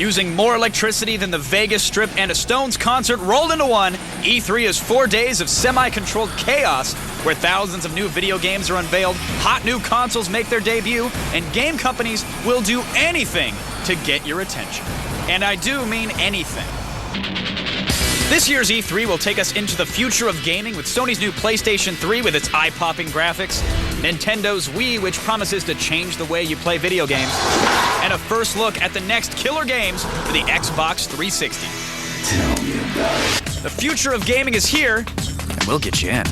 Using more electricity than the Vegas Strip and a Stones concert rolled into one, E3 is 4 days of semi-controlled chaos where thousands of new video games are unveiled, hot new consoles make their debut, and game companies will do anything to get your attention. And I do mean anything. This year's E3 will take us into the future of gaming with Sony's new PlayStation 3 with its eye-popping graphics, Nintendo's Wii, which promises to change the way you play video games, and a first look at the next killer games for the Xbox 360. Tell me about it. The future of gaming is here, and we'll get you in.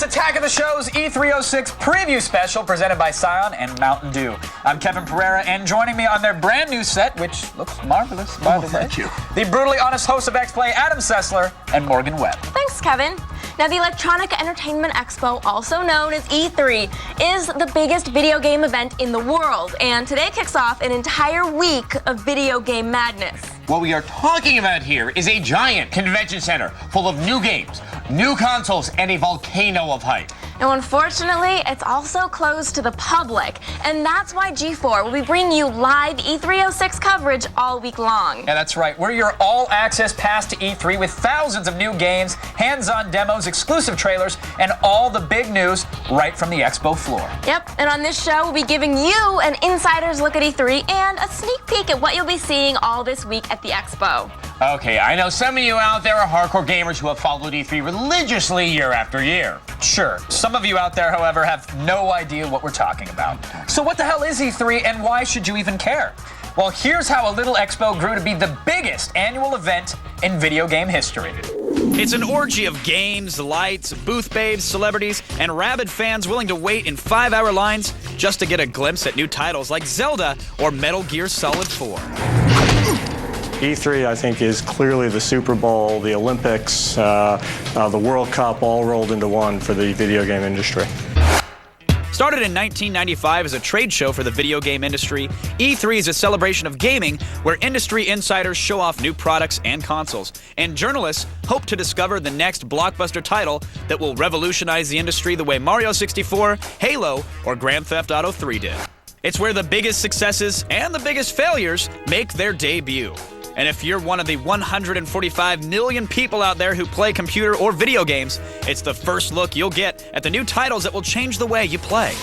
Attack of the Show's E306 preview special presented by Scion and Mountain Dew. I'm Kevin Pereira, and joining me on their brand new set, which looks marvelous, by the way, thank you. the brutally honest hosts of X-Play, Adam Sessler and Morgan Webb. Thanks, Kevin. Now, the Electronics Entertainment Expo, also known as E3, is the biggest video game event in the world, and today kicks off an entire week of video game madness. What we are talking about here is a giant convention center full of new games, new consoles, and a volcano of hype. Now, unfortunately, it's also closed to the public, and that's why G4 will be bringing you live E306 coverage all week long. Yeah, that's right. We're your all-access pass to E3 with thousands of new games, hands-on demos, exclusive trailers, and all the big news right from the expo floor. Yep, and on this show, we'll be giving you an insider's look at E3 and a sneak peek at what you'll be seeing all this week at the expo. Okay, I know some of you out there are hardcore gamers who have followed E3 religiously year after year. Sure. Some of you out there, however, have no idea what we're talking about. So what the hell is E3 and why should you even care? Well, here's how a little expo grew to be the biggest annual event in video game history. It's an orgy of games, lights, booth babes, celebrities, and rabid fans willing to wait in 5-hour lines just to get a glimpse at new titles like Zelda or Metal Gear Solid 4. E3, I think, is clearly the Super Bowl, the Olympics, the World Cup, all rolled into one for the video game industry. Started in 1995 as a trade show for the video game industry, E3 is a celebration of gaming where industry insiders show off new products and consoles, and journalists hope to discover the next blockbuster title that will revolutionize the industry the way Mario 64, Halo, or Grand Theft Auto 3 did. It's where the biggest successes and the biggest failures make their debut. And if you're one of the 145 million people out there who play computer or video games, it's the first look you'll get at the new titles that will change the way you play.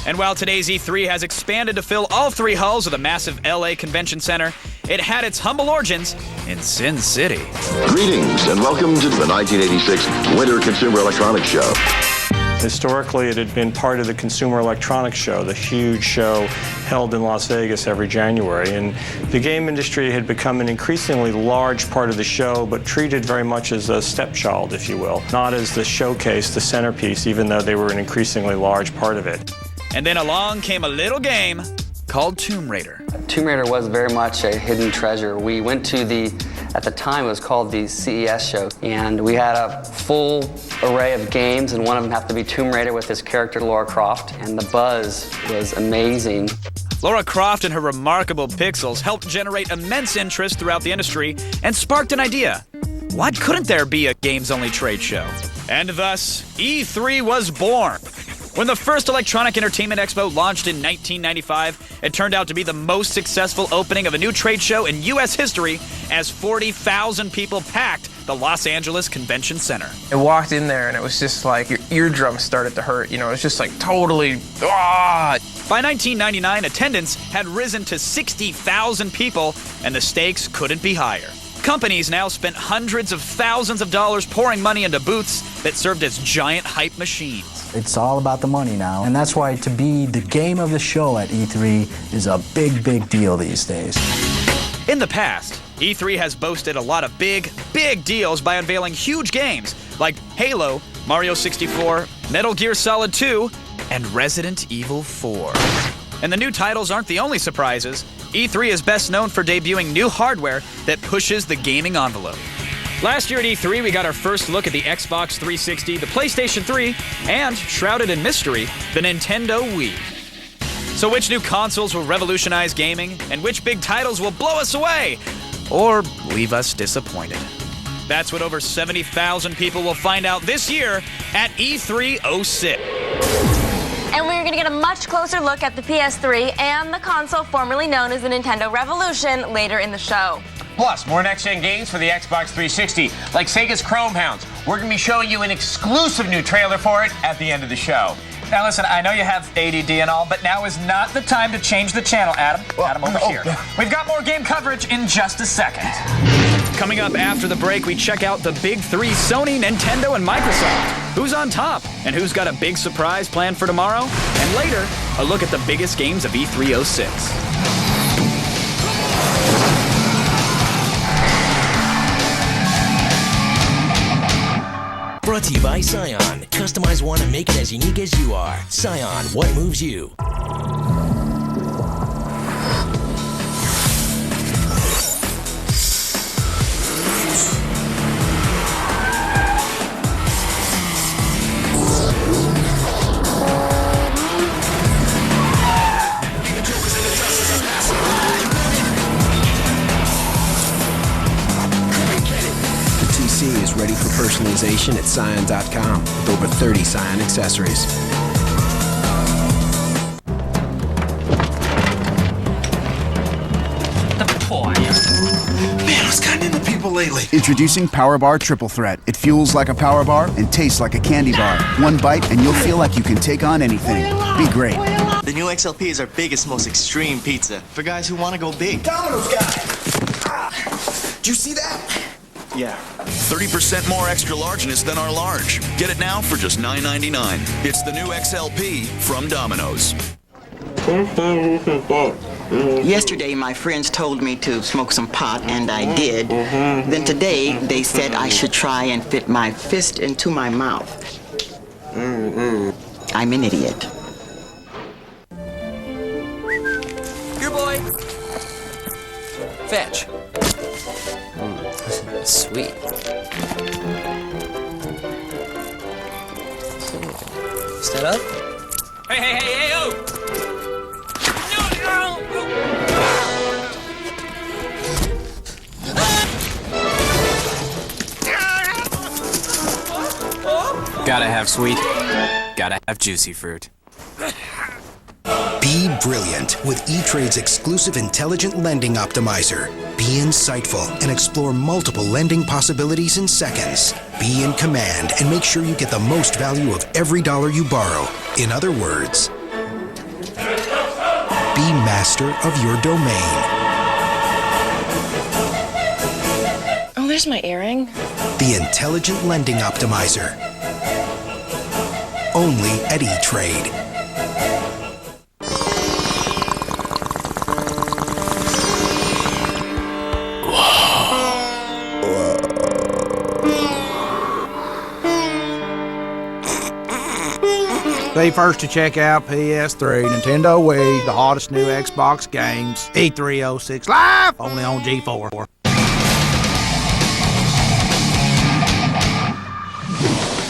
And while today's E3 has expanded to fill all three halls of the massive LA Convention Center, it had its humble origins in Sin City. Greetings and welcome to the 1986 Winter Consumer Electronics Show. Historically, it had been part of the Consumer Electronics Show, the huge show held in Las Vegas every January. And the game industry had become an increasingly large part of the show, but treated very much as a stepchild, if you will. Not as the showcase, the centerpiece, even though they were an increasingly large part of it. And then along came a little game called Tomb Raider. Tomb Raider was very much a hidden treasure. We went to at the time it was called the CES show, and we had a full array of games, and one of them happened to be Tomb Raider with his character Lara Croft, and the buzz was amazing. Lara Croft and her remarkable pixels helped generate immense interest throughout the industry and sparked an idea. Why couldn't there be a games-only trade show? And thus, E3 was born. When the first Electronic Entertainment Expo launched in 1995, it turned out to be the most successful opening of a new trade show in U.S. history as 40,000 people packed the Los Angeles Convention Center. I walked in there and it was just like your eardrums started to hurt. You know, it was just like totally, ah! By 1999, attendance had risen to 60,000 people, and the stakes couldn't be higher. Companies now spent hundreds of thousands of dollars pouring money into booths that served as giant hype machines. It's all about the money now, and that's why to be the game of the show at E3 is a big, big deal these days. In the past, E3 has boasted a lot of big deals by unveiling huge games like Halo, Mario 64, Metal Gear Solid 2, and Resident Evil 4. And the new titles aren't the only surprises. E3 is best known for debuting new hardware that pushes the gaming envelope. Last year at E3, we got our first look at the Xbox 360, the PlayStation 3, and, shrouded in mystery, the Nintendo Wii. So which new consoles will revolutionize gaming, and which big titles will blow us away? or leave us disappointed. That's what over 70,000 people will find out this year at E306. And we're going to get a much closer look at the PS3 and the console formerly known as the Nintendo Revolution later in the show. Plus, more next-gen games for the Xbox 360, like Sega's Chrome Hounds. We're going to be showing you an exclusive new trailer for it at the end of the show. Now listen, I know you have ADD and all, but now is not the time to change the channel, Adam. Adam, over here. We've got more game coverage in just a second. Coming up after the break, we check out the big three: Sony, Nintendo, and Microsoft. Who's on top? And who's got a big surprise planned for tomorrow? And later, a look at the biggest games of E306. Brought to you by Scion. Customize one and make it as unique as you are. Scion, what moves you? Is ready for personalization at Scion.com with over 30 Scion accessories. Man, I was kind of into people lately. Introducing Power Bar Triple Threat. It fuels like a power bar and tastes like a candy bar. One bite and you'll feel like you can take on anything. Be great. The new XLP is our biggest, most extreme pizza for guys who want to go big. Domino's guy. Did you see that? Yeah. 30% more extra largeness than our large. Get it now for just $9.99. It's the new XLP from Domino's. Yesterday, my friends told me to smoke some pot, and I did. Then today, they said I should try and fit my fist into my mouth. I'm an idiot. Your boy. Fetch. Sweet. Stand up. Hey, oh! Gotta have sweet. Gotta have juicy fruit. Be brilliant with E-Trade's exclusive intelligent lending optimizer. Be insightful and explore multiple lending possibilities in seconds. Be in command and make sure you get the most value of every dollar you borrow. In other words, be master of your domain. Oh, there's my earring. The intelligent lending optimizer. Only at E-Trade. Be first to check out PS3, Nintendo Wii, the hottest new Xbox games, E306 Live, only on G4.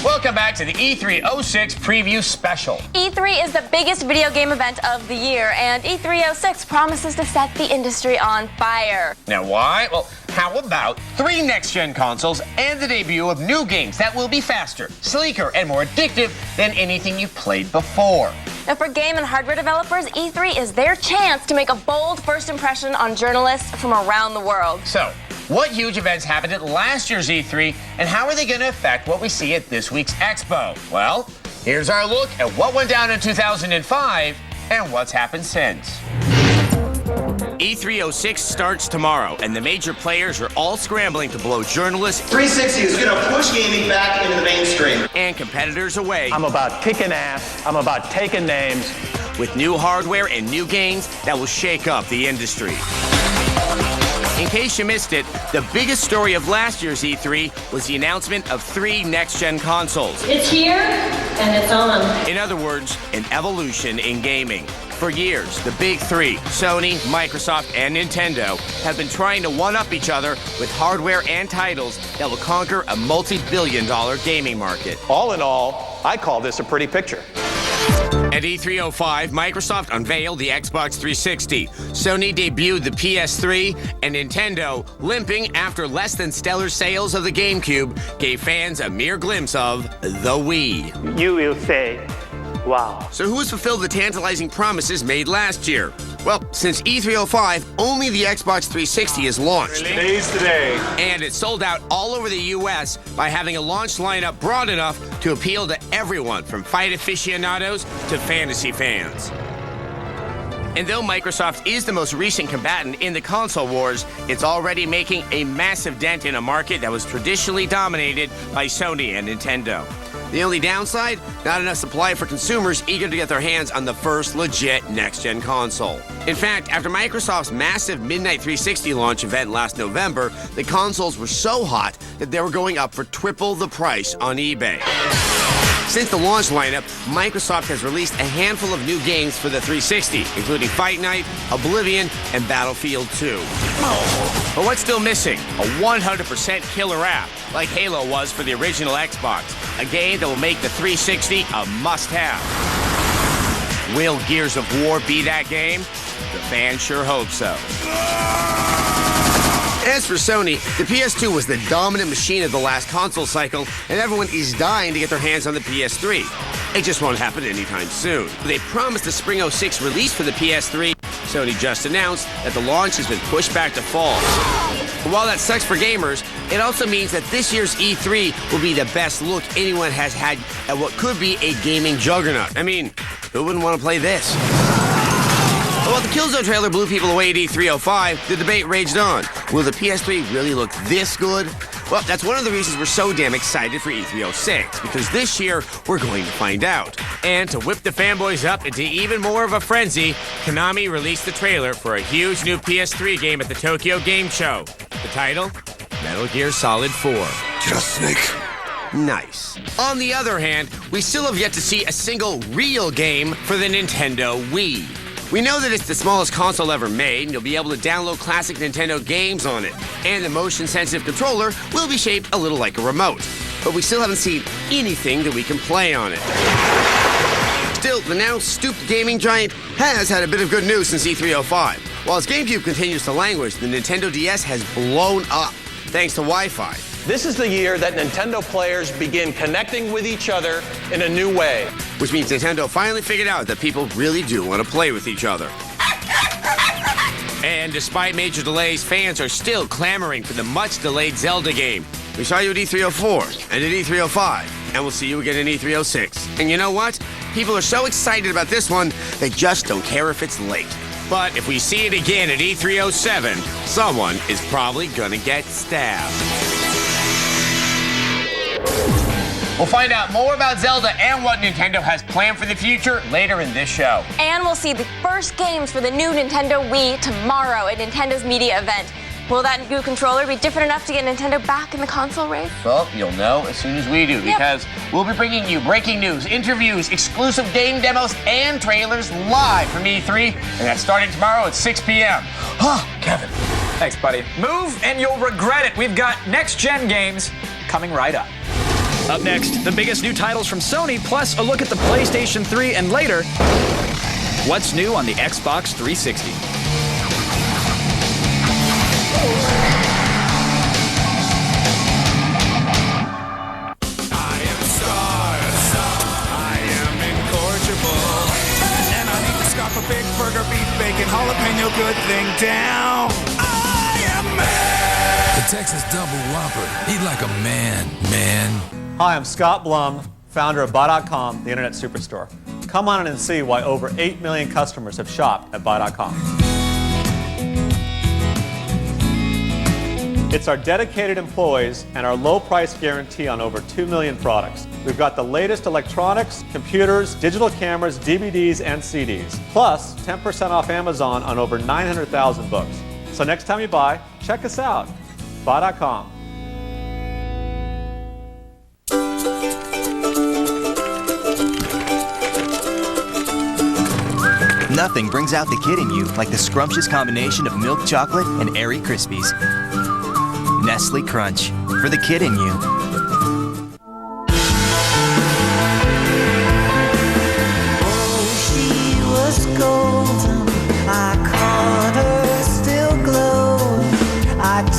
Welcome back to the E306 preview special. E3 is the biggest video game event of the year, and E306 promises to set the industry on fire. Now why? Well, how about 3 next-gen consoles and the debut of new games that will be faster, sleeker, and more addictive than anything you've played before? Now, for game and hardware developers, E3 is their chance to make a bold first impression on journalists from around the world. So, what huge events happened at last year's E3, and how are they going to affect what we see at this week's Expo? Well, here's our look at what went down in 2005 and what's happened since. E306 starts tomorrow, and the major players are all scrambling to blow journalists 360 is going to push gaming back into the mainstream. And competitors away. I'm about kicking ass. I'm about taking names. With new hardware and new games that will shake up the industry. In case you missed it, the biggest story of last year's E3 was the announcement of 3 next-gen consoles. It's here, and it's on. In other words, an evolution in gaming. For years, the big 3, Sony, Microsoft, and Nintendo, have been trying to one-up each other with hardware and titles that will conquer a multi-billion-dollar gaming market. All in all, I call this a pretty picture. At E305, Microsoft unveiled the Xbox 360. Sony debuted the PS3, and Nintendo, limping after less than stellar sales of the GameCube, gave fans a mere glimpse of the Wii. You will say, wow. So who has fulfilled the tantalizing promises made last year? Well, since E305, only the Xbox 360 is launched. Today's the day. And it's sold out all over the US by having a launch lineup broad enough to appeal to everyone from fight aficionados to fantasy fans. And though Microsoft is the most recent combatant in the console wars, it's already making a massive dent in a market that was traditionally dominated by Sony and Nintendo. The only downside? Not enough supply for consumers eager to get their hands on the first legit next-gen console. In fact, after Microsoft's massive Midnight 360 launch event last November, the consoles were so hot that they were going up for triple the price on eBay. Since the launch lineup, Microsoft has released a handful of new games for the 360, including Fight Night, Oblivion, and Battlefield 2. But what's still missing? A 100% killer app, like Halo was for the original Xbox, a game that will make the 360 a must-have. Will Gears of War be that game? The fans sure hope so. As for Sony, the PS2 was the dominant machine of the last console cycle, and everyone is dying to get their hands on the PS3. It just won't happen anytime soon. They promised a Spring 06 release for the PS3. Sony just announced that the launch has been pushed back to fall. And while that sucks for gamers, it also means that this year's E3 will be the best look anyone has had at what could be a gaming juggernaut. I mean, who wouldn't want to play this? While the Killzone trailer blew people away at E305, the debate raged on. Will the PS3 really look this good? Well, that's one of the reasons we're so damn excited for E306, because this year, we're going to find out. And to whip the fanboys up into even more of a frenzy, Konami released the trailer for a huge new PS3 game at the Tokyo Game Show. The title? Metal Gear Solid 4. Just Snake. Nice. On the other hand, we still have yet to see a single real game for the Nintendo Wii. We know that it's the smallest console ever made, and you'll be able to download classic Nintendo games on it. And the motion-sensitive controller will be shaped a little like a remote. But we still haven't seen anything that we can play on it. Still, the now stooped gaming giant has had a bit of good news since E305. While its GameCube continues to languish, the Nintendo DS has blown up, thanks to Wi-Fi. This is the year that Nintendo players begin connecting with each other in a new way. Which means Nintendo finally figured out that people really do want to play with each other. And despite major delays, fans are still clamoring for the much-delayed Zelda game. We saw you at E304 and at E305, and we'll see you again in E306. And you know what? People are so excited about this one, they just don't care if it's late. But if we see it again at E307, someone is probably gonna get stabbed. We'll find out more about Zelda and what Nintendo has planned for the future later in this show. And we'll see the first games for the new Nintendo Wii tomorrow at Nintendo's media event. Will that new controller be different enough to get Nintendo back in the console race? Well, you'll know as soon as we do, because we'll be bringing you breaking news, interviews, exclusive game demos, and trailers live from E3, and that's starting tomorrow at 6 p.m. Kevin. Thanks, buddy. Move and you'll regret it. We've got next-gen games coming right up. Up next, the biggest new titles from Sony, plus a look at the PlayStation 3, and later, what's new on the Xbox 360. I am stars. I am incorrigible. And I need to scarf a big burger, beef, bacon, jalapeno, good thing down. I am man. The Texas Double Whopper. Eat like a man, man. Hi, I'm Scott Blum, founder of Buy.com, the internet superstore. Come on in and see why over 8 million customers have shopped at Buy.com. It's our dedicated employees and our low price guarantee on over 2 million products. We've got the latest electronics, computers, digital cameras, DVDs, and CDs. Plus, 10% off Amazon on over 900,000 books. So next time you buy, check us out. Buy.com. Nothing brings out the kid in you like the scrumptious combination of milk chocolate and Airy Krispies. Nestle Crunch, for the kid in you. Oh,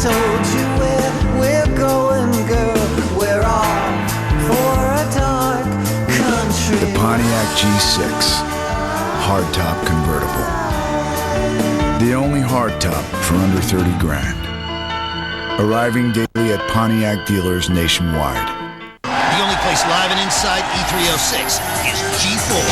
told you where we're going, girl. We're off for a dark country. The Pontiac G6, hardtop convertible. The only hardtop for under 30 grand. Arriving daily at Pontiac dealers nationwide. The only place live and inside E306 is G4.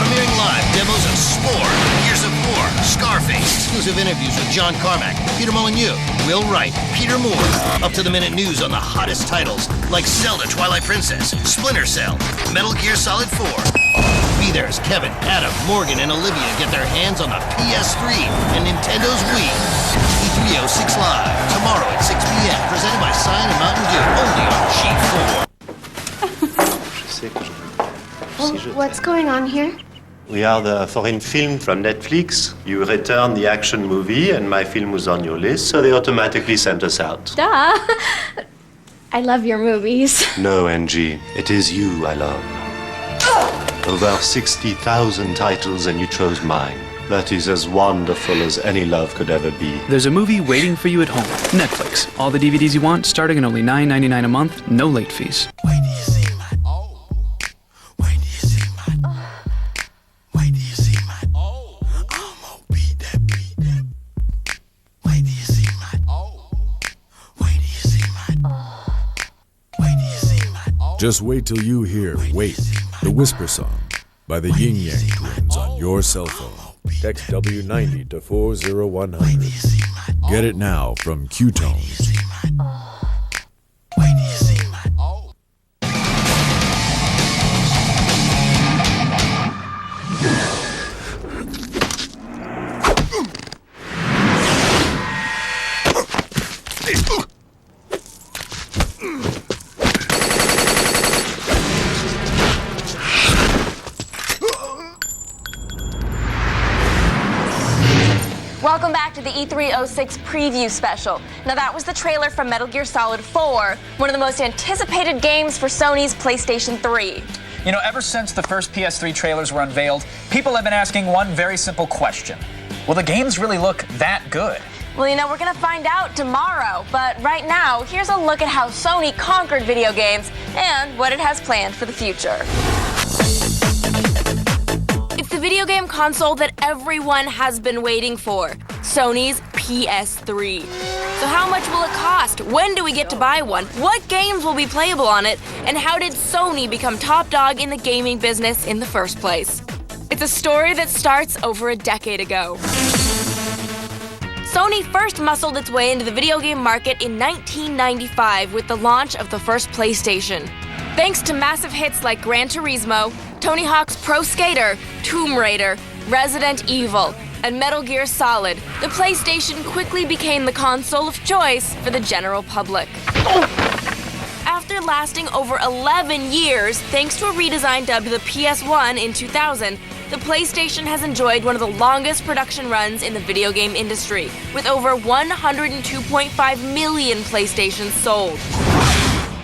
Premiering live demos of Spore, Gears of War, Scarface, exclusive interviews with John Carmack, Peter Molyneux, Will Wright, Peter Moore, up-to-the-minute news on the hottest titles like Zelda Twilight Princess, Splinter Cell, Metal Gear Solid 4. Be there as Kevin, Adam, Morgan, and Olivia get their hands on the PS3 and Nintendo's Wii. E306 Live, tomorrow at 6 p.m., presented by Cyan and Mountain Dew, only on G4. What's going on here? We are the foreign film from Netflix. You returned the action movie, and my film was on your list, so they automatically sent us out. Duh. I love your movies. No, Angie, it is you I love. Over 60,000 titles, and you chose mine. That is as wonderful as any love could ever be. There's a movie waiting for you at home. Netflix. All the DVDs you want, starting at only $9.99 a month, no late fees. Just wait till you hear Wait, the Whisper Song by the Yin Yang Twins on your cell phone. Text W90 to 40100. Get it now from Q-Tones. Welcome back to the E306 preview special. Now that was the trailer from Metal Gear Solid 4, one of the most anticipated games for Sony's PlayStation 3. You know, ever since the first PS3 trailers were unveiled, people have been asking one very simple question. Will the games really look that good? Well, you know, we're gonna find out tomorrow, but right now, here's a look at how Sony conquered video games and what it has planned for the future. It's the video game console that everyone has been waiting for, Sony's PS3. So how much will it cost? When do we get to buy one? What games will be playable on it? And how did Sony become top dog in the gaming business in the first place? It's a story that starts over a decade ago. Sony first muscled its way into the video game market in 1995 with the launch of the first PlayStation. Thanks to massive hits like Gran Turismo, Tony Hawk's Pro Skater, Tomb Raider, Resident Evil, and Metal Gear Solid, the PlayStation quickly became the console of choice for the general public. After lasting over 11 years, thanks to a redesign dubbed the PS1 in 2000, the PlayStation has enjoyed one of the longest production runs in the video game industry, with over 102.5 million PlayStations sold.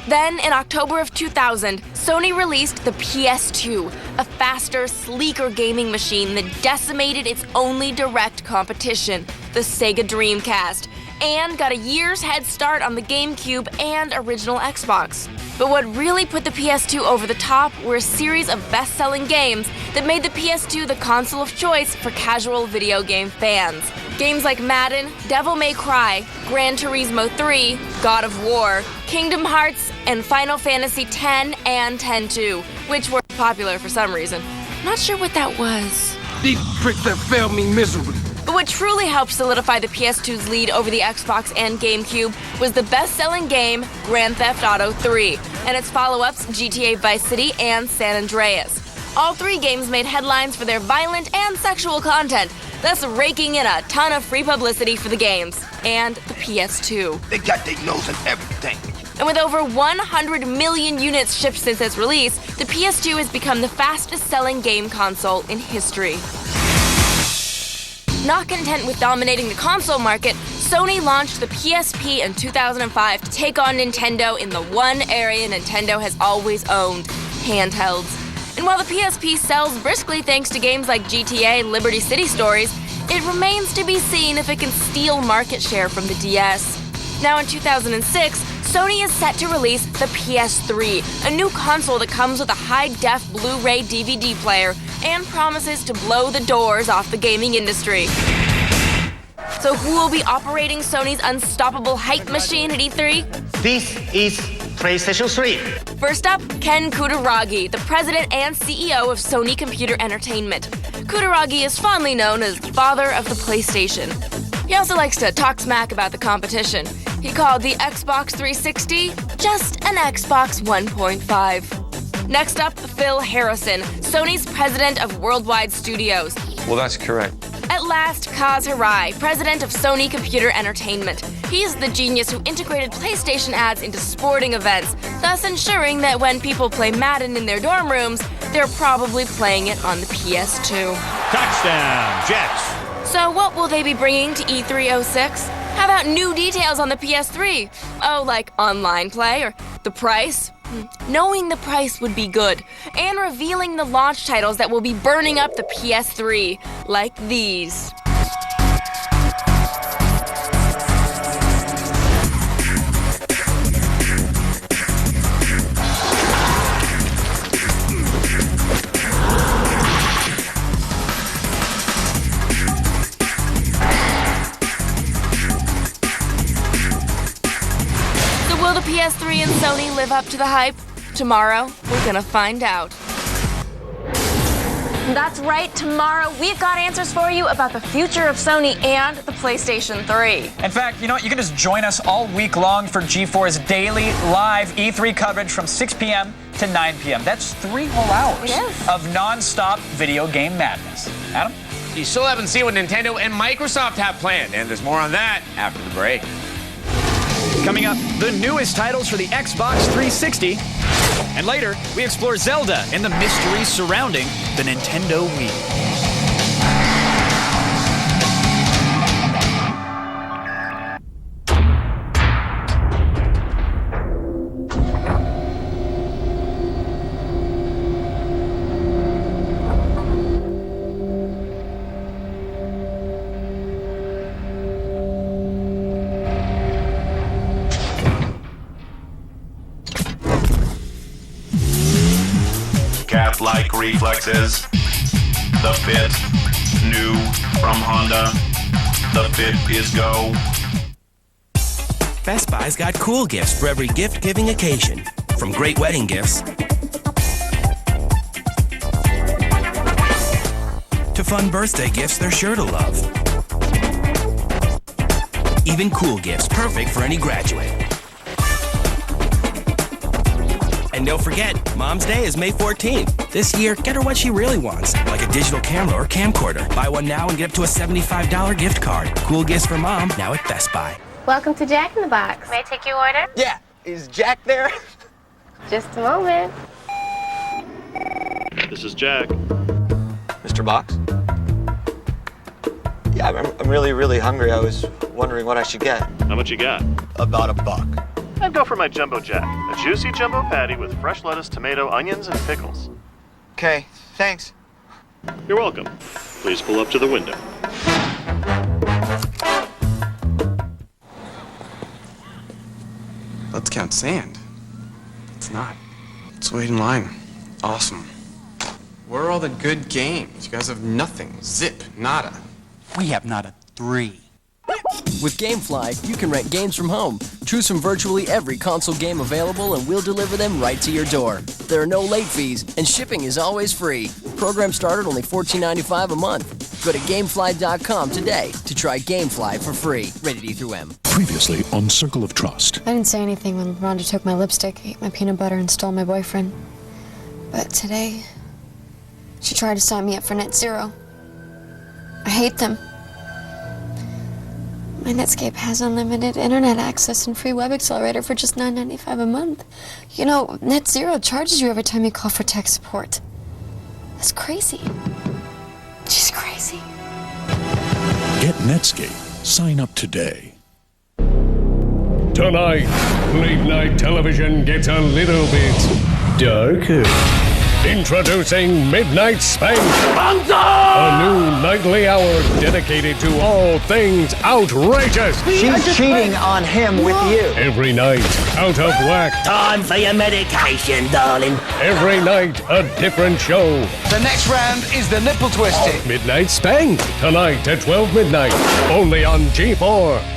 Then, in October of 2000, Sony released the PS2, a faster, sleeker gaming machine that decimated its only direct competition, the Sega Dreamcast, and got a year's head start on the GameCube and original Xbox. But what really put the PS2 over the top were a series of best-selling games that made the PS2 the console of choice for casual video game fans. Games like Madden, Devil May Cry, Gran Turismo 3, God of War, Kingdom Hearts, and Final Fantasy X and X-2, which were popular for some reason. Not sure what that was. These pricks have failed me miserably. But what truly helped solidify the PS2's lead over the Xbox and GameCube was the best-selling game, Grand Theft Auto 3, and its follow-ups, GTA Vice City and San Andreas. All three games made headlines for their violent and sexual content, thus raking in a ton of free publicity for the games and the PS2. They got their nose in everything. And with over 100 million units shipped since its release, the PS2 has become the fastest-selling game console in history. Not content with dominating the console market, Sony launched the PSP in 2005 to take on Nintendo in the one area Nintendo has always owned, handhelds. And while the PSP sells briskly thanks to games like GTA and Liberty City Stories, it remains to be seen if it can steal market share from the DS. Now in 2006, Sony is set to release the PS3, a new console that comes with a high-def Blu-ray DVD player and promises to blow the doors off the gaming industry. So who will be operating Sony's unstoppable hype machine at E3? This is PlayStation 3. First up, Ken Kutaragi, the president and CEO of Sony Computer Entertainment. Kutaragi is fondly known as father of the PlayStation. He also likes to talk smack about the competition. He called the Xbox 360 just an Xbox 1.5. Next up, Phil Harrison, Sony's president of Worldwide Studios. Well, that's correct. At last, Kaz Hirai, president of Sony Computer Entertainment. He's the genius who integrated PlayStation ads into sporting events, thus ensuring that when people play Madden in their dorm rooms, they're probably playing it on the PS2. Touchdown, Jets! So what will they be bringing to E306? How about new details on the PS3? Oh, like online play or the price? Knowing the price would be good. And revealing the launch titles that will be burning up the PS3, like these. Will the PS3 and Sony live up to the hype? Tomorrow, we're gonna find out. That's right, tomorrow we've got answers for you about the future of Sony and the PlayStation 3. In fact, you know what? You can just join us all week long for G4's daily live E3 coverage from 6 p.m. to 9 p.m. That's 3 whole hours of non-stop video game madness. Adam? You still haven't seen what Nintendo and Microsoft have planned, and there's more on that after the break. Coming up, the newest titles for the Xbox 360. And later, we explore Zelda and the mysteries surrounding the Nintendo Wii. Cat-like reflexes. The Fit, new from Honda. The Fit is go. Best Buy's got cool gifts for every gift-giving occasion. From great wedding gifts to fun birthday gifts they're sure to love. Even cool gifts perfect for any graduate. And don't forget, Mom's Day is May 14th. This year, get her what she really wants, like a digital camera or camcorder. Buy one now and get up to a $75 gift card. Cool gifts for Mom, now at Best Buy. Welcome to Jack in the Box. May I take your order? Yeah, is Jack there? Just a moment. This is Jack. Mr. Box? Yeah, I'm really, really hungry. I was wondering what I should get. How much you got? About $1. I'd go for my Jumbo Jack, a juicy jumbo patty with fresh lettuce, tomato, onions, and pickles. Okay, thanks. You're welcome. Please pull up to the window. Let's count sand. It's not. Let's wait in line. Awesome. Where are all the good games? You guys have nothing. Zip. Nada. We have not a 3. With GameFly, you can rent games from home. Choose from virtually every console game available and we'll deliver them right to your door. There are no late fees and shipping is always free. Program start at only $14.95 a month. Go to GameFly.com today to try GameFly for free. Rated E through M. Previously on Circle of Trust. I didn't say anything when Rhonda took my lipstick, ate my peanut butter, and stole my boyfriend. But today, she tried to sign me up for Net Zero. I hate them. My Netscape has unlimited internet access and free web accelerator for just $9.95 a month. You know, Net Zero charges you every time you call for tech support. That's crazy. She's crazy. Get Netscape. Sign up today. Tonight, late night television gets a little bit darker. Introducing Midnight Spank, a new nightly hour dedicated to all things outrageous. She's cheating on him with you. Every night, out of whack. Time for your medication, darling. Every night, a different show. The next round is the nipple twisting. Midnight Spank, tonight at 12 midnight, only on G4.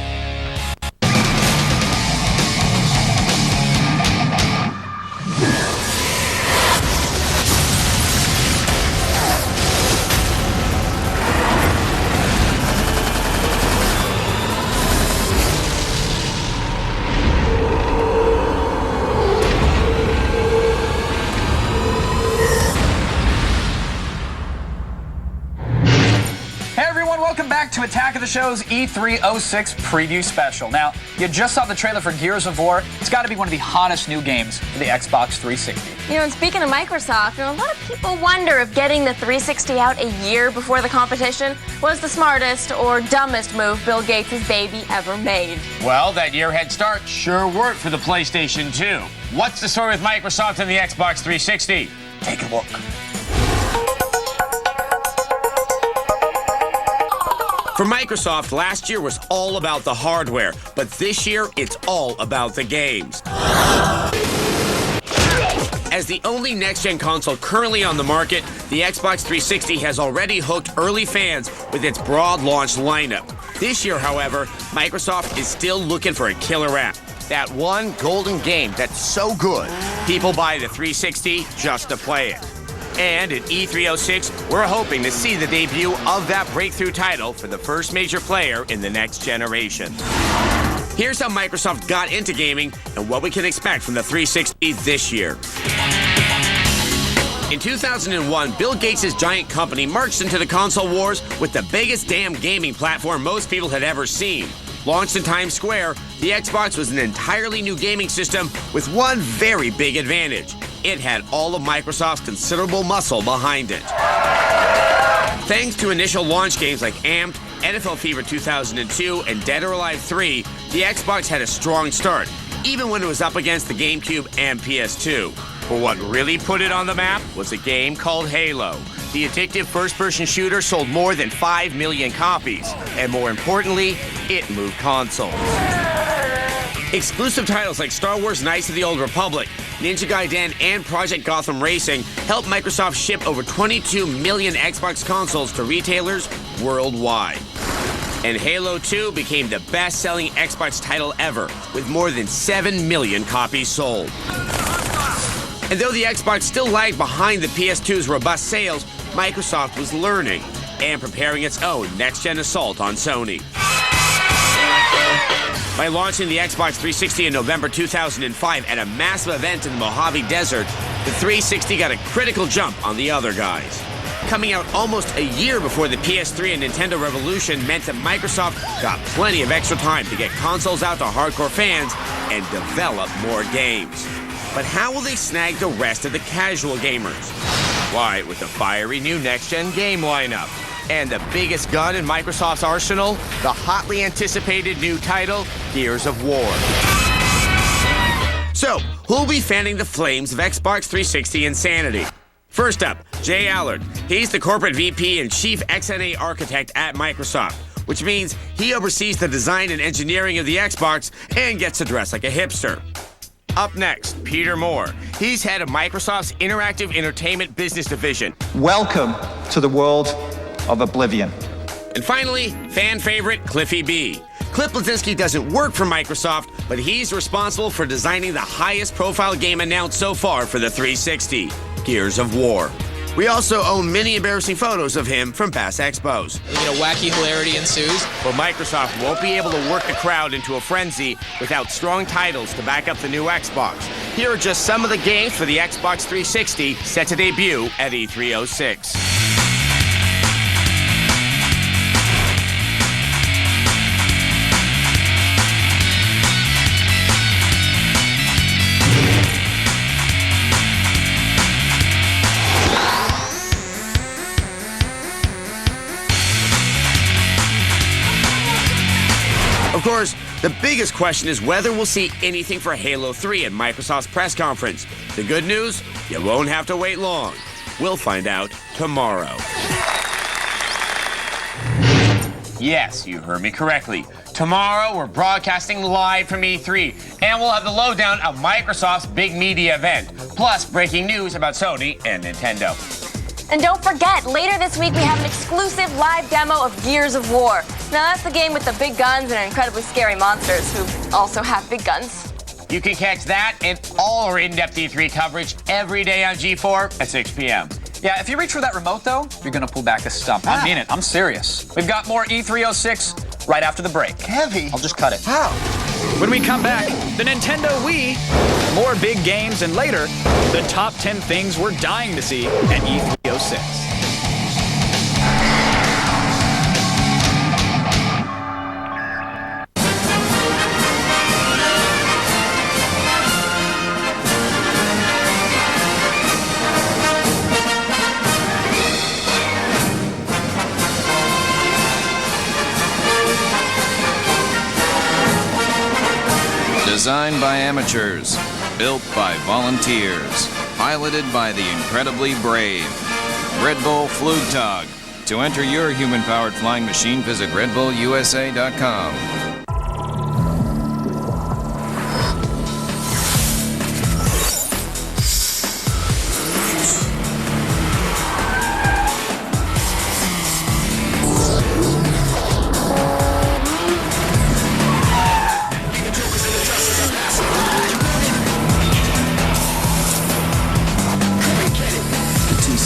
To Attack of the Show's E306 preview special. Now, you just saw the trailer for Gears of War. It's got to be one of the hottest new games for the Xbox 360. You know, and speaking of Microsoft, a lot of people wonder if getting the 360 out a year before the competition was the smartest or dumbest move Bill Gates' baby ever made. Well, that year head start sure worked for the PlayStation 2. What's the story with Microsoft and the Xbox 360? Take a look. For Microsoft, last year was all about the hardware, but this year, it's all about the games. As the only next-gen console currently on the market, the Xbox 360 has already hooked early fans with its broad launch lineup. This year, however, Microsoft is still looking for a killer app. That one golden game that's so good, people buy the 360 just to play it. And at E306, we're hoping to see the debut of that breakthrough title for the first major player in the next generation. Here's how Microsoft got into gaming and what we can expect from the 360 this year. In 2001, Bill Gates' giant company marched into the console wars with the biggest damn gaming platform most people had ever seen. Launched in Times Square, the Xbox was an entirely new gaming system with one very big advantage. It had all of Microsoft's considerable muscle behind it. Thanks to initial launch games like Amped, NFL Fever 2002, and Dead or Alive 3, the Xbox had a strong start, even when it was up against the GameCube and PS2. But what really put it on the map was a game called Halo. The addictive first-person shooter sold more than 5 million copies, and more importantly, it moved consoles. Exclusive titles like Star Wars Knights of the Old Republic, Ninja Gaiden, and Project Gotham Racing helped Microsoft ship over 22 million Xbox consoles to retailers worldwide. And Halo 2 became the best-selling Xbox title ever, with more than 7 million copies sold. And though the Xbox still lagged behind the PS2's robust sales, Microsoft was learning and preparing its own next-gen assault on Sony. By launching the Xbox 360 in November 2005 at a massive event in the Mojave Desert, the 360 got a critical jump on the other guys. Coming out almost a year before the PS3 and Nintendo Revolution meant that Microsoft got plenty of extra time to get consoles out to hardcore fans and develop more games. But how will they snag the rest of the casual gamers? Why, with a fiery new next-gen game lineup. And the biggest gun in Microsoft's arsenal, the hotly anticipated new title, Gears of War. So, who'll be fanning the flames of Xbox 360 insanity? First up, Jay Allard. He's the corporate VP and chief XNA architect at Microsoft, which means he oversees the design and engineering of the Xbox and gets to dress like a hipster. Up next, Peter Moore. He's head of Microsoft's Interactive Entertainment Business Division. Welcome to the world of Oblivion. And finally, fan favorite Cliffy B. Cliff Bleszinski doesn't work for Microsoft, but he's responsible for designing the highest profile game announced so far for the 360, Gears of War. We also own many embarrassing photos of him from past expos. Wacky hilarity ensues. But Microsoft won't be able to work the crowd into a frenzy without strong titles to back up the new Xbox. Here are just some of the games for the Xbox 360 set to debut at E306. Of course, The biggest question is whether we'll see anything for Halo 3 at Microsoft's press conference. The good news? You won't have to wait long. We'll find out tomorrow. Yes, you heard me correctly. Tomorrow, we're broadcasting live from E3, and we'll have the lowdown of Microsoft's big media event, plus breaking news about Sony and Nintendo. And don't forget, later this week we have an exclusive live demo of Gears of War. Now that's the game with the big guns and incredibly scary monsters who also have big guns. You can catch that and all our in-depth E3 coverage every day on G4 at 6 p.m. Yeah, if you reach for that remote, though, you're going to pull back a stump. I mean it. I'm serious. We've got more E306 right after the break. Heavy. I'll just cut it. How? When we come back, the Nintendo Wii, more big games, and later, the top 10 things we're dying to see at E306. Designed by amateurs, built by volunteers, piloted by the incredibly brave. Red Bull Flugtag. To enter your human-powered flying machine, visit redbullusa.com.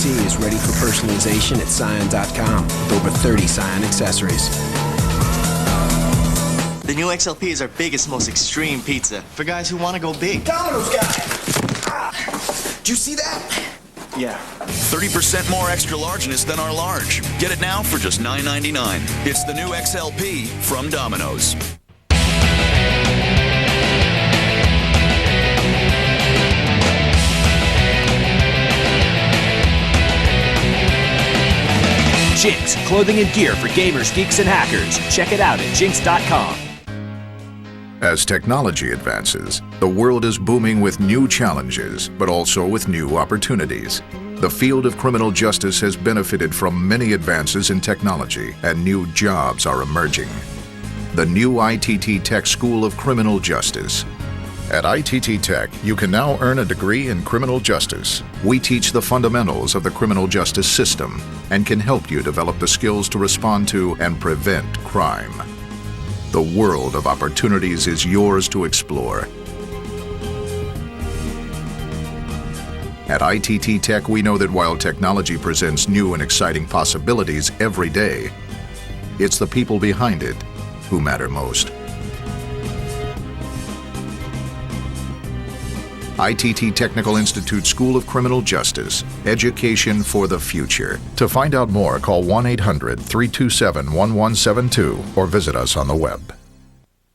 Is ready for personalization at Scion.com with over 30 Scion accessories. The new XLP is our biggest, most extreme pizza for guys who want to go big. Domino's guy! Did you see that? Yeah. 30% more extra largeness than our large. Get it now for just $9.99. It's the new XLP from Domino's. Jinx, clothing and gear for gamers, geeks, and hackers. Check it out at jinx.com. As technology advances, the world is booming with new challenges, but also with new opportunities. The field of criminal justice has benefited from many advances in technology, and new jobs are emerging. The new ITT Tech School of Criminal Justice. At ITT Tech, you can now earn a degree in criminal justice. We teach the fundamentals of the criminal justice system and can help you develop the skills to respond to and prevent crime. The world of opportunities is yours to explore. At ITT Tech, we know that while technology presents new and exciting possibilities every day, it's the people behind it who matter most. ITT Technical Institute School of Criminal Justice. Education for the future. To find out more, call 1-800-327-1172 or visit us on the web.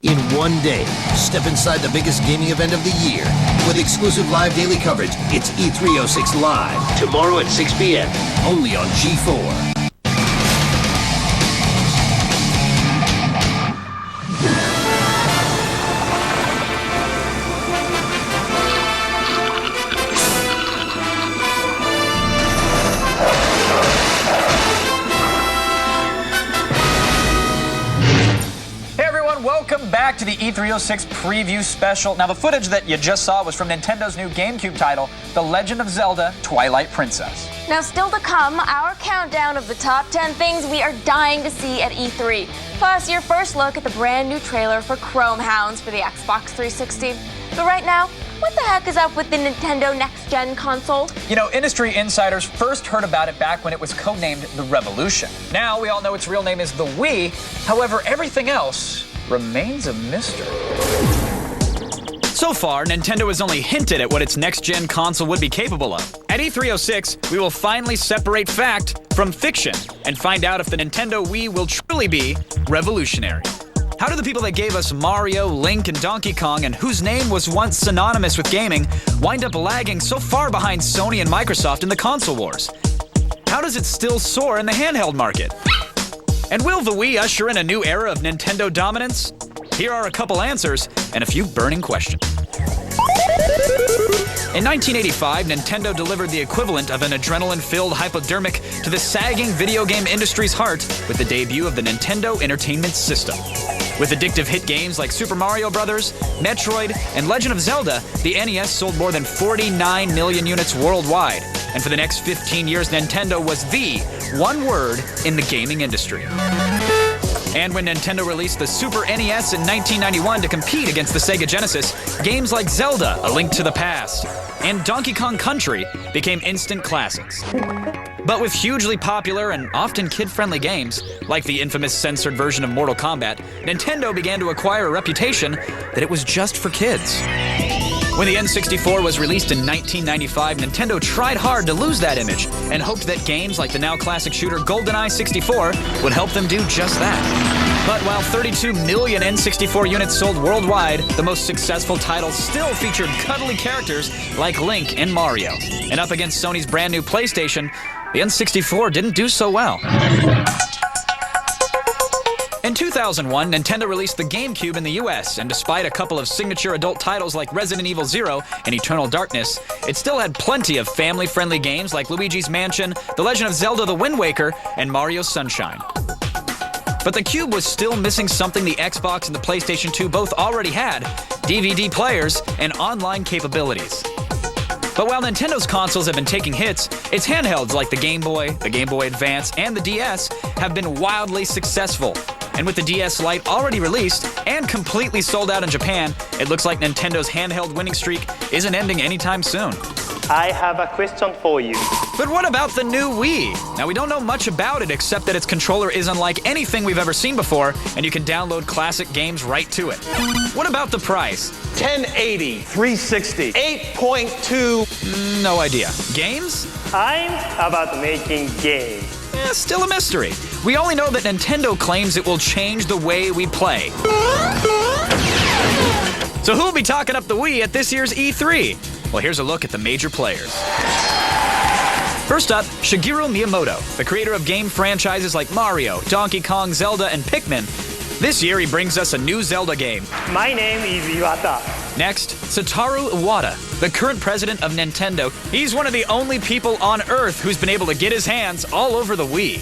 In one day, step inside the biggest gaming event of the year. With exclusive live daily coverage, it's E306 Live. Tomorrow at 6 p.m. Only on G4. Welcome back to the E306 preview special. Now, the footage that you just saw was from Nintendo's new GameCube title, The Legend of Zelda: Twilight Princess. Now, still to come, our countdown of the top 10 things we are dying to see at E3. Plus, your first look at the brand new trailer for Chrome Hounds for the Xbox 360. But right now, what the heck is up with the Nintendo next-gen console? You know, industry insiders first heard about it back when it was codenamed the Revolution. Now, we all know its real name is the Wii. However, everything else remains a mystery. So far, Nintendo has only hinted at what its next-gen console would be capable of. At E306, we will finally separate fact from fiction and find out if the Nintendo Wii will truly be revolutionary. How do the people that gave us Mario, Link, and Donkey Kong, and whose name was once synonymous with gaming, wind up lagging so far behind Sony and Microsoft in the console wars? How does it still soar in the handheld market? And will the Wii usher in a new era of Nintendo dominance? Here are a couple answers and a few burning questions. In 1985, Nintendo delivered the equivalent of an adrenaline-filled hypodermic to the sagging video game industry's heart with the debut of the Nintendo Entertainment System. With addictive hit games like Super Mario Bros., Metroid, and Legend of Zelda, the NES sold more than 49 million units worldwide. And for the next 15 years, Nintendo was the one word in the gaming industry. And when Nintendo released the Super NES in 1991 to compete against the Sega Genesis, games like Zelda, A Link to the Past, and Donkey Kong Country became instant classics. But with hugely popular and often kid-friendly games, like the infamous censored version of Mortal Kombat, Nintendo began to acquire a reputation that it was just for kids. When the N64 was released in 1995, Nintendo tried hard to lose that image and hoped that games like the now classic shooter GoldenEye 64 would help them do just that. But while 32 million N64 units sold worldwide, the most successful titles still featured cuddly characters like Link and Mario. And up against Sony's brand new PlayStation, the N64 didn't do so well. In 2001, Nintendo released the GameCube in the US, and despite a couple of signature adult titles like Resident Evil 0 and Eternal Darkness, it still had plenty of family-friendly games like Luigi's Mansion, The Legend of Zelda: The Wind Waker, and Mario Sunshine. But the Cube was still missing something the Xbox and the PlayStation 2 both already had: DVD players and online capabilities. But while Nintendo's consoles have been taking hits, its handhelds like the Game Boy Advance, and the DS have been wildly successful. And with the DS Lite already released and completely sold out in Japan, it looks like Nintendo's handheld winning streak isn't ending anytime soon. I have a question for you. But what about the new Wii? Now, we don't know much about it except that its controller is unlike anything we've ever seen before, and you can download classic games right to it. What about the price? 1080, 360, 8.2. No idea. Games? I'm about making games. Still a mystery. We only know that Nintendo claims it will change the way we play. So who'll be talking up the Wii at this year's E3? Well, here's a look at the major players. First up, Shigeru Miyamoto, the creator of game franchises like Mario, Donkey Kong, Zelda, and Pikmin. This year, he brings us a new Zelda game. My name is Iwata. Next, Satoru Iwata, the current president of Nintendo. He's one of the only people on Earth who's been able to get his hands all over the Wii.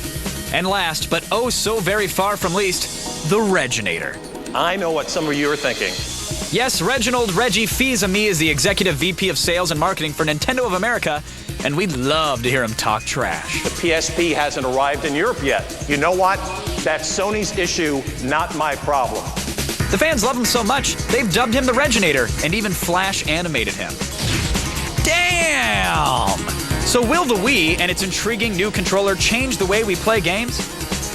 And last, but oh so very far from least, the Reginator. I know what some of you are thinking. Yes, Reginald Reggie Fils-Aimé is the Executive VP of Sales and Marketing for Nintendo of America, and we'd love to hear him talk trash. The PSP hasn't arrived in Europe yet. You know what? That's Sony's issue, not my problem. The fans love him so much, they've dubbed him the Reginator and even Flash animated him. Damn! So will the Wii and its intriguing new controller change the way we play games?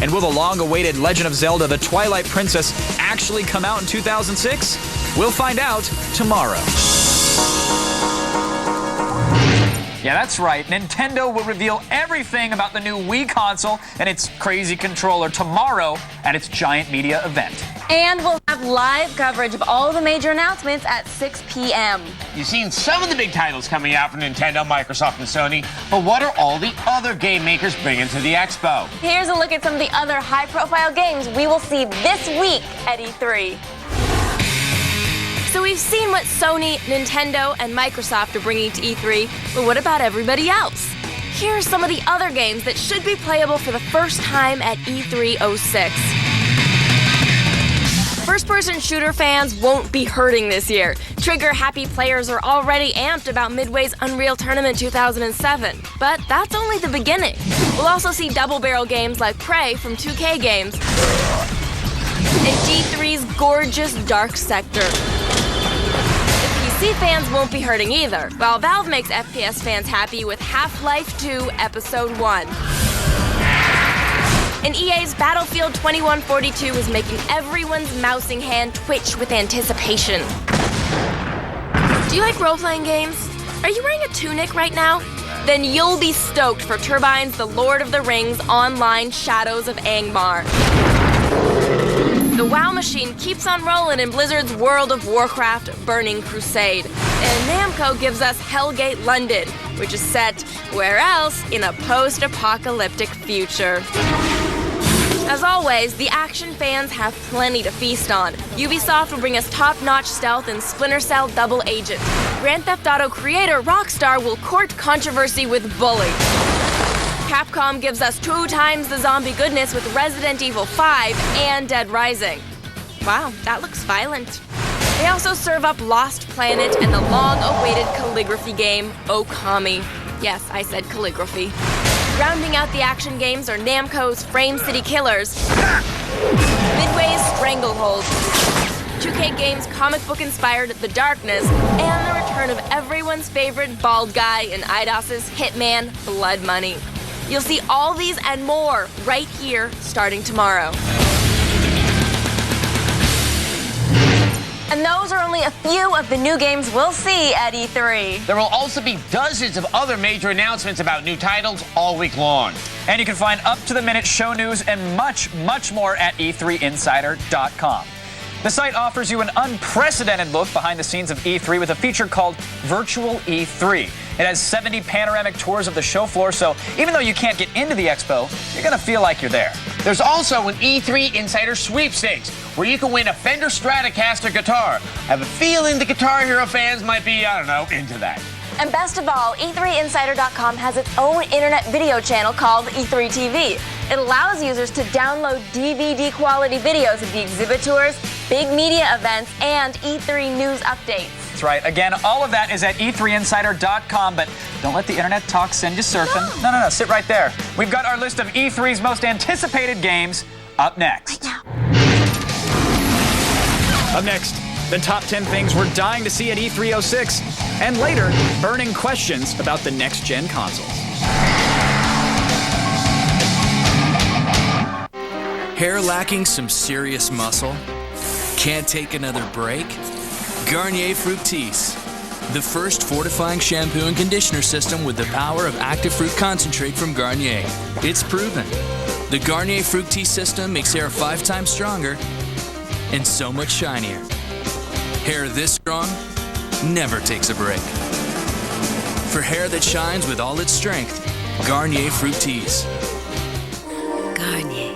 And will the long-awaited Legend of Zelda: The Twilight Princess actually come out in 2006? We'll find out tomorrow. Yeah, that's right. Nintendo will reveal everything about the new Wii console and its crazy controller tomorrow at its giant media event. And we'll have live coverage of all the major announcements at 6 p.m. You've seen some of the big titles coming out from Nintendo, Microsoft, and Sony, but what are all the other game makers bringing to the Expo? Here's a look at some of the other high-profile games we will see this week at E3. So we've seen what Sony, Nintendo, and Microsoft are bringing to E3, but what about everybody else? Here are some of the other games that should be playable for the first time at E3 '06. First-person shooter fans won't be hurting this year. Trigger-happy players are already amped about Midway's Unreal Tournament 2007. But that's only the beginning. We'll also see double-barrel games like Prey from 2K Games and G3's gorgeous Dark Sector. PC fans won't be hurting either, while Valve makes FPS fans happy with Half-Life 2 Episode 1. And EA's Battlefield 2142 is making everyone's mousing hand twitch with anticipation. Do you like role-playing games? Are you wearing a tunic right now? Then you'll be stoked for Turbine's The Lord of the Rings Online Shadows of Angmar. The WoW machine keeps on rolling in Blizzard's World of Warcraft Burning Crusade. And Namco gives us Hellgate London, which is set, where else, in a post-apocalyptic future. As always, the action fans have plenty to feast on. Ubisoft will bring us top-notch stealth in Splinter Cell Double Agent. Grand Theft Auto creator Rockstar will court controversy with Bully. Capcom gives us 2 times the zombie goodness with Resident Evil 5 and Dead Rising. Wow, that looks violent. They also serve up Lost Planet and the long-awaited calligraphy game, Okami. Yes, I said calligraphy. Rounding out the action games are Namco's Frame City Killers, Midway's Stranglehold, 2K Games' comic book-inspired The Darkness, and the return of everyone's favorite bald guy in Eidos's Hitman Blood Money. You'll see all these and more right here starting tomorrow. And those are only a few of the new games we'll see at E3. There will also be dozens of other major announcements about new titles all week long. And you can find up-to-the-minute show news and much, much more at e3insider.com. The site offers you an unprecedented look behind the scenes of E3 with a feature called Virtual E3. It has 70 panoramic tours of the show floor, so even though you can't get into the expo, you're going to feel like you're there. There's also an E3 Insider Sweepstakes, where you can win a Fender Stratocaster guitar. I have a feeling the Guitar Hero fans might be, into that. And best of all, E3insider.com has its own internet video channel called E3 TV. It allows users to download DVD-quality videos of the exhibit tours, big media events, and E3 news updates. That's right. Again, all of that is at e3insider.com, but don't let the internet talk send you surfing. No, sit right there. We've got our list of E3's most anticipated games up next. Right now. Up next, the top 10 things we're dying to see at E306, and later, burning questions about the next-gen consoles. Hair lacking some serious muscle? Can't take another break? Garnier Fructis, the first fortifying shampoo and conditioner system with the power of active fruit concentrate from Garnier. It's proven. The Garnier Fructis system makes hair 5 times stronger and so much shinier. Hair this strong never takes a break. For hair that shines with all its strength, Garnier Fructis. Garnier.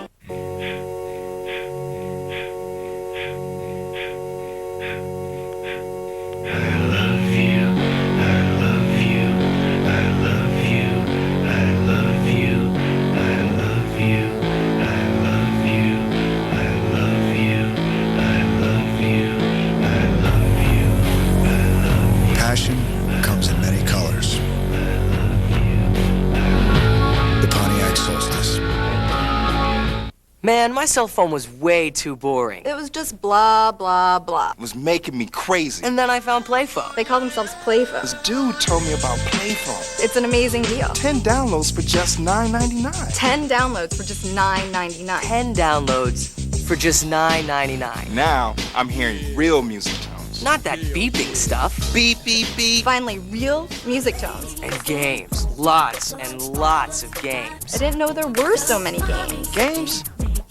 Man, my cell phone was way too boring. It was just blah, blah, blah. It was making me crazy. And then I found Playphone. They call themselves Playphone. This dude told me about Playphone. It's an amazing deal. 10 downloads for just $9.99. 10 downloads for just $9.99. 10 downloads for just $9.99. Now, I'm hearing real music tones. Not that beeping stuff. Beep, beep, beep. Finally, real music tones. And games. Lots and lots of games. I didn't know there were so many games. Games?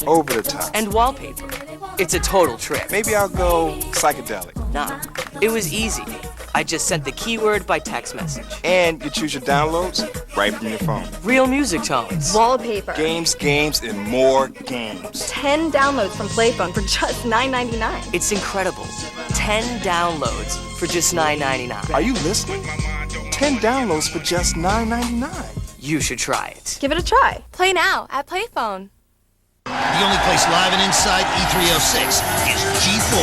Over the top. And wallpaper. It's a total trip. Maybe I'll go psychedelic. Nah, it was easy. I just sent the keyword by text message. And you choose your downloads right from your phone. Real music tones. Wallpaper. Games, and more games. 10 downloads from Playphone for just $9.99. It's incredible. 10 downloads for just $9.99. Are you listening? 10 downloads for just $9.99. You should try it. Give it a try. Play now at Playphone. The only place live and inside E306 is G4.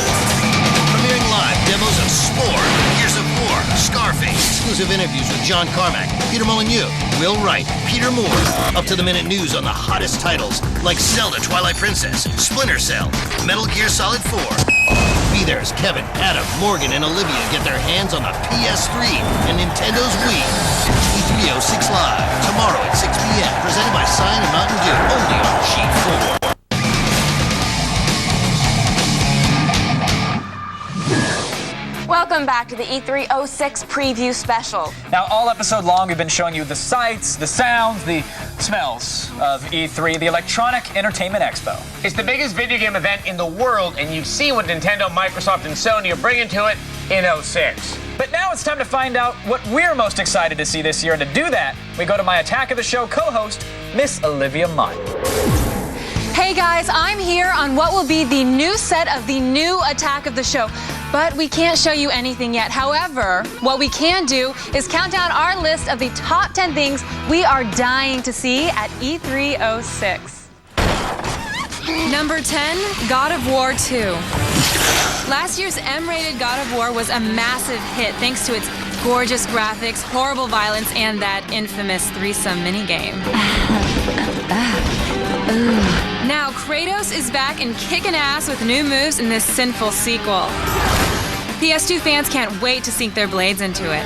Premiering live demos of Spore, Gears of War, Scarface, exclusive interviews with John Carmack, Peter Molyneux, Will Wright, Peter Moore, up-to-the-minute news on the hottest titles like Zelda Twilight Princess, Splinter Cell, Metal Gear Solid 4. Be there as Kevin, Adam, Morgan, and Olivia get their hands on the PS3 and Nintendo's Wii. E306 Live, tomorrow at 6 p.m., presented by Sign and Mountain Dew, only on G4. Welcome back to the E306 preview special. Now, all episode long, we've been showing you the sights, the sounds, the smells of E3, the Electronic Entertainment Expo. It's the biggest video game event in the world, and you've seen what Nintendo, Microsoft, and Sony are bringing to it in 06. But now it's time to find out what we're most excited to see this year. And to do that, we go to my Attack of the Show co-host, Miss Olivia Munn. Hey guys, I'm here on what will be the new set of the new Attack of the Show. But we can't show you anything yet. However, what we can do is count down our list of the top 10 things we are dying to see at E306. Number 10, God of War 2. Last year's M-rated God of War was a massive hit thanks to its gorgeous graphics, horrible violence, and that infamous threesome minigame. Now, Kratos is back and kicking ass with new moves in this sinful sequel. PS2 fans can't wait to sink their blades into it.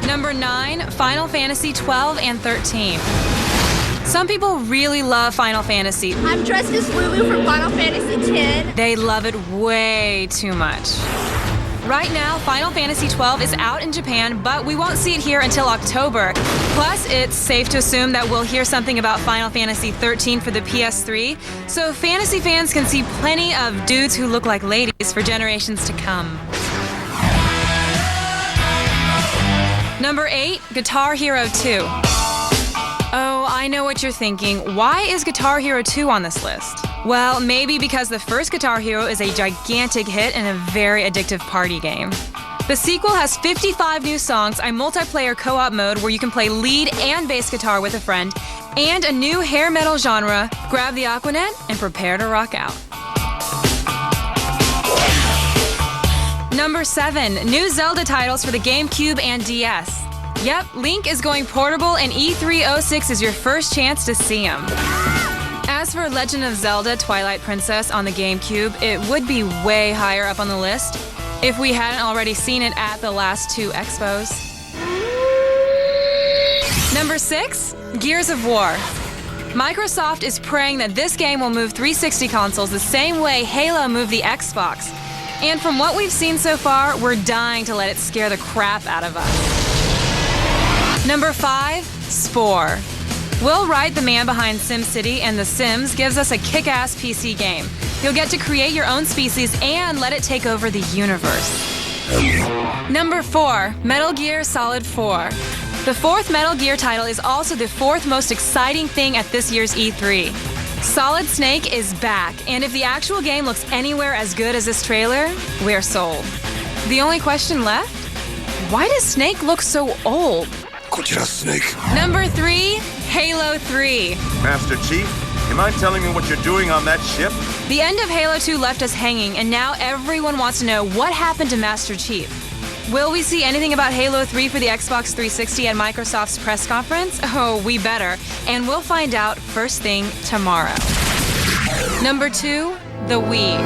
Number 9, Final Fantasy 12 and 13. Some people really love Final Fantasy. I'm dressed as Lulu from Final Fantasy X. They love it way too much. Right now, Final Fantasy 12 is out in Japan, but we won't see it here until October. Plus, it's safe to assume that we'll hear something about Final Fantasy 13 for the PS3, so fantasy fans can see plenty of dudes who look like ladies for generations to come. Number 8, Guitar Hero 2. Oh, I know what you're thinking. Why is Guitar Hero 2 on this list? Well, maybe because the first Guitar Hero is a gigantic hit and a very addictive party game. The sequel has 55 new songs, a multiplayer co-op mode where you can play lead and bass guitar with a friend, and a new hair metal genre. Grab the Aquanet and prepare to rock out. Number 7, new Zelda titles for the GameCube and DS. Yep, Link is going portable, and E306 is your first chance to see him. As for Legend of Zelda Twilight Princess on the GameCube, it would be way higher up on the list if we hadn't already seen it at the last 2 expos. Number 6, Gears of War. Microsoft is praying that this game will move 360 consoles the same way Halo moved the Xbox. And from what we've seen so far, we're dying to let it scare the crap out of us. Number 5, Spore. Will Wright, the man behind SimCity and The Sims, gives us a kick-ass PC game. You'll get to create your own species and let it take over the universe. Number 4, Metal Gear Solid 4. The 4th Metal Gear title is also the 4th most exciting thing at this year's E3. Solid Snake is back, and if the actual game looks anywhere as good as this trailer, we're sold. The only question left? Why does Snake look so old? Snake. Number 3, Halo 3. Master Chief, you mind telling me what you're doing on that ship? The end of Halo 2 left us hanging, and now everyone wants to know what happened to Master Chief. Will we see anything about Halo 3 for the Xbox 360 at Microsoft's press conference? Oh, we better. And we'll find out first thing tomorrow. Number 2, the Wii.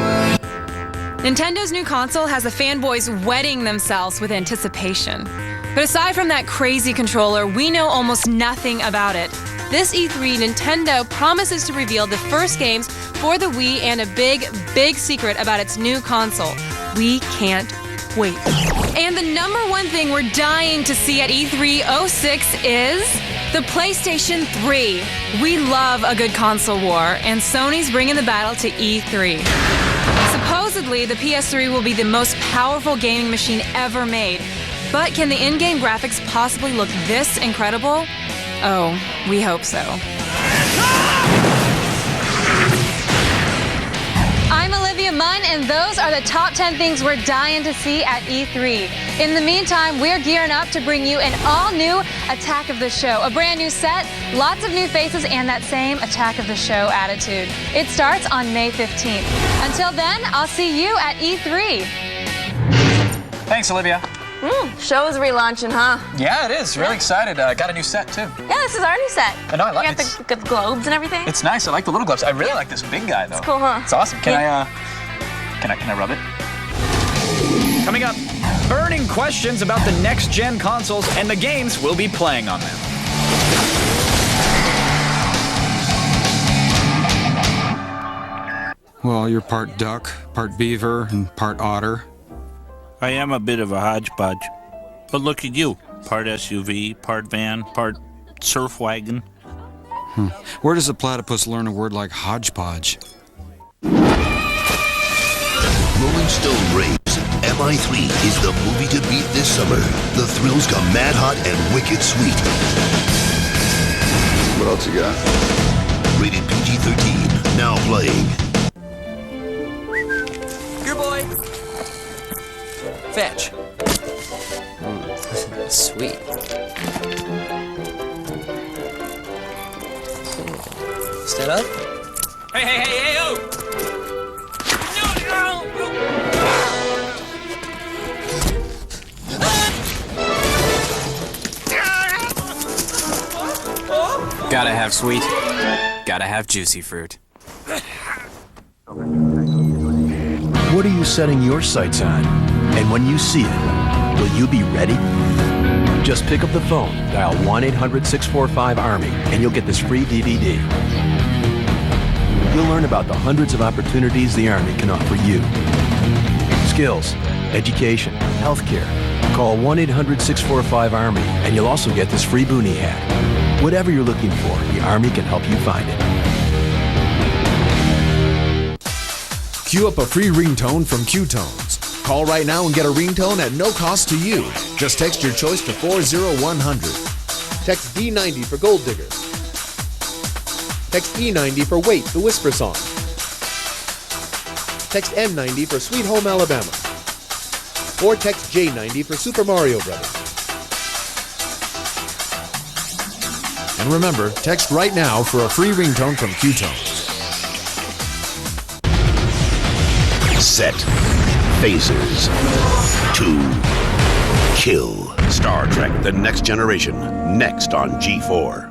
Nintendo's new console has the fanboys wetting themselves with anticipation. But aside from that crazy controller, we know almost nothing about it. This E3, Nintendo promises to reveal the first games for the Wii and a big, big secret about its new console. We can't wait. And the number 1 thing we're dying to see at E306 is the PlayStation 3. We love a good console war, and Sony's bringing the battle to E3. Supposedly, the PS3 will be the most powerful gaming machine ever made. But can the in-game graphics possibly look this incredible? Oh, we hope so. I'm Olivia Munn, and those are the top 10 things we're dying to see at E3. In the meantime, we're gearing up to bring you an all-new Attack of the Show. A brand new set, lots of new faces, and that same Attack of the Show attitude. It starts on May 15th. Until then, I'll see you at E3. Thanks, Olivia. Show is relaunching, huh? Yeah, it is. Really excited. Got a new set, too. Yeah, this is our new set. I know, I like it. You got the globes and everything? It's nice. I like the little gloves. I really like this big guy, though. It's cool, huh? It's awesome. Can I rub it? Coming up, burning questions about the next-gen consoles and the games we'll be playing on them. Well, you're part duck, part beaver, and part otter. I am a bit of a hodgepodge. But look at you. Part SUV, part van, part surf wagon. Where does a platypus learn a word like hodgepodge? Rolling Stone raves MI3 is the movie to beat this summer. The thrills come mad hot and wicked sweet. What else you got? Rated PG-13. Now playing. Your boy. Fetch. Sweet. Stand up. Hey, oh! Gotta have sweet. Gotta have juicy fruit. What are you setting your sights on? And when you see it, will you be ready? Just pick up the phone, dial 1-800-645-ARMY, and you'll get this free DVD. You'll learn about the hundreds of opportunities the Army can offer you. Skills, education, healthcare. Call 1-800-645-ARMY, and you'll also get this free boonie hat. Whatever you're looking for, the Army can help you find it. Queue up a free ringtone from Q-Tones. Call right now and get a ringtone at no cost to you. Just text your choice to 40100. Text D90 for Gold Digger. Text E90 for Wait, the Whisper Song. Text M90 for Sweet Home Alabama. Or text J90 for Super Mario Brothers. And remember, text right now for a free ringtone from Q-Tones. Set. Phasers. 2. Kill. Star Trek: The Next Generation. Next on G4.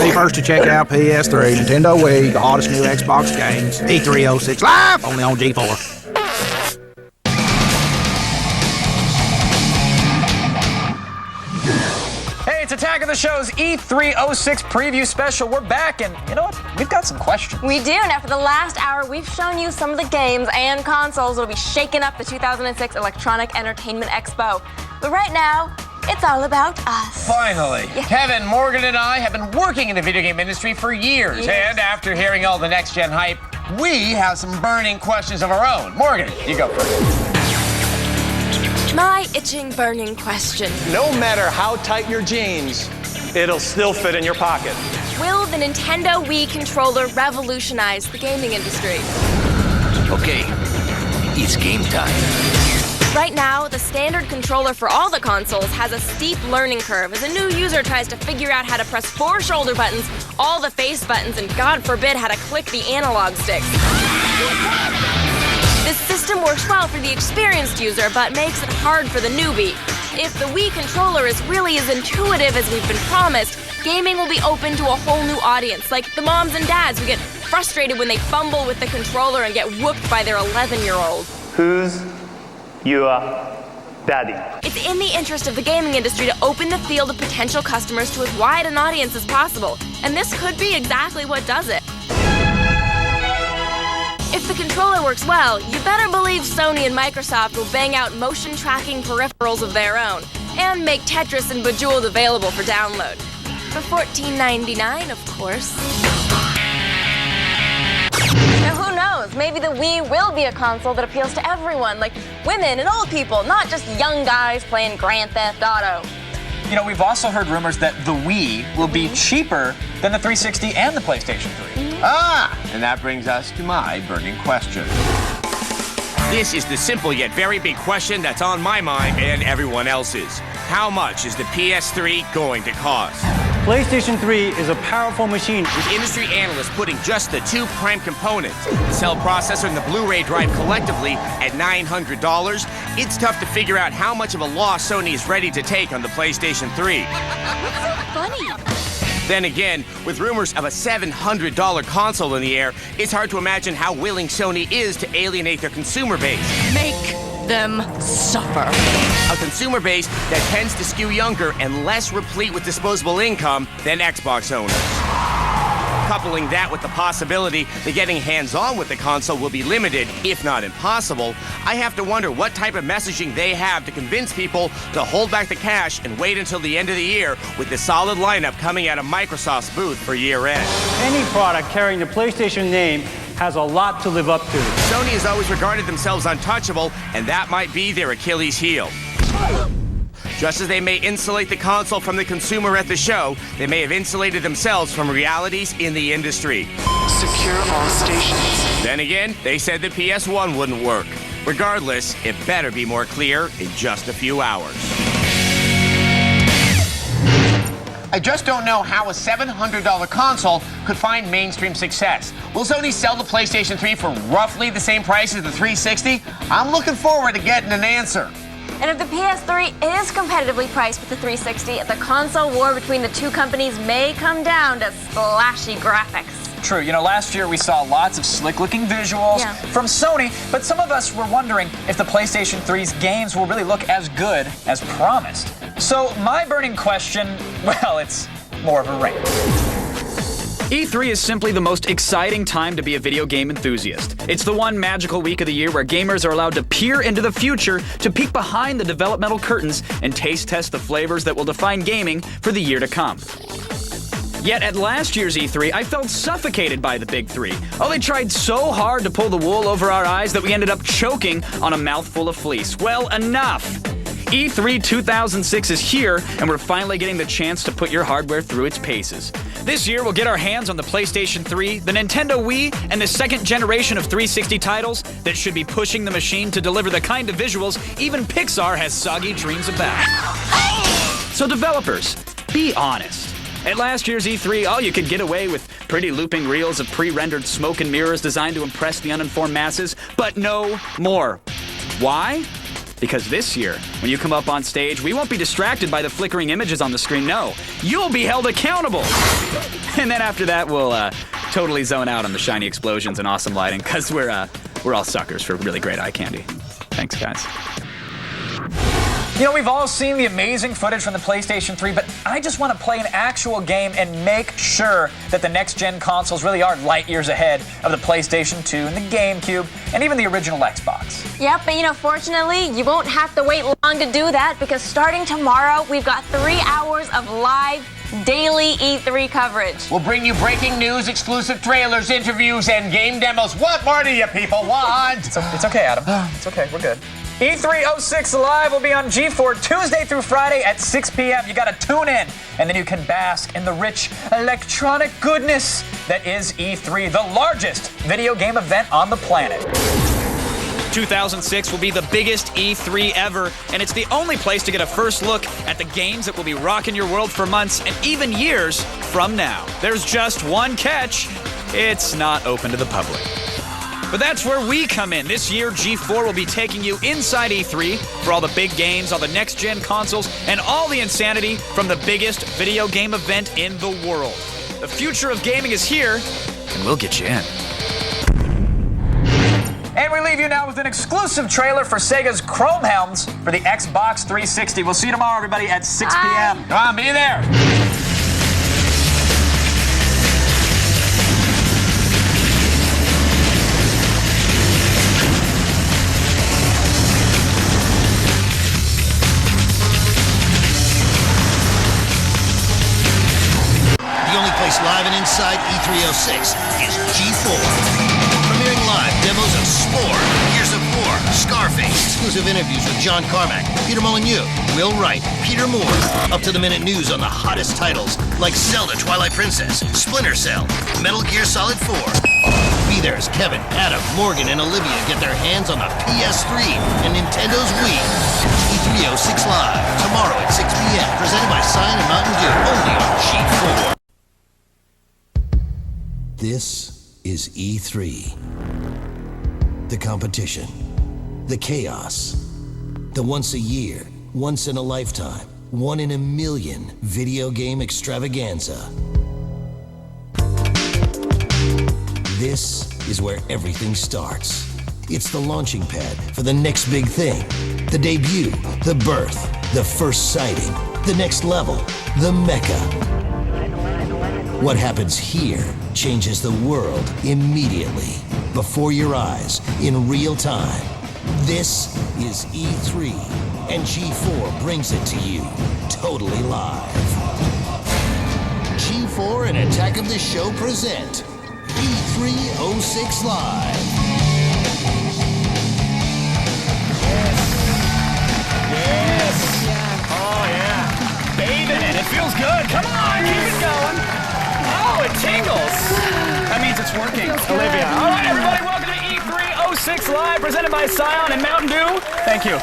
Be first to check out PS3, Nintendo Wii, the hottest new Xbox games. E306 live, only on G4. Hey, it's Attack of the Show's E306 preview special. We're back, and you know what? We've got some questions. We do. Now, for the last hour, we've shown you some of the games and consoles that will be shaking up the 2006 Electronic Entertainment Expo. But right now, it's all about us. Finally. Yeah. Kevin, Morgan, and I have been working in the video game industry for years. Yes. And after hearing all the next-gen hype, we have some burning questions of our own. Morgan, you go first. My itching, burning question. No matter how tight your jeans, it'll still fit in your pocket. Will the Nintendo Wii controller revolutionize the gaming industry? Okay, it's game time. Right now, the standard controller for all the consoles has a steep learning curve as a new user tries to figure out how to press 4 shoulder buttons, all the face buttons, and God forbid how to click the analog sticks. This system works well for the experienced user, but makes it hard for the newbie. If the Wii controller is really as intuitive as we've been promised, gaming will be open to a whole new audience, like the moms and dads who get frustrated when they fumble with the controller and get whooped by their 11-year-old. Who's your daddy? It's in the interest of the gaming industry to open the field of potential customers to as wide an audience as possible, and this could be exactly what does it. If the controller works well, you better believe Sony and Microsoft will bang out motion tracking peripherals of their own and make Tetris and Bejeweled available for download. For $14.99, of course. Now who knows, maybe the Wii will be a console that appeals to everyone, like women and old people, not just young guys playing Grand Theft Auto. You know, we've also heard rumors that the Wii will be cheaper than the 360 and the PlayStation 3. And that brings us to my burning question. This is the simple yet very big question that's on my mind and everyone else's. How much is the PS3 going to cost? PlayStation 3 is a powerful machine. With industry analysts putting just the 2 prime components, the cell processor and the Blu-ray drive collectively at $900, it's tough to figure out how much of a loss Sony is ready to take on the PlayStation 3. What's so funny? Then again, with rumors of a $700 console in the air, it's hard to imagine how willing Sony is to alienate their consumer base. Make them suffer. A consumer base that tends to skew younger and less replete with disposable income than Xbox owners. Coupling that with the possibility that getting hands-on with the console will be limited, if not impossible, I have to wonder what type of messaging they have to convince people to hold back the cash and wait until the end of the year with the solid lineup coming out of Microsoft's booth for year-end. Any product carrying the PlayStation name has a lot to live up to. Sony has always regarded themselves untouchable, and that might be their Achilles heel. Just as they may insulate the console from the consumer at the show, they may have insulated themselves from realities in the industry. Secure all stations. Then again, they said the PS1 wouldn't work. Regardless, it better be more clear in just a few hours. I just don't know how a $700 console could find mainstream success. Will Sony sell the PlayStation 3 for roughly the same price as the 360? I'm looking forward to getting an answer. And if the PS3 is competitively priced with the 360, the console war between the two companies may come down to splashy graphics. True, you know, last year we saw lots of slick-looking visuals from Sony, but some of us were wondering if the PlayStation 3's games will really look as good as promised. So my burning question, well, it's more of a rant. E3 is simply the most exciting time to be a video game enthusiast. It's the one magical week of the year where gamers are allowed to peer into the future, to peek behind the developmental curtains and taste test the flavors that will define gaming for the year to come. Yet at last year's E3, I felt suffocated by the big three. Oh, they tried so hard to pull the wool over our eyes that we ended up choking on a mouthful of fleece. Well, enough! E3 2006 is here, and we're finally getting the chance to put your hardware through its paces. This year, we'll get our hands on the PlayStation 3, the Nintendo Wii, and the second generation of 360 titles that should be pushing the machine to deliver the kind of visuals even Pixar has soggy dreams about. So developers, be honest. At last year's E3, all you could get away with pretty looping reels of pre-rendered smoke and mirrors designed to impress the uninformed masses, but no more. Why? Because this year, when you come up on stage, we won't be distracted by the flickering images on the screen. No, you'll be held accountable. And then after that, we'll totally zone out on the shiny explosions and awesome lighting, because we're all suckers for really great eye candy. Thanks, guys. You know, we've all seen the amazing footage from the PlayStation 3, but I just want to play an actual game and make sure that the next-gen consoles really are light years ahead of the PlayStation 2 and the GameCube and even the original Xbox. Yep, but you know, fortunately, you won't have to wait long to do that, because starting tomorrow, we've got 3 hours of live daily E3 coverage. We'll bring you breaking news, exclusive trailers, interviews, and game demos. What more do you people want? It's okay, Adam. It's okay, we're good. E3 06 Live will be on G4 Tuesday through Friday at 6 p.m. You gotta tune in, and then you can bask in the rich electronic goodness that is E3, the largest video game event on the planet. 2006 will be the biggest E3 ever, and it's the only place to get a first look at the games that will be rocking your world for months and even years from now. There's just one catch: it's not open to the public. But that's where we come in. This year, G4 will be taking you inside E3 for all the big games, all the next-gen consoles, and all the insanity from the biggest video game event in the world. The future of gaming is here, and we'll get you in. And we leave you now with an exclusive trailer for Sega's Chrome Helms for the Xbox 360. We'll see you tomorrow, everybody, at 6 p.m. Come on, be there. The only place live and inside E306 is G4. Premiering live demos of Spore, Gears of War, Scarface, exclusive interviews with John Carmack, Peter Molyneux, Will Wright, Peter Moore, up-to-the-minute news on the hottest titles like Zelda Twilight Princess, Splinter Cell, Metal Gear Solid 4. Be there as Kevin, Adam, Morgan, and Olivia get their hands on the PS3 and Nintendo's Wii. E306 Live, tomorrow at 6 p.m., presented by Cyan and Mountain Dew, only on G4. This is E3. The competition. The chaos. The once a year, once in a lifetime, one in a million video game extravaganza. This is where everything starts. It's the launching pad for the next big thing. The debut, the birth, the first sighting, the next level, the mecca. What happens here changes the world immediately, before your eyes, in real time. This is E3, and G4 brings it to you, totally live. G4 and Attack of the Show present E306 Live. Yes! Oh, yeah. Bathing it. It feels good. Come on, keep it going. Oh, it tingles. That means it's working, Olivia. All right, everybody, welcome to E306 Live, presented by Scion and Mountain Dew. Thank you.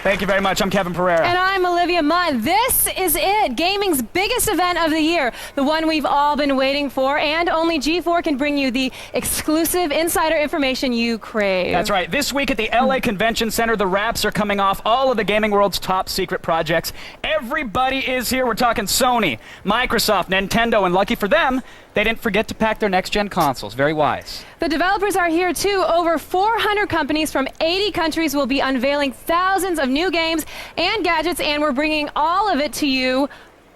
Thank you very much. I'm Kevin Pereira. And I'm Olivia Munn. This is it, gaming's biggest event of the year, the one we've all been waiting for, and only G4 can bring you the exclusive insider information you crave. That's right. This week at the LA Convention Center, the wraps are coming off all of the gaming world's top secret projects. Everybody is here. We're talking Sony, Microsoft, Nintendo, and lucky for them, they didn't forget to pack their next-gen consoles. Very wise. The developers are here, too. Over 400 companies from 80 countries will be unveiling thousands of new games and gadgets, and we're bringing all of it to you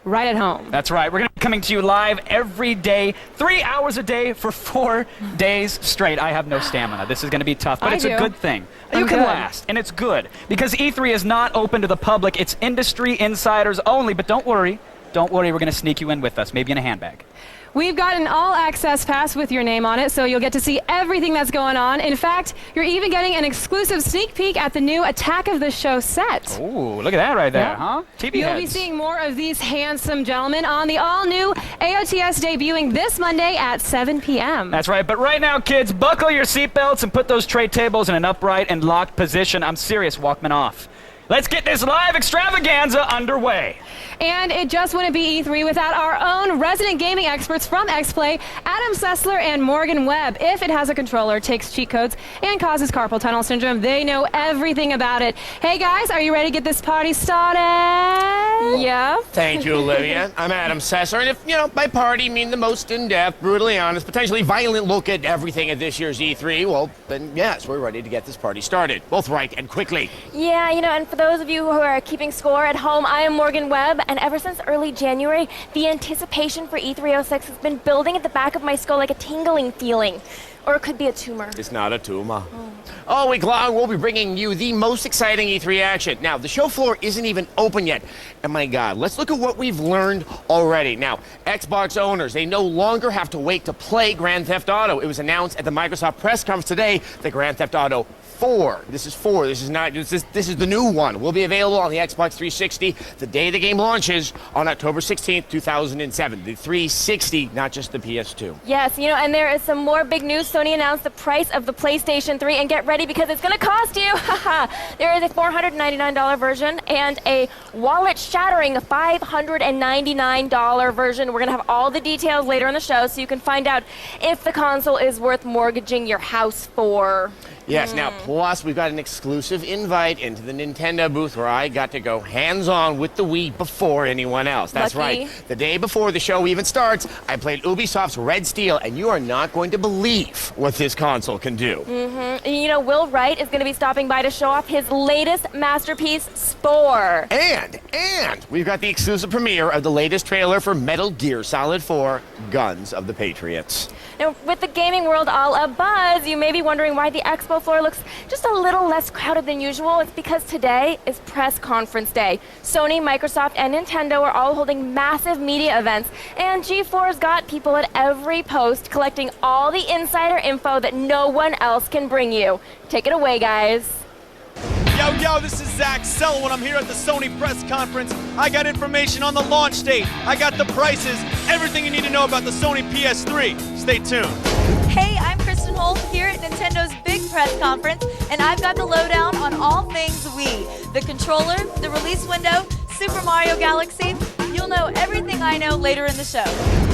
right at home. That's right. We're going to be coming to you live every day, 3 hours a day for 4 days straight. I have no stamina. This is going to be tough, but it's a good thing. You can last, and it's good, because E3 is not open to the public. It's industry insiders only, but don't worry. Don't worry. We're going to sneak you in with us, maybe in a handbag. We've got an all-access pass with your name on it, so you'll get to see everything that's going on. In fact, you're even getting an exclusive sneak peek at the new Attack of the Show set. Ooh, look at that right there, huh? TV You'll heads. be seeing more of these handsome gentlemen on the all-new AOTS debuting this Monday at 7 p.m. That's right, but right now, kids, buckle your seatbelts and put those tray tables in an upright and locked position. I'm serious, Walkman off. Let's get this live extravaganza underway. And it just wouldn't be E3 without our own resident gaming experts from X-Play, Adam Sessler and Morgan Webb. If it has a controller, takes cheat codes, and causes carpal tunnel syndrome, they know everything about it. Hey guys, are you ready to get this party started? Yeah. Thank you, Olivia. I'm Adam Sessler, and if, you know, by party mean the most in-depth, brutally honest, potentially violent look at everything at this year's E3, well, then yes, we're ready to get this party started, both right and quickly. Yeah, you know, and for those of you who are keeping score at home, I am Morgan Webb, and ever since early January, the anticipation for E306 has been building at the back of my skull like a tingling feeling. Or it could be a tumor. It's not a tumor. All week long, we'll be bringing you the most exciting E3 action. Now, the show floor isn't even open yet. And my God, let's look at what we've learned already. Now, Xbox owners, they no longer have to wait to play Grand Theft Auto. It was announced at the Microsoft press conference today that Grand Theft Auto 4. This is 4. This is not. This is the new one. Will be available on the Xbox 360 the day the game launches on October 16th, 2007. The 360, not just the PS2. Yes, you know, and there is some more big news. Sony announced the price of the PlayStation 3, and get ready because it's going to cost you. There is a $499 version and a wallet-shattering $599 version. We're going to have all the details later in the show, so you can find out if the console is worth mortgaging your house for. Yes, now, plus, we've got an exclusive invite into the Nintendo booth where I got to go hands-on with the Wii before anyone else. That's Lucky. right. The day before the show even starts, I played Ubisoft's Red Steel, and you are not going to believe what this console can do. And you know, Will Wright is going to be stopping by to show off his latest masterpiece, Spore. And we've got the exclusive premiere of the latest trailer for Metal Gear Solid 4, Guns of the Patriots. Now, with the gaming world all abuzz, you may be wondering why the expo floor looks just a little less crowded than usual. It's because today is press conference day. Sony, Microsoft, and Nintendo are all holding massive media events, and G4's got people at every post collecting all the insider info that no one else can bring you. Take it away, guys. Yo, this is Selwyn. I'm here at the Sony press conference. I got information on the launch date. I got the prices, everything you need to know about the Sony PS3. Stay tuned. Hey, I'm Kristin Holt here at Nintendo's big press conference, and I've got the lowdown on all things Wii. The controller, the release window, Super Mario Galaxy. You'll know everything I know later in the show.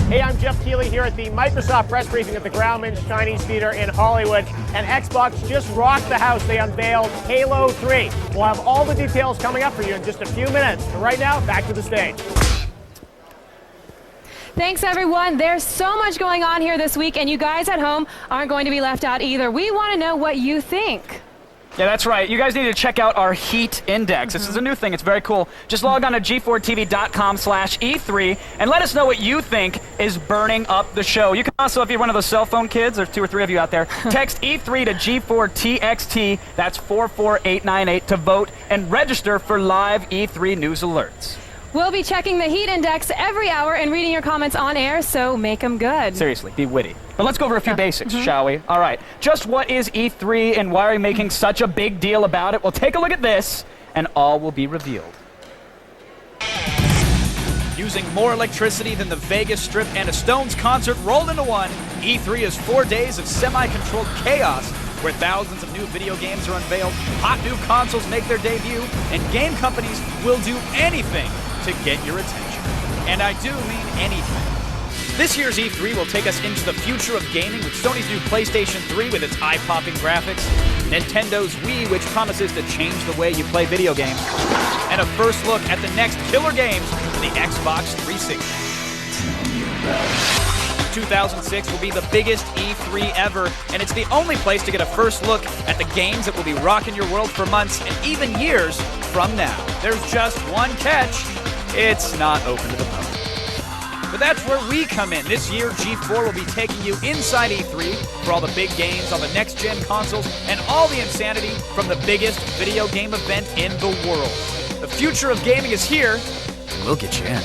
Hey, I'm Geoff Keighley here at the Microsoft press briefing at the Grauman's Chinese Theater in Hollywood. And Xbox just rocked the house. They unveiled Halo 3. We'll have all the details coming up for you in just a few minutes. But right now, back to the stage. Thanks, everyone. There's so much going on here this week, and you guys at home aren't going to be left out either. We want to know what you think. Yeah, that's right. You guys need to check out our Heat Index. This is a new thing. It's very cool. Just log on to g4tv.com/E3 and let us know what you think is burning up the show. You can also, if you're one of those cell phone kids, there's 2 or 3 of you out there, text E3 to G4TXT, that's 44898, to vote and register for live E3 news alerts. We'll be checking the heat index every hour and reading your comments on air, so make them good. Seriously, be witty. But let's go over a few basics, shall we? All right. Just what is E3 and why are we making such a big deal about it? Well, take a look at this, and all will be revealed. Using more electricity than the Vegas Strip and a Stones concert rolled into one, E3 is 4 days of semi-controlled chaos where thousands of new video games are unveiled, hot new consoles make their debut, and game companies will do anything to get your attention. And I do mean anything. This year's E3 will take us into the future of gaming with Sony's new PlayStation 3 with its eye-popping graphics, Nintendo's Wii, which promises to change the way you play video games, and a first look at the next killer games for the Xbox 360. 2006 will be the biggest E3 ever, and it's the only place to get a first look at the games that will be rocking your world for months and even years from now. There's just one catch. It's not open to the public. But that's where we come in. This year, G4 will be taking you inside E3 for all the big games on the next-gen consoles and all the insanity from the biggest video game event in the world. The future of gaming is here, and we'll get you in.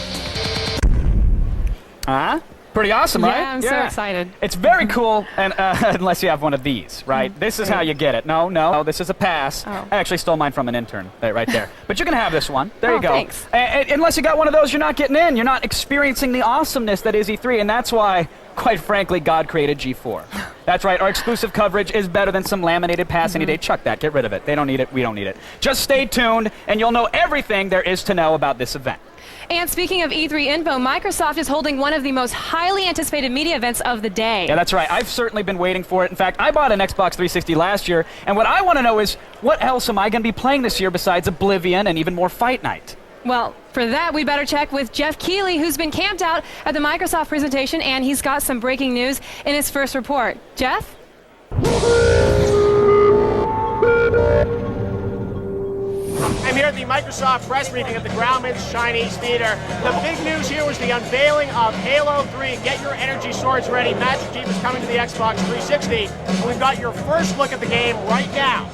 Huh? Pretty awesome, right? Yeah, I'm so excited. It's very cool, and unless you have one of these, right? This is how you get it. No, this is a pass. Oh. I actually stole mine from an intern right there. But you can have this one. There you go. Thanks. Unless you got one of those, you're not getting in. You're not experiencing the awesomeness that is E3, and that's why, quite frankly, God created G4. That's right. Our exclusive coverage is better than some laminated pass any day. Chuck that. Get rid of it. They don't need it. We don't need it. Just stay tuned, and you'll know everything there is to know about this event. And speaking of E3 info, Microsoft is holding one of the most highly anticipated media events of the day. Yeah, that's right. I've certainly been waiting for it. In fact, I bought an Xbox 360 last year, and what I want to know is, what else am I going to be playing this year besides Oblivion and even more Fight Night? Well, for that, we better check with Geoff Keighley, who's been camped out at the Microsoft presentation, and he's got some breaking news in his first report. Jeff? I'm here at the Microsoft press briefing at the Grauman's Chinese Theater. The big news here was the unveiling of Halo 3. Get your energy swords ready. Master Chief is coming to the Xbox 360. And we've got your first look at the game right now.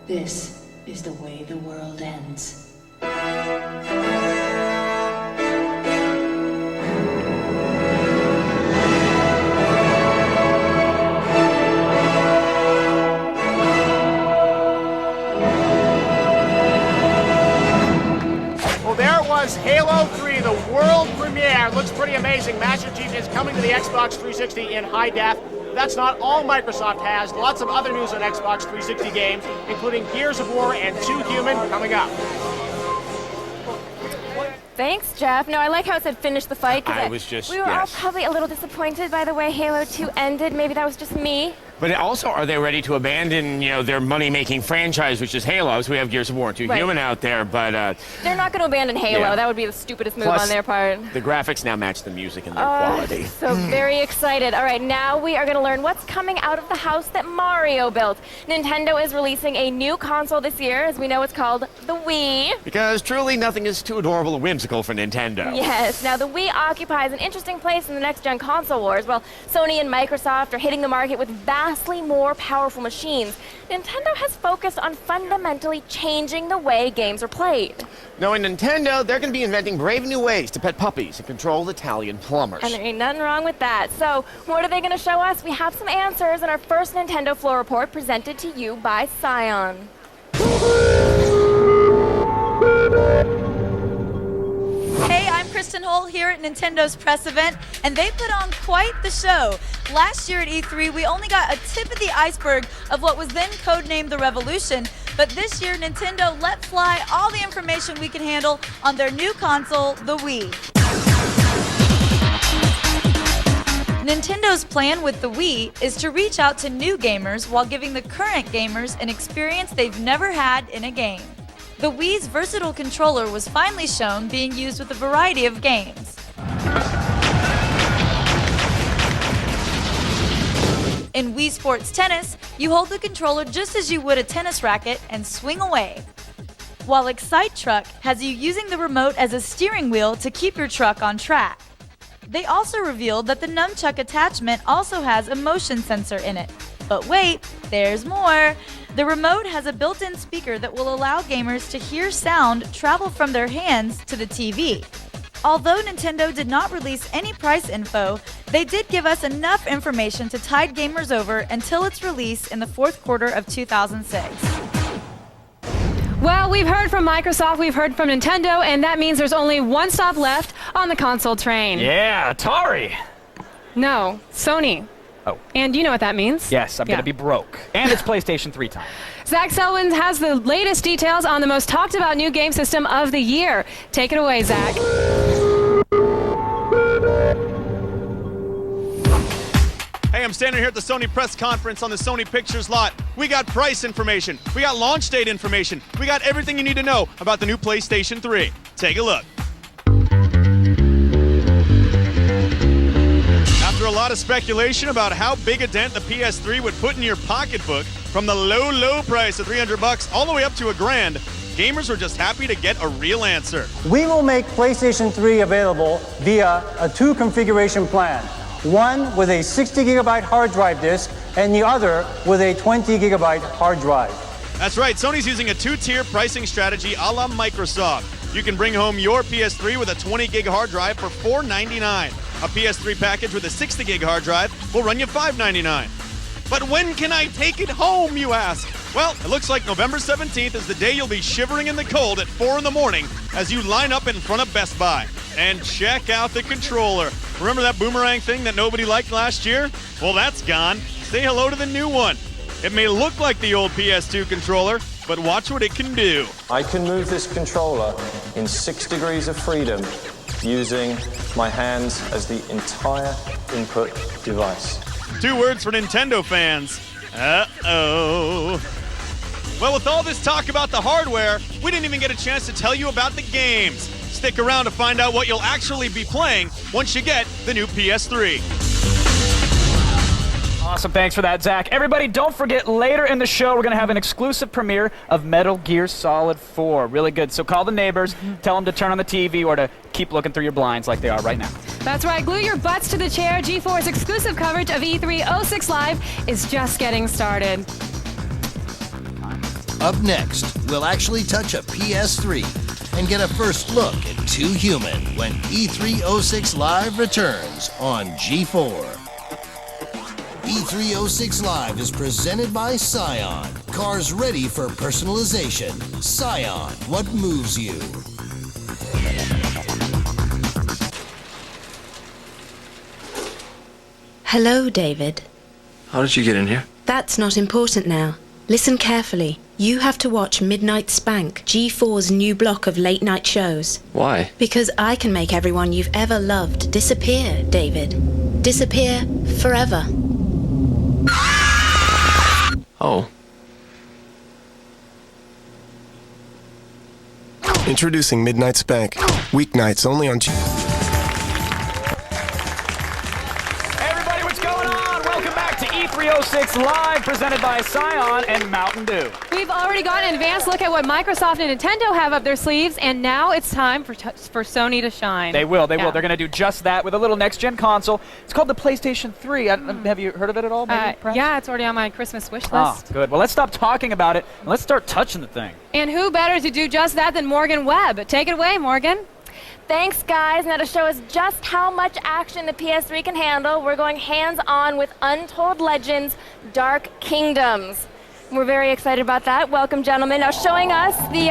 This is the way the world ends. Well, there it was, Halo 3. pretty amazing. Master Chief is coming to the Xbox 360 in high def. That's not all Microsoft has. Lots of other news on Xbox 360 games, including Gears of War and 2 Human coming up. Thanks, Geoff. No, I like how it said finish the fight. We were all probably a little disappointed by the way Halo 2 ended. Maybe that was just me. But also, are they ready to abandon, their money-making franchise, which is Halo? So we have Gears of War 2 Human out there, but... they're not going to abandon Halo. Yeah. That would be the stupidest move Plus, on their part. The graphics now match the music and their quality. So very excited. All right, now we are going to learn what's coming out of the house that Mario built. Nintendo is releasing a new console this year. As we know, it's called the Wii. Because truly nothing is too adorable or whimsical for Nintendo. Yes. Now, the Wii occupies an interesting place in the next-gen console wars. Well, Sony and Microsoft are hitting the market with vastly more powerful machines. Nintendo has focused on fundamentally changing the way games are played. Knowing Nintendo, they're going to be inventing brave new ways to pet puppies and control Italian plumbers. And there ain't nothing wrong with that. So, what are they going to show us? We have some answers in our first Nintendo Floor Report presented to you by Scion. Hey, I'm Kristin Holt here at Nintendo's press event, and they put on quite the show. Last year at E3, we only got a tip of the iceberg of what was then codenamed the Revolution, but this year Nintendo let fly all the information we can handle on their new console, the Wii. Nintendo's plan with the Wii is to reach out to new gamers while giving the current gamers an experience they've never had in a game. The Wii's versatile controller was finally shown being used with a variety of games. In Wii Sports Tennis, you hold the controller just as you would a tennis racket and swing away. While Excite Truck has you using the remote as a steering wheel to keep your truck on track. They also revealed that the nunchuck attachment also has a motion sensor in it. But wait, there's more. The remote has a built-in speaker that will allow gamers to hear sound travel from their hands to the TV. Although Nintendo did not release any price info, they did give us enough information to tide gamers over until its release in the fourth quarter of 2006. Well, we've heard from Microsoft, we've heard from Nintendo, and that means there's only one stop left on the console train. Yeah, Atari. No, Sony. Oh. And you know what that means? Yes, I'm going to be broke. And it's PlayStation 3 time. Zach Selwyn has the latest details on the most talked about new game system of the year. Take it away, Zach. Hey, I'm standing here at the Sony press conference on the Sony Pictures lot. We got price information. We got launch date information. We got everything you need to know about the new PlayStation 3. Take a look. After a lot of speculation about how big a dent the PS3 would put in your pocketbook, from the low price of $300 all the way up to $1,000, gamers were just happy to get a real answer. We will make PlayStation 3 available via a two configuration plan. One with a 60 gigabyte hard drive disk and the other with a 20 gigabyte hard drive. That's right, Sony's using a two-tier pricing strategy a la Microsoft. You can bring home your PS3 with a 20 gig hard drive for $499. A PS3 package with a 60 gig hard drive will run you $599. But when can I take it home, you ask? Well, it looks like November 17th is the day you'll be shivering in the cold at 4 in the morning as you line up in front of Best Buy. And check out the controller. Remember that boomerang thing that nobody liked last year? Well, that's gone. Say hello to the new one. It may look like the old PS2 controller, but watch what it can do. I can move this controller in 6 degrees of freedom using my hands as the entire input device. 2 words for Nintendo fans. Uh-oh. Well, with all this talk about the hardware, we didn't even get a chance to tell you about the games. Stick around to find out what you'll actually be playing once you get the new PS3. Awesome, thanks for that, Zach. Everybody, don't forget, later in the show, we're going to have an exclusive premiere of Metal Gear Solid 4. Really good. So call the neighbors, tell them to turn on the TV or to keep looking through your blinds like they are right now. That's right. Glue your butts to the chair. G4's exclusive coverage of E3 06 Live is just getting started. Up next, we'll actually touch a PS3 and get a first look at 2 Human when E3 06 Live returns on G4. E3 06 Live is presented by Scion. Cars ready for personalization. Scion, what moves you? Hello, David. How did you get in here? That's not important now. Listen carefully. You have to watch Midnight Spank, G4's new block of late-night shows. Why? Because I can make everyone you've ever loved disappear, David. Disappear forever. Oh. Introducing Midnight Spank. Weeknights only on Hey everybody, what's going on? Welcome back to E306 Live, presented by Scion and Mountain Dew. We've already gotten an advanced look at what Microsoft and Nintendo have up their sleeves, and now it's time for Sony to shine. They will. They're going to do just that with a little next-gen console. It's called the PlayStation 3. Have you heard of it at all, maybe, yeah, it's already on my Christmas wish list. Oh, good. Well, let's stop talking about it, and let's start touching the thing. And who better to do just that than Morgan Webb? Take it away, Morgan. Thanks, guys. Now to show us just how much action the PS3 can handle, we're going hands-on with Untold Legends Dark Kingdoms. We're very excited about that. Welcome, gentlemen. Now showing us the...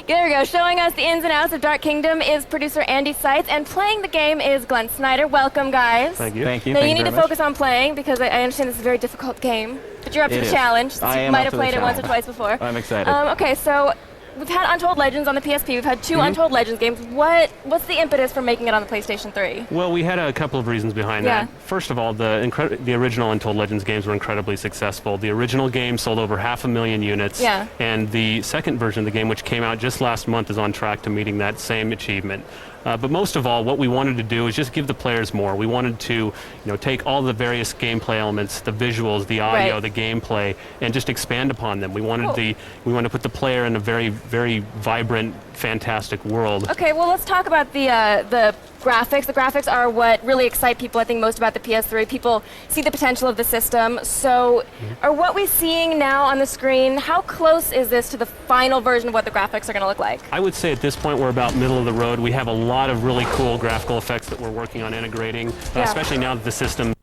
There we go. Showing us the ins and outs of Dark Kingdom is producer Andy Seitz, and playing the game is Glenn Snyder. Welcome, guys. Thank you. Thank you. Now Thank you you need to very much. focus on playing, because I understand this is a very difficult game. But you're up to the challenge. I am you might up have to the played it once or challenge. twice before. I'm excited. Okay, so we've had Untold Legends on the PSP. We've had two Untold Legends games. What's the impetus for making it on the PlayStation 3? Well, we had a couple of reasons behind that. First of all, the original Untold Legends games were incredibly successful. The original game sold over 500,000 units. Yeah. And the second version of the game, which came out just last month, is on track to meeting that same achievement. But most of all, what we wanted to do is just give the players more. We wanted to, take all the various gameplay elements, the visuals, the audio, the gameplay, and just expand upon them. We wanted to put the player in a very, very vibrant, fantastic world. Okay, well, let's talk about the graphics. The graphics are what really excite people, I think, most about the PS3. People see the potential of the system. So are what we're seeing now on the screen, how close is this to the final version of what the graphics are going to look like? I would say at this point we're about middle of the road. We have a lot of really cool graphical effects that we're working on integrating, especially now that the system's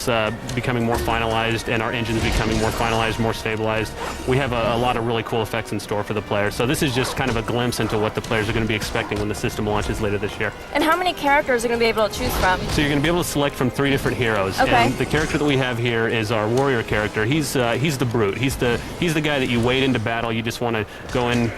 becoming more finalized and our engine's becoming more finalized, more stabilized. We have a lot of really cool effects in store for the player. So this is just kind of a glimpse into what the players are going to be expecting when the system launches later this year. And how many characters are going to be able to choose from? So you're going to be able to select from 3 different heroes. Okay. And the character that we have here is our warrior character. He's the brute. He's the guy that you wade into battle. You just want to go in,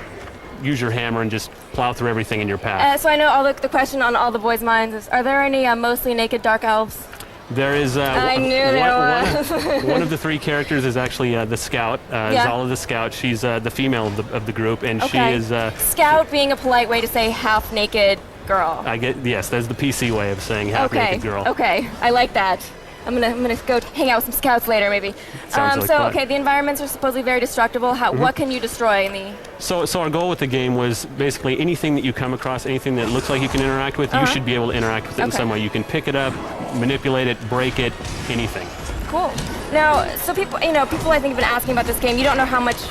use your hammer, and just plow through everything in your path. So I know the question on all the boys' minds is, are there any mostly naked dark elves? There is I knew there was. one of the 3 characters is actually the Scout, Zala the Scout. She's the female of the group, and she is... Scout being a polite way to say half-naked girl. Yes, that's the PC way of saying half-naked girl. Okay, I like that. I'm gonna go hang out with some scouts later, maybe. Sounds like fun. Okay, the environments are supposedly very destructible. What can you destroy in the... So our goal with the game was basically anything that you come across, anything that looks like you can interact with, you should be able to interact with it in some way. You can pick it up, manipulate it, break it, anything. Cool. Now, so people I think have been asking about this game. We don't know how much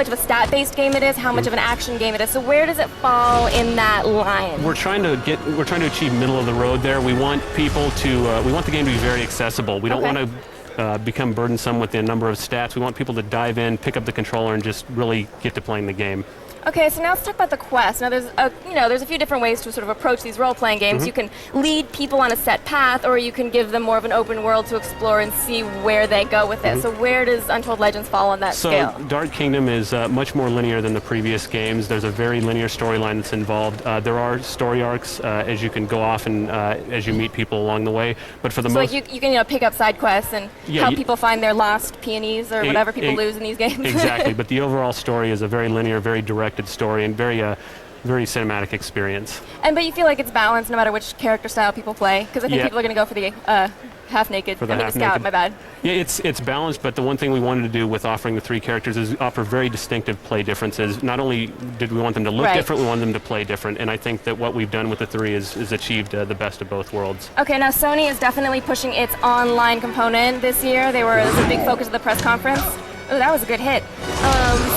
of a stat-based game it is, how much of an action game it is. So where does it fall in that line? We're trying to achieve middle of the road there. We want people to we want the game to be very accessible. We don't want to become burdensome with the number of stats. We want people to dive in, pick up the controller, and just really get to playing the game. Okay, so now let's talk about the quest. Now, there's a few different ways to sort of approach these role-playing games. You can lead people on a set path, or you can give them more of an open world to explore and see where they go with it. So where does Untold Legends fall on that scale? So Dark Kingdom is much more linear than the previous games. There's a very linear storyline that's involved. There are story arcs as you can go off and as you meet people along the way. But for the most, like you can pick up side quests and help people find their lost peonies or whatever people lose in these games. Exactly. But the overall story is a very linear, very direct story and very cinematic experience. But you feel like it's balanced no matter which character style people play? Because I think people are going to go for the half-naked. The Scout, my bad. Yeah, it's balanced, but the one thing we wanted to do with offering the 3 characters is offer very distinctive play differences. Not only did we want them to look different, we wanted them to play different, and I think that what we've done with the 3 is achieved the best of both worlds. Okay, now Sony is definitely pushing its online component this year. It was a big focus of the press conference. Oh, that was a good hit.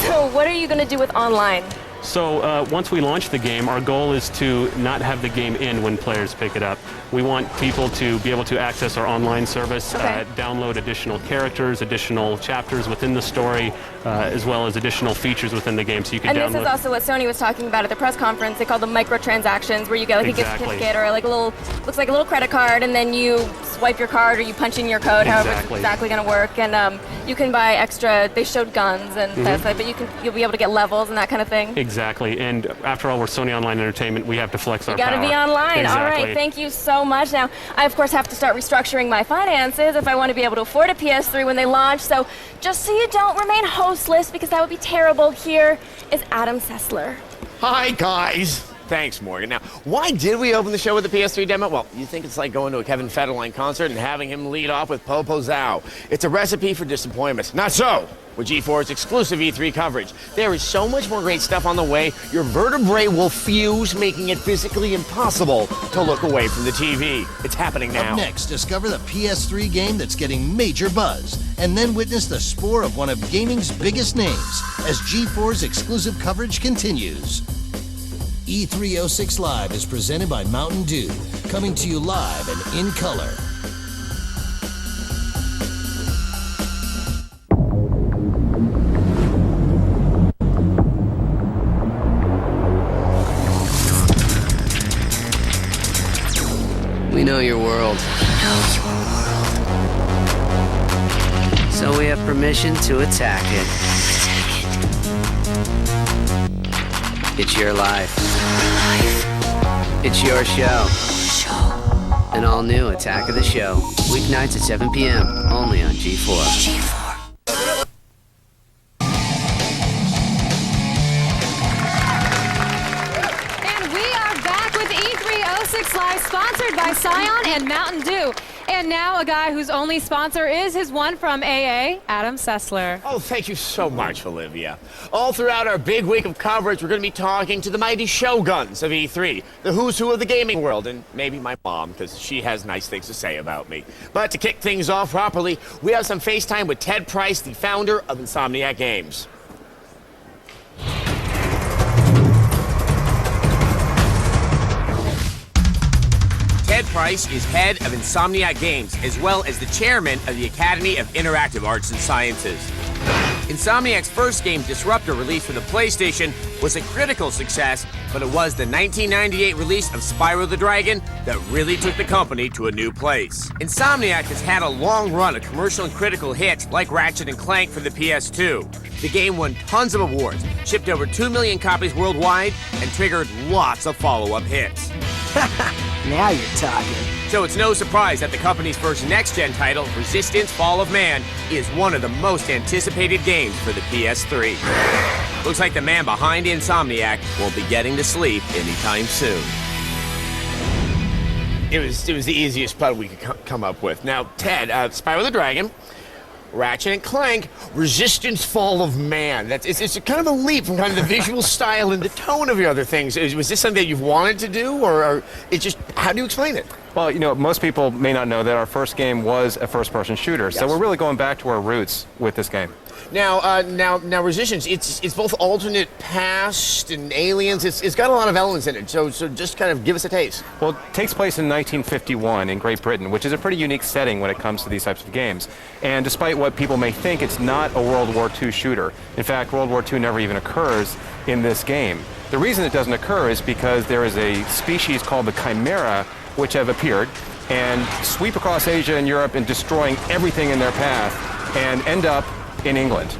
So what are you going to do with online? So once we launch the game, our goal is to not have the game end when players pick it up. We want people to be able to access our online service, download additional characters, additional chapters within the story, as well as additional features within the game. So you can download. And this is also what Sony was talking about at the press conference. They call them microtransactions, where you get like a gift certificate or like a little, looks like a little credit card, and then you swipe your card or you punch in your code, however it's exactly going to work. And you can buy extra. They showed guns and stuff, but you'll be able to get levels and that kind of thing. Exactly. And after all, we're Sony Online Entertainment. We have to flex our power. You got to be online. Exactly. All right. Thank you so much. Now, I of course have to start restructuring my finances if I want to be able to afford a PS3 when they launch. So just so you don't remain hostless, because that would be terrible, here is Adam Sessler. Hi, guys. Thanks, Morgan. Now, why did we open the show with the PS3 demo? Well, you think it's like going to a Kevin Federline concert and having him lead off with Popo Zao. It's a recipe for disappointment. Not so with G4's exclusive E3 coverage. There is so much more great stuff on the way, your vertebrae will fuse, making it physically impossible to look away from the TV. It's happening now. Up next, discover the PS3 game that's getting major buzz, and then witness the spore of one of gaming's biggest names as G4's exclusive coverage continues. E306 Live is presented by Mountain Dew, coming to you live and in color. We know your world. So we have permission to attack it. It's your life. It's your show. An all-new Attack of the Show. Weeknights at 7 p.m. Only on G4. Live, sponsored by Scion and Mountain Dew. And now a guy whose only sponsor is his one from AA, Adam Sessler. Oh, thank you so much, Olivia. All throughout our big week of coverage, we're going to be talking to the mighty shoguns of E3, the who's who of the gaming world, and maybe my mom, because she has nice things to say about me. But to kick things off properly, we have some FaceTime with Ted Price, the founder of Insomniac Games. Ted Price is head of Insomniac Games, as well as the chairman of the Academy of Interactive Arts and Sciences. Insomniac's first game, Disruptor, released for the PlayStation, was a critical success, but it was the 1998 release of Spyro the Dragon that really took the company to a new place. Insomniac has had a long run of commercial and critical hits like Ratchet & Clank for the PS2. The game won tons of awards, shipped over 2 million copies worldwide, and triggered lots of follow-up hits. Now you're talking. So it's no surprise that the company's first next-gen title, Resistance: Fall of Man, is one of the most anticipated games for the PS3. Looks like the man behind Insomniac won't be getting to sleep anytime soon. It was the easiest pun we could come up with. Now, Ted, Spyro the Dragon, Ratchet & Clank, Resistance: Fall of Man. It's kind of a leap from kind of the visual style and the tone of your other things. Was this something that you've wanted to do, or it just, how do you explain it? Well, you know, most people may not know that our first game was a first-person shooter, Yes. so we're really going back to our roots with this game. Now, Resistance, it's both alternate past and aliens. It's got a lot of elements in it, so just kind of give us a taste. Well, it takes place in 1951 in Great Britain, which is a pretty unique setting when it comes to these types of games. And despite what people may think, it's not a World War II shooter. In fact, World War II never even occurs in this game. The reason it doesn't occur is because there is a species called the Chimera, which have appeared and sweep across Asia and Europe and destroying everything in their path and end up in England.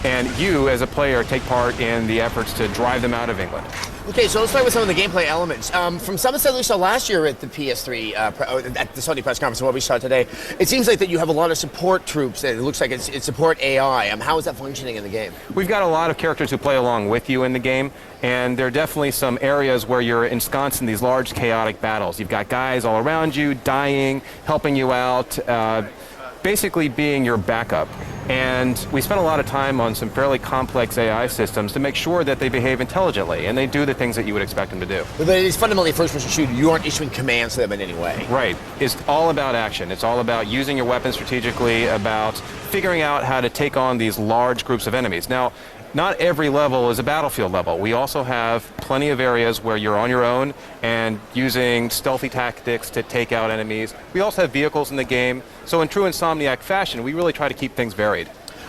And you, as a player, take part in the efforts to drive them out of England. Okay, so let's start with some of the gameplay elements. From some of the stuff we saw last year at the PS3, at the Sony press conference, and what we saw today, it seems like that you have a lot of support troops, and it looks like it's support AI. How is that functioning in the game? We've got a lot of characters who play along with you in the game, and there are definitely some areas where you're ensconced in these large chaotic battles. You've got guys all around you, dying, helping you out, basically being your backup. And we spent a lot of time on some fairly complex AI systems to make sure that they behave intelligently and they do the things that you would expect them to do. But it's fundamentally a first-person shooter. You aren't issuing commands to them in any way. Right. It's all about action. It's all about using your weapons strategically, about figuring out how to take on these large groups of enemies. Now, not every level is a battlefield level. We also have plenty of areas where you're on your own and using stealthy tactics to take out enemies. We also have vehicles in the game. So in true Insomniac fashion, we really try to keep things varied.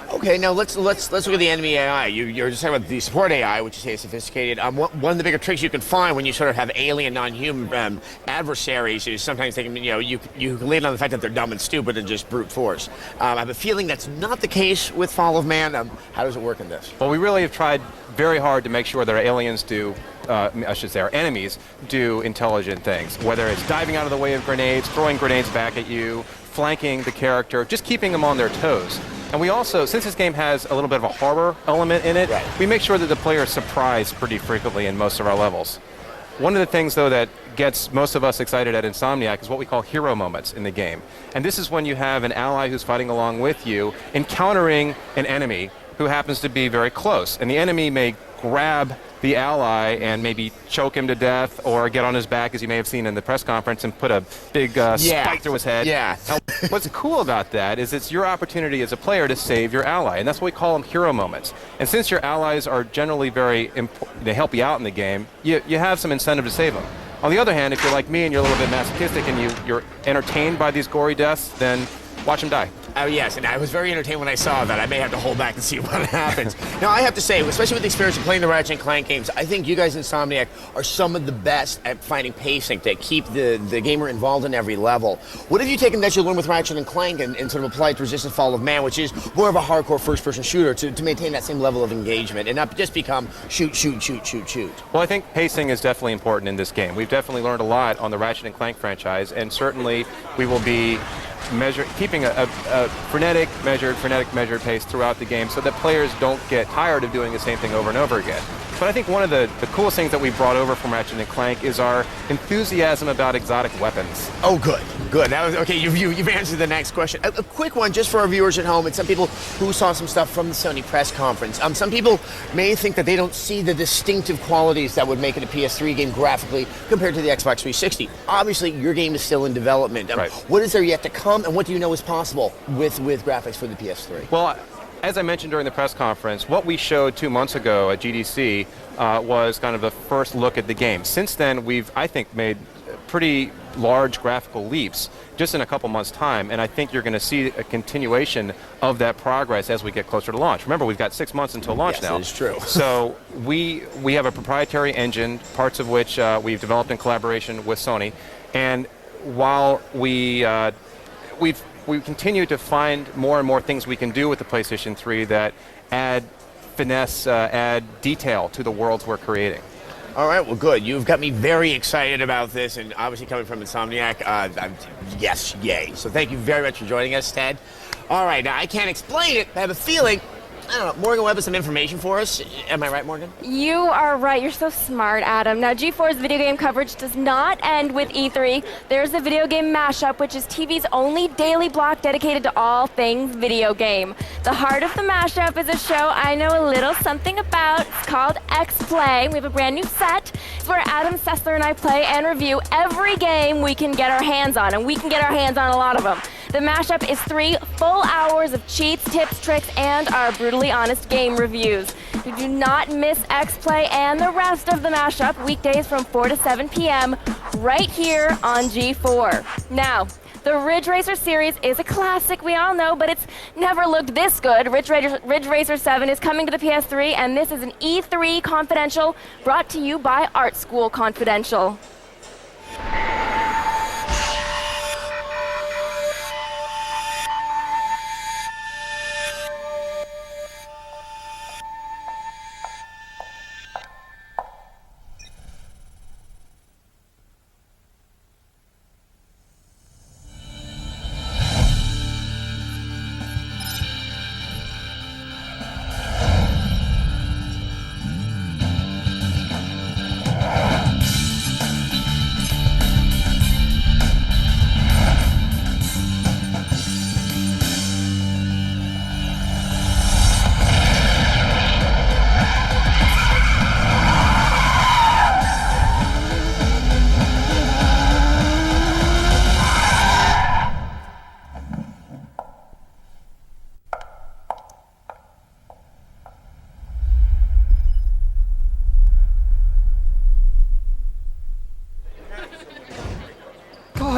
Okay, now let's look at the enemy AI. You're just talking about the support AI, which is sophisticated. One of the bigger tricks you can find when you sort of have alien, non-human adversaries is sometimes they can, you can lean on the fact that they're dumb and stupid and just brute force. I have a feeling that's not the case with Fall of Man. How does it work in this? Well, we really have tried very hard to make sure that our aliens do, I should say our enemies do intelligent things, whether it's diving out of the way of grenades, throwing grenades back at you, flanking the character, just keeping them on their toes. And we also, since this game has a little bit of a horror element in it, we make sure that the player is surprised pretty frequently in most of our levels. One of the things, though, that gets most of us excited at Insomniac is what we call hero moments in the game. And this is when you have an ally who's fighting along with you, encountering an enemy who happens to be very close. And the enemy may grab the ally and maybe choke him to death or get on his back, as you may have seen in the press conference, and put a big spike through his head. Yeah. Now, what's cool about that is it's your opportunity as a player to save your ally, and that's what we call them hero moments. And since your allies are generally very important, they help you out in the game, you have some incentive to save them. On the other hand, if you're like me and you're a little bit masochistic and you're entertained by these gory deaths, then watch them die. Oh, yes, and I was very entertained when I saw that. I may have to hold back and see what happens. Now, I have to say, especially with the experience of playing the Ratchet & Clank games, I think you guys in Insomniac are some of the best at finding pacing to keep the gamer involved in every level. What have you taken that you learned with Ratchet & Clank and sort of applied to Resistance Fall of Man, which is more of a hardcore first-person shooter, to maintain that same level of engagement and not just become shoot, shoot, shoot, shoot, shoot? Well, I think pacing is definitely important in this game. We've definitely learned a lot on the Ratchet & Clank franchise, and certainly we will be keeping a frenetic measured pace throughout the game so that players don't get tired of doing the same thing over and over again. But I think one of the coolest things that we brought over from Ratchet & Clank is our enthusiasm about exotic weapons. Oh, good. That was okay. You've answered the next question. A quick one, just for our viewers at home, and some people who saw some stuff from the Sony press conference. Some people may think that they don't see the distinctive qualities that would make it a PS3 game graphically compared to the Xbox 360. Obviously, your game is still in development. Right. What is there yet to come, and what do you know is possible with graphics for the PS3? Well, as I mentioned during the press conference, what we showed 2 months ago at GDC was kind of the first look at the game. Since then, we've, I think, made pretty large graphical leaps just in a couple months' time, and I think you're going to see a continuation of that progress as we get closer to launch. Remember, we've got 6 months until launch now. Yes, that is true. So we have a proprietary engine, parts of which we've developed in collaboration with Sony, and while we continue to find more and more things we can do with the PlayStation 3 that add finesse, add detail to the worlds we're creating. All right, well, good. You've got me very excited about this, and obviously coming from Insomniac, yes, yay. So thank you very much for joining us, Ted. All right, now I can't explain it, but I have a feeling, I don't know, Morgan Webb has some information for us. Am I right, Morgan? You are right. You're so smart, Adam. Now, G4's video game coverage does not end with E3. There's a video game mashup, which is TV's only daily block dedicated to all things video game. The heart of the mashup is a show I know a little something about. It's called X-Play. We have a brand new set. It's where Adam Sessler and I play and review every game we can get our hands on, and we can get our hands on a lot of them. The mashup is 3 full hours of cheats, tips, tricks, and our brutally honest game reviews. You do not miss X-Play and the rest of the mashup weekdays from 4 to 7 p.m. right here on G4. Now, the Ridge Racer series is a classic, we all know, but it's never looked this good. Ridge Racer 7 is coming to the PS3, and this is an E3 Confidential brought to you by Art School Confidential.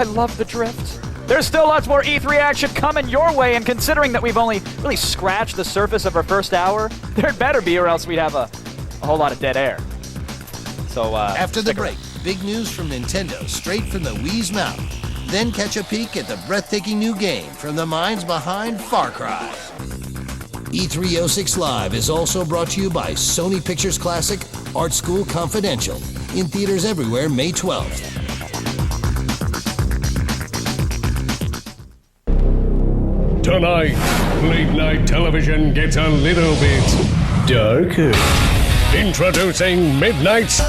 love the drift. There's still lots more E3 action coming your way, and considering that we've only really scratched the surface of our first hour, there'd better be, or else we'd have a whole lot of dead air. So, after the break, big news from Nintendo, straight from the Wii's mouth. Then catch a peek at the breathtaking new game from the minds behind Far Cry. E306 Live is also brought to you by Sony Pictures Classic, Art School Confidential. In theaters everywhere, May 12th. Tonight, late night television gets a little bit darker. Introducing Midnight's.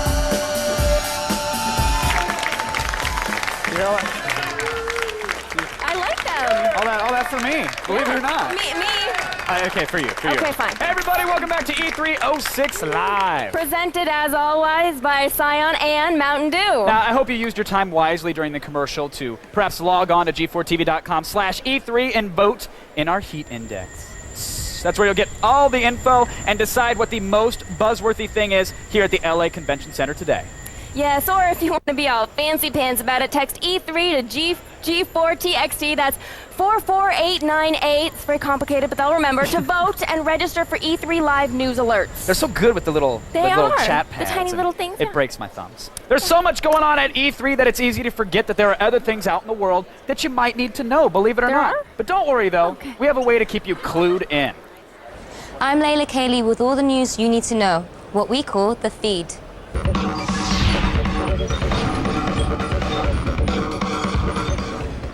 I like them. All that for me. Believe it or not. Me. Okay, for you. Okay, fine. Hey, everybody, welcome back to E306 Live. Presented as always by Scion and Mountain Dew. Now, I hope you used your time wisely during the commercial to perhaps log on to g4tv.com/E3 and vote in our heat index. That's where you'll get all the info and decide what the most buzzworthy thing is here at the LA Convention Center today. Yes, or if you want to be all fancy pants about it, text E3 to G4TXT. That's 44898. It's very complicated, but they'll remember to vote and register for E3 Live news alerts. They're so good with the little chat pads. The tiny little things. It breaks my thumbs. There's so much going on at E3 that it's easy to forget that there are other things out in the world that you might need to know, believe it or not. But don't worry, though. Okay. We have a way to keep you clued in. I'm Layla Kayleigh with all the news you need to know, what we call the feed.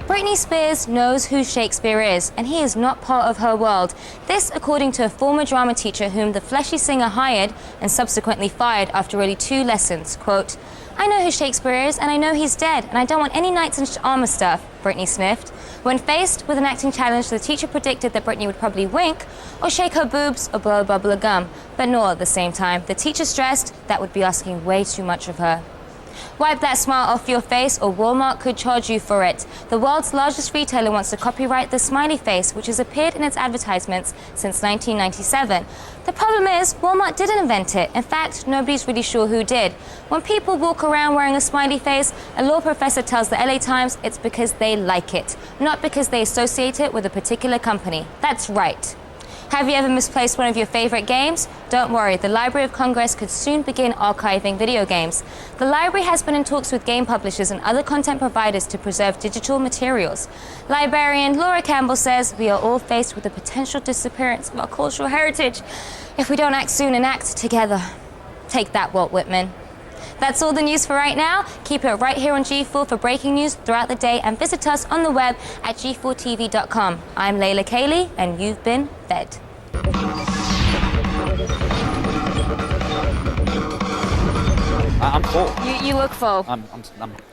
Britney Spears knows who Shakespeare is, and he is not part of her world. This, according to a former drama teacher whom the fleshy singer hired and subsequently fired after only 2 lessons. Quote, "I know who Shakespeare is, and I know he's dead, and I don't want any knights in armor stuff," Britney sniffed. When faced with an acting challenge, the teacher predicted that Britney would probably wink, or shake her boobs, or blow a bubble of gum, but not at the same time. The teacher stressed that would be asking way too much of her. Wipe that smile off your face or Walmart could charge you for it. The world's largest retailer wants to copyright the smiley face, which has appeared in its advertisements since 1997. The problem is, Walmart didn't invent it. In fact, nobody's really sure who did. When people walk around wearing a smiley face, a law professor tells the LA Times it's because they like it, not because they associate it with a particular company. That's right. Have you ever misplaced one of your favorite games? Don't worry, the Library of Congress could soon begin archiving video games. The library has been in talks with game publishers and other content providers to preserve digital materials. Librarian Laura Campbell says we are all faced with the potential disappearance of our cultural heritage if we don't act soon and act together. Take that, Walt Whitman. That's all the news for right now. Keep it right here on G4 for breaking news throughout the day, and visit us on the web at g4tv.com. I'm Layla Kayleigh, and you've been fed. I'm full. You look full. I'm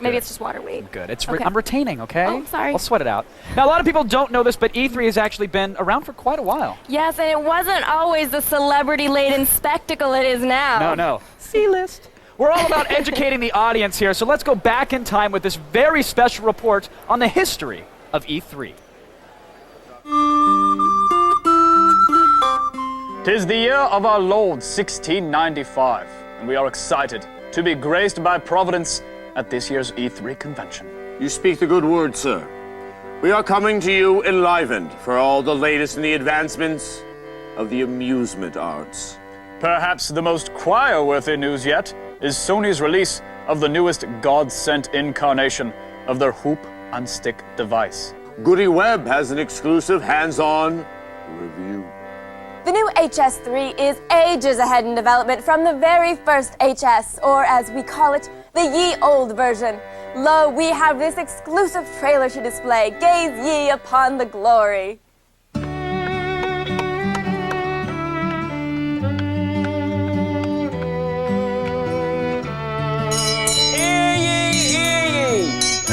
Maybe it's just water weight. good. Okay. I'm retaining, okay? Oh, sorry. I'll sweat it out. Now, a lot of people don't know this, but E3 has actually been around for quite a while. Yes, and it wasn't always the celebrity-laden spectacle it is now. No. C-list. We're all about educating the audience here, so let's go back in time with this very special report on the history of E3. 'Tis the year of our Lord 1695, and we are excited to be graced by Providence at this year's E3 convention. You speak the good word, sir. We are coming to you enlivened for all the latest in the advancements of the amusement arts. Perhaps the most choir-worthy news yet is Sony's release of the newest God-sent incarnation of their hoop and stick device. Goody Webb has an exclusive hands-on review. The new HS3 is ages ahead in development from the very first HS, or as we call it, the ye old version. Lo, we have this exclusive trailer to display. Gaze ye upon the glory.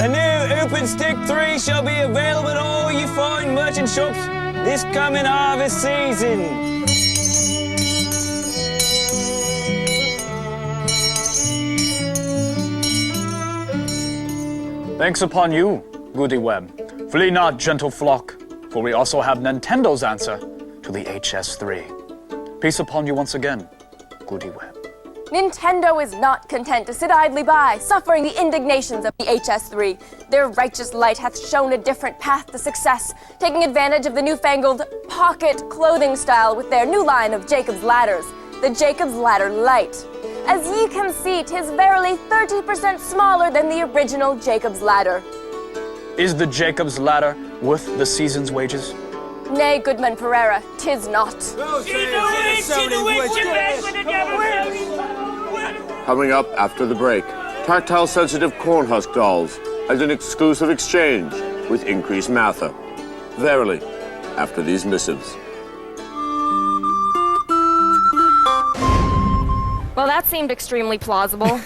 A new Hoop and Stick 3 shall be available at all you fine merchant shops this coming harvest season. Thanks upon you, Goody Webb. Flee not, gentle flock, for we also have Nintendo's answer to the HS3. Peace upon you once again, Goody Webb. Nintendo is not content to sit idly by, suffering the indignations of the HS3. Their righteous light hath shown a different path to success, taking advantage of the newfangled pocket clothing style with their new line of Jacob's Ladders, the Jacob's Ladder Lite. As ye can see, 'tis verily 30% smaller than the original Jacob's Ladder. Is the Jacob's Ladder worth the season's wages? Nay, goodman Pereira, 'tis not. Coming up after the break, tactile sensitive corn husk dolls as an exclusive exchange with increased Matha. Verily, after these missives. Well, that seemed extremely plausible.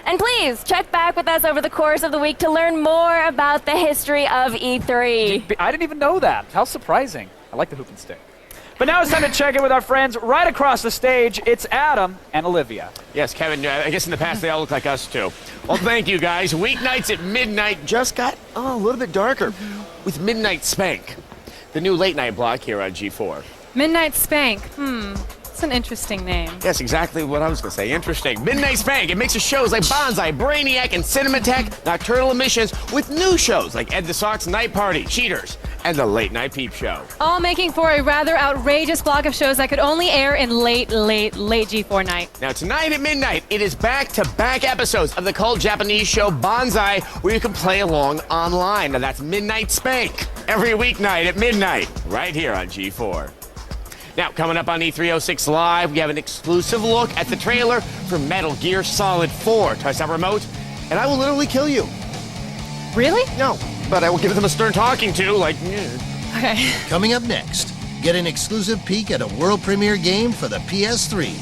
And please, check back with us over the course of the week to learn more about the history of E3. I didn't even know that. How surprising. I like the hoop and stick. But now it's time to check in with our friends right across the stage. It's Adam and Olivia. Yes, Kevin, I guess in the past they all look like us too. Well, thank you guys. Weeknights at midnight just got a little bit darker with Midnight Spank, the new late night block here on G4. Midnight Spank. It's an interesting name. Yes, exactly what I was going to say. Interesting. Midnight Spank. It mixes shows like Bonsai, Brainiac, and Cinematech, Nocturnal Emissions with new shows like Ed the Sock's Night Party, Cheaters, and the Late Night Peep Show. All making for a rather outrageous block of shows that could only air in late G4 night. Now, tonight at midnight, it is back-to-back episodes of the cult Japanese show Bonsai, where you can play along online. Now, that's Midnight Spank, every weeknight at midnight, right here on G4. Now, coming up on E306 Live, we have an exclusive look at the trailer for Metal Gear Solid 4. Touch that remote, and I will literally kill you. Really? No, but I will give them a stern talking to, like... Okay. Coming up next, get an exclusive peek at a world premiere game for the PS3.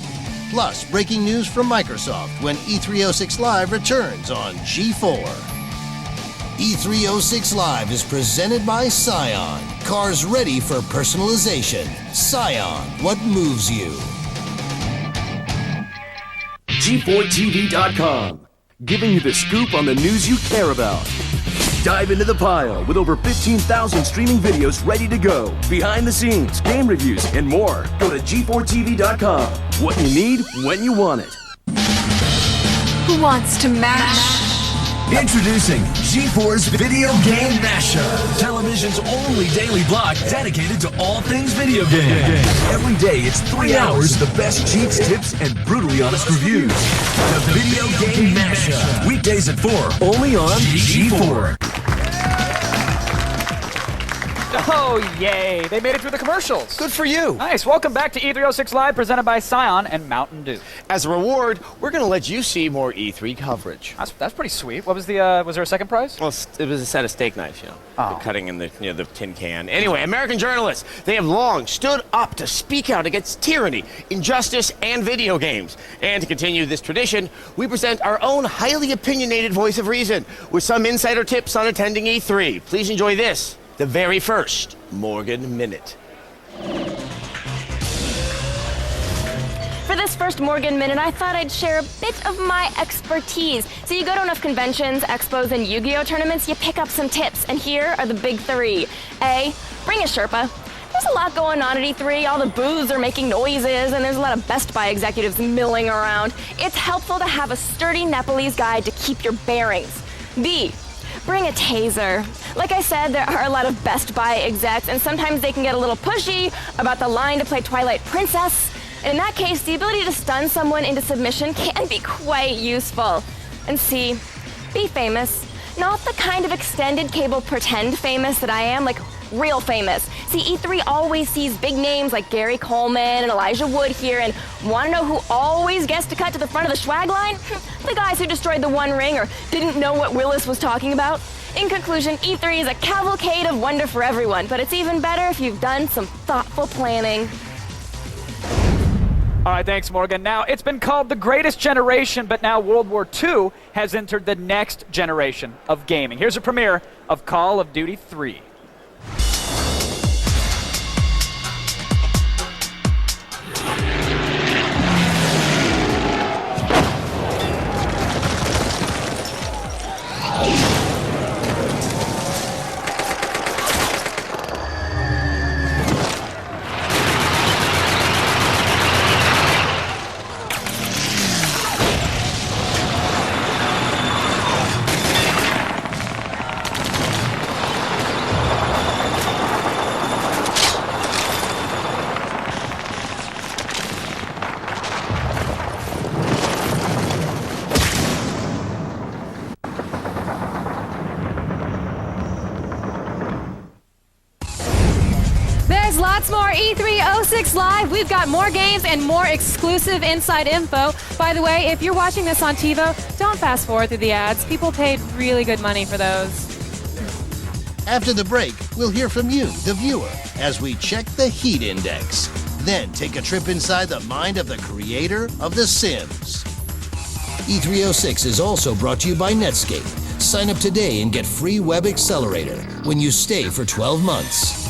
Plus, breaking news from Microsoft when E306 Live returns on G4. E306 Live is presented by Scion. Cars ready for personalization. Scion, what moves you? G4TV.com, giving you the scoop on the news you care about. Dive into the pile with over 15,000 streaming videos ready to go. Behind the scenes, game reviews, and more. Go to G4TV.com. What you need, when you want it. Who wants to mash? Introducing G4's Video Game Mashup, television's only daily block dedicated to all things video game. Every day it's 3 hours of the best cheats, tips, and brutally honest reviews. The Video Game Mashup, weekdays at 4, only on G4. Oh, yay. They made it through the commercials. Good for you. Nice. Welcome back to E306 Live, presented by Scion and Mountain Dew. As a reward, we're going to let you see more E3 coverage. That's pretty sweet. What was the, was there a second prize? Well, it was a set of steak knives, you know. The cutting in the, the tin can. Anyway, American journalists, they have long stood up to speak out against tyranny, injustice, and video games. And to continue this tradition, we present our own highly opinionated voice of reason with some insider tips on attending E3. Please enjoy this. The very first Morgan Minute. For this first Morgan Minute, I thought I'd share a bit of my expertise. So you go to enough conventions, expos, and Yu-Gi-Oh! Tournaments, you pick up some tips, and here are the big three. A, bring a Sherpa. There's a lot going on at E3. All the booths are making noises, and there's a lot of Best Buy executives milling around. It's helpful to have a sturdy Nepalese guide to keep your bearings. B, bring a taser. Like I said, there are a lot of Best Buy execs, and sometimes they can get a little pushy about the line to play Twilight Princess. And in that case, the ability to stun someone into submission can be quite useful. And C, be famous. Not the kind of extended cable pretend famous that I am, like real famous. See, E3 always sees big names like Gary Coleman and Elijah Wood here, and want to know who always gets to cut to the front of the swag line? The guys who destroyed the One Ring or didn't know what Willis was talking about. In conclusion, E3 is a cavalcade of wonder for everyone, but it's even better if you've done some thoughtful planning. All right, thanks, Morgan. Now, it's been called the greatest generation, but now World War II has entered the next generation of gaming. Here's a premiere of Call of Duty 3. That's more E306 Live. We've got more games and more exclusive inside info. By the way, if you're watching this on TiVo, don't fast forward through the ads. People paid really good money for those. After the break, we'll hear from you, the viewer, as we check the heat index. Then take a trip inside the mind of the creator of The Sims. E306 is also brought to you by Netscape. Sign up today and get free Web Accelerator when you stay for 12 months.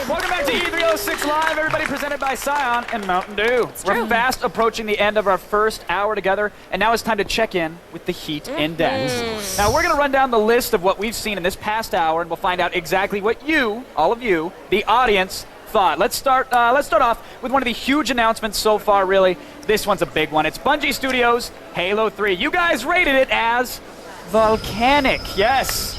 Welcome back to E306 Live, everybody, presented by Scion and Mountain Dew. We're fast approaching the end of our first hour together, and now it's time to check in with the heat index. Now, we're going to run down the list of what we've seen in this past hour, and we'll find out exactly what you, all of you, the audience, thought. Let's start off with one of the huge announcements so far, really. This one's a big one. It's Bungie Studios' Halo 3. You guys rated it as volcanic. Yes.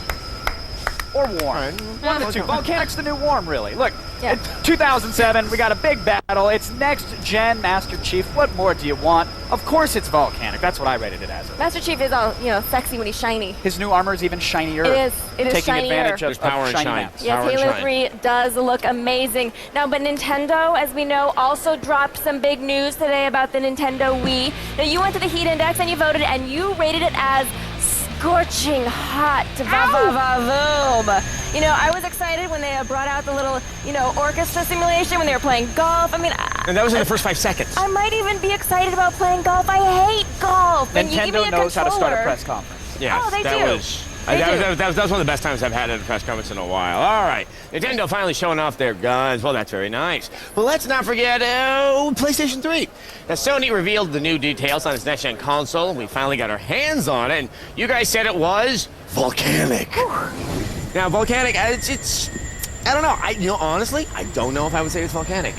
Or warm. One of the two. Volcanic's the new warm, really. Look, in 2007, we got a big battle. It's next-gen Master Chief. What more do you want? Of course it's volcanic. That's what I rated it as. Master Chief is all, sexy when he's shiny. His new armor is even shinier. It is taking shinier. advantage of Power shiny maps. Yes, Halo 3 does look amazing. Now, but Nintendo, as we know, also dropped some big news today about the Nintendo Wii. Now, you went to the heat index and you voted, and you rated it as scorching hot. I was excited when they brought out the little, orchestra simulation when they were playing golf. And that was in the first 5 seconds. I might even be excited about playing golf. I hate golf. Nintendo knows how to start a press conference. Yes, they do. That was one of the best times I've had at a press conference in a while. All right, Nintendo finally showing off their guns. Well, that's very nice. But let's not forget PlayStation 3. Now, Sony revealed the new details on its next-gen console. We finally got our hands on it, and you guys said it was volcanic. Now, volcanic, it's I don't know. Honestly, I don't know if I would say it's volcanic.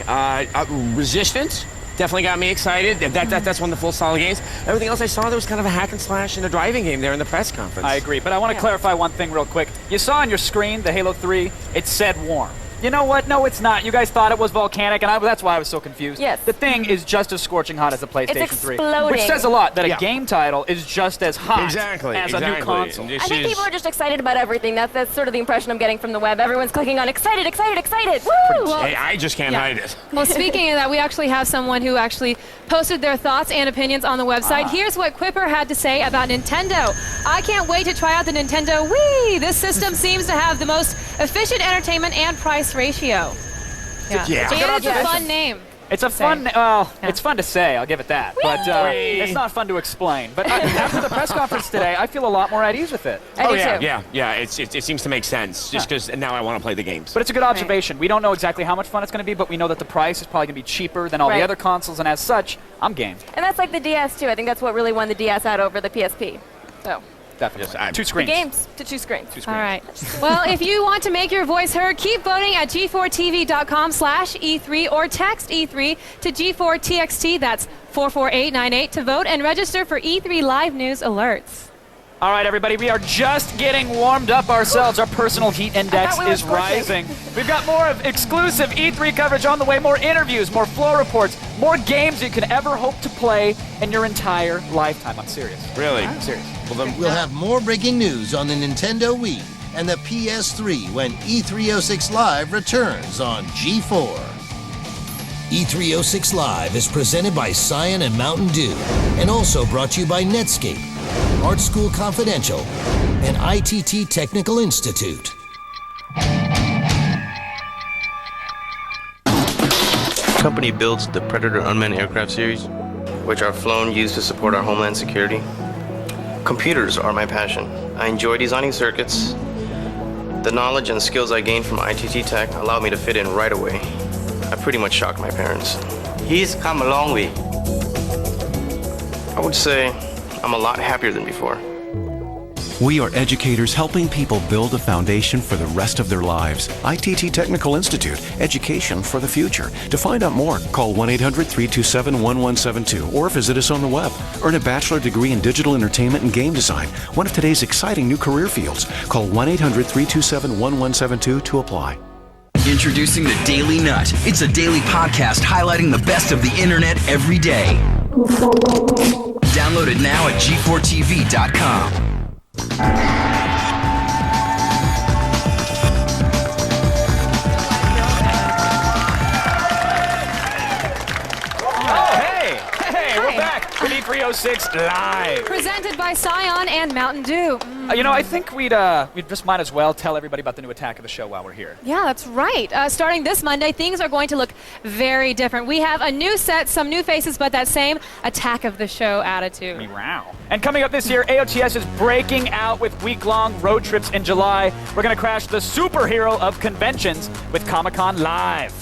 Resistance. Definitely got me excited. That's one of the full solid games. Everything else I saw, there was kind of a hack and slash and a driving game there in the press conference. I agree, but I want to clarify one thing real quick. You saw on your screen, the Halo 3, it said warm. You know what? No, it's not. You guys thought it was volcanic, and that's why I was so confused. Yes. The thing is just as scorching hot as the PlayStation 3. Exploding. Which says a lot that a game title is just as hot as a new console. I think people are just excited about everything. That's sort of the impression I'm getting from the web. Everyone's clicking on excited. Woo! Hey, I just can't hide it. Well, speaking of that, we actually have someone who actually posted their thoughts and opinions on the website. Here's what Quipper had to say about Nintendo. I can't wait to try out the Nintendo Wii. This system seems to have the most efficient entertainment and price ratio. Yeah. And it's a fun name. It's a fun, it's fun to say, I'll give it that. But it's not fun to explain. But after the press conference today, I feel a lot more at ease with it. I do too. Yeah, it seems to make sense, just because now I want to play the games. But it's a good observation. We don't know exactly how much fun it's going to be, but we know that the price is probably going to be cheaper than all the other consoles, and as such, I'm game. And that's like the DS, too. I think that's what really won the DS out over the PSP. So. Definitely. 2 screens. The games to 2 screens. All right. Well, if you want to make your voice heard, keep voting at g4tv.com/E3 or text E3 to G4TXT. That's 44898 to vote and register for E3 Live News alerts. All right, everybody, we are just getting warmed up ourselves. Our personal heat index is rising. We've got more of exclusive E3 coverage on the way, more interviews, more floor reports, more games you can ever hope to play in your entire lifetime. I'm serious. Really? I'm serious. Well, then we'll have more breaking news on the Nintendo Wii and the PS3 when E306 Live returns on G4. E306 Live is presented by Scion and Mountain Dew and also brought to you by Netscape, Art School Confidential, and ITT Technical Institute. The company builds the Predator unmanned aircraft series, which are flown used to support our homeland security. Computers are my passion. I enjoy designing circuits. The knowledge and skills I gained from ITT Tech allowed me to fit in right away. I pretty much shocked my parents. He's come a long way. I would say I'm a lot happier than before. We are educators helping people build a foundation for the rest of their lives. ITT Technical Institute, education for the future. To find out more, call 1-800-327-1172 or visit us on the web. Earn a bachelor degree in digital entertainment and game design, one of today's exciting new career fields. Call 1-800-327-1172 to apply. Introducing the Daily Nut. It's a daily podcast highlighting the best of the internet every day. Download it now at g4tv.com. We're back with E306 Live. Presented by Scion and Mountain Dew. You know, I think we'd just might as well tell everybody about the new attack of the show while we're here. Yeah, that's right. Starting this Monday, things are going to look very different. We have a new set, some new faces, but that same attack of the show attitude. Wow. And coming up this year, AOTS is breaking out with week-long road trips in July. We're going to crash the superhero of conventions with Comic-Con Live.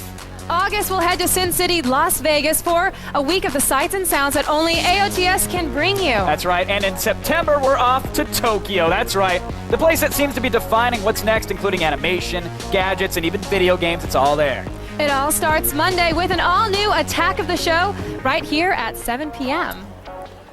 August, we'll head to Sin City, Las Vegas for a week of the sights and sounds that only AOTS can bring you. That's right. And in September, we're off to Tokyo. That's right. The place that seems to be defining what's next, including animation, gadgets, and even video games. It's all there. It all starts Monday with an all-new attack of the show right here at 7 p.m.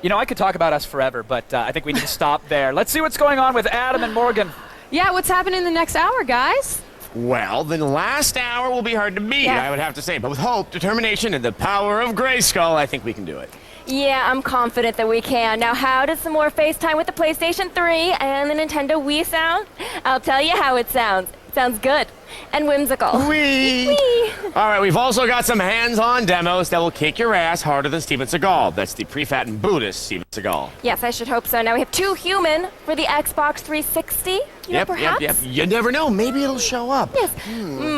You know, I could talk about us forever, but I think we need to stop there. Let's see what's going on with Adam and Morgan. Yeah, what's happening in the next hour, guys? Well, the last hour will be hard to beat, I would have to say. But with hope, determination, and the power of Grayskull, I think we can do it. Yeah, I'm confident that we can. Now, how does some more FaceTime with the PlayStation 3 and the Nintendo Wii sound? I'll tell you how it sounds. It sounds good and whimsical. Wii! All right, we've also got some hands-on demos that will kick your ass harder than Steven Seagal. That's the pre-fattened Buddhist Steven Seagal. Yes, I should hope so. Now we have 2 human for the Xbox 360. Perhaps? Yep. You never know. Maybe it'll show up. Yes.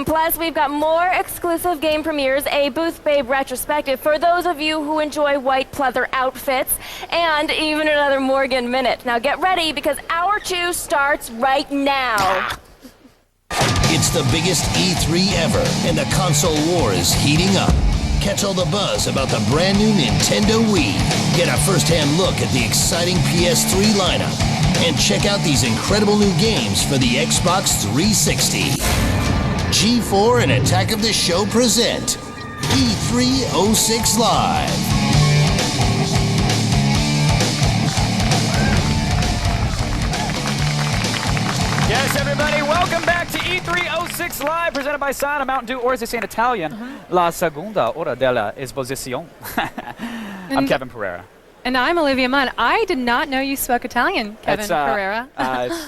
Plus, we've got more exclusive game premieres, a Booth Babe retrospective for those of you who enjoy white pleather outfits, and even another Morgan Minute. Now get ready, because Hour 2 starts right now. It's the biggest E3 ever, and the console war is heating up. Catch all the buzz about the brand new Nintendo Wii. Get a first-hand look at the exciting PS3 lineup. And check out these incredible new games for the Xbox 360. G4 and Attack of the Show present E306 Live. Yes, everybody, welcome back to E306 Live, presented by Scion and Mountain Dew, or as they say in Italian, La Segunda Hora della Esposizione. I'm Kevin Pereira. And I'm Olivia Munn. I did not know you spoke Italian, Kevin Pereira.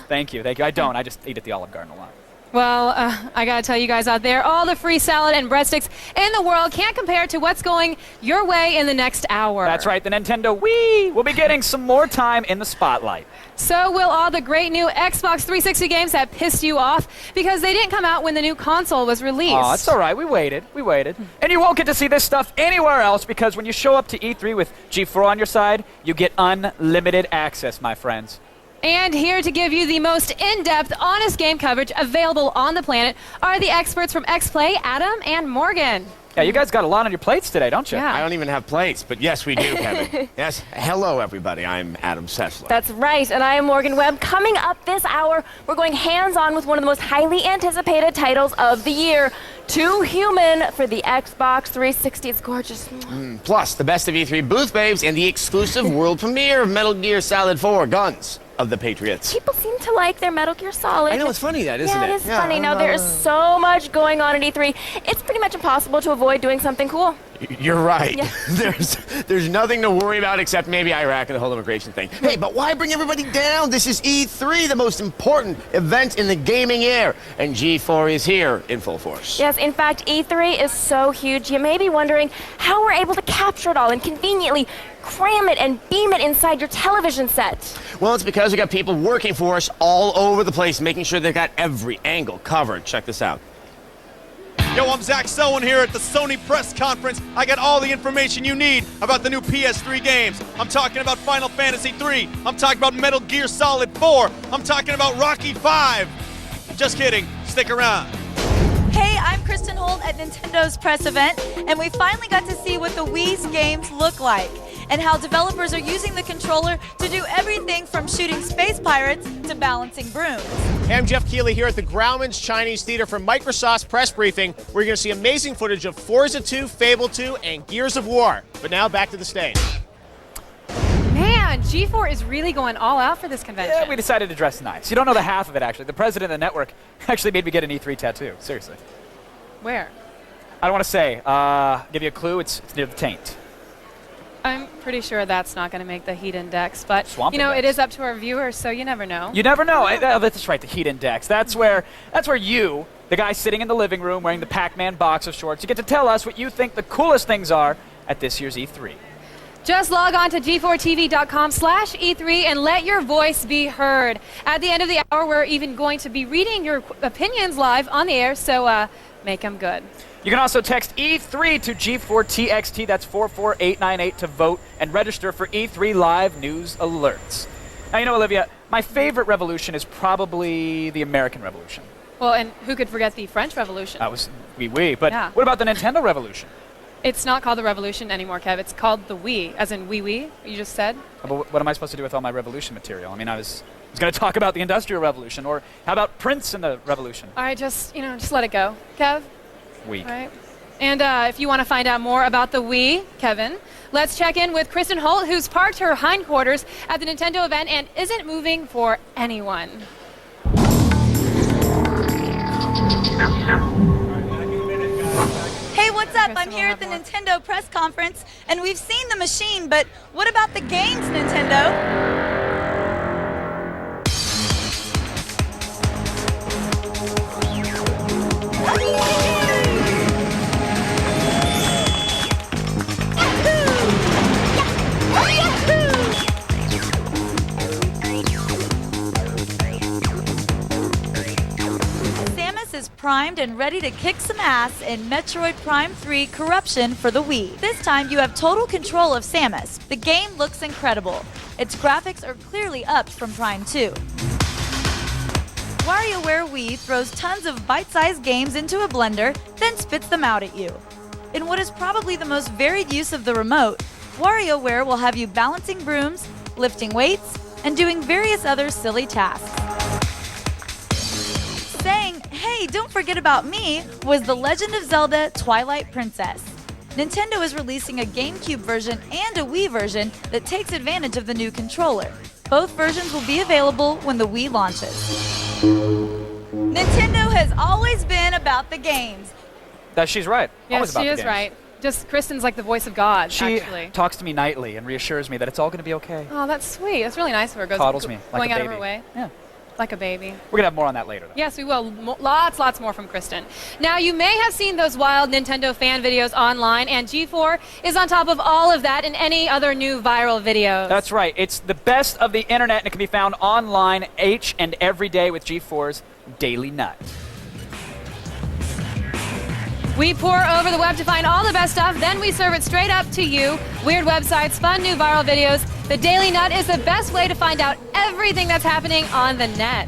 Thank you. I don't. I just eat at the Olive Garden a lot. Well, I gotta tell you guys out there, all the free salad and breadsticks in the world can't compare to what's going your way in the next hour. That's right, the Nintendo Wii will be getting some more time in the spotlight. So will all the great new Xbox 360 games that pissed you off because they didn't come out when the new console was released. Oh, it's all right. We waited. And you won't get to see this stuff anywhere else, because when you show up to E3 with G4 on your side, you get unlimited access, my friends. And here to give you the most in-depth, honest game coverage available on the planet are the experts from XPlay, Adam and Morgan. Yeah, you guys got a lot on your plates today, don't you? Yeah. I don't even have plates, but yes, we do, Kevin. Yes, hello, everybody. I'm Adam Sessler. That's right, and I am Morgan Webb. Coming up this hour, we're going hands-on with one of the most highly anticipated titles of the year, 2 Human for the Xbox 360. It's gorgeous. Plus, the best of E3 Booth Babes and the exclusive world premiere of Metal Gear Solid 4 Guns of the Patriots. People seem to like their Metal Gear Solid. I know, it's funny that, isn't it? Yeah, it is funny. Now, there is so much going on at E3, it's pretty much impossible to avoid doing something cool. You're right. Yeah. There's nothing to worry about except maybe Iraq and the whole immigration thing. Hey, but why bring everybody down? This is E3, the most important event in the gaming year, and G4 is here in full force. Yes, in fact, E3 is so huge, you may be wondering how we're able to capture it all and conveniently cram it and beam it inside your television set. Well, it's because we got people working for us all over the place, making sure they got every angle covered. Check this out. Yo, I'm Zach Selwyn here at the Sony press conference. I got all the information you need about the new PS3 games. I'm talking about Final Fantasy 3. I'm talking about Metal Gear Solid 4. I'm talking about Rocky 5. Just kidding. Stick around. Hey, I'm Kristin Holt at Nintendo's press event, and we finally got to see what the Wii's games look like and how developers are using the controller to do everything from shooting space pirates to balancing brooms. Hey, I'm Geoff Keighley here at the Grauman's Chinese Theater for Microsoft's press briefing, where you're going to see amazing footage of Forza 2, Fable 2, and Gears of War. But now back to the stage. Man, G4 is really going all out for this convention. Yeah, we decided to dress nice. You don't know the half of it, actually. The president of the network actually made me get an E3 tattoo. Seriously. Where? I don't want to say. Give you a clue. It's near the taint. pretty sure that's not going to make the heat index. But, Swamp you know, index. it is up to our viewers, so you never know. You never know. That's right, the heat index. That's where you, the guy sitting in the living room wearing the Pac-Man boxer shorts, you get to tell us what you think the coolest things are at this year's E3. Just log on to g4tv.com/E3 and let your voice be heard. At the end of the hour, we're even going to be reading your opinions live on the air, so make them good. You can also text E3 to G4TXT, that's 44898 to vote and register for E3 live news alerts. Now, you know, Olivia, my favorite revolution is probably the American Revolution. Well, and who could forget the French Revolution? That was Wii, but Yeah. what about the Nintendo Revolution? It's not called the Revolution anymore, Kev. It's called the Wii, as in wee, you just said. But what am I supposed to do with all my Revolution material? I mean, I was going to talk about the Industrial Revolution, or how about Prince and the Revolution? All right, just let it go, Kev. Weak. All right. And if you want to find out more about the Wii, Kevin, let's check in with Kristin Holt, who's parked her hindquarters at the Nintendo event and isn't moving for anyone. Hey, what's up? I'm here at the Nintendo press conference, and we've seen the machine, but what about the games, Nintendo? Is primed and ready to kick some ass in Metroid Prime 3 Corruption for the Wii. This time you have total control of Samus. The game looks incredible. Its graphics are clearly upped from Prime 2. WarioWare Wii throws tons of bite-sized games into a blender, then spits them out at you. In what is probably the most varied use of the remote, WarioWare will have you balancing brooms, lifting weights, and doing various other silly tasks. Saying, "Hey, don't forget about me," was The Legend of Zelda Twilight Princess. Nintendo is releasing a GameCube version and a Wii version that takes advantage of the new controller. Both versions will be available when the Wii launches. Nintendo has always been about the games. She's right. Always Yes, about she the is games. right. Just Kristen's like the voice of God, She actually. talks to me nightly and reassures me that it's all going to be okay. Oh, that's sweet. That's really nice of her. Coddles me like going a out of baby. her way. Yeah. Like a baby. We're going to have more on that later, though. Yes, we will. Lots more from Kristin. Now, you may have seen those wild Nintendo fan videos online, and G4 is on top of all of that and any other new viral videos. That's right. It's the best of the internet, and it can be found online each and every day with G4's Daily Nut. We pour over the web to find all the best stuff, then we serve it straight up to you. Weird websites, fun new viral videos. The Daily Nut is the best way to find out everything that's happening on the net.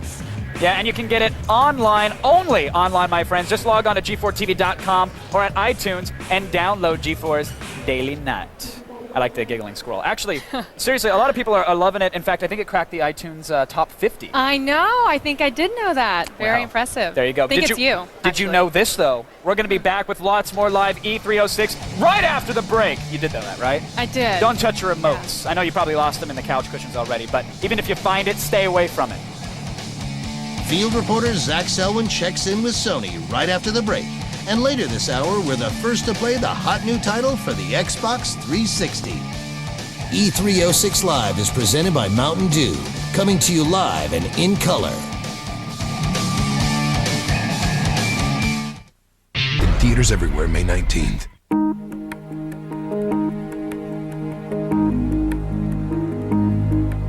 Yeah, and you can get it online, only online, my friends. Just log on to g4tv.com or at iTunes and download G4's Daily Nut. I like the giggling squirrel. Actually, seriously, a lot of people are loving it. In fact, I think it cracked the iTunes top 50. I know. I think I did know that. Very Wow. impressive. There you go. I think Did it's you. Did you know this, though? We're going to be back with lots more live E306 right after the break. You did know that, right? I did. Don't touch your remotes. I know you probably lost them in the couch cushions already, but even if you find it, stay away from it. Field reporter Zach Selwyn checks in with Sony right after the break. And later this hour, we're the first to play the hot new title for the Xbox 360. E306 Live is presented by Mountain Dew, coming to you live and in color. In theaters everywhere, May 19th.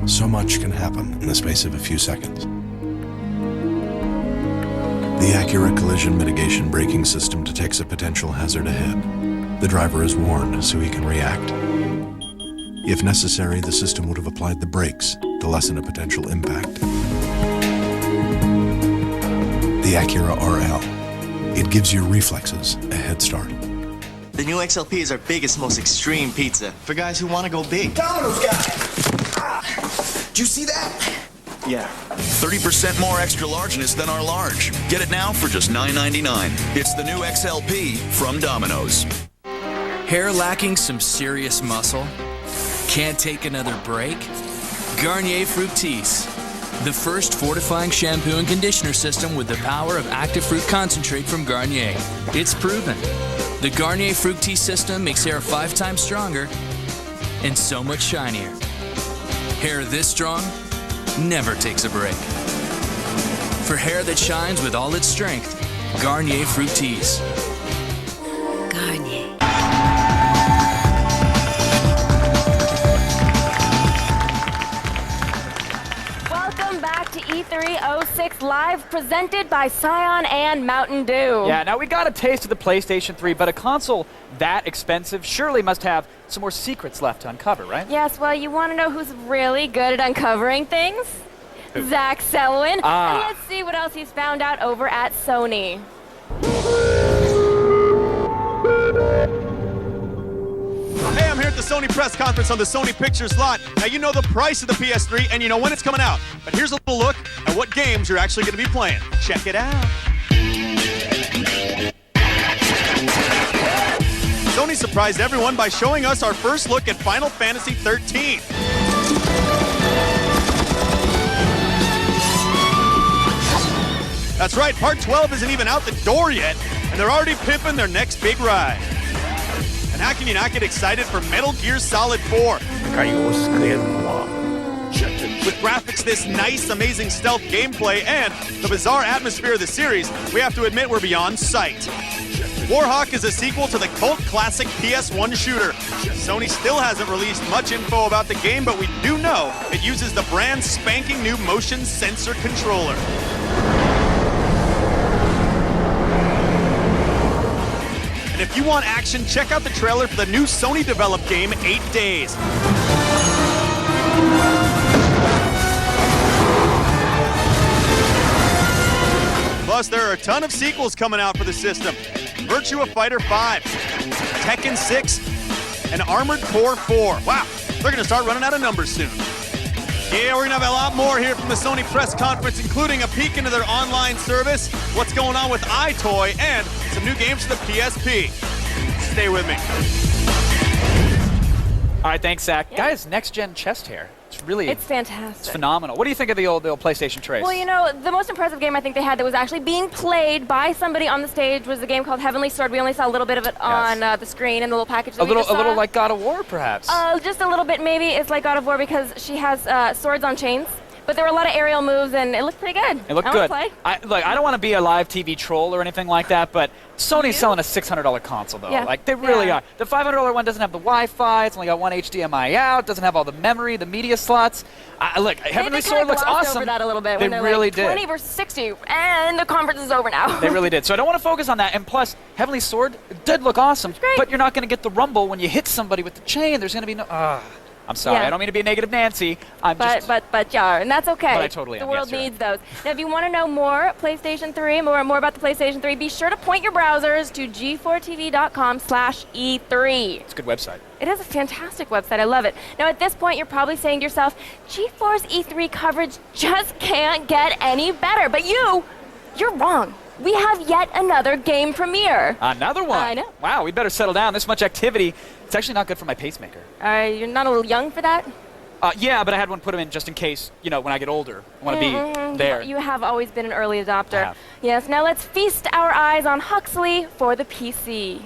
So much can happen in the space of a few seconds. The accurate collision mitigation braking system detects a potential hazard ahead. The driver is warned so he can react. If necessary, the system would have applied the brakes to lessen a potential impact. The Acura RL. It gives your reflexes a head start. The new XLP is our biggest, most extreme pizza for guys who want to go big. Domino's guy! Did you see that? Yeah. 30% more extra largeness than our large. Get it now for just $9.99. It's the new XLP from Domino's. Hair lacking some serious muscle? Can't take another break? Garnier Fructis, the first fortifying shampoo and conditioner system with the power of active fruit concentrate from Garnier. It's proven. The Garnier Fructis system makes hair 5 times stronger and so much shinier. Hair this strong never takes a break. For hair that shines with all its strength, Garnier Fructis. Garnier. Welcome back to E306 Live, presented by Scion and Mountain Dew. Yeah, now we got a taste of the PlayStation 3, but a console that expensive surely must have some more secrets left to uncover, right? Yes, well, you want to know who's really good at uncovering things? Who? Zach Selwyn. Ah. And let's see what else he's found out over at Sony. Hey, I'm here at the Sony press conference on the Sony Pictures lot. Now, you know the price of the PS3 and you know when it's coming out. But here's a little look at what games you're actually going to be playing. Check it out. Sony surprised everyone by showing us our first look at Final Fantasy 13. That's right, Part 12 isn't even out the door yet, and they're already pimping their next big ride. And how can you not get excited for Metal Gear Solid 4? With graphics this nice, amazing stealth gameplay and the bizarre atmosphere of the series, we have to admit we're beyond sight. Warhawk is a sequel to the cult classic PS1 shooter. Sony still hasn't released much info about the game, but we do know it uses the brand spanking new motion sensor controller. And if you want action, check out the trailer for the new Sony-developed game, 8 Days. Plus, there are a ton of sequels coming out for the system. Virtua Fighter 5, Tekken 6, and Armored Core 4. Wow, they're going to start running out of numbers soon. Yeah, we're going to have a lot more here from the Sony press conference, including a peek into their online service, what's going on with iToy, and some new games for the PSP. Stay with me. All right, thanks, Zach. Yeah. Guys, next-gen chest hair. It's fantastic. It's phenomenal. What do you think of the old PlayStation Trace? Well, you know, the most impressive game I think they had that was actually being played by somebody on the stage was a game called Heavenly Sword. We only saw a little bit of it on the screen in the little package that a little like God of War, perhaps. Just a little bit, maybe. It's like God of War because she has swords on chains. But there were a lot of aerial moves, and it looked pretty good. It looked good. I don't want to be a live TV troll or anything like that, but Sony's selling a $600 console, though. Yeah. Like, they really are. The $500 one doesn't have the Wi-Fi. It's only got one HDMI out. Doesn't have all the memory, the media slots. Look, Heavenly Sword looks awesome. Over that a little bit They when they're really like did. 20 versus 60, and the conference is over now. They really did. So I don't want to focus on that. And plus, Heavenly Sword did look awesome, but you're not going to get the rumble when you hit somebody with the chain. There's going to be no... I'm sorry, I don't mean to be a negative Nancy. But yeah, and that's okay. But I totally am. The world needs those. Now, if you want to know more PlayStation 3, more about the PlayStation 3, be sure to point your browsers to g4tv.com/E3. It's a good website. It is a fantastic website. I love it. Now, at this point, you're probably saying to yourself, G4's E3 coverage just can't get any better. But you're wrong. We have yet another game premiere. Another one? I know. Wow, we better settle down. This much activity, it's actually not good for my pacemaker. You're not a little young for that? Yeah, but I had one put them in just in case, when I get older. I want to be there. You have always been an early adopter. Yes, now let's feast our eyes on Huxley for the PC.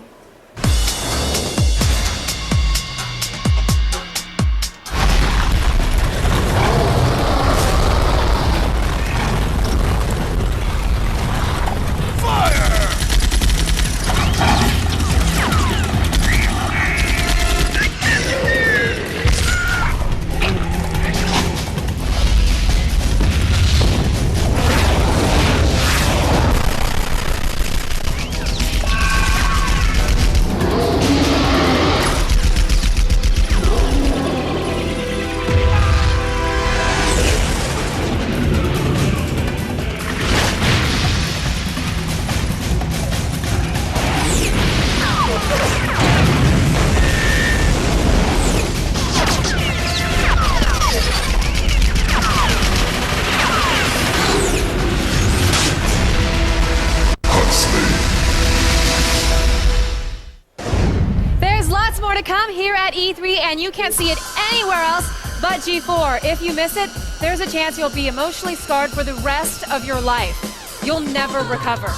And you can't see it anywhere else but G4. If you miss it, there's a chance you'll be emotionally scarred for the rest of your life. You'll never recover.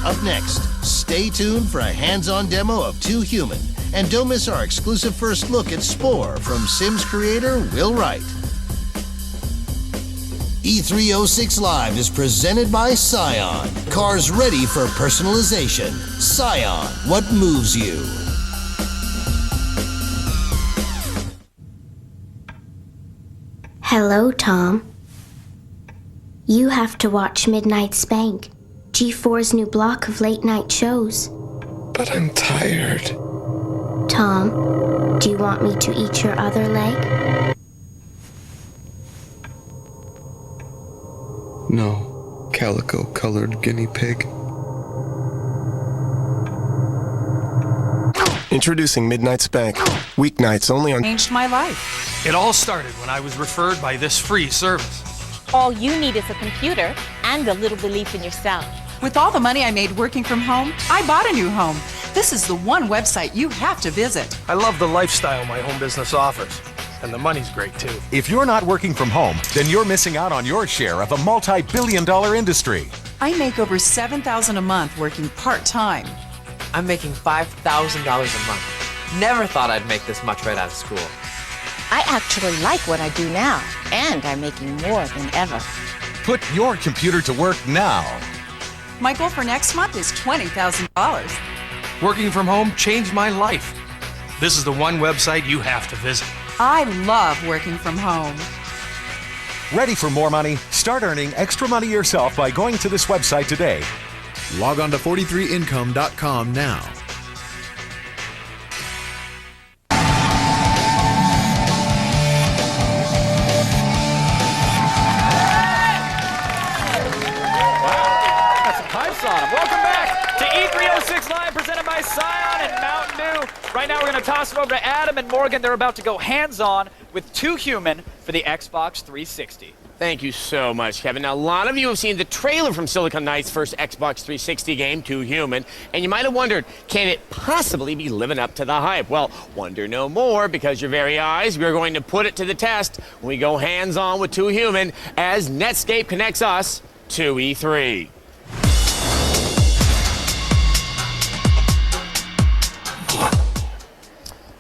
Up next, stay tuned for a hands-on demo of Too Human And don't miss our exclusive first look at Spore from Sims creator Will Wright. E306 Live is presented by Scion. Cars ready for personalization. Scion, what moves you? Hello, Tom. You have to watch Midnight Spank, G4's new block of late-night shows. But I'm tired. Tom, do you want me to eat your other leg? No, calico-colored guinea pig. Introducing Midnight Spank. Weeknights only on... Changed my life. It all started when I was referred by this free service. All you need is a computer and a little belief in yourself. With all the money I made working from home, I bought a new home. This is the one website you have to visit. I love the lifestyle my home business offers. And the money's great, too. If you're not working from home, then you're missing out on your share of a multi-billion-dollar industry. I make over $7,000 a month working part-time. I'm making $5,000 a month. Never thought I'd make this much right out of school. I actually like what I do now, and I'm making more than ever. Put your computer to work now. My goal for next month is $20,000. Working from home changed my life. This is the one website you have to visit. I love working from home. Ready for more money? Start earning extra money yourself by going to this website today. Log on to 43income.com now. Welcome back to E306 Live, presented by Scion and Mountain Dew. Right now, we're going to toss it over to Adam and Morgan. They're about to go hands-on with Too Human for the Xbox 360. Thank you so much, Kevin. Now, a lot of you have seen the trailer from Silicon Knight's first Xbox 360 game, Too Human, and you might have wondered, can it possibly be living up to the hype? Well, wonder no more, because your very eyes, we're going to put it to the test when we go hands-on with Too Human as Netscape connects us to E3.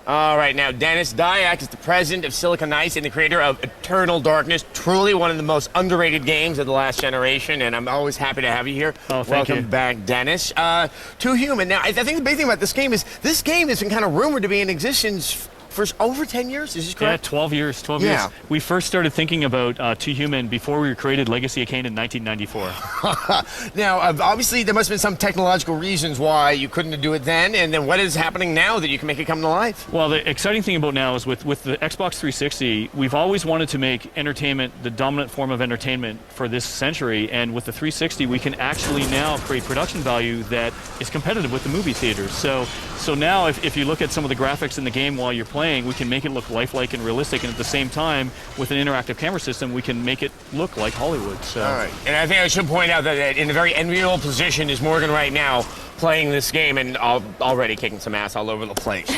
All right, now, Dennis Dyack is the president of Silicon Knights and the creator of Eternal Darkness, truly one of the most underrated games of the last generation, and I'm always happy to have you here. Oh, thank you. Welcome back, Dennis. Too Human. Now, I think the big thing about this game is this game has been kind of rumored to be in existence for over 10 years, is this correct? Yeah, 12 years, 12 years. We first started thinking about Too Human before we created Legacy of Kain in 1994. Now, obviously, there must have been some technological reasons why you couldn't do it then, and then what is happening now that you can make it come to life? Well, the exciting thing about now is with the Xbox 360, we've always wanted to make entertainment the dominant form of entertainment for this century, and with the 360, we can actually now create production value that is competitive with the movie theaters. So now, if you look at some of the graphics in the game while you're playing, we can make it look lifelike and realistic, and at the same time, with an interactive camera system, we can make it look like Hollywood. So. All right, and I think I should point out that in a very enviable position is Morgan right now, playing this game and already kicking some ass all over the place.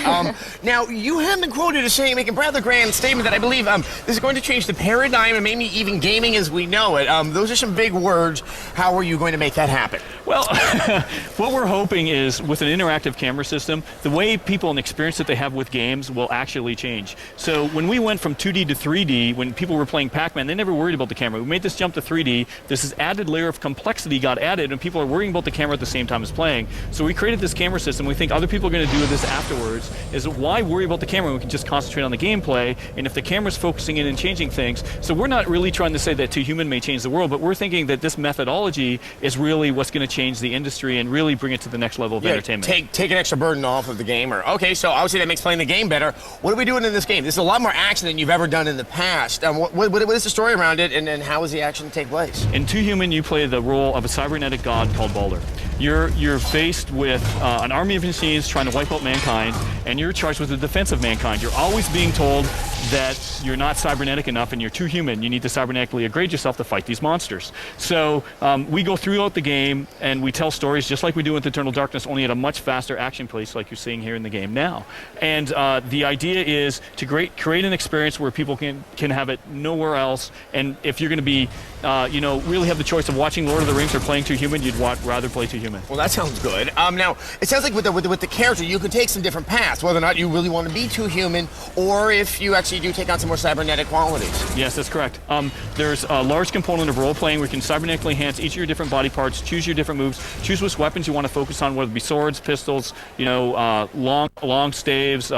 Now, you have been quoted as saying, making a rather grand statement that I believe this is going to change the paradigm and maybe even gaming as we know it. Those are some big words. How are you going to make that happen? Well, what we're hoping is with an interactive camera system, the way people and the experience that they have with games will actually change. So when we went from 2D to 3D, when people were playing Pac-Man, they never worried about the camera. We made this jump to 3D. This added layer of complexity got added, and people are worrying about the camera at the same time as playing. So we created this camera system. We think other people are going to do this afterwards. Is why worry about the camera? We can just concentrate on the gameplay, and if the camera's focusing in and changing things. So we're not really trying to say that Too Human may change the world, but we're thinking that this methodology is really what's going to change the industry and really bring it to the next level of entertainment. Take an extra burden off of the gamer. Okay, so obviously that makes playing the game better. What are we doing in this game? This is a lot more action than you've ever done in the past. What is the story around it, and how does the action take place? In Too Human, you play the role of a cybernetic god called Baldur. You're faced with an army of machines trying to wipe out mankind, and you're charged with the defense of mankind. You're always being told that you're not cybernetic enough and you're too human. You need to cybernetically upgrade yourself to fight these monsters. So we go throughout the game and we tell stories just like we do with Eternal Darkness, only at a much faster action pace like you're seeing here in the game now. And the idea is to create an experience where people can have it nowhere else. And if you're going to be, really have the choice of watching Lord of the Rings or playing Too Human, you'd rather play Too Human. Well, that sounds good. Now, it sounds like with the character, you could take some different paths, whether or not you really want to be Too Human, or if you actually do take on some more cybernetic qualities. Yes, that's correct. There's a large component of role-playing where you can cybernetically enhance each of your different body parts, choose your different moves, choose which weapons you want to focus on, whether it be swords, pistols, long staves,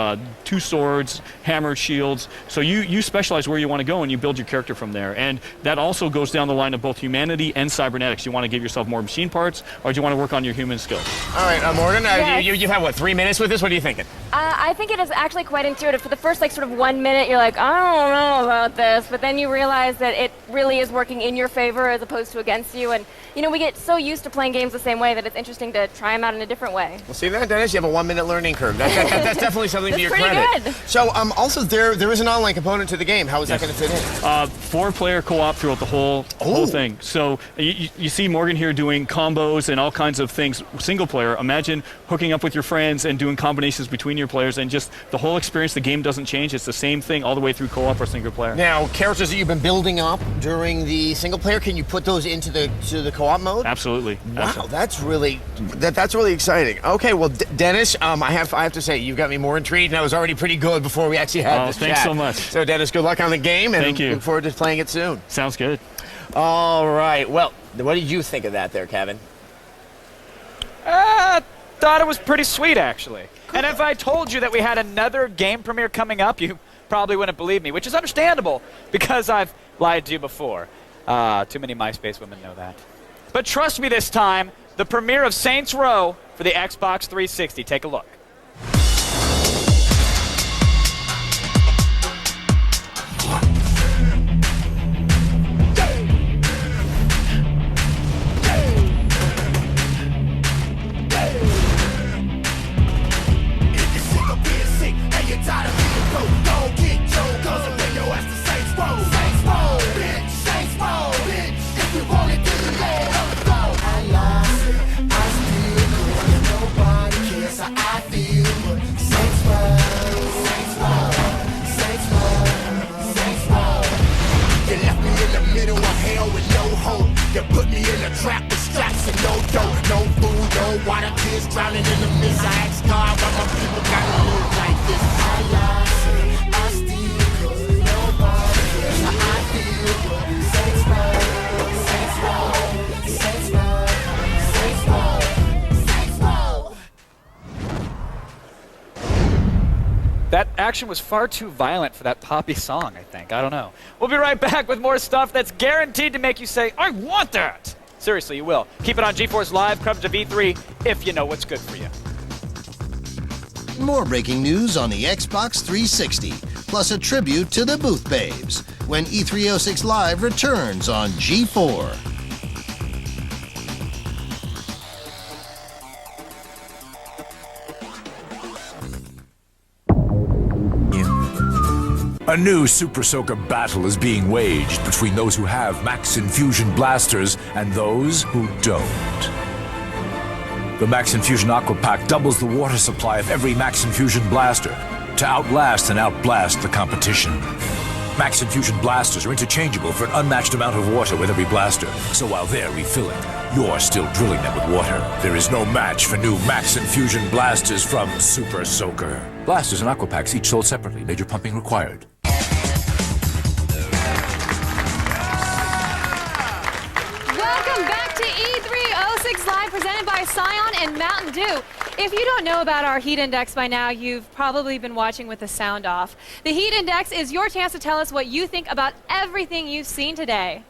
two swords, hammers, shields. So you specialize where you want to go and you build your character from there. And that also goes down the line of both humanity and cybernetics. You want to give yourself more machine parts, or do you want to work on your human skills? All right, Morgan, Yes. you have, 3 minutes with this? What are you thinking? I think it is actually quite intuitive. For the first, sort of 1 minute, you're like, I don't know about this, but then you realize that it really is working in your favor as opposed to against you. And, we get so used to playing games the same way that it's interesting to try them out in a different way. Well, see that, Dennis? You have a 1 minute learning curve. That's definitely something to your pretty credit. good. So, also, there is an online component to the game. How is that going to fit in? 4-player co-op throughout the whole thing. So you see Morgan here doing combos and all kinds of things single player. Imagine hooking up with your friends and doing combinations between your players, and just the whole experience. The game doesn't change. It's the same thing all the way through co-op or single player. Now, characters that you've been building up during the single player, can you put those into the co-op mode? Absolutely. Wow, Absolutely. that's really exciting. Okay, well, Dennis, I have to say, you've got me more intrigued, and I was already pretty good before we actually had this thanks chat. so much. So, Dennis, good luck on the game, and Thank you. look forward to playing it soon. Sounds good. All right. Well, what did you think of that there, Kevin? Thought it was pretty sweet, actually. And if I told you that we had another game premiere coming up, you probably wouldn't believe me, which is understandable because I've lied to you before. Too many MySpace women know that. But trust me this time, the premiere of Saints Row for the Xbox 360. Take a look. You put me in a trap with straps and no dough, no food, no water, tears drowning in the mist. I ask God why my people gotta live like this. I lie, I steal, 'cause nobody cares how I feel. Saints row, saints row, saints row, saints row, saints row. That action was far too violent for that poppy song, I think. I don't know. We'll be right back with more stuff that's guaranteed to make you say, I want that! Seriously, you will. Keep it on GeForce Live, coverage of E3, if you know what's good for you. More breaking news on the Xbox 360, plus a tribute to the Booth Babes, when E306 Live returns on G4. A new Super Soaker battle is being waged between those who have Max Infusion blasters and those who don't. The Max Infusion Aqua Pack doubles the water supply of every Max Infusion blaster to outlast and outblast the competition. Max Infusion blasters are interchangeable for an unmatched amount of water with every blaster, so while they're refilling, you're still drilling them with water. There is no match for new Max Infusion blasters from Super Soaker. Blasters and Aqua Packs each sold separately, major pumping required. Welcome back to E306 Live, presented by Scion and Mountain Dew. If you don't know about our heat index by now, you've probably been watching with the sound off. The heat index is your chance to tell us what you think about everything you've seen today.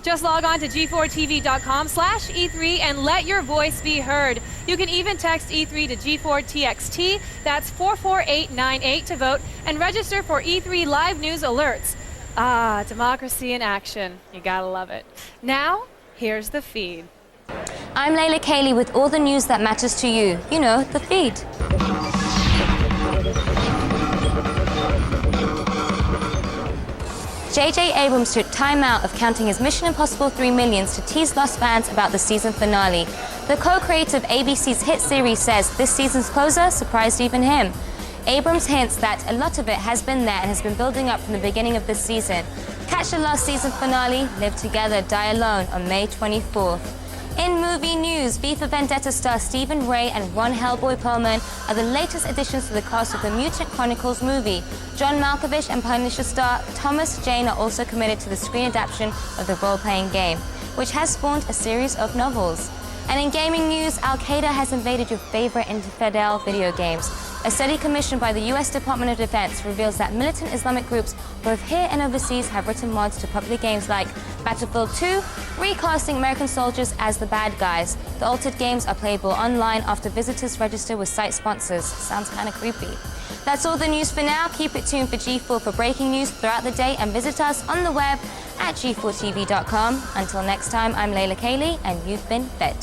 Just log on to g4tv.com/E3 and let your voice be heard. You can even text E3 to G4TXT, that's 44898 to vote, and register for E3 live news alerts. Ah, democracy in action. You gotta love it. Now, here's the feed. I'm Layla Kayleigh with all the news that matters to you. You know, the feed. J.J. Abrams took time out of counting his Mission Impossible 3 millions to tease lost fans about the season finale. The co-creator of ABC's hit series says this season's closer surprised even him. Abrams hints that a lot of it has been there and has been building up from the beginning of this season. Catch the last season finale, Live Together, Die Alone on May 24th. In movie news, V for Vendetta star Stephen Ray and Ron Hellboy Perlman are the latest additions to the cast of the Mutant Chronicles movie. John Malkovich and Punisher star Thomas Jane are also committed to the screen adaptation of the role-playing game, which has spawned a series of novels. And in gaming news, Al-Qaeda has invaded your favorite infidel video games. A study commissioned by the US Department of Defense reveals that militant Islamic groups, both here and overseas, have written mods to popular games like Battlefield 2, recasting American soldiers as the bad guys. The altered games are playable online after visitors register with site sponsors. Sounds kind of creepy. That's all the news for now. Keep it tuned for G4 for breaking news throughout the day and visit us on the web at g4tv.com. Until next time, I'm Layla Kayleigh and you've been fed.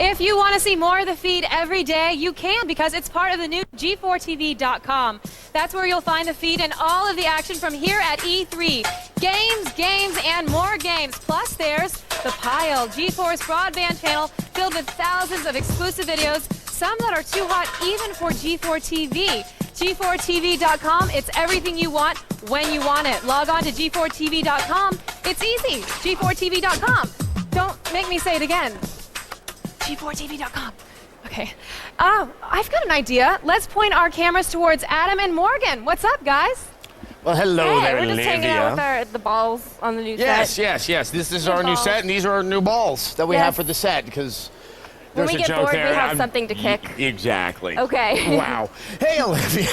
If you want to see more of the feed every day, you can, because it's part of the new G4TV.com. That's where you'll find the feed and all of the action from here at E3. Games, and more games. Plus, there's the Pile, G4's broadband channel filled with thousands of exclusive videos, some that are too hot even for G4 TV. G4TV.com, it's everything you want when you want it. Log on to G4TV.com. It's easy. G4TV.com. Don't make me say it again. G4TV.com. Okay. I've got an idea. Let's point our cameras towards Adam and Morgan. What's up, guys? Well, hello there, We're just Olivia. hanging out with the balls on the new set. Yes. This is our new set, and these are our new balls that we have for the set, because when we there's a get joke bored, there. we have something to kick. Exactly. Okay. Wow. Hey, Olivia.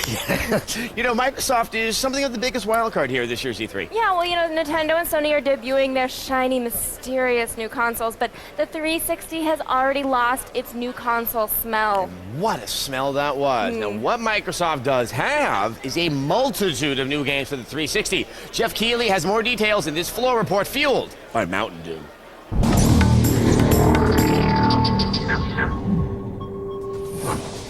You know, Microsoft is something of the biggest wild card here this year's E3. Yeah, well, you know, Nintendo and Sony are debuting their shiny, mysterious new consoles, but the 360 has already lost its new console smell. What a smell that was. Now, what Microsoft does have is a multitude of new games for the 360. Geoff Keighley has more details in this floor report fueled by Mountain Dew.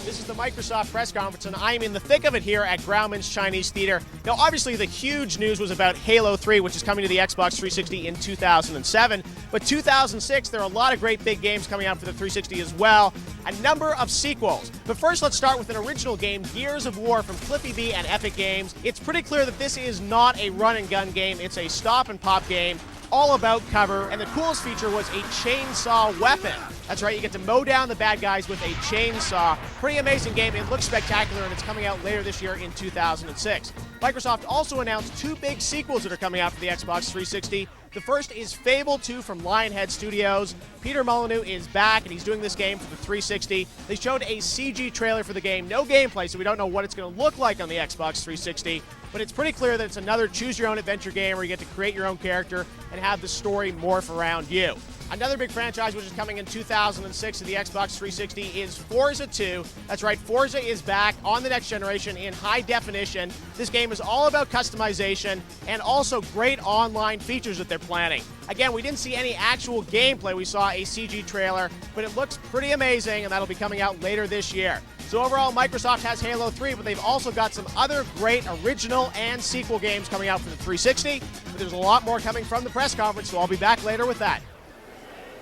This is the Microsoft press conference, and I'm in the thick of it here at Grauman's Chinese Theater. Now, obviously, the huge news was about Halo 3, which is coming to the Xbox 360 in 2007. But 2006, there are a lot of great big games coming out for the 360 as well. A number of sequels. But first, let's start with an original game, Gears of War from Cliffy B and Epic Games. It's pretty clear that this is not a run-and-gun game. It's a stop-and-pop game, all about cover, and the coolest feature was a chainsaw weapon. That's right, you get to mow down the bad guys with a chainsaw. Pretty amazing game. It looks spectacular, and it's coming out later this year in 2006. Microsoft also announced two big sequels that are coming out for the Xbox 360. The first is Fable 2 from Lionhead Studios. Peter Molyneux is back, and he's doing this game for the 360. They showed a CG trailer for the game. No gameplay, so we don't know what it's going to look like on the Xbox 360. But it's pretty clear that it's another choose-your-own-adventure game where you get to create your own character and have the story morph around you. Another big franchise which is coming in 2006 to the Xbox 360 is Forza 2. That's right, Forza is back on the next generation in high definition. This game is all about customization and also great online features that they're planning. Again, we didn't see any actual gameplay. We saw a CG trailer, but it looks pretty amazing, and that'll be coming out later this year. So overall, Microsoft has Halo 3, but they've also got some other great original and sequel games coming out for the 360. But there's a lot more coming from the press conference, so I'll be back later with that.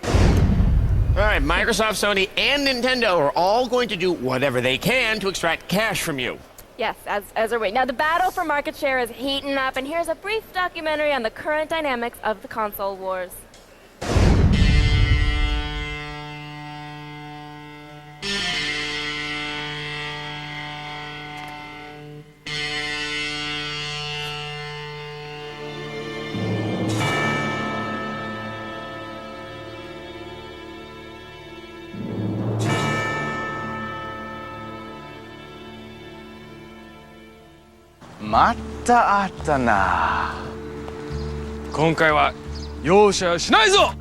All right, Microsoft, Sony, and Nintendo are all going to do whatever they can to extract cash from you. Yes, as are we. Now, the battle for market share is heating up, and here's a brief documentary on the current dynamics of the console wars.またあったな。今回は容赦しないぞ。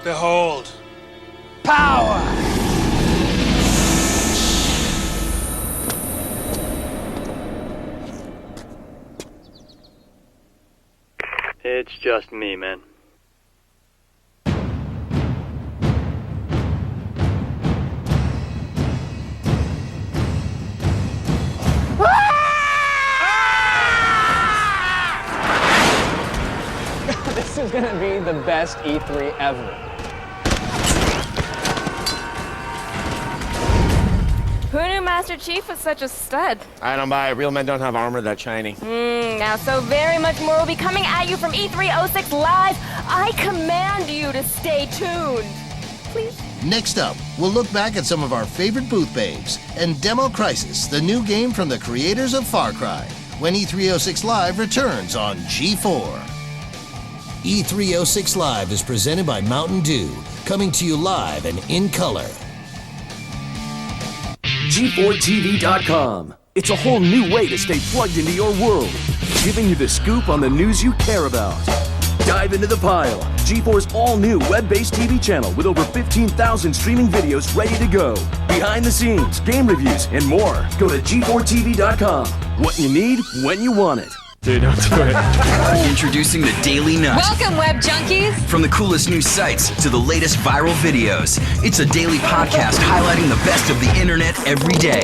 Behold, power! It's just me, man. This is gonna be the best E3 ever. Who knew Master Chief was such a stud? I don't buy it. Real men don't have armor that shiny. Now so very much more will be coming at you from E306 Live. I command you to stay tuned. Please. Next up, we'll look back at some of our favorite booth babes and Demo Crisis, the new game from the creators of Far Cry, when E306 Live returns on G4. E306 Live is presented by Mountain Dew, coming to you live and in color. G4TV.com. It's a whole new way to stay plugged into your world, giving you the scoop on the news you care about. Dive into the pile. G4's all-new web-based TV channel with over 15,000 streaming videos ready to go. Behind the scenes, game reviews, and more. Go to G4TV.com. What you need, when you want it. Dude, don't do it. Introducing the Daily Nut. Welcome, Web Junkies. From the coolest new sites to the latest viral videos, it's a daily podcast highlighting the best of the internet every day.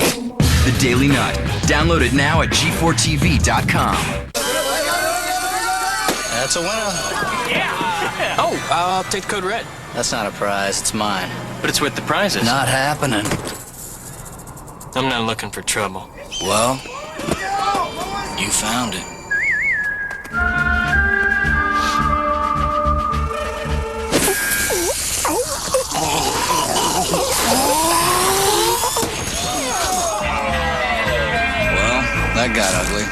The Daily Nut. Download it now at G4TV.com. That's a winner. Yeah. Oh, I'll take the code red. That's not a prize. It's mine. But it's worth the prizes. Not happening. I'm not looking for trouble. Well, you found it. Well, that got ugly.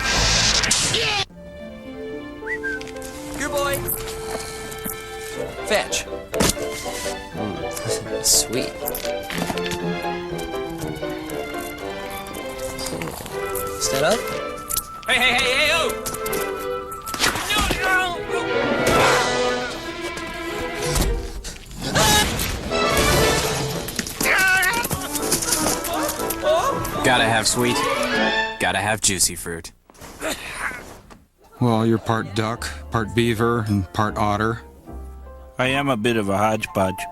Your boy. Fetch. Sweet. Stand up. Hey, oh! Gotta have sweet, gotta have juicy fruit. Well, you're part duck, part beaver, and part otter. I am a bit of a hodgepodge.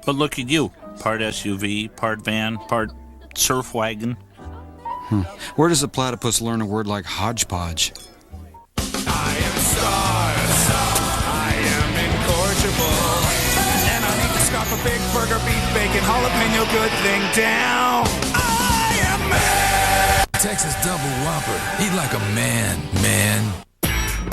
But look at you. Part SUV, part van, part surf wagon. Where does a platypus learn a word like hodgepodge? I am stars. I am incorrigible. And I need to scarf a big burger, beef, bacon, jalapeno, good thing down. I am man. Texas double whopper. Eat like a man.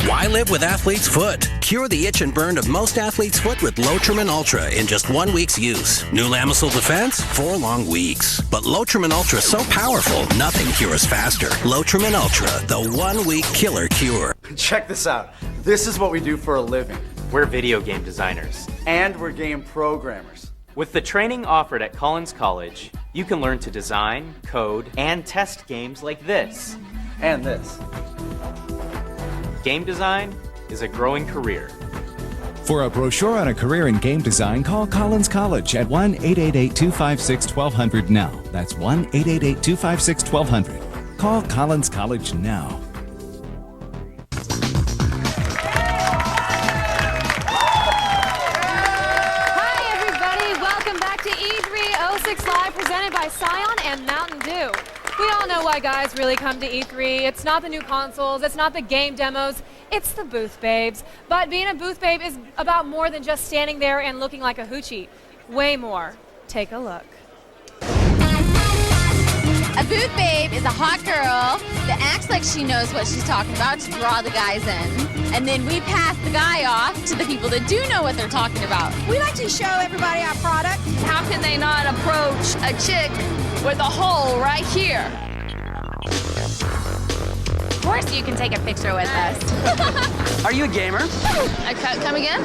Why live with Athlete's Foot? Cure the itch and burn of most Athlete's Foot with Lotrimin Ultra in just 1 week's use. New Lamisil Defense? 4 long weeks. But Lotrimin Ultra is so powerful, nothing cures faster. Lotrimin Ultra, the 1-week killer cure. Check this out. This is what we do for a living. We're video game designers. And we're game programmers. With the training offered at Collins College, you can learn to design, code, and test games like this. And this. Game design is a growing career. For a brochure on a career in game design, call Collins College at 1-888-256-1200 now. That's 1-888-256-1200. Call Collins College now. Hi, everybody. Welcome back to E306 Live, presented by Scion and Mountain Dew. We all know why guys really come to E3. It's not the new consoles, it's not the game demos, it's the booth babes. But being a booth babe is about more than just standing there and looking like a hoochie. Way more. Take a look. A booth babe is a hot girl that acts like she knows what she's talking about to draw the guys in. And then we pass the guy off to the people that do know what they're talking about. We like to show everybody our product. How can they not approach a chick with a hole right here? Of course you can take a picture with us. Are you a gamer? Come again?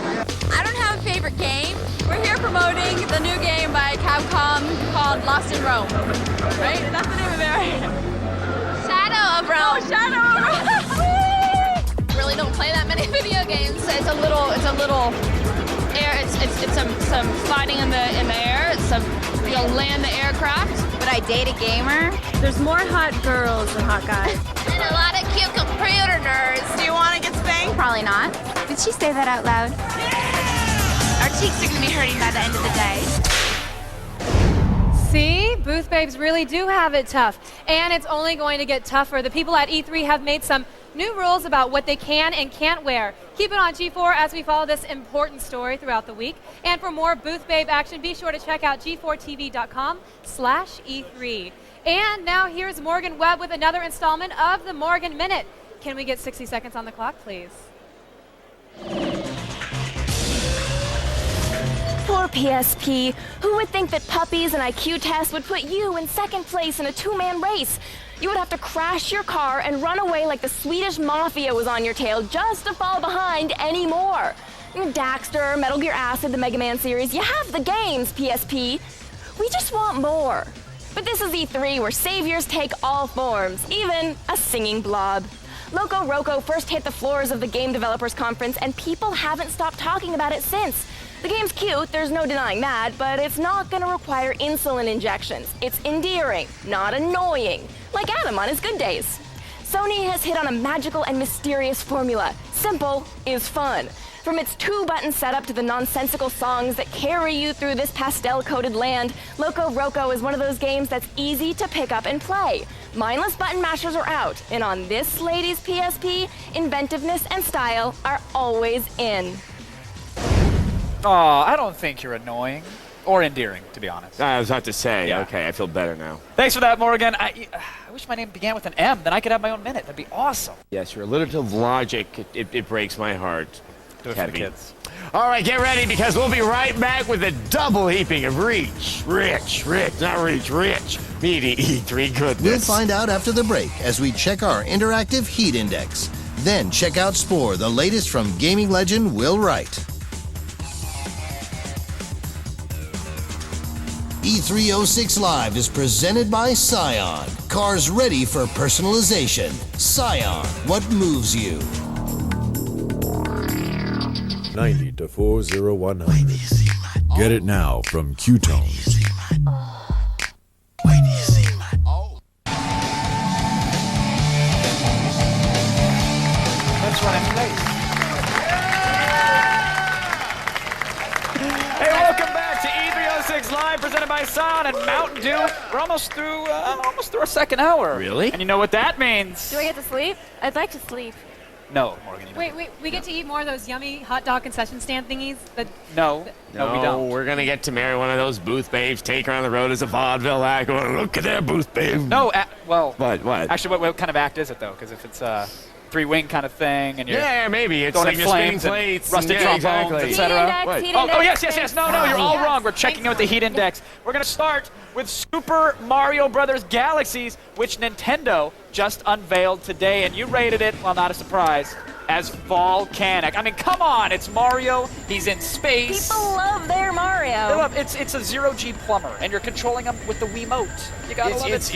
I don't have a favorite game. We're here promoting the new game by Capcom called Lost in Rome. Right? That's the name of it, right? Shadow of Rome. Oh, Shadow of Rome. Really don't play that many video games. It's a little air. It's some fighting in the air. It's some land the aircraft. Would I date a gamer? There's more hot girls than hot guys. And a lot of cute computer nerds. Do you want to get spanked? Probably not. Did she say that out loud? Our cheeks are gonna be hurting by the end of the day. See, booth babes really do have it tough, and it's only going to get tougher. The people at E3 have made some new rules about what they can and can't wear. Keep it on G4 as we follow this important story throughout the week. And for more booth babe action, be sure to check out g4tv.com/E3. And now here's Morgan Webb with another installment of the Morgan Minute. Can we get 60 seconds on the clock, please? Poor PSP. Who would think that puppies and IQ tests would put you in second place in a two-man race? You would have to crash your car and run away like the Swedish Mafia was on your tail just to fall behind anymore. Daxter, Metal Gear Acid, the Mega Man series, you have the games, PSP. We just want more. But this is E3 where saviors take all forms, even a singing blob. Loco Roco first hit the floors of the Game Developers Conference and people haven't stopped talking about it since. The game's cute, there's no denying that, but it's not gonna require insulin injections. It's endearing, not annoying, like Adam on his good days. Sony has hit on a magical and mysterious formula. Simple is fun. From its two-button setup to the nonsensical songs that carry you through this pastel-coated land, Loco Roco is one of those games that's easy to pick up and play. Mindless button mashers are out, and on this lady's PSP, inventiveness and style are always in. Aw, I don't think you're annoying. Or endearing, to be honest. I was about to say, okay, I feel better now. Thanks for that, Morgan. I wish my name began with an M, then I could have my own minute. That'd be awesome. Yes, your alliterative logic, it breaks my heart. Do it for the kids. All right, get ready, because we'll be right back with a double heaping of rich, meaty E3 goodness. We'll find out after the break as we check our interactive heat index. Then check out Spore, the latest from gaming legend Will Wright. E306 Live is presented by Scion. Cars ready for personalization. Scion, what moves you? 90 to 40100. Get it now from Q-Tone. Let's run in place. Hey, welcome back to E306 Live, presented by Scion and Mountain Dew. We're almost through our second hour. Really? And you know what that means? Do I get to sleep? I'd like to sleep. No, Morgan. Wait, we get to eat more of those yummy hot dog concession stand thingies? No, we don't. We're going to get to marry one of those booth babes, take her on the road as a vaudeville act. Going, look at that booth babe. No, well. What? Actually, what kind of act is it, though? Because if it's a three-wing kind of thing, and you're maybe it's going like in you're spinning flames plates, rusted trombones, etc. Oh, yes. No, you're all wrong. We're checking out the heat index. We're going to start with Super Mario Brothers Galaxies, which Nintendo just unveiled today, and you rated it, well, not a surprise, as volcanic. I mean, come on, it's Mario. He's in space. People love their Mario. It's a zero-G plumber, and you're controlling him with the Wiimote. You gotta love it.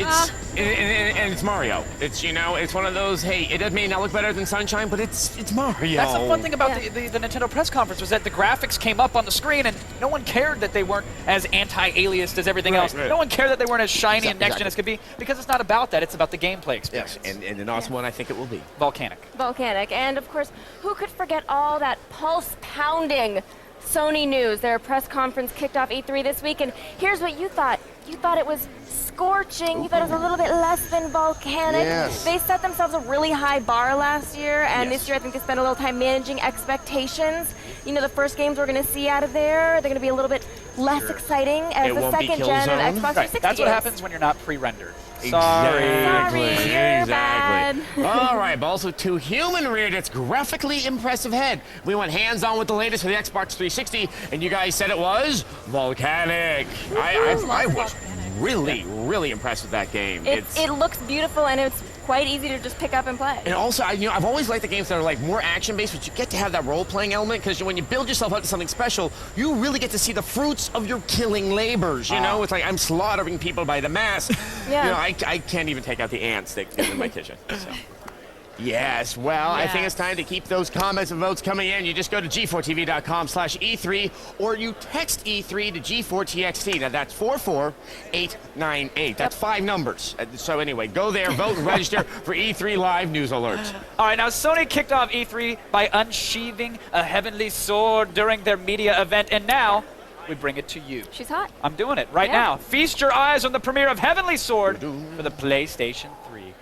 And it's Mario. It's one of those. Hey, it may not look better than Sunshine, but it's Mario. That's the fun thing about the Nintendo press conference was that the graphics came up on the screen, and no one cared that they weren't as anti-aliased as everything else. Right. No one cared that they weren't as shiny and next-gen as could be, because it's not about that. It's about the gameplay experience. Yes, and an awesome one I think it will be. Volcanic. And of course, who could forget all that pulse-pounding Sony news? Their press conference kicked off E3 this week, and here's what you thought. You thought it was scorching. You thought it was a little bit less than volcanic. Yes. They set themselves a really high bar last year, and this year I think they spent a little time managing expectations. The first games we're going to see out of there, they're going to be a little bit less exciting as the second gen of Xbox 360 That's what happens when you're not pre-rendered. Sorry, you're bad. All right, but also to human-reared, its graphically impressive head. We went hands-on with the latest for the Xbox 360, and you guys said it was volcanic. I was really impressed with that game. It looks beautiful, and it's quite easy to just pick up and play. And also, I've always liked the games that are like more action-based, but you get to have that role-playing element, because when you build yourself up to something special, you really get to see the fruits of your killing labors. It's like I'm slaughtering people by the mass. Yeah. I can't even take out the ants that live in my kitchen. So. Yes, well, I think it's time to keep those comments and votes coming in. You just go to g4tv.com/E3 or you text E3 to G4TXT. Now that's 44898. That's 5 numbers. So anyway, go there, vote and register for E3 Live News Alerts. All right, now Sony kicked off E3 by unsheathing a heavenly sword during their media event, and now we bring it to you. She's hot. I'm doing it right now. Feast your eyes on the premiere of Heavenly Sword for the PlayStation 3.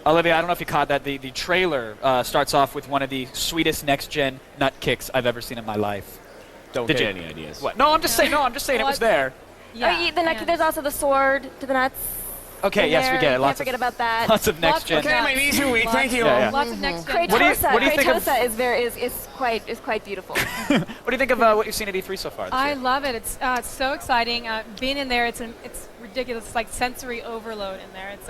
Olivia, I don't know if you caught that. The trailer starts off with one of the sweetest next-gen nut kicks I've ever seen in my life. Don't get any ideas. What? No, I'm just saying. No, I'm just saying it was there. Yeah. There's also the sword to the nuts. Okay, yes, we get it. Can't forget about that. Lots of next-gen. Okay, my knees are weak. Thank you. Lots of next-gen. Kratosa is quite beautiful. What do you think of what you've seen at E3 so far? I love it. It's so exciting. Being in there, it's ridiculous. It's like sensory overload in there. It's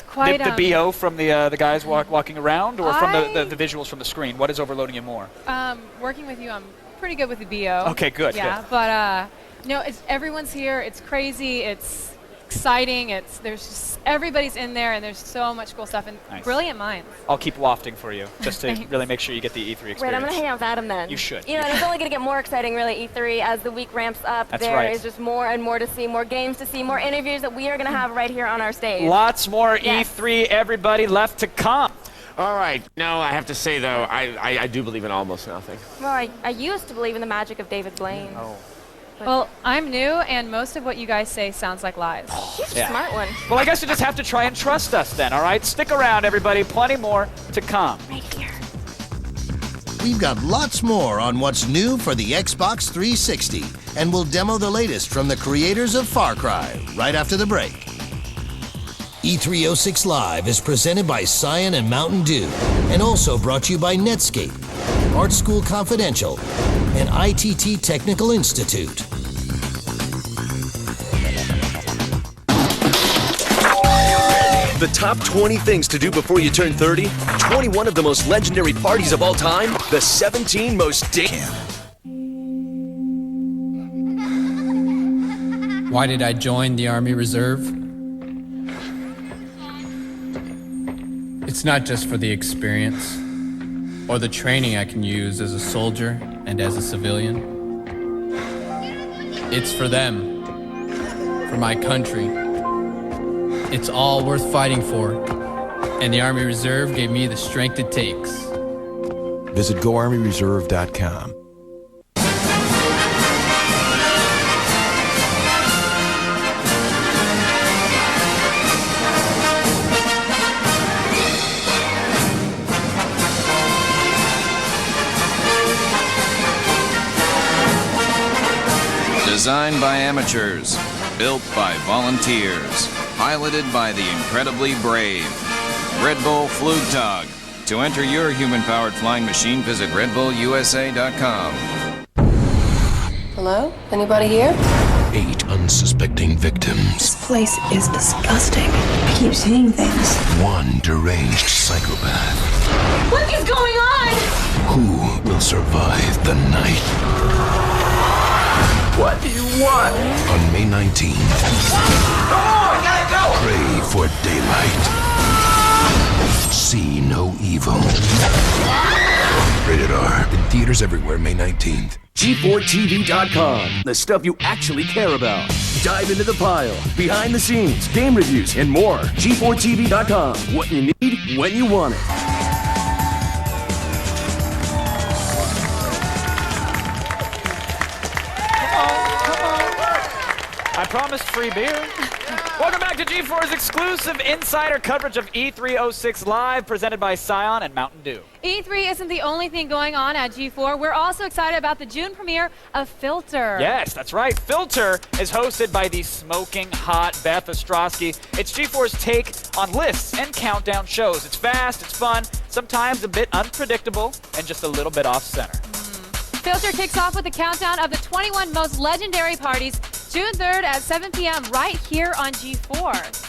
quite the BO from the guys walking around, or from the visuals from the screen? What is overloading you more? Working with you, I'm pretty good with the BO. Okay, good. Yeah, good. But everyone's here. It's crazy. It's exciting. Everybody's in there, and there's so much cool stuff and brilliant minds. I'll keep wafting for you just to really make sure you get the E3 experience. Right, I'm gonna hang out with Adam then. You should. And it's only gonna get more exciting, really. E3 as the week ramps up. There is just more and more to see, more games to see, more interviews that we are gonna have right here on our stage. Lots more E3, everybody, left to come. All right. No, I have to say though, I do believe in almost nothing. Well, I used to believe in the magic of David Blaine. Oh. Well, I'm new, and most of what you guys say sounds like lies. She's a smart one. Well, I guess you just have to try and trust us then, all right? Stick around, everybody. Plenty more to come. Right here. We've got lots more on what's new for the Xbox 360, and we'll demo the latest from the creators of Far Cry right after the break. E306 Live is presented by Cyan and Mountain Dew, and also brought to you by Netscape, Art School Confidential, and ITT Technical Institute. The top 20 things to do before you turn 30, 21 of the most legendary parties of all time, the 17 most Why did I join the Army Reserve? It's not just for the experience or the training I can use as a soldier and as a civilian. It's for them, for my country. It's all worth fighting for, and the Army Reserve gave me the strength it takes. Visit GoArmyReserve.com. Designed by amateurs, built by volunteers, piloted by the incredibly brave. Red Bull Flugtag. To enter your human-powered flying machine, visit redbullusa.com. Hello? Anybody here? 8 unsuspecting victims. This place is disgusting. I keep seeing things. 1 deranged psychopath. What is going on? Who will survive the night? What do you want? On May 19th. Oh, I gotta go! Pray for daylight. See no evil. Rated R. In theaters everywhere, May 19th. G4TV.com. The stuff you actually care about. Dive into the pile, behind the scenes, game reviews, and more. G4TV.com. What you need, when you want it. I promised free beer. Welcome back to G4's exclusive insider coverage of E306 Live, presented by Scion and Mountain Dew. E3 isn't the only thing going on at G4. We're also excited about the June premiere of Filter. Yes, that's right. Filter is hosted by the smoking hot Beth Ostrowski. It's G4's take on lists and countdown shows. It's fast, it's fun, sometimes a bit unpredictable, and just a little bit off-center. Filter kicks off with a countdown of the 21 most legendary parties, June 3rd at 7 p.m. right here on G4.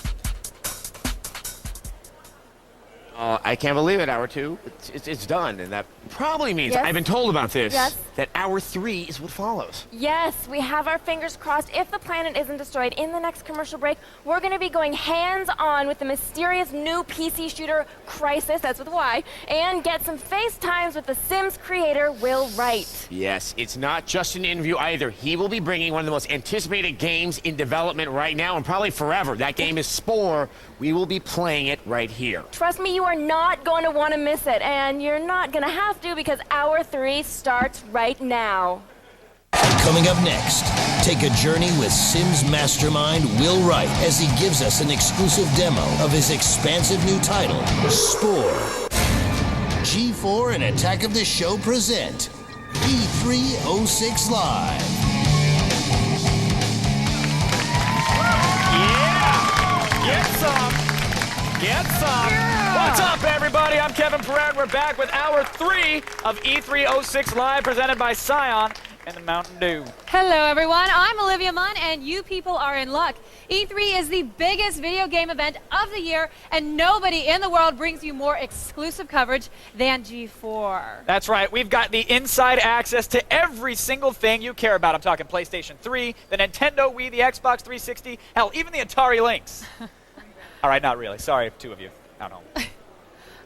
I can't believe it, Hour 2. It's done, and that probably means, Yes. I've been told about this, Yes. that Hour 3 is what follows. Yes, we have our fingers crossed. If the planet isn't destroyed in the next commercial break, we're going to be going hands-on with the mysterious new PC shooter Crisis, that's with a Y, and get some FaceTimes with the Sims creator, Will Wright. Yes, it's not just an interview either. He will be bringing one of the most anticipated games in development right now, and probably forever. That game is Spore. We will be playing it right here. Trust me, you are not going to want to miss it, and you're not going to have to because Hour 3 starts right now. Coming up next, take a journey with Sims mastermind Will Wright as he gives us an exclusive demo of his expansive new title, Spore. G4 and Attack of the Show present E306 Live. Get some! Get some! Yeah. What's up, everybody? I'm Kevin Pereira, and we're back with Hour 3 of E306 Live, presented by Scion and the Mountain Dew. Hello, everyone. I'm Olivia Munn, and you people are in luck. E3 is the biggest video game event of the year, and nobody in the world brings you more exclusive coverage than G4. That's right. We've got the inside access to every single thing you care about. I'm talking PlayStation 3, the Nintendo Wii, the Xbox 360, hell, even the Atari Lynx. All right, not really. Sorry, two of you. I don't know.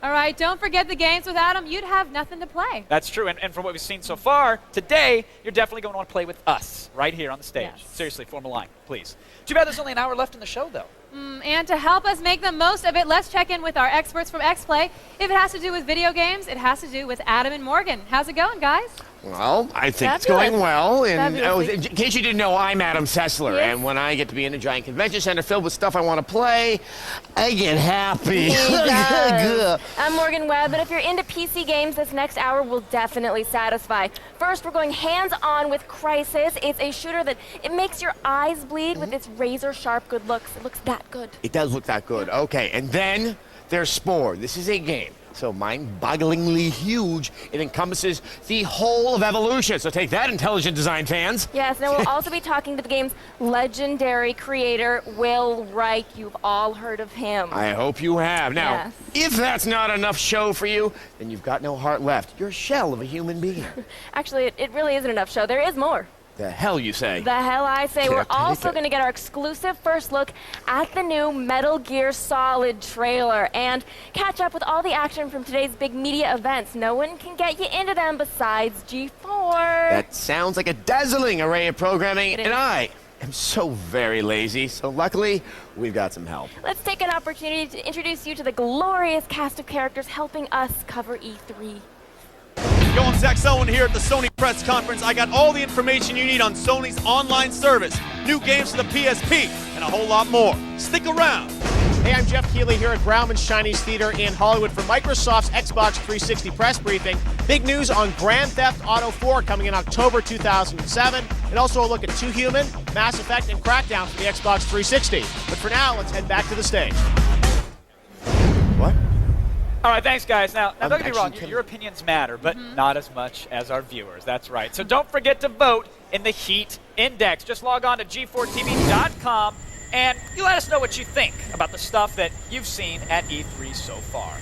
All right, don't forget the games. Without them, you'd have nothing to play. That's true, and from what we've seen so far, today, you're definitely going to want to play with us right here on the stage. Yes. Seriously, form a line, please. Too bad there's only an hour left in the show, though. And to help us make the most of it, let's check in with our experts from XPlay. If it has to do with video games, it has to do with Adam and Morgan. How's it going, guys? Well, I think it's going well. And in case you didn't know, I'm Adam Sessler. Yes. And when I get to be in a giant convention center filled with stuff I want to play, I get happy. I'm Morgan Webb, and if you're into PC games, this next hour will definitely satisfy. First, we're going hands-on with Crisis. It's a shooter that it makes your eyes bleed with its razor-sharp good looks. It looks that good. It does look that good. Okay, and then there's Spore. This is a game so mind-bogglingly huge, it encompasses the whole of evolution. So take that, intelligent design fans. Yes, and we'll also be talking to the game's legendary creator, Will Wright. You've all heard of him. I hope you have. Now, yes. If that's not enough show for you, then you've got no heart left. You're a shell of a human being. Actually, it really isn't enough show. There is more. The hell you say? The hell I say. We're also going to get our exclusive first look at the new Metal Gear Solid trailer and catch up with all the action from today's big media events. No one can get you into them besides G4. That sounds like a dazzling array of programming, and I am so very lazy, so luckily we've got some help. Let's take an opportunity to introduce you to the glorious cast of characters helping us cover E3. Yo, I'm Zach Selwyn here at the Sony press conference. I got all the information you need on Sony's online service, new games for the PSP, and a whole lot more. Stick around. Hey, I'm Geoff Keighley here at Grauman's Chinese Theater in Hollywood for Microsoft's Xbox 360 press briefing. Big news on Grand Theft Auto 4 coming in October 2007, and also a look at Two Human, Mass Effect, and Crackdown for the Xbox 360. But for now, let's head back to the stage. What? All right, thanks, guys. Now don't get me wrong, your opinions matter, but not as much as our viewers. That's right. So don't forget to vote in the Heat Index. Just log on to G4TV.com, and you let us know what you think about the stuff that you've seen at E3 so far.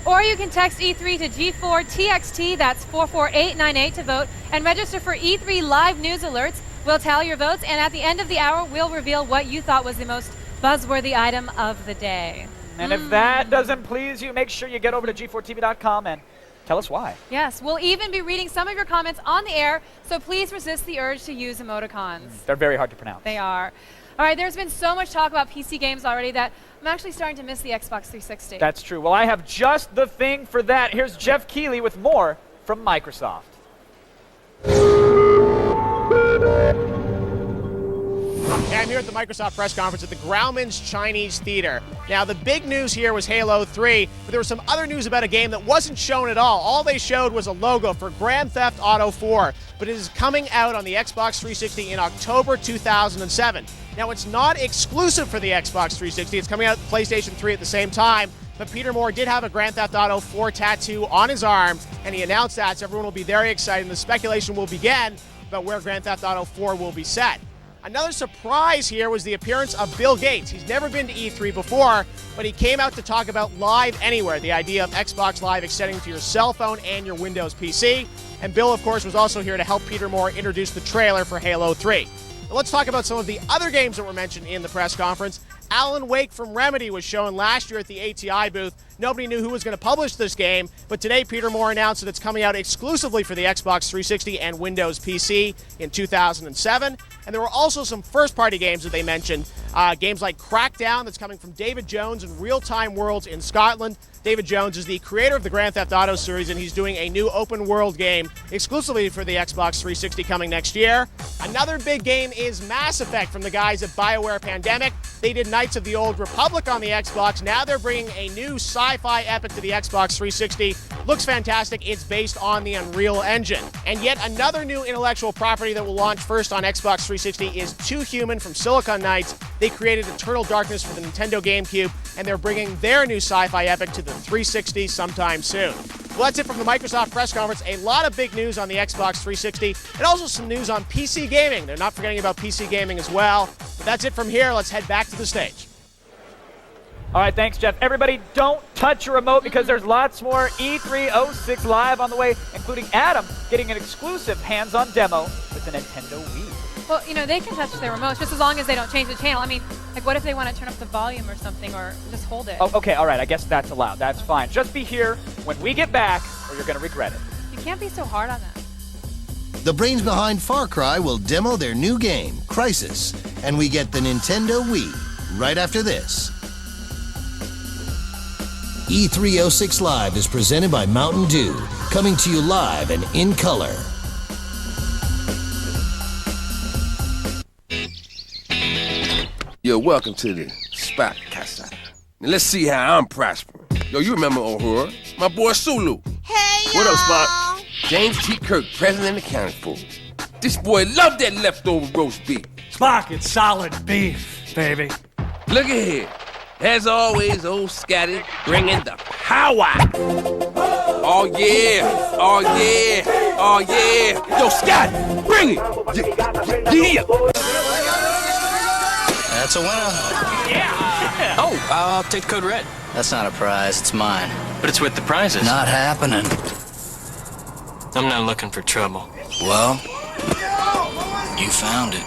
Or you can text E3 to G4TXT, that's 44898 to vote, and register for E3 live news alerts. We'll tally your votes, and at the end of the hour, we'll reveal what you thought was the most buzzworthy item of the day. And if that doesn't please you, make sure you get over to G4TV.com and tell us why. Yes, we'll even be reading some of your comments on the air, so please resist the urge to use emoticons. They're very hard to pronounce. They are. All right, there's been so much talk about PC games already that I'm actually starting to miss the Xbox 360. That's true. Well, I have just the thing for that. Here's Geoff Keighley with more from Microsoft. I'm here at the Microsoft press conference at the Grauman's Chinese Theater. Now, the big news here was Halo 3, but there was some other news about a game that wasn't shown at all. All they showed was a logo for Grand Theft Auto 4, but it is coming out on the Xbox 360 in October 2007. Now, it's not exclusive for the Xbox 360. It's coming out to PlayStation 3 at the same time, but Peter Moore did have a Grand Theft Auto 4 tattoo on his arm, and he announced that, so everyone will be very excited, and the speculation will begin about where Grand Theft Auto 4 will be set. Another surprise here was the appearance of Bill Gates. He's never been to E3 before, but he came out to talk about Live Anywhere, the idea of Xbox Live extending to your cell phone and your Windows PC. And Bill, of course, was also here to help Peter Moore introduce the trailer for Halo 3. Now, let's talk about some of the other games that were mentioned in the press conference. Alan Wake from Remedy was shown last year at the ATI booth. Nobody knew who was going to publish this game, but today Peter Moore announced that it's coming out exclusively for the Xbox 360 and Windows PC in 2007. And there were also some first-party games that they mentioned. Games like Crackdown, that's coming from David Jones and Real Time Worlds in Scotland. David Jones is the creator of the Grand Theft Auto series, and he's doing a new open-world game exclusively for the Xbox 360 coming next year. Another big game is Mass Effect from the guys at BioWare Pandemic. They did Knights of the Old Republic on the Xbox. Now they're bringing a new sci-fi epic to the Xbox 360. Looks fantastic. It's based on the Unreal Engine. And yet another new intellectual property that will launch first on Xbox 360 is Two Human from Silicon Knights. They created Eternal Darkness for the Nintendo GameCube, and they're bringing their new sci-fi epic to the 360 sometime soon. Well, that's it from the Microsoft press conference. A lot of big news on the Xbox 360, and also some news on PC gaming. They're not forgetting about PC gaming as well. But that's it from here. Let's head back to the stage. All right, thanks, Geoff. Everybody, don't touch your remote because there's lots more E306 live on the way, including Adam getting an exclusive hands-on demo with the Nintendo Wii. Well, you know, they can touch their remotes just as long as they don't change the channel. I mean, like, what if they want to turn up the volume or something, or just hold it? Oh, okay, all right, I guess that's allowed. That's fine. Just be here when we get back, or you're going to regret it. You can't be so hard on that. The brains behind Far Cry will demo their new game, Crysis, and we get the Nintendo Wii right after this. E306 Live is presented by Mountain Dew, coming to you live and in color. Yo, welcome to the Spank Casa. Now let's see how I'm prospering. Yo, you remember Uhura? My boy Sulu. Hey, what up, Spock? James T. Kirk, president accounted for. This boy loved that leftover roast beef. Spock, it's solid beef, baby. Look at here. As always, old Scatty bringing the power. Oh yeah, oh yeah, oh yeah. Yo, Scott, bring it. Yeah. That's a winner. Yeah. Oh, I'll take code red. That's not a prize, it's mine. But it's with the prizes. Not happening. I'm not looking for trouble. Well, you found it.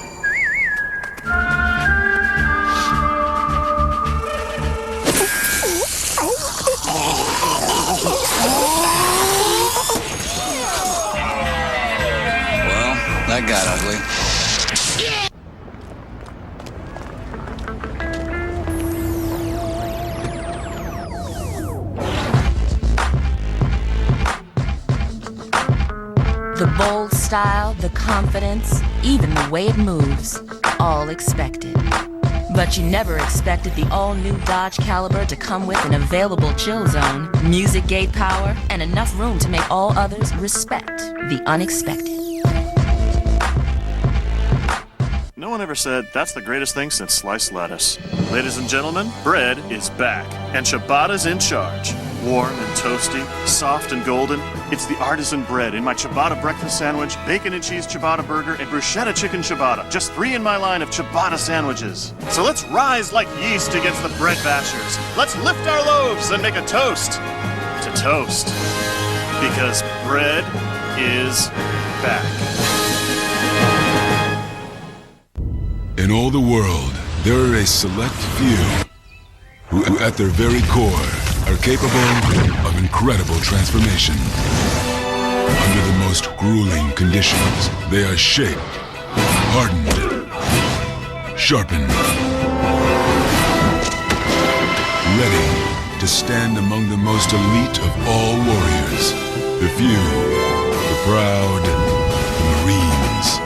Well, that got ugly. The bold style, the confidence, even the way it moves, all expected. But you never expected the all-new Dodge Caliber to come with an available chill zone, music gate power, and enough room to make all others respect the unexpected. No one ever said that's the greatest thing since sliced lettuce. Ladies and gentlemen, bread is back, and ciabatta's in charge. Warm and toasty, soft and golden, it's the artisan bread in my ciabatta breakfast sandwich, bacon and cheese ciabatta burger, and bruschetta chicken ciabatta. Just 3 in my line of ciabatta sandwiches. So let's rise like yeast against the bread bashers. Let's lift our loaves and make a toast to toast. Because bread is back. In all the world, there are a select few who at their very core are capable of incredible transformation. Under the most grueling conditions, they are shaped, hardened, sharpened, ready to stand among the most elite of all warriors. The few, the proud, the Marines.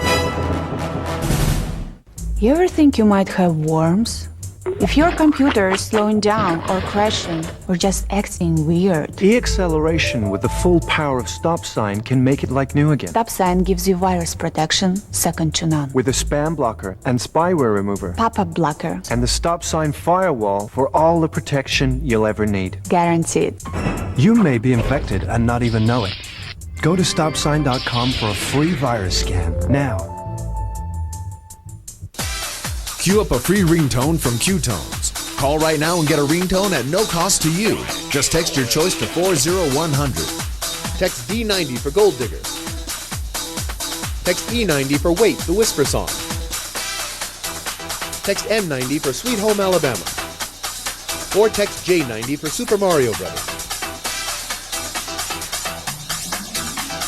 You ever think you might have worms? If your computer is slowing down or crashing or just acting weird. E-acceleration with the full power of stop sign can make it like new again. Stop sign gives you virus protection, second to none. With a spam blocker and spyware remover. Pop-up blocker. And the stop sign firewall for all the protection you'll ever need. Guaranteed. You may be infected and not even know it. Go to stopsign.com for a free virus scan now. Queue up a free ringtone from Qtones. Call right now and get a ringtone at no cost to you. Just text your choice to 40100. Text D90 for Gold Digger. Text E90 for Wait, the Whisper Song. Text M90 for Sweet Home Alabama. Or text J90 for Super Mario Brothers.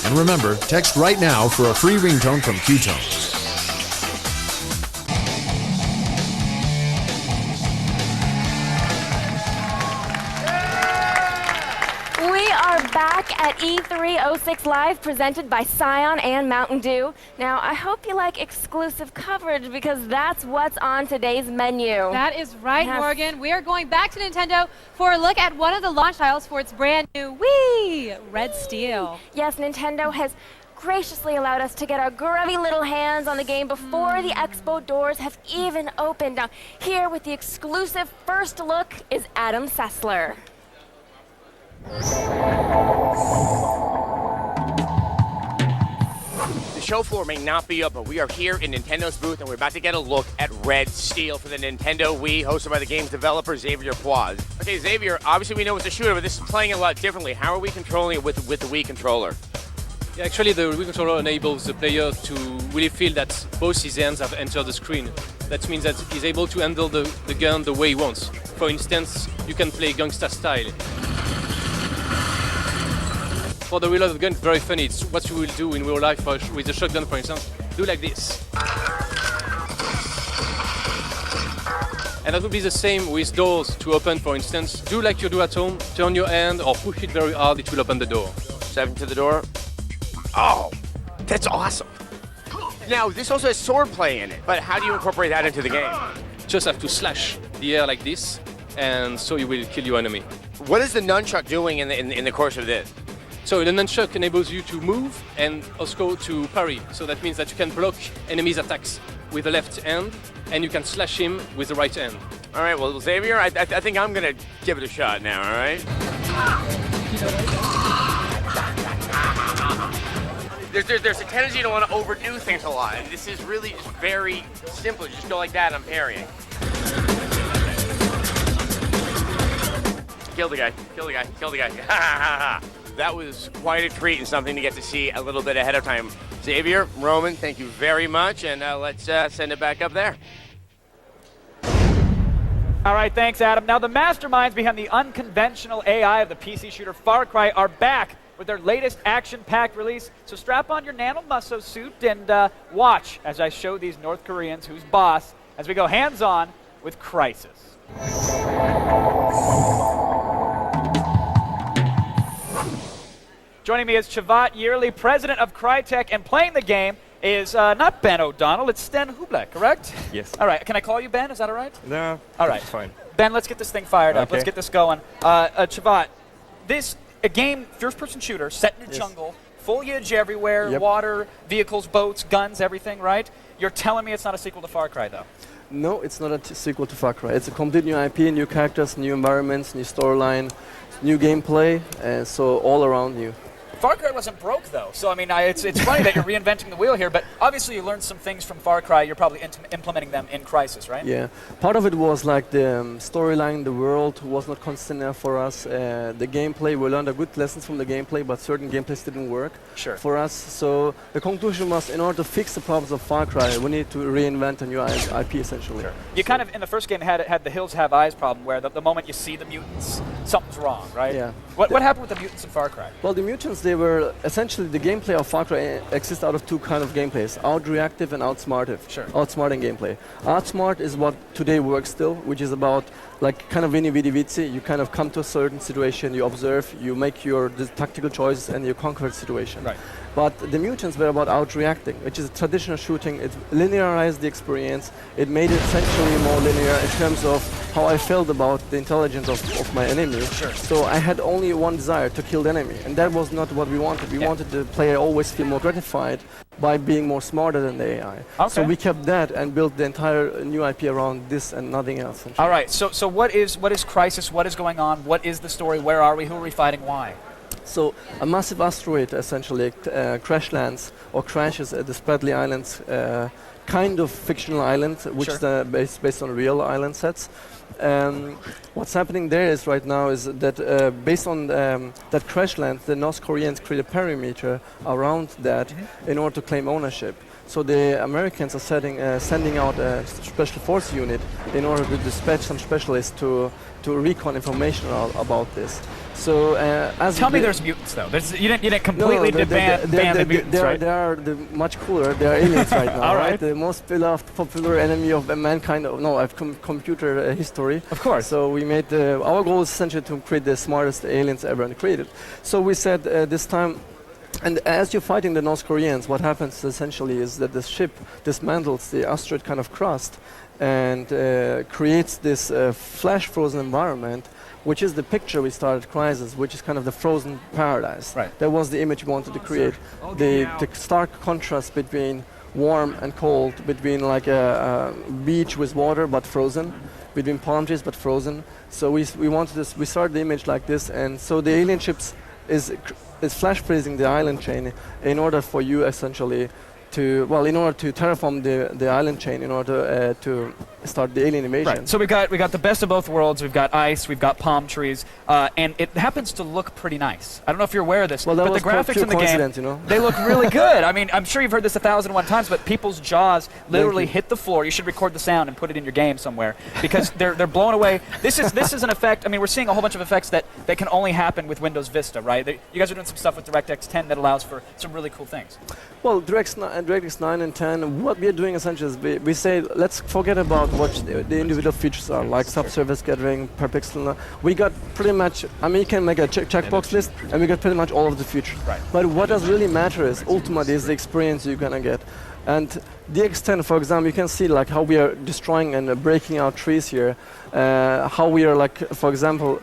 And remember, text right now for a free ringtone from Qtones. Back at E306 Live, presented by Scion and Mountain Dew. Now, I hope you like exclusive coverage because that's what's on today's menu. That is right, Yes. Morgan. We are going back to Nintendo for a look at one of the launch titles for its brand new Wii, Red Steel. Yes, Nintendo has graciously allowed us to get our grubby little hands on the game before the expo doors have even opened. Now, here with the exclusive first look is Adam Sessler. The show floor may not be up, but we are here in Nintendo's booth, and we're about to get a look at Red Steel for the Nintendo Wii, hosted by the game's developer, Xavier Poise. Okay, Xavier, obviously we know it's a shooter, but this is playing a lot differently. How are we controlling it with the Wii controller? Yeah, actually, the Wii controller enables the player to really feel that both his hands have entered the screen. That means that he's able to handle the gun the way he wants. For instance, you can play gangsta style. For the reload of the gun, it's very funny. It's what you will do in real life with a shotgun, for instance. Do like this. And that would be the same with doors to open, for instance. Do like you do at home, turn your hand or push it very hard, it will open the door. 7 to the door. Oh, that's awesome. Now, this also has swordplay in it, but how do you incorporate that into the game? Just have to slash the air like this, and so you will kill your enemy. What is the nunchuck doing in the course of this? So the nunchuck enables you to move and also to parry. So that means that you can block enemies' attacks with the left hand, and you can slash him with the right hand. All right, well, Xavier, I think I'm going to give it a shot now, all right? There's a tendency you don't want to overdo things a lot. And this is really just very simple. You just go like that, and I'm parrying. Kill the guy, kill the guy, kill the guy. That was quite a treat and something to get to see a little bit ahead of time. Xavier, Roman, thank you very much, and let's send it back up there. All right, thanks, Adam. Now, the masterminds behind the unconventional AI of the PC shooter Far Cry are back with their latest action-packed release. So strap on your nanomusso suit and watch as I show these North Koreans who's boss as we go hands-on with Crisis. Joining me is Chavat Yearly, president of Crytek, and playing the game is not Ben O'Donnell, it's Sten Hublek, correct? Yes. All right, can I call you Ben? Is that all right? No. All right. Fine. Ben, let's get this thing fired up. Okay. Let's get this going. Chavat, this a game, first-person shooter, set in a jungle, foliage everywhere, water, vehicles, boats, guns, everything, right? You're telling me it's not a sequel to Far Cry, though? No, it's not a sequel to Far Cry. It's a complete new IP, new characters, new environments, new storyline, new gameplay, so all around new. Far Cry wasn't broke, though. So, I mean, it's funny that you're reinventing the wheel here, but obviously you learned some things from Far Cry. You're probably implementing them in Crysis, right? Yeah. Part of it was like the storyline, the world was not constant enough for us. The gameplay, we learned a good lessons from the gameplay, but certain gameplays didn't work for us. So the conclusion was, in order to fix the problems of Far Cry, we need to reinvent a new IP, essentially. Sure. You kind of, in the first game, had the Hills Have Eyes problem, where the moment you see the mutants, something's wrong, right? Yeah. What happened with the mutants in Far Cry? Well, the mutants, they were essentially the gameplay of Far Cry exists out of two kind of gameplays: out-reactive and outsmartive. Sure. Outsmarting gameplay. Outsmart is what today works still, which is about like kind of vini vidi vici. You kind of come to a certain situation, you observe, you make your tactical choices, and you conquer the situation. Right. But the mutants were about outreacting, which is traditional shooting. It linearized the experience. It made it essentially more linear in terms of how I felt about the intelligence of my enemy. Sure. So I had only one desire, to kill the enemy. And that was not what we wanted. We wanted the player always feel more gratified by being more smarter than the AI. Okay. So we kept that and built the entire new IP around this and nothing else. All right, so what is Crisis? What is going on? What is the story? Where are we? Who are we fighting? Why? So a massive asteroid essentially crash lands or crashes at the Spratly Islands, kind of fictional island, which is based on real island sets. What's happening there is right now is that based on that crash land, the North Koreans create a perimeter around that in order to claim ownership. So the Americans are sending out a special force unit in order to dispatch some specialists to recon information about this. So tell me there's mutants though. You didn't completely ban the mutants, right? They are much cooler. They are aliens right now. All right. The most beloved, popular enemy of mankind. I've computer history. Of course. So we made our goal is essentially to create the smartest aliens ever created. So we said this time. And as you're fighting the North Koreans, what happens essentially is that the ship dismantles the asteroid kind of crust and creates this flash frozen environment, which is the picture we started Crisis, which is kind of the frozen paradise. Right. That was the image we wanted to create. The stark contrast between warm and cold, between like a beach with water but frozen, between palm trees but frozen. So we wanted this. We started the image like this, and so the alien ships is flash freezing the island chain in order for you essentially in order to terraform the island chain in order to start the alien invasion. Right. So we got the best of both worlds. We've got ice, we've got palm trees, and it happens to look pretty nice. I don't know if you're aware of this, but the graphics in the game, they look really good. I mean, I'm sure you've heard this 1,001 times, but people's jaws literally hit the floor. You should record the sound and put it in your game somewhere because they're blown away. This is an effect. I mean, we're seeing a whole bunch of effects that can only happen with Windows Vista, right? You guys are doing some stuff with DirectX 10 that allows for some really cool things. Well, DirectX 9 and 10, what we're doing essentially is we say, let's forget about what the individual features are, like subsurface gathering, per pixel. We got pretty much, I mean, you can make a checkbox list, and we got pretty much all of the features. Right. But what does really matter is, ultimately, is the experience you're going to get. And DX10, for example, you can see like how we are destroying and breaking out trees here, how we are like, for example,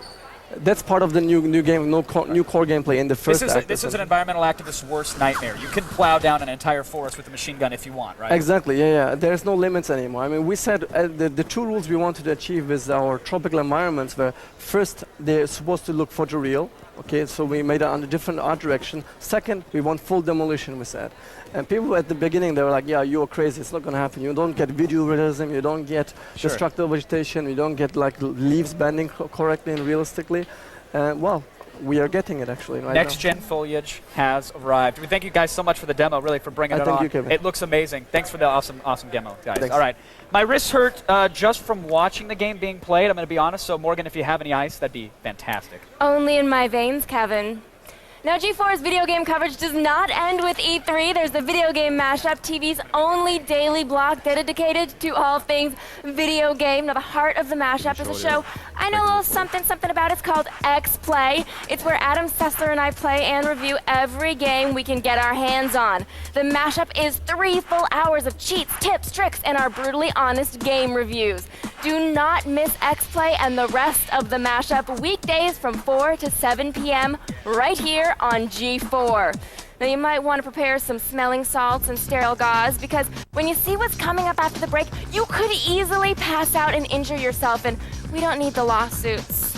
that's part of the new game, new core gameplay in the first act. This is an environmental activist's worst nightmare. You can plow down an entire forest with a machine gun if you want, right? Exactly, yeah. There's no limits anymore. I mean, we said the two rules we wanted to achieve with our tropical environments were, first, they're supposed to look photoreal. Okay, so we made it on a different art direction. Second, we want full demolition, we said. And people at the beginning, they were like, yeah, you're crazy, it's not going to happen. You don't get video realism, you don't get destructive vegetation, you don't get like leaves bending correctly and realistically. Well, we are getting it actually right now. Next-gen foliage has arrived. We thank you guys so much for the demo, really, for bringing it on. Thank you, Kevin. It looks amazing. Thanks for the awesome demo, guys. Thanks. All right. My wrist hurt just from watching the game being played, I'm going to be honest. So, Morgan, if you have any ice, that'd be fantastic. Only in my veins, Kevin. Now, G4's video game coverage does not end with E3. There's the Video Game Mashup, TV's only daily block dedicated to all things video game. Now, the heart of the mashup is a show I know a little something about. It's called X Play. It's where Adam Sessler and I play and review every game we can get our hands on. The mashup is 3 full hours of cheats, tips, tricks, and our brutally honest game reviews. Do not miss X Play and the rest of the mashup weekdays from 4 to 7 p.m. right here on G4. Now you might want to prepare some smelling salts and sterile gauze because when you see what's coming up after the break, you could easily pass out and injure yourself, and we don't need the lawsuits.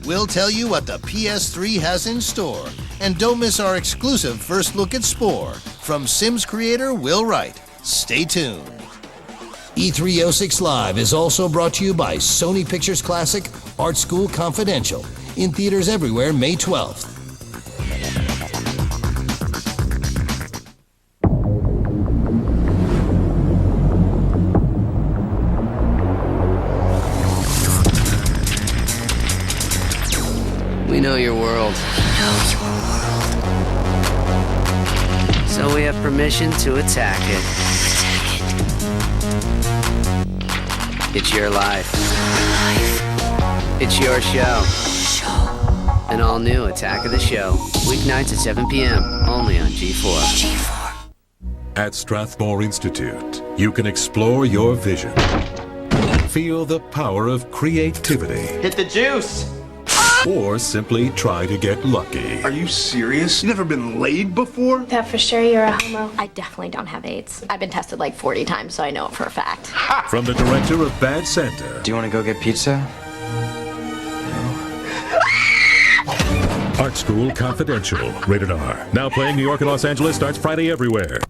We'll tell you what the PS3 has in store, and don't miss our exclusive first look at Spore from Sims creator Will Wright. Stay tuned. E306 Live is also brought to you by Sony Pictures Classic, Art School Confidential, in theaters everywhere May 12th. We know your world. So we have permission to attack it. It's your life. It's your show. An all-new Attack of the Show. Weeknights at 7 p.m. Only on G4. At Strathmore Institute, you can explore your vision. Feel the power of creativity. Hit the juice! Or simply try to get lucky. Are you serious? You never been laid before? That for sure you're a homo. I definitely don't have AIDS. I've been tested like 40 times, so I know it for a fact. From the director of Bad Santa. Do you want to go get pizza? Art School Confidential. Rated R. Now playing New York and Los Angeles. Starts Friday everywhere.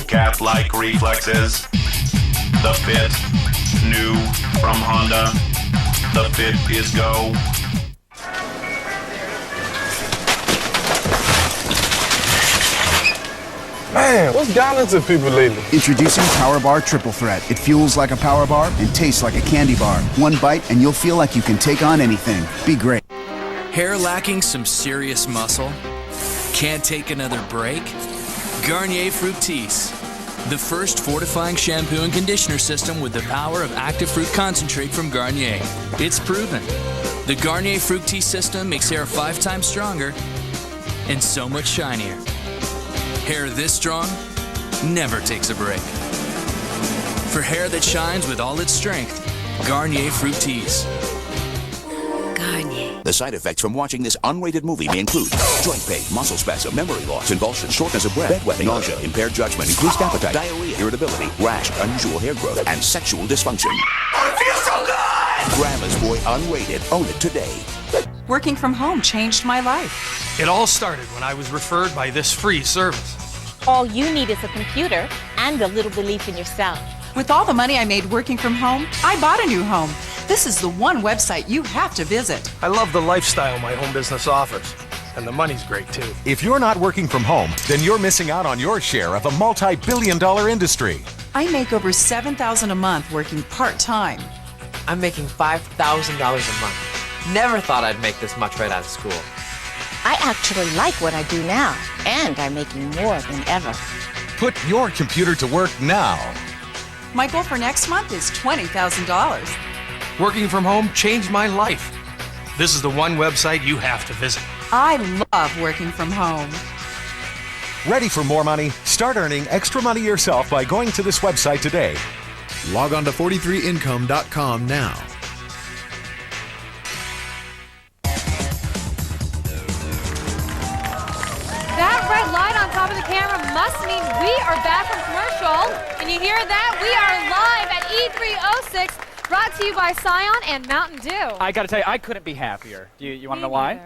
Cat-like reflexes. The Fit, new from Honda. The Fit is go. Man, what's gotten into people lately? Introducing Power Bar Triple Threat. It fuels like a power bar and tastes like a candy bar. One bite and you'll feel like you can take on anything. Be great. Hair lacking some serious muscle? Can't take another break? Garnier Fructis. The first fortifying shampoo and conditioner system with the power of active fruit concentrate from Garnier. It's proven. The Garnier Fructis system makes hair 5 times stronger and so much shinier. Hair this strong never takes a break. For hair that shines with all its strength, Garnier Fructis. Garnier. The side effects from watching this unrated movie may include joint pain, muscle spasm, memory loss, convulsions, shortness of breath, bedwetting, nausea, impaired judgment, increased appetite, diarrhea, irritability, rash, unusual hair growth, and sexual dysfunction. I feel so good! Grandma's Boy Unrated. Own it today. Working from home changed my life. It all started when I was referred by this free service. All you need is a computer and a little belief in yourself. With all the money I made working from home, I bought a new home. This is the one website you have to visit. I love the lifestyle my home business offers. And the money's great too. If you're not working from home, then you're missing out on your share of a multi-billion-dollar industry. I make over $7,000 a month working part-time. I'm making $5,000 a month. Never thought I'd make this much right out of school. I actually like what I do now, and I'm making more than ever. Put your computer to work now. My goal for next month is $20,000. Working from home changed my life. This is the one website you have to visit. I love working from home. Ready for more money? Start earning extra money yourself by going to this website today. Log on to 43income.com now. That red light on top of the camera must mean we are back from commercial. And you hear that? We are live at E306, brought to you by Scion and Mountain Dew. I got to tell you, I couldn't be happier. Do you want to know why?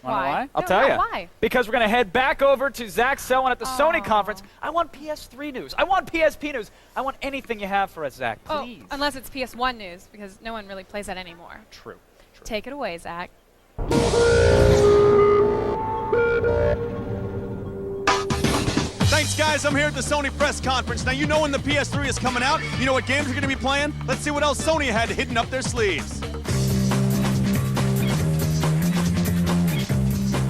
Why? I'll tell you. Why? Because we're going to head back over to Zach Selwyn at the Sony conference. I want PS3 news. I want PSP news. I want anything you have for us, Zach, please. Oh, unless it's PS1 news, because no one really plays that anymore. True. Take it away, Zach. Thanks, guys. I'm here at the Sony press conference. Now, you know when the PS3 is coming out. You know what games we're going to be playing? Let's see what else Sony had hidden up their sleeves.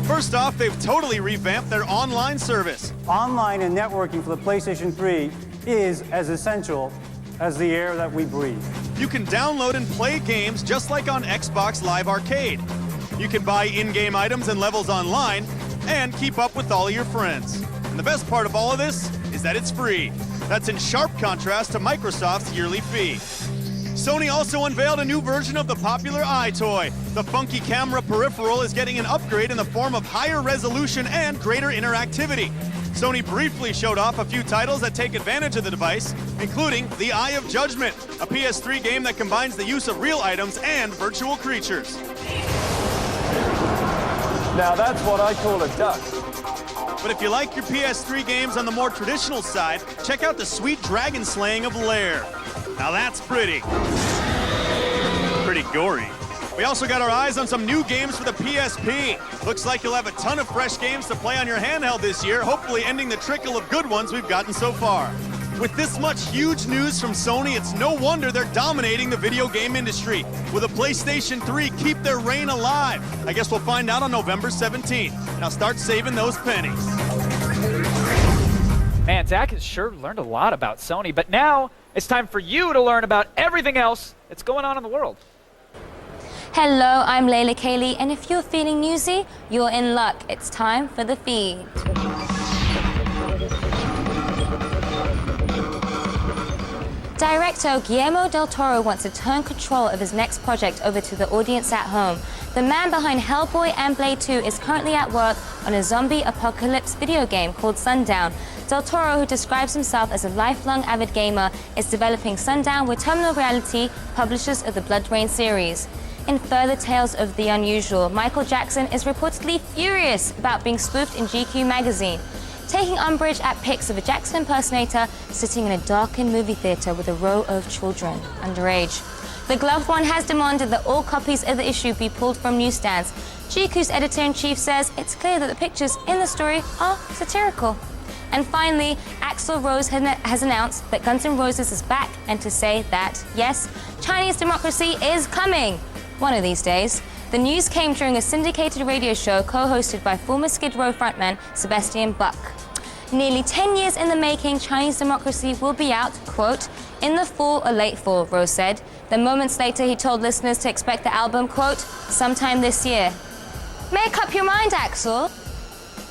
First off, they've totally revamped their online service. Online and networking for the PlayStation 3 is as essential as the air that we breathe. You can download and play games just like on Xbox Live Arcade. You can buy in-game items and levels online and keep up with all of your friends. And the best part of all of this is that it's free. That's in sharp contrast to Microsoft's yearly fee. Sony also unveiled a new version of the popular iToy. The funky camera peripheral is getting an upgrade in the form of higher resolution and greater interactivity. Sony briefly showed off a few titles that take advantage of the device, including The Eye of Judgment, a PS3 game that combines the use of real items and virtual creatures. Now that's what I call a duck. But if you like your PS3 games on the more traditional side, check out the sweet dragon slaying of Lair. Now that's pretty gory. We also got our eyes on some new games for the PSP. Looks like you'll have a ton of fresh games to play on your handheld this year, hopefully ending the trickle of good ones we've gotten so far. With this much huge news from Sony, it's no wonder they're dominating the video game industry. Will the PlayStation 3 keep their reign alive? I guess we'll find out on November 17th. Now start saving those pennies. Man, Zach has sure learned a lot about Sony, but now it's time for you to learn about everything else that's going on in the world. Hello, I'm Layla Kayleigh, and if you're feeling newsy, you're in luck. It's time for the feed. Director Guillermo del Toro wants to turn control of his next project over to the audience at home. The man behind Hellboy and Blade 2 is currently at work on a zombie apocalypse video game called Sundown. Del Toro, who describes himself as a lifelong avid gamer, is developing Sundown with Terminal Reality, publishers of the Blood Rain series. In further tales of the unusual, Michael Jackson is reportedly furious about being spoofed in GQ magazine, taking umbrage at pics of a Jackson impersonator sitting in a darkened movie theater with a row of children underage. The gloved one has demanded that all copies of the issue be pulled from newsstands. GQ's editor-in-chief says it's clear that the pictures in the story are satirical. And finally, Axl Rose has announced that Guns N' Roses is back, and to say that, yes, Chinese democracy is coming one of these days. The news came during a syndicated radio show co-hosted by former Skid Row frontman Sebastian Bach. Nearly 10 years in the making, Chinese democracy will be out, quote, in the fall or late fall, Rose said. Then moments later, he told listeners to expect the album, quote, sometime this year. Make up your mind, Axl.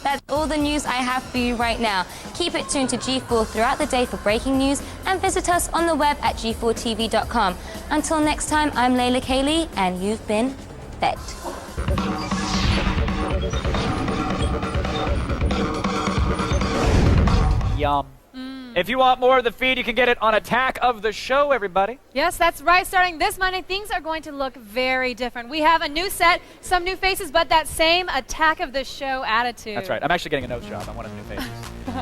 That's all the news I have for you right now. Keep it tuned to G4 throughout the day for breaking news, and visit us on the web at g4tv.com. Until next time, I'm Layla Kayleigh, and you've been fed. Yum. If you want more of the feed, you can get it on Attack of the Show, everybody. Yes, that's right. Starting this Monday, things are going to look very different. We have a new set, some new faces, but that same Attack of the Show attitude. That's right. I'm actually getting a nose job on one of the new faces.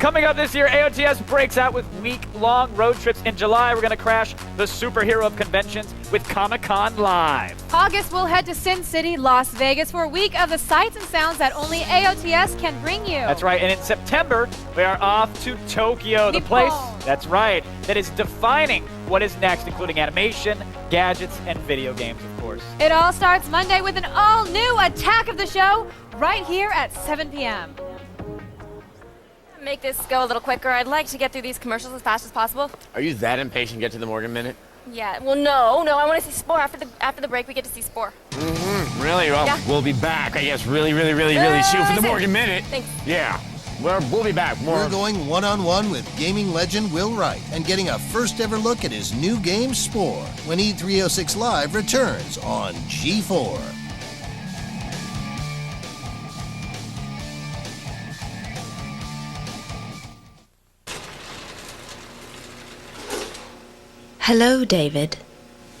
Coming up this year, AOTS breaks out with week-long road trips. In July, we're going to crash the superhero of conventions with Comic-Con Live. August, we'll head to Sin City, Las Vegas for a week of the sights and sounds that only AOTS can bring you. That's right. And in September, we are off to Tokyo, the place, that's right, that is defining what is next, including animation, gadgets, and video games, of course. It all starts Monday with an all-new Attack of the Show right here at 7 p.m. Make this go a little quicker. I'd like to get through these commercials as fast as possible. Are you that impatient to get to the Morgan Minute? Yeah, well, no, I want to see Spore. After the break, we get to see Spore. Mm-hmm. Really? Well, yeah. We'll be back, I guess, really soon for the Morgan Minute. Thanks. Yeah, we'll be back. We're going one-on-one with gaming legend Will Wright and getting a first-ever look at his new game, Spore, when E306 Live returns on G4. Hello, David.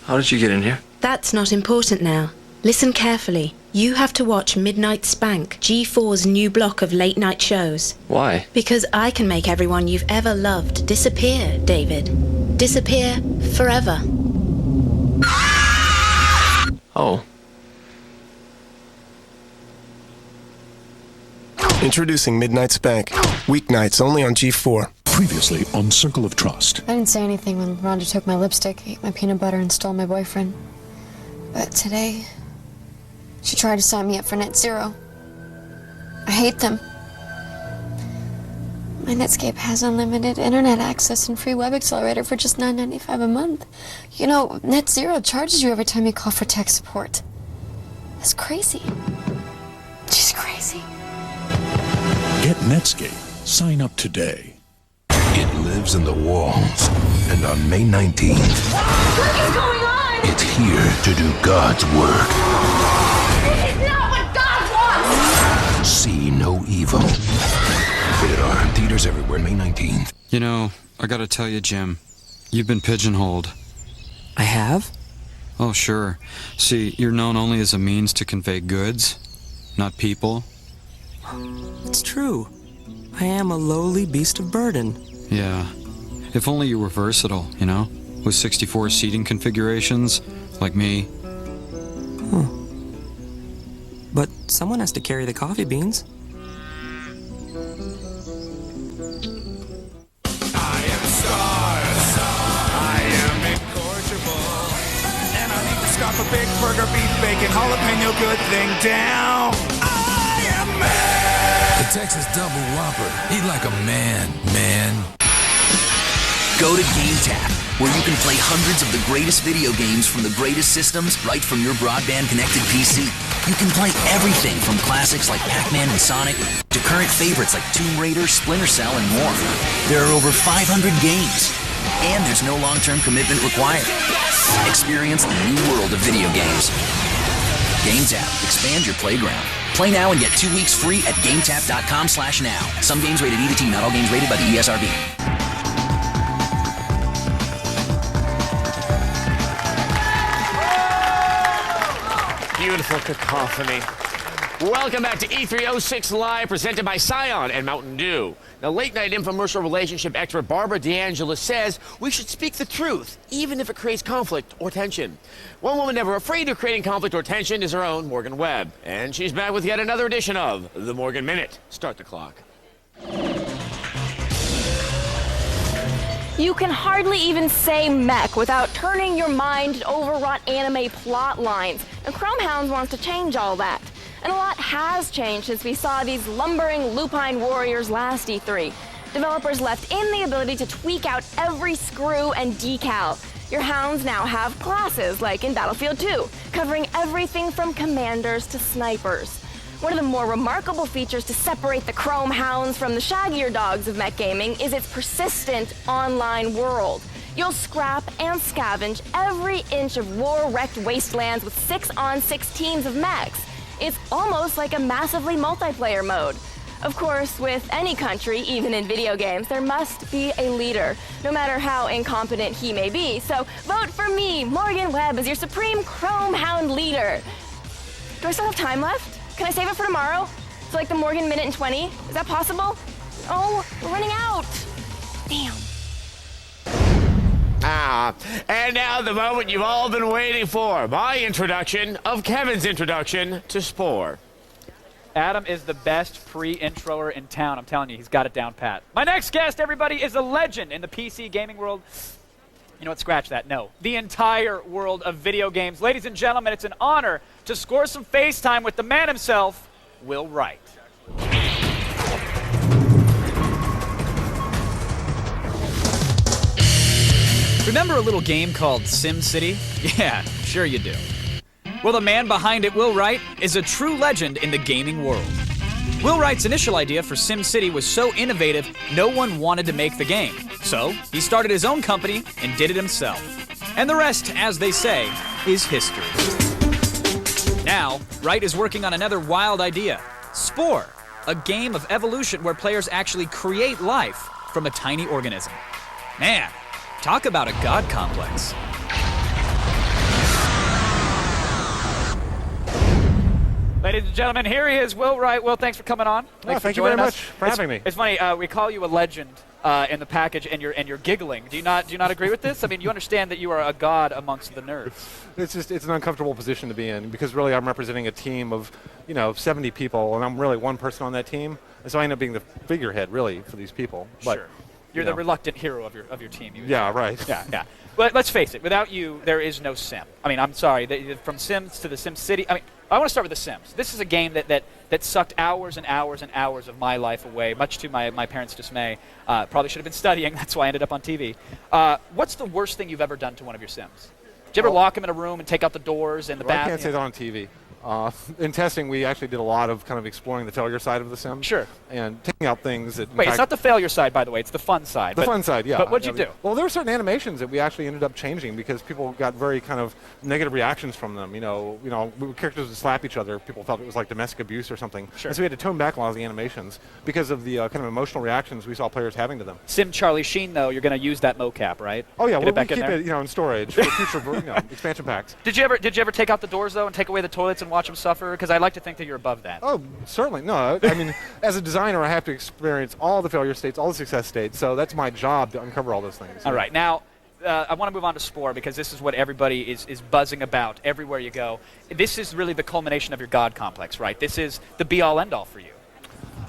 How did you get in here? That's not important now. Listen carefully. You have to watch Midnight Spank, G4's new block of late-night shows. Why? Because I can make everyone you've ever loved disappear, David. Disappear forever. Oh. Introducing Midnight Spank. Weeknights only on G4. Previously on Circle of Trust. I didn't say anything when Rhonda took my lipstick, ate my peanut butter, and stole my boyfriend. But today, she tried to sign me up for Net Zero. I hate them. My Netscape has unlimited internet access and free web accelerator for just $9.95 a month. You know, Net Zero charges you every time you call for tech support. That's crazy. She's crazy. Get Netscape. Sign up today. It lives in the walls, and on May 19th, What is going on? it's here to do God's work. This is not what God wants! See no evil. Rated R. Theaters everywhere, May 19th. You know, I gotta tell you, Jim, you've been pigeonholed. I have? Oh, sure. See, you're known only as a means to convey goods, not people. It's true. I am a lowly beast of burden. Yeah. If only you were versatile, you know? With 64 seating configurations, like me. Huh. someone has to carry the coffee beans. I am stars. I am incorrigible. And I need to scarf a big burger, beef, bacon, jalapeno, good thing down. I am man. The Texas Double Whopper. Eat like a man, man. Go to GameTap, where you can play hundreds of the greatest video games from the greatest systems right from your broadband-connected PC. You can play everything from classics like Pac-Man and Sonic to current favorites like Tomb Raider, Splinter Cell, and more. There are over 500 games, and there's no long-term commitment required. Experience the new world of video games. GameTap, expand your playground. Play now and get 2 weeks free at GameTap.com/now. Some games rated E to T, not all games rated by the ESRB. Beautiful cacophony. Welcome back to E306 Live, presented by Scion and Mountain Dew. Now, late-night infomercial relationship expert Barbara DeAngela says we should speak the truth, even if it creates conflict or tension. One woman never afraid of creating conflict or tension is her own Morgan Webb. And she's back with yet another edition of The Morgan Minute. Start the clock. You can hardly even say mech without turning your mind to overwrought anime plot lines. And Chromehounds wants to change all that. And a lot has changed since we saw these lumbering lupine warriors last E3. Developers left in the ability to tweak out every screw and decal. Your hounds now have classes, like in Battlefield 2, covering everything from commanders to snipers. One of the more remarkable features to separate the Chrome Hounds from the shaggier dogs of mech gaming is its persistent online world. You'll scrap and scavenge every inch of war-wrecked wastelands with 6-on-6 teams of mechs. It's almost like a massively multiplayer mode. Of course, with any country, even in video games, there must be a leader, no matter how incompetent he may be. So vote for me, Morgan Webb, as your supreme Chrome Hound leader. Do I still have time left? Can I save it for tomorrow? So like the Morgan Minute in 20? Is that possible? Oh, we're running out. Damn. And now the moment you've all been waiting for. My introduction of Kevin's introduction to Spore. Adam is the best pre-introer in town. I'm telling you, he's got it down pat. My next guest, everybody, is a legend in the PC gaming world. You know what? Scratch that. No. The entire world of video games. Ladies and gentlemen, it's an honor to score some FaceTime with the man himself, Will Wright. Remember a little game called SimCity? Yeah, sure you do. Well, the man behind it, Will Wright, is a true legend in the gaming world. Will Wright's initial idea for SimCity was so innovative, no one wanted to make the game. So, he started his own company and did it himself. And the rest, as they say, is history. Now, Wright is working on another wild idea, Spore, a game of evolution where players actually create life from a tiny organism. Man, talk about a god complex. Ladies and gentlemen, here he is, Will Wright. Will, thanks for coming on. Thank you very much for having me. It's funny, we call you a legend in the package, and you're giggling. Do you not agree with this? I mean, you understand that you are a god amongst the nerds. It's an uncomfortable position to be in because really I'm representing a team of 70 people, and I'm really one person on that team, and so I end up being the figurehead really for these people. But, sure. You're the reluctant hero of your team. Yeah, right. Yeah. But let's face it, without you, there is no Sim. I mean, I'm sorry, from Sims to the Sim City. I mean, I want to start with The Sims. This is a game that sucked hours and hours and hours of my life away, much to my parents' dismay. Probably should have been studying. That's why I ended up on TV. What's the worst thing you've ever done to one of your Sims? Did you ever lock them in a room and take out the doors and the bathroom? I can't say that on TV. In testing, we actually did a lot of kind of exploring the failure side of the Sims. Sure. And taking out things that... Wait, it's not the failure side, by the way. It's the fun side. The fun side, yeah. But what'd you do? Well, there were certain animations that we actually ended up changing because people got very kind of negative reactions from them. Characters would slap each other. People felt it was like domestic abuse or something. Sure. And so we had to tone back a lot of the animations because of the kind of emotional reactions we saw players having to them. Sim Charlie Sheen, though, you're going to use that mocap, right? Oh, yeah. We'll we keep it in storage for future expansion packs. Did you ever take out the doors, though, and take away the toilets and watch them suffer? Because I'd like to think that you're above that. Oh, certainly. No, I mean, as a designer, I have to experience all the failure states, all the success states, so that's my job to uncover all those things. All right. Now, I want to move on to Spore because this is what everybody is buzzing about everywhere you go. This is really the culmination of your God complex, right? This is the be-all, end-all for you.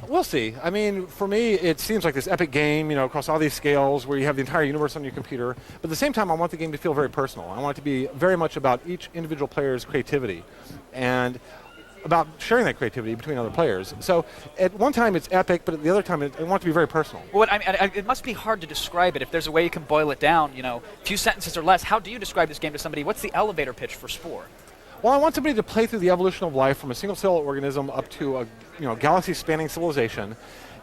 We'll see. I mean, for me, it seems like this epic game, you know, across all these scales where you have the entire universe on your computer. But at the same time, I want the game to feel very personal. I want it to be very much about each individual player's creativity and about sharing that creativity between other players. So at one time it's epic, but at the other time I want it to be very personal. Well, it must be hard to describe it. If there's a way you can boil it down, you know, a few sentences or less, how do you describe this game to somebody? What's the elevator pitch for Spore? Well, I want somebody to play through the evolution of life from a single-cell organism up to a galaxy-spanning civilization,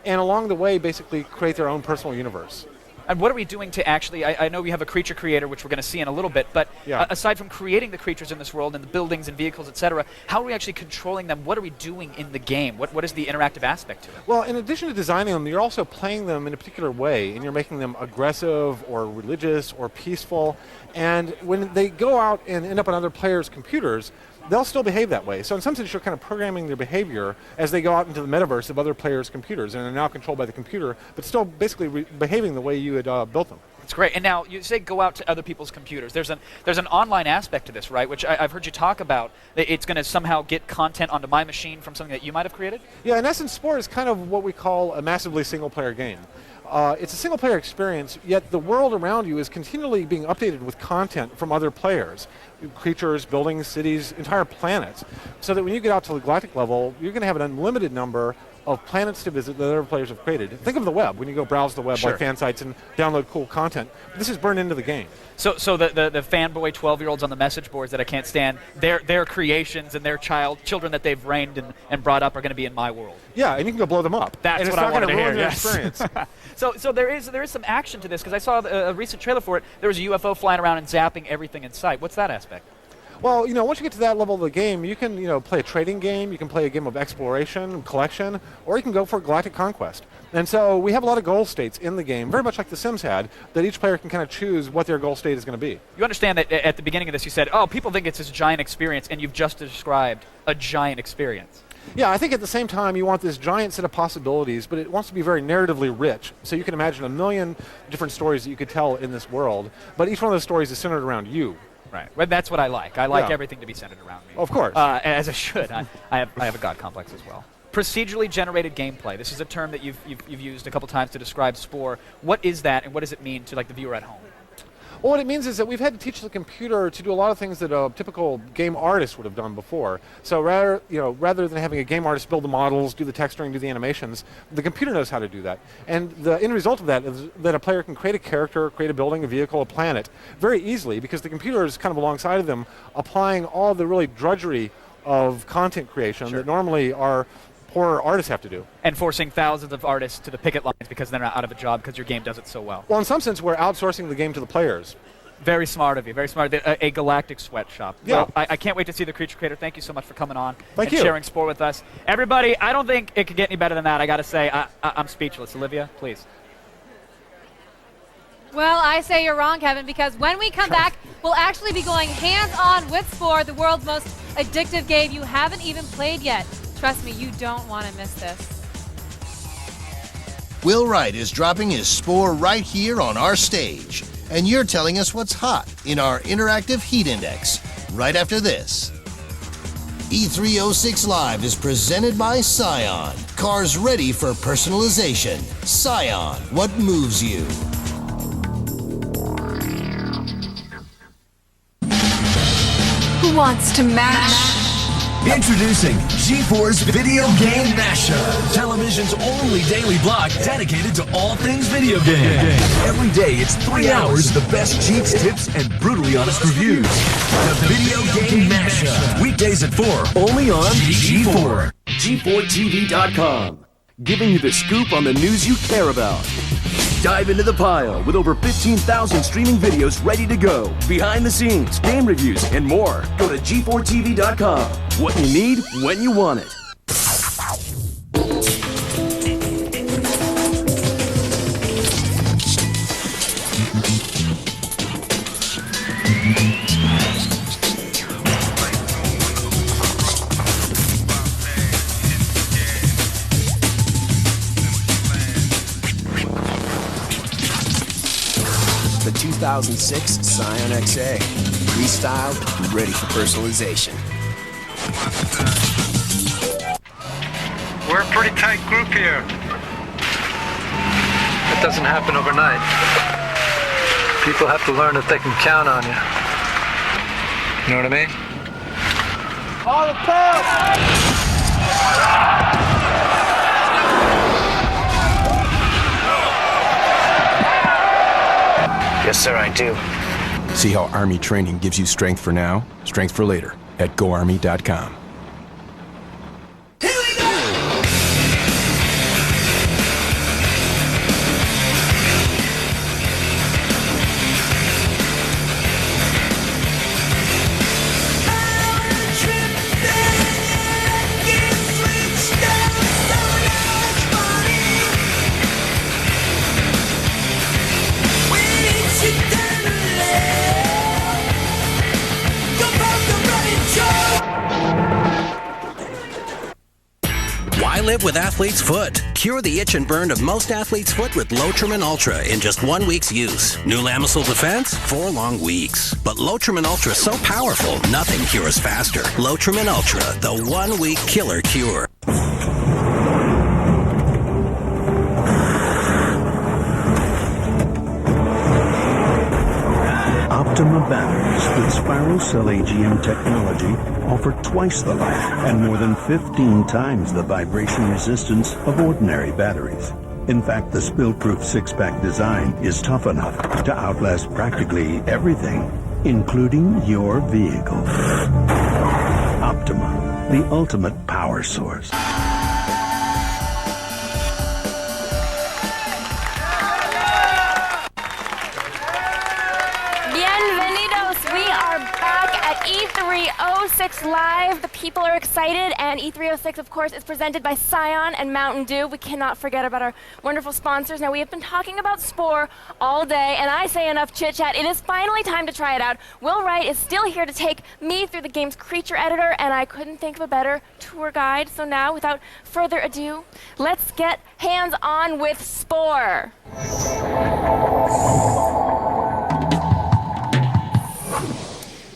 and along the way basically create their own personal universe. And what are we doing to actually, I know we have a creature creator, which we're going to see in a little bit, but aside from creating the creatures in this world and the buildings and vehicles, etc., how are we actually controlling them? What are we doing in the game? What is the interactive aspect to it? Well, in addition to designing them, you're also playing them in a particular way, and you're making them aggressive or religious or peaceful. And when they go out and end up on other players' computers, they'll still behave that way. So in some sense, you're kind of programming their behavior as they go out into the metaverse of other players' computers, and they're now controlled by the computer, but still basically behaving the way you had built them. It's great. And now you say go out to other people's computers. There's an online aspect to this, right? Which I've heard you talk about. It's going to somehow get content onto my machine from something that you might have created? Yeah, in essence, Spore is kind of what we call a massively single-player game. It's a single-player experience, yet the world around you is continually being updated with content from other players. Creatures, buildings, cities, entire planets. So that when you get out to the galactic level, you're going to have an unlimited number of planets to visit that other players have created. Think of the web, when you go browse the web like fan sites and download cool content. This is burned into the game. So the fanboy 12-year-olds on the message boards that I can't stand, their creations and their children that they've reigned and brought up are going to be in my world. Yeah, and you can go blow them up. That's what I wanted to hear. Yes. Experience. So there is some action to this, because I saw a recent trailer for it. There was a UFO flying around and zapping everything in sight. What's that aspect? Well, once you get to that level of the game, you can, play a trading game, you can play a game of exploration, collection, or you can go for galactic conquest. And so we have a lot of goal states in the game, very much like The Sims had, that each player can kind of choose what their goal state is going to be. You understand that at the beginning of this you said, oh, people think it's this giant experience, and you've just described a giant experience. Yeah, I think at the same time you want this giant set of possibilities, but it wants to be very narratively rich. So you can imagine a million different stories that you could tell in this world, but each one of those stories is centered around you. Right. Well, that's what I like. I like everything to be centered around me. Of course. As I should. I have a God complex as well. Procedurally generated gameplay. This is a term that you've used a couple times to describe Spore. What is that, and what does it mean to the viewer at home? Well, what it means is that we've had to teach the computer to do a lot of things that a typical game artist would have done before. So rather than having a game artist build the models, do the texturing, do the animations, the computer knows how to do that. And the end result of that is that a player can create a character, create a building, a vehicle, a planet very easily, because the computer is kind of alongside of them, applying all the really drudgery of content creation that normally our poor artists have to do. And forcing thousands of artists to the picket lines because they're not out of a job because your game does it so well. Well, in some sense, we're outsourcing the game to the players. Very smart of you. Very smart. A galactic sweatshop. Yeah. Well, I can't wait to see the Creature Creator. Thank you so much for coming on and you. sharing Spore with us. Everybody, I don't think it could get any better than that. I got to say, I'm speechless. Olivia, please. Well, I say you're wrong, Kevin, because when we come back, we'll actually be going hands-on with Spore, the world's most addictive game you haven't even played yet. Trust me, you don't want to miss this. Will Wright is dropping his Spore right here on our stage, and you're telling us what's hot in our interactive heat index right after this. E306 Live is presented by Scion. Cars ready for personalization. Scion, what moves you? Who wants to mash? Introducing GeForce Video Game Mashup, television's only daily block dedicated to all things video game. Every day it's 3 hours of the best cheats, tips, and brutally honest reviews. The Video Game Mashup, weekdays at 4, only on G4. G4TV.com, giving you the scoop on the news you care about. Dive into the pile with over 15,000 streaming videos ready to go. Behind the scenes, game reviews, and more. Go to G4TV.com. What you need, when you want it. the 2006 Scion XA. Restyled, ready for personalization. We're a pretty tight group here. It doesn't happen overnight. People have to learn that they can count on you. You know what I mean? All the power! Yes, sir, I do. See how Army training gives you strength for now, strength for later at GoArmy.com. Live with Athlete's Foot. Cure the itch and burn of most athlete's foot with Lotrimin Ultra in just 1 week's use. New Lamisil Defense, 4 long weeks. But Lotrimin Ultra is so powerful, nothing cures faster. Lotrimin Ultra, the 1 week killer cure. Optima batteries with spiral cell AGM technology offer twice the life and more than 15 times the vibration resistance of ordinary batteries. In fact, the spill-proof 6-pack design is tough enough to outlast practically everything, including your vehicle. Optima, the ultimate power source. E306 Live. The people are excited, and E306, of course, is presented by Scion and Mountain Dew. We cannot forget about our wonderful sponsors. Now, we have been talking about Spore all day, and I say enough chit-chat. It is finally time to try it out. Will Wright is still here to take me through the game's creature editor, and I couldn't think of a better tour guide. So now, without further ado, let's get hands-on with Spore.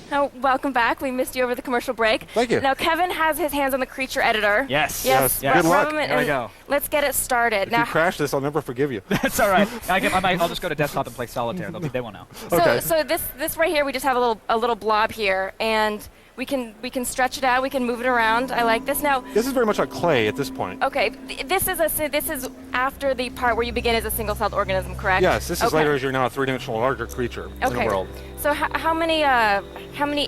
Now, welcome back. We missed you over the commercial break. Thank you. Now, Kevin has his hands on the creature editor. Yes. Good luck. There we go. Let's get it started. If you crash this, I'll never forgive you. That's all right. I'll just go to desktop and play solitaire. They won't know. Okay. So this right here, we just have a little blob here, and we can stretch it out. We can move it around. I like this. Now, this is very much like clay at this point. Okay. This is after the part where you begin as a single-celled organism, correct? Yes. This is later as you're now a three-dimensional larger creature in the world. So how many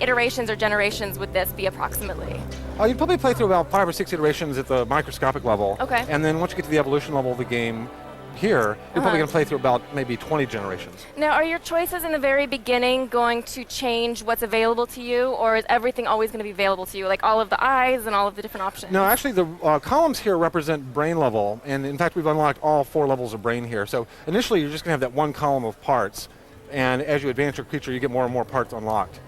iterations or generations would this be approximately? You'd probably play through about 5 or 6 iterations at the microscopic level. Okay. And then once you get to the evolution level of the game here, you're probably going to play through about maybe 20 generations. Now, are your choices in the very beginning going to change what's available to you, or is everything always going to be available to you, like all of the eyes and all of the different options? No, actually, the columns here represent brain level, and in fact, we've unlocked all 4 levels of brain here. So initially, you're just going to have that one column of parts, and as you advance your creature, you get more and more parts unlocked.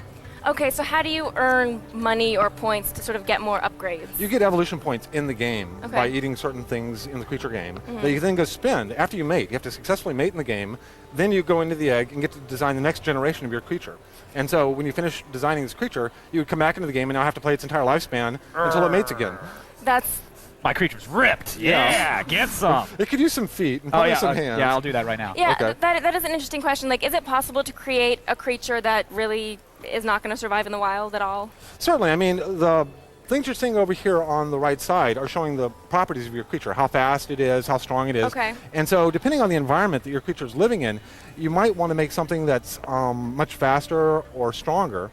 Okay, so how do you earn money or points to sort of get more upgrades? You get evolution points in the game by eating certain things in the creature game that you then go spend after you mate. You have to successfully mate in the game, then you go into the egg and get to design the next generation of your creature. And so when you finish designing this creature, you would come back into the game and now have to play its entire lifespan until it mates again. That's... My creature's ripped. Yeah, get some. It could use some feet and probably some hands. Yeah, I'll do that right now. Yeah, that is an interesting question. Like, is it possible to create a creature that really is not going to survive in the wild at all? Certainly. I mean, the things you're seeing over here on the right side are showing the properties of your creature, how fast it is, how strong it is. Okay. And so depending on the environment that your creature is living in, you might want to make something that's much faster or stronger.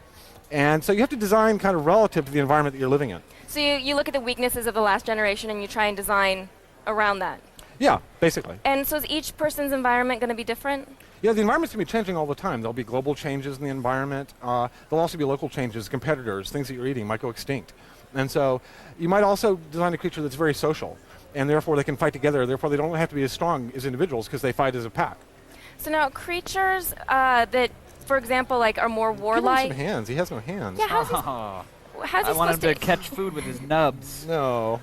And so you have to design kind of relative to the environment that you're living in. So you look at the weaknesses of the last generation and you try and design around that? Yeah, basically. And so is each person's environment going to be different? Yeah, the environment's going to be changing all the time. There'll be global changes in the environment. There'll also be local changes, competitors, things that you're eating might go extinct. And so you might also design a creature that's very social, and therefore they can fight together. Therefore, they don't have to be as strong as individuals because they fight as a pack. So now creatures that, for example, like are more warlike... Give him some hands. He has no hands. Yeah, how's he I want him supposed to catch food with his nubs. No.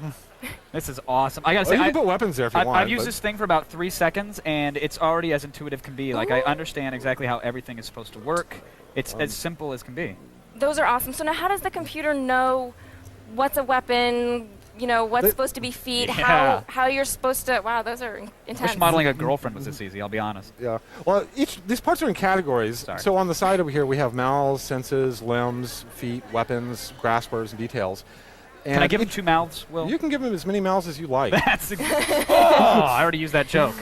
This is awesome. I gotta say, you can put weapons there if you want. I've used this thing for about 3 seconds, and it's already as intuitive can be. Like, I understand exactly how everything is supposed to work. It's as simple as can be. Those are awesome. So now how does the computer know what's a weapon, you know, what's supposed to be feet, how you're supposed to, wow, those are intense. I wish modeling a girlfriend was this easy, I'll be honest. Yeah. Well, these parts are in categories. Sorry. So on the side over here, we have mouths, senses, limbs, feet, weapons, graspers, and details. And can I give him 2 mouths, Will? You can give him as many mouths as you like. That's I already used that joke.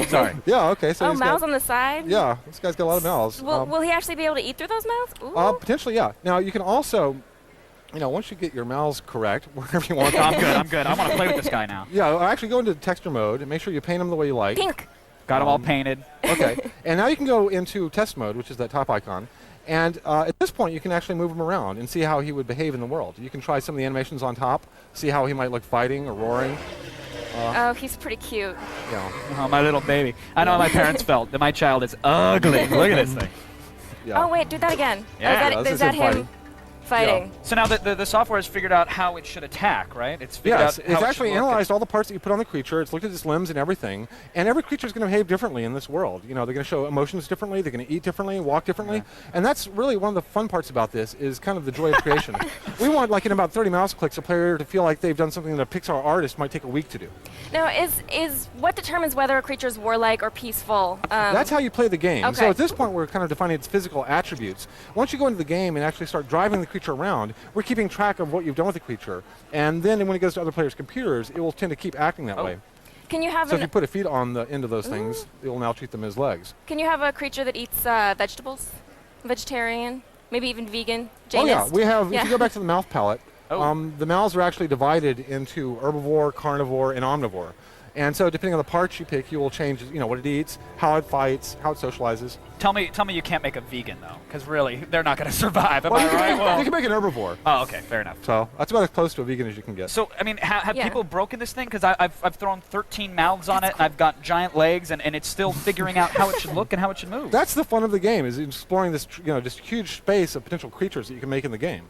Sorry. Yeah, okay. So mouths on the side? Yeah, this guy's got a lot of mouths. Will he actually be able to eat through those mouths? Ooh. Potentially, yeah. Now, you can also, you know, once you get your mouths correct, wherever you want. I'm good. I want to play with this guy now. Yeah, actually go into texture mode and make sure you paint him the way you like. Pink. Got him all painted. Okay. And now you can go into test mode, which is that top icon. And at this point, you can actually move him around and see how he would behave in the world. You can try some of the animations on top, see how he might look fighting or roaring. Oh, he's pretty cute. Yeah. Oh, my little baby. I know how my parents felt that my child is ugly. Look at this thing. Yeah. Oh, wait, do that again. Yeah. Is that him fighting? Yeah. So now the software has figured out how it should attack, right? It's figured out it's actually analyzed all the parts that you put on the creature. It's looked at its limbs and everything. And every creature is going to behave differently in this world. You know, they're going to show emotions differently. They're going to eat differently, walk differently. Yeah. And that's really one of the fun parts about this is kind of the joy of creation. We want, like in about 30 mouse clicks, a player to feel like they've done something that a Pixar artist might take a week to do. Now, is what determines whether a creature is warlike or peaceful? That's how you play the game. Okay. So at this point, we're kind of defining its physical attributes. Once you go into the game and actually start driving the creature around, we're keeping track of what you've done with the creature. And then when it goes to other players' computers, it will tend to keep acting that way. Can you have so if you put a feet on the end of those things, it will now treat them as legs. Can you have a creature that eats vegetables? Vegetarian? Maybe even vegan? Janist? Oh, yeah. We have, if you go back to the mouth palette, the mouths are actually divided into herbivore, carnivore, and omnivore. And so depending on the parts you pick, you will change, you know, what it eats, how it fights, how it socializes. Tell me you can't make a vegan, though, because really, they're not going to survive, am I right? Well, you can make an herbivore. Oh, okay, fair enough. So that's about as close to a vegan as you can get. So, I mean, have people broken this thing? Because I've thrown 13 mouths on it, and I've got giant legs, and it's still figuring out how it should look and how it should move. That's the fun of the game, is exploring this, you know, just huge space of potential creatures that you can make in the game.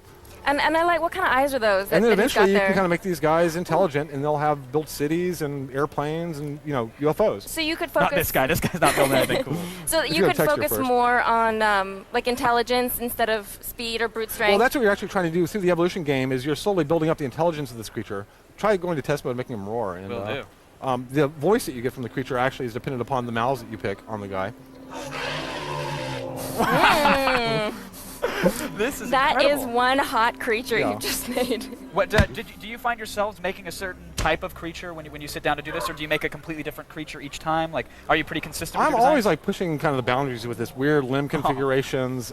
And I like, what kind of eyes are those? And then eventually you can kind of make these guys intelligent, and they'll have built cities and airplanes and, you know, UFOs. So you could focus. Not this guy. This guy's not building anything cool. So you could focus more on like intelligence instead of speed or brute strength. Well, that's what you're actually trying to do through the evolution game. Is you're slowly building up the intelligence of this creature. Try going to test mode, making him roar. And, Will do. The voice that you get from the creature actually is dependent upon the mouths that you pick on the guy. This is that incredible. is one hot creature you just made. What do you find yourselves making a certain type of creature when you sit down to do this, or do you make a completely different creature each time? Like, are you pretty consistent? I'm with your always design? like pushing kind of the boundaries with this weird limb configurations,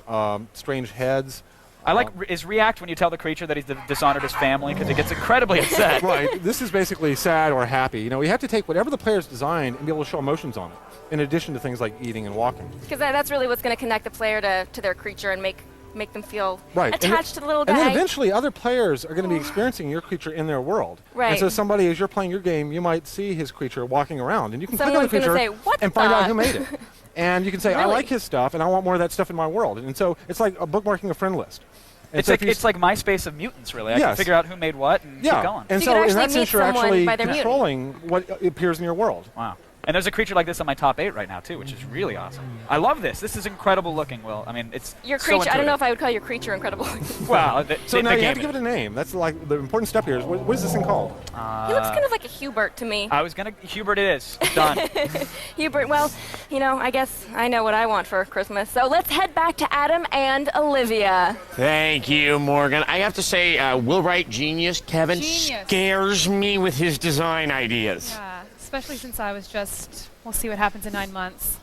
strange heads. I like is react when you tell the creature that he's dishonored his family, because it gets incredibly upset. Right. This is basically sad or happy. You know, we have to take whatever the player's designed and be able to show emotions on it, in addition to things like eating and walking. Because that's really what's going to connect the player to their creature and make them feel right. attached to the little guy. And then eventually other players are going to be experiencing your creature in their world. Right. And so somebody, as you're playing your game, you might see his creature walking around, and you can click on the creature say, and find out who made it. And you can say, really? I like his stuff, and I want more of that stuff in my world. And so it's like bookmarking a friend list. It's like MySpace of mutants, really. I can figure out who made what and keep going. And so in that sense, you're actually controlling what appears in your world. Wow. And there's a creature like this on my top 8 right now, too, which is really awesome. I love this. This is incredible looking, Will. I mean, it's your creature. I don't know if I would call your creature incredible. Well, so now you have to give it a name. That's like the important step here. Is what is this thing called? He looks kind of like a Hubert to me. Hubert it is. Done. Hubert, well, you know, I guess I know what I want for Christmas. So let's head back to Adam and Olivia. Thank you, Morgan. I have to say, Will Wright, genius. Kevin scares me with his design ideas. Yeah. Especially since I was we'll see what happens in 9 months.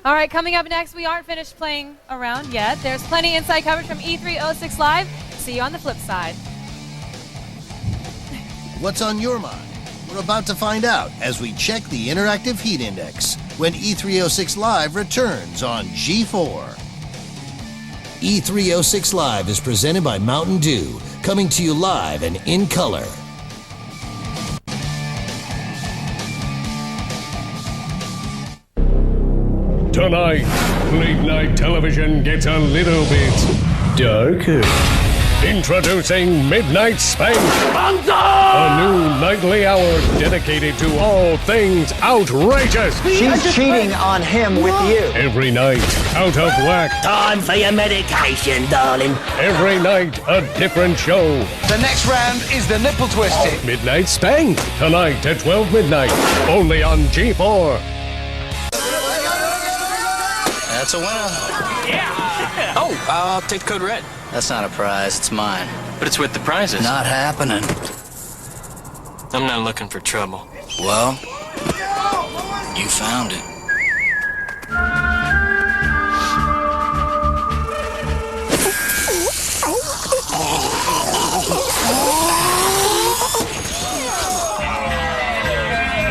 All right, coming up next, we aren't finished playing around yet. There's plenty inside coverage from E306 Live. See you on the flip side. What's on your mind? We're about to find out as we check the interactive heat index when E306 Live returns on G4. E306 Live is presented by Mountain Dew, coming to you live and in color. Tonight, late night television gets a little bit darker. Introducing Midnight Spank, a new nightly hour dedicated to all things outrageous. She's cheating on him with you. Every night, out of whack. Time for your medication, darling. Every night, a different show. The next round is the nipple twisting. Midnight Spank, tonight at 12 midnight, only on G4. That's a winner. Yeah. Oh, I'll take the code red. That's not a prize, it's mine. But it's with the prizes. Not happening. I'm not looking for trouble. Well, you found it.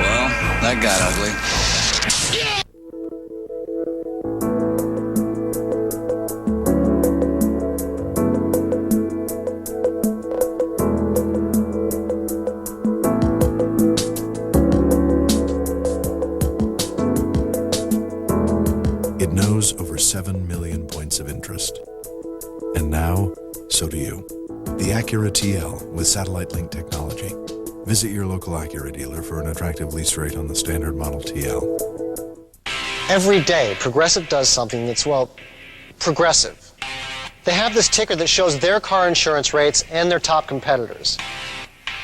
Well, that got ugly. It knows over 7 million points of interest. And now, so do you. The Acura TL with satellite link technology. Visit your local Acura dealer for an attractive lease rate on the standard model TL. Every day, Progressive does something that's, well, progressive. They have this ticker that shows their car insurance rates and their top competitors.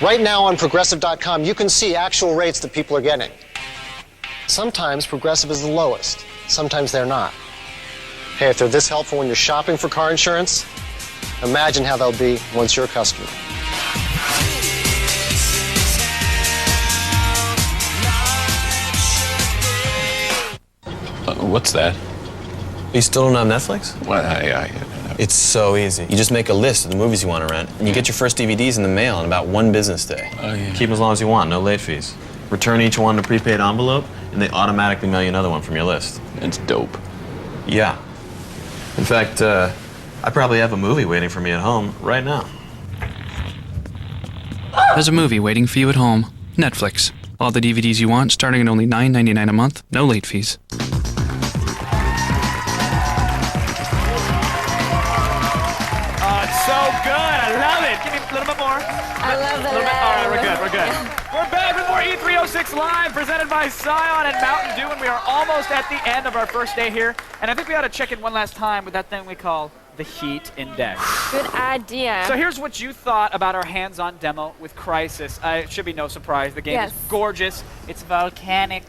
Right now on Progressive.com, you can see actual rates that people are getting. Sometimes Progressive is the lowest. Sometimes they're not. Hey, if they're this helpful when you're shopping for car insurance, imagine how they'll be once you're a customer. What's that? You still don't have Netflix? Well, It's so easy. You just make a list of the movies you want to rent, and you get your first DVDs in the mail in about 1 business day. Oh, yeah. Keep them as long as you want, no late fees. Return each one in a prepaid envelope, and they automatically mail you another one from your list. It's dope. Yeah. In fact, I probably have a movie waiting for me at home right now. There's a movie waiting for you at home. Netflix. All the DVDs you want, starting at only $9.99 a month, no late fees. It's so good. I love it. Give me a little bit more. I love All right, we're good. We're good. We're back with more E306 Live, presented by Scion and Mountain Dew, and we are almost at the end of our first day here. And I think we ought to check in one last time with that thing we call the Heat Index. Good idea. So here's what you thought about our hands-on demo with Crysis. It should be no surprise. The game is gorgeous. It's volcanic.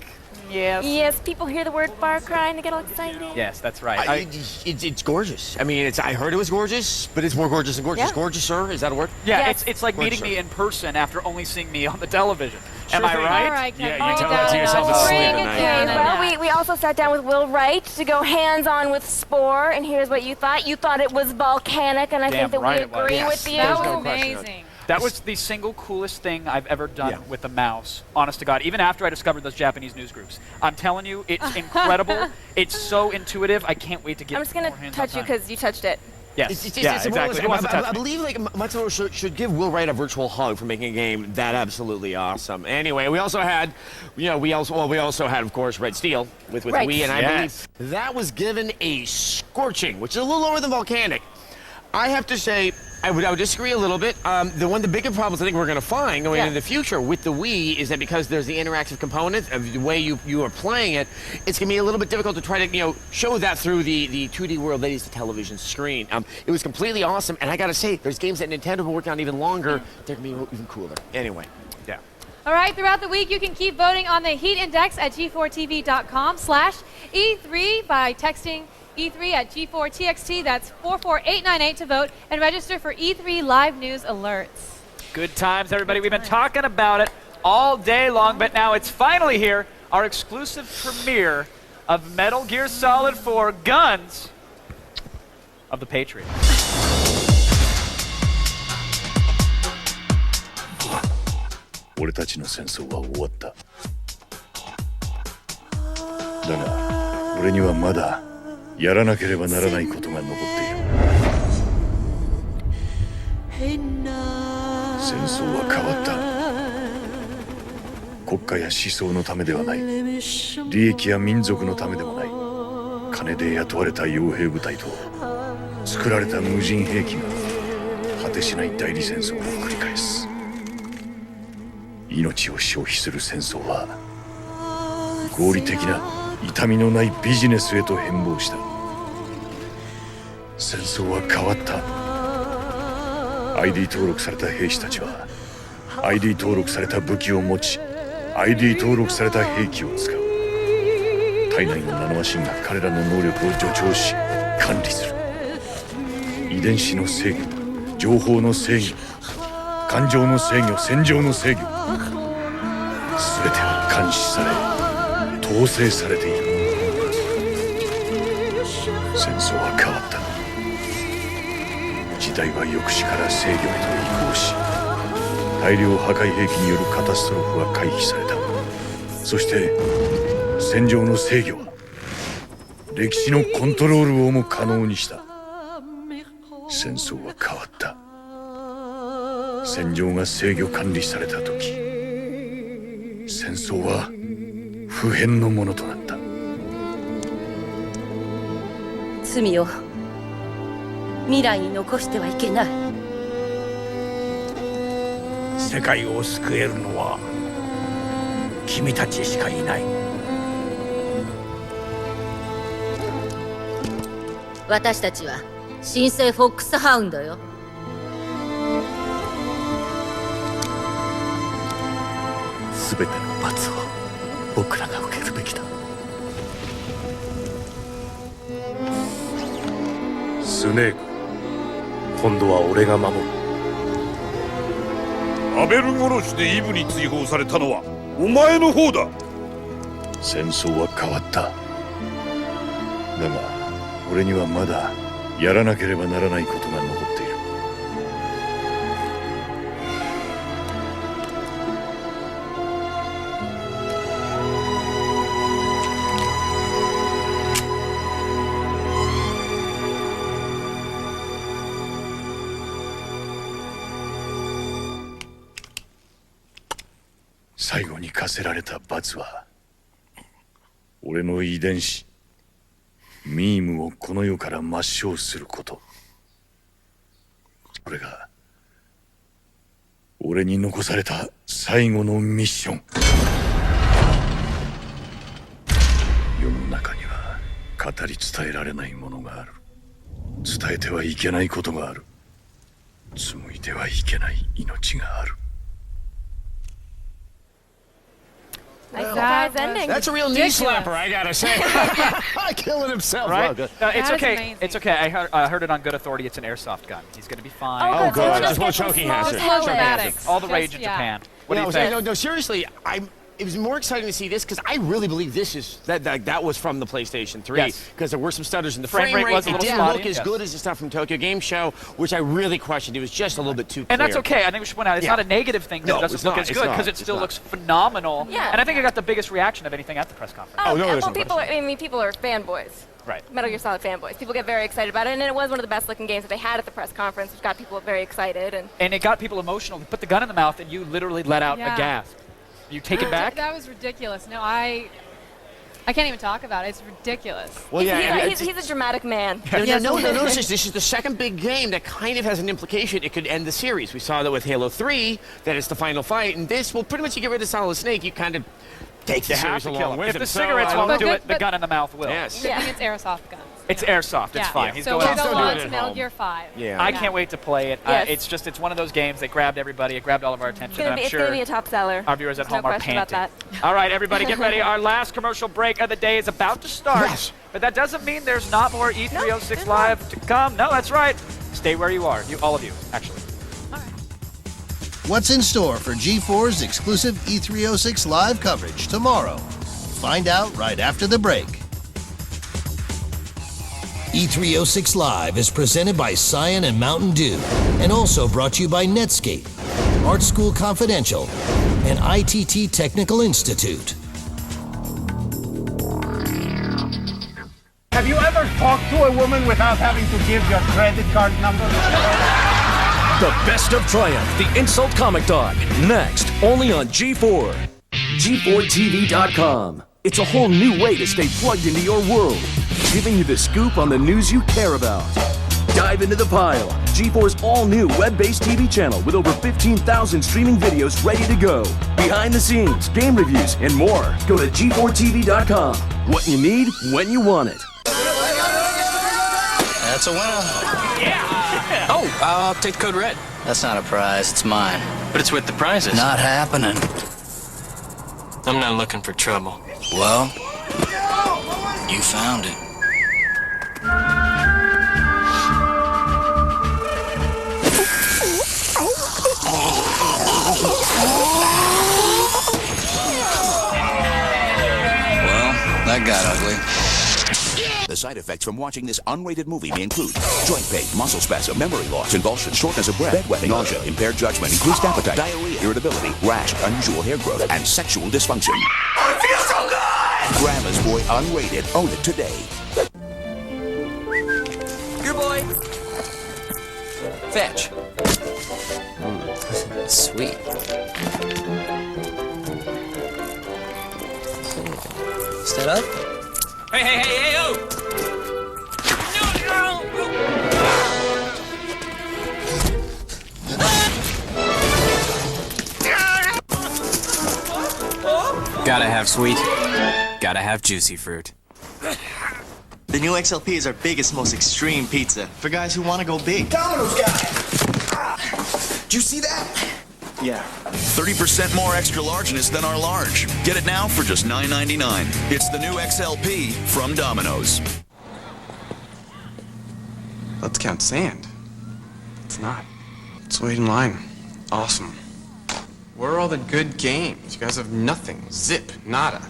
Yes. Yes, people hear the word Far Cry and they get all excited. Yes, that's right. It's gorgeous. I mean, I heard it was gorgeous, but it's more gorgeous than gorgeous. Yeah. Gorgeous, sir? Is that a word? Yeah, Yes. it's like Gorgeous, meeting me in person after only seeing me on the television. Sure Am I thing. right? All right, Yeah, Kevin. you tell that to yourself asleep at night. Okay, well, we also sat down with Will Wright to go hands-on with Spore, and here's what you thought. You thought it was volcanic, and I think that we agree with you. That was amazing. That was the single coolest thing I've ever done with a mouse, honest to God, even after I discovered those Japanese news groups. I'm telling you, it's incredible. It's so intuitive. I can't wait to get I'm just going to touch you because you touched it. Yes. Exactly. Who wants to touch I me? believe Matsumoto should give Will Wright a virtual hug for making a game that absolutely awesome. Anyway, we also had, we also had, of course, Red Steel with Right. Wii, and I believe that was given a scorching, which is a little lower than volcanic. I have to say, I would disagree a little bit. One of the bigger problems I think we're going to find going into the future with the Wii is that because there's the interactive component of the way you are playing it, it's going to be a little bit difficult to try to show that through the 2D world that is the television screen. It was completely awesome, and I got to say, there's games that Nintendo will work on even longer. They're going to be even cooler. Anyway, yeah. All right, throughout the week, you can keep voting on the Heat Index at g4tv.com/E3 by texting E3 at G4TXT. That's 44898 to vote and register for E3 live news alerts. Good times, everybody. We've been talking about it all day long, but now it's finally here. Our exclusive premiere of Metal Gear Solid 4 Guns of the Patriot.俺たちの戦争は終わった。だが俺にはまだやらなければならないことが残っている。戦争は変わった。国家や思想のためではない。利益や民族のためでもない。金で雇われた傭兵部隊と作られた無人兵器が果てしない代理戦争を繰り返す。命を消費する戦争は合理的な痛みのないビジネスへと変貌した。戦争は変わった。ID 登録された兵士たちは ID 登録された武器を持ち ID 登録された兵器を使う。体内のナノマシンが彼らの能力を助長し管理する。遺伝子の制御、情報の制御、感情の制御、戦場の制御、全ては監視され統制されている。戦争は変わった。時代は抑止から制御へと移行し、大量破壊兵器によるカタストロフは回避された。そして戦場の制御は歴史のコントロールをも可能にした。戦争は変わった。戦場が制御管理された時、戦争は不変のものとなった。罪を未来に残してはいけない。世界を救えるのは君たちしかいない。私たちは新生フォックスハウンドよ。全ての罰を僕らが受けるべきだ。スネーク、今度は俺が守る。アベル殺しでイブに追放されたのはお前の方だ。戦争は変わった。だが俺にはまだやらなければならないことが残っている。最後に課せられた罰は俺の遺伝子ミームをこの世から抹消すること。それが俺に残された最後のミッション。世の中には語り伝えられないものがある。伝えてはいけないことがある。紡いではいけない命がある。Nice surprise ending. That's a real knee slapper, I gotta say. Killing himself. Right? Wow, It's okay. amazing. It's okay. I heard it on good authority. It's an airsoft gun. He's going to be fine. Oh, good. Just one choking hazard. All the rage in Japan. What do you think? No, seriously, it was more exciting to see this because I really believe this is that was from the PlayStation 3 because there were some stutters in the frame rate. Was a it little didn't spotty, look as good as the stuff from Tokyo Game Show, which I really questioned. It was just a little bit too clear. And that's okay. I think we should point out it's not a negative thing that it doesn't look as good because it still looks phenomenal. Yeah. And I think it got the biggest reaction of anything at the press conference. People are fanboys. Right. Metal Gear Solid fanboys. People get very excited about it, and it was one of the best looking games that they had at the press conference, which got people very excited. And it got people emotional. You put the gun in the mouth and you literally let out a gasp. You take it back? That was ridiculous. No, I can't even talk about it. It's ridiculous. Well, yeah, he's a dramatic man. Notice this is the second big game that kind of has an implication it could end the series. We saw that with Halo 3, that it's the final fight, and this, well, pretty much you get rid of Solid Snake, you kind of take the series along with him. If the cigarettes won't do it, the gun in the mouth will. Yes. I think it's airsoft guns. It's airsoft. It's fine. He's so going we'll go out on to Metal Gear 5. I can't wait to play it. Yes. It's one of those games that grabbed everybody. It grabbed all of our attention. It's going to be a top seller. Our viewers at There's home no are question panting. about that. All right, everybody, get ready. Our last commercial break of the day is about to start. Yes. But that doesn't mean there's not more E306 Live to come. No, that's right. Stay where you are. All of you, actually. What's in store for G4's exclusive E306 Live coverage tomorrow? Find out right after the break. E306 Live is presented by Cyan and Mountain Dew, and also brought to you by Netscape, Art School Confidential, and ITT Technical Institute. Have you ever talked to a woman without having to give your credit card number? The Best of Triumph, the Insult Comic Dog. Next, only on G4. G4TV.com. It's a whole new way to stay plugged into your world, giving you the scoop on the news you care about. Dive into the pile. G4's all-new web-based TV channel with over 15,000 streaming videos ready to go. Behind the scenes, game reviews, and more. Go to G4TV.com. What you need, when you want it. That's a winner. Yeah! Oh, I'll take the code red. That's not a prize, it's mine. But it's with the prizes. Not happening. I'm not looking for trouble. Well, you found it. Well, that got ugly. The side effects from watching this unrated movie may include joint pain, muscle spasm, memory loss, convulsions, shortness of breath, bedwetting, nausea, impaired judgment, increased appetite, diarrhea, irritability, rash, unusual hair growth, and sexual dysfunction. I feel so good! Grandma's Boy Unrated. Own it today. Your boy. Fetch. Sweet. Stand up. Hey, oh! Gotta have sweet. Gotta have juicy fruit. The new XLP is our biggest, most extreme pizza for guys who want to go big. Domino's guy! Did you see that? Yeah. 30% more extra largeness than our large. Get it now for just $9.99. It's the new XLP from Domino's. Let's count sand. It's not. Let's wait in line. Awesome. Where are all the good games? You guys have nothing. Zip. Nada.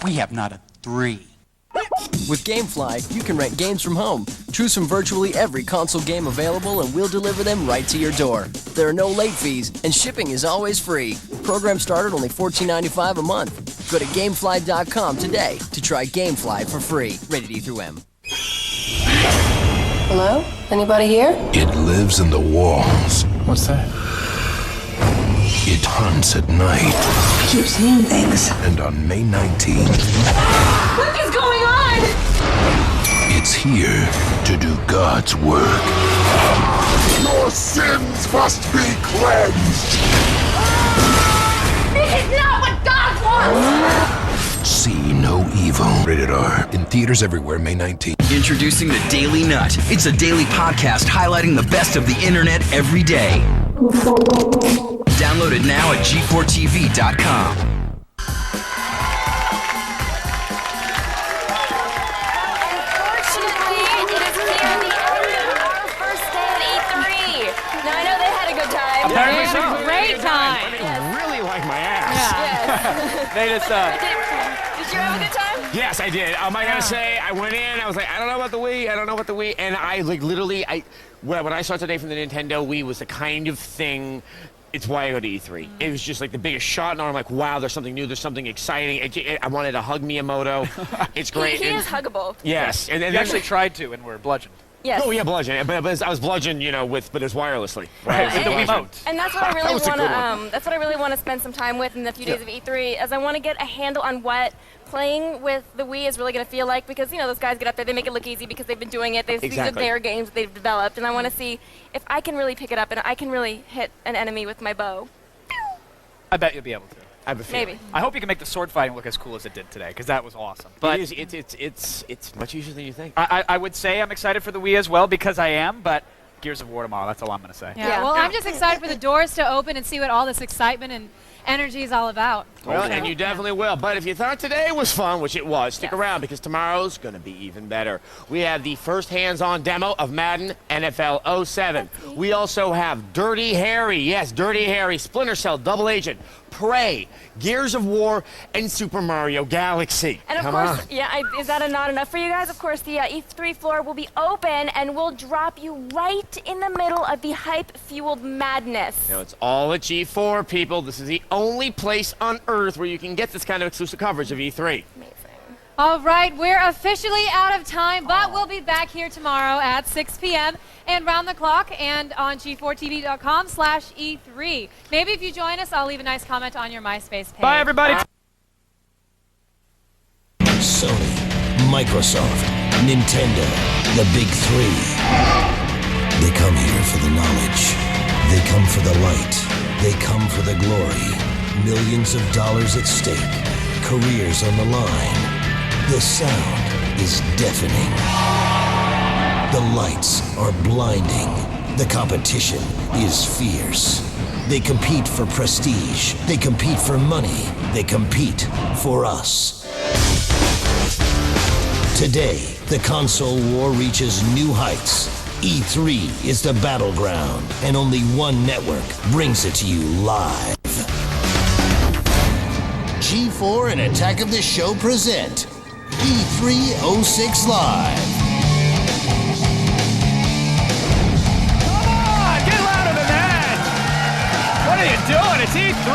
We have not a 3. With GameFly, you can rent games from home. Choose from virtually every console game available and we'll deliver them right to your door. There are no late fees and shipping is always free. Programs start at only $14.95 a month. Go to GameFly.com today to try GameFly for free. Rated E through M. Hello? Anybody here? It lives in the walls. What's that? It hunts at night. I keep seeing things. And on May 19th, What is going on? it's here to do God's work. Your sins must be cleansed. This is not what God wants! See no evil. Rated R. In theaters everywhere, May 19th. Introducing The Daily Nut. It's a daily podcast highlighting the best of the internet every day. Download it now at G4TV.com. Unfortunately, it is near the end of our first day at E3. Now, I know they had a good time. Apparently so. Great time. Really like my ass. Yes. They just, Did you have a good time? Yes, I did. I gotta say, I went in, I was like, I don't know about the Wii, and I like literally, when I saw today from the Nintendo Wii was the kind of thing. It's why I go to E3. It was just like the biggest shot, and I'm like, wow, there's something new, there's something exciting. I wanted to hug Miyamoto. It's great. He is huggable. Yes, and we actually tried to, and we're bludgeoned. Yes. Oh yeah, bludgeon. But I was bludgeoned, but it was wirelessly. Right. With the Wiimote. And that's what I really was a want good to. That's what I really want to spend some time with in the few days of E3, as I want to get a handle on what playing with the Wii is really going to feel like, because those guys get up there, they make it look easy because they've been doing it. These are their games that they've developed, and I want to see if I can really pick it up and I can really hit an enemy with my bow. I bet you'll be able to. I have a feeling. Maybe. I hope you can make the sword fighting look as cool as it did today, because that was awesome. But it's much easier than you think. I would say I'm excited for the Wii as well, because I am, but Gears of War tomorrow, that's all I'm going to say. Yeah, well, I'm just excited for the doors to open and see what all this excitement and energy is all about. Well, and you definitely will. But if you thought today was fun, which it was, stick around, because tomorrow's going to be even better. We have the first hands-on demo of Madden NFL 07. We also have Dirty Harry. Yes, Dirty Harry, Splinter Cell, Double Agent, Prey, Gears of War, and Super Mario Galaxy. And of course, is that not enough for you guys? Of course, the E3 floor will be open, and we'll drop you right in the middle of the hype-fueled madness. It's all at G4, people. This is the only place on Earth where you can get this kind of exclusive coverage of E3. All right, we're officially out of time, but we'll be back here tomorrow at 6 p.m. and round the clock and on G4TV.com/E3. Maybe if you join us, I'll leave a nice comment on your MySpace page. Bye, everybody. Sony, Microsoft, Nintendo, the big three. They come here for the knowledge. They come for the light. They come for the glory. Millions of dollars at stake. Careers on the line. The sound is deafening. The lights are blinding. The competition is fierce. They compete for prestige. They compete for money. They compete for us. Today, the console war reaches new heights. E3 is the battleground, and only one network brings it to you live. G4 and Attack of the Show present E3 06 Live. What are you doing? It's E3.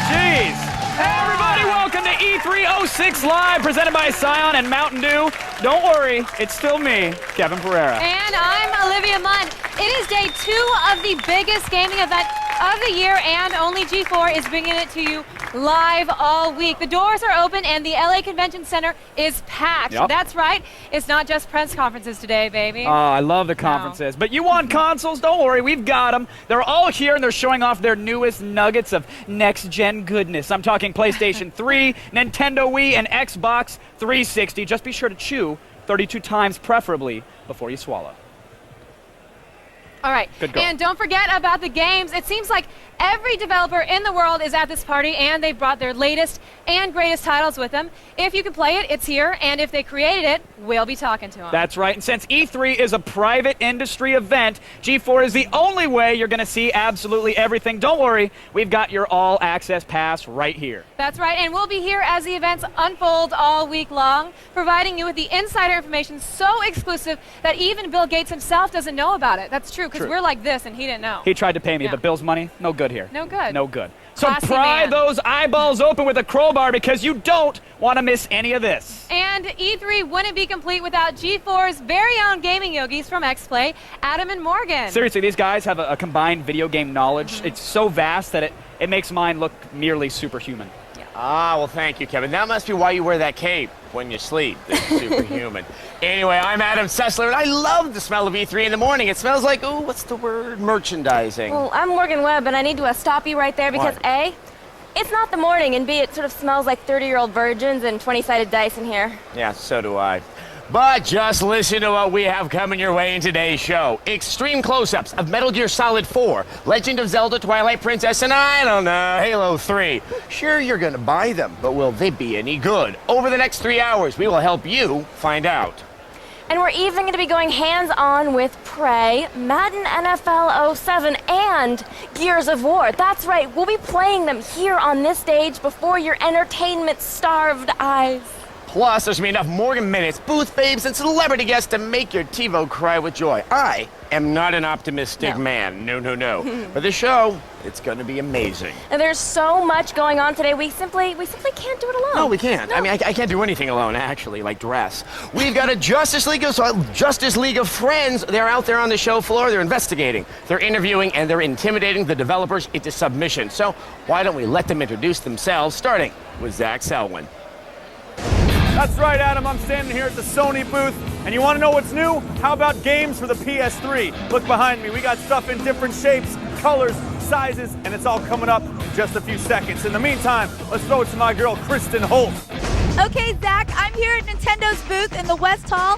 Jeez. Hey, everybody, welcome to E3 06 Live, presented by Scion and Mountain Dew. Don't worry, it's still me, Kevin Pereira. And I'm Olivia Munn. It is day 2 of the biggest gaming event of the year, and only G4 is bringing it to you live all week. The doors are open and the LA Convention Center is packed. Yep. That's right. It's not just press conferences today, baby. Oh, I love the conferences. No. But you want consoles? Don't worry, we've got them. They're all here and they're showing off their newest nuggets of next-gen goodness. I'm talking PlayStation 3, Nintendo Wii, and Xbox 360. Just be sure to chew 32 times preferably before you swallow. All right, Good and don't forget about the games. It seems like every developer in the world is at this party, and they've brought their latest and greatest titles with them. If you can play it, it's here, and if they created it, we'll be talking to them. That's right, and since E3 is a private industry event, G4 is the only way you're going to see absolutely everything. Don't worry, we've got your all-access pass right here. That's right, and we'll be here as the events unfold all week long, providing you with the insider information so exclusive that even Bill Gates himself doesn't know about it. That's true, because we're like this, and he didn't know. He tried to pay me, but Bill's money, no good here. No good. No good. So Classy pry man. those eyeballs open with a crowbar because you don't want to miss any of this. And E3 wouldn't be complete without G4's very own gaming yogis from X-Play, Adam and Morgan. Seriously, these guys have a combined video game knowledge. It's so vast that it makes mine look merely superhuman. Ah, well, thank you, Kevin. That must be why you wear that cape when you sleep. It's superhuman. Anyway, I'm Adam Sessler, and I love the smell of E3 in the morning. It smells like, oh, what's the word? Merchandising. Well, I'm Morgan Webb, and I need to stop you right there because What? A, it's not the morning, and B, it sort of smells like 30-year-old virgins and 20-sided dice in here. Yeah, so do I. But just listen to what we have coming your way in today's show. Extreme close-ups of Metal Gear Solid 4, Legend of Zelda Twilight Princess, and I don't know, Halo 3. Sure, you're gonna buy them, but will they be any good? Over the next 3 hours, we will help you find out. And we're even going to be going hands-on with Prey, Madden NFL 07, and Gears of War. That's right, we'll be playing them here on this stage before your entertainment-starved eyes. Plus, there's gonna be enough Morgan minutes, booth babes, and celebrity guests to make your TiVo cry with joy. I am not an optimistic man. No, no, no. But this show, it's gonna be amazing. And there's so much going on today, we simply can't do it alone. No, we can't. No. I mean, I can't do anything alone, actually, like dress. We've got a Justice League of Friends. They're out there on the show floor. They're investigating, they're interviewing, and they're intimidating the developers into submission. So why don't we let them introduce themselves, starting with Zach Selwyn. That's right, Adam. I'm standing here at the Sony booth, and you want to know what's new? How about games for the PS3? Look behind me. We got stuff in different shapes, colors, sizes, and it's all coming up in just a few seconds. In the meantime, let's throw it to my girl, Kristin Holt. Okay, Zach, I'm here at Nintendo's booth in the West Hall.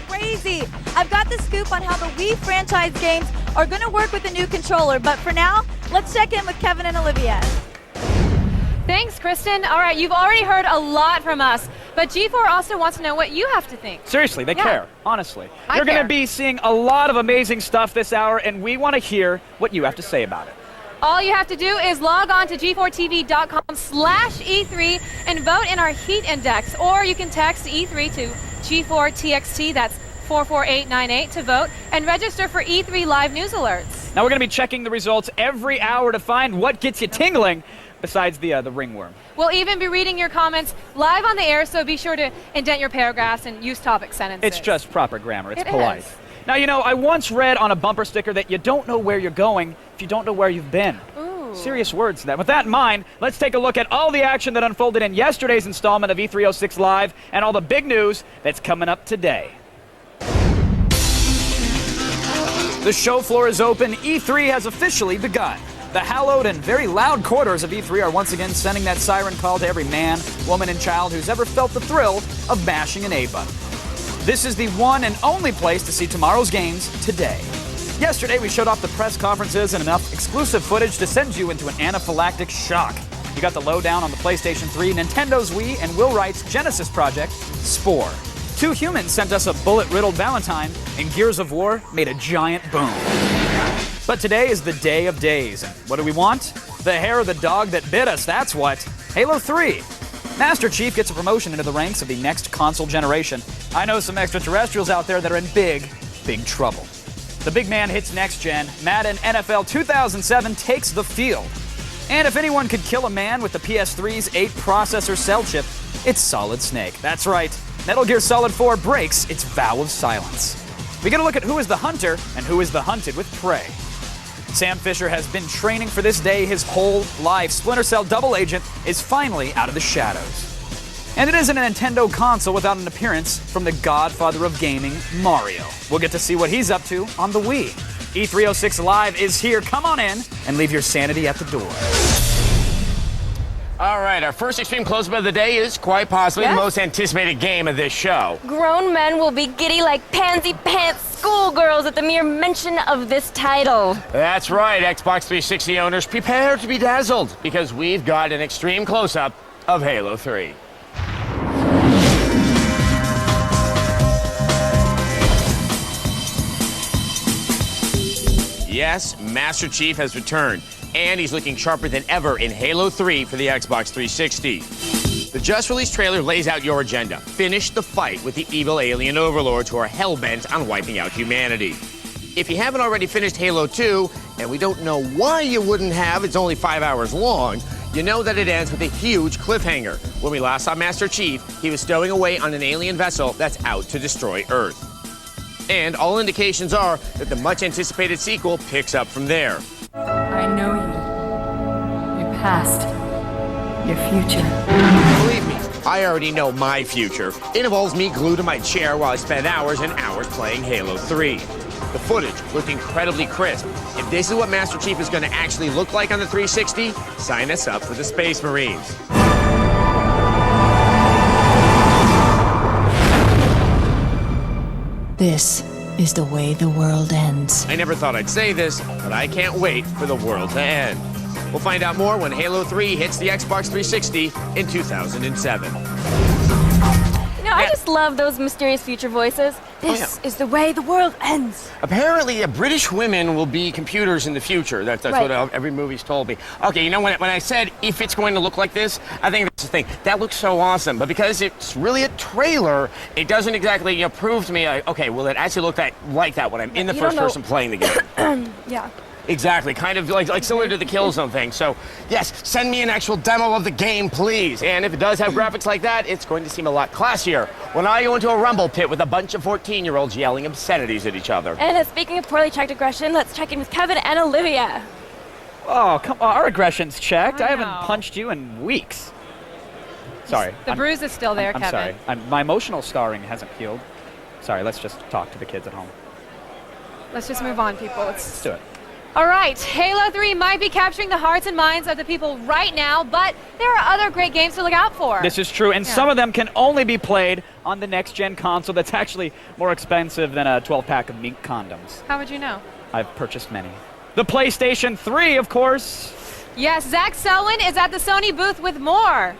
Crazy. I've got the scoop on how the Wii franchise games are going to work with the new controller, but for now, let's check in with Kevin and Olivia. Thanks, Kristin. All right, you've already heard a lot from us, but G4 also wants to know what you have to think. Seriously, they care, honestly. I You're going to care. be seeing a lot of amazing stuff this hour, and we want to hear what you have to say about it. All you have to do is log on to g4tv.com/E3 and vote in our heat index, or you can text E3 to G4TXT, that's 44898 to vote, and register for E3 live news alerts. Now we're going to be checking the results every hour to find what gets you tingling, besides the ringworm. We'll even be reading your comments live on the air, so be sure to indent your paragraphs and use topic sentences. It's just proper grammar. It's It polite. is. Now, you know, I once read on a bumper sticker that you don't know where you're going if you don't know where you've been. Ooh. Serious words then. With that in mind, let's take a look at all the action that unfolded in yesterday's installment of E3 06 Live and all the big news that's coming up today. The show floor is open. E3 has officially begun. The hallowed and very loud corridors of E3 are once again sending that siren call to every man, woman, and child who's ever felt the thrill of mashing an A button. This is the one and only place to see tomorrow's games today. Yesterday, we showed off the press conferences and enough exclusive footage to send you into an anaphylactic shock. You got the lowdown on the PlayStation 3, Nintendo's Wii, and Will Wright's Genesis project, Spore. Two humans sent us a bullet-riddled Valentine, and Gears of War made a giant boom. But today is the day of days, and what do we want? The hair of the dog that bit us, that's what. Halo 3. Master Chief gets a promotion into the ranks of the next console generation. I know some extraterrestrials out there that are in big, big trouble. The big man hits next gen. Madden NFL 2007 takes the field. And if anyone could kill a man with the PS3's 8-processor cell chip, it's Solid Snake. That's right. Metal Gear Solid 4 breaks its vow of silence. We get a look at who is the hunter and who is the hunted with prey. Sam Fisher has been training for this day his whole life. Splinter Cell Double Agent is finally out of the shadows. And it isn't a Nintendo console without an appearance from the godfather of gaming, Mario. We'll get to see what he's up to on the Wii. E306 Live is here. Come on in and leave your sanity at the door. All right, our first extreme close-up of the day is quite possibly the most anticipated game of this show. Grown men will be giddy like pansy pants schoolgirls at the mere mention of this title. That's right, Xbox 360 owners, prepare to be dazzled, because we've got an extreme close-up of Halo 3. Yes, Master Chief has returned, and he's looking sharper than ever in Halo 3 for the Xbox 360. The just-released trailer lays out your agenda. Finish the fight with the evil alien overlords who are hell-bent on wiping out humanity. If you haven't already finished Halo 2, and we don't know why you wouldn't have, it's only 5 hours long, you know that it ends with a huge cliffhanger. When we last saw Master Chief, he was stowing away on an alien vessel that's out to destroy Earth. And all indications are that the much-anticipated sequel picks up from there. I know you. Your past. Your future. Believe me, I already know my future. It involves me glued to my chair while I spend hours and hours playing Halo 3. The footage looked incredibly crisp. If this is what Master Chief is going to actually look like on the 360, sign us up for the Space Marines. This is the way the world ends. I never thought I'd say this, but I can't wait for the world to end. We'll find out more when Halo 3 hits the Xbox 360 in 2007. You know, I just love those mysterious future voices. This is the way the world ends. Apparently, British women will be computers in the future. That's Right. what every movie's told me. Okay, you know, when I said if it's going to look like this, I think that's the thing. That looks so awesome. But because it's really a trailer, it doesn't exactly prove to me, okay, will it actually look like that when I'm in the first person playing the game? Yeah. Exactly, kind of like similar to the Killzone thing. So, yes, send me an actual demo of the game, please. And if it does have graphics like that, it's going to seem a lot classier when I go into a rumble pit with a bunch of 14-year-olds yelling obscenities at each other. And speaking of poorly checked aggression, let's check in with Kevin and Olivia. Oh, come on. Our aggression's checked. I haven't punched you in weeks. Sorry. The bruise is still there, I'm Kevin. sorry. My emotional scarring hasn't healed. Sorry, let's just talk to the kids at home. Let's just move on, people. Let's do it. All right, Halo 3 might be capturing the hearts and minds of the people right now, but there are other great games to look out for. This is true, and some of them can only be played on the next-gen console that's actually more expensive than a 12-pack of mink condoms. How would you know? I've purchased many. The PlayStation 3, of course. Yes, Zach Selwyn is at the Sony booth with more.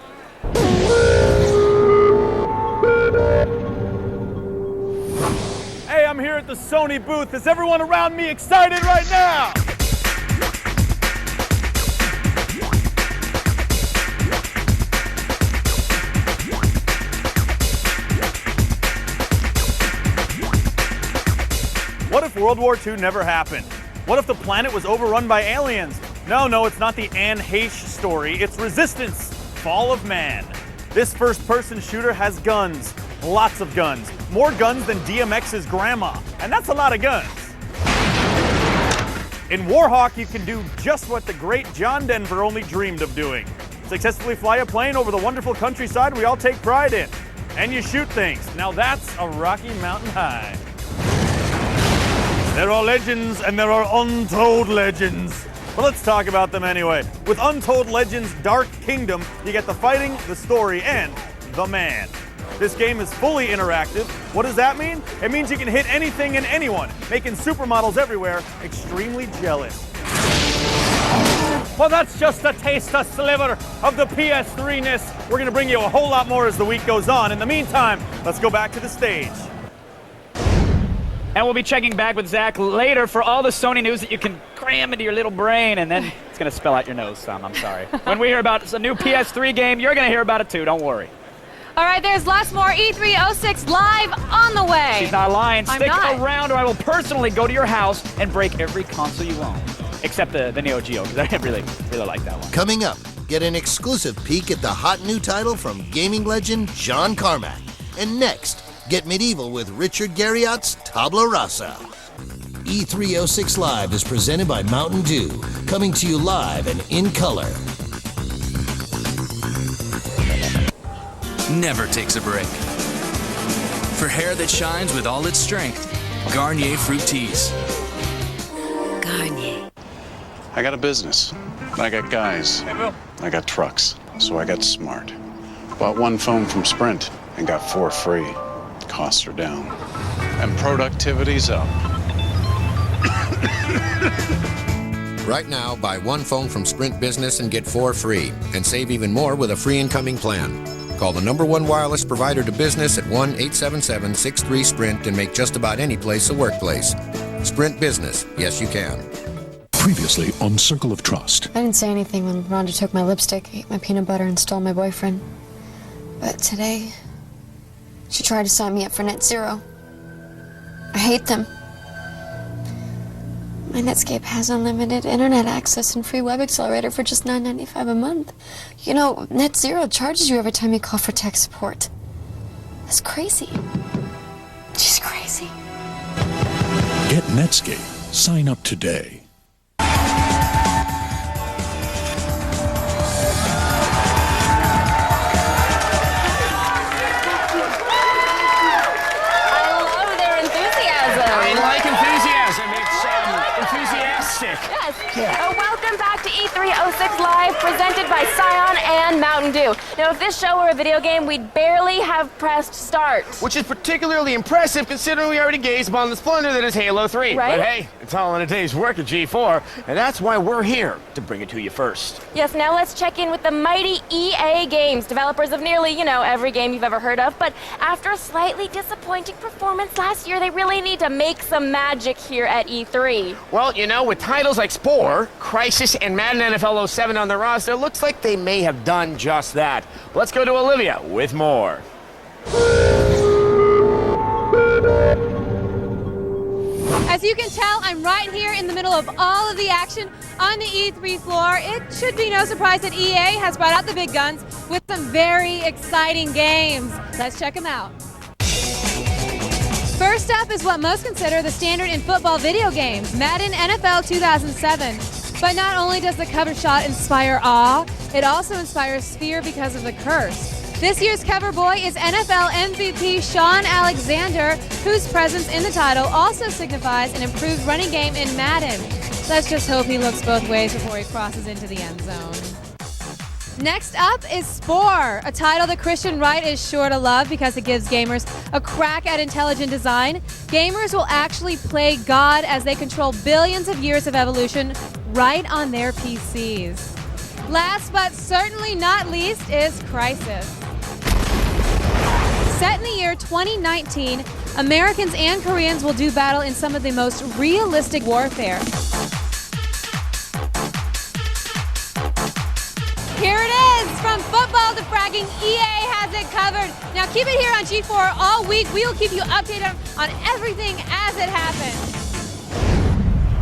Hey, I'm here at the Sony booth. Is everyone around me excited right now? What if World War II never happened? What if the planet was overrun by aliens? No, it's not the Anne Heche story. It's Resistance, Fall of Man. This first-person shooter has guns. Lots of guns. More guns than DMX's grandma. And that's a lot of guns. In Warhawk, you can do just what the great John Denver only dreamed of doing. Successfully fly a plane over the wonderful countryside we all take pride in. And you shoot things. Now that's a Rocky Mountain high. There are legends and there are untold legends. But let's talk about them anyway. With Untold Legends Dark Kingdom, you get the fighting, the story, and the man. This game is fully interactive. What does that mean? It means you can hit anything and anyone, making supermodels everywhere extremely jealous. Well, that's just a taste, a sliver of the PS3-ness. We're gonna bring you a whole lot more as the week goes on. In the meantime, let's go back to the stage. And we'll be checking back with Zach later for all the Sony news that you can cram into your little brain, and then it's going to spell out your nose some, I'm sorry. When we hear about a new PS3 game, you're going to hear about it too, don't worry. All right, there's lots more E306 live on the way. She's not lying. I'm Stick not. around or I will personally go to your house and break every console you own. Except the Neo Geo, because I really like that one. Coming up, get an exclusive peek at the hot new title from gaming legend John Carmack. And next, get medieval with Richard Garriott's Tabla Rasa. E306 Live is presented by Mountain Dew, coming to you live and in color. Never takes a break. For hair that shines with all its strength, Garnier Fruit Teas. Garnier. I got a business. I got guys. I got trucks. So I got smart. Bought one phone from Sprint and got 4 free. Costs are down. And productivity's up. Right now, buy one phone from Sprint Business and get 4 free. And save even more with a free incoming plan. Call the #1 wireless provider to business at 1-877-63-SPRINT and make just about any place a workplace. Sprint Business. Yes, you can. Previously on Circle of Trust. I didn't say anything when Rhonda took my lipstick, ate my peanut butter, and stole my boyfriend. But today, she tried to sign me up for Net Zero. I hate them. My Netscape has unlimited internet access and free web accelerator for just $9.95 a month. You know, Net Zero charges you every time you call for tech support. That's crazy. She's crazy. Get Netscape. Sign up today. Yes. Welcome back to E306 Live, presented by Scion and Mountain Dew. Now, if this show were a video game, we'd barely have pressed start. Which is particularly impressive considering we already gazed upon the splendor that is Halo 3. Right? But hey, it's all in a day's work at G4, and that's why we're here, to bring it to you first. Yes, now let's check in with the mighty EA Games, developers of nearly, every game you've ever heard of. But after a slightly disappointing performance last year, they really need to make some magic here at E3. Well, with titles like Spore, Crisis, and Madden NFL 07 on the roster, it looks like they may have done just that. Let's go to Olivia with more. As you can tell, I'm right here in the middle of all of the action on the E3 floor. It should be no surprise that EA has brought out the big guns with some very exciting games. Let's check them out. First up is what most consider the standard in football video games, Madden NFL 2007. But not only does the cover shot inspire awe, it also inspires fear because of the curse. This year's cover boy is NFL MVP Sean Alexander, whose presence in the title also signifies an improved running game in Madden. Let's just hope he looks both ways before he crosses into the end zone. Next up is Spore, a title that Christian Wright is sure to love because it gives gamers a crack at intelligent design. Gamers will actually play God as they control billions of years of evolution right on their PCs. Last but certainly not least is Crisis. Set in the year 2019, Americans and Koreans will do battle in some of the most realistic warfare. Here it is, from football to fragging, EA has it covered. Now keep it here on G4 all week. We will keep you updated on everything as it happens.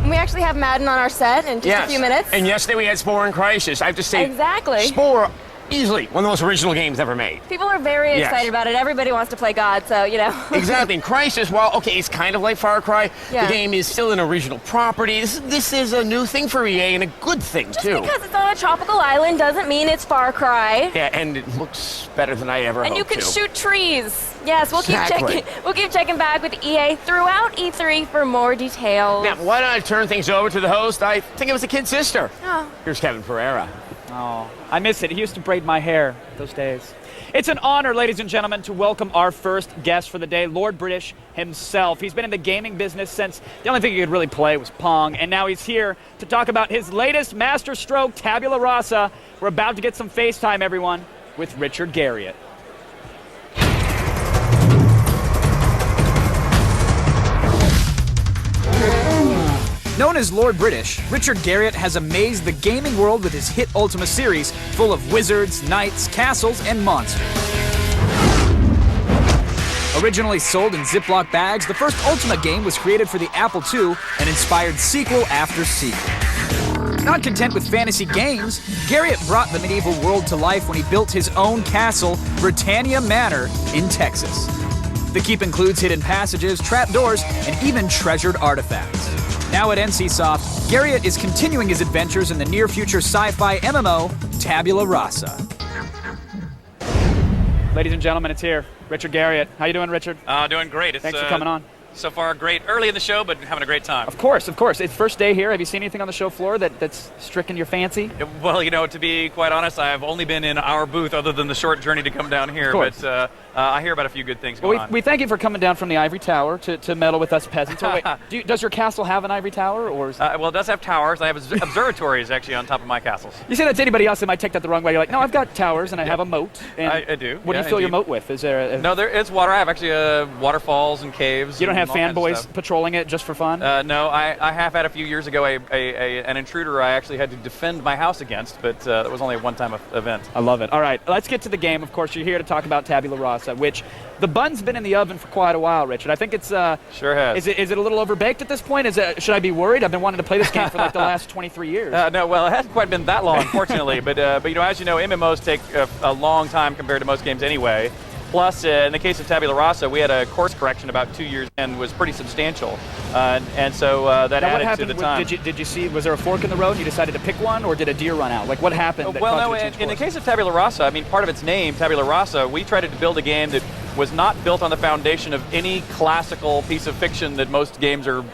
We actually have Madden on our set in just a few minutes. And yesterday we had Spore and Crisis. I have to say, exactly. Spore, Easily one of the most original games ever made. People are very Yes. excited about it. Everybody wants to play God, so, you know. Exactly. And Crysis, well, okay, it's kind of like Far Cry. Yeah. The game is still an original property. This is a new thing for EA and a good thing, Just too. because it's on a tropical island doesn't mean it's Far Cry. Yeah, and it looks better than I ever And hoped you can to. shoot trees. Yes, we'll Exactly. keep checking back with EA throughout E3 for more details. Now, why don't I turn things over to the host? I think it was the kid's sister. Oh. Here's Kevin Pereira. Oh, I miss it. He used to braid my hair those days. It's an honor, ladies and gentlemen, to welcome our first guest for the day, Lord British himself. He's been in the gaming business since the only thing he could really play was Pong, and now he's here to talk about his latest masterstroke, Tabula Rasa. We're about to get some FaceTime, everyone, with Richard Garriott. Known as Lord British, Richard Garriott has amazed the gaming world with his hit Ultima series, full of wizards, knights, castles, and monsters. Originally sold in Ziploc bags, the first Ultima game was created for the Apple II and inspired sequel after sequel. Not content with fantasy games, Garriott brought the medieval world to life when he built his own castle, Britannia Manor, in Texas. The keep includes hidden passages, trapdoors, and even treasured artifacts. Now at NCSoft, Garriott is continuing his adventures in the near-future sci-fi MMO, Tabula Rasa. Ladies and gentlemen, it's here. Richard Garriott. How you doing, Richard? Doing great. Thanks for coming on. So far, great. Early in the show, but having a great time. Of course, of course. It's first day here. Have you seen anything on the show floor that's stricken your fancy? Well, you know, to be quite honest, I've only been in our booth other than the short journey to come down here. Of course. But I hear about a few good things going on. We thank you for coming down from the ivory tower to meddle with us peasants. Oh, wait, does your castle have an ivory tower? Or is well, it does have towers. I have observatories actually on top of my castles. You say that to anybody else, they might take that the wrong way. You're like, no, I've got towers and I have a moat. And I do. What do you fill your moat with? Is there? No, there is water. I have actually waterfalls and caves. You don't and have all kinds of fanboys stuff. patrolling it just for fun? No, I have had a few years ago an intruder I actually had to defend my house against, but that was only a one-time event. I love it. All right, let's get to the game. Of course, you're here to talk about Tabula Rasa, which the bun's been in the oven for quite a while, Richard. I think it's sure has. Is it a little overbaked at this point? Should I be worried? I've been wanting to play this game for like the last 23 years. No, well, it hasn't quite been that long, unfortunately. but you know, as you know, MMOs take a long time compared to most games anyway. Plus, in the case of Tabula Rasa, we had a course correction about 2 years and was pretty substantial, and so that now, added to the time. Did you see? Was there a fork in the road and you decided to pick one, or did a deer run out? Like what happened? That Well, caused no. you to change In the course? case of Tabula Rasa, I mean, part of its name, Tabula Rasa, we tried to build a game that was not built on the foundation of any classical piece of fiction that most games are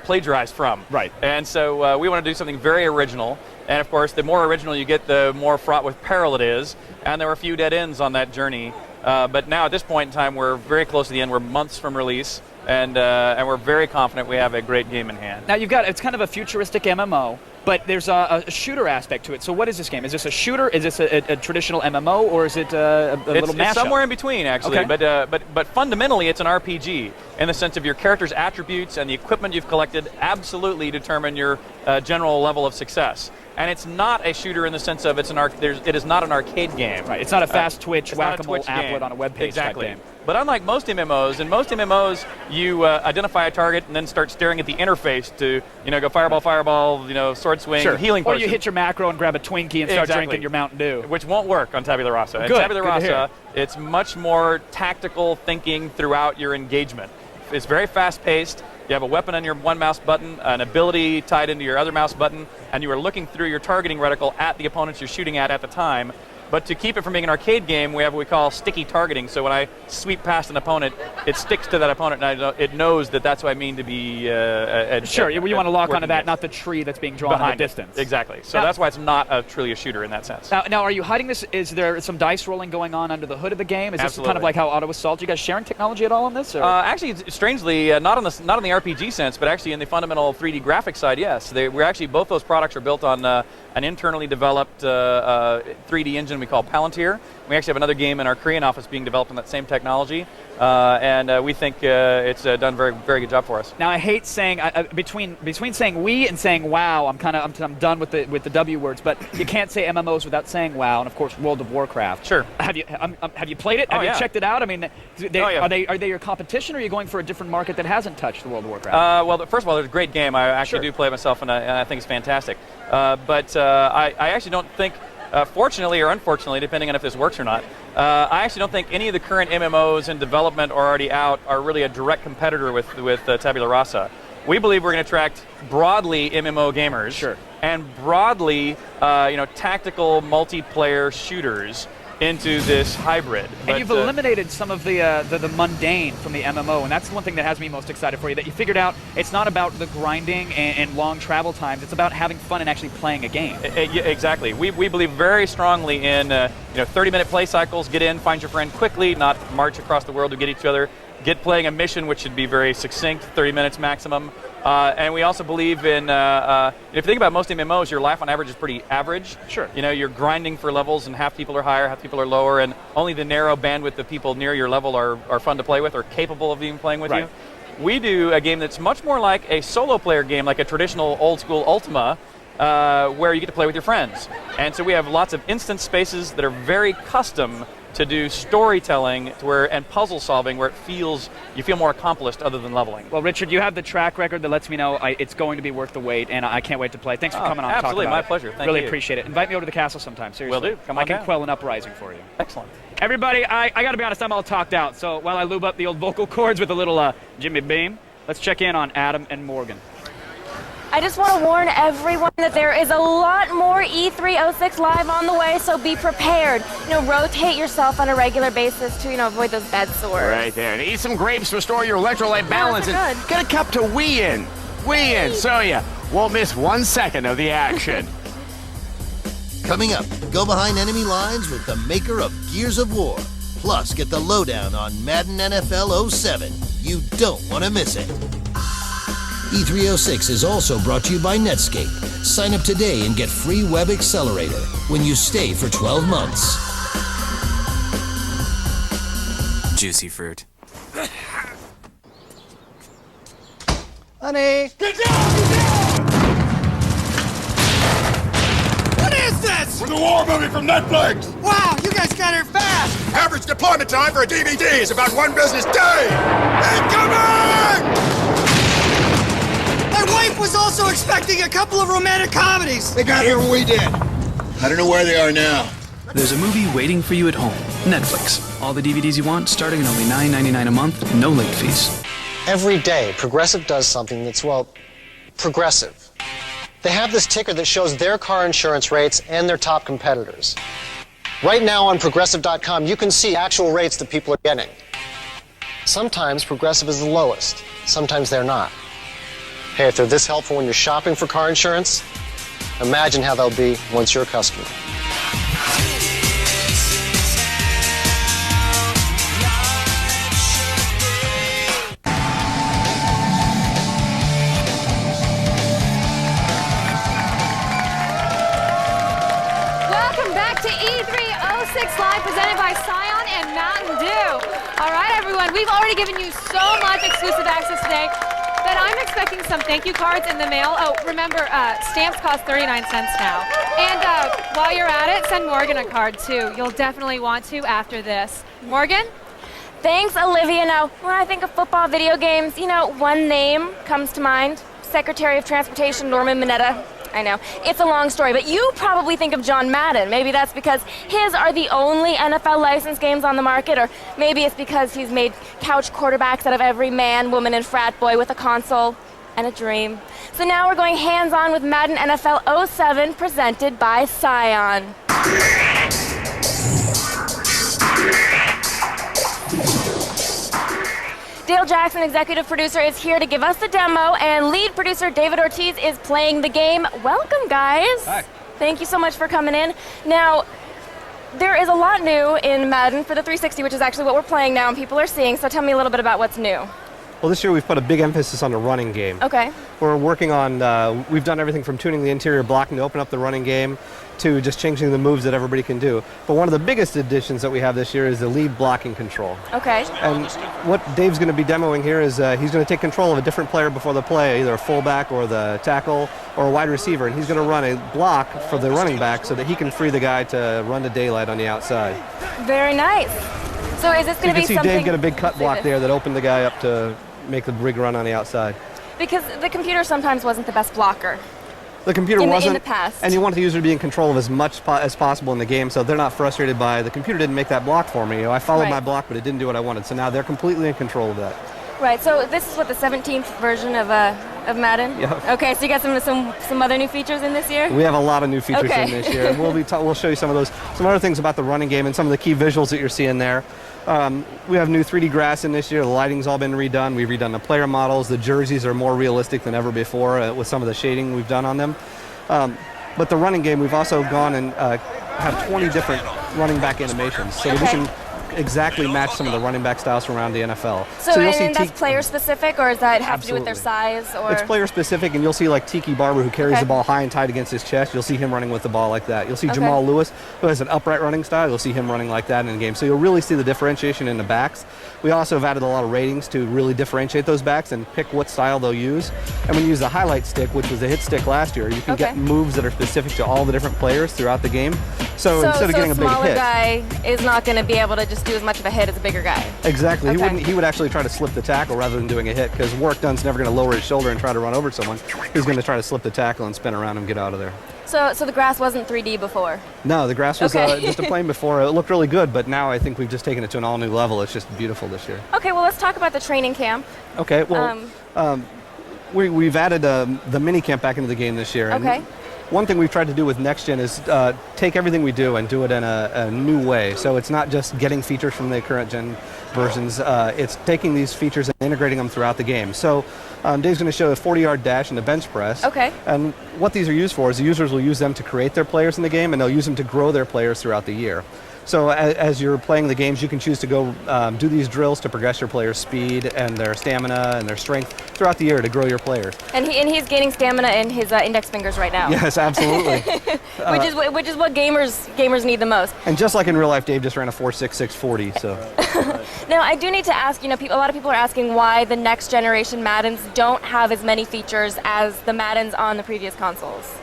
plagiarized from. Right. And so we want to do something very original. And of course, the more original you get, the more fraught with peril it is. And there were a few dead ends on that journey. But now at this point in time, we're very close to the end. We're months from release, and we're very confident we have a great game in hand. Now it's kind of a futuristic MMO, but there's a shooter aspect to it. So what is this game? Is this a shooter? Is this a traditional MMO, or is it a little mashup? It's somewhere in between, actually. Okay. But fundamentally, it's an RPG in the sense of your character's attributes and the equipment you've collected absolutely determine your general level of success. And it's not a shooter in the sense of it is not an arcade game. Right. It's not a fast twitch it's not a whack-a-mole Twitch applet game. on a web page Exactly. type game. But unlike most MMOs, in most MMOs, you identify a target and then start staring at the interface to, go fireball, sword swing, Sure. healing Or potion. you hit your macro and grab a Twinkie and start drinking your Mountain Dew. Which won't work on Tabula Rasa. Good. In Tabula Good to hear. Rasa, it's much more tactical thinking throughout your engagement. It's very fast-paced. You have a weapon on your one mouse button, an ability tied into your other mouse button, and you are looking through your targeting reticle at the opponents you're shooting at the time. But to keep it from being an arcade game, we have what we call sticky targeting. So when I sweep past an opponent, it sticks to that opponent, and it knows that that's what I mean to be Sure, you want to lock onto that, against. not the tree that's being drawn Behind at a it. distance. Exactly. So Now- that's why it's not truly a shooter in that sense. Now, are you hiding this? Is there some dice rolling going on under the hood of the game? Is this kind of Absolutely. like how Auto Assault? You guys sharing technology at all on this? Or? Actually, strangely, not on the RPG sense, but actually in the fundamental 3D graphics side, yes. We're actually, both those products are built on an internally developed 3D engine we call Palantir. We actually have another game in our Korean office being developed on that same technology, and we think it's done very, very good job for us. Now, I hate saying between saying "we" and saying "wow." I'm done with the W words, but you can't say MMOs without saying "wow." And of course, World of Warcraft. Sure. Have you played it? Have you yeah. checked it out? I mean, yeah. are they your competition, or are you going for a different market that hasn't touched the World of Warcraft? Well, first of all, it's a great game. I actually do play it myself, and I think it's fantastic. But I actually don't think Fortunately or unfortunately, depending on if this works or not, I actually don't think any of the current MMOs in development or already out are really a direct competitor with Tabula Rasa. We believe we're going to attract broadly MMO gamers and broadly, tactical multiplayer shooters into this hybrid. And you've eliminated some of the mundane from the MMO, and that's the one thing that has me most excited for you, that you figured out it's not about the grinding and long travel times, it's about having fun and actually playing a game. Exactly. We believe very strongly in 30-minute play cycles. Get in, find your friend quickly, not march across the world to get each other. Get playing a mission, which should be very succinct, 30 minutes maximum. And we also believe in, if you think about most MMOs, your life on average is pretty average. Sure. You're grinding for levels, and half people are higher, half people are lower, and only the narrow bandwidth of people near your level are fun to play with or capable of even playing with you. We do a game that's much more like a solo player game, like a traditional old school Ultima, where you get to play with your friends. And so we have lots of instance spaces that are very custom to do storytelling and puzzle solving where you feel more accomplished other than leveling. Well, Richard, you have the track record that lets me know it's going to be worth the wait, and I can't wait to play. Thanks for coming on and talking about it. Absolutely, my pleasure. Thank you. Really appreciate it. Invite me over to the castle sometime, seriously. Will do. Come on I can down. quell an uprising for you. Excellent. Everybody, I got to be honest, I'm all talked out, so while I lube up the old vocal cords with a little Jimmy Beam, let's check in on Adam and Morgan. I just want to warn everyone that there is a lot more E306 Live on the way, so be prepared. Rotate yourself on a regular basis to, avoid those bed sores. Right there. And eat some grapes to restore your electrolyte balance, and good. get a cup to Wii in, so you won't miss 1 second of the action. Coming up, go behind enemy lines with the maker of Gears of War. Plus, get the lowdown on Madden NFL 07. You don't want to miss it. E306 is also brought to you by Netscape. Sign up today and get free Web Accelerator when you stay for 12 months. Juicy fruit. Honey! Get down! Get down! What is this? We're the war movie from Netflix! Wow, you guys got here fast! Average deployment time for a DVD is about 1 business day! Incoming! My wife was also expecting a couple of romantic comedies. They got here when we did. I don't know where they are now. There's a movie waiting for you at home. Netflix. All the DVDs you want, starting at only $9.99 a month, no late fees. Every day, Progressive does something that's, progressive. They have this ticker that shows their car insurance rates and their top competitors. Right now on Progressive.com, you can see actual rates that people are getting. Sometimes Progressive is the lowest. Sometimes they're not. Hey, if they're this helpful when you're shopping for car insurance, imagine how they'll be once you're a customer. Welcome back to E306 Live, presented by Scion and Mountain Dew. All right, everyone, we've already given you so much exclusive access today that I'm expecting some thank you cards in the mail. Oh, remember, stamps cost 39 cents now. And while you're at it, send Morgan a card, too. You'll definitely want to after this. Morgan? Thanks, Olivia. Now, when I think of football video games, one name comes to mind. Secretary of Transportation Norman Mineta. I know, it's a long story, but you probably think of John Madden. Maybe that's because his are the only NFL licensed games on the market, or maybe it's because he's made couch quarterbacks out of every man, woman, and frat boy with a console and a dream. So now we're going hands-on with Madden NFL 07, presented by Scion. Dale Jackson, executive producer, is here to give us the demo, and lead producer David Ortiz is playing the game. Welcome, guys. Hi. Thank you so much for coming in. Now, there is a lot new in Madden for the 360, which is actually what we're playing now and people are seeing, so tell me a little bit about what's new. Well, this year we've put a big emphasis on the running game. Okay. We're working on, we've done everything from tuning the interior blocking to open up the running game to just changing the moves that everybody can do. But one of the biggest additions that we have this year is the lead blocking control. Okay. And what Dave's going to be demoing here is he's going to take control of a different player before the play, either a fullback or the tackle or a wide receiver, and he's going to run a block for the running back so that he can free the guy to run to daylight on the outside. Very nice. So is this going to be something... You can see Dave get a big cut block there that opened the guy up to make the big run on the outside. Because the computer sometimes wasn't the best blocker. The computer in wasn't. the past. And you want the user to be in control of as much as possible in the game, so they're not frustrated by the computer didn't make that block for me. You know, I followed my block, but it didn't do what I wanted. So now they're completely in control of that. Right. So this is what the 17th version of Madden. Yeah. Okay. So you got some other new features in this year. We have a lot of new features Okay. in this year, and we'll show you some of those, some other things about the running game and some of the key visuals that you're seeing there. We have new 3D grass in this year. The lighting's all been redone. We've redone the player models. The jerseys are more realistic than ever before with some of the shading we've done on them. But the running game, we've also gone and have 20 different running back animations, so that we can exactly match some of the running back styles from around the NFL. So you'll see that's player specific, or does that have to do with their size? Or it's player specific, and you'll see like Tiki Barber, who carries the ball high and tight against his chest. You'll see him running with the ball like that. You'll see Jamal Lewis, who has an upright running style. You'll see him running like that in the game. So you'll really see the differentiation in the backs. We also have added a lot of ratings to really differentiate those backs and pick what style they'll use. And when you use the highlight stick, which was a hit stick last year, you can get moves that are specific to all the different players throughout the game. So instead of getting a big hit, smaller guy is not going to be able to just do as much of a hit as a bigger guy. Exactly. He would actually try to slip the tackle rather than doing a hit, because work done's never going to lower his shoulder and try to run over someone. He's going to try to slip the tackle and spin around and get out of there. So the grass wasn't 3D before? No, the grass was just a plane before. It looked really good, but now I think we've just taken it to an all-new level. It's just beautiful this year. Okay, well, let's talk about the training camp. Okay, well, we've added the mini camp back into the game this year. And one thing we've tried to do with Next Gen is take everything we do and do it in a new way. So it's not just getting features from the current gen versions. It's taking these features and integrating them throughout the game. So Dave's going to show a 40-yard dash and a bench press. Okay. And what these are used for is the users will use them to create their players in the game, and they'll use them to grow their players throughout the year. So as you're playing the games, you can choose to go do these drills to progress your players' speed and their stamina and their strength throughout the year to grow your players. And he's gaining stamina in his index fingers right now. Yes, absolutely. which is what gamers need the most. And just like in real life, Dave just ran a 4.6640. So. Now I do need to ask. A lot of people are asking why the next generation Maddens don't have as many features as the Maddens on the previous consoles.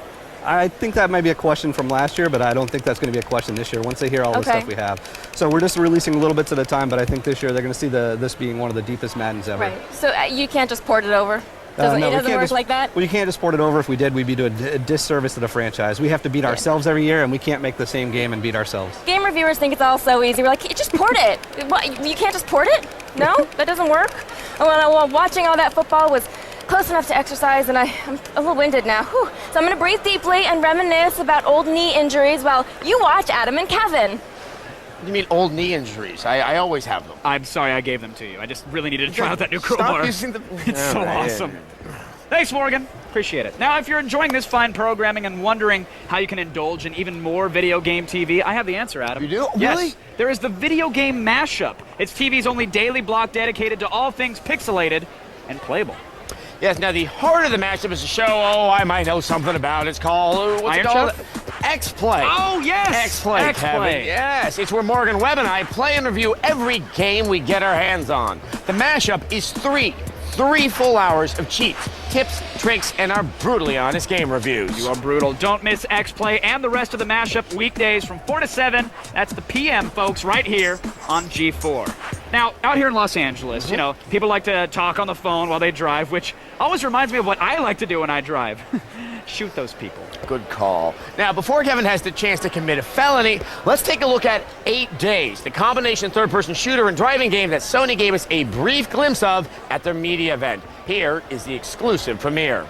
I think that might be a question from last year, but I don't think that's going to be a question this year once they hear all the stuff we have. So we're just releasing little bits at a time, but I think this year they're going to see this being one of the deepest Maddens ever. Right. So you can't just port it over? It doesn't work like that? Well, you can't just port it over. If we did, we'd be doing a disservice to the franchise. We have to beat ourselves every year, and we can't make the same game and beat ourselves. Game reviewers think it's all so easy. We're like, just port it. What, you can't just port it? No? That doesn't work? Well, watching all that football was close enough to exercise, and I'm a little winded now. Whew. So I'm going to breathe deeply and reminisce about old knee injuries while you watch Adam and Kevin. You mean old knee injuries? I always have them. I'm sorry I gave them to you. I just really needed to try out that new crowbar. Stop using the... It's so awesome. Thanks, Morgan. Appreciate it. Now, if you're enjoying this fine programming and wondering how you can indulge in even more video game TV, I have the answer, Adam. You do? Yes. Really? There is the Video Game Mashup. It's TV's only daily block dedicated to all things pixelated and playable. Yes, now the heart of the mashup is a show, I might know something about. It's called, what's it called? X-Play. Oh, yes! X-Play, Kevin. Yes, it's where Morgan, Webb, and I play and review every game we get our hands on. The mashup is three full hours of cheats, tips, tricks, and our brutally honest game reviews. You are brutal. Don't miss X-Play and the rest of the mashup weekdays from 4 to 7. That's the PM, folks, right here on G4. Now, out here in Los Angeles, people like to talk on the phone while they drive, which always reminds me of what I like to do when I drive. Shoot those people. Good call. Now, before Kevin has the chance to commit a felony, let's take a look at 8 Days, the combination third-person shooter and driving game that Sony gave us a brief glimpse of at their media event. Here is the exclusive premiere.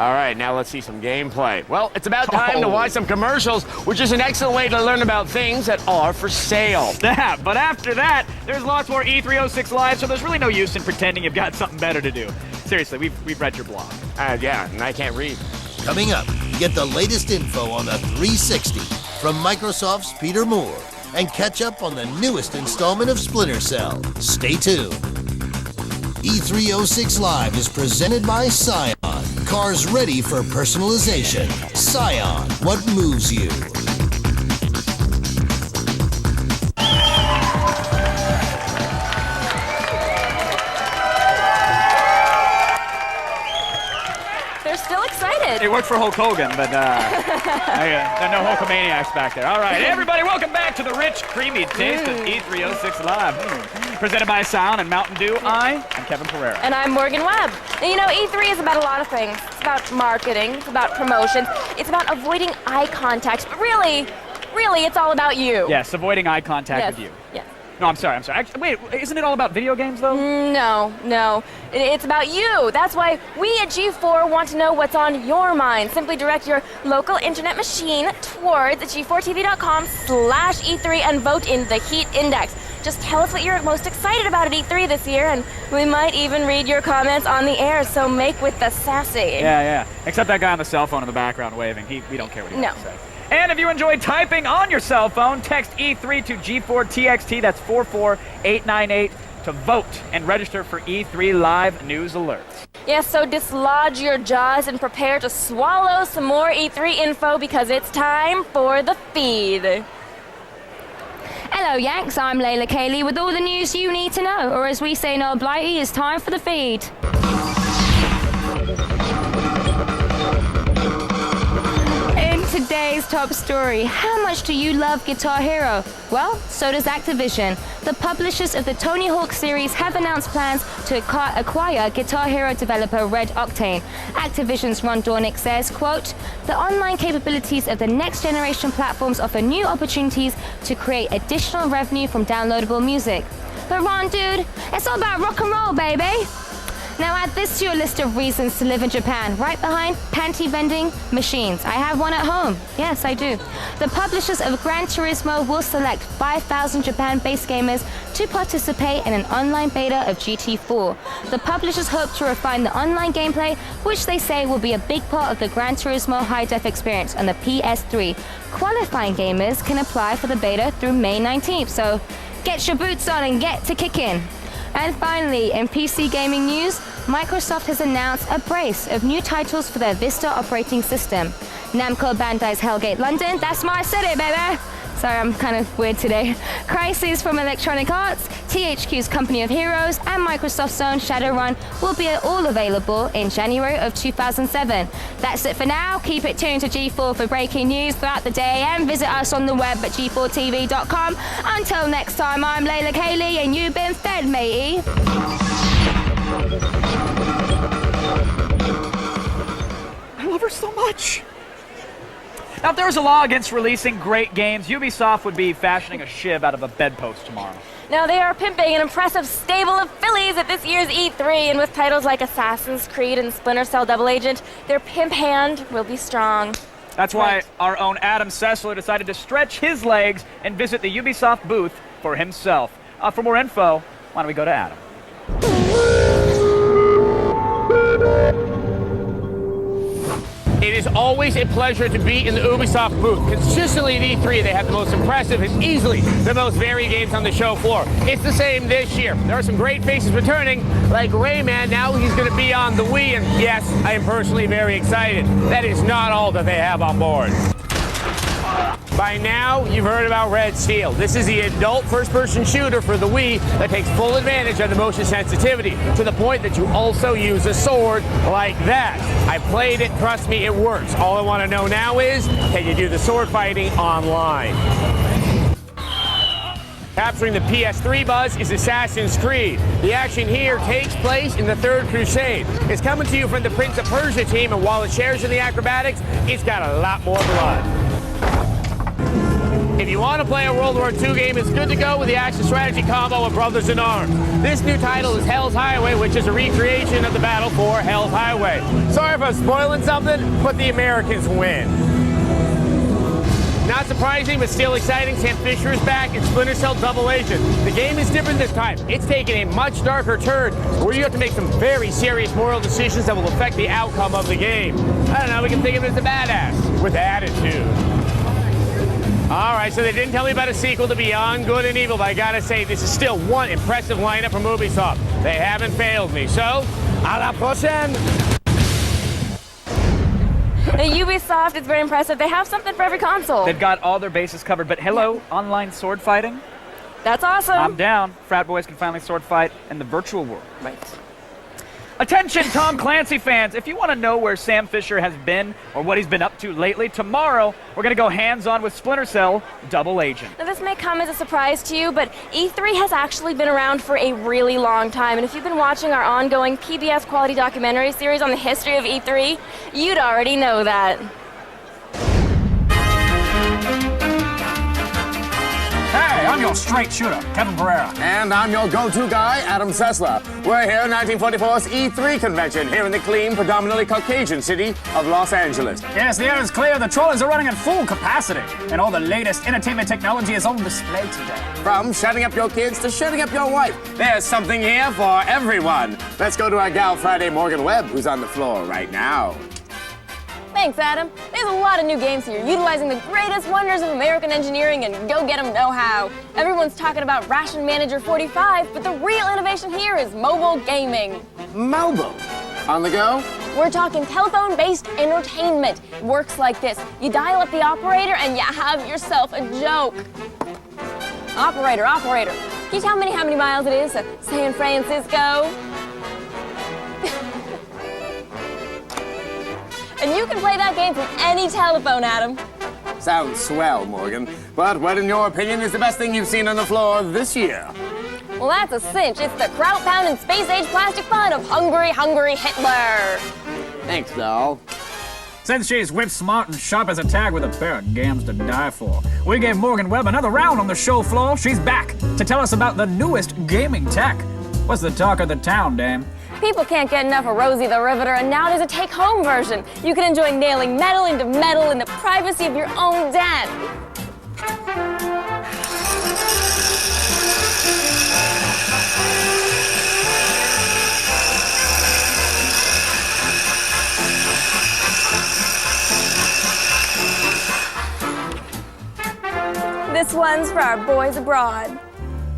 All right, now let's see some gameplay. Well, it's about time to watch some commercials, which is an excellent way to learn about things that are for sale. Yeah, but after that, there's lots more E306 Live, so there's really no use in pretending you've got something better to do. Seriously, we've read your blog. Yeah, and I can't read. Coming up, get the latest info on the 360 from Microsoft's Peter Moore and catch up on the newest installment of Splinter Cell. Stay tuned. E306 Live is presented by Scion. Cars ready for personalization. Scion, what moves you? They're still excited. It worked for Hulk Hogan, but there are no Hulkamaniacs back there. All right, everybody, welcome back to the rich, creamy taste of E306 Live. Presented by Sound and Mountain Dew. I'm Kevin Pereira. And I'm Morgan Webb. And you know, E3 is about a lot of things. It's about marketing, it's about promotions, it's about avoiding eye contact. But really, it's all about you. Yes, avoiding eye contact with you. Yes. No, I'm sorry. Actually, wait, isn't it all about video games, though? No. It's about you. That's why we at G4 want to know what's on your mind. Simply direct your local internet machine towards g4tv.com/E3 and vote in the Heat Index. Just tell us what you're most excited about at E3 this year, and we might even read your comments on the air, so make with the sassy. Yeah. Except that guy on the cell phone in the background waving. We don't care what he has to say. And if you enjoy typing on your cell phone, text E3 to G4TXT, that's 44898, to vote and register for E3 Live News Alerts. Yes, so dislodge your jaws and prepare to swallow some more E3 info because it's time for the feed. Hello, Yanks. I'm Layla Kayleigh with all the news you need to know, or as we say in Old Blighty, it's time for the feed. Today's top story. How much do you love Guitar Hero? Well, so does Activision. The publishers of the Tony Hawk series have announced plans to acquire Guitar Hero developer Red Octane. Activision's Ron Dornick says, quote, "The online capabilities of the next generation platforms offer new opportunities to create additional revenue from downloadable music." But Ron, dude, it's all about rock and roll, baby. Now add this to your list of reasons to live in Japan, right behind panty vending machines. I have one at home. Yes, I do. The publishers of Gran Turismo will select 5,000 Japan-based gamers to participate in an online beta of GT4. The publishers hope to refine the online gameplay, which they say will be a big part of the Gran Turismo high-def experience on the PS3. Qualifying gamers can apply for the beta through May 19th, so get your boots on and get to kicking. And finally, in PC gaming news, Microsoft has announced a brace of new titles for their Vista operating system. Namco Bandai's Hellgate London, that's my city, baby! Sorry, I'm kind of weird today. Crysis from Electronic Arts, THQ's Company of Heroes, and Microsoft's own Shadowrun will be all available in January of 2007. That's it for now. Keep it tuned to G4 for breaking news throughout the day, and visit us on the web at g4tv.com. Until next time, I'm Layla Kayleigh, and you've been fed, matey. I love her so much. Now, if there was a law against releasing great games, Ubisoft would be fashioning a shiv out of a bedpost tomorrow. Now, they are pimping an impressive stable of fillies at this year's E3, and with titles like Assassin's Creed and Splinter Cell Double Agent, their pimp hand will be strong. That's why our own Adam Sessler decided to stretch his legs and visit the Ubisoft booth for himself. For more info, why don't we go to Adam? It is always a pleasure to be in the Ubisoft booth. Consistently at E3, they have the most impressive and easily the most varied games on the show floor. It's the same this year. There are some great faces returning, like Rayman. Now he's going to be on the Wii, and yes, I am personally very excited. That is not all that they have on board. By now, you've heard about Red Steel. This is the adult first-person shooter for the Wii that takes full advantage of the motion sensitivity, to the point that you also use a sword like that. I played it, trust me, it works. All I want to know now is, can you do the sword fighting online? Capturing the PS3 buzz is Assassin's Creed. The action here takes place in the Third Crusade. It's coming to you from the Prince of Persia team, and while it shares in the acrobatics, it's got a lot more blood. If you want to play a World War II game, it's good to go with the action strategy combo of Brothers in Arms. This new title is Hell's Highway, which is a recreation of the battle for Hell's Highway. Sorry if I'm spoiling something, but the Americans win. Not surprising, but still exciting. Sam Fisher is back and Splinter Cell Double Agent. The game is different this time. It's taking a much darker turn where you have to make some very serious moral decisions that will affect the outcome of the game. I don't know, we can think of it as a badass with attitude. All right, so they didn't tell me about a sequel to Beyond Good and Evil, but I gotta say, this is still one impressive lineup from Ubisoft. They haven't failed me, so, à la prochaine! Ubisoft is very impressive. They have something for every console. They've got all their bases covered, but hello, online sword fighting? That's awesome. I'm down. Frat boys can finally sword fight in the virtual world. Right. Attention, Tom Clancy fans. If you want to know where Sam Fisher has been or what he's been up to lately, tomorrow we're going to go hands-on with Splinter Cell Double Agent. Now, this may come as a surprise to you, but E3 has actually been around for a really long time. And if you've been watching our ongoing PBS quality documentary series on the history of E3, you'd already know that. Hey, I'm your straight shooter, Kevin Pereira. And I'm your go-to guy, Adam Sessler. We're here at 1944's E3 convention, here in the clean, predominantly Caucasian city of Los Angeles. Yes, the air is clear, the trolleys are running at full capacity, and all the latest entertainment technology is on display today. From shutting up your kids to shutting up your wife, there's something here for everyone. Let's go to our gal Friday, Morgan Webb, who's on the floor right now. Thanks, Adam. There's a lot of new games here, utilizing the greatest wonders of American engineering and go-get-em know-how. Everyone's talking about Ration Manager 45, but the real innovation here is mobile gaming. Mobile? On the go? We're talking telephone-based entertainment. It works like this. You dial up the operator and you have yourself a joke. Operator, can you tell me how many miles it is to San Francisco? And you can play that game from any telephone, Adam. Sounds swell, Morgan. But what, in your opinion, is the best thing you've seen on the floor this year? Well, that's a cinch. It's the kraut-pounding space-age plastic fun of Hungry, Hungry Hitler. Thanks, doll. Since she's whip smart and sharp as a tag with a pair of gams to die for, we gave Morgan Webb another round on the show floor. She's back to tell us about the newest gaming tech. What's the talk of the town, dame? People can't get enough of Rosie the Riveter, and now there's a take-home version. You can enjoy nailing metal into metal in the privacy of your own den. This one's for our boys abroad.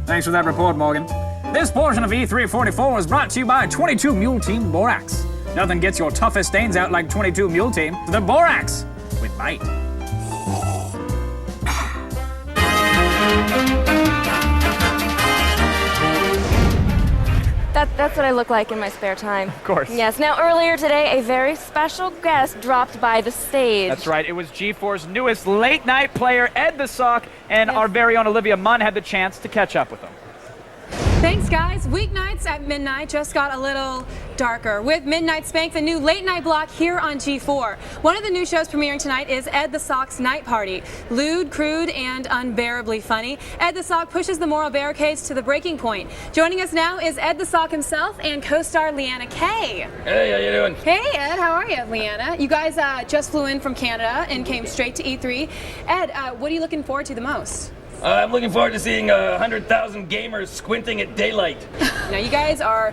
Thanks for that report, Morgan. This portion of E344 was brought to you by 22 Mule Team Borax. Nothing gets your toughest stains out like 22 Mule Team. The Borax with bite. That's what I look like in my spare time. Of course. Yes. Now, earlier today, a very special guest dropped by the stage. That's right. It was G4's newest late-night player, Ed the Sock, and our very own Olivia Munn had the chance to catch up with him. Thanks, guys. Weeknights at midnight just got a little darker with Midnight Spank, the new late-night block here on G4. One of the new shows premiering tonight is Ed the Sock's Night Party. Lewd, crude, and unbearably funny, Ed the Sock pushes the moral barricades to the breaking point. Joining us now is Ed the Sock himself and co-star Layla Kayleigh. Hey, how you doing? Hey, Ed. How are you, Layla? You guys just flew in from Canada and came straight to E3. Ed, what are you looking forward to the most? I'm looking forward to seeing 100,000 gamers squinting at daylight. Now, you guys are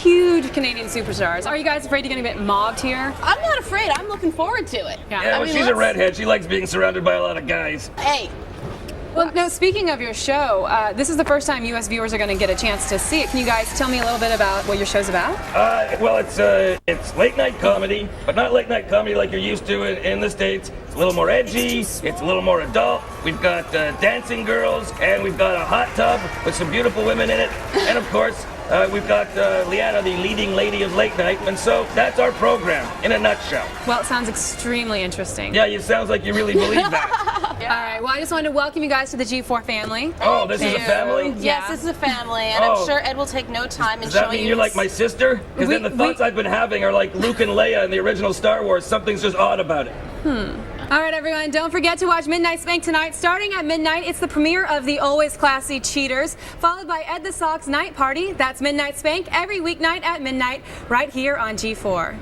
huge Canadian superstars. Are you guys afraid to get a bit mobbed here? I'm not afraid. I'm looking forward to it. Yeah, well, she's a redhead. She likes being surrounded by a lot of guys. Hey. Well, now, speaking of your show, this is the first time U.S. viewers are going to get a chance to see it. Can you guys tell me a little bit about what your show's about? Well, it's late-night comedy, but not late-night comedy like you're used to in the States. It's a little more edgy. It's a little more adult. We've got dancing girls, and we've got a hot tub with some beautiful women in it. And, of course, we've got Layla, the leading lady of late night, and so that's our program in a nutshell. Well, it sounds extremely interesting. Yeah, it sounds like you really believe that. All right, well, I just wanted to welcome you guys to the G4 family. Oh, this is a family? Yes, this is a family, and I'm sure Ed will take no time in Does that showing mean you. you're like my sister? Because then the thoughts I've been having are like Luke and Leia in the original Star Wars. Something's just odd about it. All right, everyone, don't forget to watch Midnight Spank tonight. Starting at midnight, it's the premiere of the Always Classy Cheaters, followed by Ed the Sock's Night Party. That's Midnight Spank every weeknight at midnight, right here on G4.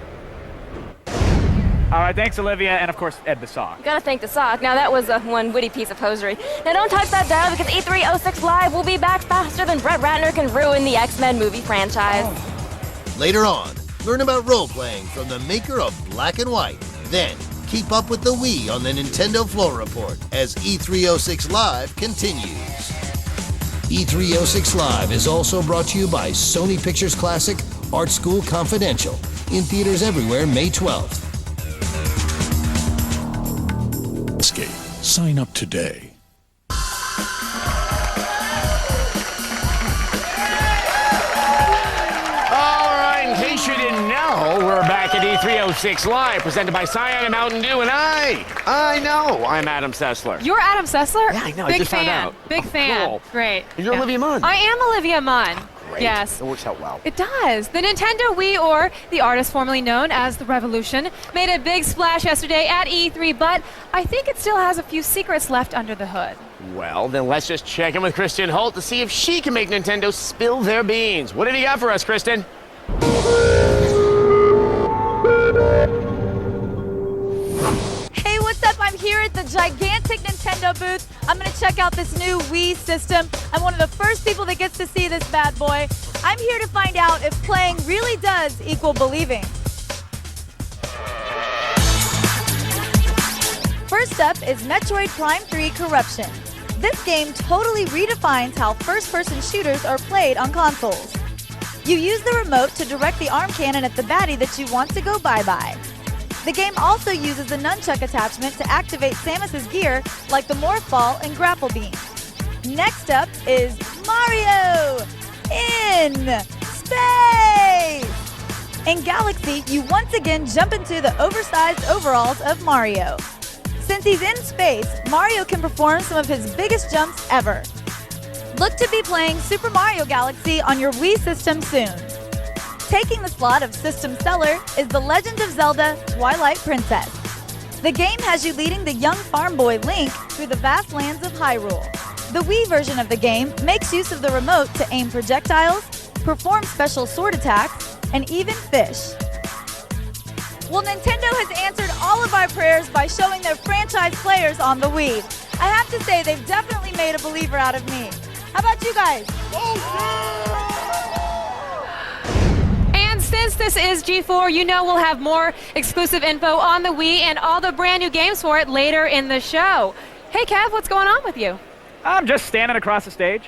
All right, thanks, Olivia, and of course, Ed the Sock. Gotta thank the sock. Now that was one witty piece of hosiery. Now don't touch that dial because E306 Live will be back faster than Brett Ratner can ruin the X-Men movie franchise. Later on, learn about role-playing from the maker of Black and White. Then, keep up with the Wii on the Nintendo Floor Report as E306 Live continues. E306 Live is also brought to you by Sony Pictures Classic, Art School Confidential, in theaters everywhere May 12th. Netscape. Sign up today. In case you didn't know, we're back at E306 Live, presented by Scion and Mountain Dew, and I know, I'm Adam Sessler. You're Adam Sessler? Yeah, I know, Big I just fan. found out. Big fan. Cool. Great. And you're Olivia Munn. I am Olivia Munn. Great. Yes. It works out well. It does. The Nintendo Wii, or the artist formerly known as The Revolution, made a big splash yesterday at E3, but I think it still has a few secrets left under the hood. Well, then let's just check in with Kristin Holt to see if she can make Nintendo spill their beans. What did you got for us, Kristin? Hey, what's up? I'm here at the gigantic Nintendo booth. I'm going to check out this new Wii system. I'm one of the first people that gets to see this bad boy. I'm here to find out if playing really does equal believing. First up is Metroid Prime 3 Corruption. This game totally redefines how first-person shooters are played on consoles. You use the remote to direct the arm cannon at the baddie that you want to go bye-bye. The game also uses the nunchuck attachment to activate Samus's gear, like the Morph Ball and Grapple Beam. Next up is Mario in space! In Galaxy, you once again jump into the oversized overalls of Mario. Since he's in space, Mario can perform some of his biggest jumps ever. Look to be playing Super Mario Galaxy on your Wii system soon. Taking the slot of system seller is The Legend of Zelda Twilight Princess. The game has you leading the young farm boy Link through the vast lands of Hyrule. The Wii version of the game makes use of the remote to aim projectiles, perform special sword attacks, and even fish. Well, Nintendo has answered all of our prayers by showing their franchise players on the Wii. I have to say, they've definitely made a believer out of me. How about you guys? And since this is G4, you know we'll have more exclusive info on the Wii and all the brand new games for it later in the show. Hey, Kev, what's going on with you? I'm just standing across the stage.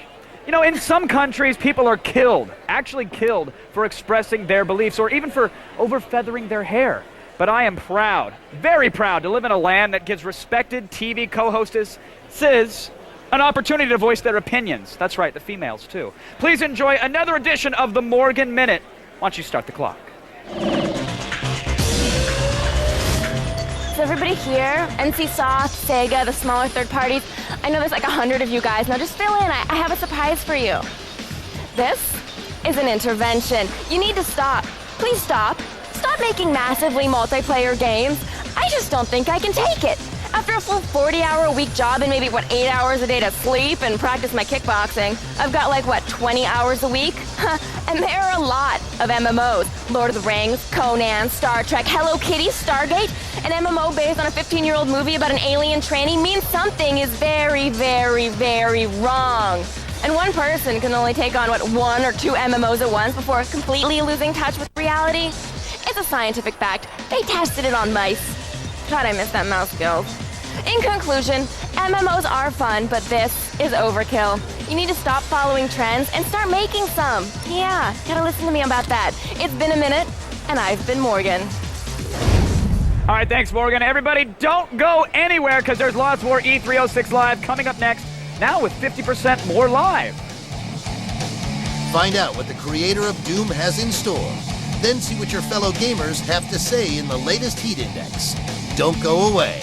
You know, in some countries, people are killed, actually killed, for expressing their beliefs or even for over-feathering their hair. But I am proud, very proud, to live in a land that gives respected TV co-hostesses an opportunity to voice their opinions. That's right, the females, too. Please enjoy another edition of the Morgan Minute. Why don't you start the clock? So everybody here, NCSoft, Sega, the smaller third parties, I know there's like 100 of you guys. Now just fill in, I have a surprise for you. This is an intervention. You need to stop. Please stop. Stop making massively multiplayer games. I just don't think I can take it. After a full 40-hour-a-week job and maybe, 8 hours a day to sleep and practice my kickboxing, I've got 20 hours a week? And there are a lot of MMOs. Lord of the Rings, Conan, Star Trek, Hello Kitty, Stargate. An MMO based on a 15-year-old movie about an alien trainee means something is very, very, very wrong. And one person can only take on, 1 or 2 MMOs at once before completely losing touch with reality? It's a scientific fact. They tested it on mice. God, I miss that mouse skills. In conclusion, MMOs are fun, but this is overkill. You need to stop following trends and start making some. Yeah, gotta listen to me about that. It's been a minute, and I've been Morgan. All right, thanks, Morgan. Everybody, don't go anywhere, because there's lots more E306 Live coming up next, now with 50% more live. Find out what the creator of Doom has in store. Then see what your fellow gamers have to say in the latest heat index. Don't go away.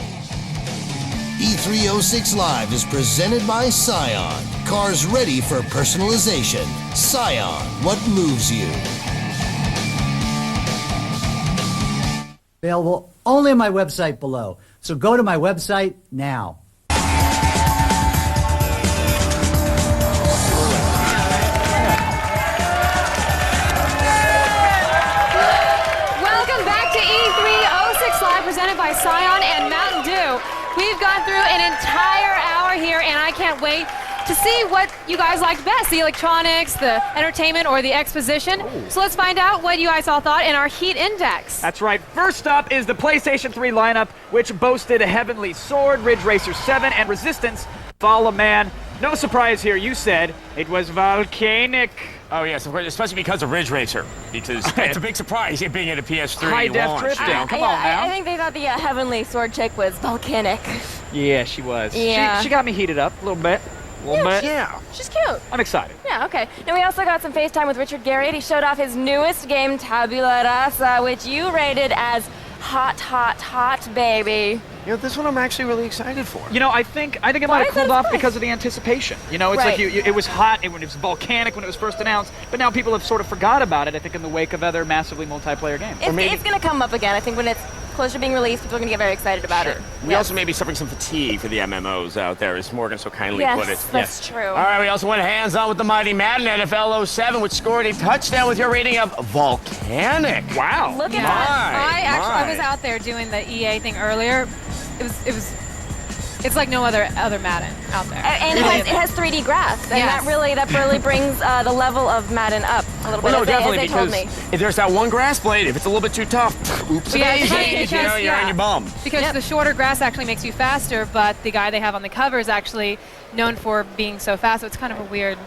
E306 Live is presented by Scion. Cars ready for personalization. Scion, what moves you? Available only on my website below. So go to my website now. Welcome back to E3 presented by Scion and Mountain Dew. We've gone through an entire hour here, and I can't wait to see what you guys liked best, the electronics, the entertainment, or the exposition. So let's find out what you guys all thought in our Heat Index. That's right. First up is the PlayStation 3 lineup, which boasted Heavenly Sword, Ridge Racer 7, and Resistance Fall of Man. No surprise here, you said it was volcanic. Oh, yes, of course, especially because of Ridge Racer. Because it's a big surprise it being at a PS3 High-def launch. drifting. Come on I now. think they thought the Heavenly Sword chick was volcanic. Yeah, she was. Yeah. She got me heated up a little bit. Yeah, she's cute. I'm excited. Yeah, okay. Now we also got some FaceTime with Richard Garriott. He showed off his newest game, Tabula Rasa, which you rated as hot, hot, hot, baby. You know, this one I'm actually really excited for. You know, I think it might have cooled off because of the anticipation. You know, it's like it was hot when it was volcanic when it was first announced, but now people have sort of forgot about it, I think, in the wake of other massively multiplayer games. It's going to come up again. I think when it's closer to being released, people are going to get very excited about it. We also may be suffering some fatigue for the MMOs out there, as Morgan so kindly put it. That's true. All right, we also went hands-on with the mighty Madden NFL 07, which scored a touchdown with your rating of volcanic. Wow. Look at that. I was out there doing the EA thing earlier. It's like no other Madden out there. And it has 3D graphs, and that really brings the level of Madden up a little bit. Well, no, as definitely, they told because me. if there's that one grass blade, if it's a little bit too tough, oops, you're on your bum. Because the shorter grass actually makes you faster, but the guy they have on the cover is actually known for being so fast, so it's kind of a weird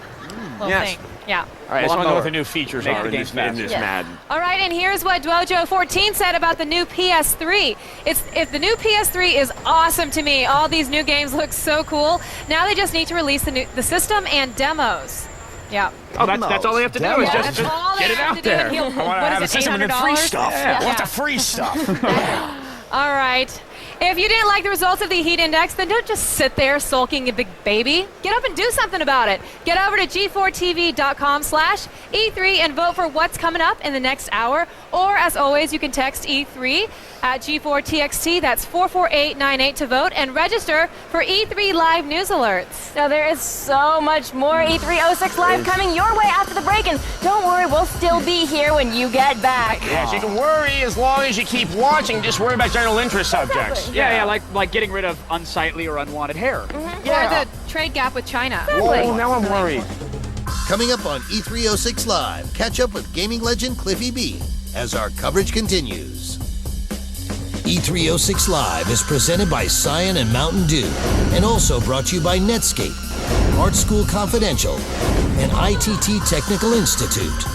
little thing. Yeah. All right, I just want to know what the new features are in this Madden. All right, and here's what Dwojo14 said about the new PS3. If the new PS3 is awesome to me. All these new games look so cool. Now they just need to release the system and demos. Yeah. Oh, that's all they have to do is just get it out there. I want to have a system and the free stuff. I want the free stuff. All right. If you didn't like the results of the Heat Index, then don't just sit there sulking, you big baby. Get up and do something about it. Get over to g4tv.com/E3 and vote for what's coming up in the next hour. Or, as always, you can text E3 at G4TXT. That's 44898 to vote and register for E3 Live news alerts. Now, there is so much more E306 Live coming your way after the break, and don't worry, we'll still be here when you get back. Yes, you can worry as long as you keep watching. Just worry about general interest subjects. Yeah, like getting rid of unsightly or unwanted hair. Or the trade gap with China. Whoa, now I'm worried. Coming up on E306 Live, catch up with gaming legend Cliffy B as our coverage continues. E306 Live is presented by Scion and Mountain Dew and also brought to you by Netscape, Art School Confidential, and ITT Technical Institute.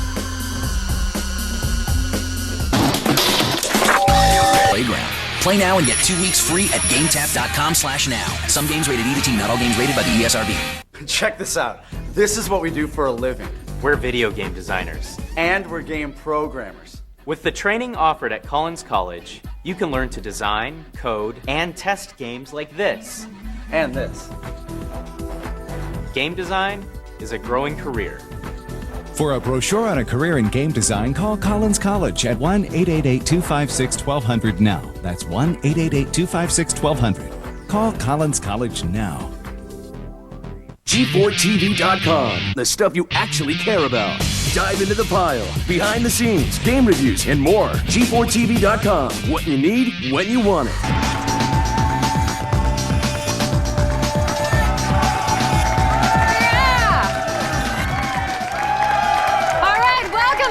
Playground. Play now and get 2 weeks free at GameTap.com/now. Some games rated E to T, not all games rated by the ESRB. Check this out. This is what we do for a living. We're video game designers. And we're game programmers. With the training offered at Collins College, you can learn to design, code, and test games like this. And this. Game design is a growing career. For a brochure on a career in game design, call Collins College at 1-888-256-1200 now. That's 1-888-256-1200. Call Collins College now. G4TV.com, the stuff you actually care about. Dive into the pile, behind the scenes, game reviews, and more. G4TV.com, what you need, when you want it.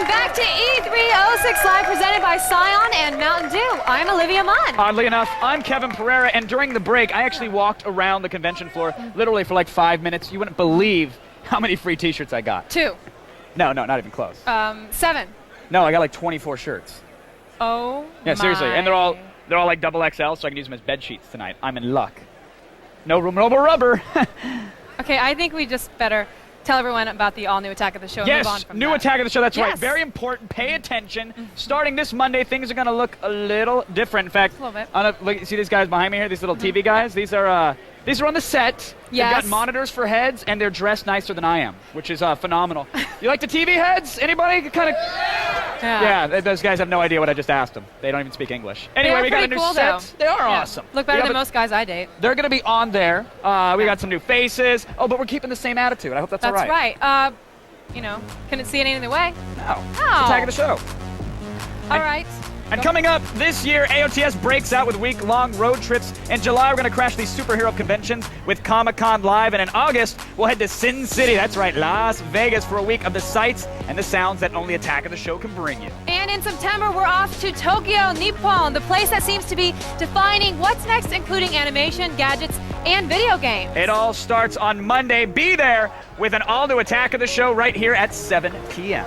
Back to E306 Live, presented by Scion and Mountain Dew. I'm Olivia Munn. Oddly enough, I'm Kevin Pereira, and during the break, I actually walked around the convention floor literally for like 5 minutes. You wouldn't believe how many free t-shirts I got. 2. No, not even close. 7. No, I got like 24 shirts. Oh, yeah, seriously, and they're all like double XL, so I can use them as bed sheets tonight. I'm in luck. No rubber. Okay, I think we just better tell everyone about the all-new Attack of the Show. And Yes, move on from new that. Attack of the Show, that's right. Very important. Pay attention. Starting this Monday, things are going to look a little different. In fact, a little bit. Look, see these guys behind me here, these little TV guys? These are on the set. Yes. They've got monitors for heads, and they're dressed nicer than I am, which is phenomenal. You like the TV heads? Anybody? Kind of. Yeah, those guys have no idea what I just asked them. They don't even speak English. Anyway, we got a new cool, set. though. They are awesome. Look better than most guys I date. They're going to be on there. We got some new faces. Oh, but we're keeping the same attitude. I hope that's all right. That's right. You know, couldn't see it any other way. No. Oh. Attack of the Show. All right. And coming up this year, AOTS breaks out with week-long road trips. In July, we're going to crash these superhero conventions with Comic-Con Live. And in August, we'll head to Sin City, that's right, Las Vegas, for a week of the sights and the sounds that only Attack of the Show can bring you. And in September, we're off to Tokyo, Nippon, the place that seems to be defining what's next, including animation, gadgets, and video games. It all starts on Monday. Be there with an all-new Attack of the Show right here at 7 p.m.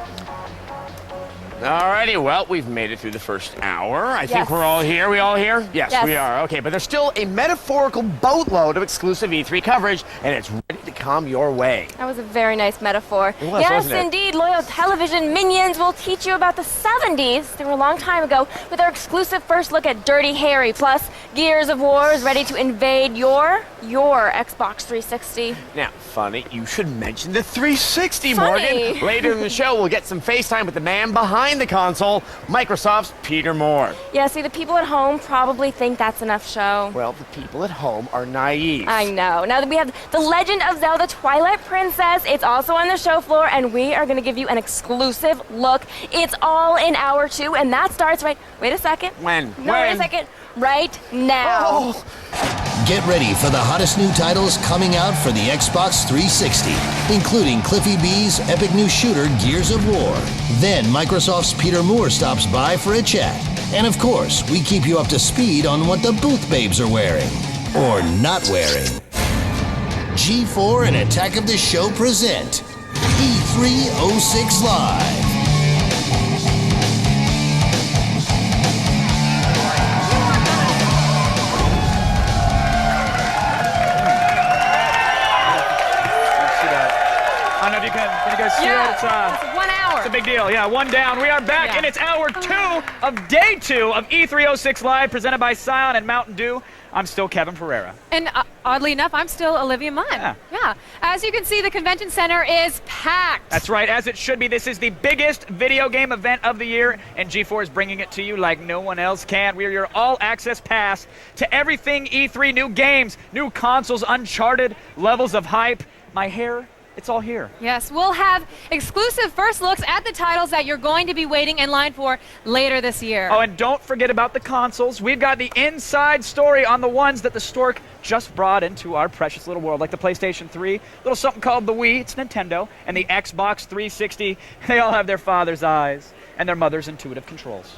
Alrighty, well, we've made it through the first hour. I think we're all here. We all here? Yes, we are. Okay, but there's still a metaphorical boatload of exclusive E3 coverage, and it's ready to come your way. That was a very nice metaphor. It was, yes, wasn't it? indeed. Loyal television minions will teach you about the 70s. They were a long time ago with our exclusive first look at Dirty Harry. Plus, Gears of War is ready to invade your Xbox 360. Now, funny, you should mention the 360, Funny. Morgan. Later in the show, we'll get some FaceTime with the man behind the console, Microsoft's Peter Moore. Yeah, see, the people at home probably think that's enough show. Well, the people at home are naive. I know. Now that we have The Legend of Zelda Twilight Princess, it's also on the show floor, and we are going to give you an exclusive look. It's all in hour 2, and that starts wait a second. When? No, wait a second. Right now. Oh. Get ready for the hottest new titles coming out for the Xbox 360, including Cliffy B's epic new shooter Gears of War. Then Microsoft's Peter Moore stops by for a chat. And of course, we keep you up to speed on what the booth babes are wearing. Or not wearing. G4 and Attack of the Show present E3 06 Live. I don't know if you guys see that? It's 1 hour. It's a big deal. Yeah, one down. We are back, and it's hour 2 of day 2 of E3 06 Live, presented by Scion and Mountain Dew. I'm still Kevin Pereira. And oddly enough, I'm still Olivia Munn. Yeah. As you can see, the convention center is packed. That's right, as it should be. This is the biggest video game event of the year, and G4 is bringing it to you like no one else can. We are your all-access pass to everything E3, new games, new consoles, Uncharted, levels of hype. My hair, it's all here. Yes, we'll have exclusive first looks at the titles that you're going to be waiting in line for later this year. Oh, and don't forget about the consoles. We've got the inside story on the ones that the stork just brought into our precious little world, like the PlayStation 3, little something called the Wii, it's Nintendo, and the Xbox 360. They all have their father's eyes and their mother's intuitive controls.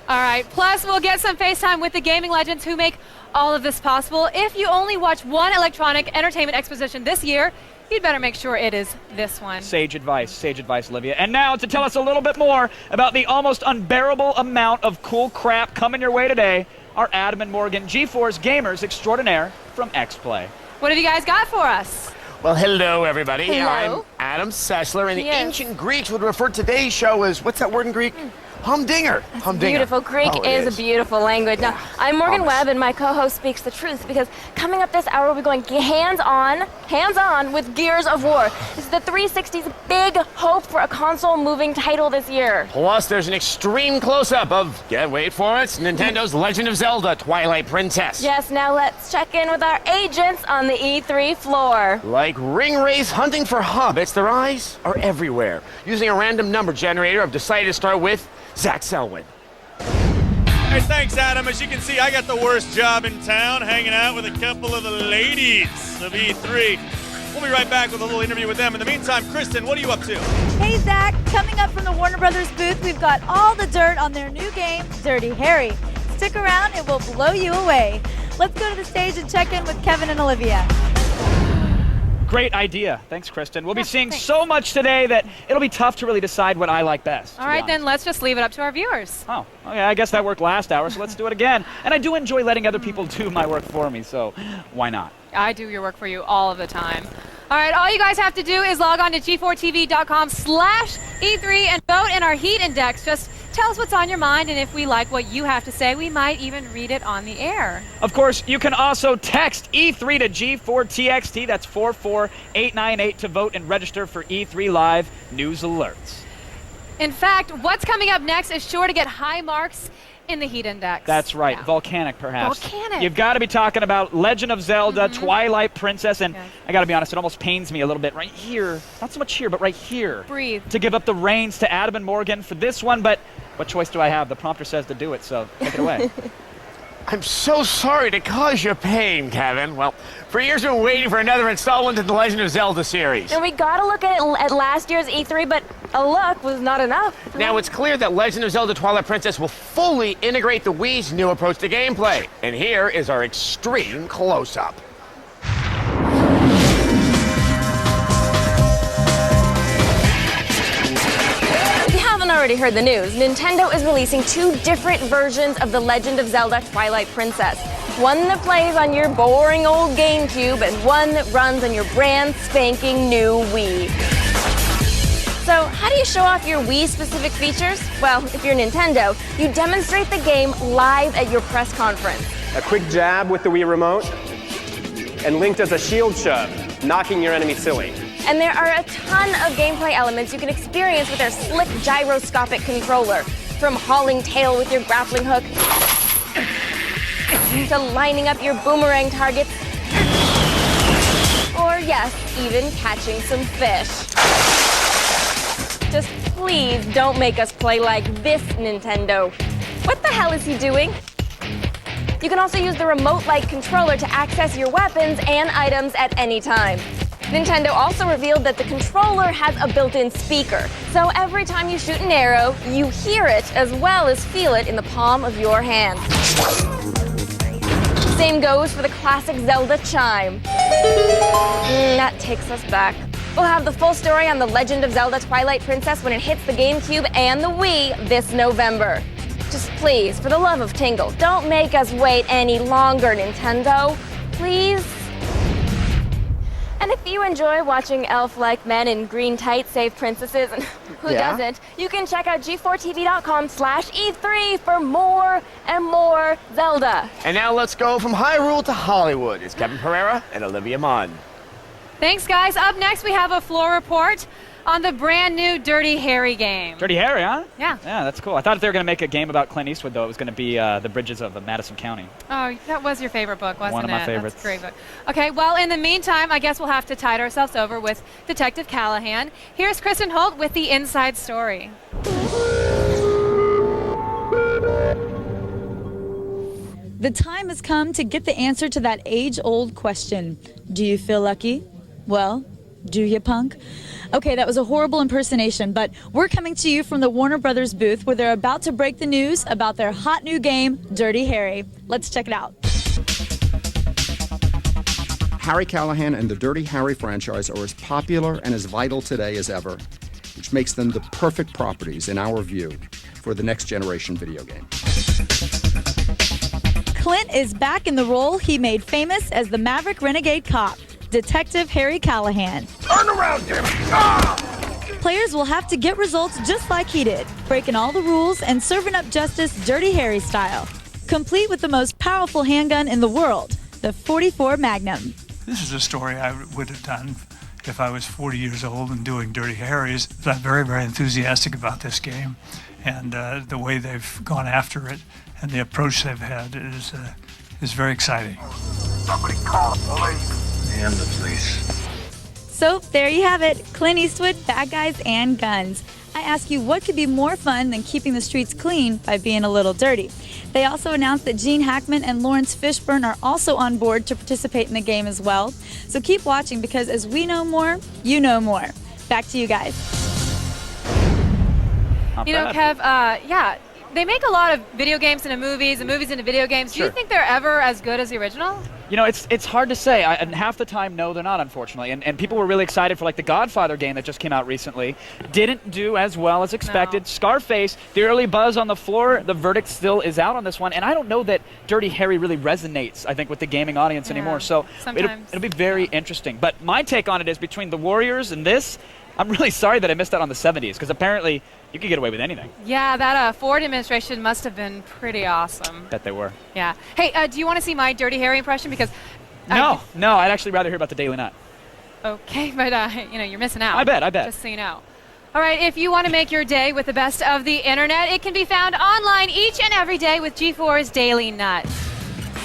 All right, plus we'll get some FaceTime with the gaming legends who make all of this possible. If you only watch one Electronic Entertainment Exposition this year, you'd better make sure it is this one. Sage advice, Olivia. And now to tell us a little bit more about the almost unbearable amount of cool crap coming your way today, are Adam and Morgan, G4's gamers extraordinaire from X-Play. What have you guys got for us? Well, hello, everybody. Hello. I'm Adam Sessler, and the Yes. ancient Greeks would refer to today's show as, what's that word in Greek? Humdinger. Humdinger. Beautiful. Greek Oh, it is a beautiful language. Now, I'm Morgan Promise. Webb, and my co-host speaks the truth, because coming up this hour, we'll be going hands-on with Gears of War. This is the 360's big hope for a console-moving title this year. Plus, there's an extreme close-up of, wait for it, Nintendo's Legend of Zelda Twilight Princess. Yes, now let's check in with our agents on the E3 floor. Like ring race hunting for hobbits, their eyes are everywhere. Using a random number generator, I've decided to start with Zach Selwyn. Hey, thanks, Adam. As you can see, I got the worst job in town, hanging out with a couple of the ladies of E3. We'll be right back with a little interview with them. In the meantime, Kristin, what are you up to? Hey, Zach. Coming up from the Warner Brothers booth, we've got all the dirt on their new game, Dirty Harry. Stick around, it will blow you away. Let's go to the stage and check in with Kevin and Olivia. Great idea. Thanks, Kristin. We'll be seeing so much today that it'll be tough to really decide what I like best. All right, then let's just leave it up to our viewers. Oh, okay, I guess that worked last hour, so let's do it again. And I do enjoy letting other people do my work for me, so why not? I do your work for you all of the time. All right, all you guys have to do is log on to g4tv.com/E3 and vote in our heat index. Just tell us what's on your mind, and if we like what you have to say, we might even read it on the air. Of course, you can also text E3 to G4TXT, that's 44898, to vote and register for E3 Live news alerts. In fact, what's coming up next is sure to get high marks in the heat index. That's right, volcanic perhaps. Volcanic. You've got to be talking about Legend of Zelda, Twilight Princess, and I got to be honest, it almost pains me a little bit right here, not so much here, but right here. Breathe. To give up the reins to Adam and Morgan for this one, but what choice do I have? The prompter says to do it, so take it away. I'm so sorry to cause you pain, Kevin. Well, for years we've been waiting for another installment in the Legend of Zelda series. And we gotta look at it at last year's E3, but a look was not enough. Now it's clear that Legend of Zelda Twilight Princess will fully integrate the Wii's new approach to gameplay. And here is our extreme close-up. Already heard the news. Nintendo is releasing 2 different versions of The Legend of Zelda Twilight Princess. One that plays on your boring old GameCube and one that runs on your brand spanking new Wii. So how do you show off your Wii-specific features? Well, if you're Nintendo, you demonstrate the game live at your press conference. A quick jab with the Wii remote, and Link does a shield shove, knocking your enemy silly. And there are a ton of gameplay elements you can experience with their slick gyroscopic controller. From hauling tail with your grappling hook, to lining up your boomerang targets, or yes, even catching some fish. Just please don't make us play like this, Nintendo. What the hell is he doing? You can also use the remote-like controller to access your weapons and items at any time. Nintendo also revealed that the controller has a built-in speaker, so every time you shoot an arrow, you hear it as well as feel it in the palm of your hand. Same goes for the classic Zelda chime. That takes us back. We'll have the full story on The Legend of Zelda Twilight Princess when it hits the GameCube and the Wii this November. Just please, for the love of Tingle, don't make us wait any longer, Nintendo. Please? And if you enjoy watching elf-like men in green tights save princesses, and who doesn't, you can check out g4tv.com/E3 for more and more Zelda. And now let's go from Hyrule to Hollywood. It's Kevin Pereira and Olivia Munn. Thanks, guys. Up next, we have a floor report on the brand new Dirty Harry game. Dirty Harry, huh? Yeah. Yeah, that's cool. I thought if they were going to make a game about Clint Eastwood, though, it was going to be The Bridges of Madison County. Oh, that was your favorite book, wasn't it? One of my favorites. That's a great book. Okay, well, in the meantime, I guess we'll have to tide ourselves over with Detective Callahan. Here's Kristin Holt with the inside story. The time has come to get the answer to that age-old question. Do you feel lucky? Well, do you, punk? Okay, that was a horrible impersonation, but we're coming to you from the Warner Brothers booth where they're about to break the news about their hot new game, Dirty Harry. Let's check it out. Harry Callahan and the Dirty Harry franchise are as popular and as vital today as ever, which makes them the perfect properties, in our view, for the next generation video game. Clint is back in the role he made famous as the Maverick Renegade Cop, Detective Harry Callahan. Turn around, damn it! Ah! Players will have to get results just like he did, breaking all the rules and serving up justice Dirty Harry style, complete with the most powerful handgun in the world, the .44 Magnum. This is a story I would have done if I was 40 years old and doing Dirty Harry's. I'm very, very enthusiastic about this game, and the way they've gone after it and the approach they've had is very exciting. Somebody call the police. And the police. So there you have it, Clint Eastwood, bad guys and guns. I ask you, what could be more fun than keeping the streets clean by being a little dirty? They also announced that Gene Hackman and Lawrence Fishburne are also on board to participate in the game as well. So keep watching, because as we know more, you know more. Back to you guys. You know, Kev, yeah, they make a lot of video games into movies and movies into video games. Do you think they're ever as good as the original? You know, it's hard to say, and half the time, no, they're not, unfortunately. And people were really excited for, like, the Godfather game that just came out recently. Didn't do as well as expected. No. Scarface, the early buzz on the floor, the verdict still is out on this one. And I don't know that Dirty Harry really resonates, I think, with the gaming audience anymore. So it'll be very interesting. But my take on it is, between the Warriors and this, I'm really sorry that I missed out on the 70s, because apparently you could get away with anything. Yeah, that Ford administration must have been pretty awesome. Bet they were. Yeah. Hey, do you want to see my Dirty Harry impression? Because no, I'd actually rather hear about the Daily Nut. Okay, but you know, you're missing out. I bet. Just so you know. All right, if you want to make your day with the best of the internet, it can be found online each and every day with G4's Daily Nut.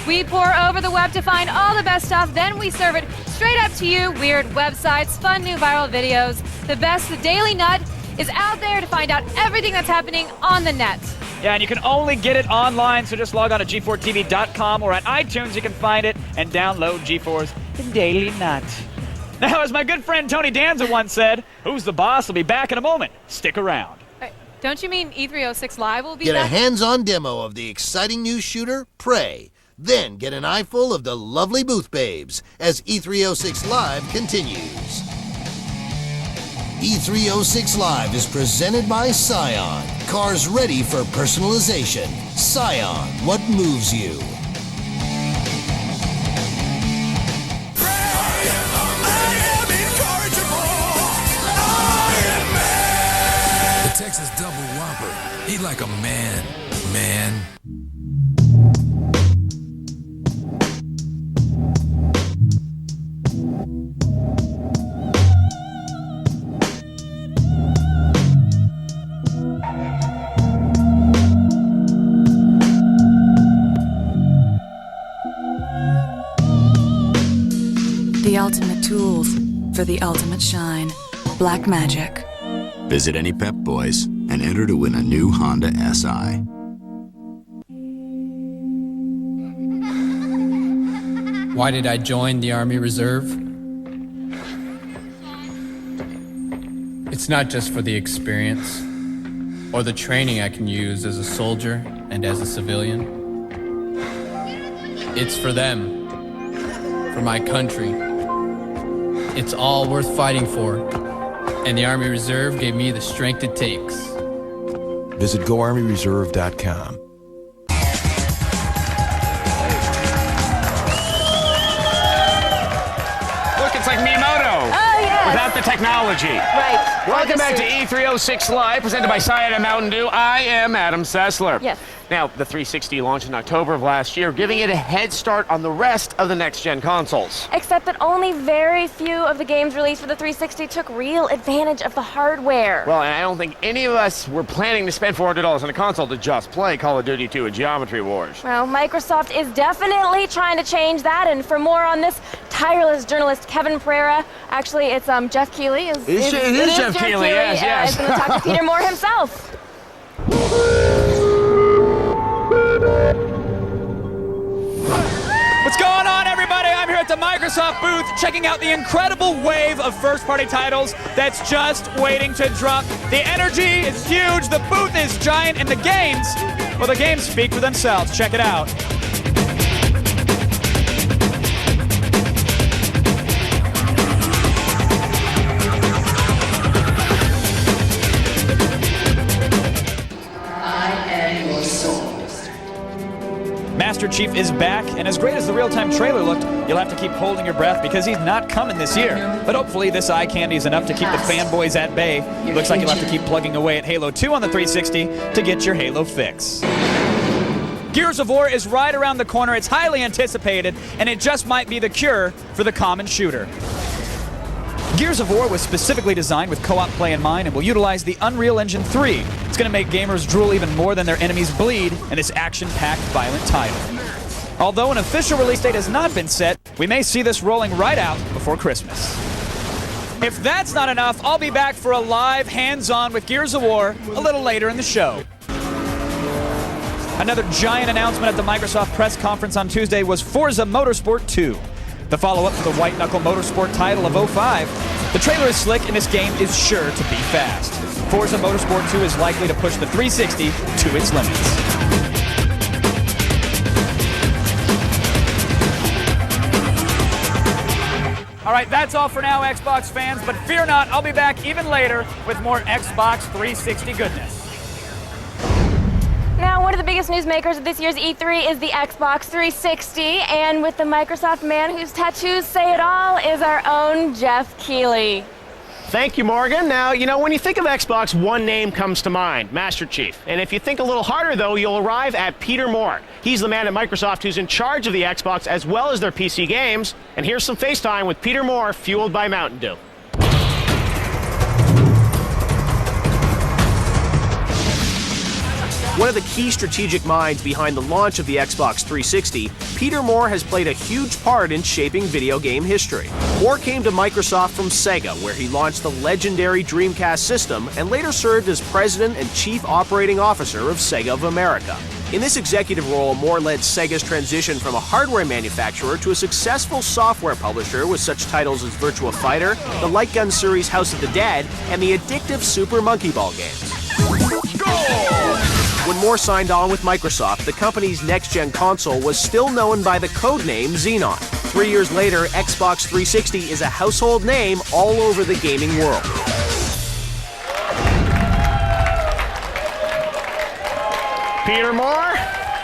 We pore over the web to find all the best stuff, then we serve it straight up to you. Weird websites, fun new viral videos, the best the Daily Nut is out there to find out everything that's happening on the net. Yeah, and you can only get it online, so just log on to G4TV.com or at iTunes you can find it and download G4's The Daily Nut. Now, as my good friend Tony Danza once said, Who's the Boss will be back in a moment. Stick around. Don't you mean E306 Live will be Get back? a hands-on demo of the exciting new shooter, Prey. Then get an eyeful of the lovely booth babes as E306 Live continues. E306 Live is presented by Scion. Cars ready for personalization. Scion, what moves you? The Texas Double Whopper. Eat like a man, man. The ultimate tools for the ultimate shine. Black Magic. Visit any Pep Boys and enter to win a new Honda SI. Why did I join the Army Reserve? It's not just for the experience or the training I can use as a soldier and as a civilian. It's for them, for my country. It's all worth fighting for, and the Army Reserve gave me the strength it takes. Visit GoArmyReserve.com. Look, it's like Miyamoto. Oh, yeah. Without the technology. Right. Welcome back to E306 Live, presented by Cyan and Mountain Dew. I am Adam Sessler. Yes. Now, the 360 launched in October of last year, giving it a head start on the rest of the next-gen consoles. Except that only very few of the games released for the 360 took real advantage of the hardware. Well, and I don't think any of us were planning to spend $400 on a console to just play Call of Duty 2 and Geometry Wars. Well, Microsoft is definitely trying to change that, and for more on this, tireless journalist Kevin Pereira, actually it's Geoff Keighley. It is Geoff Keighley, yes. Is going to talk to Peter Moore himself. What's going on, everybody? I'm here at the Microsoft booth checking out the incredible wave of first-party titles that's just waiting to drop. The energy is huge, the booth is giant, and the games, well, the games speak for themselves. Check it out. Master Chief is back, and as great as the real-time trailer looked, you'll have to keep holding your breath because he's not coming this year. But hopefully this eye candy is enough to keep the fanboys at bay. Looks like you'll have to keep plugging away at Halo 2 on the 360 to get your Halo fix. Gears of War is right around the corner. It's highly anticipated, and it just might be the cure for the common shooter. Gears of War was specifically designed with co-op play in mind and will utilize the Unreal Engine 3. It's going to make gamers drool even more than their enemies bleed in this action-packed, violent title. Although an official release date has not been set, we may see this rolling right out before Christmas. If that's not enough, I'll be back for a live hands-on with Gears of War a little later in the show. Another giant announcement at the Microsoft press conference on Tuesday was Forza Motorsport 2. The follow-up to the white-knuckle motorsport title of 05. The trailer is slick, and this game is sure to be fast. Forza Motorsport 2 is likely to push the 360 to its limits. All right, that's all for now, Xbox fans, but fear not, I'll be back even later with more Xbox 360 goodness. Now, one of the biggest newsmakers of this year's E3 is the Xbox 360, and with the Microsoft man whose tattoos say it all is our own Geoff Keighley. Thank you, Morgan. Now, you know, when you think of Xbox, one name comes to mind, Master Chief. And if you think a little harder, though, you'll arrive at Peter Moore. He's the man at Microsoft who's in charge of the Xbox as well as their PC games. And here's some FaceTime with Peter Moore, fueled by Mountain Dew. One of the key strategic minds behind the launch of the Xbox 360, Peter Moore has played a huge part in shaping video game history. Moore came to Microsoft from Sega, where he launched the legendary Dreamcast system and later served as president and chief operating officer of Sega of America. In this executive role, Moore led Sega's transition from a hardware manufacturer to a successful software publisher with such titles as Virtua Fighter, the Light Gun series House of the Dead, and the addictive Super Monkey Ball games. When Moore signed on with Microsoft, the company's next-gen console was still known by the codename Xenon. 3 years later, Xbox 360 is a household name all over the gaming world. Peter Moore,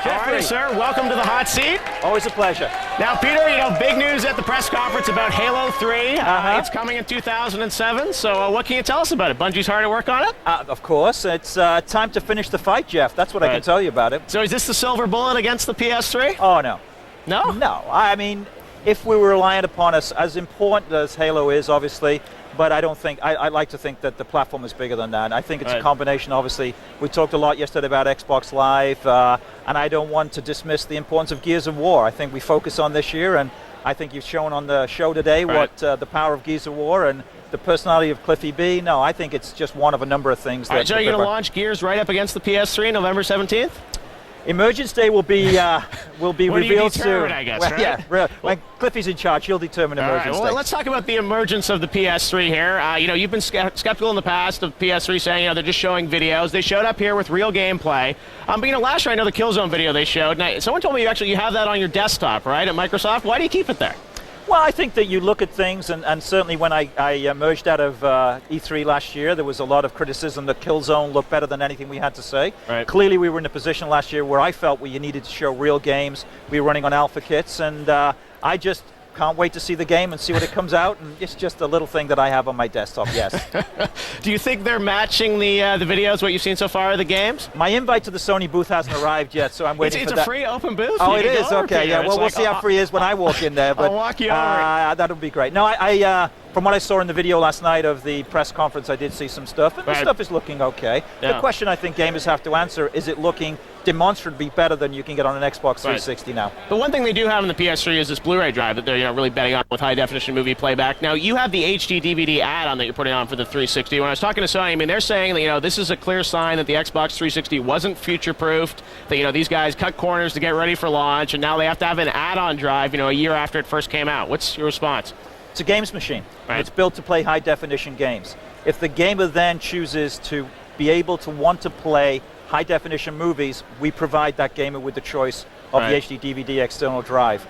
how are you, sir? Welcome to the hot seat. Always a pleasure. Now, Peter, big news at the press conference about Halo 3. It's coming in 2007, so what can you tell us about it? Bungie's hard at work on it? Of course. It's time to finish the fight, Geoff. That's what I can tell you about it. So is this the silver bullet against the PS3? Oh, no. No? No. I mean, if we were reliant upon us, as important as Halo is, obviously, but I don't think, I like to think that the platform is bigger than that. I think it's a combination, obviously. We talked a lot yesterday about Xbox Live, and I don't want to dismiss the importance of Gears of War. I think we focus on this year, and I think you've shown on the show today what the power of Gears of War and the personality of Cliffy B. No, I think it's just one of a number of things. All right, so you're going to launch Gears right up against the PS3 November 17th? Emergence Day will be revealed soon. I guess, well, right? Yeah, when Cliffy's in charge, he'll determine Emergence Day. Well, let's talk about the emergence of the PS3 here. You've been skeptical in the past of PS3, saying they're just showing videos. They showed up here with real gameplay. But last year I know the Killzone video they showed. Now, someone told me you have that on your desktop, right, at Microsoft. Why do you keep it there? Well, I think that you look at things, and certainly when I emerged out of E3 last year, there was a lot of criticism that Killzone looked better than anything we had to say. Right. Clearly, we were in a position last year where I felt you needed to show real games. We were running on alpha kits, and I just can't wait to see the game and see what it comes out, and it's just a little thing that I have on my desktop, yes. Do you think they're matching the videos, what you've seen so far of the games? My invite to the Sony booth hasn't arrived yet, so I'm waiting for that. It's a free open booth? Oh, it is? Okay, yeah. Well, we'll see how free it is when I walk in there. But, I'll walk you over. That'll be great. No, from what I saw in the video last night of the press conference, I did see some stuff, and the stuff is looking okay. Yeah. The question I think gamers have to answer, is it looking demonstrably better than you can get on an Xbox 360 now? The one thing they do have on the PS3 is this Blu-ray drive that they're really betting on with high-definition movie playback. Now, you have the HD DVD add-on that you're putting on for the 360. When I was talking to Sony, they're saying that this is a clear sign that the Xbox 360 wasn't future-proofed, that these guys cut corners to get ready for launch, and now they have to have an add-on drive a year after it first came out. What's your response? It's a games machine. Right. It's built to play high-definition games. If the gamer then chooses to be able to want to play high-definition movies, we provide that gamer with the choice of the HD DVD external drive.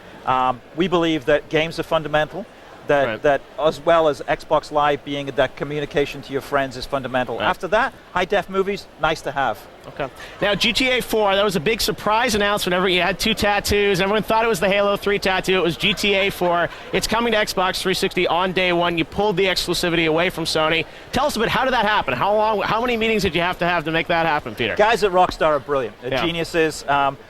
We believe that games are fundamental, that as well as Xbox Live being that communication to your friends is fundamental. After that, high-def movies, nice to have. Okay. Now, GTA 4, that was a big surprise announcement. You had two tattoos. Everyone thought it was the Halo 3 tattoo. It was GTA 4. It's coming to Xbox 360 on day one. You pulled the exclusivity away from Sony. Tell us a bit, how did that happen? How many meetings did you have to make that happen, Peter? Guys at Rockstar are brilliant. They're geniuses.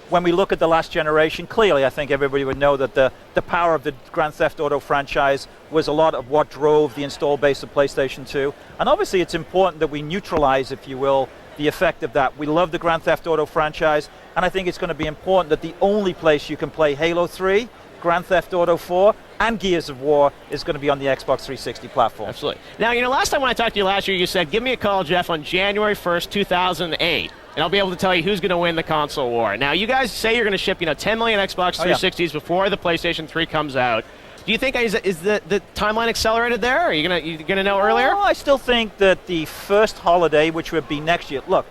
When we look at the last generation, clearly I think everybody would know that the power of the Grand Theft Auto franchise was a lot of what drove the install base of PlayStation 2. And obviously it's important that we neutralize, if you will, the effect of that. We love the Grand Theft Auto franchise, and I think it's going to be important that the only place you can play Halo 3, Grand Theft Auto 4, and Gears of War is going to be on the Xbox 360 platform. Absolutely. Now, last time when I talked to you last year, you said, give me a call, Geoff, on January 1st, 2008. And I'll be able to tell you who's going to win the console war. Now, you guys say you're going to ship, 10 million Xbox 360s before the PlayStation 3 comes out. Do you think is the timeline accelerated there? Or are you gonna know earlier? I still think that the first holiday, which would be next year. Look,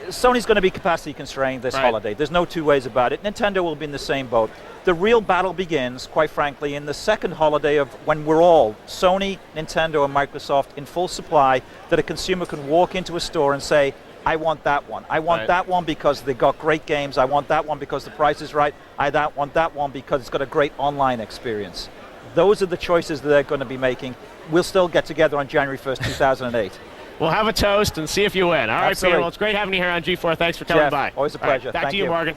Sony's going to be capacity constrained this holiday. There's no two ways about it. Nintendo will be in the same boat. The real battle begins, quite frankly, in the second holiday of when we're all, Sony, Nintendo, and Microsoft, in full supply, that a consumer can walk into a store and say, I want that one. I want that one because they got great games. I want that one because the price is right. I want that one because it's got a great online experience. Those are the choices that they're going to be making. We'll still get together on January 1st, 2008. We'll have a toast and see if you win. All right, Peter. Well, it's great having you here on G4. Thanks for coming by. Always a pleasure. Right, back to you, Morgan.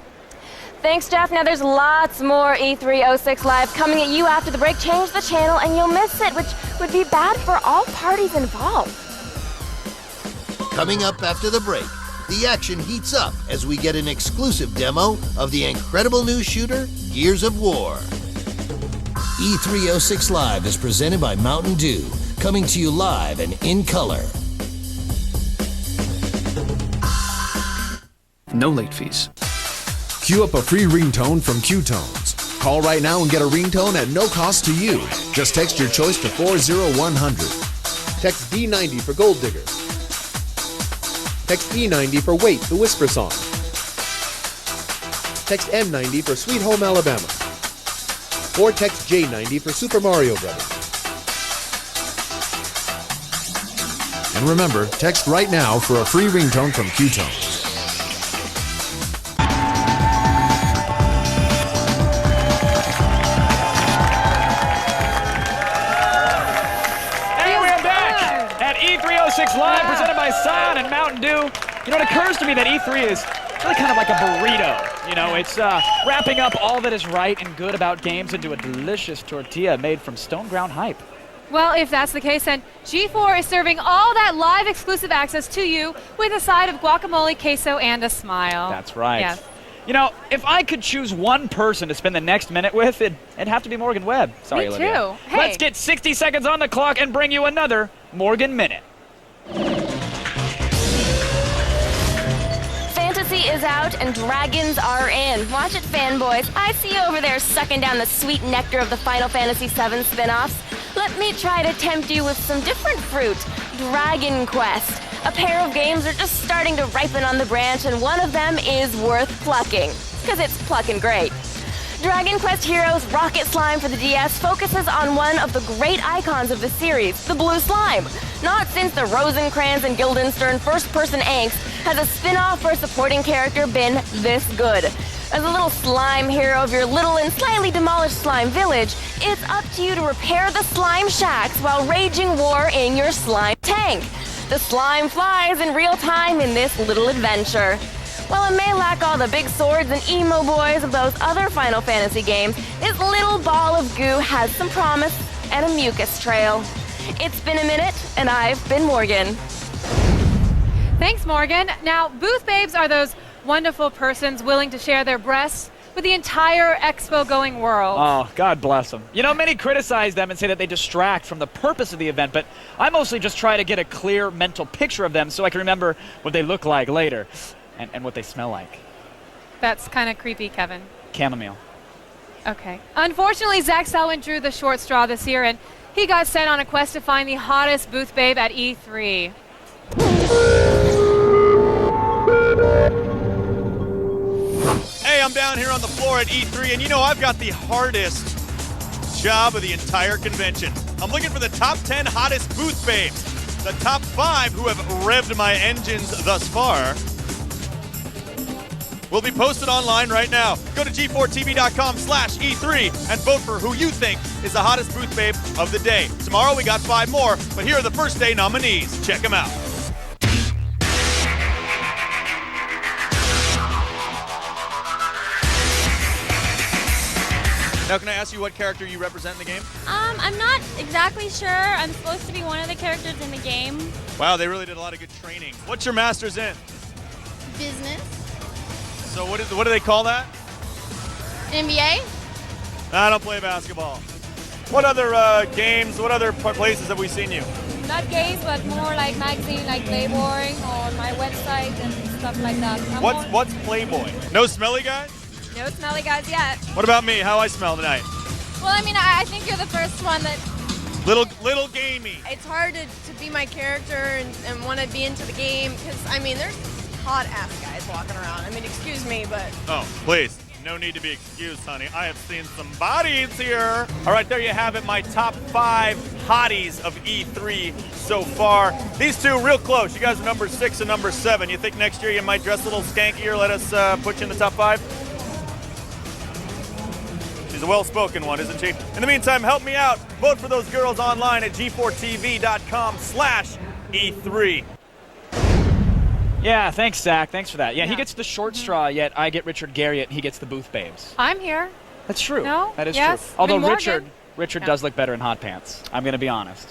Thanks, Geoff. Now there's lots more E306 Live coming at you after the break. Change the channel and you'll miss it, which would be bad for all parties involved. Coming up after the break, the action heats up as we get an exclusive demo of the incredible new shooter, Gears of War. E306 Live is presented by Mountain Dew, coming to you live and in color. No late fees. Queue up a free ringtone from Q-Tones. Call right now and get a ringtone at no cost to you. Just text your choice to 40100. Text D90 for Gold Digger. Text E90 for Wait, the Whisper Song. Text M90 for Sweet Home Alabama. Or text J90 for Super Mario Brothers. And remember, text right now for a free ringtone from Q-Tones. E306 Live, presented by Scion and Mountain Dew. You know, it occurs to me that E3 is really kind of like a burrito. You know, it's wrapping up all that is right and good about games into a delicious tortilla made from stone ground hype. Well, if that's the case, then G4 is serving all that live exclusive access to you with a side of guacamole, queso, and a smile. That's right. Yes. You know, if I could choose one person to spend the next minute with, it'd have to be Morgan Webb. Sorry, Me Olivia. too. Hey. Let's get 60 seconds on the clock and bring you another Morgan Minute. Fantasy is out and dragons are in. Watch it, fanboys. I see you over there sucking down the sweet nectar of the Final Fantasy VII spin-offs. Let me try to tempt you with some different fruit. Dragon Quest. A pair of games are just starting to ripen on the branch, and one of them is worth plucking, because it's plucking great. Dragon Quest Heroes Rocket Slime for the DS focuses on one of the great icons of the series, the Blue Slime. Not since the Rosencrantz and Guildenstern first-person angst has a spin-off for a supporting character been this good. As a little slime hero of your little and slightly demolished slime village, it's up to you to repair the slime shacks while raging war in your slime tank. The slime flies in real time in this little adventure. While it may lack all the big swords and emo boys of those other Final Fantasy games, this little ball of goo has some promise and a mucus trail. It's been a minute, and I've been Morgan. Thanks, Morgan. Now, booth babes are those wonderful persons willing to share their breasts with the entire expo-going world. Oh, God bless them. You know, many criticize them and say that they distract from the purpose of the event, but I mostly just try to get a clear mental picture of them so I can remember what they look like later and what they smell like. That's kind of creepy, Kevin. Chamomile. Okay. Unfortunately, Zach Selwyn drew the short straw this year, and he got sent on a quest to find the hottest booth babe at E3. Hey, I'm down here on the floor at E3, and you know I've got the hardest job of the entire convention. I'm looking for the top 10 hottest booth babes, the top 5 who have revved my engines thus far. Will be posted online right now. Go to g4tv.com/E3 and vote for who you think is the hottest booth babe of the day. Tomorrow we got 5 more, but here are the first day nominees. Check them out. Now, can I ask you what character you represent in the game? I'm not exactly sure. I'm supposed to be one of the characters in the game. Wow, they really did a lot of good training. What's your master's in? Business. So what do they call that? NBA. I don't play basketball. What other games, what other places have we seen you? Not games, but more like magazine, like Playboy, or my website and stuff like that. What's Playboy? No smelly guys? No smelly guys yet. What about me? How I smell tonight? Well, I mean, I think you're the first one that... Little gamey. It's hard to be my character and want to be into the game because, I mean, there's hot-ass guys walking around. I mean, excuse me, but... Oh, please. No need to be excused, honey. I have seen some bodies here. All right, there you have it, my top 5 hotties of E3 so far. These two real close. You guys are number 6 and number 7. You think next year you might dress a little skankier? Let us put you in the top 5? She's a well-spoken one, isn't she? In the meantime, help me out. Vote for those girls online at g4tv.com/E3. Yeah, thanks, Zach. Thanks for that. Yeah, he gets the short straw, yet I get Richard Garriott, and he gets the booth babes. I'm here. That's true. No? That is yes. true. Although I mean, Richard does look better in hot pants. I'm going to be honest.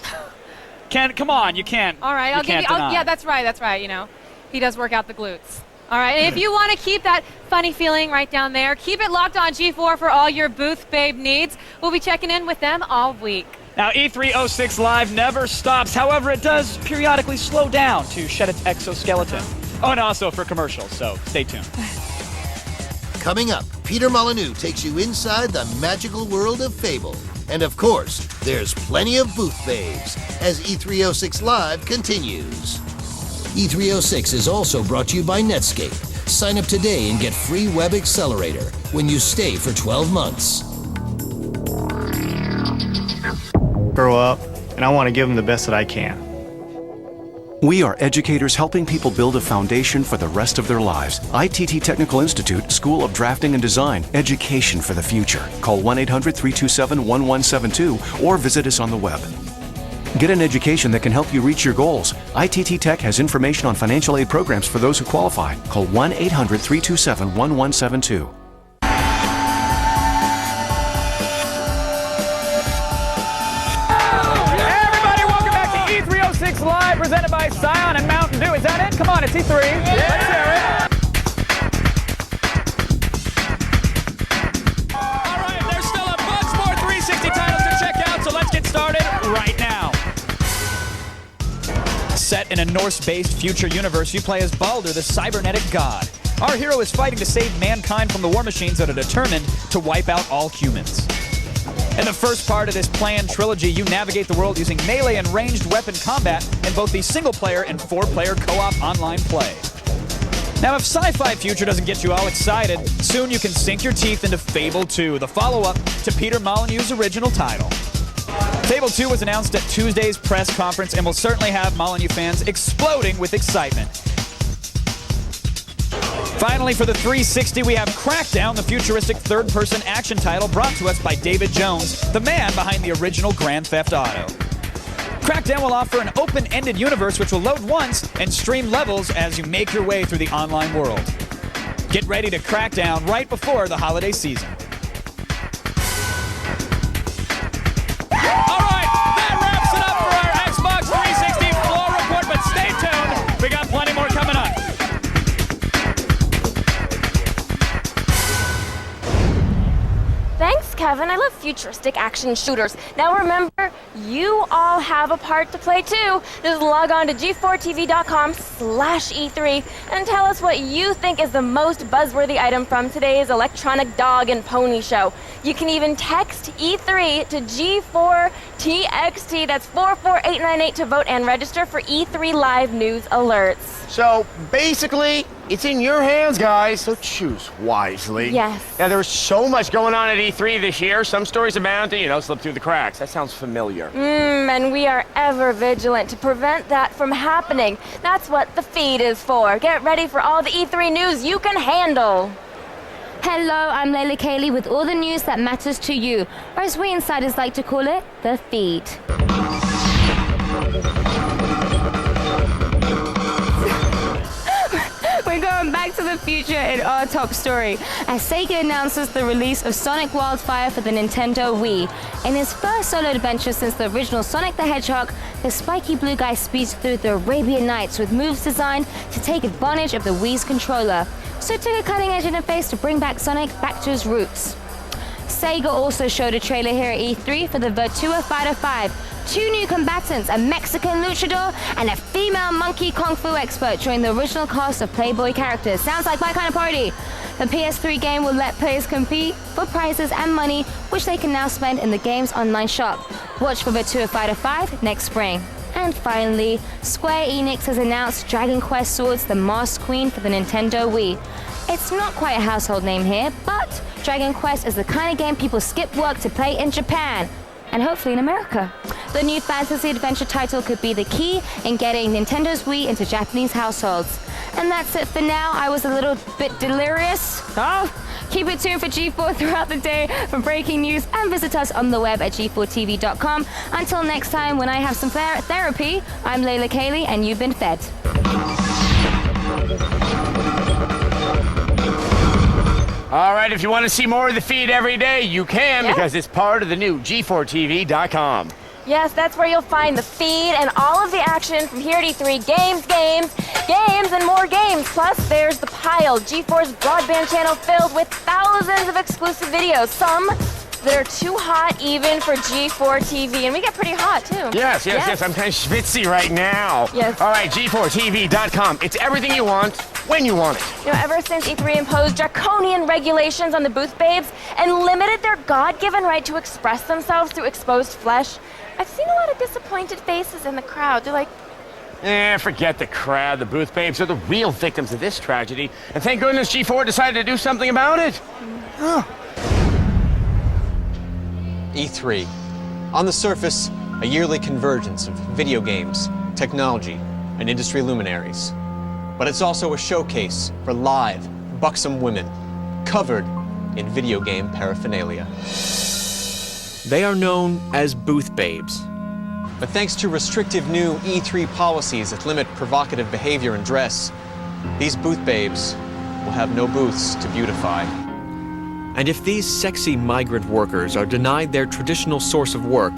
Come on, you can't. All right, I'll give you. Yeah, that's right. You know, he does work out the glutes. All right, and if you want to keep that funny feeling right down there, keep it locked on G4 for all your booth babe needs. We'll be checking in with them all week. Now, E306 Live never stops. However, it does periodically slow down to shed its exoskeleton. Oh, and also for commercials, so stay tuned. Coming up, Peter Molyneux takes you inside the magical world of Fable. And of course, there's plenty of booth babes as E306 Live continues. E306 is also brought to you by Netscape. Sign up today and get free Web Accelerator when you stay for 12 months. Grow up, and I want to give them the best that I can. We are educators helping people build a foundation for the rest of their lives. ITT Technical Institute, School of Drafting and Design, education for the future. Call 1-800-327-1172 or visit us on the web. Get an education that can help you reach your goals. ITT Tech has information on financial aid programs for those who qualify. Call 1-800-327-1172. Live, presented by Scion and Mountain Dew. Is that it? Come on, it's E3. Yeah. Let's hear it. All right, there's still a bunch more 360 titles to check out, so let's get started right now. Set in a Norse-based future universe, you play as Baldur, the cybernetic god. Our hero is fighting to save mankind from the war machines that are determined to wipe out all humans. In the first part of this planned trilogy, you navigate the world using melee and ranged weapon combat in both the single-player and four-player co-op online play. Now, if sci-fi future doesn't get you all excited, soon you can sink your teeth into Fable 2, the follow-up to Peter Molyneux's original title. Fable 2 was announced at Tuesday's press conference and will certainly have Molyneux fans exploding with excitement. Finally, for the 360, we have Crackdown, the futuristic third-person action title brought to us by David Jones, the man behind the original Grand Theft Auto. Crackdown will offer an open-ended universe which will load once and stream levels as you make your way through the online world. Get ready to crack down right before the holiday season. All right, that wraps it up for our Xbox 360 floor report, but stay tuned. We got plenty more coming up. Thanks, Kevin. I love futuristic action shooters. Now remember, you all have a part to play too. Just log on to g4tv.com/E3 and tell us what you think is the most buzzworthy item from today's electronic dog and pony show. You can even text E3 to G4TXT. That's 44898 to vote and register for E3 Live news alerts. So basically, it's in your hands, guys, so choose wisely. Yes. Now, there's so much going on at E3 this year. Some stories are bound to, slip through the cracks. That sounds familiar. And we are ever vigilant to prevent that from happening. That's what the feed is for. Get ready for all the E3 news you can handle. Hello, I'm Layla Kayleigh with all the news that matters to you, or as we insiders like to call it, the feed. We're going back to the future in our top story, as Sega announces the release of Sonic Wildfire for the Nintendo Wii. In his first solo adventure since the original Sonic the Hedgehog, the spiky blue guy speeds through the Arabian Nights with moves designed to take advantage of the Wii's controller. So it took a cutting-edge interface to bring back Sonic back to his roots. Sega also showed a trailer here at E3 for the Virtua Fighter 5. 2 new combatants, a Mexican luchador and a female monkey kung fu expert join the original cast of Playboy characters. Sounds like my kind of party. The PS3 game will let players compete for prizes and money, which they can now spend in the game's online shop. Watch for Virtua Fighter 5 next spring. And finally, Square Enix has announced Dragon Quest Swords The Masked Queen for the Nintendo Wii. It's not quite a household name here, but Dragon Quest is the kind of game people skip work to play in Japan, and hopefully in America. The new fantasy adventure title could be the key in getting Nintendo's Wii into Japanese households. And that's it for now. I was a little bit delirious. Keep it tuned for G4 throughout the day for breaking news, and visit us on the web at g4tv.com. Until next time, when I have some therapy, I'm Layla Kayleigh, and you've been fed. All right, if you want to see more of the feed every day, you can, because it's part of the new G4tv.com. Yes, that's where you'll find the feed and all of the action from here at E3. Games, and more games. Plus, there's the Pile, GeForce broadband channel filled with thousands of exclusive videos. Some that are too hot even for G4 TV. And we get pretty hot, too. Yes. I'm kind of schwitzy right now. Yes. All right, G4TV.com. It's everything you want, when you want it. You know, ever since E3 imposed draconian regulations on the booth babes and limited their God-given right to express themselves through exposed flesh, I've seen a lot of disappointed faces in the crowd. They're like, forget the crowd. The booth babes are the real victims of this tragedy. And thank goodness G4 decided to do something about it. E3. On the surface, a yearly convergence of video games, technology, and industry luminaries. But it's also a showcase for live, buxom women, covered in video game paraphernalia. They are known as booth babes. But thanks to restrictive new E3 policies that limit provocative behavior and dress, these booth babes will have no booths to beautify. And if these sexy migrant workers are denied their traditional source of work,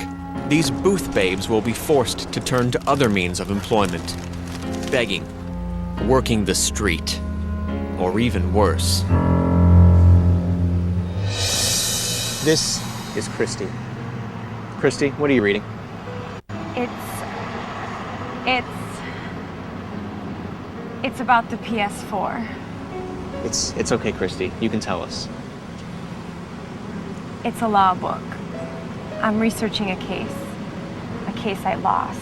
these booth babes will be forced to turn to other means of employment. Begging, working the street, or even worse. This is Christy. Christy, what are you reading? It's about the PS4. It's okay, Christy. You can tell us. It's a law book. I'm researching a case I lost.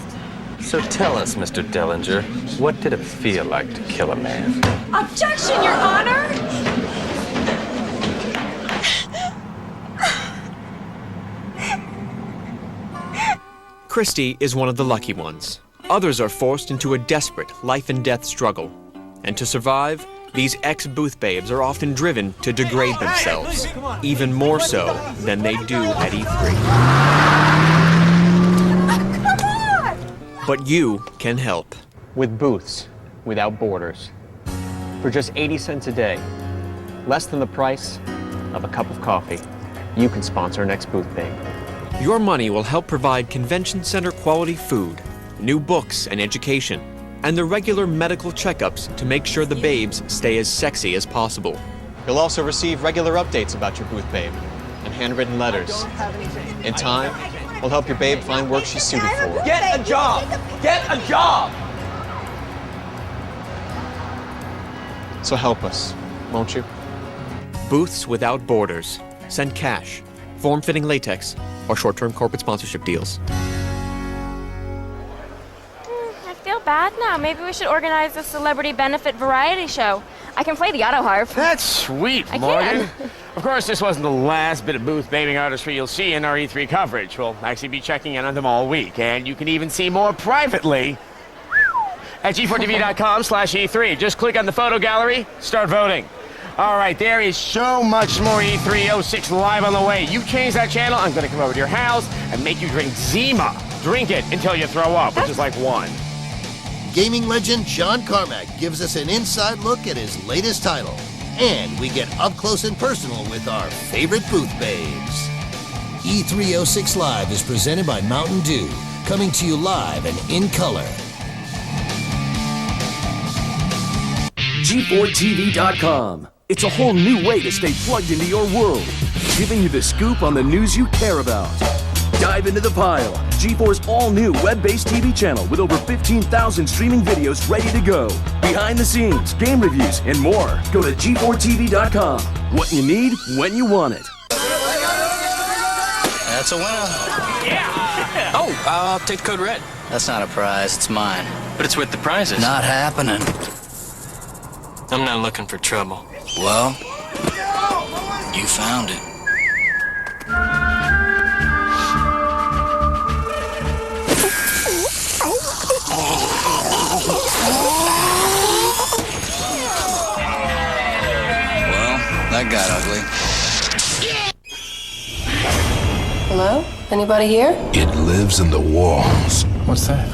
So tell us, Mr. Dellinger, what did it feel like to kill a man? Objection, Your Honor! Christy is one of the lucky ones. Others are forced into a desperate life-and-death struggle. And to survive, these ex-booth babes are often driven to degrade themselves, even more so than they do at E3. But you can help with Booths Without Borders. For just 80 cents a day, less than the price of a cup of coffee, you can sponsor an ex-booth babe. Your money will help provide convention center quality food, new books and education, and the regular medical checkups to make sure the babes stay as sexy as possible. You'll also receive regular updates about your booth babe and handwritten letters. In time, we'll help your babe find work she's suited for. Get a job! Get a job! So help us, won't you? Booths Without Borders. Send cash, form-fitting latex, or short-term corporate sponsorship deals. I feel bad now. Maybe we should organize a celebrity benefit variety show. I can play the auto harp. That's sweet, Morgan. Of course, this wasn't the last bit of booth babing artistry you'll see in our E3 coverage. We'll actually be checking in on them all week, and you can even see more privately at g4tv.com/E3. Just click on the photo gallery, start voting. All right, there is so much more E306 live on the way. You change that channel, I'm going to come over to your house and make you drink Zima. Drink it until you throw up, which is like one. Gaming legend John Carmack gives us an inside look at his latest title. And we get up close and personal with our favorite booth babes. E306 Live is presented by Mountain Dew, coming to you live and in color. G4TV.com. It's a whole new way to stay plugged into your world, giving you the scoop on the news you care about. Dive into the pile. G4's all-new web-based TV channel with over 15,000 streaming videos ready to go. Behind the scenes, game reviews, and more. Go to G4TV.com. What you need, when you want it. That's a winner. Yeah. Oh, I'll take the code red. That's not a prize, it's mine. But it's with the prizes. Not happening. I'm not looking for trouble. Well, you found it. Well, that got ugly. Hello? Anybody here? It lives in the walls. What's that?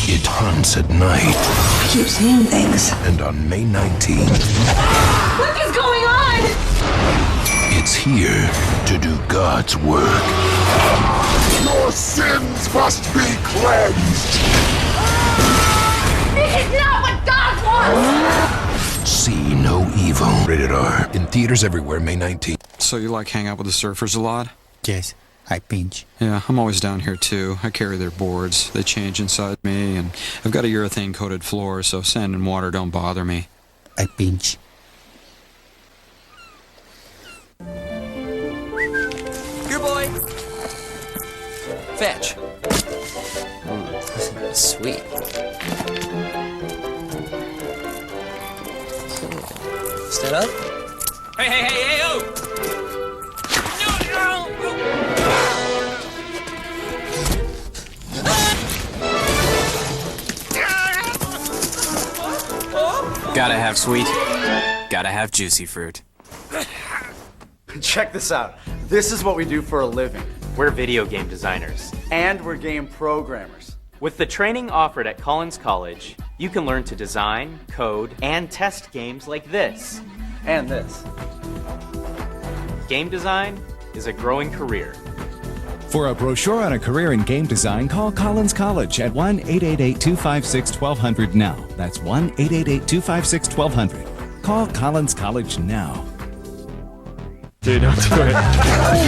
It hunts at night. I keep seeing things. And on May 19th, What is going on? it's here to do God's work. Your sins must be cleansed. This is not what God wants! See no evil. Rated R. In theaters everywhere, May 19th. So you like hang out with the surfers a lot? Yes, I pinch. Yeah, I'm always down here too. I carry their boards. They change inside me, and I've got a urethane-coated floor, so sand and water don't bother me. I pinch. Here, boy. Fetch. Sweet. Stand up. Hey, oh! Gotta have sweet. Gotta have juicy fruit. Check this out. This is what we do for a living. We're video game designers. And we're game programmers. With the training offered at Collins College, you can learn to design, code, and test games like this. And this. Game design is a growing career. For a brochure on a career in game design, call Collins College at 1-888-256-1200 now. That's 1-888-256-1200. Call Collins College now. Dude, don't do it.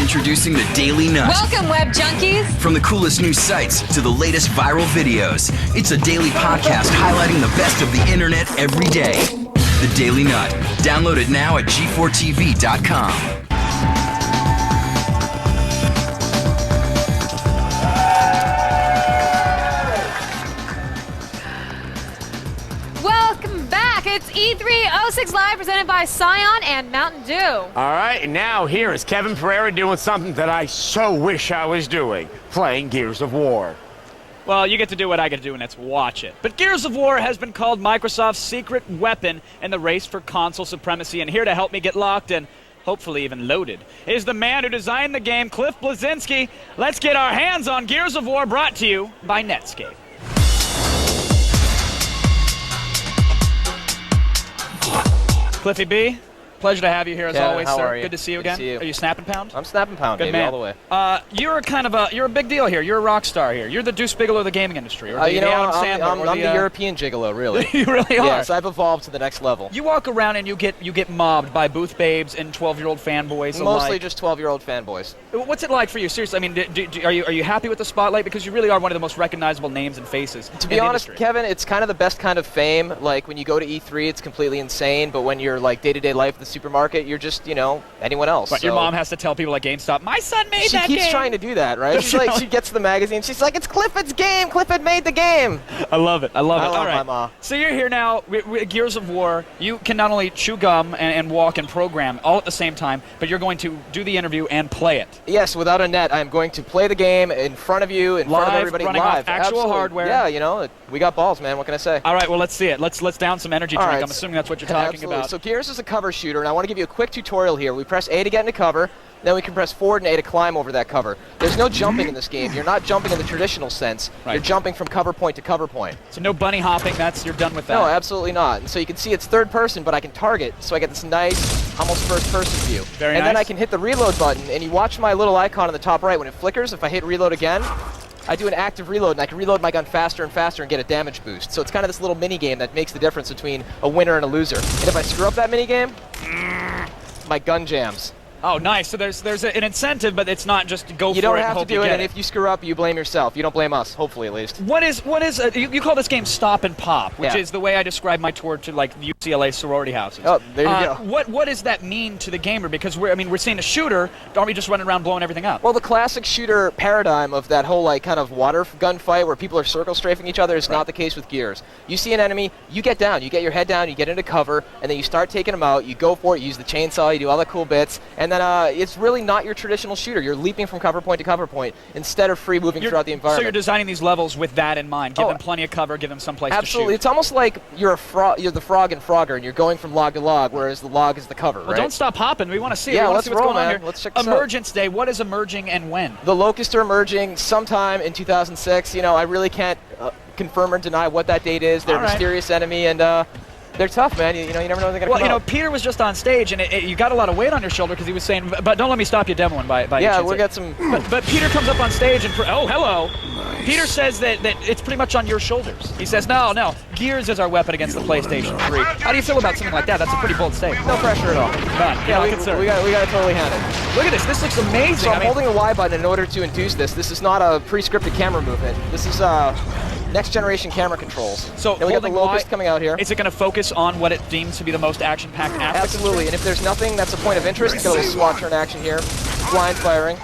Introducing the Daily Nut. Welcome, Web Junkies. From the coolest news sites to the latest viral videos, it's a daily podcast highlighting the best of the internet every day. The Daily Nut. Download it now at g4tv.com. Welcome back. It's E3 Live presented by Scion and Mountain Dew. All right, and now here is Kevin Pereira doing something that I so wish I was doing, playing Gears of War. Well, you get to do what I get to do, and that's watch it. But Gears of War has been called Microsoft's secret weapon in the race for console supremacy, and here to help me get locked in, hopefully even loaded, is the man who designed the game, Cliff Bleszinski. Let's get our hands on Gears of War, brought to you by Netscape. Cliffy B, pleasure to have you here as Kevin, always, how sir. are you? Good to see you Good to again. see you. Are you snapping pound? I'm snapping pound, Good baby, man. all the way. You're a big deal here. You're a rock star here. You're the Deuce Bigelow of the gaming industry. Or You the know, Adam Sandler, I'm or the European gigolo, really. You really are. Yes, I've evolved to the next level. You walk around and you get mobbed by booth babes and 12-year-old fanboys Mostly alike. just 12-year-old fanboys. What's it like for you? Seriously, I mean, are you happy with the spotlight? Because you really are one of the most recognizable names and faces. To be honest, Kevin, it's kind of the best kind of fame. Like when you go to E3, it's completely insane. But when you're like day-to-day life at the supermarket, you're just anyone else. But your mom has to tell people at GameStop, my son made that game. She keeps trying to do that, right? She's like, she gets the magazine. She's like, it's Clifford's game. Clifford made the game. I love it. I love it. I love All right. my mom. So you're here now with Gears of War. You can not only chew gum and walk and program all at the same time, but you're going to do the interview and play it. Yes, without a net, I'm going to play the game in front of you, in front of everybody, running live. off actual Absolutely. hardware. Yeah, we got balls, man. What can I say? All right, well, let's see it. Let's down some energy drink. All right. I'm assuming that's what you're talking Absolutely. about. So Gears is a cover shooter, and I want to give you a quick tutorial here. We press A to get into cover, then we can press forward and A to climb over that cover. There's no jumping in this game. You're not jumping in the traditional sense. Right. You're jumping from cover point to cover point. So no bunny hopping. You're done with that. No, absolutely not. And so you can see it's third person, but I can target, so I get this nice, almost first person view. Very and nice. then I can hit the reload button, and you watch my little icon on the top right. When it flickers, if I hit reload again, I do an active reload, and I can reload my gun faster and faster and get a damage boost. So it's kind of this little mini game that makes the difference between a winner and a loser. And if I screw up that mini game, my gun jams. Oh, nice. So there's an incentive, but it's not just go for it. You don't and have to hope do you it, get and if you screw up, you blame yourself. You don't blame us, hopefully at least. What is you call this game Stop and Pop, which Yeah. is the way I describe my tour to like UCLA sorority houses. Oh, there you go. What does that mean to the gamer? Because we're seeing a shooter. Aren't we just running around blowing everything up? Well, the classic shooter paradigm of that whole like kind of water gun fight where people are circle strafing each other is not the case with Gears. You see an enemy, you get down, you get your head down, you get into cover, and then you start taking them out. You go for it, you use the chainsaw, you do all the cool bits, and then it's really not your traditional shooter. You're leaping from cover point to cover point instead of free moving throughout the environment. So you're designing these levels with that in mind. Give them plenty of cover. Give them some place Absolutely. to shoot. It's almost like you're the frog in Frogger, and you're going from log to log, whereas the log is the cover, Well, right? don't stop hopping. We want to see it. Yeah, We wanna let's see what's roll, going on man. here. Let's check this out. Emergence Day. What is emerging and when? The Locusts are emerging sometime in 2006. I really can't confirm or deny what that date is. They're a All right. mysterious enemy, and They're tough, man. You never know when they're going to come Well, out. you know, Peter was just on stage, and you got a lot of weight on your shoulder because he was saying, but don't let me stop you demoing by Yeah, you we'll get some... But Peter comes up on stage and, oh, hello. Nice. Peter says that it's pretty much on your shoulders. He says, no, Gears is our weapon against the PlayStation 3. How do you feel about something like that? That's a pretty bold statement. No pressure at all. None. Yeah, we got to totally handle it. Look at this. This looks amazing. So I'm holding a Y button in order to induce this. This is not a pre-scripted camera movement. This is next generation camera controls. So we got the Locust coming out here. Is it going to focus on what it deems to be the most action-packed aspect? Absolutely. And if there's nothing that's a point of interest, get a little SWAT turn action here. Blind firing.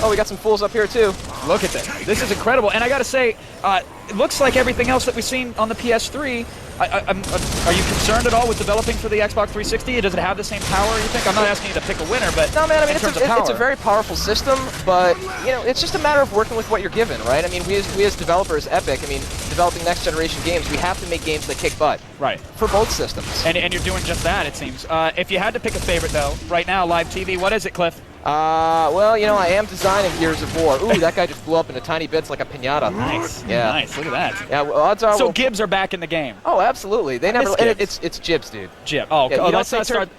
Oh, we got some fools up here too. Look at this. This is incredible. And I got to say, it looks like everything else that we've seen on the PS3. Are you concerned at all with developing for the Xbox 360? Does it have the same power, you think? I'm not asking you to pick a winner, but no, man. I mean, it's a very powerful system, but it's just a matter of working with what you're given, right? I mean, we as developers, Epic, developing next generation games, we have to make games that kick butt. Right. For both systems. And you're doing just that, it seems. If you had to pick a favorite, though, right now, live TV, what is it, Cliff? Well, I am designing Gears of War. Ooh, that guy just blew up into tiny bits like a piñata. Nice. Yeah. Nice. Look at that. Yeah. Well, odds are. So Gibbs are back in the game. Oh, absolutely. They never. And it's Jibs, dude. Jib. Oh, yeah, you don't say start.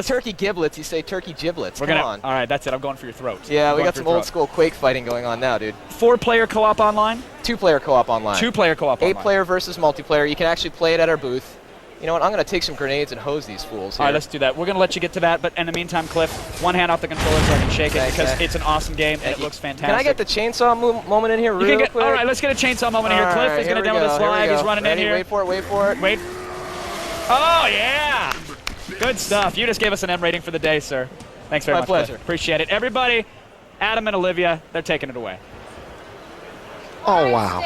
turkey giblets. You say turkey giblets. Come on. All right, that's it. I'm going for your throat. Yeah, we got some old school Quake fighting going on now, dude. 4-player co-op online. 2-player co-op online. 2-player co-op online. 8-player versus multiplayer. You can actually play it at our booth. You know what? I'm going to take some grenades and hose these fools here. All right, let's do that. We're going to let you get to that, but in the meantime, Cliff, one hand off the controller so I can shake it because it's an awesome game and it looks fantastic. Can I get the chainsaw moment in here real quick? All right, let's get a chainsaw moment in here. Cliff is going to demo this live. He's running in here. Wait for it. Wait. Oh, yeah. Good stuff. You just gave us an M rating for the day, sir. Thanks very much, pleasure. Cliff. Appreciate it. Everybody, Adam and Olivia, they're taking it away. Oh, wow.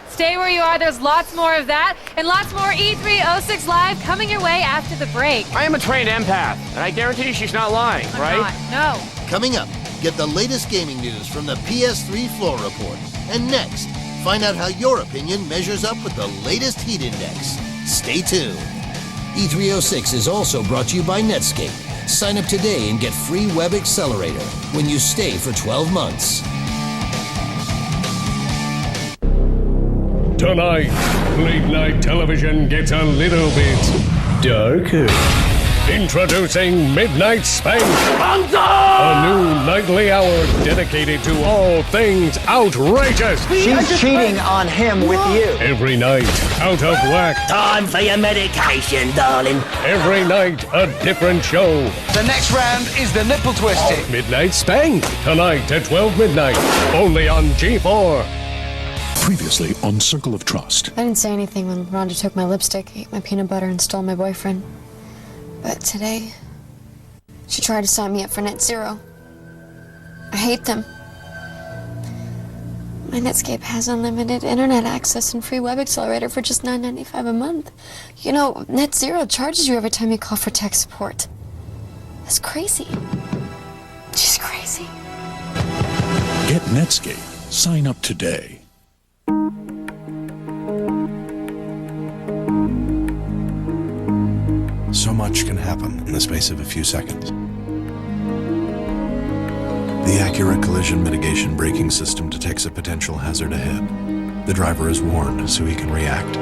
Stay where you are. There's lots more of that and lots more E306 Live coming your way after the break. I am a trained empath, and I guarantee you she's not lying, right? No. Coming up, get the latest gaming news from the PS3 Floor Report. And next, find out how your opinion measures up with the latest heat index. Stay tuned. E306 is also brought to you by Netscape. Sign up today and get free Web Accelerator when you stay for 12 months. Tonight, late-night television gets a little bit darker. Introducing Midnight Spank, a new nightly hour dedicated to all things outrageous. She's cheating on him with you. Every night, out of whack. Time for your medication, darling. Every night, a different show. The next round is the nipple twisting. Midnight Spank, tonight at 12 midnight, only on G4. Previously on Circle of Trust. I didn't say anything when Rhonda took my lipstick, ate my peanut butter, and stole my boyfriend. But today, she tried to sign me up for Net Zero. I hate them. My Netscape has unlimited internet access and free Web Accelerator for just $9.95 a month. You know, Net Zero charges you every time you call for tech support. That's crazy. She's crazy. Get Netscape. Sign up today. So much can happen in the space of a few seconds. The accurate collision mitigation braking system detects a potential hazard ahead. The driver is warned so he can react.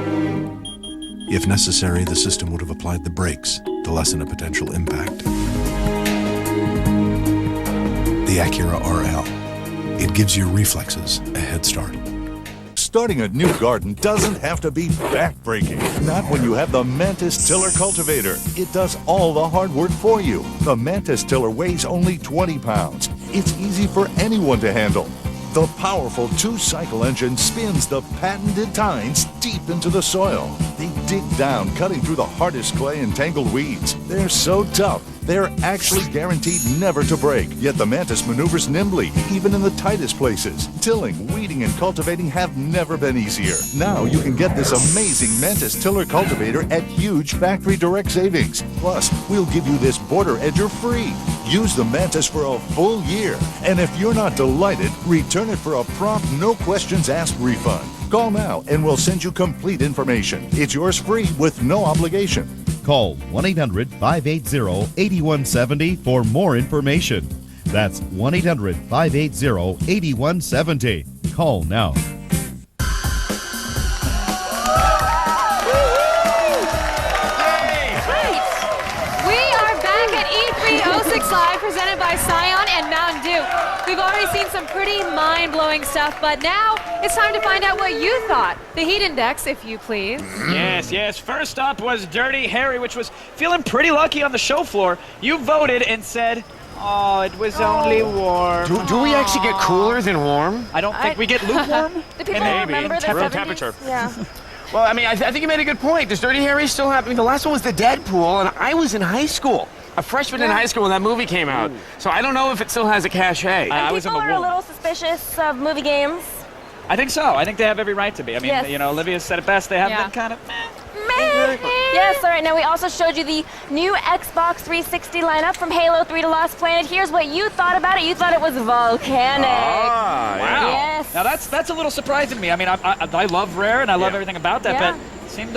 If necessary, the system would have applied the brakes to lessen a potential impact. The Acura RL. It gives your reflexes a head start. Starting a new garden doesn't have to be back-breaking. Not when you have the Mantis Tiller Cultivator. It does all the hard work for you. The Mantis Tiller weighs only 20 pounds. It's easy for anyone to handle. The powerful 2-cycle engine spins the patented tines deep into the soil. They dig down, cutting through the hardest clay and tangled weeds. They're so tough, they're actually guaranteed never to break. Yet the Mantis maneuvers nimbly, even in the tightest places. Tilling, weeding, and cultivating have never been easier. Now you can get this amazing Mantis Tiller Cultivator at huge factory direct savings. Plus, we'll give you this border edger free. Use the Mantis for a full year. And if you're not delighted, return it for a prompt, no questions asked refund. Call now and we'll send you complete information. It's yours free with no obligation. Call 1-800-580-8170 for more information. That's 1-800-580-8170. Call now. Xbox Live presented by Scion and Mountain Dew. We've already seen some pretty mind-blowing stuff, but now it's time to find out what you thought. The heat index, if you please. Yes. First up was Dirty Harry, which was feeling pretty lucky on the show floor. You voted and said, oh, it was only warm. Do we actually get cooler than warm? I don't think we get lukewarm. Do people remember the room 70s? temperature. Yeah. Well, I mean, I think you made a good point. Does Dirty Harry still have... I mean, the last one was the Deadpool, and I was in high school. A freshman in high school when that movie came out. So I don't know if it still has a cachet. People are a little suspicious of movie games. I think so. I think they have every right to be. I mean, Yes. you know, Olivia said it best. They have been kind of Yes, all right. Now, we also showed you the new Xbox 360 lineup from Halo 3 to Lost Planet. Here's what you thought about it. You thought it was volcanic. Wow. Yes. Now, that's a little surprising to me. I mean, I love Rare, and I love everything about that, but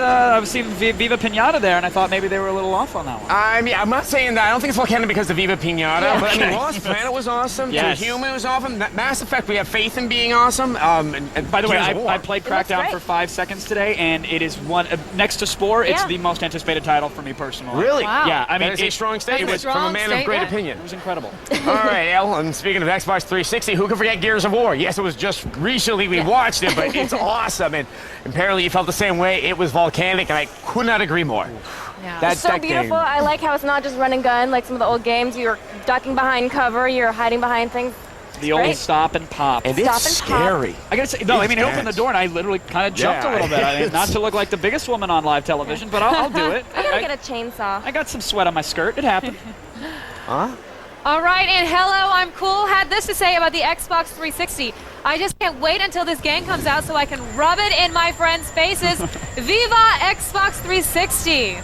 I was seeing Viva Pinata there, and I thought maybe they were a little off on that one. I mean, I'm not saying that. I don't think it's volcanic because of Viva Pinata, but I mean, Okay. Lost Planet was awesome. Yes. Human was awesome. Mass Effect, we have faith in being awesome. And By the way, Gears of War. I played Crackdown for 5 seconds today, and it is one next to Spore. It's the most anticipated title for me personally. Really? Wow. Yeah, I mean, that is a strong statement from a man of great opinion. It was incredible. All right, El, and speaking of Xbox 360, who can forget Gears of War? Yes, it was just recently we watched it, but it's awesome. And apparently you felt the same way. It was volcanic, and I could not agree more. Yeah. It's so beautiful. I like how it's not just run and gun like some of the old games. You're ducking behind cover. You're hiding behind things. The old stop and pop. And it's scary. I gotta say, no, I mean, it opened the door and I literally kind of jumped a little bit. I mean, not to look like the biggest woman on live television, but I'll do it. I gotta get a chainsaw. I got some sweat on my skirt. It happened. Huh? All right, and Hello, I'm Cool had this to say about the Xbox 360. I just can't wait until this game comes out so I can rub it in my friends' faces. Viva Xbox 360!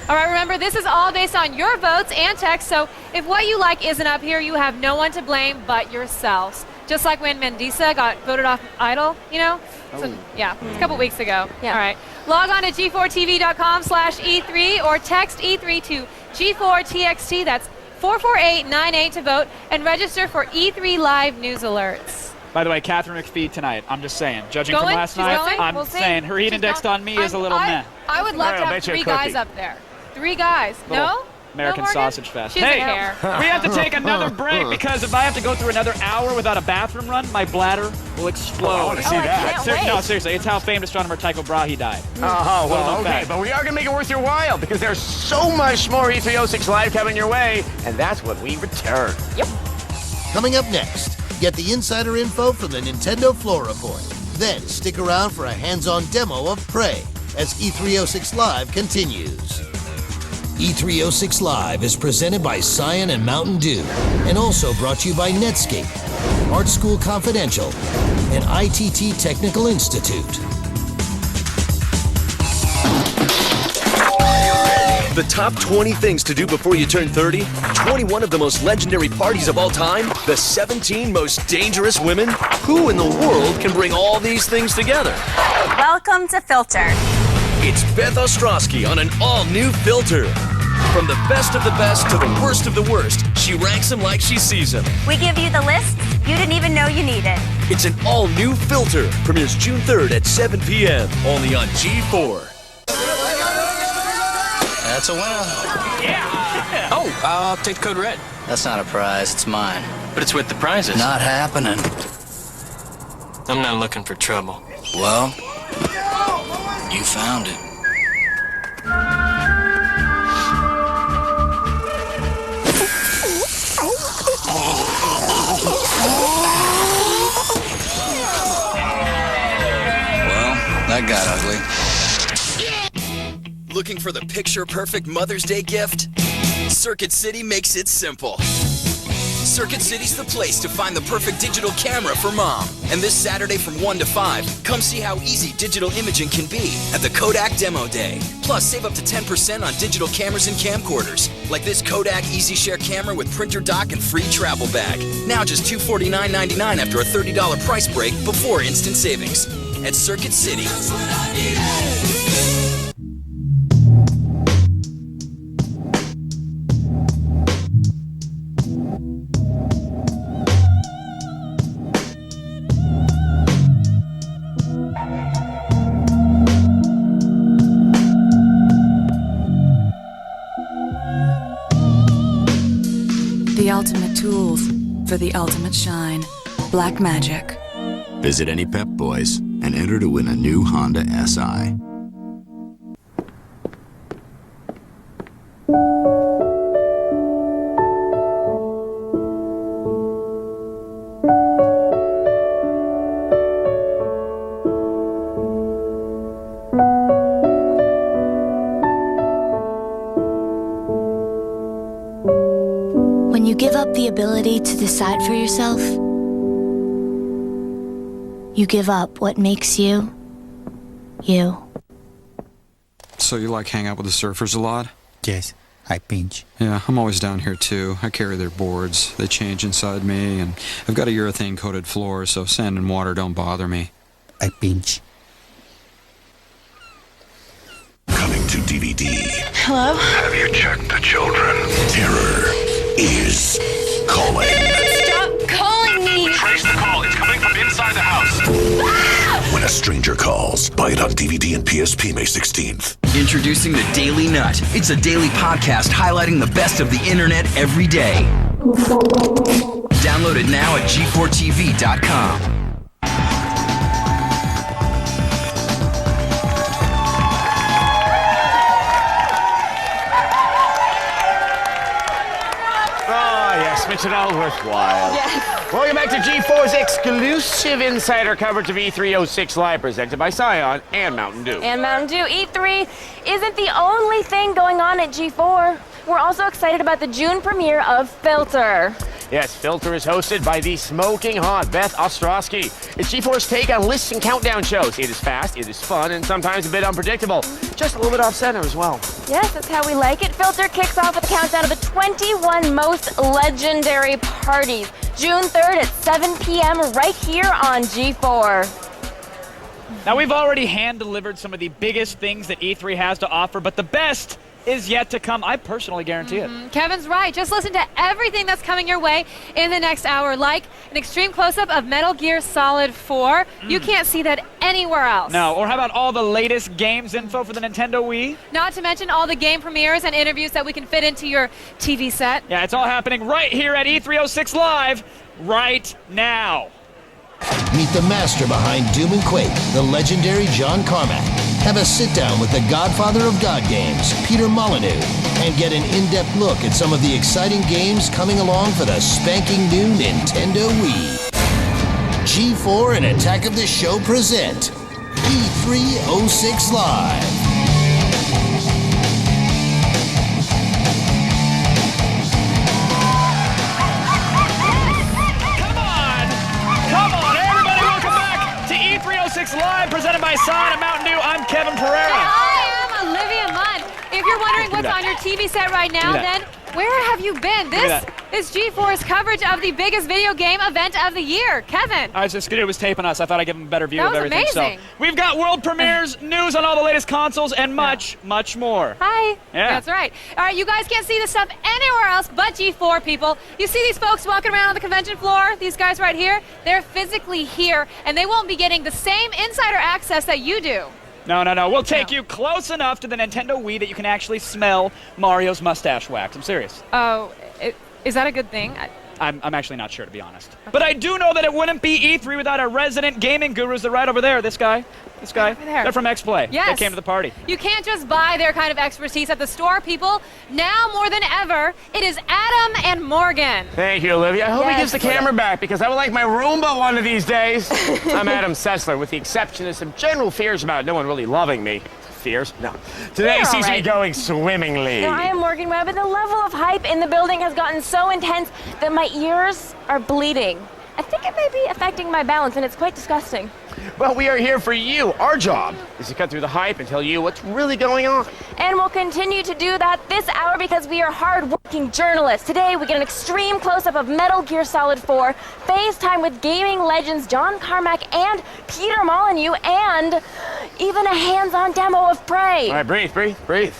All right, remember, this is all based on your votes and text, so if what you like isn't up here, you have no one to blame but yourselves. Just like when Mendiza got voted off Idol, you know? So, yeah, a couple weeks ago. Yeah. All right. Log on to g4tv.com/E3 or text E3 to G4TXT. That's 44898 to vote and register for E3 Live news alerts. By the way, Catherine McPhee tonight, I'm just saying, judging from Going? last She's night, going? I'm We'll see. saying her heat indexed on me is a little meh. I would love to have 3 guys up there. 3 guys. No? American No, Morgan? Sausage Fest. She Hey, doesn't care. we have to take another break because if I have to go through another hour without a bathroom run, my bladder will explode. I want to see that. No, seriously, it's how famed astronomer Tycho Brahe died. Oh, well, known okay, fact. but we are going to make it worth your while because there's so much more E306 Live coming your way, and that's when we return. Yep. Coming up next, get the insider info from the Nintendo Floor Report. Then stick around for a hands-on demo of Prey as E306 Live continues. E306 Live is presented by Scion and Mountain Dew and also brought to you by Netscape, Art School Confidential, and ITT Technical Institute. The top 20 things to do before you turn 30, 21 of the most legendary parties of all time, the 17 most dangerous women. Who in the world can bring all these things together? Welcome to Filter. It's Beth Ostrowski on an all-new Filter. From the best of the best to the worst of the worst, she ranks them like she sees them. We give you the list you didn't even know you needed. It's an all-new Filter. Premieres June 3rd at 7 p.m. Only on G4. That's a winner. Yeah. Oh, I'll take the code red. That's not a prize. It's mine. But it's with the prizes. Not happening. I'm not looking for trouble. Well, you found it. Well, that got ugly. Looking for the picture-perfect Mother's Day gift? Circuit City makes it simple. Circuit City's the place to find the perfect digital camera for mom. And this Saturday from 1 to 5, come see how easy digital imaging can be at the Kodak Demo Day. Plus, save up to 10% on digital cameras and camcorders, like this Kodak EasyShare camera with printer dock and free travel bag. Now just $249.99 after a $30 price break before instant savings. At Circuit City. The ultimate tools for the ultimate shine. Black Magic. Visit any Pep Boys and enter to win a new Honda SI. When you give up the ability to decide for yourself, you give up what makes you, you. So you like hang out with the surfers a lot? Yes, I pinch. Yeah, I'm always down here too. I carry their boards. They change inside me, and I've got a urethane-coated floor, so sand and water don't bother me. I pinch. Coming to DVD. Hello? Have you checked the children? Terror is calling. Stop calling me! Trace the call. It's coming from inside the house. When a Stranger Calls. Buy it on DVD and PSP May 16th. Introducing The Daily Nut. It's a daily podcast highlighting the best of the internet every day. Download it now at g4tv.com. Makes it all worthwhile. Yes. Welcome back to G4's exclusive insider coverage of E306 Live, presented by Scion and Mountain Dew. And Mountain Dew. E3 isn't the only thing going on at G4. We're also excited about the June premiere of Filter. Yes, Filter is hosted by the smoking hot Beth Ostrowski. It's G4's take on lists and countdown shows. It is fast, it is fun, and sometimes a bit unpredictable. Just a little bit off-center as well. Yes, that's how we like it. Filter kicks off with a countdown of the 21 most legendary parties. June 3rd at 7 p.m. right here on G4. Now, we've already hand-delivered some of the biggest things that E3 has to offer, but the best is yet to come. I personally guarantee it. Kevin's right. Just listen to everything that's coming your way in the next hour, like an extreme close-up of Metal Gear Solid 4. You can't see that anywhere else. No, or how about all the latest games info for the Nintendo Wii? Not to mention all the game premieres and interviews that we can fit into your TV set. Yeah, it's all happening right here at E306 Live, right now. Meet the master behind Doom and Quake, the legendary John Carmack. Have a sit-down with the godfather of God games, Peter Molyneux, and get an in-depth look at some of the exciting games coming along for the spanking new Nintendo Wii. G4 and Attack of the Show present E306 Live. Live, presented by Scion and Mountain Dew. I'm Kevin Pereira. And I am Olivia Munn. If you're wondering what's on your TV set right now, then where have you been? This is G4's coverage of the biggest video game event of the year. Kevin. I was just kidding. It was taping us. I thought I'd give them a better view That of was everything. amazing. So we've got world premieres, news on all the latest consoles, and much, much more. Hi. Yeah. That's right. All right, you guys can't see this stuff anywhere else but G4, people. You see these folks walking around on the convention floor? These guys right here? They're physically here, and they won't be getting the same insider access that you do. No. We'll take you close enough to the Nintendo Wii that you can actually smell Mario's mustache wax. I'm serious. Oh, is that a good thing? I'm actually not sure, to be honest. Okay. But I do know that it wouldn't be E3 without our resident gaming gurus. They're right over there. This guy. Right over there. They're from X-Play. Yes. They came to the party. You can't just buy their kind of expertise at the store, people. Now more than ever, it is Adam and Morgan. Thank you, Olivia. I hope he gives the camera back, because I would like my Roomba one of these days. I'm Adam Sessler, with the exception of some general fears about no one really loving me. Fears? No. Today sees me going swimmingly. Now, I am Morgan Webb, and the level of hype in the building has gotten so intense that my ears are bleeding. I think it may be affecting my balance, and it's quite disgusting. Well, we are here for you. Our job is to cut through the hype and tell you what's really going on. And we'll continue to do that this hour because we are hard-working journalists. Today, we get an extreme close-up of Metal Gear Solid 4, FaceTime with gaming legends John Carmack and Peter Molyneux, and even a hands-on demo of Prey. All right, breathe.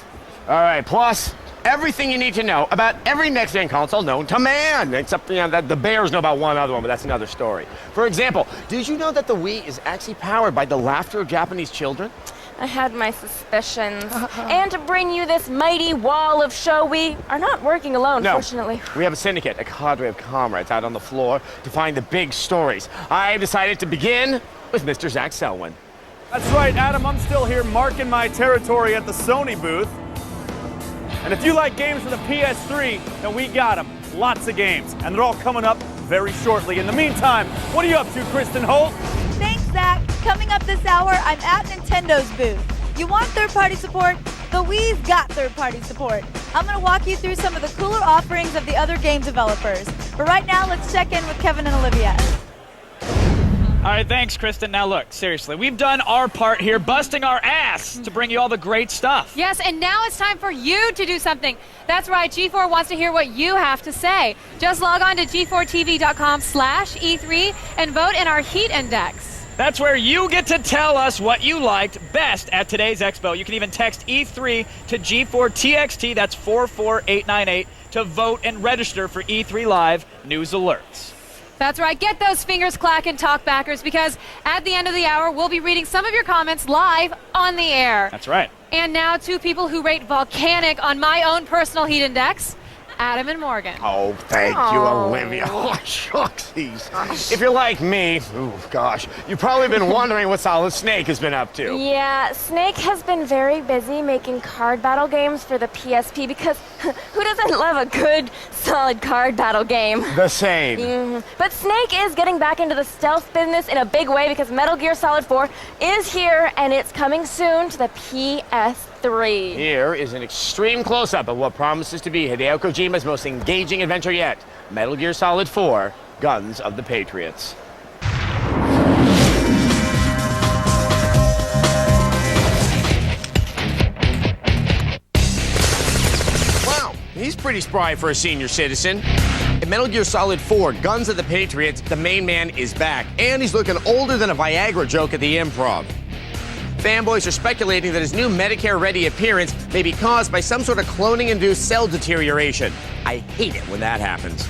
All right, plus everything you need to know about every next-gen console known to man. Except, that the bears know about one other one, but that's another story. For example, did you know that the Wii is actually powered by the laughter of Japanese children? I had my suspicions. And to bring you this mighty wall of show, we are not working alone, fortunately. We have a syndicate, a cadre of comrades out on the floor to find the big stories. I decided to begin with Mr. Zach Selwyn. That's right, Adam. I'm still here marking my territory at the Sony booth. And if you like games for the PS3, then we got them. Lots of games. And they're all coming up very shortly. In the meantime, what are you up to, Kristin Holt? Thanks, Zach. Coming up this hour, I'm at Nintendo's booth. You want third-party support? The Wii's got third-party support. I'm going to walk you through some of the cooler offerings of the other game developers. But right now, let's check in with Kevin and Olivia. All right, thanks, Kristin. Now look, seriously, we've done our part here, busting our ass to bring you all the great stuff. Yes, and now it's time for you to do something. That's right, G4 wants to hear what you have to say. Just log on to g4tv.com/E3 and vote in our Heat Index. That's where you get to tell us what you liked best at today's Expo. You can even text E3 to G4TXT, that's 44898, to vote and register for E3 Live News Alerts. That's right. Get those fingers clacking, talkbackers, because at the end of the hour, we'll be reading some of your comments live on the air. That's right. And now, two people who rate volcanic on my own personal Heat Index, Adam and Morgan. Oh, thank you, Olivia. Oh, shucksies. If you're like me, you've probably been wondering what Solid Snake has been up to. Yeah, Snake has been very busy making card battle games for the PSP because who doesn't love a good, solid card battle game? The same. But Snake is getting back into the stealth business in a big way because Metal Gear Solid 4 is here and it's coming soon to the PS3. Here is an extreme close-up of what promises to be Hideo Kojima's most engaging adventure yet, Metal Gear Solid 4, Guns of the Patriots. Wow, he's pretty spry for a senior citizen. In Metal Gear Solid 4, Guns of the Patriots, the main man is back, and he's looking older than a Viagra joke at the Improv. Fanboys are speculating that his new Medicare-ready appearance may be caused by some sort of cloning-induced cell deterioration. I hate it when that happens.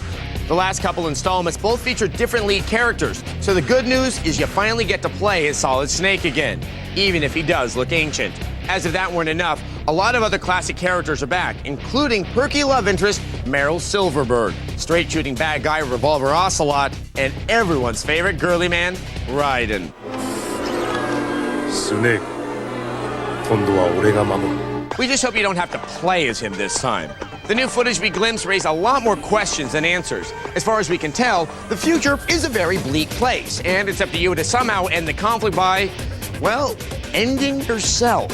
The last couple installments both feature different lead characters, so the good news is you finally get to play as Solid Snake again, even if he does look ancient. As if that weren't enough, a lot of other classic characters are back, including perky love interest Meryl Silverberg, straight-shooting bad guy Revolver Ocelot, and everyone's favorite girly man, Raiden. We just hope you don't have to play as him this time. The new footage we glimpsed raised a lot more questions than answers. As far as we can tell, the future is a very bleak place, and it's up to you to somehow end the conflict by, well, ending yourself.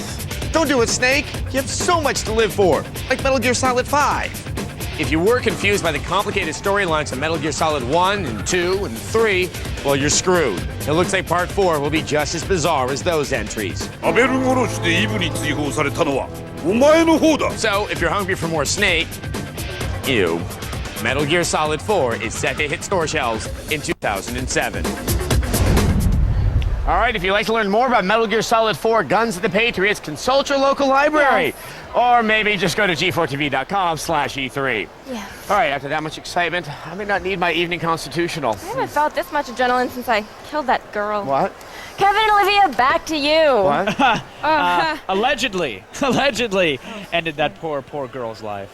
Don't do it, Snake. You have so much to live for, like Metal Gear Solid 5. If you were confused by the complicated storylines of Metal Gear Solid 1 and 2 and 3, well, you're screwed. It looks like Part 4 will be just as bizarre as those entries. So, if you're hungry for more Snake, Metal Gear Solid 4 is set to hit store shelves in 2007. All right, if you'd like to learn more about Metal Gear Solid 4 Guns of the Patriots, consult your local library. Yes. Or maybe just go to g4tv.com/E3. Yeah. All right, after that much excitement, I may not need my evening constitutional. I haven't felt this much adrenaline since I killed that girl. What? Kevin and Olivia, back to you. What? Allegedly ended that poor girl's life.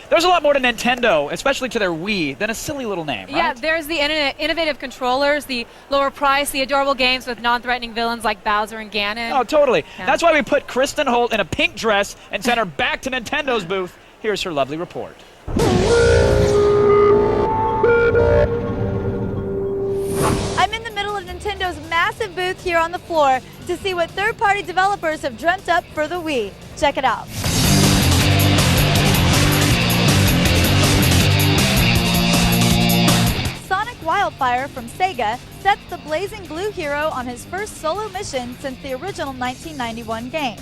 There's a lot more to Nintendo, especially to their Wii, than a silly little name, right? Yeah, there's the innovative controllers, the lower price, the adorable games with non-threatening villains like Bowser and Ganon. Oh, totally. Yeah. That's why we put Kristin Holt in a pink dress and sent her back to Nintendo's booth. Here's her lovely report. I'm in the middle of Nintendo's massive booth here on the floor to see what third-party developers have dreamt up for the Wii. Check it out. Sonic Wildfire from Sega sets the blazing blue hero on his first solo mission since the original 1991 game.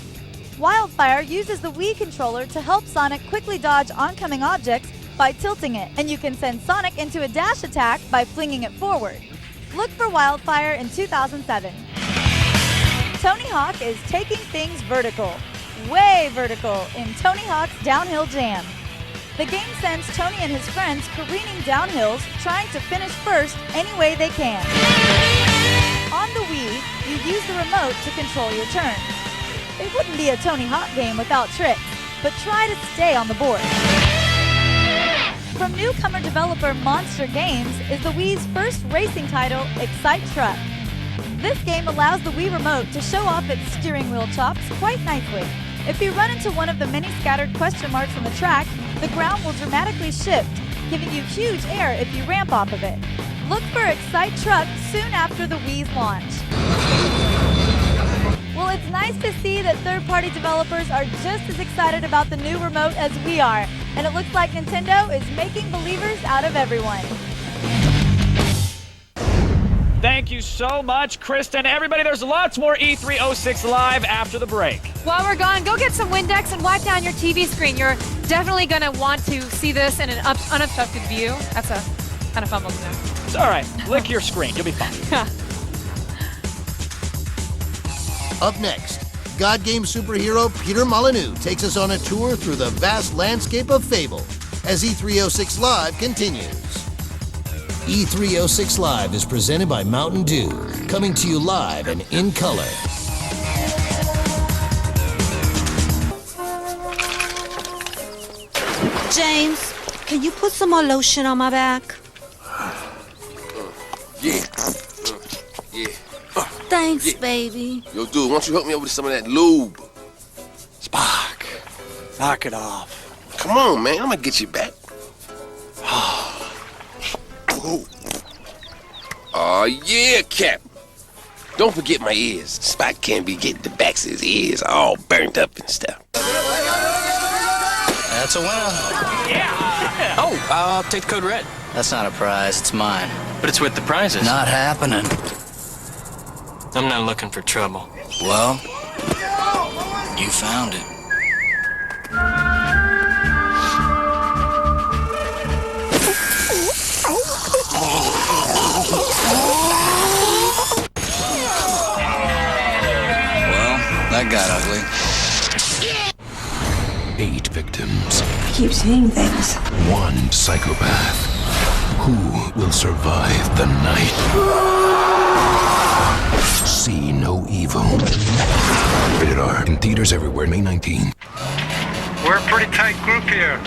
Wildfire uses the Wii controller to help Sonic quickly dodge oncoming objects by tilting it, and you can send Sonic into a dash attack by flinging it forward. Look for Wildfire in 2007. Tony Hawk is taking things vertical, way vertical, in Tony Hawk's Downhill Jam. The game sends Tony and his friends careening downhills, trying to finish first any way they can. On the Wii, you use the remote to control your turns. It wouldn't be a Tony Hawk game without tricks, but try to stay on the board. From newcomer developer Monster Games is the Wii's first racing title, Excite Truck. This game allows the Wii Remote to show off its steering wheel chops quite nicely. If you run into one of the many scattered question marks on the track, the ground will dramatically shift, giving you huge air if you ramp off of it. Look for Excite Truck soon after the Wii's launch. Well, it's nice to see that third-party developers are just as excited about the new remote as we are, and it looks like Nintendo is making believers out of everyone. Thank you so much, Kristin. Everybody, there's lots more E306 Live after the break. While we're gone, go get some Windex and wipe down your TV screen. You're definitely going to want to see this in an unobstructed view. That's a kind of fumble to know. It's all right. Lick your screen. You'll be fine. Up next, God Game superhero Peter Molyneux takes us on a tour through the vast landscape of Fable as E306 Live continues. E306 Live is presented by Mountain Dew, coming to you live and in color. James, can you put some more lotion on my back? Yeah. Thanks, baby. Yo, dude, why don't you help me out with some of that lube? Spark, knock it off. Come on, man. I'm gonna get you back. Oh, yeah, Cap. Don't forget my ears. Spot can't be getting the backs of his ears all burnt up and stuff. That's a winner. Yeah. Oh, take the code red. That's not a prize, it's mine. But it's with the prizes. Not happening. I'm not looking for trouble. Well, you found it. Well, that got ugly. 8 victims. I keep seeing things. 1 psychopath. Who will survive the night? See no evil. Rated R. In theaters everywhere, May 19. We're a pretty tight group here.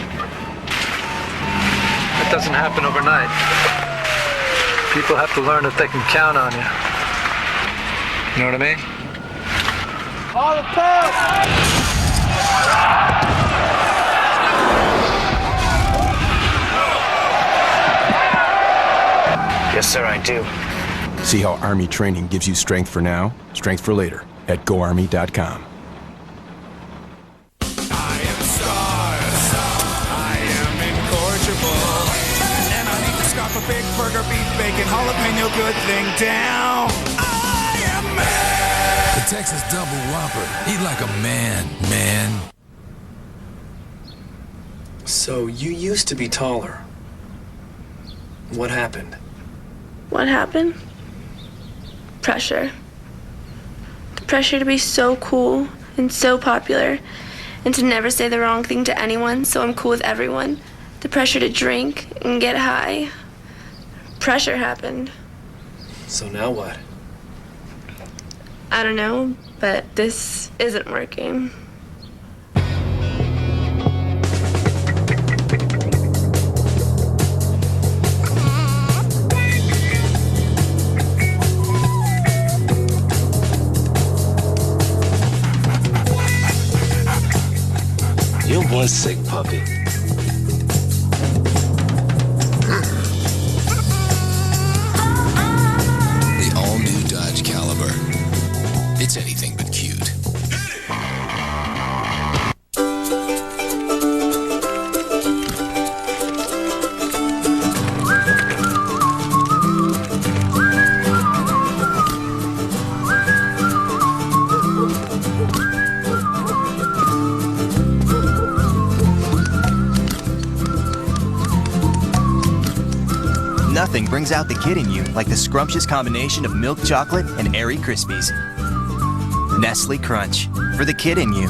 It doesn't happen overnight. People have to learn that they can count on you. You know what I mean? All the post! Yes, sir, I do. See how Army training gives you strength for now, strength for later at GoArmy.com. Big burger, beef, bacon, jalapeno, good thing down. I am man. The Texas Double Whopper. Eat like a man, man. So you used to be taller. What happened? What happened? Pressure. The pressure to be so cool and so popular and to never say the wrong thing to anyone, so I'm cool with everyone. The pressure to drink and get high. Pressure happened. So now what? I don't know, but this isn't working. You're one sick puppy. It's anything but cute. Nothing brings out the kid in you like the scrumptious combination of milk chocolate and airy Krispies. Nestle Crunch, for the kid in you.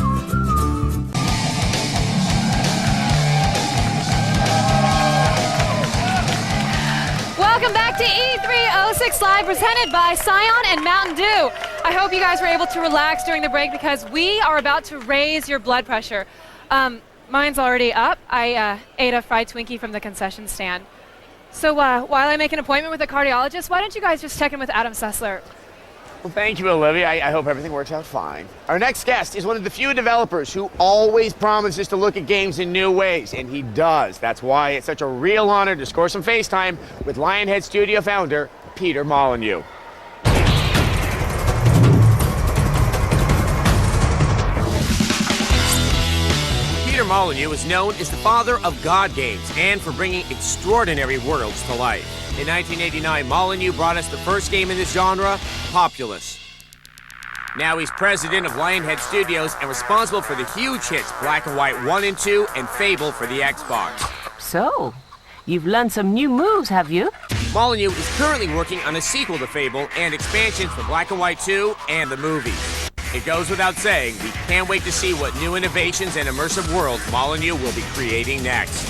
Welcome back to E306 E306 Live presented by Scion and Mountain Dew. I hope you guys were able to relax during the break because we are about to raise your blood pressure. Mine's already up. I ate a fried Twinkie from the concession stand. So while I make an appointment with a cardiologist, why don't you guys just check in with Adam Sessler? Well, thank you, Olivia. I hope everything works out fine. Our next guest is one of the few developers who always promises to look at games in new ways, and he does. That's why it's such a real honor to score some FaceTime with Lionhead Studio founder Peter Molyneux. Peter Molyneux is known as the father of God games and for bringing extraordinary worlds to life. In 1989, Molyneux brought us the first game in this genre, Populous. Now he's president of Lionhead Studios and responsible for the huge hits Black and White 1 and 2 and Fable for the Xbox. So, you've learned some new moves, have you? Molyneux is currently working on a sequel to Fable and expansions for Black and White 2 and the movies. It goes without saying, we can't wait to see what new innovations and immersive worlds Molyneux will be creating next.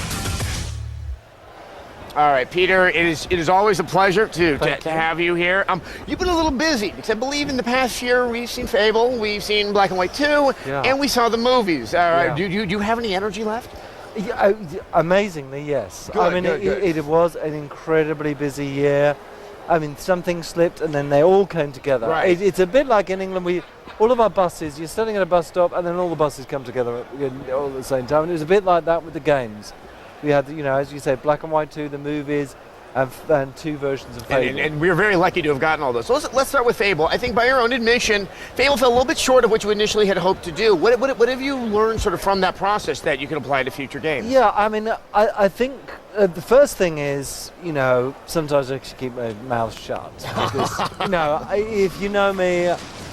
All right, Peter, it is always a pleasure to have you here. You've been a little busy because I believe in the past year we've seen Fable, we've seen Black and White 2, and we saw the movies. Do you have any energy left? Yeah, amazingly, yes. Good, I mean, good. It was an incredibly busy year. I mean, something slipped and then they all came together. Right. It's a bit like in England, all of our buses, you're standing at a bus stop and then all the buses come together all at the same time. And it was a bit like that with the games. We had, as you say, Black and White 2, the movies, and 2 versions of Fable. And we were very lucky to have gotten all those. So let's start with Fable. I think by your own admission, Fable fell a little bit short of what you initially had hoped to do. What have you learned sort of from that process that you can apply to future games? Yeah, I mean, I think the first thing is, sometimes I should keep my mouth shut. Because, if you know me,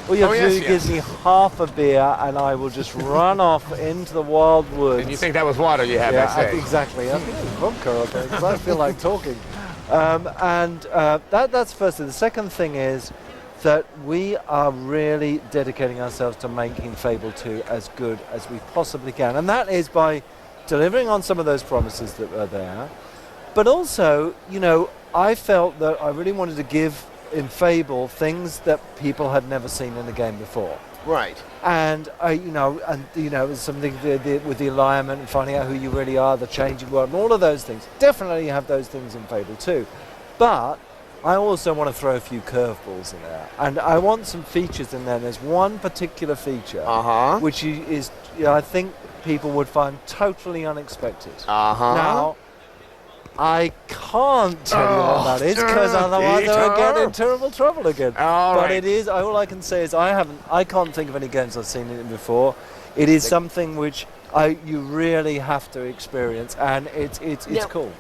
all you have to do is give me half a beer and I will just run off into the wild woods. And you think that was water you had that day? Exactly. I think it was vodka, because I feel like talking. That's the first thing. The second thing is that we are really dedicating ourselves to making Fable 2 as good as we possibly can. And that is by delivering on some of those promises that are there. But also, I felt that I really wanted to give in Fable things that people had never seen in the game before. Right. And it was something with the alignment and finding out who you really are, the changing world, and all of those things. Definitely you have those things in Fable 2. But I also want to throw a few curveballs in there. And I want some features in there. There's one particular feature which is I think people would find totally unexpected. Now, I can't tell you what that is because otherwise I would get in terrible trouble again. But it is, all I can say is I can't think of any games I've seen it in before. It is something which you really have to experience, and it's cool.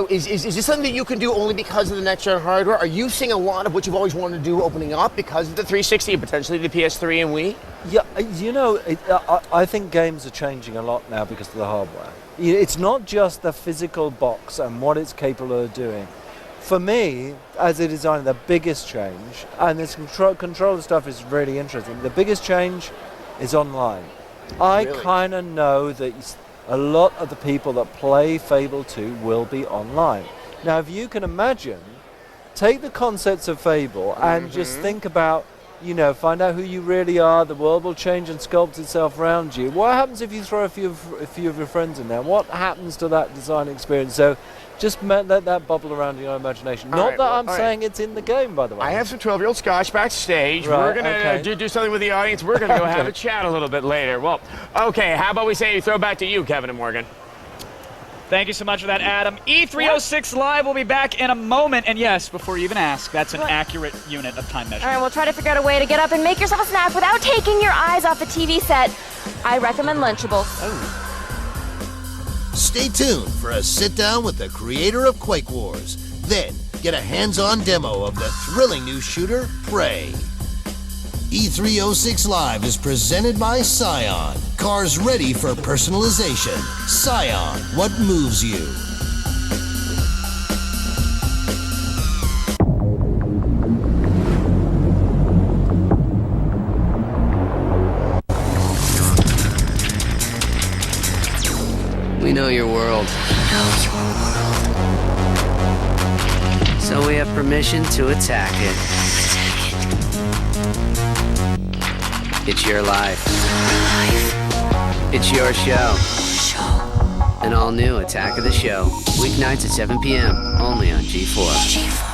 Is this something that you can do only because of the next-gen hardware? Are you seeing a lot of what you've always wanted to do opening up because of the 360 and potentially the PS3 and Wii? Yeah, I think games are changing a lot now because of the hardware. It's not just the physical box and what it's capable of doing. For me, as a designer, the biggest change, and this controller stuff is really interesting, the biggest change is online. I kind of know that a lot of the people that play Fable 2 will be online. Now, if you can imagine, take the concepts of Fable and just think about, find out who you really are, the world will change and sculpt itself around you. What happens if you throw a few of your friends in there? What happens to that design experience? So just let that bubble around your imagination. Not that I'm saying it's in the game, by the way. I have some 12-year-old scotch backstage. Right, we're going to do something with the audience. We're going to go have a chat a little bit later. Well, okay, how about we say throw back to you, Kevin and Morgan. Thank you so much for that, Adam. E306 Live will be back in a moment. And yes, before you even ask, that's an accurate unit of time measurement. All right, we'll try to figure out a way to get up and make yourself a snack without taking your eyes off the TV set. I recommend Lunchables. Stay tuned for a sit-down with the creator of Quake Wars. Then, get a hands-on demo of the thrilling new shooter, Prey. E306 Live is presented by Scion. Cars ready for personalization. Scion, what moves you? We know your world. So we have have permission to attack it. It's your life. It's your show. An all-new Attack of the Show. Weeknights at 7 p.m. Only on G4.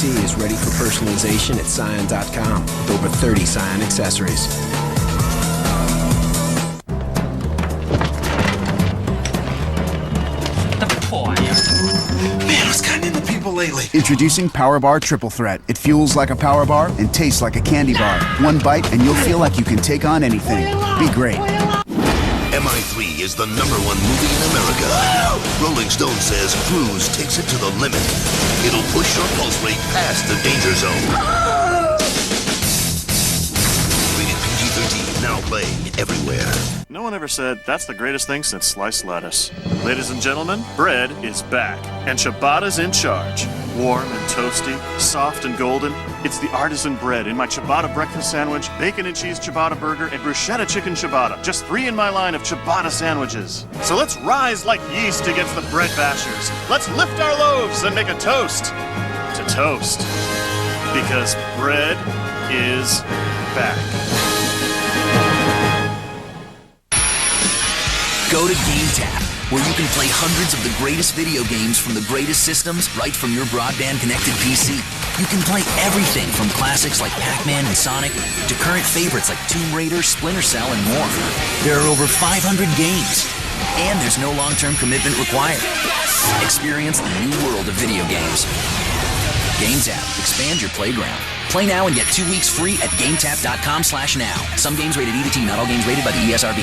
Is ready for personalization at Scion.com with over 30 Scion accessories. Man, I was kind of into people lately. Introducing Power Bar Triple Threat. It fuels like a power bar and tastes like a candy bar. One bite and you'll feel like you can take on anything. Be great. MI3 is the #1 movie in America. Rolling Stone says Cruise takes it to the limit. It'll push your pulse rate past the danger zone. Rated PG-13, now playing everywhere. No one ever said that's the greatest thing since sliced lettuce. Ladies and gentlemen, bread is back, and ciabatta's in charge. Warm and toasty, soft and golden, it's the artisan bread in my ciabatta breakfast sandwich, bacon and cheese ciabatta burger, and bruschetta chicken ciabatta. Just 3 in my line of ciabatta sandwiches. So let's rise like yeast against the bread bashers. Let's lift our loaves and make a toast to toast. Because bread is back. Go to GameTap, where you can play hundreds of the greatest video games from the greatest systems right from your broadband-connected PC. You can play everything from classics like Pac-Man and Sonic to current favorites like Tomb Raider, Splinter Cell, and more. There are over 500 games, and there's no long-term commitment required. Experience the new world of video games. GameTap, expand your playground. Play now and get 2 weeks free at GameTap.com/now. Some games rated E to T, not all games rated by the ESRB.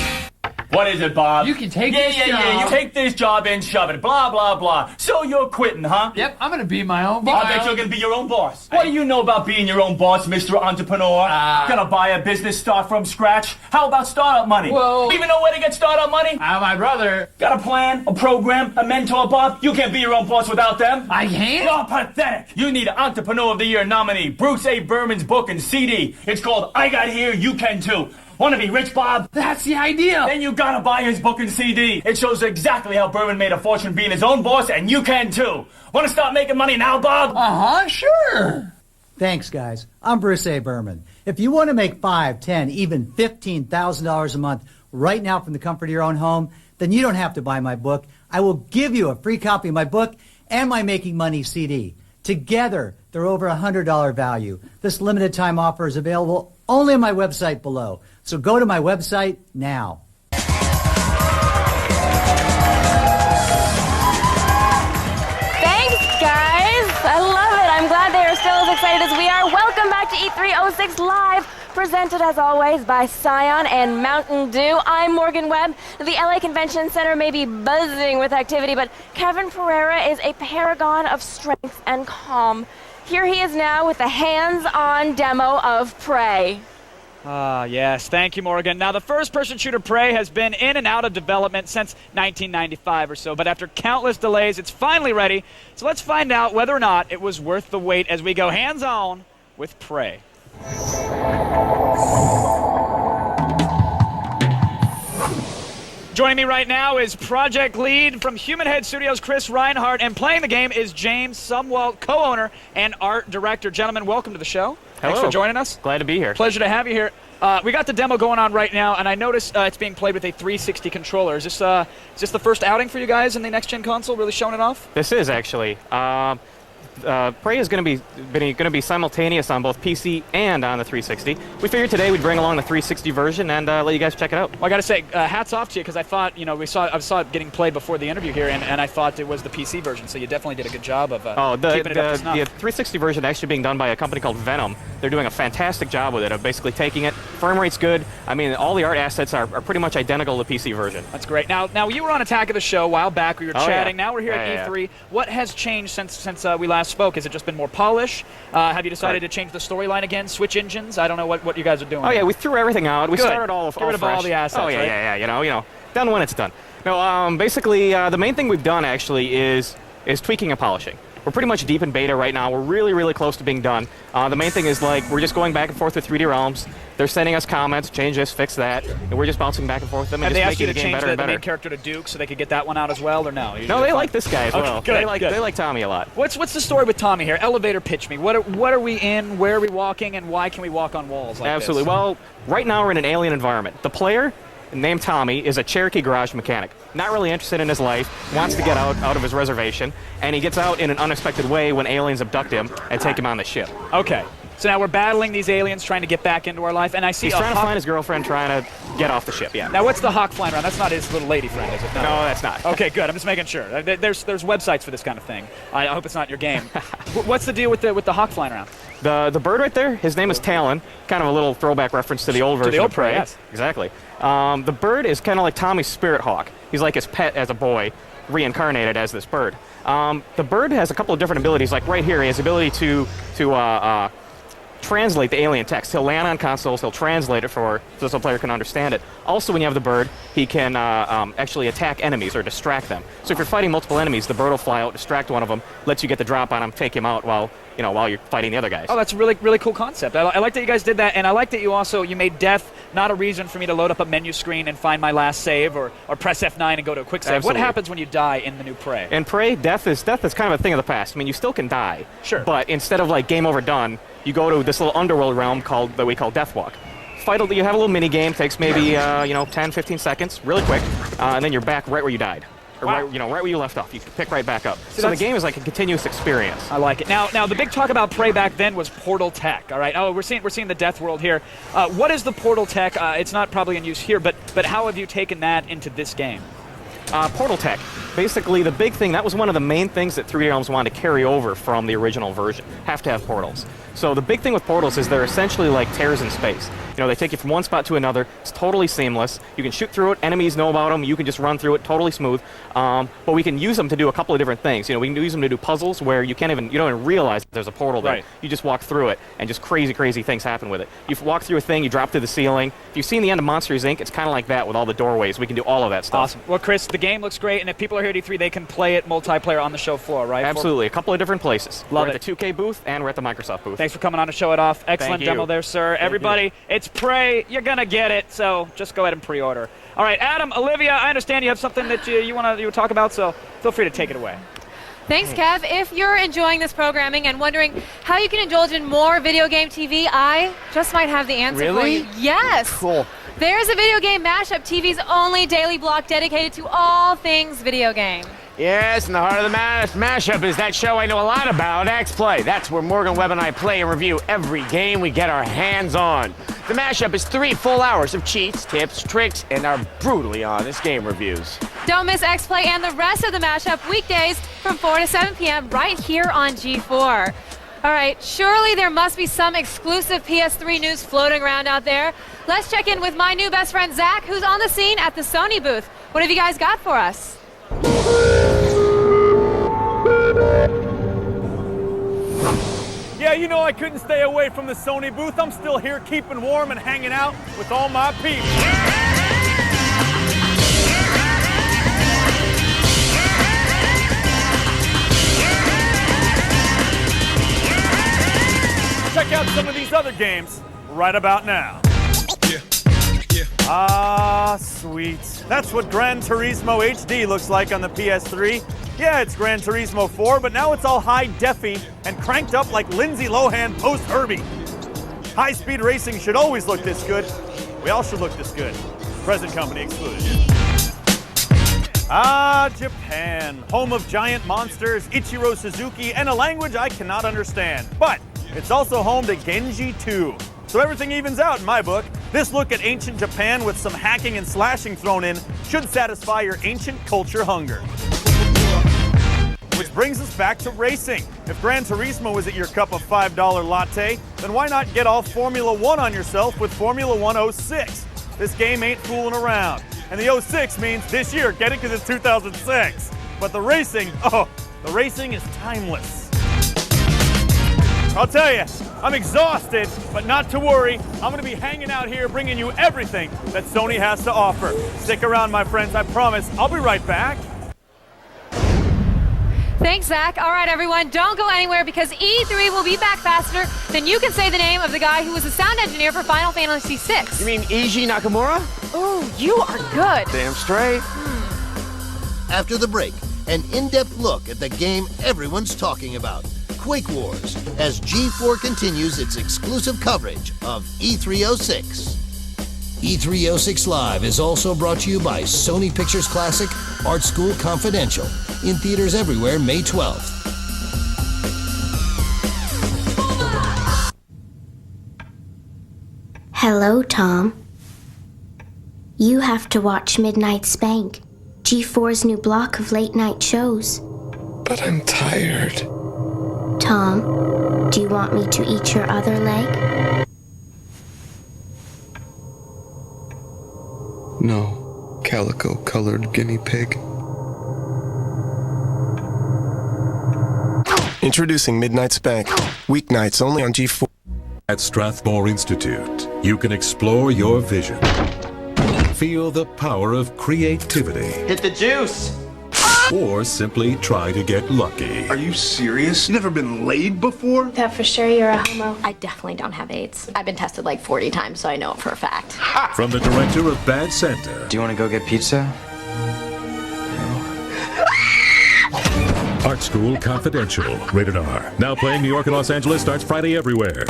What is it, Bob? You can take this job. Yeah, you take this job and shove it. Blah, blah, blah. So you're quitting, huh? Yep, I'm going to be my own boss. I bet you're going to be your own boss. What do you know about being your own boss, Mr. Entrepreneur? Gonna buy a business, start from scratch? How about startup money? Well, even know where to get startup money? My brother. Got a plan, a program, a mentor, Bob? You can't be your own boss without them. I can't? You're pathetic. You need an Entrepreneur of the Year nominee, Bruce A. Berman's book and CD. It's called I Got Here, You Can Too. Want to be rich, Bob? That's the idea. Then you gotta buy his book and CD. It shows exactly how Berman made a fortune being his own boss, and you can too. Want to start making money now, Bob? Sure. Thanks, guys. I'm Bruce A. Berman. If you want to make $5,000, $10,000, even $15,000 a month right now from the comfort of your own home, then you don't have to buy my book. I will give you a free copy of my book and my Making Money CD. Together, they're over $100 value. This limited time offer is available only on my website below. So go to my website now. Thanks, guys. I love it. I'm glad they are still as excited as we are. Welcome back to E306 Live, presented as always by Scion and Mountain Dew. I'm Morgan Webb. The LA Convention Center may be buzzing with activity, but Kevin Pereira is a paragon of strength and calm. Here he is now with a hands-on demo of Prey. Yes, thank you, Morgan. Now, the first-person shooter Prey has been in and out of development since 1995 or so, but after countless delays, it's finally ready. So let's find out whether or not it was worth the wait as we go hands-on with Prey. Joining me right now is project lead from Human Head Studios, Chris Reinhardt, and playing the game is James Sumwalt, co-owner and art director. Gentlemen, welcome to the show. Hello. Thanks for joining us. Glad to be here. Pleasure to have you here. We got the demo going on right now, and I noticed it's being played with a 360 controller. Is this the first outing for you guys in the next-gen console, really showing it off? This is, actually. Prey is going to be simultaneous on both PC and on the 360. We figured today we'd bring along the 360 version and let you guys check it out. Well, I got to say, hats off to you, because I thought, I saw it getting played before the interview here, and I thought it was the PC version, so you definitely did a good job of keeping it up to snuff. The 360 version actually being done by a company called Venom. They're doing a fantastic job with it, of basically taking it. Frame rate's good. I mean, all the art assets are pretty much identical to the PC version. That's great. Now you were on Attack of the Show a while back. We were chatting. Yeah. Now we're here at E3. What has changed since we last last spoke? Has it just been more polish? Have you decided to change the storyline again, switch engines? I don't know what you guys are doing. Oh, yeah, we threw everything out. We Good. started all Get rid of fresh. all the assets, Oh, yeah, right? yeah, you know, done when it's done. No, basically, the main thing we've done, actually, is tweaking and polishing. We're pretty much deep in beta right now. We're really, really close to being done. The main thing is, like, we're just going back and forth with 3D Realms. They're sending us comments, change this, fix that, and we're just bouncing back and forth with them and Have just they asked you making to the game change better and the better. main character to Duke so they could get that one out as well, or no? No, they like this guy as well. Okay, good, They like Tommy a lot. What's the story with Tommy here? Elevator pitch me. What are we in? Where are we walking? And why can we walk on walls like Absolutely. this? Well, right now we're in an alien environment. The player, named Tommy, is a Cherokee garage mechanic. Not really interested in his life, wants to get out of his reservation, and he gets out in an unexpected way when aliens abduct him and take him on the ship. Okay. So now we're battling these aliens, trying to get back into our life, and I see He's trying to find his girlfriend, trying to get off the ship, yeah. Now, what's the hawk flying around? That's not his little lady friend, is it? No, that's not. Okay, good. I'm just making sure. There's websites for this kind of thing. I hope it's not your game. What's the deal with the hawk flying around? The bird right there, his name is Talon, kind of a little throwback reference to the old version of Prey. Yes. Exactly. The bird is kind of like Tommy's spirit hawk. He's like his pet as a boy, reincarnated as this bird. The bird has a couple of different abilities. Like right here, he has the ability to translate the alien text. He'll land on consoles, he'll translate it so the player can understand it. Also, when you have the bird, he can actually attack enemies or distract them. So if you're fighting multiple enemies, the bird will fly out, distract one of them, lets you get the drop on him, take him out while you're fighting the other guys. Oh, that's a really, really cool concept. I like that you guys did that, and I like that you made death not a reason for me to load up a menu screen and find my last save or press F9 and go to a quick save. Absolutely. What happens when you die in the new Prey? In Prey, death is kind of a thing of the past. I mean, you still can die. Sure. But instead of like game over done, you go to this little underworld realm that we call Deathwalk. You have a little mini game, takes maybe 10, 15 seconds, really quick, and then you're back right where you died. Or wow. right where you left off. You can pick right back up. So the game is like a continuous experience. I like it. Now the big talk about Prey back then was portal tech. All right. Oh, we're seeing the Death World here. What is the portal tech? It's not probably in use here, but how have you taken that into this game? Portal tech. Basically, the big thing, that was one of the main things that 3D Realms wanted to carry over from the original version. Have to have portals. So the big thing with portals is they're essentially like tears in space. They take you from one spot to another. It's totally seamless. You can shoot through it. Enemies know about them. You can just run through it, totally smooth. But we can use them to do a couple of different things. We can use them to do puzzles where you don't even realize there's a portal there. Right. You just walk through it, and just crazy, crazy things happen with it. You walk through a thing, you drop through the ceiling. If you've seen the end of Monsters, Inc., it's kind of like that with all the doorways. We can do all of that stuff. Awesome. Well, Chris, the game looks great, and if people are here at E3, they can play it multiplayer on the show floor, right? Absolutely. A couple of different places. Love we're it. at the 2K booth, and we're at the Microsoft booth. Thanks for coming on to show it off. Excellent Thank demo you. there, sir. Thank Everybody, you. it's Prey. You're going to get it, so just go ahead and pre-order. All right, Adam, Olivia, I understand you have something that you want to talk about, so feel free to take it away. Thanks, Kev. If you're enjoying this programming and wondering how you can indulge in more video game TV, I just might have the answer for you. Yes. Cool. There's a video game mashup, TV's only daily block dedicated to all things video game. Yes, in the heart of the mashup is that show I know a lot about, X-Play. That's where Morgan, Webb, and I play and review every game we get our hands on. The mashup is 3 full hours of cheats, tips, tricks, and our brutally honest game reviews. Don't miss X-Play and the rest of the mashup weekdays from 4 to 7 p.m. right here on G4. All right, surely there must be some exclusive PS3 news floating around out there. Let's check in with my new best friend, Zach, who's on the scene at the Sony booth. What have you guys got for us? Yeah, I couldn't stay away from the Sony booth. I'm still here keeping warm and hanging out with all my peeps. Check out some of these other games right about now. Ah, sweet. That's what Gran Turismo HD looks like on the PS3. Yeah, it's Gran Turismo 4, but now it's all high-defy and cranked up like Lindsay Lohan post-Herbie. High-speed racing should always look this good. We all should look this good. Present company excluded. Ah, Japan. Home of giant monsters, Ichiro Suzuki, and a language I cannot understand. But it's also home to Genji 2. So everything evens out in my book. This look at ancient Japan with some hacking and slashing thrown in should satisfy your ancient culture hunger. Which brings us back to racing. If Gran Turismo isn't your cup of $5 latte, then why not get all Formula One on yourself with Formula One 06? This game ain't fooling around. And the 06 means this year, get it because it's 2006. But the racing is timeless. I'll tell you, I'm exhausted, but not to worry. I'm going to be hanging out here bringing you everything that Sony has to offer. Stick around, my friends. I promise I'll be right back. Thanks, Zach. All right, everyone, don't go anywhere because E3 will be back faster than you can say the name of the guy who was the sound engineer for Final Fantasy VI. You mean Eiji Nakamura? Ooh, you are good. Damn straight. After the break, an in-depth look at the game everyone's talking about, Quake Wars, as G4 continues its exclusive coverage of E306. E306 Live is also brought to you by Sony Pictures Classic, Art School Confidential, in theaters everywhere May 12th. Hello, Tom. You have to watch Midnight Spank, G4's new block of late-night shows. But I'm tired. Tom, do you want me to eat your other leg? No, calico-colored guinea pig. Introducing Midnight Spank, weeknights only on G4. At Strathmore Institute, you can explore your vision. Feel the power of creativity. Hit the juice! Or simply try to get lucky. Are you serious? You never been laid before? That for sure you're a homo. I definitely don't have AIDS. I've been tested like 40 times, so I know it for a fact. From the director of Bad Santa. Do you want to go get pizza? Art School Confidential. Rated R. Now playing New York and Los Angeles. Starts Friday everywhere.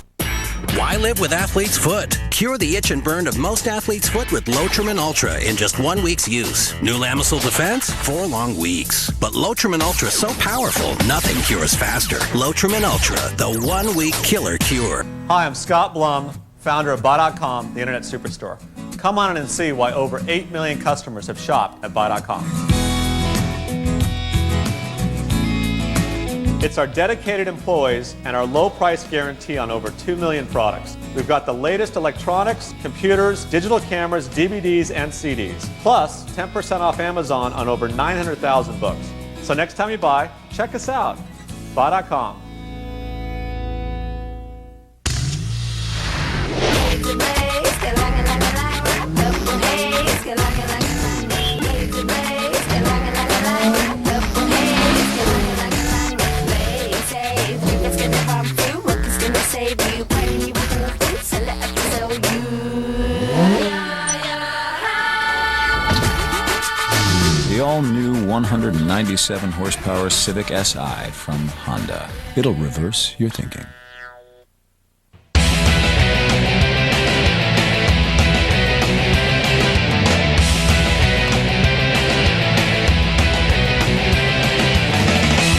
Why live with Athlete's Foot? Cure the itch and burn of most athlete's foot with Lotrimin Ultra in just 1 week's use. New Lamisil Defense? 4 long weeks. But Lotrimin Ultra is so powerful, nothing cures faster. Lotrimin Ultra, the 1 week killer cure. Hi, I'm Scott Blum, founder of Buy.com, the internet superstore. Come on in and see why over 8 million customers have shopped at Buy.com. It's our dedicated employees and our low price guarantee on over 2 million products. We've got the latest electronics, computers, digital cameras, DVDs, and CDs. Plus, 10% off Amazon on over 900,000 books. So next time you buy, check us out. Buy.com. The all-new 197 horsepower Civic Si from Honda. It'll reverse your thinking.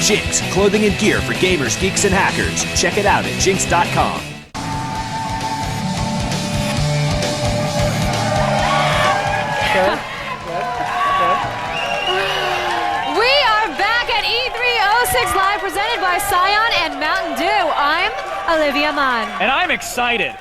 Jinx, clothing and gear for gamers, geeks, and hackers. Check it out at jinx.com. We are back at E306 Live, presented by Scion and Mountain Dew. I'm Olivia Munn. And I'm excited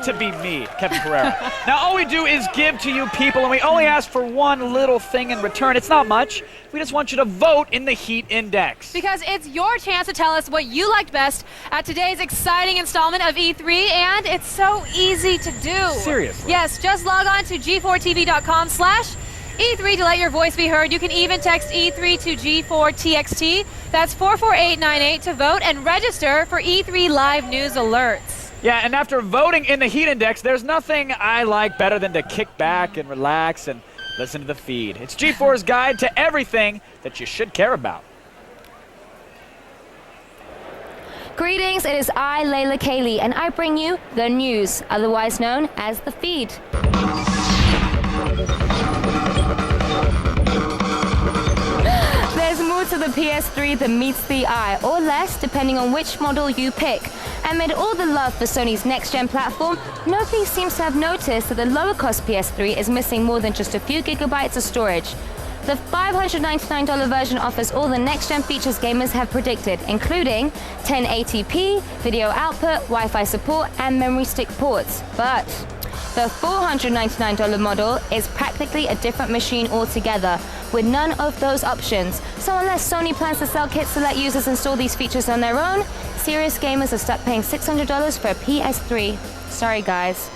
to be me, Kevin Pereira. Now, all we do is give to you people, and we only ask for one little thing in return. It's not much. We just want you to vote in the Heat Index. Because it's your chance to tell us what you liked best at today's exciting installment of E3, and it's so easy to do. Seriously? Yes, just log on to g4tv.com/E3 to let your voice be heard. You can even text E3 to G4TXT. That's 44898 to vote and register for E3 Live News Alerts. Yeah, and after voting in the Heat Index, there's nothing I like better than to kick back and relax and listen to the feed. It's G4's guide to everything that you should care about. Greetings, it is I, Layla Kayleigh, and I bring you the news, otherwise known as the feed. There's more to the PS3 than meets the eye, or less, depending on which model you pick. Amid all the love for Sony's next-gen platform, nobody seems to have noticed that the lower-cost PS3 is missing more than just a few gigabytes of storage. The $599 version offers all the next-gen features gamers have predicted, including 1080p, video output, Wi-Fi support, and memory stick ports. But the $499 model is practically a different machine altogether, with none of those options. So unless Sony plans to sell kits to let users install these features on their own, serious gamers are stuck paying $600 for a PS3. Sorry, guys.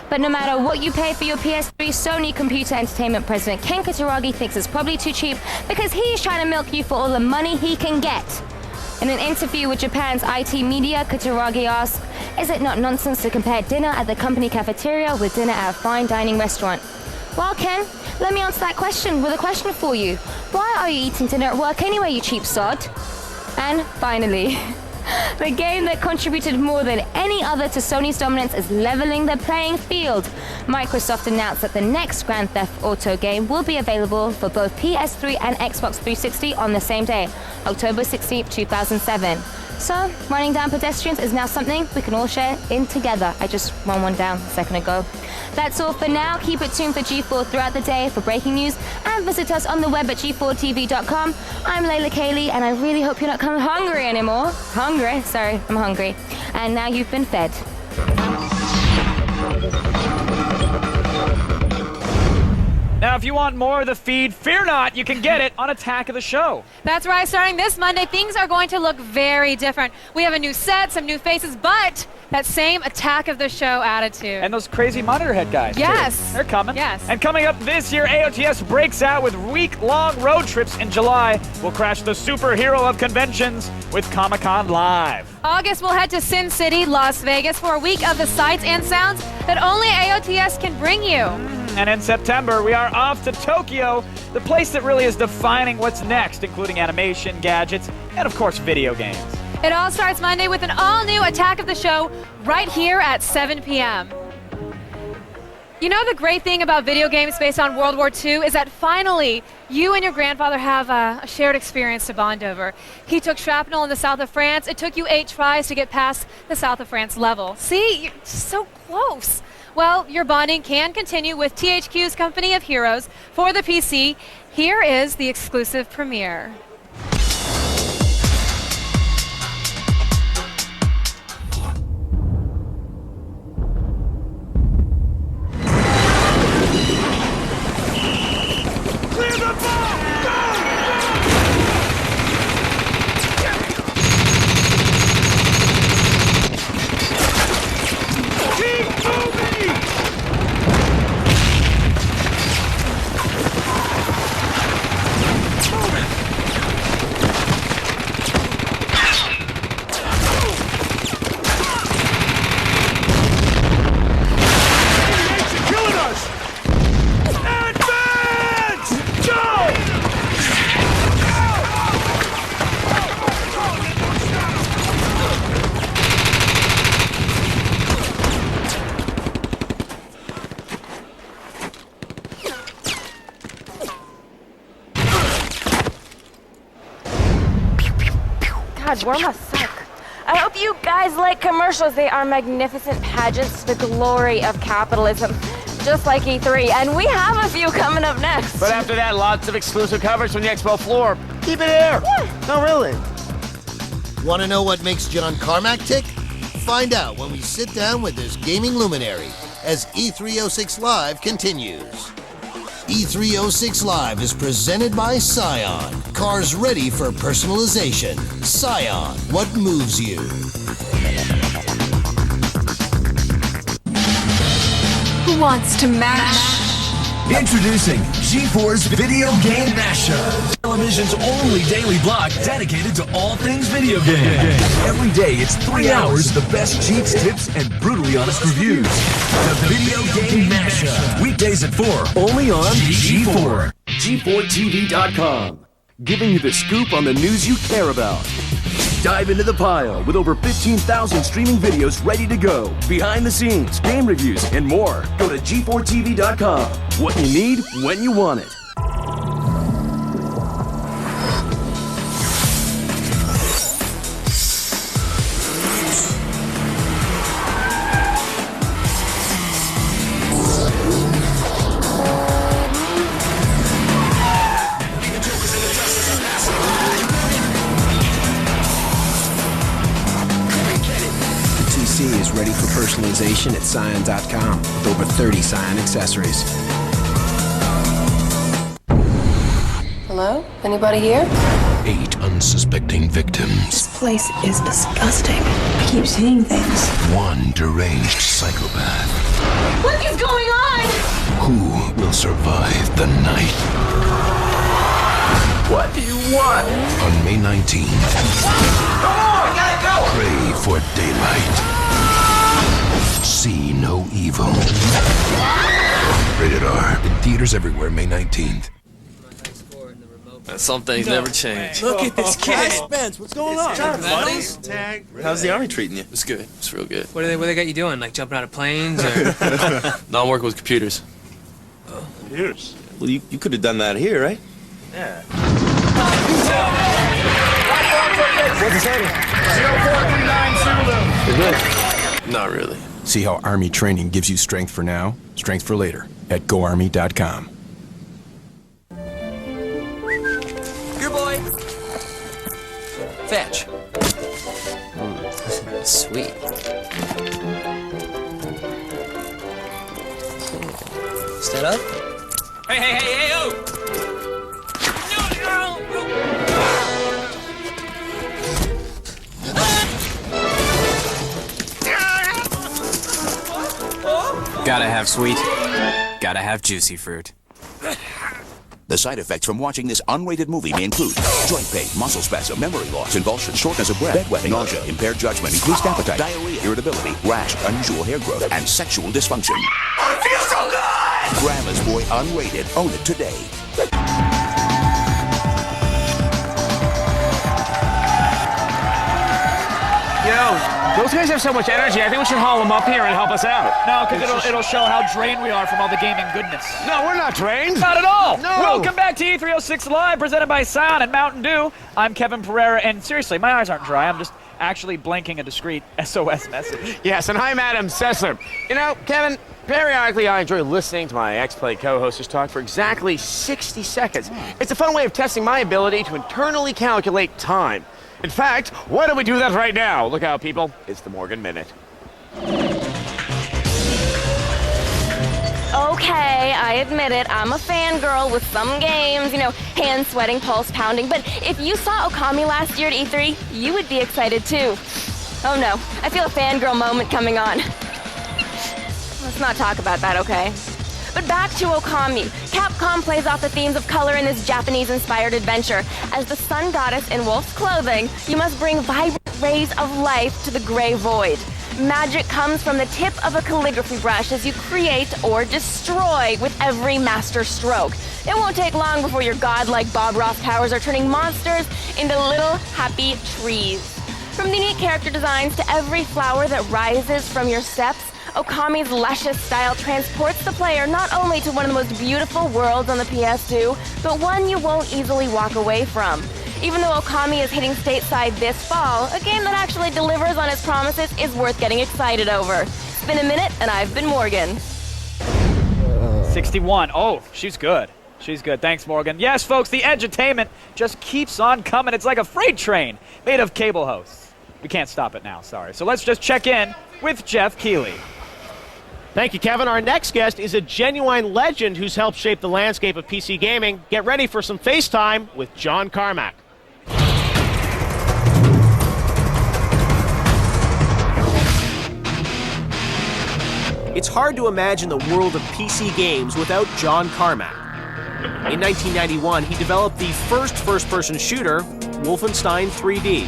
But no matter what you pay for your PS3, Sony Computer Entertainment President Ken Kutaragi thinks it's probably too cheap because he's trying to milk you for all the money he can get. In an interview with Japan's IT media, Kutaragi asked, "Is it not nonsense to compare dinner at the company cafeteria with dinner at a fine dining restaurant?" Well, Ken, let me answer that question with a question for you. Why are you eating dinner at work anyway, you cheap sod? And finally, the game that contributed more than any other to Sony's dominance is leveling the playing field. Microsoft announced that the next Grand Theft Auto game will be available for both PS3 and Xbox 360 on the same day, October 16, 2007. So, running down pedestrians is now something we can all share in together. I just ran one down a second ago. That's all for now. Keep it tuned for G4 throughout the day for breaking news and visit us on the web at g4tv.com. I'm Layla Kayleigh and I really hope you're not coming hungry anymore. Sorry, I'm hungry. And now you've been fed. Now, if you want more of the feed, fear not, you can get it on Attack of the Show. That's right. Starting this Monday, things are going to look very different. We have a new set, some new faces, but that same Attack of the Show attitude. And those crazy monitor head guys, yes, too. They're coming. Yes. And coming up this year, AOTS breaks out with week-long road trips in July. We'll crash the superhero of conventions with Comic-Con Live. August, we'll head to Sin City, Las Vegas for a week of the sights and sounds that only AOTS can bring you. And in September, we are off to Tokyo, the place that really is defining what's next, including animation, gadgets, and of course, video games. It all starts Monday with an all-new Attack of the Show right here at 7 p.m. You know, the great thing about video games based on World War II is that finally you and your grandfather have a shared experience to bond over. He took shrapnel in the south of France. It took you 8 tries to get past the south of France level. See, you're so close. Well, your bonding can continue with THQ's Company of Heroes for the PC. Here is the exclusive premiere. Clear the ball! Keep moving! God, war must suck. I hope you guys like commercials. They are magnificent pageants to the glory of capitalism, just like E3. And we have a few coming up next. But after that, lots of exclusive coverage from the expo floor. Keep it here. Yeah. No, really. Want to know what makes John Carmack tick? Find out when we sit down with this gaming luminary as E306 Live continues. E306 Live is presented by Scion. Cars ready for personalization. Scion, what moves you? Who wants to mash? Introducing G4's Video Game Mashup, television's only daily block dedicated to all things video game. Every day, it's 3 hours of the best cheats, tips, and brutally honest reviews. The Video Game Mashup, weekdays at 4, only on G4. G4TV.com, giving you the scoop on the news you care about. Dive into the pile with over 15,000 streaming videos ready to go. Behind the scenes, game reviews, and more. Go to G4TV.com. What you need, when you want it. Is ready for personalization at Scion.com with over 30 Scion accessories. Hello? Anybody here? 8 unsuspecting victims. This place is disgusting. I keep seeing things. 1 deranged psychopath. What is going on? Who will survive the night? What do you want? On May 19th, Come on, we gotta go! pray for daylight. See no evil. Rated R. In theaters everywhere, May 19th. Some things never change. Look at this kid. Spence, what's going on? Buddies? How's the army treating you? It's good. It's real good. What they got you doing? Like jumping out of planes? Or? No, I'm working with computers. Oh, computers? Well, you could have done that here, right? Yeah. What's the status? 0439 Zulu. Good. Not really. See how Army training gives you strength for now, strength for later at GoArmy.com. Your boy. Fetch. Sweet. Stand up. Hey, oh! Gotta have sweet. Gotta have juicy fruit. The side effects from watching this unrated movie may include joint pain, muscle spasm, memory loss, convulsions, shortness of breath, bedwetting, nausea, impaired judgment, increased appetite, diarrhea, irritability, rash, unusual hair growth, and sexual dysfunction. I feel so good! Grandma's Boy Unrated. Own it today. Yo, those guys have so much energy. I think we should haul them up here and help us out. No, because it'll show how drained we are from all the gaming goodness. No, we're not drained. Not at all. No. Welcome back to E306 Live, presented by Scion and Mountain Dew. I'm Kevin Pereira, and seriously, my eyes aren't dry. I'm just actually blinking a discreet SOS message. Yes, and I'm Adam Sessler. You know, Kevin, periodically I enjoy listening to my X-Play co-hosters talk for exactly 60 seconds. It's a fun way of testing my ability to internally calculate time. In fact, why don't we do that right now? Look out, people. It's the Morgan Minute. Okay, I admit it, I'm a fangirl with some games, you know, hands sweating, pulse pounding, but if you saw Okami last year at E3, you would be excited too. Oh no, I feel a fangirl moment coming on. Let's not talk about that, okay? But back to Okami. Capcom plays off the themes of color in this Japanese-inspired adventure. As the sun goddess in wolf's clothing, you must bring vibrant rays of life to the gray void. Magic comes from the tip of a calligraphy brush as you create or destroy with every master stroke. It won't take long before your godlike Bob Ross powers are turning monsters into little happy trees. From the unique character designs to every flower that rises from your steps, Okami's luscious style transports the player not only to one of the most beautiful worlds on the PS2, but one you won't easily walk away from. Even though Okami is hitting stateside this fall, a game that actually delivers on its promises is worth getting excited over. It's been a minute, and I've been Morgan. 61. Oh, she's good. She's good. Thanks, Morgan. Yes, folks, the edutainment just keeps on coming. It's like a freight train made of cable hosts. We can't stop it now, sorry. So let's just check in with Geoff Keighley. Thank you, Kevin. Our next guest is a genuine legend who's helped shape the landscape of PC gaming. Get ready for some FaceTime with John Carmack. It's hard to imagine the world of PC games without John Carmack. In 1991, he developed the first first-person shooter, Wolfenstein 3D.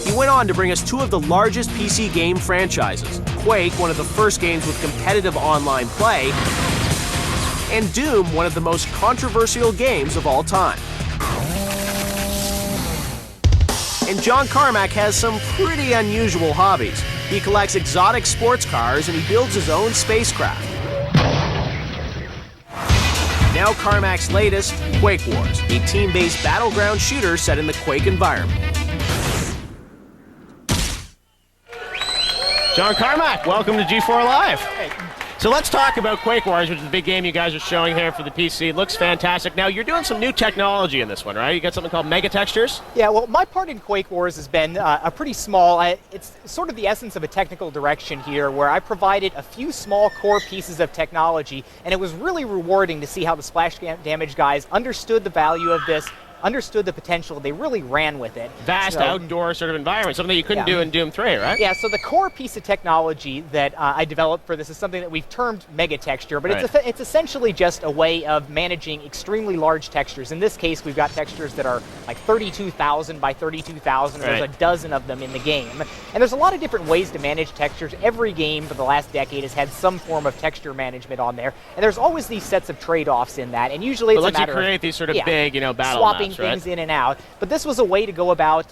He went on to bring us two of the largest PC game franchises, Quake, one of the first games with competitive online play, and Doom, one of the most controversial games of all time. And John Carmack has some pretty unusual hobbies. He collects exotic sports cars and he builds his own spacecraft. Now Carmack's latest, Quake Wars, a team-based battleground shooter set in the Quake environment. John Carmack, welcome to G4 Live. Hey, So let's talk about Quake Wars, which is the big game you guys are showing here for the PC. It looks fantastic. Now, you're doing some new technology in this one, right? You got something called Mega Textures? Yeah, well, my part in Quake Wars has been a pretty small, it's sort of the essence of a technical direction here, where I provided a few small core pieces of technology, and it was really rewarding to see how the splash damage guys understood the value of this, understood the potential. They really ran with it. Vast outdoor sort of environment, something that you couldn't do in Doom 3, right? Yeah, so the core piece of technology that I developed for this is something that we've termed Mega Texture, but it's essentially just a way of managing extremely large textures. In this case, we've got textures that are like 32,000 by 32,000. There's a dozen of them in the game. And there's a lot of different ways to manage textures. Every game for the last decade has had some form of texture management on there. And there's always these sets of trade-offs in that. And usually it's a matter of... you create these sort of big, battle swapping things in and out, but this was a way to go about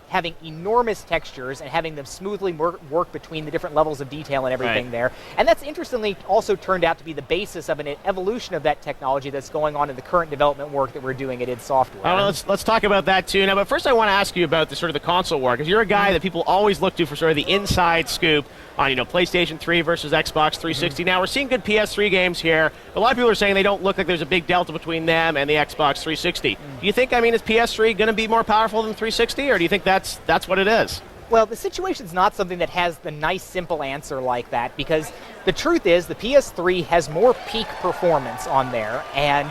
having enormous textures and having them smoothly work between the different levels of detail and everything there. And that's interestingly also turned out to be the basis of an evolution of that technology that's going on in the current development work that we're doing at id Software. Well, let's talk about that too. Now, but first I want to ask you about the sort of the console war, because you're a guy that people always look to for sort of the inside scoop on, PlayStation 3 versus Xbox 360. Now, we're seeing good PS3 games here. A lot of people are saying they don't look like there's a big delta between them and the Xbox 360. Do you think, is PS3 going to be more powerful than 360, or do you think that's what it is? Well, the situation's not something that has the nice, simple answer like that, because the truth is the PS3 has more peak performance on there, and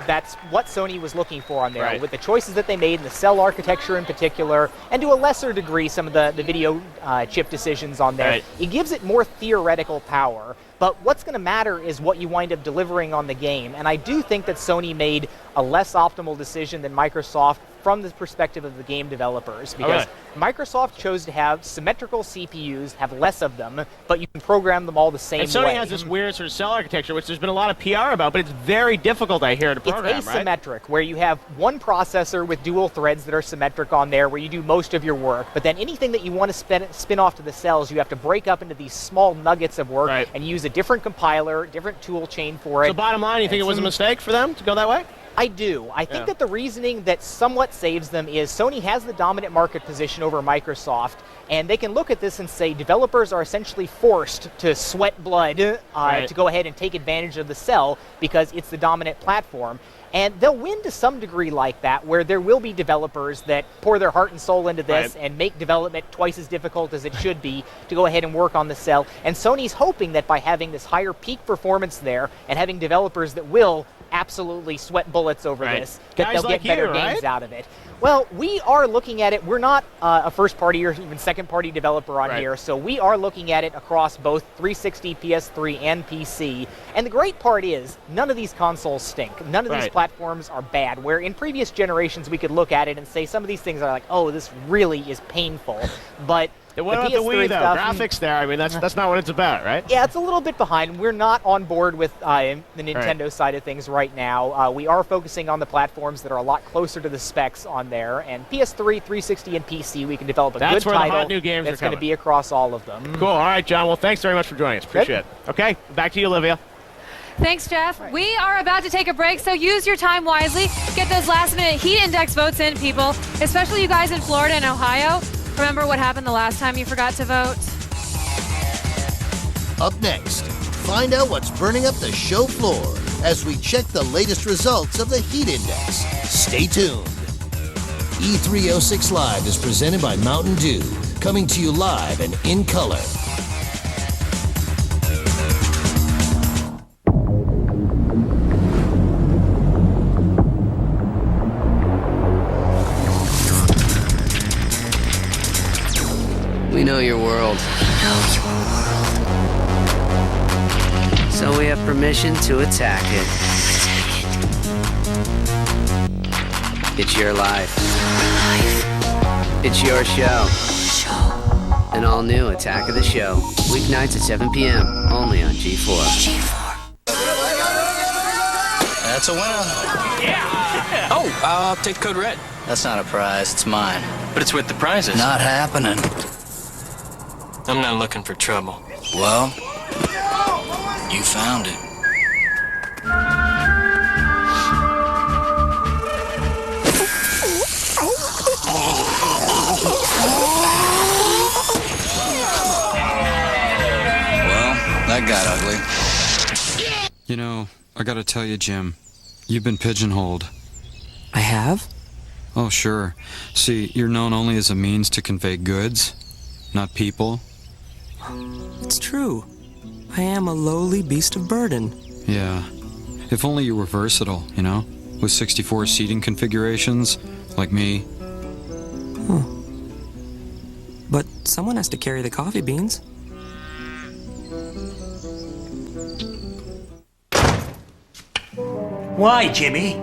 that's what Sony was looking for on there, with the choices that they made in the cell architecture in particular, and to a lesser degree some of the video chip decisions on there. It gives it more theoretical power, but what's going to matter is what you wind up delivering on the game, and I do think that Sony made a less optimal decision than Microsoft from the perspective of the game developers, because Microsoft chose to have symmetrical CPUs, have less of them, but you can program them all the same way. And Sony has this weird sort of cell architecture, which there's been a lot of PR about, but it's very difficult, I hear, to program, It's asymmetric, where you have one processor with dual threads that are symmetric on there, where you do most of your work, but then anything that you want to spin off to the cells, you have to break up into these small nuggets of work and use a different compiler, different tool chain for it. So bottom line, you think it was a mistake for them to go that way? I do. I think that the reasoning that somewhat saves them is Sony has the dominant market position over Microsoft, and they can look at this and say developers are essentially forced to sweat blood to go ahead and take advantage of the cell because it's the dominant platform. And they'll win to some degree like that, where there will be developers that pour their heart and soul into this and make development twice as difficult as it should be to go ahead and work on the cell. And Sony's hoping that by having this higher peak performance there and having developers that will absolutely sweat bullets over this, that they'll get better games out of it. Well, we are looking at it. We're not a first-party or even second-party developer on here, so we are looking at it across both 360, PS3, and PC. And the great part is, none of these consoles stink. None of these platforms are bad, where in previous generations we could look at it and say some of these things are like, oh, this really is painful. But what about the Wii, though? Graphics there, that's not what it's about, right? Yeah, it's a little bit behind. We're not on board with the Nintendo side of things right now. We are focusing on the platforms that are a lot closer to the specs on there. And PS3, 360, and PC, we can develop a good title hot new games that's going to be across all of them. Cool. All right, John. Well, thanks very much for joining us. Appreciate it. Okay, back to you, Olivia. Thanks, Geoff. We are about to take a break, so use your time wisely. Get those last-minute heat index votes in, people, especially you guys in Florida and Ohio. Remember what happened the last time you forgot to vote? Up next, find out what's burning up the show floor as we check the latest results of the heat index. Stay tuned. E306 Live is presented by Mountain Dew, coming to you live and in color. We know your world. So we have permission to attack it. It's your life. It's your show. An all-new Attack of the Show. Weeknights at 7 p.m. Only on G4. That's a winner. Yeah! Oh, I'll take code red. That's not a prize. It's mine. But it's with the prizes. Not happening. I'm not looking for trouble. Well, you found it. Well, that got ugly. You know, I gotta tell you, Jim, you've been pigeonholed. I have? Oh, sure. See, you're known only as a means to convey goods, not people. It's true. I am a lowly beast of burden. Yeah. If only you were versatile, you know? With 64 seating configurations, like me. Huh. But someone has to carry the coffee beans. Why, Jimmy?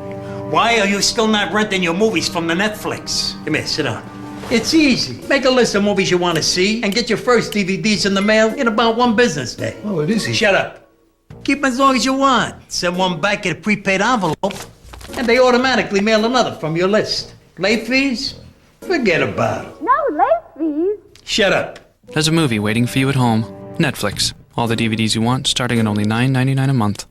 Why are you still not renting your movies from the Netflix? Come here, sit down. It's easy. Make a list of movies you want to see and get your first DVDs in the mail in about 1 business day. Oh, it is easy. Shut up. Keep them as long as you want. Send one back in a prepaid envelope, and they automatically mail another from your list. Late fees? Forget about it. No late fees. Shut up. There's a movie waiting for you at home. Netflix. All the DVDs you want, starting at only $9.99 a month.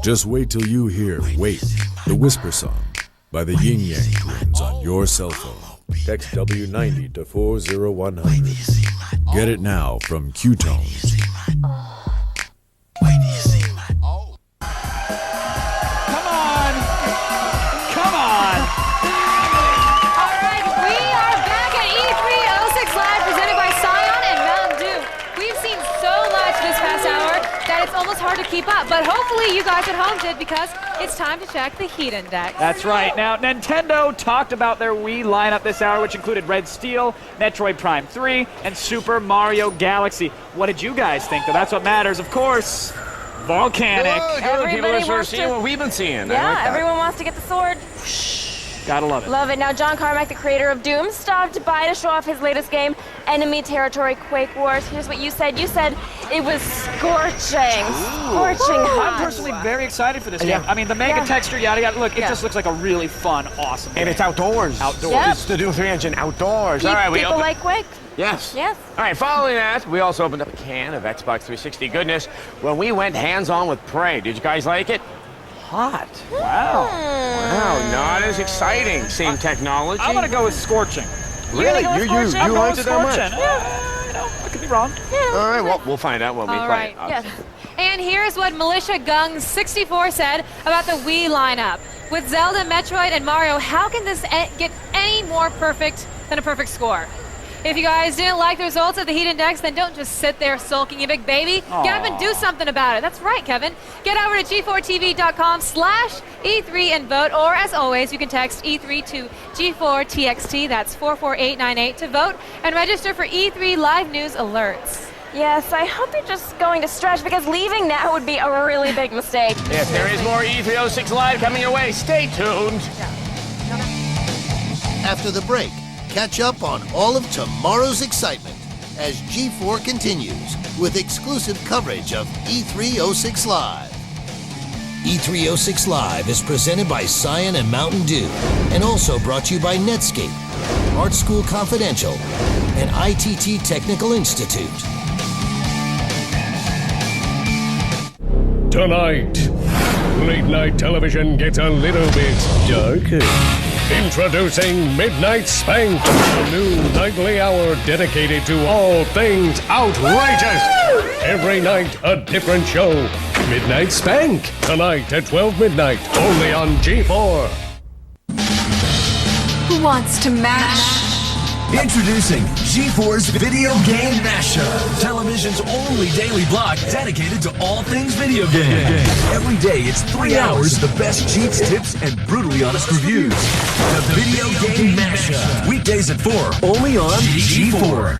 Just wait till you hear Wait, the Whisper Song by the Yin Yang Twins on your cell phone. Text W90 to 40100. Get it now from Q-Tones. Come on! Come on! All right, we are back at E3 06 Live presented by Scion and Mountain Dew. We've seen so much this past hour that it's almost hard to keep up, but hopefully you guys at home did because it's time to check the heat index. That's right. Now, Nintendo talked about their Wii lineup this hour, which included Red Steel, Metroid Prime 3, and Super Mario Galaxy. What did you guys think? Though that's what matters, of course. Volcanic. Good. People are sort of seeing what we've been seeing. Yeah, everyone wants to get the sword. Gotta love it. Love it. Now, John Carmack, the creator of Doom, stopped by to show off his latest game, Enemy Territory Quake Wars. Here's what you said. You said it was scorching. Scorching hot. I'm personally very excited for this game. I mean, the mega texture, yada yada. Look, it just looks like a really fun, awesome game. And it's outdoors. Yep. It's the Doom 3 engine outdoors. All right, we People open. like Quake. Yes. Yes. All right, following that, we also opened up a can of Xbox 360 goodness when we went hands-on with Prey. Did you guys like it? Hot. Wow. Wow, not as exciting. Same technology. I'm gonna go with scorching. Really? You're You gonna go with Scorching? liked it that much? I could be wrong. All right, well, we'll find out when we All play right. it. Yes. And here's what Militia Gung 64 said about the Wii lineup. With Zelda, Metroid, and Mario, how can this get any more perfect than a perfect score? If you guys didn't like the results of the heat index, then don't just sit there sulking, you big baby. Get up and do something about it. That's right, Kevin. Get over to g4tv.com/E3 and vote. Or, as always, you can text E3 to G4TXT. That's 44898 to vote and register for E3 live news alerts. Yes, I hope you're just going to stretch because leaving now would be a really big mistake. Yes, there is more E3 06 Live coming your way. Stay tuned. After the break, catch up on all of tomorrow's excitement as G4 continues with exclusive coverage of E3 06 Live. E3 06 Live is presented by Scion and Mountain Dew and also brought to you by Netscape, Art School Confidential, and ITT Technical Institute. Tonight, late night television gets a little bit darker. Introducing Midnight Spank, a new nightly hour dedicated to all things outrageous. Every night, a different show. Midnight Spank, tonight at 12 midnight, only on G4. Who wants to mash? Introducing G4's Video Game Mashup, television's only daily block dedicated to all things video game. Every day, it's 3 hours of the best cheats, tips, and brutally honest reviews. The Video Game Mashup, weekdays at 4, only on G4.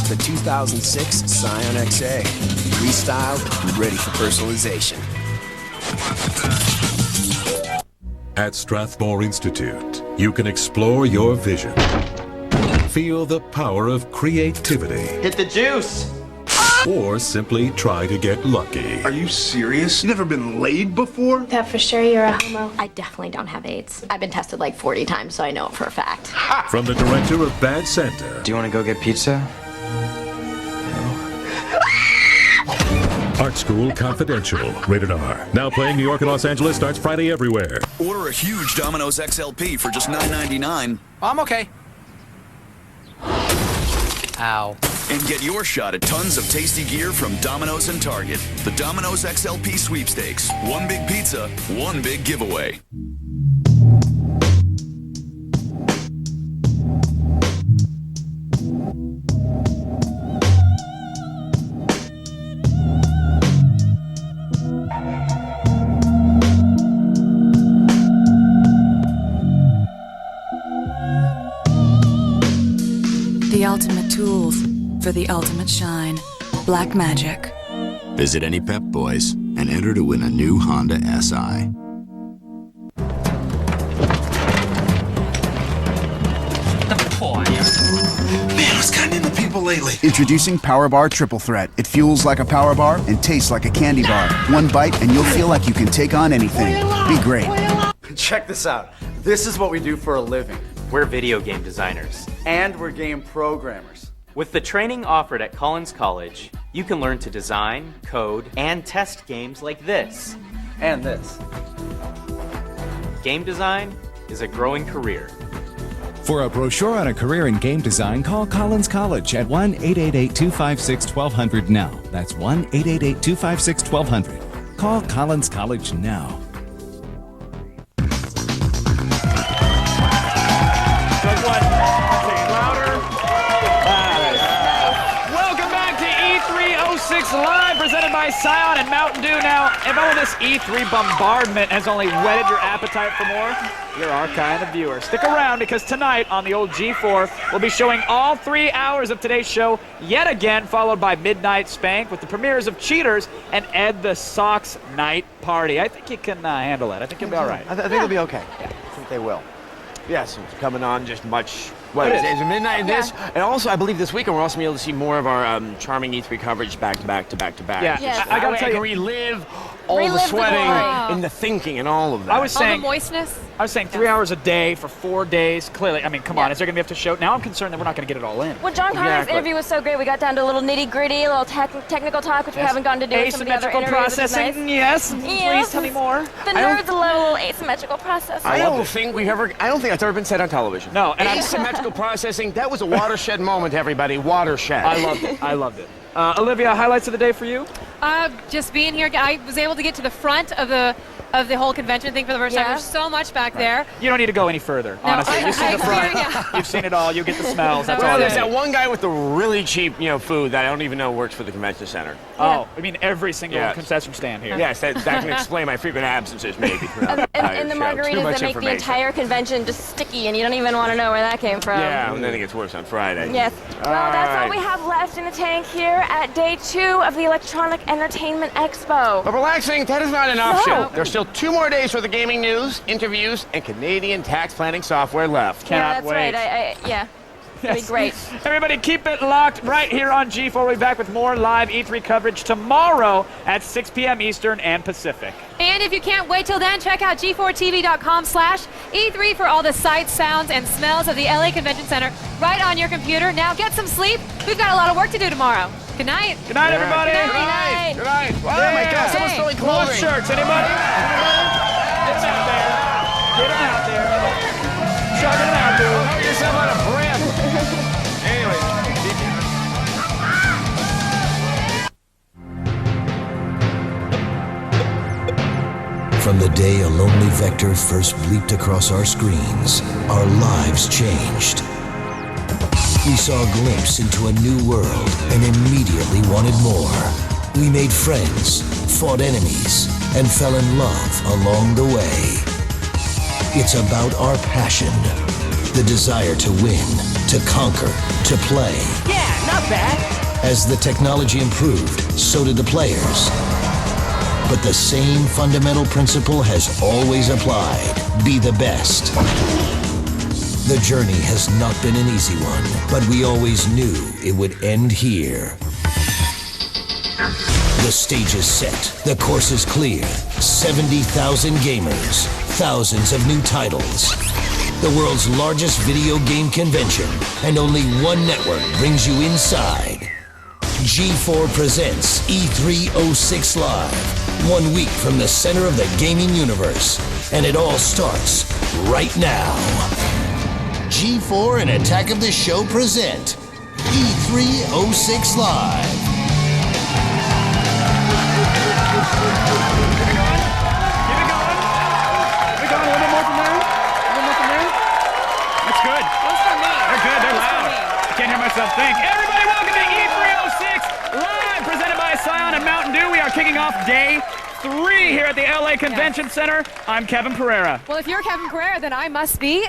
The 2006 Scion XA. Restyled and ready for personalization. At Strathmore Institute, you can explore your vision. Feel the power of creativity. Hit the juice! Or simply try to get lucky. Are you serious? You never been laid before? That for sure you're a homo. I definitely don't have AIDS. I've been tested like 40 times, so I know it for a fact. From the director of Bad Santa. Do you want to go get pizza? Art School Confidential. Rated R. Now playing New York and Los Angeles. Starts Friday everywhere. Order a huge Domino's XLP for just $9.99. I'm okay. Ow. And get your shot at tons of tasty gear from Domino's and Target. The Domino's XLP Sweepstakes. One big pizza, one big giveaway. The ultimate tools for the ultimate shine. Black Magic. Visit any Pep Boys and enter to win a new Honda SI. Man, what's gotten into people lately? Introducing Power Bar Triple Threat. It fuels like a power bar and tastes like a candy bar. One bite and you'll feel like you can take on anything. Be great. Check this out. This is what we do for a living. We're video game designers. And we're game programmers. With the training offered at Collins College, you can learn to design, code, and test games like this. And this. Game design is a growing career. For a brochure on a career in game design, call Collins College at 1-888-256-1200 now. That's 1-888-256-1200. Call Collins College now. Welcome back to E306 Live, presented by Scion and Mountain Dew. Now, if all this E3 bombardment has only whetted your appetite for more, you're our kind of viewer. Stick around, because tonight on the old G4, we'll be showing all 3 hours of today's show yet again, followed by Midnight Spank with the premieres of Cheaters and Ed the Sox Night Party. I think you can handle it. I think you'll be all right. I think it'll be okay. Yeah. I think they will. Yes, it's coming on just much. What is it? Is it midnight in this? And also, I believe this weekend we're also going to be able to see more of our charming E3 coverage back to back to back to back. Yeah, Just I gotta tell you, relive all the sweating and the thinking and all of that. I was saying, all the moistness. I was saying 3 hours a day for 4 days. Clearly, I mean, come on, is there going to be enough to show? Now I'm concerned that we're not going to get it all in. Well, John Carmack's interview was so great. We got down to a little nitty-gritty, a little technical talk, which we haven't gotten to do with some of the other Asymmetrical interviews. processing, yes. Please tell me more. The nerds love a little asymmetrical processing. I don't think that's ever been said on television. No, and asymmetrical processing, that was a watershed moment, everybody. Watershed. I loved it. I loved it. Olivia, highlights of the day for you? Just being here. I was able to get to the front of the whole convention thing for the first time. There's so much back there. You don't need to go any further, honestly. You've seen the front. You've seen it all. You get the smells. That's all. There's that one guy with the really cheap, food that I don't even know works for the convention center. Oh, I mean every single concession stand here. Yes, that can explain my frequent absences, maybe. And the margaritas that make the entire convention just sticky, and you don't even want to know where that came from. Yeah, and then it gets worse on Friday. Yes. Well, that's all we have left in the tank here at day 2 of the Electronic Entertainment Expo. But relaxing, that is not enough, No. Shil. There's still 2 more days for the gaming news, interviews, and Canadian tax planning software left. Yeah, that's right. Yeah. It'll be great. Everybody keep it locked right here on G4. We'll be back with more live E3 coverage tomorrow at 6 p.m. Eastern and Pacific. And if you can't wait till then, check out g4tv.com/E3 for all the sights, sounds, and smells of the LA Convention Center right on your computer. Now get some sleep. We've got a lot of work to do tomorrow. Good night. Good night, everybody. Good night. Good night. Oh my God, someone's throwing clothing. More shirts. Anybody? Get out there. Get out there. Chuck it out, dude. Have yourself on a breath. Anyway. From the day a lonely vector first bleeped across our screens, our lives changed. We saw a glimpse into a new world and immediately wanted more. We made friends, fought enemies, and fell in love along the way. It's about our passion, the desire to win, to conquer, to play. Yeah, not bad. As the technology improved, so did the players. But the same fundamental principle has always applied. Be the best. The journey has not been an easy one, but we always knew it would end here. The stage is set, the course is clear. 70,000 gamers, thousands of new titles. The world's largest video game convention, and only one network brings you inside. G4 presents E306 Live, 1 week from the center of the gaming universe, and it all starts right now. G4 and Attack of the Show present E306 Live. Think. Everybody, welcome to E306 Live, presented by Scion and Mountain Dew. We are kicking off day 3 here at the LA Convention Center. I'm Kevin Pereira. Well, if you're Kevin Pereira, then I must be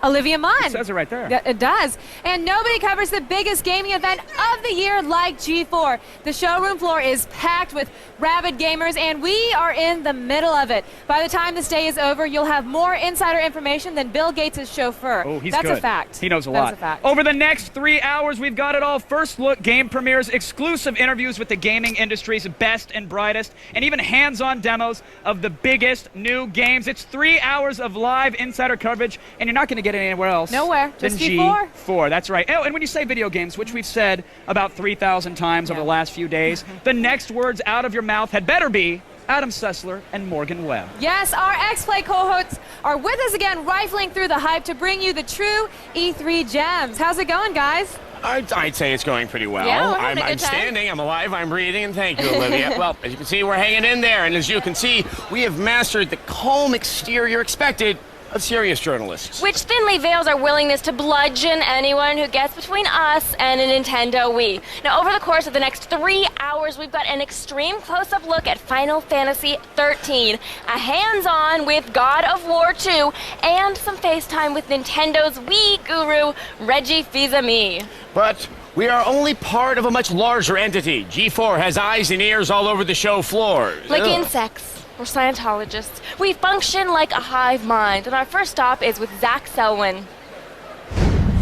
Olivia Munn. It says it right there. Yeah, it does. And nobody covers the biggest gaming event of the year like G4. The showroom floor is packed with rabid gamers, and we are in the middle of it. By the time this day is over, you'll have more insider information than Bill Gates' chauffeur. Oh, he's That's good. a fact. He knows a lot. That's a fact. Over the next 3 hours, we've got it all. First look, game premieres, exclusive interviews with the gaming industry's best and brightest, and even hands-on demos of the biggest new games. It's 3 hours of live insider coverage, and you're not going to get it anywhere else. Nowhere. Just G4. G4. That's right. Oh, and when you say video games, which we've said about 3,000 times over the last few days, the next words out of your mouth had better be Adam Sessler and Morgan Webb. Yes, our X-Play cohorts are with us again, rifling through the hype to bring you the true E3 gems. How's it going, guys? I'd say it's going pretty well. Yeah, we're having a good I'm time. standing, I'm alive, I'm breathing, and thank you, Olivia. Well, as you can see, we're hanging in there, and as you can see, we have mastered the calm exterior expected of serious journalists. Which thinly veils our willingness to bludgeon anyone who gets between us and a Nintendo Wii. Now, over the course of the next 3 hours, we've got an extreme close-up look at Final Fantasy XIII, a hands-on with God of War 2, and some FaceTime with Nintendo's Wii guru, Reggie Fils-Aimé. But we are only part of a much larger entity. G4 has eyes and ears all over the show floor. Like insects. We're Scientologists. We function like a hive mind, and our first stop is with Zach Selwyn.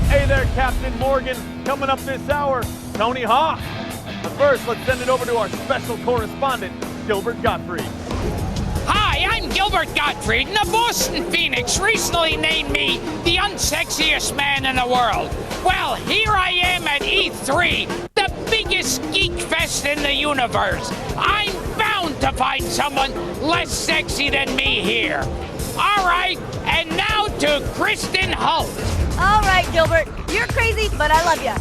Hey there, Captain Morgan. Coming up this hour, Tony Hawk. But first, let's send it over to our special correspondent, Gilbert Gottfried. Hi, I'm Gilbert Gottfried, and the Boston Phoenix recently named me the unsexiest man in the world. Well, here I am at E3, the biggest geek fest in the universe. I'm bound to find someone less sexy than me here. All right, and now to Kristin Holt. All right, Gilbert, you're crazy, but I love you.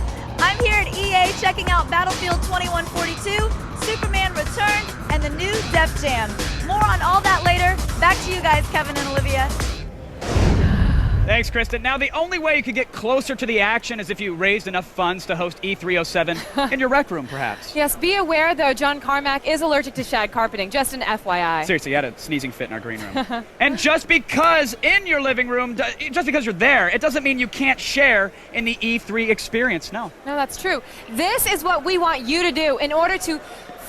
I'm here at EA checking out Battlefield 2142, Superman Returns, and the new Def Jam. More on all that later. Back to you guys, Kevin and Olivia. Thanks, Kristin. Now, the only way you could get closer to the action is if you raised enough funds to host E307 in your rec room, perhaps. Yes, be aware, though, John Carmack is allergic to shag carpeting, just an FYI. Seriously, you had a sneezing fit in our green room. And just because in your living room, just because you're there, it doesn't mean you can't share in the E3 experience, no. No, that's true. This is what we want you to do in order to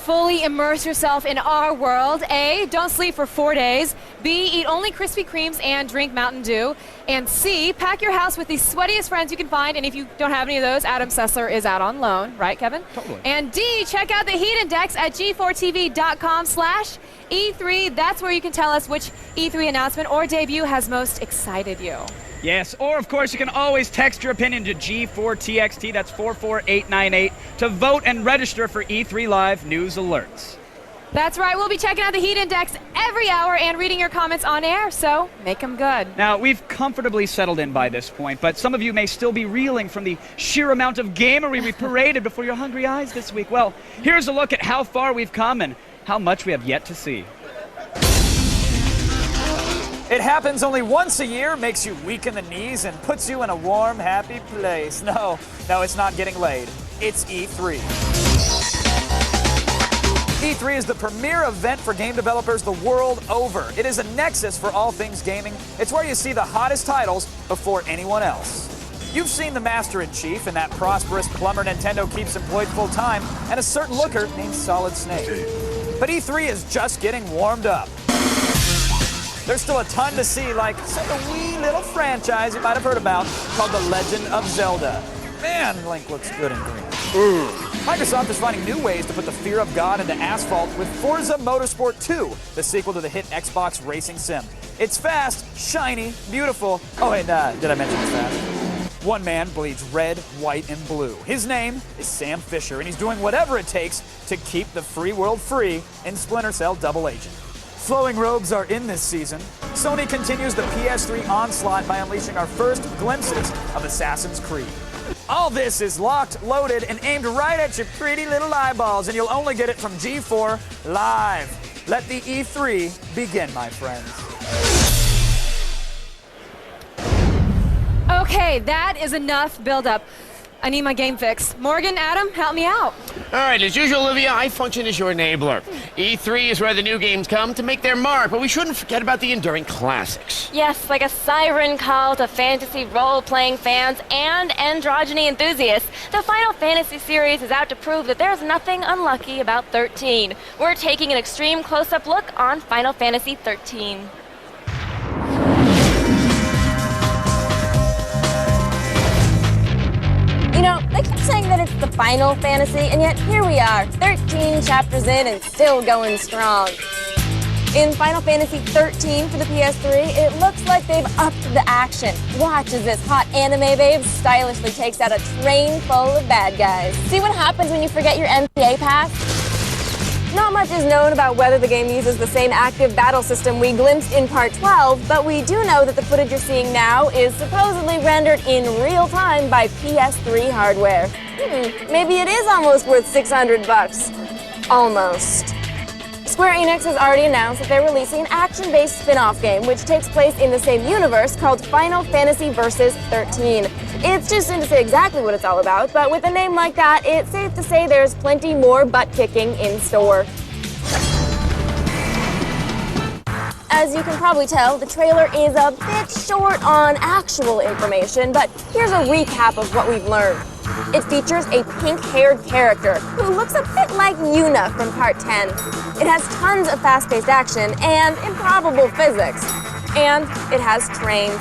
fully immerse yourself in our world. A, don't sleep for 4 days. B, eat only Krispy Kremes and drink Mountain Dew. And C, pack your house with the sweatiest friends you can find. And if you don't have any of those, Adam Sessler is out on loan. Right, Kevin? Totally. And D, check out the heat index at g4tv.com/E3. That's where you can tell us which E3 announcement or debut has most excited you. Yes, or of course you can always text your opinion to G4TXT, that's 44898, to vote and register for E3 Live news alerts. That's right, we'll be checking out the heat index every hour and reading your comments on air, so make them good. Now, we've comfortably settled in by this point, but some of you may still be reeling from the sheer amount of gamery we paraded before your hungry eyes this week. Well, here's a look at how far we've come and how much we have yet to see. It happens only once a year, makes you weak in the knees, and puts you in a warm, happy place. No, it's not getting laid. It's E3. E3 is the premier event for game developers the world over. It is a nexus for all things gaming. It's where you see the hottest titles before anyone else. You've seen the Master in Chief and that prosperous plumber Nintendo keeps employed full-time, and a certain looker named Solid Snake. But E3 is just getting warmed up. There's still a ton to see, like send a wee little franchise you might have heard about called The Legend of Zelda. Man, Link looks good in green. Microsoft is finding new ways to put the fear of God into asphalt with Forza Motorsport 2, the sequel to the hit Xbox racing sim. It's fast, shiny, beautiful. Oh, and did I mention it's fast? One man bleeds red, white, and blue. His name is Sam Fisher, and he's doing whatever it takes to keep the free world free in Splinter Cell Double Agent. Flowing robes are in this season. Sony continues the PS3 onslaught by unleashing our first glimpses of Assassin's Creed. All this is locked, loaded, and aimed right at your pretty little eyeballs, and you'll only get it from G4 Live. Let the E3 begin, my friends. Okay, that is enough build-up. I need my game fix. Morgan, Adam, help me out. All right, as usual, Olivia, I function as your enabler. E3 is where the new games come to make their mark, but we shouldn't forget about the enduring classics. Yes, like a siren call to fantasy role-playing fans and androgyny enthusiasts. The Final Fantasy series is out to prove that there's nothing unlucky about 13. We're taking an extreme close-up look on Final Fantasy 13. You know, they keep saying that it's the Final Fantasy, and yet here we are, 13 chapters in and still going strong. In Final Fantasy 13 for the PS3, it looks like they've upped the action. Watch as this hot anime babe stylishly takes out a train full of bad guys. See what happens when you forget your MPA pass? Not much is known about whether the game uses the same active battle system we glimpsed in Part 12, but we do know that the footage you're seeing now is supposedly rendered in real time by PS3 hardware. Maybe it is almost worth $600. Almost. Square Enix has already announced that they're releasing an action-based spin-off game, which takes place in the same universe called Final Fantasy Versus 13. It's too soon to say exactly what it's all about, but with a name like that, it's safe to say there's plenty more butt-kicking in store. As you can probably tell, the trailer is a bit short on actual information, but here's a recap of what we've learned. It features a pink-haired character who looks a bit like Yuna from Part 10. It has tons of fast-paced action and improbable physics. And it has trains.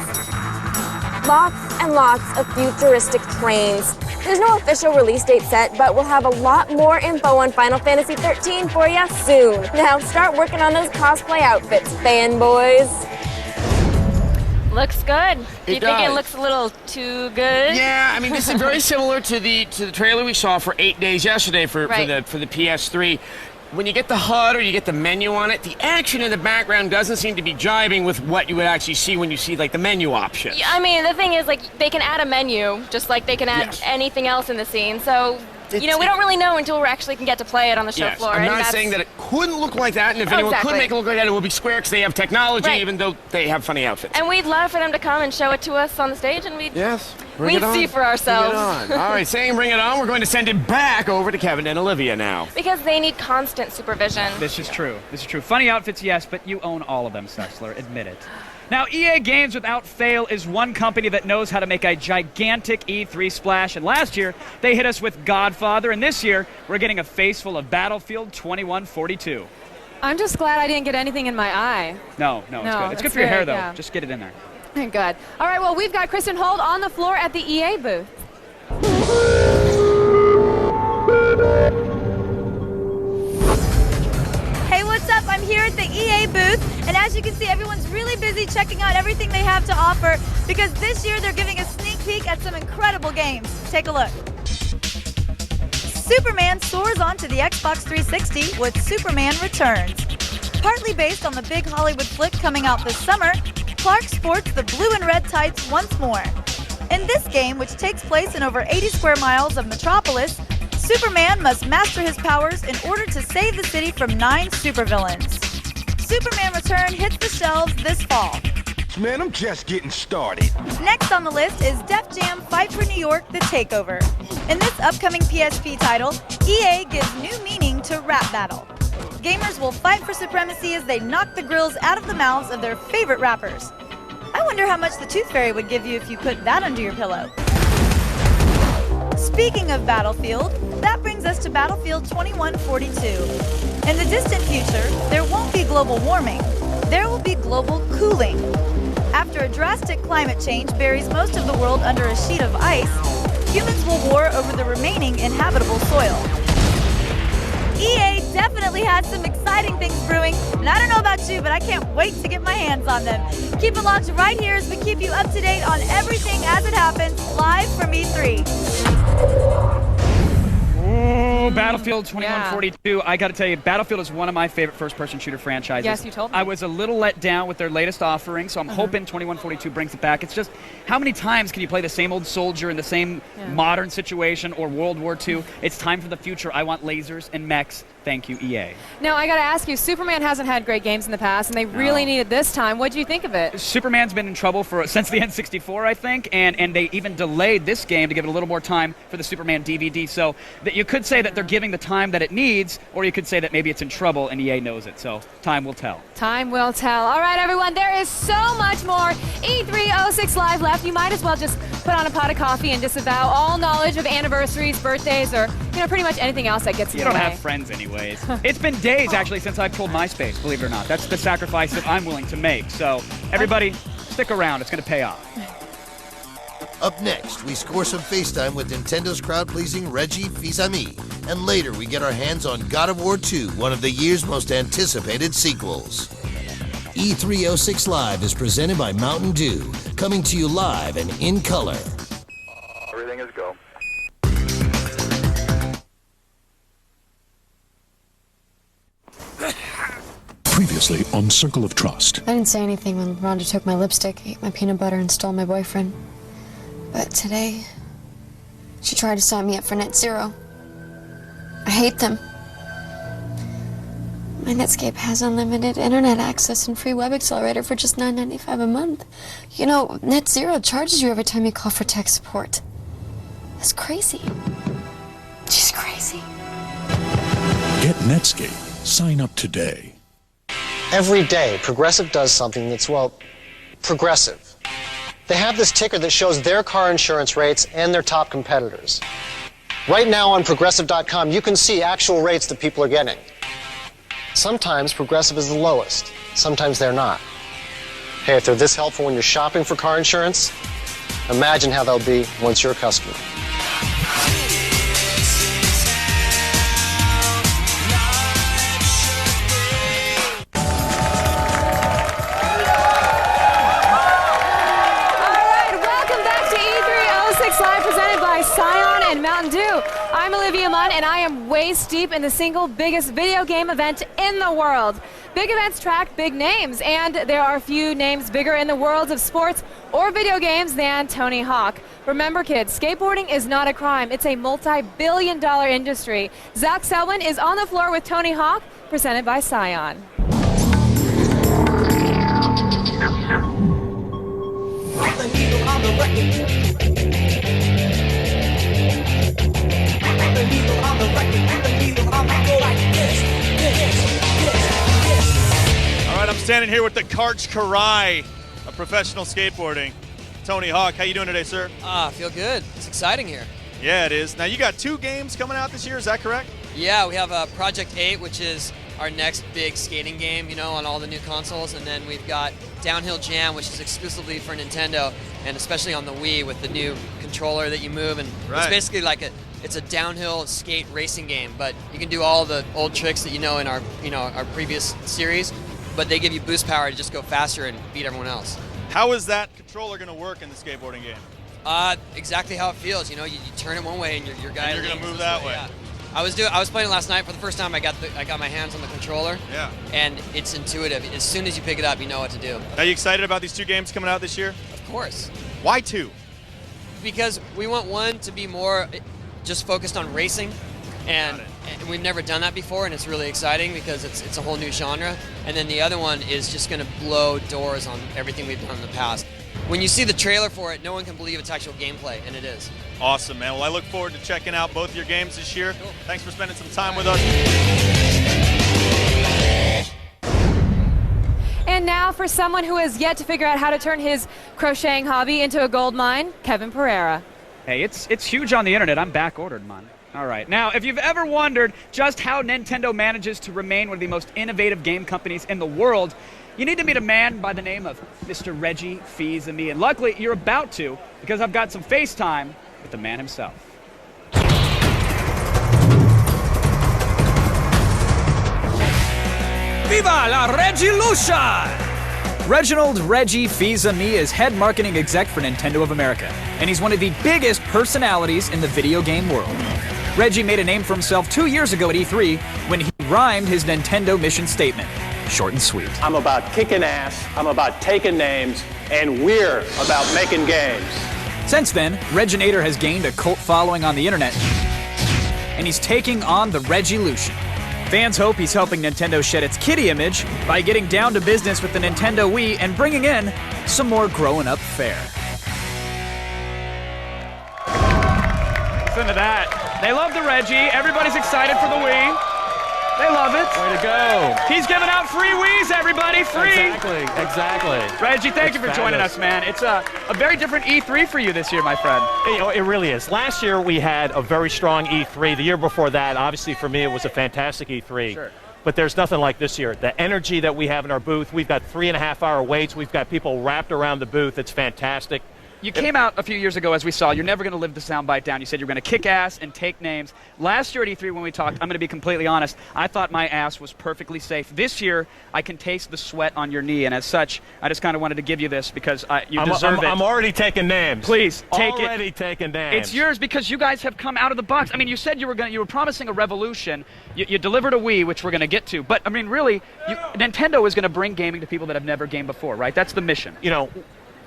Lots and lots of futuristic trains. There's no official release date set, but we'll have a lot more info on Final Fantasy 13 for you soon. Now start working on those cosplay outfits, fanboys. Looks good. Do you think does. it looks a little too good? Yeah, I mean, this is very similar to the trailer we saw for 8 Days yesterday for the PS3. When you get the HUD or you get the menu on it, the action in the background doesn't seem to be jiving with what you would actually see when you see, like, the menu options. Yeah, I mean, the thing is, like, they can add a menu, just like they can add anything else in the scene, so... we don't really know until we actually can get to play it on the show floor. I'm not saying that it couldn't look like that, and if anyone could make it look like that, it would be Square, because they have technology, even though they have funny outfits. And we'd love for them to come and show it to us on the stage, and we'd see for ourselves. Bring it on. All right, saying bring it on, we're going to send it back over to Kevin and Olivia now. Because they need constant supervision. This is true. This is true. Funny outfits, yes, but you own all of them, Sessler. Admit it. Now, EA Games, without fail, is one company that knows how to make a gigantic E3 splash. And last year, they hit us with Godfather. And this year, we're getting a face full of Battlefield 2142. I'm just glad I didn't get anything in my eye. No, it's good. It's good for your hair, though. Yeah. Just get it in there. Good. All right, well, we've got Kristin Holt on the floor at the EA booth. Hey, what's up? I'm here at the EA booth, and as you can see, everyone's really busy checking out everything they have to offer because this year they're giving a sneak peek at some incredible games. Take a look. Superman soars onto the Xbox 360 with Superman Returns. Partly based on the big Hollywood flick coming out this summer, Clark sports the blue and red tights once more. In this game, which takes place in over 80 square miles of Metropolis, Superman must master his powers in order to save the city from 9 supervillains. Superman Return hits the shelves this fall. Man, I'm just getting started. Next on the list is Def Jam Fight for New York, The Takeover. In this upcoming PSP title, EA gives new meaning to rap battle. Gamers will fight for supremacy as they knock the grills out of the mouths of their favorite rappers. I wonder how much the Tooth Fairy would give you if you put that under your pillow. Speaking of Battlefield, that brings us to Battlefield 2142. In the distant future, there won't be global warming. There will be global cooling. After a drastic climate change buries most of the world under a sheet of ice, humans will war over the remaining inhabitable soil. EA definitely has some exciting things brewing, and I don't know about you, but I can't wait to get my hands on them. Keep it locked right here as we keep you up to date on everything as it happens, live from E3. Oh, Battlefield 2142. I got to tell you, Battlefield is one of my favorite first-person shooter franchises. Yes, you told me. I was a little let down with their latest offering, so I'm hoping 2142 brings it back. It's just, how many times can you play the same old soldier in the same modern situation or World War II? It's time for the future. I want lasers and mechs. Thank you, EA. Now, I got to ask you, Superman hasn't had great games in the past, and they really needed this time. What do you think of it? Superman's been in trouble since the N64, I think, and they even delayed this game to give it a little more time for the Superman DVD. So that you could say that they're giving the time that it needs, or you could say that maybe it's in trouble and EA knows it. So time will tell. Time will tell. All right, everyone, there is so much more E306 Live left. You might as well just put on a pot of coffee and disavow all knowledge of anniversaries, birthdays, or pretty much anything else that gets in You your don't way. have friends anyways. It's been days, actually, since I've pulled MySpace, believe it or not. That's the sacrifice that I'm willing to make. So everybody, stick around. It's going to pay off. Up next, we score some FaceTime with Nintendo's crowd-pleasing Reggie Fils-Ami. And later, we get our hands on God of War 2, one of the year's most anticipated sequels. E306 Live is presented by Mountain Dew, coming to you live and in color. Everything is go. Previously on Circle of Trust. I didn't say anything when Rhonda took my lipstick, ate my peanut butter, and stole my boyfriend. But today, she tried to sign me up for Net Zero. I hate them. My Netscape has unlimited internet access and free web accelerator for just $9.95 a month. You know, Net Zero charges you every time you call for tech support. That's crazy. She's crazy. Get Netscape. Sign up today. Every day, Progressive does something that's, well, progressive. They have this ticker that shows their car insurance rates and their top competitors. Right now on Progressive.com, you can see actual rates that people are getting. Sometimes Progressive is the lowest. Sometimes they're not. Hey, if they're this helpful when you're shopping for car insurance, imagine how they'll be once you're a customer. Live presented by Scion and Mountain Dew. I'm Olivia Munn, and I am waist deep in the single biggest video game event in the world. Big events track big names, and there are few names bigger in the worlds of sports or video games than Tony Hawk. Remember, kids, skateboarding is not a crime. It's a multi-billion-dollar industry. Zach Selwyn is on the floor with Tony Hawk, presented by Scion. All right, I'm standing here with the Karch Karai of professional skateboarding. Tony Hawk, how you doing today, sir? I feel good. It's exciting here. Yeah, it is. Now, you got 2 games coming out this year, is that correct? Yeah, we have Project 8, which is our next big skating game, on all the new consoles, and then we've got Downhill Jam, which is exclusively for Nintendo, and especially on the Wii with the new controller that you move, and it's basically like it's a downhill skate racing game, but you can do all the old tricks that in our our previous series, but they give you boost power to just go faster and beat everyone else. How is that controller going to work in the skateboarding game? Exactly how it feels. You turn it one way and your guy. And you're going to move that way. Yeah. I was playing it last night for the first time. I got my hands on the controller. Yeah. And it's intuitive. As soon as you pick it up, you know what to do. Are you excited about these 2 games coming out this year? Of course. Why 2? Because we want one to be more just focused on racing, and we've never done that before, and it's really exciting because it's a whole new genre. And then the other one is just going to blow doors on everything we've done in the past. When you see the trailer for it, no one can believe it's actual gameplay, and it is. Awesome, man. Well, I look forward to checking out both your games this year. Cool. Thanks for spending some time with us. And now for someone who has yet to figure out how to turn his crocheting hobby into a gold mine, Kevin Pereira. Hey, it's huge on the internet. I'm back-ordered, man. All right. Now, if you've ever wondered just how Nintendo manages to remain one of the most innovative game companies in the world, you need to meet a man by the name of Mr. Reggie Fils-Aimé. And luckily, you're about to, because I've got some FaceTime with the man himself. Viva la Regilution! Reginald Reggie Fils-Aimé is head marketing exec for Nintendo of America, and he's one of the biggest personalities in the video game world. Reggie made a name for himself 2 years ago at E3 when he rhymed his Nintendo mission statement. Short and sweet. I'm about kicking ass, I'm about taking names, and we're about making games. Since then, Reginator has gained a cult following on the internet, and he's taking on the Regilution. Fans hope he's helping Nintendo shed its kiddie image by getting down to business with the Nintendo Wii and bringing in some more growing-up fare. Listen to that. They love the Reggie. Everybody's excited for the Wii. They love it. Way to go. He's giving out free Wiis, everybody. Free. Exactly. Reggie, thank you for joining us, man. It's a very different E3 for you this year, my friend. It really is. Last year we had a very strong E3. The year before that, obviously for me, it was a fantastic E3. Sure. But there's nothing like this year. The energy that we have in our booth, we've got 3.5-hour waits. We've got people wrapped around the booth. It's fantastic. You came out a few years ago, as we saw. You're never going to live the soundbite down. You said you were going to kick ass and take names. Last year at E3 when we talked, I'm going to be completely honest, I thought my ass was perfectly safe. This year, I can taste the sweat on your knee, and as such, I just kind of wanted to give you this because you deserve it. I'm already taking names. Please, take it. Already taking names. It's yours because you guys have come out of the box. I mean, you said you were promising a revolution. You delivered a Wii, which we're going to get to. But, I mean, really, Nintendo is going to bring gaming to people that have never gamed before, right? That's the mission. You know,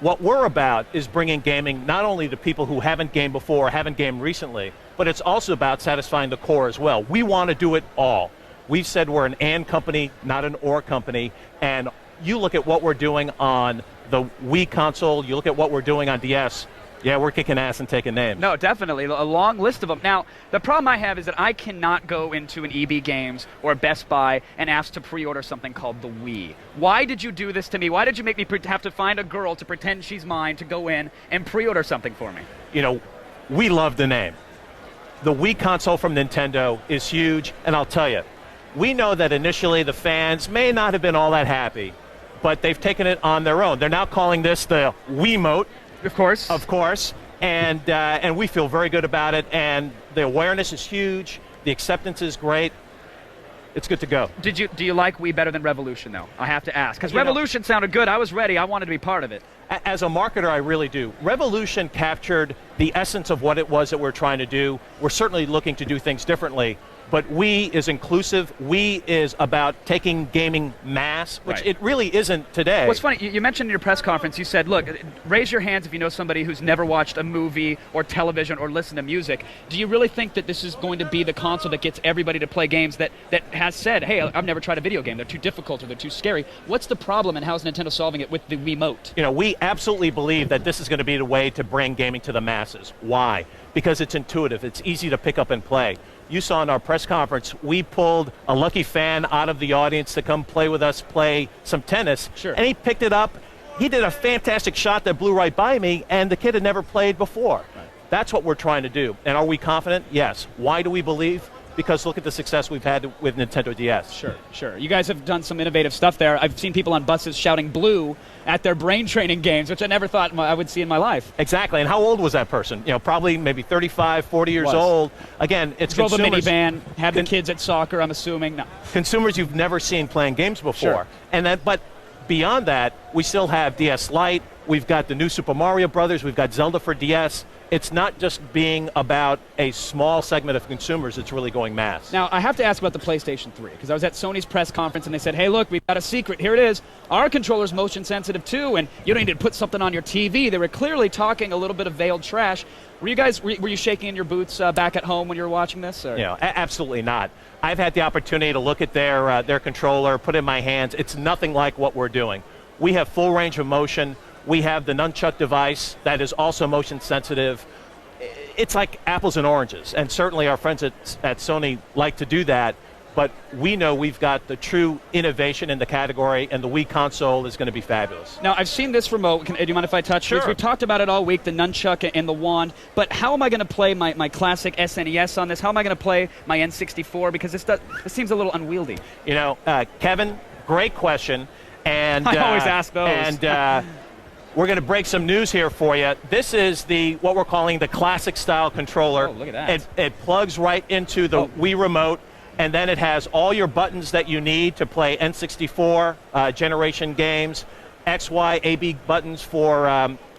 what we're about is bringing gaming not only to people who haven't gamed before or haven't gamed recently, but it's also about satisfying the core as well. We want to do it all. We've said we're an and company, not an or company, and you look at what we're doing on the Wii console, you look at what we're doing on DS, yeah, we're kicking ass and taking names. No, definitely. A long list of them. Now, the problem I have is that I cannot go into an EB Games or Best Buy and ask to pre-order something called the Wii. Why did you do this to me? Why did you make me have to find a girl to pretend she's mine to go in and pre-order something for me? You know, we love the name. The Wii console from Nintendo is huge, and I'll tell you, we know that initially the fans may not have been all that happy, but they've taken it on their own. They're now calling this the Wiimote. Of course. Of course. And we feel very good about it. And the awareness is huge. The acceptance is great. It's good to go. Do you like Wii better than Revolution, though? I have to ask. Because Revolution sounded good. I was ready. I wanted to be part of it. As a marketer, I really do. Revolution captured the essence of what it was that we're trying to do. We're certainly looking to do things differently. But Wii is inclusive. Wii is about taking gaming mass, which it really isn't today. What's funny, you mentioned in your press conference, you said, look, raise your hands if you know somebody who's never watched a movie or television or listened to music. Do you really think that this is going to be the console that gets everybody to play games that has said, hey, I've never tried a video game, they're too difficult or they're too scary? What's the problem and how is Nintendo solving it with the Wiimote? You know, we absolutely believe that this is going to be the way to bring gaming to the masses. Why? Because it's intuitive. It's easy to pick up and play. You saw in our press conference, we pulled a lucky fan out of the audience to come play with us, play some tennis. Sure. And he picked it up. He did a fantastic shot that blew right by me, and the kid had never played before. Right. That's what we're trying to do. And are we confident? Yes. Why do we believe? Because look at the success we've had with Nintendo DS. Sure. You guys have done some innovative stuff there. I've seen people on buses shouting blue at their brain training games, which I never thought I would see in my life. Exactly. And how old was that person? You know, probably maybe 35, 40 years old. Again, it's drove consumers. a minivan, had the kids at soccer, I'm assuming. No. Consumers you've never seen playing games before. Sure. And then, but beyond that, we still have DS Lite. We've got the new Super Mario Brothers. We've got Zelda for DS. It's not just being about a small segment of consumers. It's really going mass. Now, I have to ask about the PlayStation 3, because I was at Sony's press conference, and they said, hey, look, we've got a secret. Here it is. Our controller's motion sensitive, too, and you don't need to put something on your TV. They were clearly talking a little bit of veiled trash. Were you guys, were you shaking in your boots back at home when you were watching this? Or? You know, absolutely not. I've had the opportunity to look at their controller, put it in my hands. It's nothing like what we're doing. We have full range of motion. We have the nunchuck device that is also motion sensitive. It's like apples and oranges, and certainly our friends at Sony like to do that. but we know we've got the true innovation in the category, and the Wii console is going to be fabulous. Now, I've seen this remote. Do you mind if I touch Sure. it? We've talked about it all week, the nunchuck and the wand, but how am I going to play my classic SNES on this? How am I going to play my N64? Because this seems a little unwieldy. You know, Kevin, great question. And I always ask those. And we're going to break some news here for you. This is what we're calling the classic style controller. Oh, look at that. It plugs right into the Wii remote, and then it has all your buttons that you need to play N64 generation games, X, Y, A, B buttons for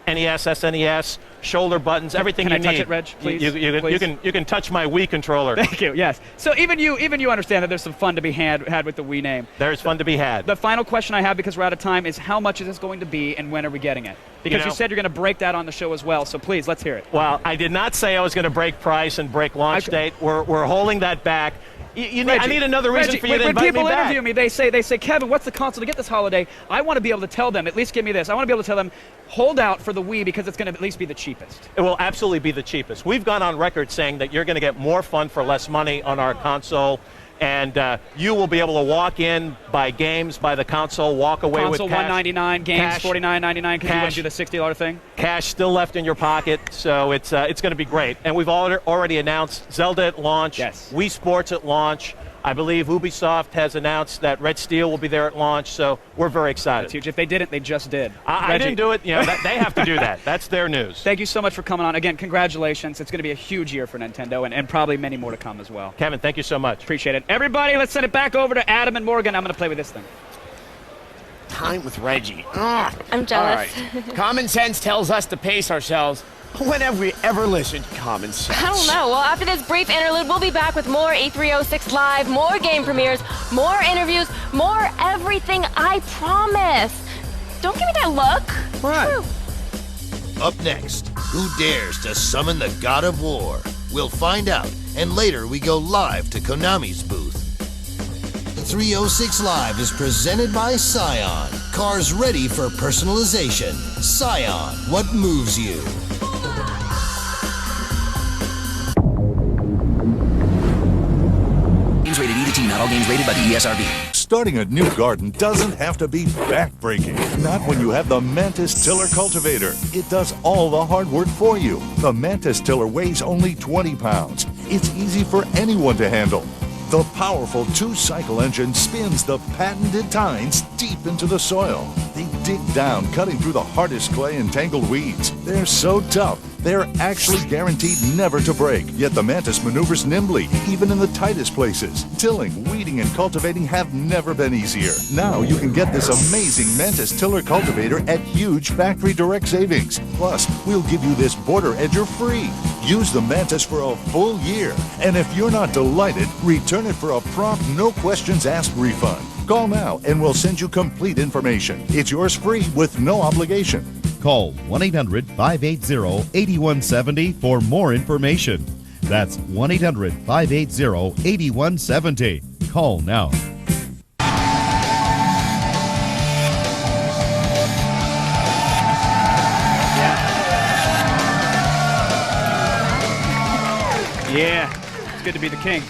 NES, SNES, shoulder buttons, everything you need. Can I touch it, Reg, please? You can touch my Wii controller. Thank you, yes. So even you understand that there's some fun to be had with the Wii name. There's fun to be had. The final question I have, because we're out of time, is how much is this going to be and when are we getting it? Because you said you're going to break that on the show as well, so please, let's hear it. Well, I did not say I was going to break price and break launch date. We're holding that back. I need another reason for you to invite me back. When people interview me, they say, Kevin, what's the console to get this holiday? I want to be able to tell them, at least give me this. I want to be able to tell them, hold out for the Wii because it's going to at least be the cheapest. It will absolutely be the cheapest. We've gone on record saying that you're going to get more fun for less money on our console, and you will be able to walk in, buy games, buy the console, walk away with cash. Console $199, games $49.99. Can you want to do the $60 thing? Cash still left in your pocket, so it's going to be great. And we've already announced Zelda at launch, Wii Sports at launch. I believe Ubisoft has announced that Red Steel will be there at launch, so we're very excited. That's huge. If they didn't, they just did. I didn't do it. They have to do that. That's their news. Thank you so much for coming on. Again, congratulations. It's going to be a huge year for Nintendo, and probably many more to come as well. Kevin, thank you so much. Appreciate it. Everybody, let's send it back over to Adam and Morgan. I'm going to play with this thing. Time with Reggie. I'm jealous. All right. Common sense tells us to pace ourselves. When have we ever listened to common sense? I don't know. Well, after this brief interlude, we'll be back with more E306 Live, more game premieres, more interviews, more everything, I promise. Don't give me that look. What? Up next, who dares to summon the God of War? We'll find out, and later we go live to Konami's booth. 306 Live is presented by Scion. Cars ready for personalization. Scion, what moves you? Games rated E to T, not all games rated by the ESRB. Starting a new garden doesn't have to be back-breaking. Not when you have the Mantis Tiller Cultivator. It does all the hard work for you. The Mantis Tiller weighs only 20 pounds. It's easy for anyone to handle. The powerful two-cycle engine spins the patented tines deep into the soil. They dig down, cutting through the hardest clay and tangled weeds. They're so tough, they're actually guaranteed never to break. Yet the Mantis maneuvers nimbly, even in the tightest places. Tilling, weeding, and cultivating have never been easier. Now you can get this amazing Mantis Tiller Cultivator at huge factory direct savings. Plus, we'll give you this border edger free. Use the Mantis for a full year. And if you're not delighted, return it for a prompt, no questions asked refund. Call now and we'll send you complete information. It's yours free with no obligation. Call 1-800-580-8170 for more information. That's 1-800-580-8170. Call now. Yeah, it's good to be the king.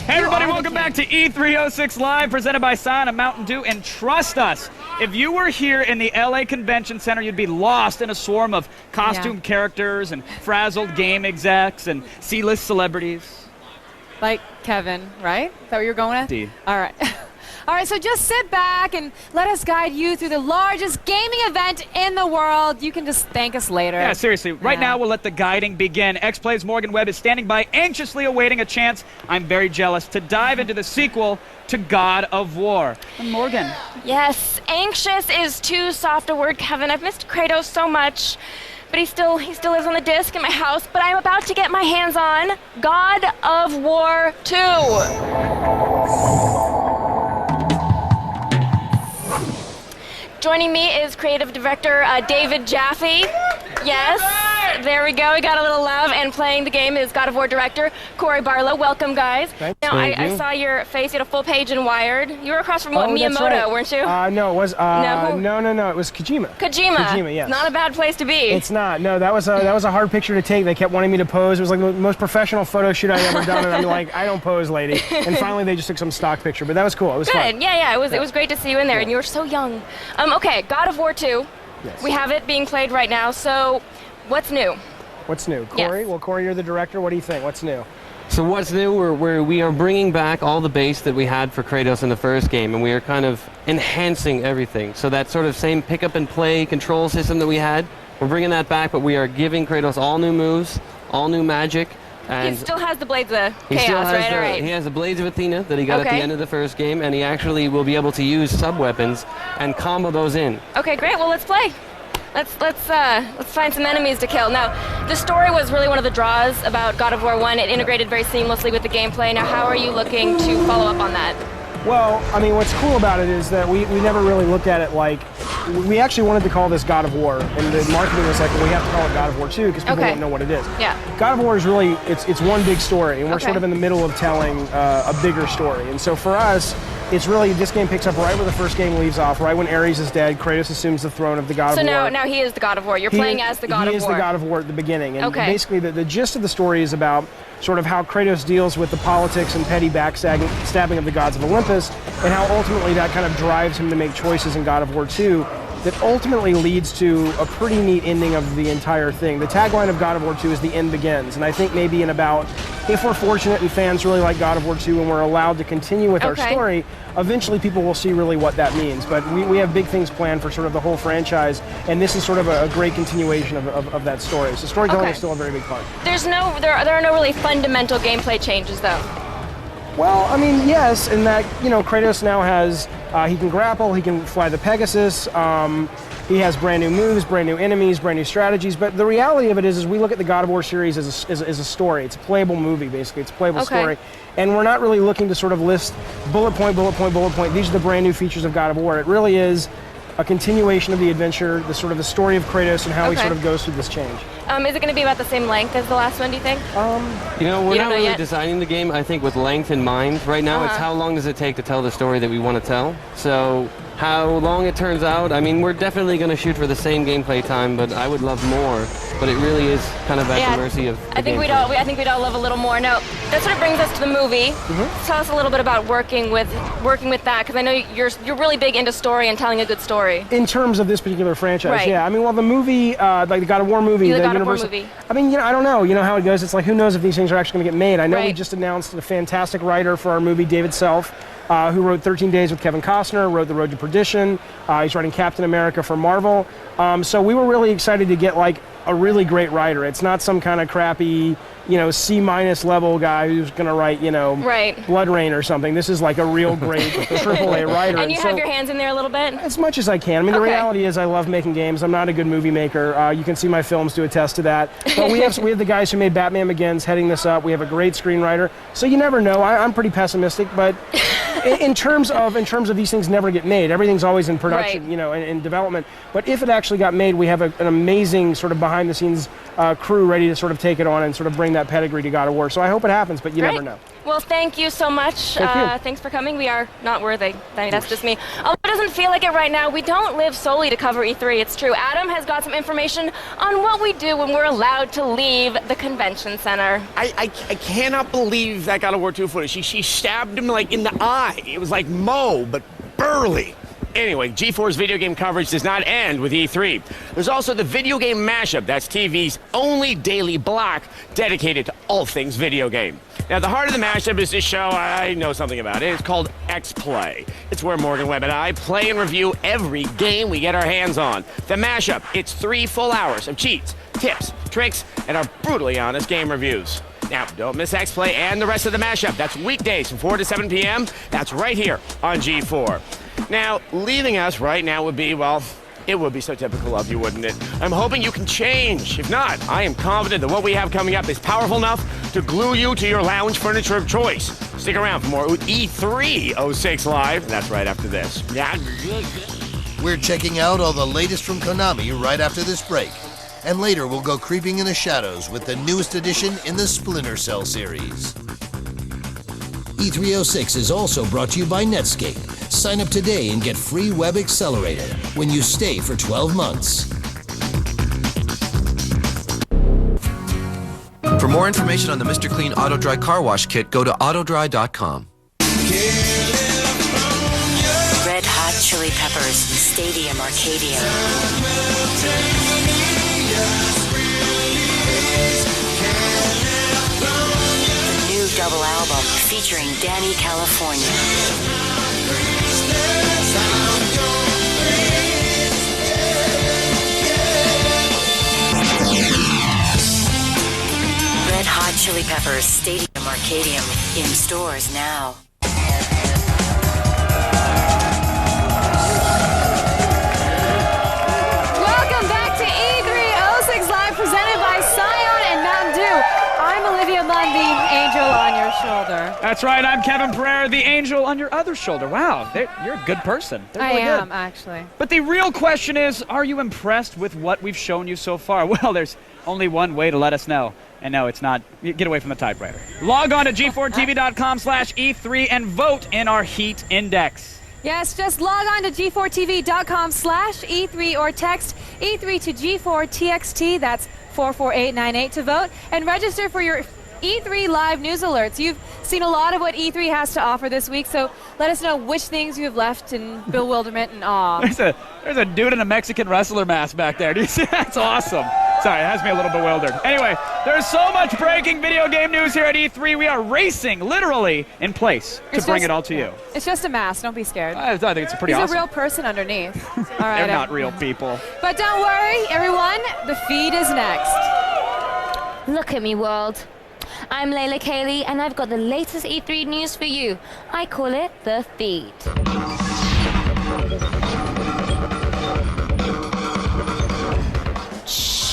Hey everybody, welcome back to E306 Live, presented by Scion and Mountain Dew. And trust us, if you were here in the LA Convention Center, you'd be lost in a swarm of costume characters and frazzled game execs and C-list celebrities. Like Kevin, right? Is that what you're going with? Indeed. All right. All right, so just sit back and let us guide you through the largest gaming event in the world. You can just thank us later. Yeah, seriously. Right now, we'll let the guiding begin. X-Play's Morgan Webb is standing by, anxiously awaiting a chance, I'm very jealous, to dive into the sequel to God of War. And Morgan. Yes, anxious is too soft a word, Kevin. I've missed Kratos so much. But he still lives on the disc in my house. But I'm about to get my hands on God of War 2. Joining me is creative director David Jaffe. Yes, There we go. We got a little love, and playing the game is God of War director Corey Barlow. Welcome, guys. Thanks. Now, I saw your face. You had a full page in Wired. You were across from Miyamoto, right. weren't you? No, it was no. It was Kojima. Kojima, yes. Not a bad place to be. It's not. No, that was a hard picture to take. They kept wanting me to pose. It was like the most professional photo shoot I'd ever done, and I'm like, I don't pose, lady. And finally, they just took some stock picture, but that was cool. It was good. fun. Yeah. It was great to see you in there, and you were so young. Okay, God of War 2. Yes. We have it being played right now. So, what's new? What's new, Corey? Yes. Well, Corey, you're the director. What do you think? What's new? So what's new? We are bringing back all the base that we had for Kratos in the first game, and we are kind of enhancing everything. So that sort of same pick up and play control system that we had, we're bringing that back, but we are giving Kratos all new moves, all new magic. And he still has the Blades of Chaos, right? All right. He has the Blades of Athena that he got at the end of the first game, and he actually will be able to use sub-weapons and combo those in. Okay, great. Well, let's play. Let's find some enemies to kill. Now, the story was really one of the draws about God of War 1. It integrated very seamlessly with the gameplay. Now, how are you looking to follow up on that? Well, I mean, what's cool about it is that we never really looked at it like, we actually wanted to call this God of War, and the marketing was like, well, we have to call it God of War 2 because people don't know what it is. Yeah. God of War is really, it's one big story, and we're sort of in the middle of telling a bigger story. And so for us, it's really, this game picks up right where the first game leaves off, right when Ares is dead, Kratos assumes the throne of the God of War. So now he is the God of War. You're playing as the God of War. He is the God of War at the beginning. And basically the gist of the story is about sort of how Kratos deals with the politics and petty backstabbing of the gods of Olympus, and how ultimately that kind of drives him to make choices in God of War 2 that ultimately leads to a pretty neat ending of the entire thing. The tagline of God of War 2 is "The End Begins," and I think maybe in about, if we're fortunate and fans really like God of War 2 and we're allowed to continue with our story, eventually people will see really what that means. But we have big things planned for sort of the whole franchise, and this is sort of a great continuation of that story. So storytelling is still a very big part. There are no really fundamental gameplay changes, though. Well, I mean, yes, in that, Kratos now has, he can grapple, he can fly the Pegasus, he has brand new moves, brand new enemies, brand new strategies, but the reality of it is we look at the God of War series as a story. It's a playable movie, basically. It's a playable story. And we're not really looking to sort of list bullet point, these are the brand new features of God of War. It really is a continuation of the adventure, the story of Kratos and how he sort of goes through this change. Is it going to be about the same length as the last one, do you think? We're not really designing the game, I think, with length in mind. Right now, it's how long does it take to tell the story that we want to tell. So how long it turns out, I mean, we're definitely going to shoot for the same gameplay time, but I would love more. But it really is kind of at the mercy of the I think we'd all love a little more. Now, that sort of brings us to the movie. Tell us a little bit about working with that, because I know you're really big into story and telling a good story. In terms of this particular franchise, yeah. I mean, well, the movie, like the God of War movie, the God of War movie. I mean, I don't know. You know how it goes. It's like, who knows if these things are actually going to get made. I know we just announced a fantastic writer for our movie, David Self, who wrote 13 Days with Kevin Costner, wrote The Road to Perdition. He's writing Captain America for Marvel. So we were really excited to get like a really great writer. It's not some kind of crappy, C- level guy who's going to write, Blood Rain or something. This is like a real great AAA writer. And you have your hands in there a little bit? As much as I can. I mean, the reality is I love making games. I'm not a good movie maker. You can see my films to attest to that. But we have the guys who made Batman Begins heading this up. We have a great screenwriter. So you never know. I'm pretty pessimistic, but in terms of these things never get made. Everything's always in production, in development. But if it actually got made, we have an amazing sort of behind-the-scenes crew ready to sort of take it on and sort of bring that pedigree to God of War. So I hope it happens, but you never know. Well, thank you so much. Thanks for coming. We are not worthy. I mean, that's just me. Although it doesn't feel like it right now, we don't live solely to cover E3. It's true. Adam has got some information on what we do when we're allowed to leave the convention center. I cannot believe that God of War 2 footage. She stabbed him like in the eye. It was like Mo, but burly. Anyway, G4's video game coverage does not end with E3. There's also the Video Game Mashup. That's TV's only daily block dedicated to all things video game. Now, the heart of the mashup is this show. I know something about it. It's called X-Play. It's where Morgan, Webb, and I play and review every game we get our hands on. The mashup, it's 3 full hours of cheats, tips, tricks, and our brutally honest game reviews. Now, don't miss X-Play and the rest of the mashup. That's weekdays from 4 to 7 p.m. That's right here on G4. Now, leaving us right now would be, well, it would be so typical of you, wouldn't it? I'm hoping you can change. If not, I am confident that what we have coming up is powerful enough to glue you to your lounge furniture of choice. Stick around for more E3 06 Live. That's right after this. We're checking out all the latest from Konami right after this break. and later we'll go creeping in the shadows with the newest edition in the Splinter Cell series. E306 is also brought to you by Netscape. Sign up today and get free Web Accelerator when you stay for 12 months. For more information on the Mr. Clean Auto Dry Car Wash Kit, go to autodry.com. Red Hot Chili Peppers Stadium Arcadium. The new double album featuring Danny California. Red Hot Chili Peppers Stadium Arcadium in stores now. Welcome back to E306 Live, presented by Scion and Mountain Dew. I'm Olivia Munn, the angel on your shoulder. That's right, I'm Kevin Pereira, the angel on your other shoulder. Wow, you're a good person. They're really I am, good. actually. But the real question is, are you impressed with what we've shown you so far? Well, there's only one way to let us know. And no, it's not. Get away from the typewriter. Log on to g4tv.com/E3 and vote in our Heat Index. Yes, just log on to g4tv.com/E3 or text E3 to G4TXT, that's 44898 to vote, and register for your E3 Live news alerts. You've seen a lot of what E3 has to offer this week, so let us know which things you have left in bewilderment and awe. There's a dude in a Mexican wrestler mask back there. Do you see? That's awesome. Sorry, it has me a little bewildered. Anyway, there's so much breaking video game news here at E3. We are racing, literally, in place to bring it all to you. It's just a mask. Don't be scared. I think it's pretty awesome. He's a real person underneath. All right. They're not real people. But don't worry, everyone. The feed is next. Look at me, world. I'm Layla Kayleigh, and I've got the latest E3 news for you. I call it The Feed. Shh.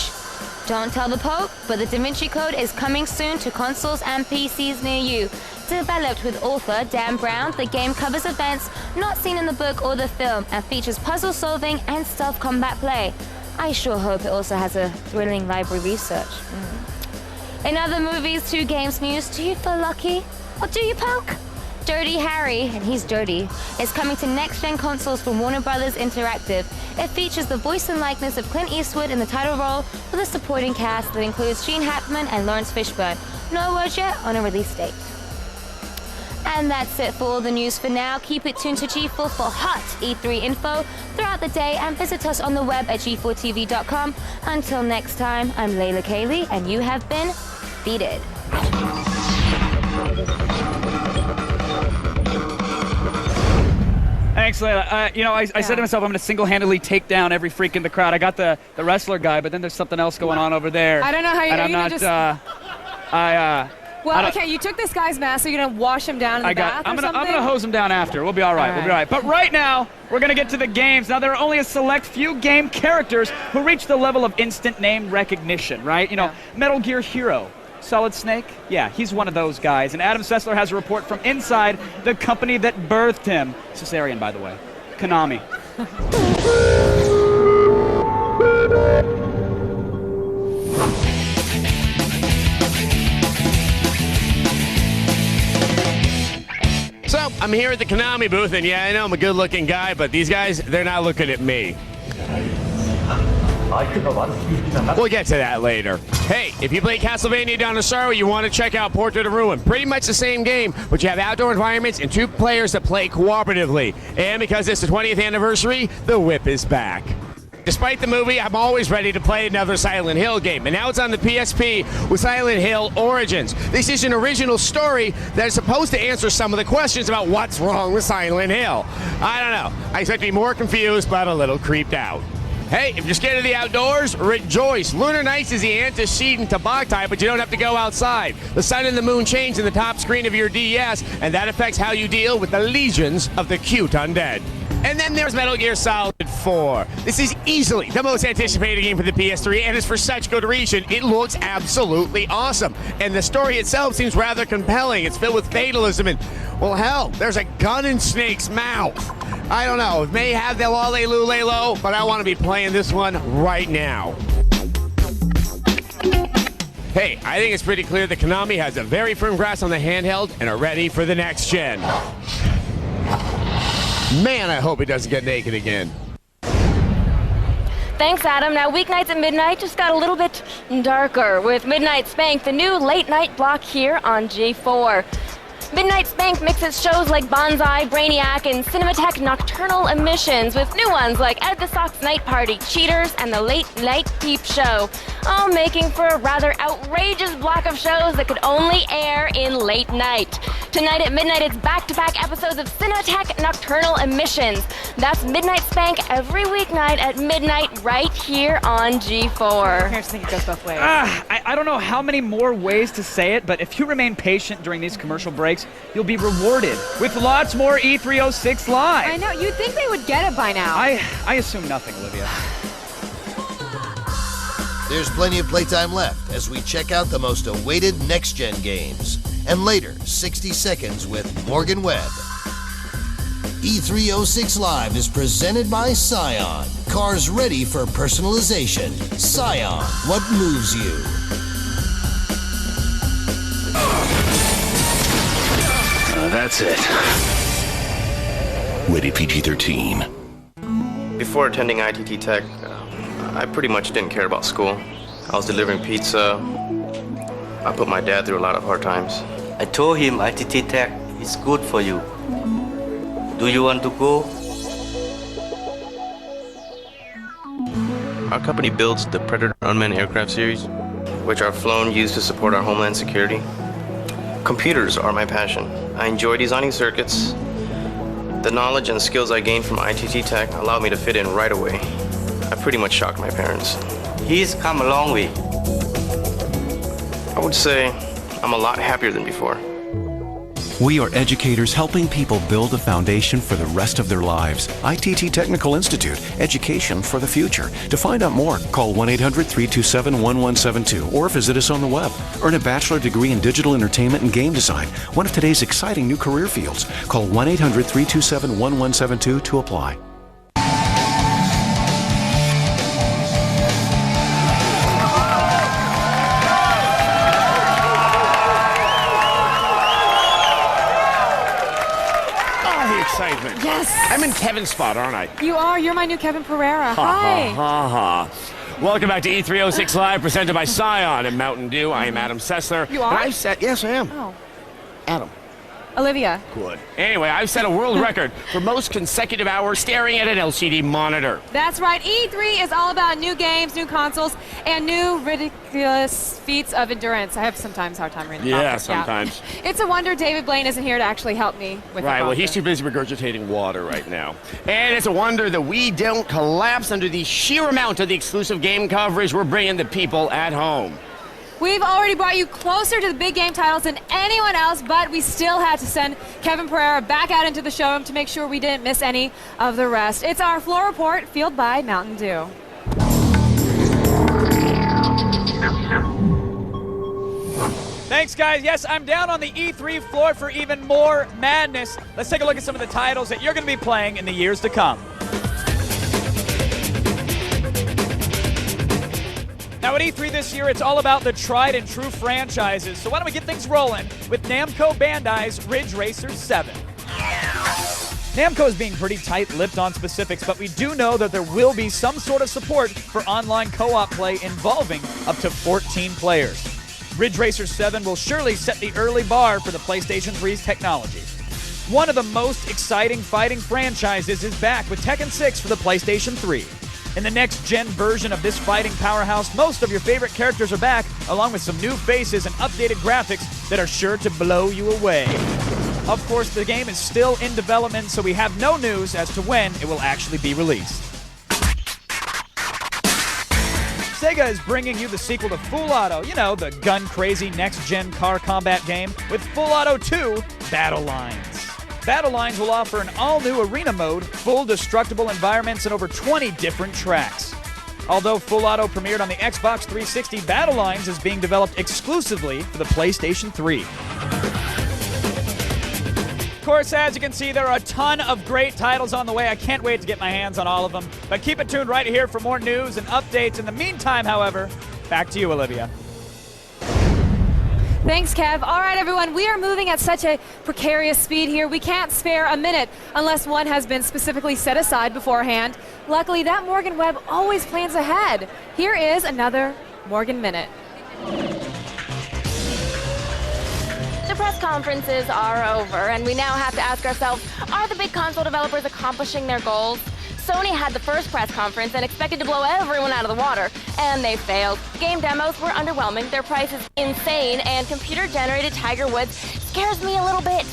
Don't tell the Pope, but the Da Vinci Code is coming soon to consoles and PCs near you. Developed with author Dan Brown, the game covers events not seen in the book or the film and features puzzle solving and stealth combat play. I sure hope it also has a thrilling library research. In other movies to games news, do you feel lucky? Or do you poke? Dirty Harry, and he's dirty, is coming to next-gen consoles from Warner Brothers Interactive. It features the voice and likeness of Clint Eastwood in the title role with a supporting cast that includes Gene Hackman and Lawrence Fishburne. No word yet on a release date. And that's it for all the news for now. Keep it tuned to G4 for hot E3 info throughout the day and visit us on the web at g4tv.com. Until next time, I'm Layla Kayleigh, and you have been feeded. Thanks, Layla. I said to myself, I'm going to single-handedly take down every freak in the crowd. I got the wrestler guy, but then there's something else going on over there. I don't know how you're going to just... Well, okay, you took this guy's mask, so you're going to wash him down in the bath or something? I'm going to hose him down after. We'll be all right. We'll be all right. But right now, we're going to get to the games. Now, there are only a select few game characters who reach the level of instant name recognition, right? Metal Gear Hero. Solid Snake? Yeah, he's one of those guys. And Adam Sessler has a report from inside the company that birthed him. Cesarean, by the way. Konami. So, I'm here at the Konami booth, and yeah, I know I'm a good-looking guy, but these guys, they're not looking at me. We'll get to that later. Hey, if you play Castlevania Dawn of Sorrow, you want to check out Portrait of Ruin. Pretty much the same game, but you have outdoor environments and two players that play cooperatively. And because it's the 20th anniversary, the whip is back. Despite the movie, I'm always ready to play another Silent Hill game, and now it's on the PSP with Silent Hill Origins. This is an original story that is supposed to answer some of the questions about what's wrong with Silent Hill. I don't know. I expect to be more confused, but a little creeped out. Hey, if you're scared of the outdoors, rejoice. Lunar Nights is the antecedent to Boktai, but you don't have to go outside. The sun and the moon change in the top screen of your DS, and that affects how you deal with the legions of the cute undead. And then there's Metal Gear Solid 4. This is easily the most anticipated game for the PS3, and it's for such good reason. It looks absolutely awesome. And the story itself seems rather compelling. It's filled with fatalism and, well, hell, there's a gun in Snake's mouth. I don't know. It may have the Lale Lulu Lalo, but I want to be playing this one right now. Hey, I think it's pretty clear that Konami has a very firm grasp on the handheld and are ready for the next gen. Man, I hope it doesn't get naked again. Thanks, Adam. Now, weeknights at midnight just got a little bit darker with Midnight Spank, the new late-night block here on G4. Midnight Spank mixes shows like Bonsai, Brainiac, and Cinematech Nocturnal Emissions with new ones like Ed the Sock's Night Party, Cheaters, and the Late Night Peep Show, all making for a rather outrageous block of shows that could only air in late night. Tonight at midnight, it's back-to-back episodes of Cinematech Nocturnal Emissions. That's Midnight Spank every weeknight at midnight right here on G4. I just think it goes both ways. I don't know how many more ways to say it, but if you remain patient during these commercial breaks, you'll be rewarded with lots more E306 Live. I know, you'd think they would get it by now. I assume nothing, Olivia. There's plenty of playtime left as we check out the most awaited next-gen games. And later, 60 Seconds with Morgan Webb. E306 Live is presented by Scion. Cars ready for personalization. Scion, what moves you? That's it. Rated PG-13. Before attending ITT Tech, I pretty much didn't care about school. I was delivering pizza. I put my dad through a lot of hard times. I told him ITT Tech is good for you. Do you want to go? Our company builds the Predator unmanned aircraft series, which are flown used to support our homeland security. Computers are my passion. I enjoy designing circuits. The knowledge and skills I gained from ITT Tech allowed me to fit in right away. I pretty much shocked my parents. He's come a long way. I would say I'm a lot happier than before. We are educators helping people build a foundation for the rest of their lives. ITT Technical Institute, education for the future. To find out more, call 1-800-327-1172 or visit us on the web. Earn a bachelor degree in digital entertainment and game design, one of today's exciting new career fields. Call 1-800-327-1172 to apply. Yes. I'm in Kevin's spot, aren't I? You are. You're my new Kevin Pereira. Hi. Welcome back to E306 Live, presented by Scion and Mountain Dew. I am Adam Sessler. You are? And I've set, yes, I am. Oh. Adam. Olivia. Good. Anyway, I've set a world record for most consecutive hours staring at an LCD monitor. That's right. E3 is all about new games, new consoles, and new ridiculous feats of endurance. I have sometimes a hard time reading the Yeah, conference. sometimes. Yeah. It's a wonder David Blaine isn't here to actually help me with Right, the well, he's too busy regurgitating water right now. And it's a wonder that we don't collapse under the sheer amount of the exclusive game coverage we're bringing the people at home. We've already brought you closer to the big game titles than anyone else, but we still had to send Kevin Pereira back out into the showroom to make sure we didn't miss any of the rest. It's our floor report, fueled by Mountain Dew. Thanks, guys. Yes, I'm down on the E3 floor for even more madness. Let's take a look at some of the titles that you're going to be playing in the years to come. Now at E3 this year, it's all about the tried and true franchises. So why don't we get things rolling with Namco Bandai's Ridge Racer 7. Namco is being pretty tight-lipped on specifics, but we do know that there will be some sort of support for online co-op play involving up to 14 players. Ridge Racer 7 will surely set the early bar for the PlayStation 3's technology. One of the most exciting fighting franchises is back with Tekken 6 for the PlayStation 3. In the next-gen version of this fighting powerhouse, most of your favorite characters are back, along with some new faces and updated graphics that are sure to blow you away. Of course, the game is still in development, so we have no news as to when it will actually be released. Sega is bringing you the sequel to Full Auto, you know, the gun-crazy next-gen car combat game, with Full Auto 2 Battle Lines. Battle Lines will offer an all-new arena mode, full destructible environments, and over 20 different tracks. Although Full Auto premiered on the Xbox 360, Battle Lines is being developed exclusively for the PlayStation 3. Of course, as you can see, there are a ton of great titles on the way. I can't wait to get my hands on all of them. But keep it tuned right here for more news and updates. In the meantime, however, back to you, Olivia. Thanks, Kev. All right, everyone, we are moving at such a precarious speed here. We can't spare a minute unless one has been specifically set aside beforehand. Luckily, that Morgan Webb always plans ahead. Here is another Morgan Minute. The press conferences are over, and we now have to ask ourselves, are the big console developers accomplishing their goals? Sony had the first press conference and expected to blow everyone out of the water, and they failed. Game demos were underwhelming, their prices insane, and computer-generated Tiger Woods scares me a little bit.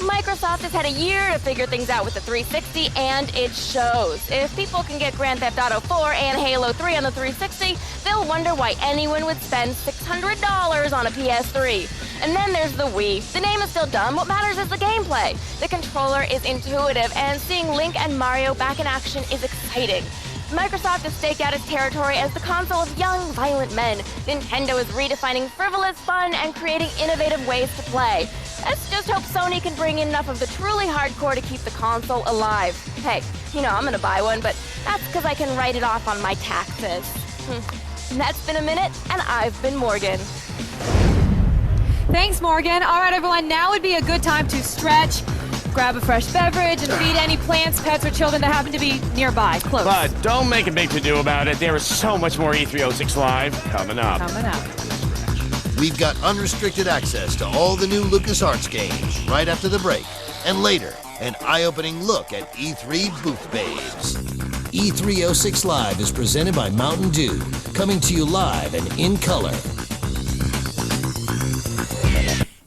Microsoft has had a year to figure things out with the 360, and it shows. If people can get Grand Theft Auto 4 and Halo 3 on the 360, they'll wonder why anyone would spend $600 on a PS3. And then there's the Wii. The name is still dumb. What matters is the gameplay. The controller is intuitive, and seeing Link and Mario back in action is exciting. Microsoft has staked out its territory as the console of young, violent men. Nintendo is redefining frivolous fun and creating innovative ways to play. Let's just hope Sony can bring in enough of the truly hardcore to keep the console alive. Hey, you know, I'm gonna buy one, but that's because I can write it off on my taxes. And that's been a minute, and I've been Morgan. Thanks, Morgan. All right, everyone, now would be a good time to stretch, grab a fresh beverage, and feed any plants, pets, or children that happen to be nearby, close. But don't make a big to-do about it. There is so much more E306 Live coming up. We've got unrestricted access to all the new LucasArts games right after the break. And later, an eye-opening look at E3 Booth Babes. E306 Live is presented by Mountain Dew, coming to you live and in color.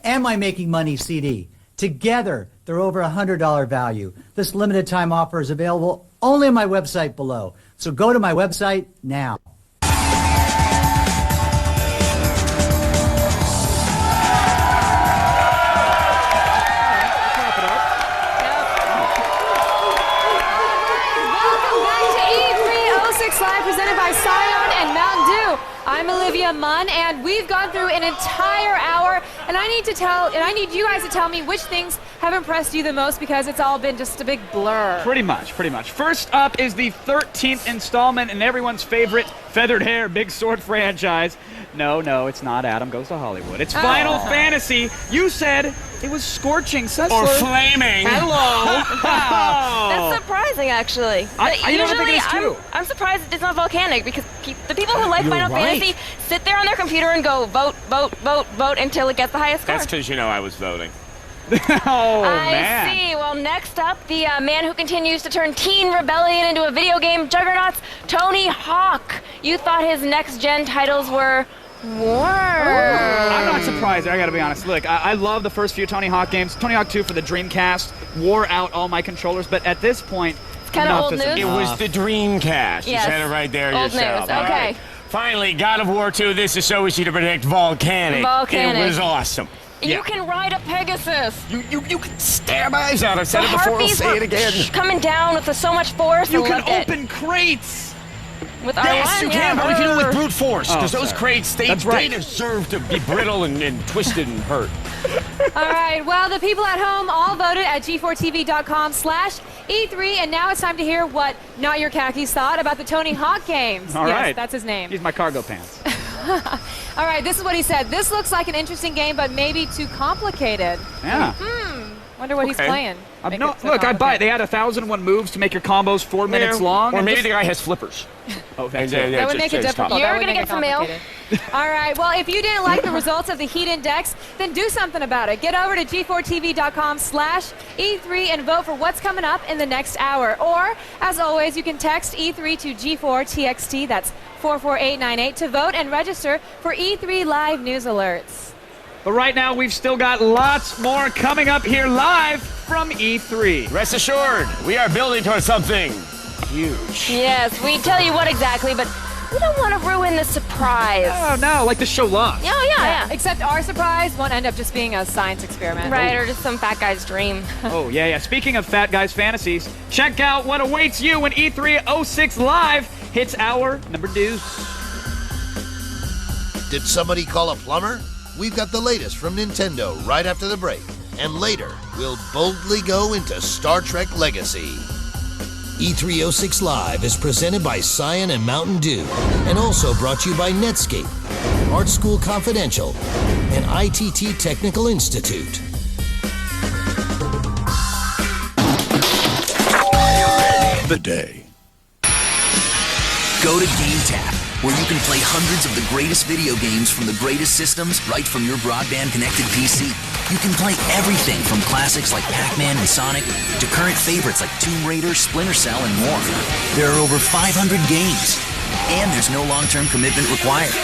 Am I Making Money CD? Together, they're over $100 value. This limited time offer is available only on my website below. So go to my website now. Live presented by Scion and Mountain Dew. I'm Olivia Munn, and we've gone through an entire hour, and I need you guys to tell me which things have impressed you the most, because it's all been just a big blur. Pretty much. First up is the 13th installment in everyone's favorite feathered hair big sword franchise. No, it's not Adam Goes to Hollywood. It's Final Fantasy. You said it was scorching, Sessler. Or flaming. Hello. That's surprising, actually. I'm surprised it's not volcanic, because the people who like Final Fantasy sit there on their computer and go vote, vote, vote, vote until it gets the highest score. That's because you know I was voting. I see. Well, next up, the man who continues to turn teen rebellion into a video game juggernauts, Tony Hawk. You thought his next-gen titles were warm. I'm not surprised, I gotta be honest. Look, I love the first few Tony Hawk games. Tony Hawk 2 for the Dreamcast wore out all my controllers, but at this point, it's kind of old news. It was the Dreamcast. Yes. You said it right there old yourself. News. Okay. Right. Finally, God of War 2, this is so easy to predict volcanic. It was awesome. You can ride a Pegasus. You can stare my eyes out. I've said it before, I'll say it again. Coming down with so much force. You can open crates. With yes, R1, you can, but we can do it with brute force, because Oh, those sorry. crates, they deserve to be brittle and twisted and hurt. All right, well, the people at home all voted at g4tv.com/E3, and now it's time to hear what Not Your Khakis thought about the Tony Hawk games. All right. Yes, that's his name. He's my cargo pants. All right, this is what he said. This looks like an interesting game, but maybe too complicated. Yeah. Wonder what he's playing. Look, I buy it. They had 1,001 moves to make your combos 4 minutes long. Or maybe the guy has flippers. That would make it difficult. You're going to get some mail. All right, well, if you didn't like the results of the Heat Index, then do something about it. Get over to g4tv.com/E3 and vote for what's coming up in the next hour. Or, as always, you can text E3 to G4TXT, that's 44898, to vote and register for E3 Live News Alerts. But right now, we've still got lots more coming up here live from E3. Rest assured, we are building towards something huge. Yes, we tell you what exactly, but we don't want to ruin the surprise. Oh, no, like the show Lost. Oh, yeah. Except our surprise won't end up just being a science experiment. Right, or just some fat guy's dream. Oh, yeah. Speaking of fat guys' fantasies, check out what awaits you when E306 Live hits our number 2. Did somebody call a plumber? We've got the latest from Nintendo right after the break. And later, we'll boldly go into Star Trek Legacy. E306 Live is presented by Scion and Mountain Dew, and also brought to you by Netscape, Art School Confidential, and ITT Technical Institute. The day. Go to GameTap, where you can play hundreds of the greatest video games from the greatest systems right from your broadband-connected PC. You can play everything from classics like Pac-Man and Sonic to current favorites like Tomb Raider, Splinter Cell, and more. There are over 500 games, and there's no long-term commitment required.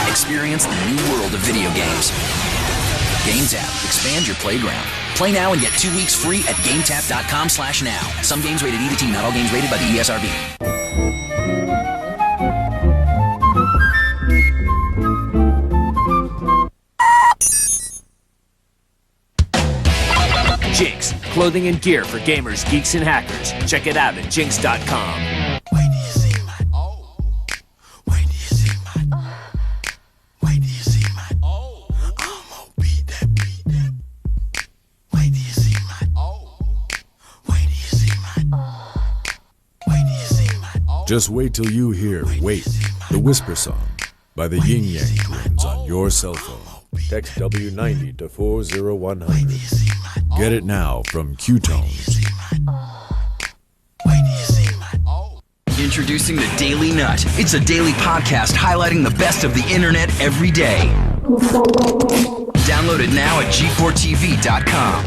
Experience the new world of video games. GameTap, expand your playground. Play now and get 2 weeks free at GameTap.com/now. Some games rated E to T, not all games rated by the ESRB. Jinx, clothing and gear for gamers, geeks, and hackers. Check it out at jinx.com. Just wait till you hear Wait, the Whisper Song by the Yin Yang Twins on your cell phone. Text W90 to 40100. Get it now from Q-Tones. Introducing the Daily Nut. It's a daily podcast highlighting the best of the internet every day. Download it now at g4tv.com.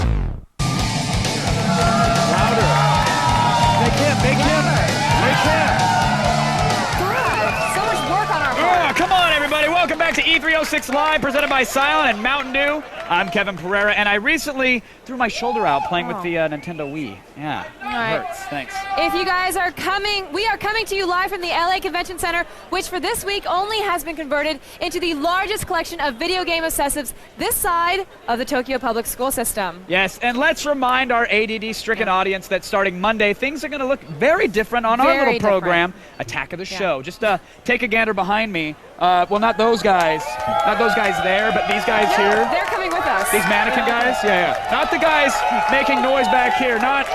Louder. Make him. So much work on our part. Oh, come on, everybody. Welcome back to E306 Live, presented by Silent and Mountain Dew. I'm Kevin Pereira, and I recently threw my shoulder out playing with the Nintendo Wii. Yeah, All right. Hurts. Thanks. If you guys are coming, we are coming to you live from the LA Convention Center, which for this week only has been converted into the largest collection of video game obsessives this side of the Tokyo public school system. Yes, and let's remind our ADD-stricken audience that starting Monday, things are going to look very different on our little program, Attack of the Show. Just take a gander behind me. Well, not those guys there, but these guys here. They're coming with us. These mannequin guys? Yeah. Not the guys making noise back here. Not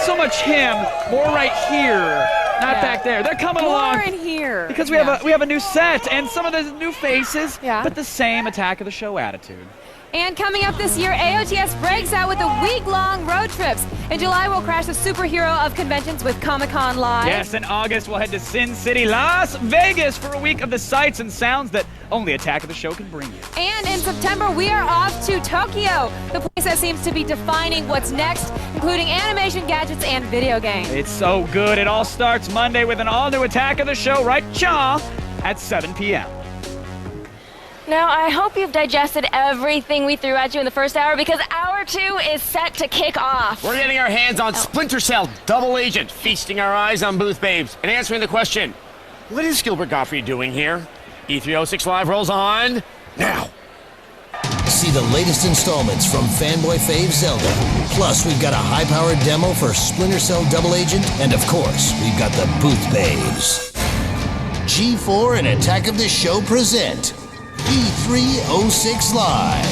so much him, more right here. Not back there. They're coming along. More in here. Because we have a new set and some of the new faces, but the same Attack of the Show attitude. And coming up this year, AOTS breaks out with the week-long road trips. In July, we'll crash the superhero of conventions with Comic-Con Live. Yes, in August, we'll head to Sin City, Las Vegas for a week of the sights and sounds that only Attack of the Show can bring you. And in September, we are off to Tokyo, the place that seems to be defining what's next, including animation, gadgets, and video games. It's so good. It all starts Monday with an all-new Attack of the Show right at 7 p.m. Now, I hope you've digested everything we threw at you in the first hour, because hour 2 is set to kick off. We're getting our hands on Splinter Cell Double Agent, feasting our eyes on booth babes, and answering the question, what is Gilbert Gottfried doing here? E306 Live rolls on now. See the latest installments from Fanboy Fave Zelda. Plus, we've got a high-powered demo for Splinter Cell Double Agent, and of course, we've got the booth babes. G4 and Attack of the Show present E306 Live.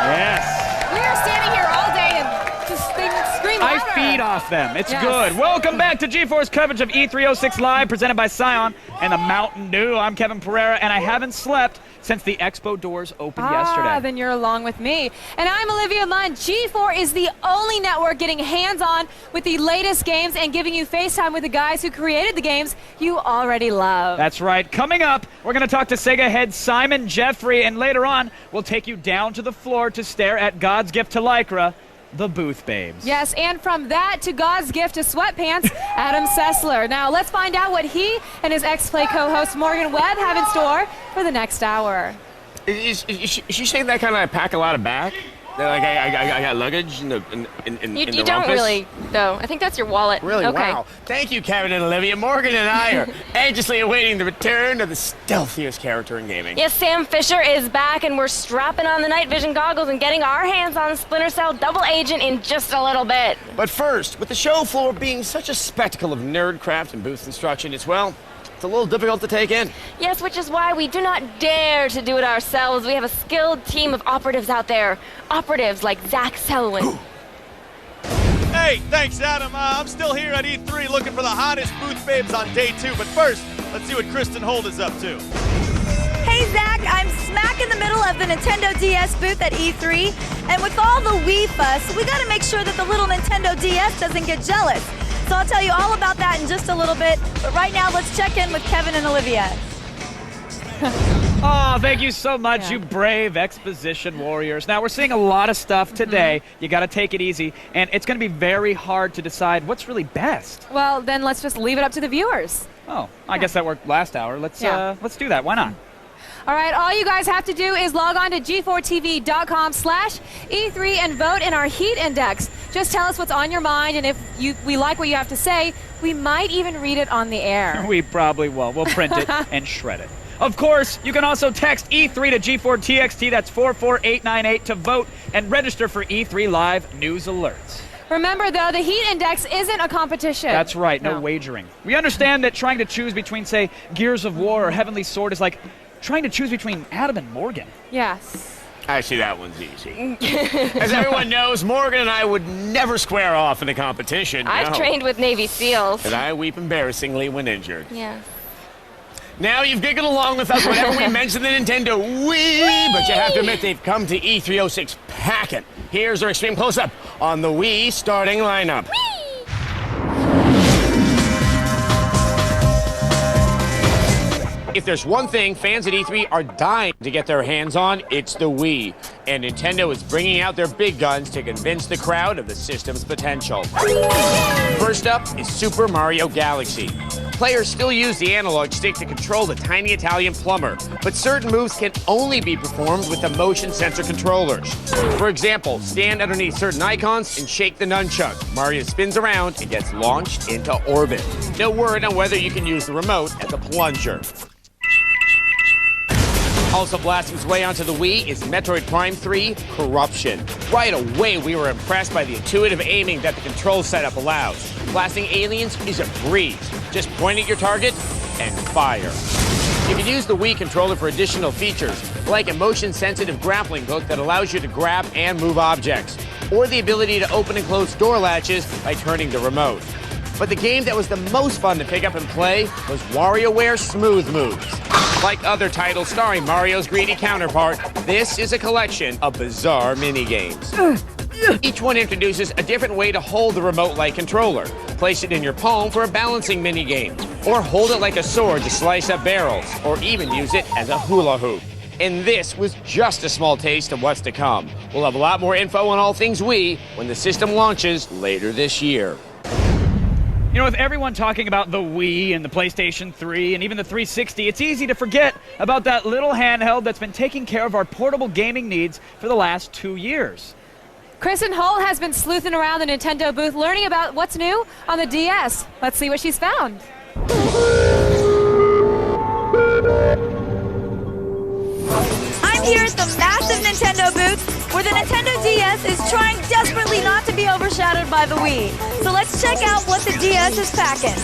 Yes. We are standing here all day and just scream louder. I feed off them. It's good. Welcome back to G4's coverage of E306 Live, presented by Scion and the Mountain Dew. I'm Kevin Pereira, and I haven't slept since the expo doors opened yesterday. Then you're along with me. And I'm Olivia Munn. G4 is the only network getting hands-on with the latest games and giving you FaceTime with the guys who created the games you already love. That's right. Coming up, we're going to talk to Sega head Simon Jeffrey, and later on, we'll take you down to the floor to stare at God's gift to Lycra, the Booth Babes. Yes, and from that to God's gift to sweatpants, Adam Sessler. Now, let's find out what he and his X-Play co-host Morgan Webb have in store for the next hour. Is she saying that kind of pack a lot of back? Like I got luggage in the You don't really, though. I think that's your wallet. Really? Okay. Wow. Thank you, Kevin and Olivia. Morgan and I are anxiously awaiting the return of the stealthiest character in gaming. Yes, Sam Fisher is back, and we're strapping on the night vision goggles and getting our hands on Splinter Cell Double Agent in just a little bit. But first, with the show floor being such a spectacle of nerdcraft and booth instruction, it's, well, It's a little difficult to take in. Yes, which is why we do not dare to do it ourselves. We have a skilled team of operatives out there. Operatives like Zach Selwyn. Hey, thanks, Adam. I'm still here at E3 looking for the hottest booth babes on day 2. But first, let's see what Kristin Holt is up to. Hey, Zach, I'm smack in the middle of the Nintendo DS booth at E3. And with all the Wii fuss, we got to make sure that the little Nintendo DS doesn't get jealous. So I'll tell you all about that in just a little bit. But right now, let's check in with Kevin and Olivia. Oh, thank you so much, you brave exposition warriors. Now, we're seeing a lot of stuff today. You got to take it easy, and it's going to be very hard to decide what's really best. Well, then let's just leave it up to the viewers. Oh, I guess that worked last hour. Let's do that. Why not? All right, all you guys have to do is log on to g4tv.com/E3 and vote in our heat index. Just tell us what's on your mind, and if we like what you have to say, we might even read it on the air. We probably will. We'll print it and shred it. Of course, you can also text E3 to G4TXT, that's 44898, to vote and register for E3 Live news alerts. Remember, though, the heat index isn't a competition. That's right, no wagering. We understand that trying to choose between, say, Gears of War or Heavenly Sword is like trying to choose between Adam and Morgan. Yes. Actually, that one's easy. As everyone knows, Morgan and I would never square off in a competition. I've trained with Navy SEALs. And I weep embarrassingly when injured. Yeah. Now you've giggled along with us whenever we mention the Nintendo Wii, but you have to admit they've come to E306 packing. Here's our extreme close-up on the Wii starting lineup. If there's one thing fans at E3 are dying to get their hands on, it's the Wii. And Nintendo is bringing out their big guns to convince the crowd of the system's potential. First up is Super Mario Galaxy. Players still use the analog stick to control the tiny Italian plumber, but certain moves can only be performed with the motion sensor controllers. For example, stand underneath certain icons and shake the nunchuck. Mario spins around and gets launched into orbit. No word on whether you can use the remote as a plunger. Also blasting its way onto the Wii is Metroid Prime 3 Corruption. Right away, we were impressed by the intuitive aiming that the control setup allows. Blasting aliens is a breeze. Just point at your target and fire. You can use the Wii controller for additional features, like a motion-sensitive grappling hook that allows you to grab and move objects, or the ability to open and close door latches by turning the remote. But the game that was the most fun to pick up and play was WarioWare Smooth Moves. Like other titles starring Mario's greedy counterpart, this is a collection of bizarre minigames. Each one introduces a different way to hold the remote-like controller. Place it in your palm for a balancing minigame, or hold it like a sword to slice up barrels, or even use it as a hula hoop. And this was just a small taste of what's to come. We'll have a lot more info on all things Wii when the system launches later this year. You know, with everyone talking about the Wii and the PlayStation 3 and even the 360, it's easy to forget about that little handheld that's been taking care of our portable gaming needs for the last 2 years. Kristin Holt has been sleuthing around the Nintendo booth learning about what's new on the DS. Let's see what she's found. I'm here at the massive Nintendo booth where the Nintendo DS is trying desperately not to be overshadowed by the Wii. So let's check out what the DS is packing.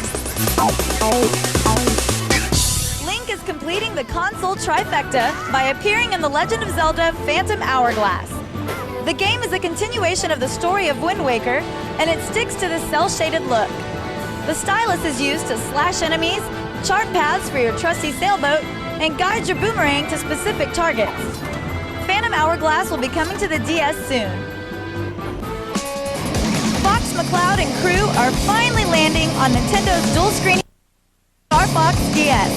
Link is completing the console trifecta by appearing in The Legend of Zelda Phantom Hourglass. The game is a continuation of the story of Wind Waker, and it sticks to the cel-shaded look. The stylus is used to slash enemies, chart paths for your trusty sailboat, and guide your boomerang to specific targets. Phantom Hourglass will be coming to the DS soon. Fox McCloud and crew are finally landing on Nintendo's dual-screen Star Fox DS.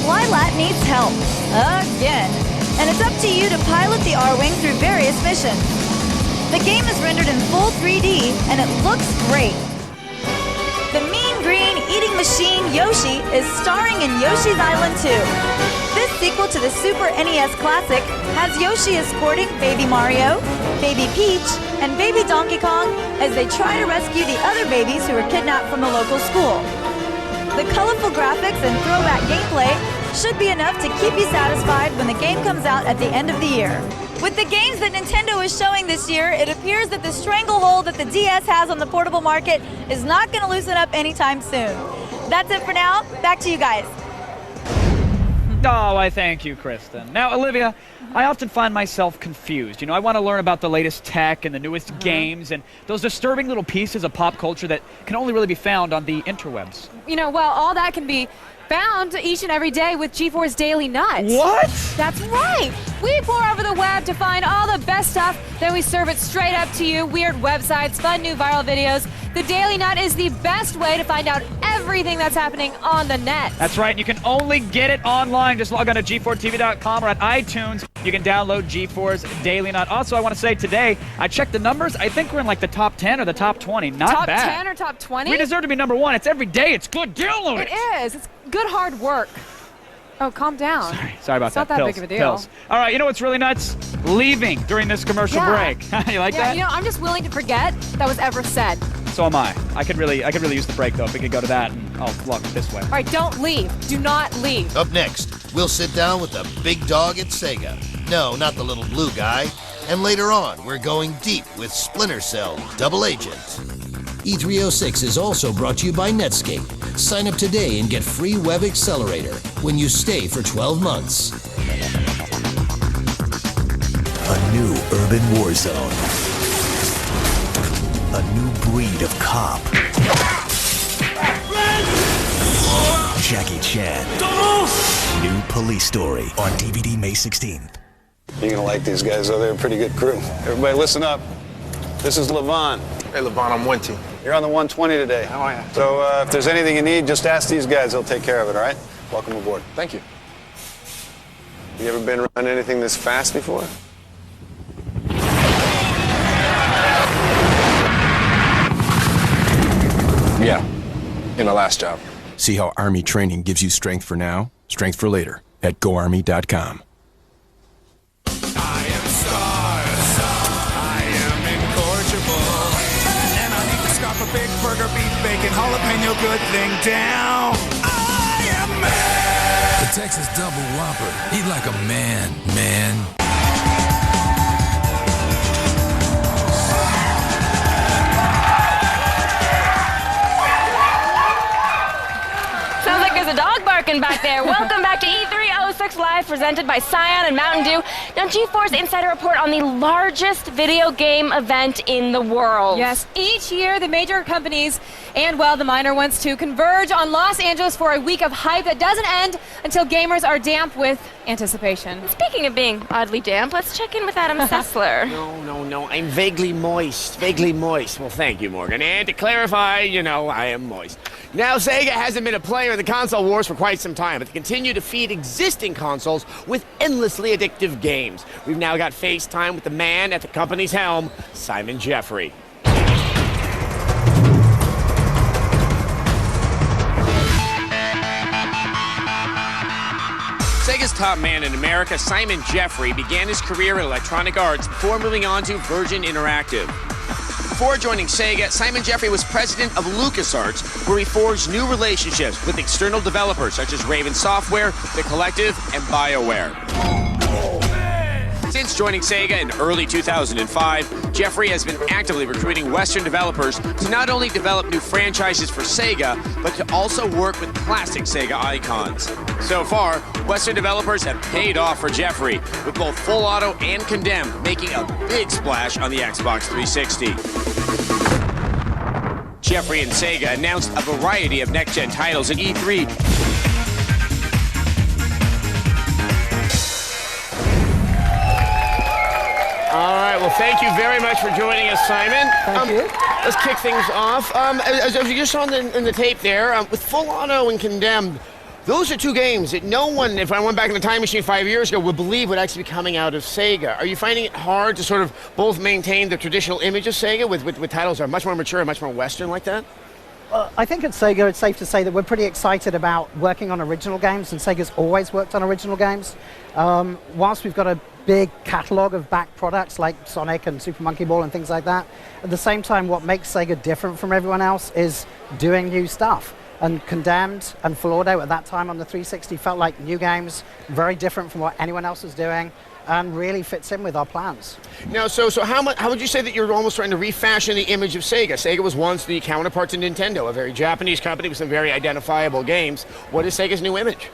Lilat needs help, again, and it's up to you to pilot the R-Wing through various missions. The game is rendered in full 3D, and it looks great. The mean green eating machine Yoshi is starring in Yoshi's Island 2. This sequel to the Super NES classic has Yoshi escorting Baby Mario, Baby Peach, and Baby Donkey Kong as they try to rescue the other babies who were kidnapped from the local school. The colorful graphics and throwback gameplay should be enough to keep you satisfied when the game comes out at the end of the year. With the games that Nintendo is showing this year, it appears that the stranglehold that the DS has on the portable market is not going to loosen up anytime soon. That's it for now. Back to you guys. Oh, I thank you, Kristin. Now, Olivia, I often find myself confused. You know, I want to learn about the latest tech and the newest games and those disturbing little pieces of pop culture that can only really be found on the interwebs. You know, well, all that can be found each and every day with GeForce Daily Nuts. What? That's right. We pour over the web to find all the best stuff, then we serve it straight up to you. Weird websites, fun new viral videos. The Daily Nut is the best way to find out everything that's happening on the net. That's right, and you can only get it online. Just log on to g4tv.com or on iTunes. You can download GeForce Daily Nut. Also, I want to say today, I checked the numbers. I think we're in like the top 10 or the top 20. Not bad. Top 10 or top 20? We deserve to be number 1. It's every day. It's good. Download it. It is. It's good hard work. Oh, calm down. Sorry about it's that. Not that Pills, big of a deal. Pills. All right, you know what's really nuts? Leaving during this commercial break. You like that? You know, I'm just willing to forget that was ever said. So am I. I could really use the break though. If we could go to that, and I'll walk this way. All right, don't leave. Do not leave. Up next, we'll sit down with the big dog at Sega. No, not the little blue guy. And later on, we're going deep with Splinter Cell Double Agent. E306 is also brought to you by Netscape. Sign up today and get free Web Accelerator when you stay for 12 months. A new urban war zone. A new breed of cop. Jackie Chan. New police story on DVD May 16th. You're gonna like these guys, though. They're a pretty good crew. Everybody listen up. This is Levon. Hey, Levon, I'm 1 team. You're on the 120 today. How are you? So if there's anything you need, just ask these guys. They'll take care of it, all right? Welcome aboard. Thank you. You ever been around anything this fast before? Yeah, in the last job. See how Army training gives you strength for now, strength for later at GoArmy.com. Big burger, beef, bacon, jalapeno, good thing down. I am man. The Texas Double Whopper. Eat like a man, man. Sounds like there's a dog barking back there. Welcome back to E306 Live, presented by Scion and Mountain Dew. Now, GeForce Insider Report on the largest video game event in the world. Yes, each year the major companies and, well, the minor ones too, converge on Los Angeles for a week of hype that doesn't end until gamers are damp with anticipation. Speaking of being oddly damp, let's check in with Adam Sessler. No, I'm vaguely moist. Well, thank you, Morgan. And to clarify, I am moist. Now, Sega hasn't been a player in the console wars for quite some time, but they continue to feed existing consoles with endlessly addictive games. We've now got FaceTime with the man at the company's helm, Simon Jeffrey. Sega's top man in America, Simon Jeffrey, began his career in Electronic Arts before moving on to Virgin Interactive. Before joining Sega, Simon Jeffrey was president of LucasArts, where he forged new relationships with external developers such as Raven Software, The Collective, and BioWare. Since joining Sega in early 2005, Jeffrey has been actively recruiting Western developers to not only develop new franchises for Sega, but to also work with classic Sega icons. So far, Western developers have paid off for Jeffrey, with both Full Auto and Condemned making a big splash on the Xbox 360. Jeffrey and Sega announced a variety of next-gen titles at E3. All right, well, thank you very much for joining us, Simon. Thank you. Let's kick things off. As you just saw in the tape there, with Full Auto and Condemned, those are two games that no one, if I went back in the time machine 5 years ago, would believe would actually be coming out of Sega. Are you finding it hard to sort of both maintain the traditional image of Sega with titles that are much more mature and much more Western like that? I think at Sega it's safe to say that we're pretty excited about working on original games, and Sega's always worked on original games. Whilst we've got a big catalogue of back products like Sonic and Super Monkey Ball and things like that, at the same time what makes Sega different from everyone else is doing new stuff. And Condemned and Flordo at that time on the 360 felt like new games, very different from what anyone else was doing, and really fits in with our plans. Now, so how would you say that you're almost trying to refashion the image of Sega? Sega was once the counterpart to Nintendo, a very Japanese company with some very identifiable games. What is Sega's new image?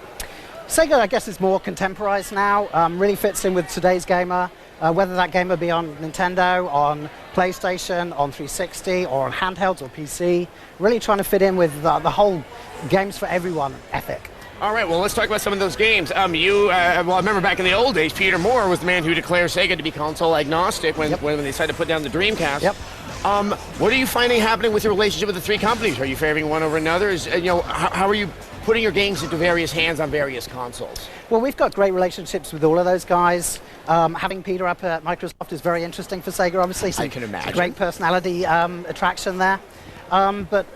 Sega, I guess, is more contemporized now, really fits in with today's gamer, whether that gamer be on Nintendo, on PlayStation, on 360, or on handhelds or PC, really trying to fit in with the whole games for everyone ethic. All right, well, let's talk about some of those games. I remember back in the old days, Peter Moore was the man who declared Sega to be console agnostic when they decided to put down the Dreamcast. Yep. What are you finding happening with your relationship with the three companies? Are you favoring one over another? How are you putting your games into various hands on various consoles? Well, we've got great relationships with all of those guys. Having Peter up at Microsoft is very interesting for Sega, obviously. I can imagine. Great personality attraction there. But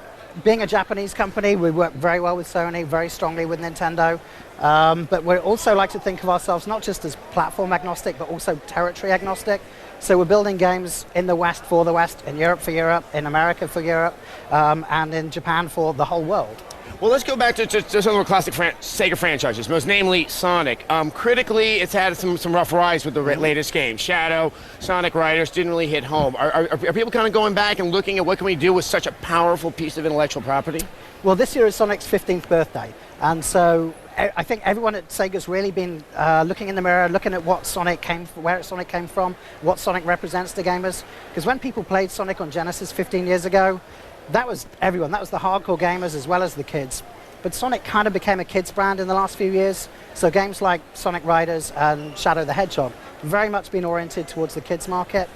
being a Japanese company, we work very well with Sony, very strongly with Nintendo. But we also like to think of ourselves not just as platform agnostic, but also territory agnostic. So we're building games in the West for the West, in Europe for Europe, in America for Europe, and in Japan for the whole world. Well, let's go back to some of the classic Sega franchises, most namely Sonic. Critically, it's had some rough rides with the latest game. Shadow, Sonic Riders didn't really hit home. Are people kind of going back and looking at what can we do with such a powerful piece of intellectual property? Well, this year is Sonic's 15th birthday, and so I think everyone at Sega's really been looking in the mirror, looking at where Sonic came from, what Sonic represents to gamers. Because when people played Sonic on Genesis 15 years ago, that was everyone. That was the hardcore gamers as well as the kids. But Sonic kind of became a kids brand in the last few years. So games like Sonic Riders and Shadow the Hedgehog very much been oriented towards the kids market.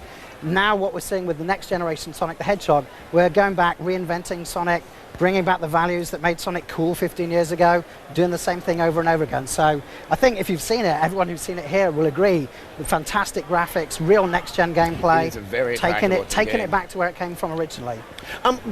Now what we're seeing with the next generation Sonic the Hedgehog, we're going back, reinventing Sonic, bringing back the values that made Sonic cool 15 years ago, doing the same thing over and over again. So I think if you've seen it, everyone who's seen it here will agree with fantastic graphics, real next-gen gameplay, It's a very taking game. it back to where it came from originally.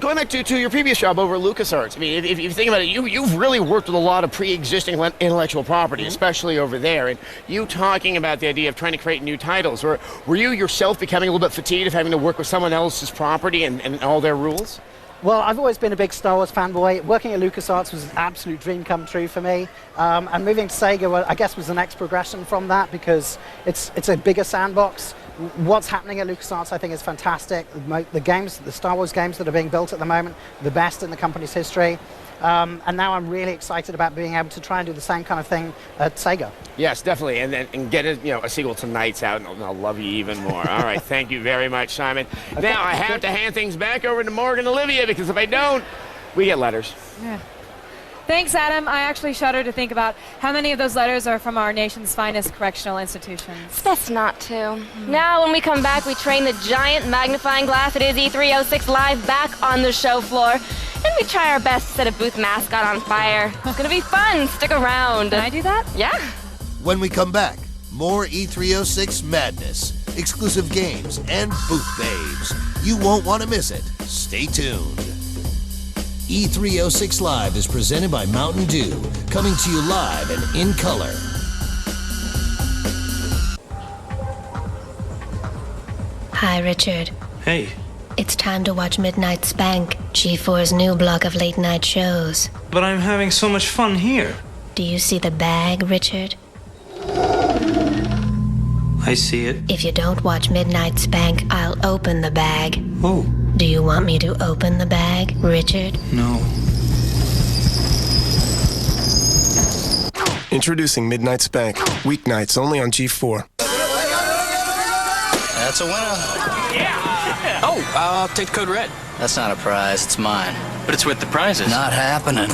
Going back to your previous job over at LucasArts, I mean, if you think about it, you've really worked with a lot of pre-existing intellectual property, especially over there. And you talking about the idea of trying to create new titles, were you yourself becoming a little bit fatigued of having to work with someone else's property and all their rules? Well, I've always been a big Star Wars fanboy. Working at LucasArts was an absolute dream come true for me. And moving to Sega, well, I guess, was the next progression from that because it's a bigger sandbox. What's happening at LucasArts, I think, is fantastic. The Star Wars games that are being built at the moment, the best in the company's history. And now I'm really excited about being able to try and do the same kind of thing at Sega. Yes, definitely, and get a sequel to Nights Out, and I'll love you even more. All right, thank you very much, Simon. Okay. Now I have to hand things back over to Morgan and Olivia because if I don't, we get letters. Yeah. Thanks, Adam. I actually shudder to think about how many of those letters are from our nation's finest correctional institutions. It's best not to. Now, when we come back, we train the giant magnifying glass that is E306 Live back on the show floor. And we try our best to set a booth mascot on fire. It's gonna be fun. Stick around. Can I do that? Yeah. When we come back, more E306 madness, exclusive games, and booth babes. You won't want to miss it. Stay tuned. E306 Live is presented by Mountain Dew, coming to you live and in color. Hi, Richard. Hey. It's time to watch Midnight Spank, G4's new block of late-night shows. But I'm having so much fun here. Do you see the bag, Richard? I see it. If you don't watch Midnight Spank, I'll open the bag. Oh. Do you want me to open the bag, Richard? No. Introducing Midnight Spank, weeknights only on G4. That's a winner. Yeah. Oh, I'll take the code red. That's not a prize, it's mine. But it's with the prizes. Not happening.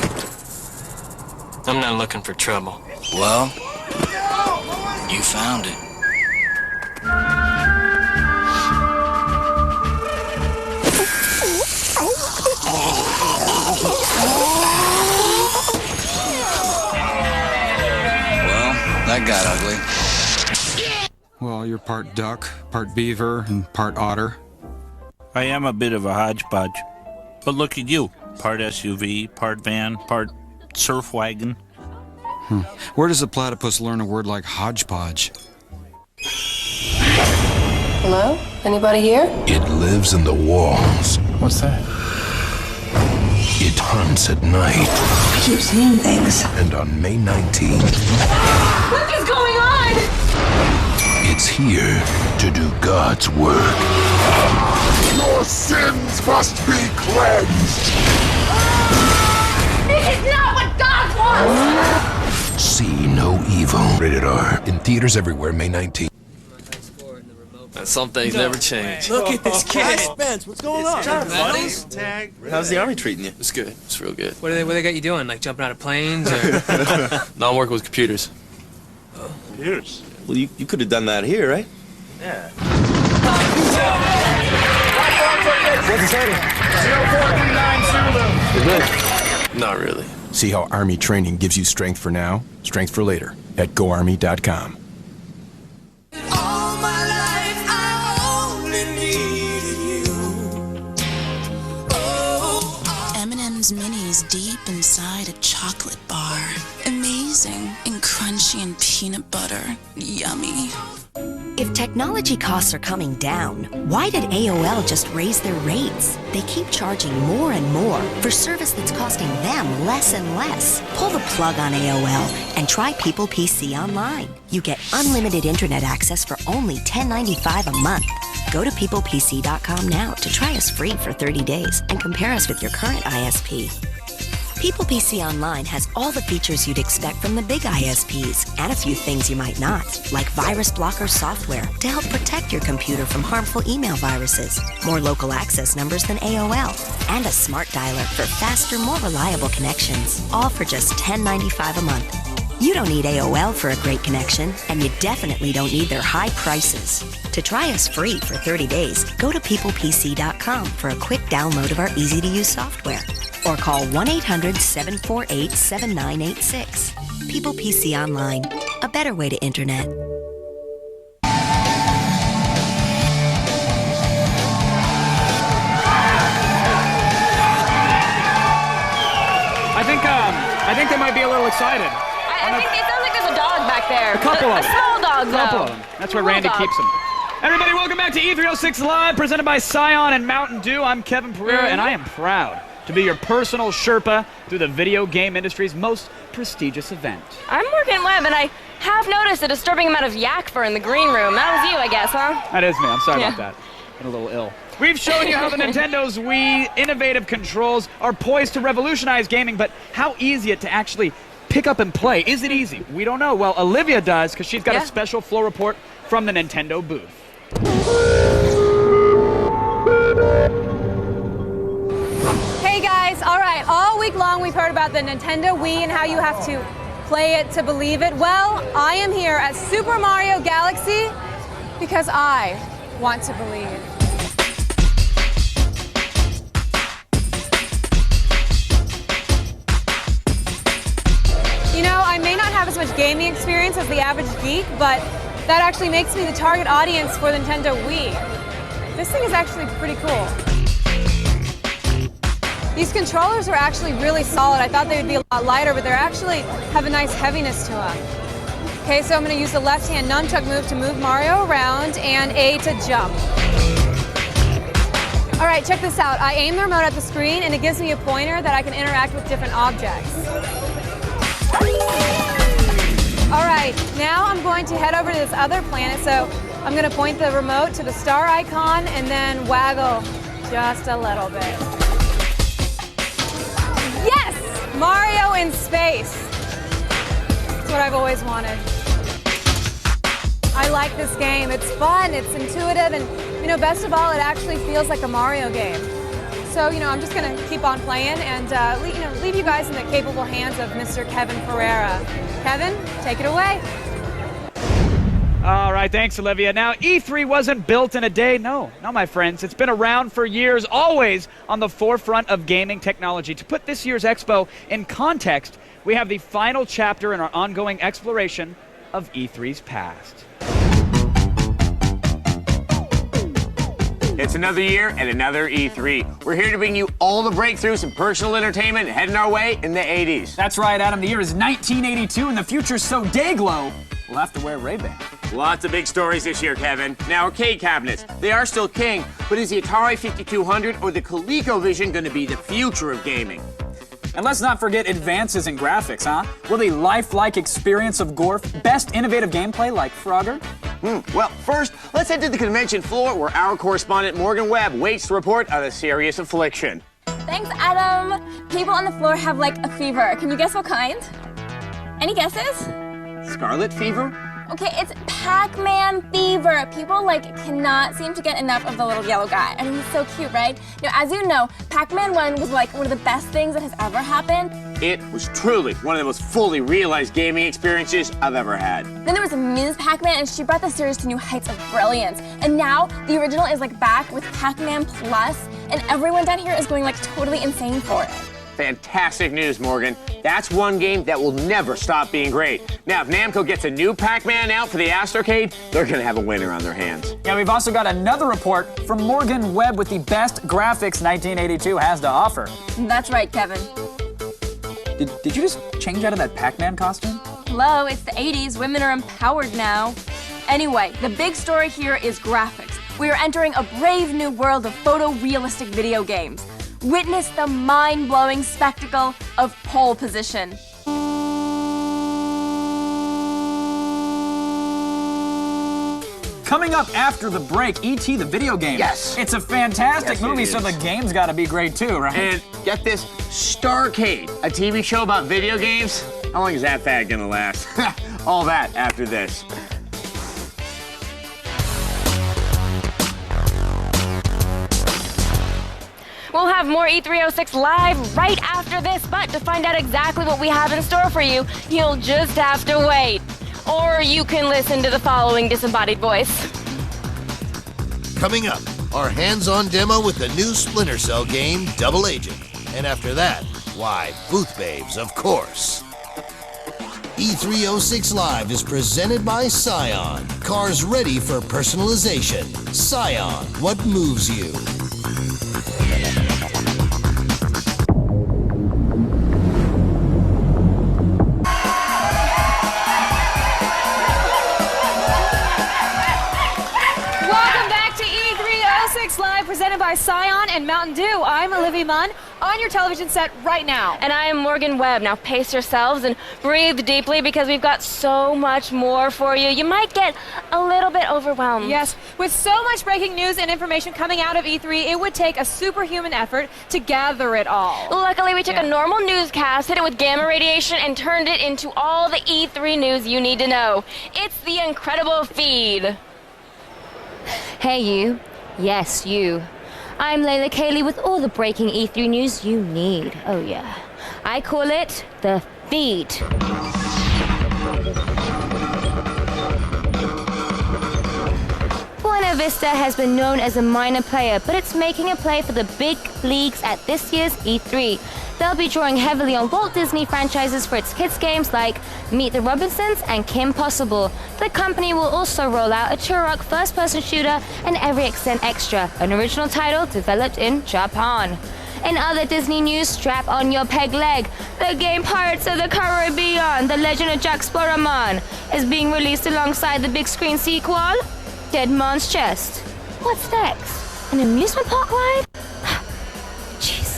I'm not looking for trouble. Well, you found it. Well, that got ugly. Well, you're part duck, part beaver, and part otter. I am a bit of a hodgepodge. But look at you. Part SUV, part van, part surf wagon. Where does a platypus learn a word like hodgepodge? Hello? Anybody here? It lives in the walls. What's that? It hunts at night. I keep seeing things. And on May 19th, What is going on? it's here to do God's work. Your sins must be cleansed. This is not what God wants! See no evil. Rated R. In theaters everywhere, May 19th. Some things never change. Look at this kid. Spence, what's going on? How's the army treating you? It's good. It's real good. What they got you doing? Like jumping out of planes? Or? No, I'm working with computers. Computers? Well, you could have done that here, right? Yeah. What's the status? 0439 Zulu. Not really. See how Army training gives you strength for now, strength for later at GoArmy.com. M&M's Minis deep inside a chocolate bar. Amazing and crunchy and peanut butter. Yummy. If technology costs are coming down, why did AOL just raise their rates? They keep charging more and more for service that's costing them less and less. Pull the plug on AOL and try People PC Online. You get unlimited internet access for only $10.95 a month. Go to peoplepc.com now to try us free for 30 days and compare us with your current ISP. People PC Online has all the features you'd expect from the big ISPs and a few things you might not, like virus blocker software to help protect your computer from harmful email viruses, more local access numbers than AOL, and a smart dialer for faster, more reliable connections, all for just $10.95 a month. You don't need AOL for a great connection, and you definitely don't need their high prices. To try us free for 30 days, go to peoplepc.com for a quick download of our easy-to-use software. Or call 1-800-748-7986. People PC Online, a better way to internet. I think they might be a little excited. I think it sounds like there's a dog back there. A couple of them. A small dog, though. A couple of them. That's where Randy keeps them. Everybody, welcome back to E306 Live, presented by Scion and Mountain Dew. I'm Kevin Pereira, and I am proud to be your personal Sherpa through the video game industry's most prestigious event. I'm working Webb, and I have noticed a disturbing amount of yak fur in the green room. That was you, I guess, huh? That is me. I'm sorry about that. Been a little ill. We've shown you how the Nintendo's Wii innovative controls are poised to revolutionize gaming, but how easy it to actually pick up and play. Is it easy? We don't know. Well, Olivia does, because she's got a special floor report from the Nintendo booth. Hey guys, all right, all week long we've heard about the Nintendo Wii and how you have to play it to believe it. Well, I am here at Super Mario Galaxy because I want to believe. You know, I may not have as much gaming experience as the average geek, but that actually makes me the target audience for the Nintendo Wii. This thing is actually pretty cool. These controllers are actually really solid. I thought they would be a lot lighter, but they actually have a nice heaviness to them. Okay, so I'm going to use the left-hand nunchuck move to move Mario around and A to jump. All right, check this out. I aim the remote at the screen, and it gives me a pointer that I can interact with different objects. All right, now I'm going to head over to this other planet, so I'm going to point the remote to the star icon and then waggle just a little bit. Yes! Mario in space. That's what I've always wanted. I like this game. It's fun, it's intuitive, and, you know, best of all, it actually feels like a Mario game. So, you know, I'm just going to keep on playing and, leave you guys in the capable hands of Mr. Kevin Pereira. Kevin, take it away. All right, thanks, Olivia. Now, E3 wasn't built in a day. No, my friends. It's been around for years, always on the forefront of gaming technology. To put this year's expo in context, we have the final chapter in our ongoing exploration of E3's past. It's another year and another E3. We're here to bring you all the breakthroughs in personal entertainment heading our way in the 80s. That's right, Adam. The year is 1982, and the future's so day-glow, we'll have to wear Ray-Ban. Lots of big stories this year, Kevin. Now, arcade cabinets, they are still king, but is the Atari 5200 or the ColecoVision going to be the future of gaming? And let's not forget advances in graphics, huh? Will the lifelike experience of Gorf best innovative gameplay like Frogger? Well, first, let's head to the convention floor where our correspondent Morgan Webb waits to report on a serious affliction. Thanks, Adam. People on the floor have like a fever. Can you guess what kind? Any guesses? Scarlet fever? Okay, it's Pac-Man fever. People cannot seem to get enough of the little yellow guy. I mean, he's so cute, right? Now, as you know, Pac-Man 1 was one of the best things that has ever happened. It was truly one of the most fully realized gaming experiences I've ever had. Then there was Ms. Pac-Man, and she brought the series to new heights of brilliance. And now the original is back with Pac-Man Plus, and everyone down here is going totally insane for it. Fantastic news, Morgan. That's one game that will never stop being great. Now, if Namco gets a new Pac-Man out for the Astrocade, they're going to have a winner on their hands. Yeah, we've also got another report from Morgan Webb with the best graphics 1982 has to offer. That's right, Kevin. Did you just change out of that Pac-Man costume? Hello, it's the 80s. Women are empowered now. Anyway, the big story here is graphics. We are entering a brave new world of photorealistic video games. Witness the mind-blowing spectacle of pole position. Coming up after the break, E.T. the video game. Yes. It's a fantastic movie, it so is. the game's gotta be great too, right? And get this, Starcade, a TV show about video games. How long is that fad gonna last? All that after this. We'll have more E306 live right after this, but to find out exactly what we have in store for you, you'll just have to wait. Or you can listen to the following disembodied voice. Coming up, our hands-on demo with the new Splinter Cell game, Double Agent. And after that, why, Booth Babes, of course. E306 Live is presented by Scion. Cars ready for personalization. Scion, what moves you? Live presented by Scion and Mountain Dew. I'm Olivia Munn on your television set right now. And I am Morgan Webb. Now pace yourselves and breathe deeply because we've got so much more for you. You might get a little bit overwhelmed. Yes, with so much breaking news and information coming out of E3, it would take a superhuman effort to gather it all. Luckily, we took a normal newscast, hit it with gamma radiation, and turned it into all the E3 news you need to know. It's the incredible feed. Hey, you. Yes, you. I'm Layla Kayleigh with all the breaking E3 news you need. Oh, yeah. I call it the feed. Buena Vista has been known as a minor player, but it's making a play for the big leagues at this year's E3. They'll be drawing heavily on Walt Disney franchises for its kids' games like Meet the Robinsons and Kim Possible. The company will also roll out a Turok first-person shooter and Every Extent Extra, an original title developed in Japan. In other Disney news, strap on your peg leg. The game Pirates of the Caribbean, The Legend of Jack Sparrowman, is being released alongside the big screen sequel, Dead Man's Chest. What's next? An amusement park ride? Jeez.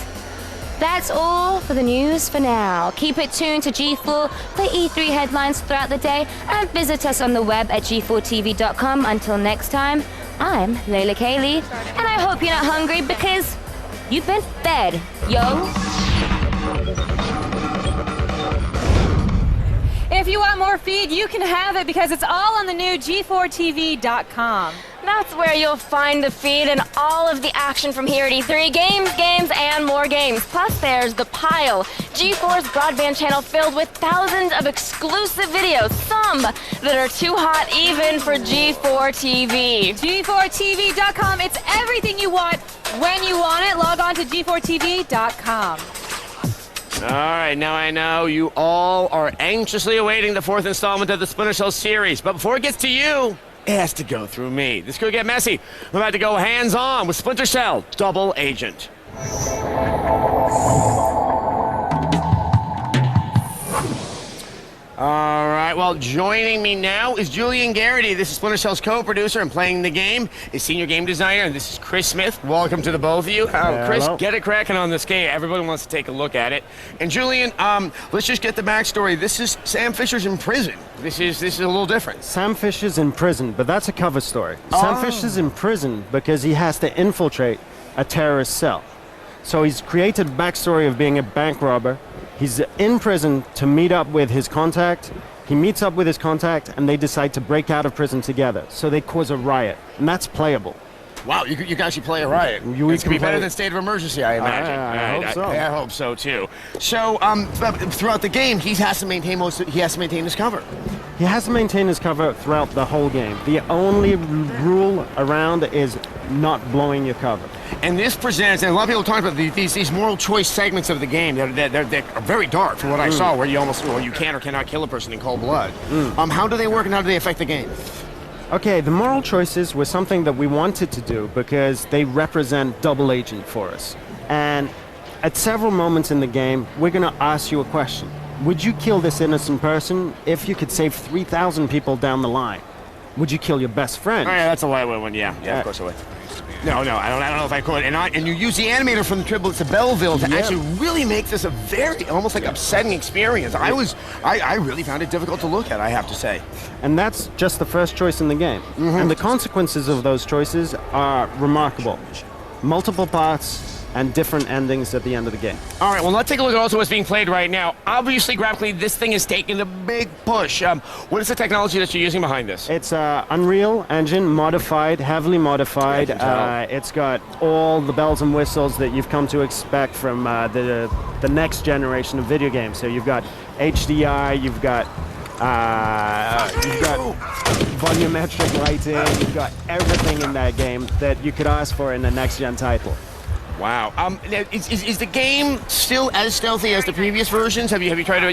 That's all for the news for now. Keep it tuned to G4 for E3 headlines throughout the day and visit us on the web at g4tv.com. Until next time, I'm Layla Kayleigh, and I hope you're not hungry because you've been fed, yo. If you want more feed, you can have it because it's all on the new g4tv.com. That's where you'll find the feed and all of the action from here at E3. Games, and more games. Plus, there's The Pile, G4's broadband channel filled with thousands of exclusive videos, some that are too hot even for G4 TV. G4tv.com. It's everything you want when you want it. Log on to g4tv.com. All right, now I know you all are anxiously awaiting the fourth installment of the Splinter Cell series, but before it gets to you, it has to go through me. This could get messy. I'm about to go hands-on with Splinter Cell Double Agent. All right, well, joining me now is Julian Garrity. This is Splinter Cell's co-producer and playing the game is senior game designer, and this is Chris Smith. Welcome to the both of you. Chris, get it cracking on this game. Everybody wants to take a look at it. And Julian, let's just get the backstory. This is Sam Fisher's in prison. This is a little different. Sam Fisher's in prison, but that's a cover story. Sam Fisher's in prison because he has to infiltrate a terrorist cell. So he's created a backstory of being a bank robber. He's in prison to meet up with his contact. He meets up with his contact, and they decide to break out of prison together. So they cause a riot, and that's playable. Wow, you can actually play a riot. It's going to be better than State of Emergency, I imagine. I hope so. I hope so, too. So, throughout the game, he has to maintain his cover. He has to maintain his cover throughout the whole game. The only rule around is not blowing your cover. And this presents, and a lot of people talk about these moral choice segments of the game. They're very dark, from what I saw, where you can or cannot kill a person in cold blood. How do they work, and how do they affect the game? Okay, the moral choices were something that we wanted to do because they represent double agent for us. And at several moments in the game, we're going to ask you a question. Would you kill this innocent person if you could save 3,000 people down the line? Would you kill your best friend? Oh, yeah, that's a lightweight one, yeah. Yeah, of course I would. No, I don't know if I could. And you use the animator from the Triplets of Belleville to actually really make this a very, almost like upsetting experience. I really found it difficult to look at, I have to say. And that's just the first choice in the game. And the consequences of those choices are remarkable. Multiple parts and different endings at the end of the game. All right, well, let's take a look at also what's being played right now. Obviously, graphically, this thing is taking a big push. What is the technology that you're using behind this? It's Unreal Engine, modified, heavily modified. It's got all the bells and whistles that you've come to expect from the next generation of video games. So you've got HDR, you've got volumetric lighting, you've got everything in that game that you could ask for in the next-gen title. Wow. Is the game still as stealthy as the previous versions? Have you tried to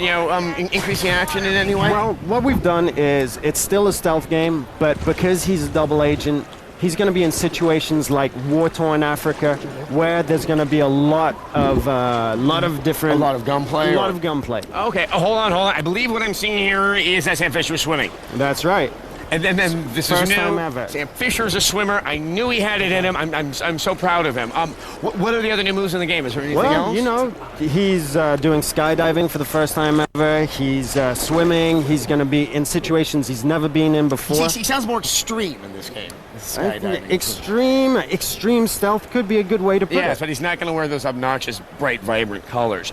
increase the action in any way? Well, what we've done is it's still a stealth game, but because he's a double agent, he's going to be in situations like war-torn Africa, where there's going to be a lot of different... A lot of gunplay? A lot of gunplay. Okay, hold on. I believe what I'm seeing here is that Sam Fisher was swimming. That's right. And then this First is new. time ever. Sam Fisher's a swimmer. I knew he had it in him. I'm so proud of him. What are the other new moves in the game? Is there anything else? Well, he's doing skydiving for the first time ever. He's swimming. He's going to be in situations he's never been in before. He sounds more extreme in this game. Skydiving. Extreme stealth could be a good way to put it. Yes, but he's not going to wear those obnoxious, bright, vibrant colors.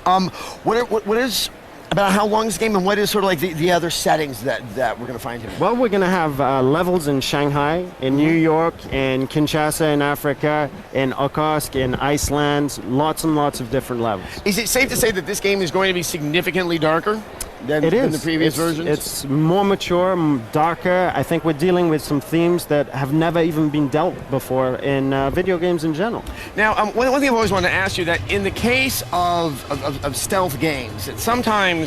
What is about how long is the game, and what is sort of like the other settings that we're going to find here? Well, we're going to have levels in Shanghai, in New York, in Kinshasa in Africa, in Okhotsk, in Iceland, lots and lots of different levels. Is it safe to say that this game is going to be significantly darker than the previous versions? It's more mature, darker. I think we're dealing with some themes that have never even been dealt before in video games in general. Now, one thing I've always wanted to ask you, that in the case of stealth games, that sometimes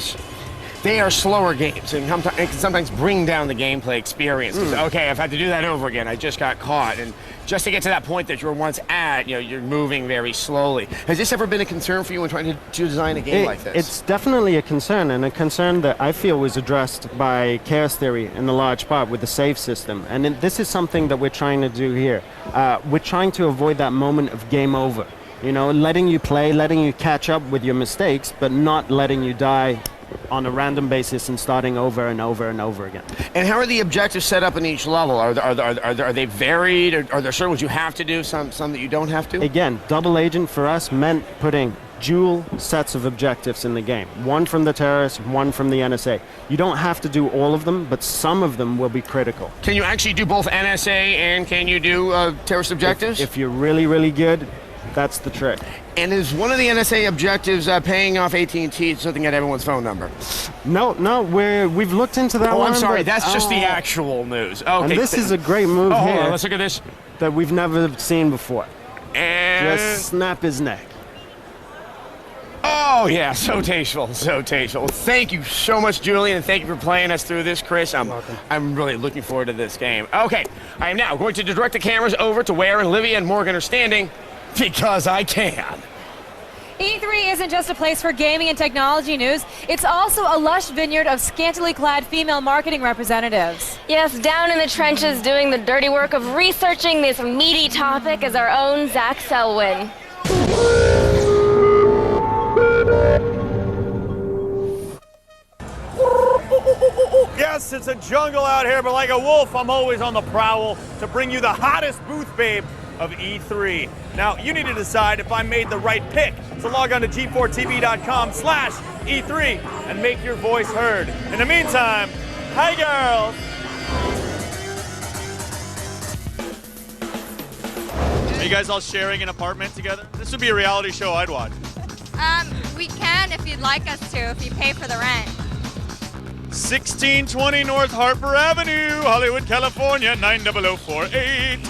they are slower games and it can sometimes bring down the gameplay experience. Okay, I've had to do that over again. I just got caught. And just to get to that point that you were once at, you're moving very slowly. Has this ever been a concern for you when trying to design a game like this? It's definitely a concern, and a concern that I feel was addressed by Chaos Theory in a large part with the save system. And this is something that we're trying to do here. We're trying to avoid that moment of game over. Letting you play, letting you catch up with your mistakes, but not letting you die on a random basis and starting over and over and over again. And how are the objectives set up in each level? Are they varied? Are there certain ones you have to do, some that you don't have to? Again, double agent for us meant putting dual sets of objectives in the game. One from the terrorists, one from the NSA. You don't have to do all of them, but some of them will be critical. Can you actually do both NSA and can you do terrorist objectives? If you're really, really good, that's the trick. And is one of the NSA objectives paying off AT&T so they can get everyone's phone number? No, we've looked into that one. I'm sorry, that's just the actual news. Okay. And this is a great move here. Hold on, let's look at this. That we've never seen before. And just snap his neck. Oh, yeah, so tasteful, so tasteful. Thank you so much, Julian, and thank you for playing us through this, Chris. I'm really looking forward to this game. Okay, I am now going to direct the cameras over to where Olivia and Morgan are standing, because I can. E3 isn't just a place for gaming and technology news, it's also a lush vineyard of scantily clad female marketing representatives. Yes, down in the trenches doing the dirty work of researching this meaty topic is our own Zach Selwyn. Yes, it's a jungle out here, but like a wolf, I'm always on the prowl to bring you the hottest booth babe of E3. Now, you need to decide if I made the right pick. So log on to g4tv.com/E3 and make your voice heard. In the meantime, hi girls! Are you guys all sharing an apartment together? This would be a reality show I'd watch. We can if you'd like us to, if you pay for the rent. 1620 North Harper Avenue, Hollywood, California, 90048.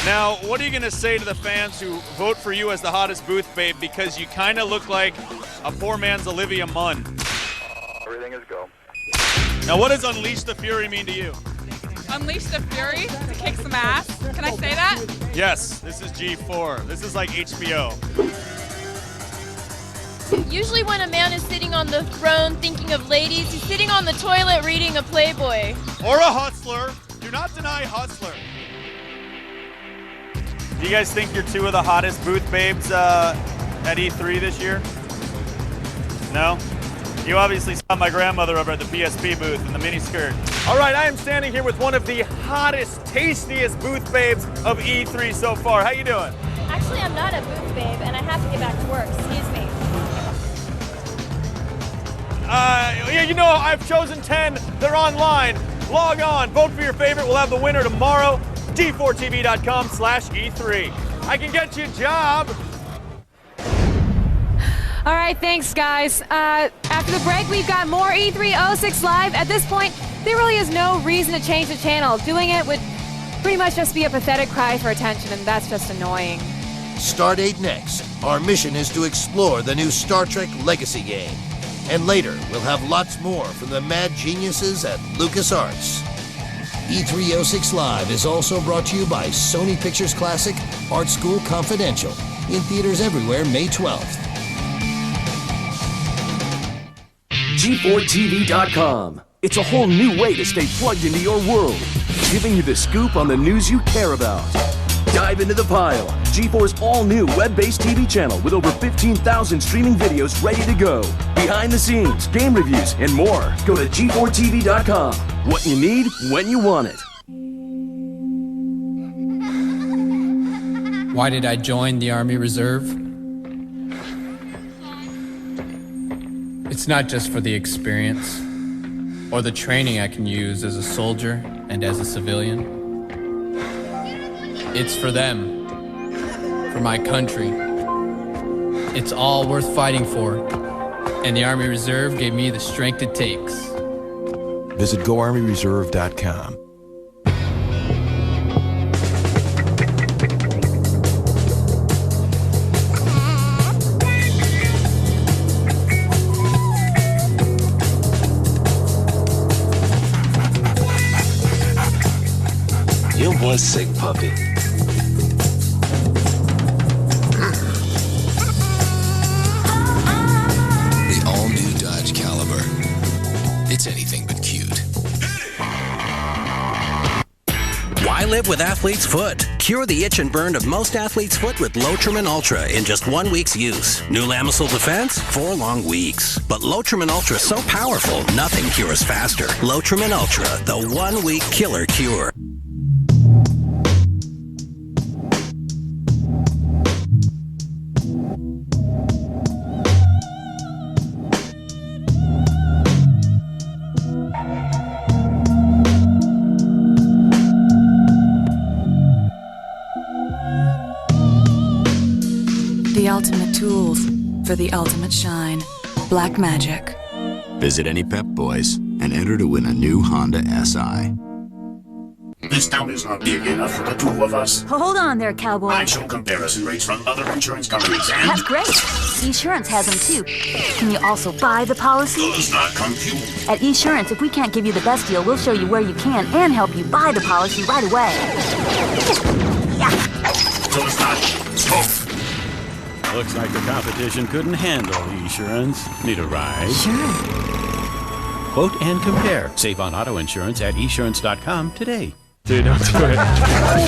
Now, what are you going to say to the fans who vote for you as the hottest booth babe because you kind of look like a poor man's Olivia Munn? Everything is go. Now, what does Unleash the Fury mean to you? Unleash the Fury to kick some ass. Can I say that? Yes, this is G4. This is like HBO. Usually when a man is sitting on the throne thinking of ladies, he's sitting on the toilet reading a Playboy. Or a hustler. Do not deny hustler. Do you guys think you're two of the hottest booth babes at E3 this year? No? You obviously saw my grandmother over at the PSP booth in the miniskirt. All right, I am standing here with one of the hottest, tastiest booth babes of E3 so far. How you doing? Actually, I'm not a booth babe, and I have to get back to work. Excuse me. Yeah, you know, I've chosen 10. They're online. Log on, vote for your favorite. We'll have the winner tomorrow. g4tv.com/E3. I can get you a job. All right, thanks, guys. After the break, we've got more E306 Live. At this point, there really is no reason to change the channel. Doing it would pretty much just be a pathetic cry for attention, and that's just annoying. Stardate next. Our mission is to explore the new Star Trek Legacy game. And later, we'll have lots more from the mad geniuses at LucasArts. E306 Live is also brought to you by Sony Pictures Classic, Art School Confidential. In theaters everywhere, May 12th. G4TV.com. It's a whole new way to stay plugged into your world, giving you the scoop on the news you care about. Dive into the pile. G4's all-new web-based TV channel with over 15,000 streaming videos ready to go. Behind the scenes, game reviews, and more. Go to G4TV.com. What you need, when you want it. Why did I join the Army Reserve? It's not just for the experience or the training I can use as a soldier and as a civilian. It's for them, for my country. It's all worth fighting for, and the Army Reserve gave me the strength it takes. Visit GoArmyReserve.com. You're one sick puppy. The all-new Dodge Caliber. It's anything but cute. Why live with athlete's foot? Cure the itch and burn of most athlete's foot with Lotrimin Ultra in just 1 week's use. New Lamisil Defense, 4 long weeks. But Lotrimin Ultra is so powerful, nothing cures faster. Lotrimin Ultra, the 1 week killer cure. The ultimate tools for the ultimate shine. Black Magic. Visit any Pep Boys and enter to win a new Honda SI. This town is not big enough for the two of us. Hold on there, cowboy. I show comparison rates from other insurance companies and... That's great. Esurance has them too. Can you also buy the policy? Does not compute. At Esurance, if we can't give you the best deal, we'll show you where you can and help you buy the policy right away. so it's not tough. Looks like the competition couldn't handle insurance. Need a ride? Sure. Quote and compare. Save on auto insurance at esurance.com today. Dude, don't do it.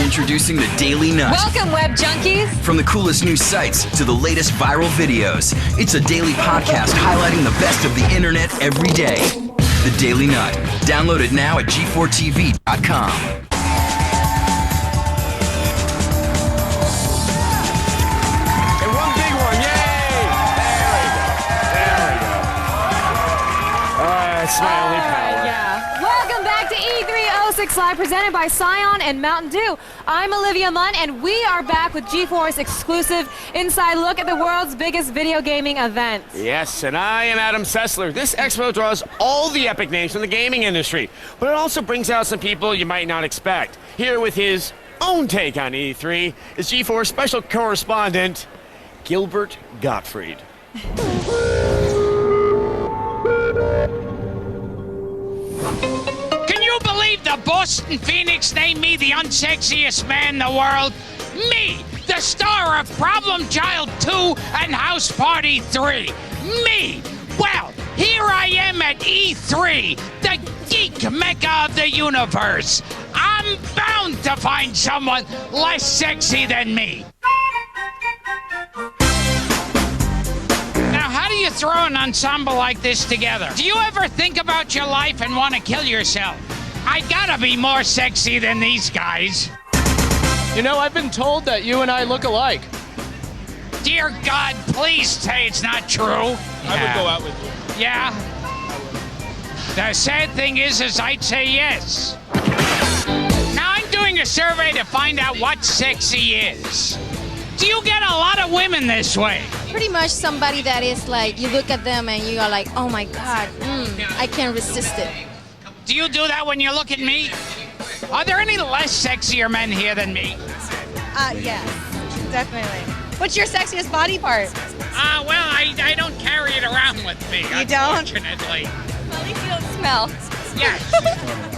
Introducing the Daily Nut. Welcome, Web Junkies. From the coolest news sites to the latest viral videos, it's a daily podcast highlighting the best of the internet every day. The Daily Nut. Download it now at g4tv.com. And one big one, yay! There we go. That's my only power. Yeah. Welcome back to E306 Live, presented by Scion and Mountain Dew. I'm Olivia Munn, and we are back with GeForce exclusive inside look at the world's biggest video gaming event. Yes, and I am Adam Sessler. This expo draws all the epic names from the gaming industry, but it also brings out some people you might not expect. Here with his own take on E3 is GeForce special correspondent Gilbert Gottfried. Can you believe the Boston Phoenix named me the unsexiest man in the world? Me, the star of Problem Child 2 and House Party 3. Me! Well, here I am at E3, the geek mecca of the universe. I'm bound to find someone less sexy than me. Now, how do you throw an ensemble like this together? Do you ever think about your life and want to kill yourself? I gotta be more sexy than these guys. You know, I've been told that you and I look alike. Dear God, please say it's not true. I would go out with you. Yeah? The sad thing is I'd say yes. Now, I'm doing a survey to find out what sexy is. Do you get a lot of women this way? Pretty much somebody that is like, you look at them and you are like, oh my God, I can't resist it. Do you do that when you look at me? Are there any less sexier men here than me? Yes, definitely. What's your sexiest body part? Well, I don't carry it around with me, You don't? unfortunately. At least you don't smell. Yes.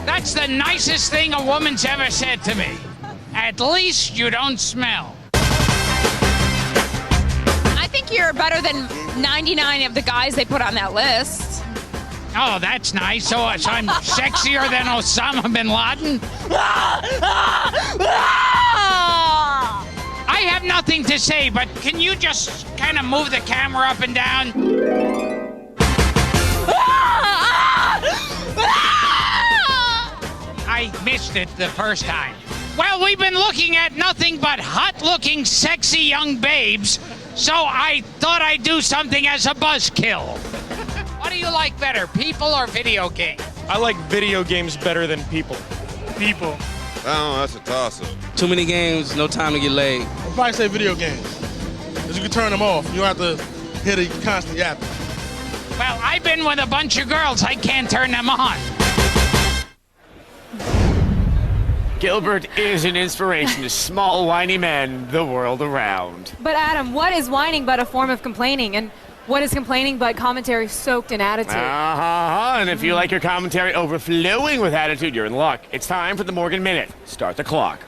That's the nicest thing a woman's ever said to me. At least you don't smell. I think you're better than 99 of the guys they put on that list. Oh, that's nice. So I'm sexier than Osama bin Laden? I have nothing to say, but can you just kind of move the camera up and down? I missed it the first time. Well, we've been looking at nothing but hot-looking, sexy young babes, so I thought I'd do something as a buzzkill. What do you like better, people or video games? I like video games better than people. People. Oh, that's a toss-up. Too many games, no time to get laid. I'll probably say video games. Because you can turn them off. You don't have to hear the constant yapping. Well, I've been with a bunch of girls. I can't turn them on. Gilbert is an inspiration to small, whiny men the world around. But Adam, what is whining but a form of complaining? And what is complaining but commentary soaked in attitude? And if you like your commentary overflowing with attitude, you're in luck. It's time for the Morgan Minute. Start the clock.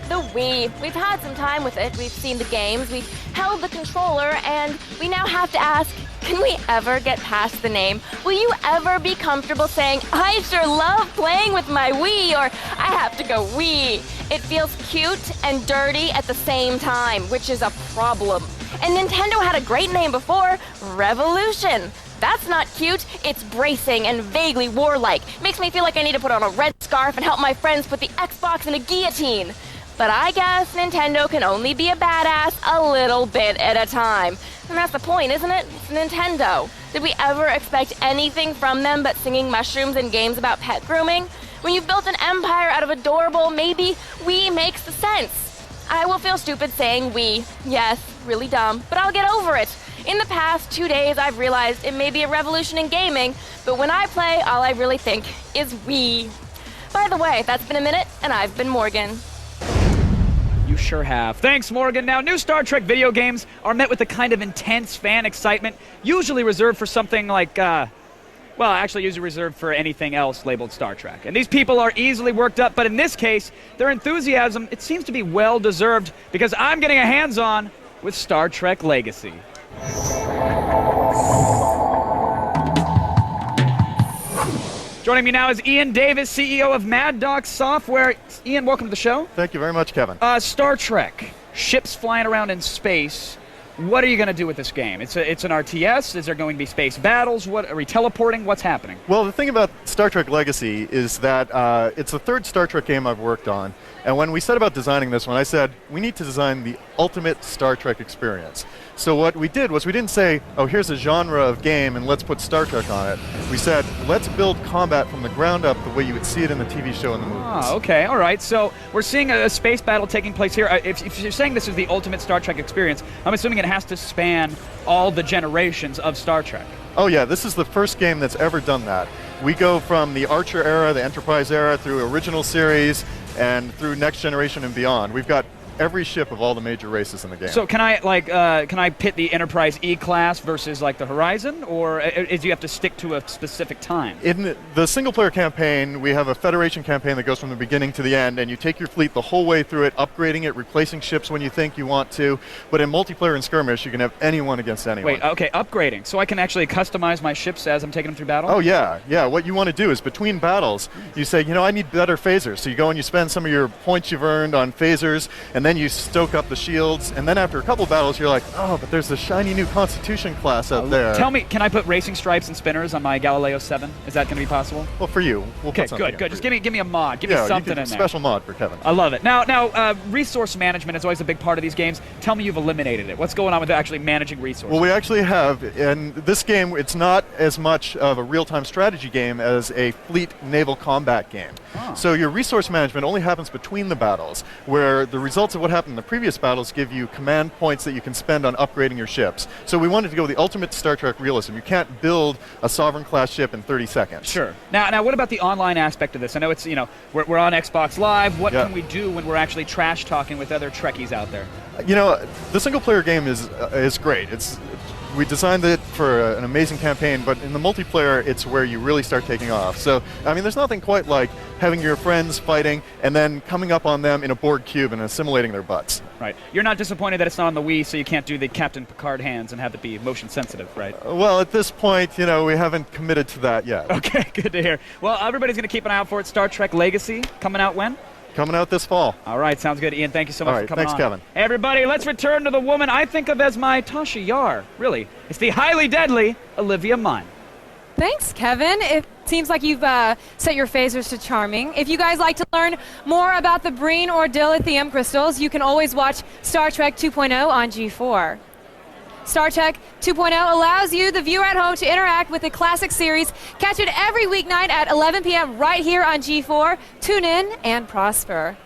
The Wii. We've had some time with it. We've seen the games. We've held the controller, and we now have to ask, can we ever get past the name? Will you ever be comfortable saying, I sure love playing with my Wii, or I have to go Wii? It feels cute and dirty at the same time, which is a problem. And Nintendo had a great name before, Revolution. That's not cute, it's bracing and vaguely warlike. Makes me feel like I need to put on a red scarf and help my friends put the Xbox in a guillotine. But I guess Nintendo can only be a badass a little bit at a time. And that's the point, isn't it? It's Nintendo. Did we ever expect anything from them but singing mushrooms and games about pet grooming? When you've built an empire out of adorable, maybe Wii makes sense. I will feel stupid saying Wii. Yes, really dumb, but I'll get over it. In the past 2 days, I've realized it may be a revolution in gaming, but when I play, all I really think is Wii. By the way, that's been a minute, and I've been Morgan. You sure have. Thanks, Morgan. Now, new Star Trek video games are met with the kind of intense fan excitement usually reserved for something like, Well, actually usually reserved for anything else labeled Star Trek. And these people are easily worked up, but in this case, their enthusiasm, it seems to be well-deserved because I'm getting a hands-on with Star Trek Legacy. Joining me now is Ian Davis, CEO of Mad Dog Software. Ian, welcome to the show. Thank you very much, Kevin. Star Trek, ships flying around in space. What are you going to do with this game? It's an RTS. Is there going to be space battles? What are we teleporting? What's happening? Well, the thing about Star Trek Legacy is that it's the third Star Trek game I've worked on. And when we set about designing this one, I said, we need to design the ultimate Star Trek experience. So what we did was we didn't say, oh, here's a genre of game and let's put Star Trek on it. We said, let's build combat from the ground up the way you would see it in the TV show and the movies. Ah, okay, all right. So we're seeing a space battle taking place here. If you're saying this is the ultimate Star Trek experience, I'm assuming it has to span all the generations of Star Trek. Oh yeah, this is the first game that's ever done that. We go from the Archer era, the Enterprise era, through original series, and through Next Generation and beyond. We've got every ship of all the major races in the game. So can I pit the Enterprise E-Class versus like the Horizon, or do you have to stick to a specific time? In the single-player campaign, we have a Federation campaign that goes from the beginning to the end, and you take your fleet the whole way through it, upgrading it, replacing ships when you think you want to. But in multiplayer and skirmish, you can have anyone against anyone. Wait, okay, upgrading. So I can actually customize my ships as I'm taking them through battle? Oh yeah, yeah. What you want to do is between battles, you say, you know, I need better phasers. So you go and you spend some of your points you've earned on phasers, and then you stoke up the shields, and then after a couple battles, you're like, oh, but there's the shiny new Constitution class up there. Tell me, can I put racing stripes and spinners on my Galileo 7? Is that going to be possible? Well, for you. We'll okay, put something good. Just give me a mod. Give me something in there. Special mod for Kevin. I love it. Now, resource management is always a big part of these games. Tell me you've eliminated it. What's going on with actually managing resources? Well, we actually have. In this game, it's not as much of a real-time strategy game as a fleet naval combat game. Oh. So your resource management only happens between the battles, where the results of what happened in the previous battles give you command points that you can spend on upgrading your ships. So we wanted to go with the ultimate Star Trek realism. You can't build a Sovereign-class ship in 30 seconds. Sure. Now, what about the online aspect of this? I know it's, we're on Xbox Live. What can we do when we're actually trash-talking with other Trekkies out there? You know, the single-player game is great. We designed it for an amazing campaign, but in the multiplayer, it's where you really start taking off. So, I mean, there's nothing quite like having your friends fighting and then coming up on them in a board cube and assimilating their butts. Right. You're not disappointed that it's not on the Wii, so you can't do the Captain Picard hands and have it be motion sensitive, right? Well, at this point, we haven't committed to that yet. Okay, good to hear. Well, everybody's going to keep an eye out for it. Star Trek Legacy coming out when? Coming out this fall. All right, sounds good. Ian, thank you so much for coming thanks, on. Kevin. Everybody, let's return to the woman I think of as my Tasha Yar. Really, it's the highly deadly Olivia Munn. Thanks, Kevin. It seems like you've set your phasers to charming. If you guys like to learn more about the Breen or dilithium crystals, you can always watch Star Trek 2.0 on G4. Star Trek 2.0 allows you, the viewer at home, to interact with the classic series. Catch it every weeknight at 11 p.m. right here on G4. Tune in and prosper.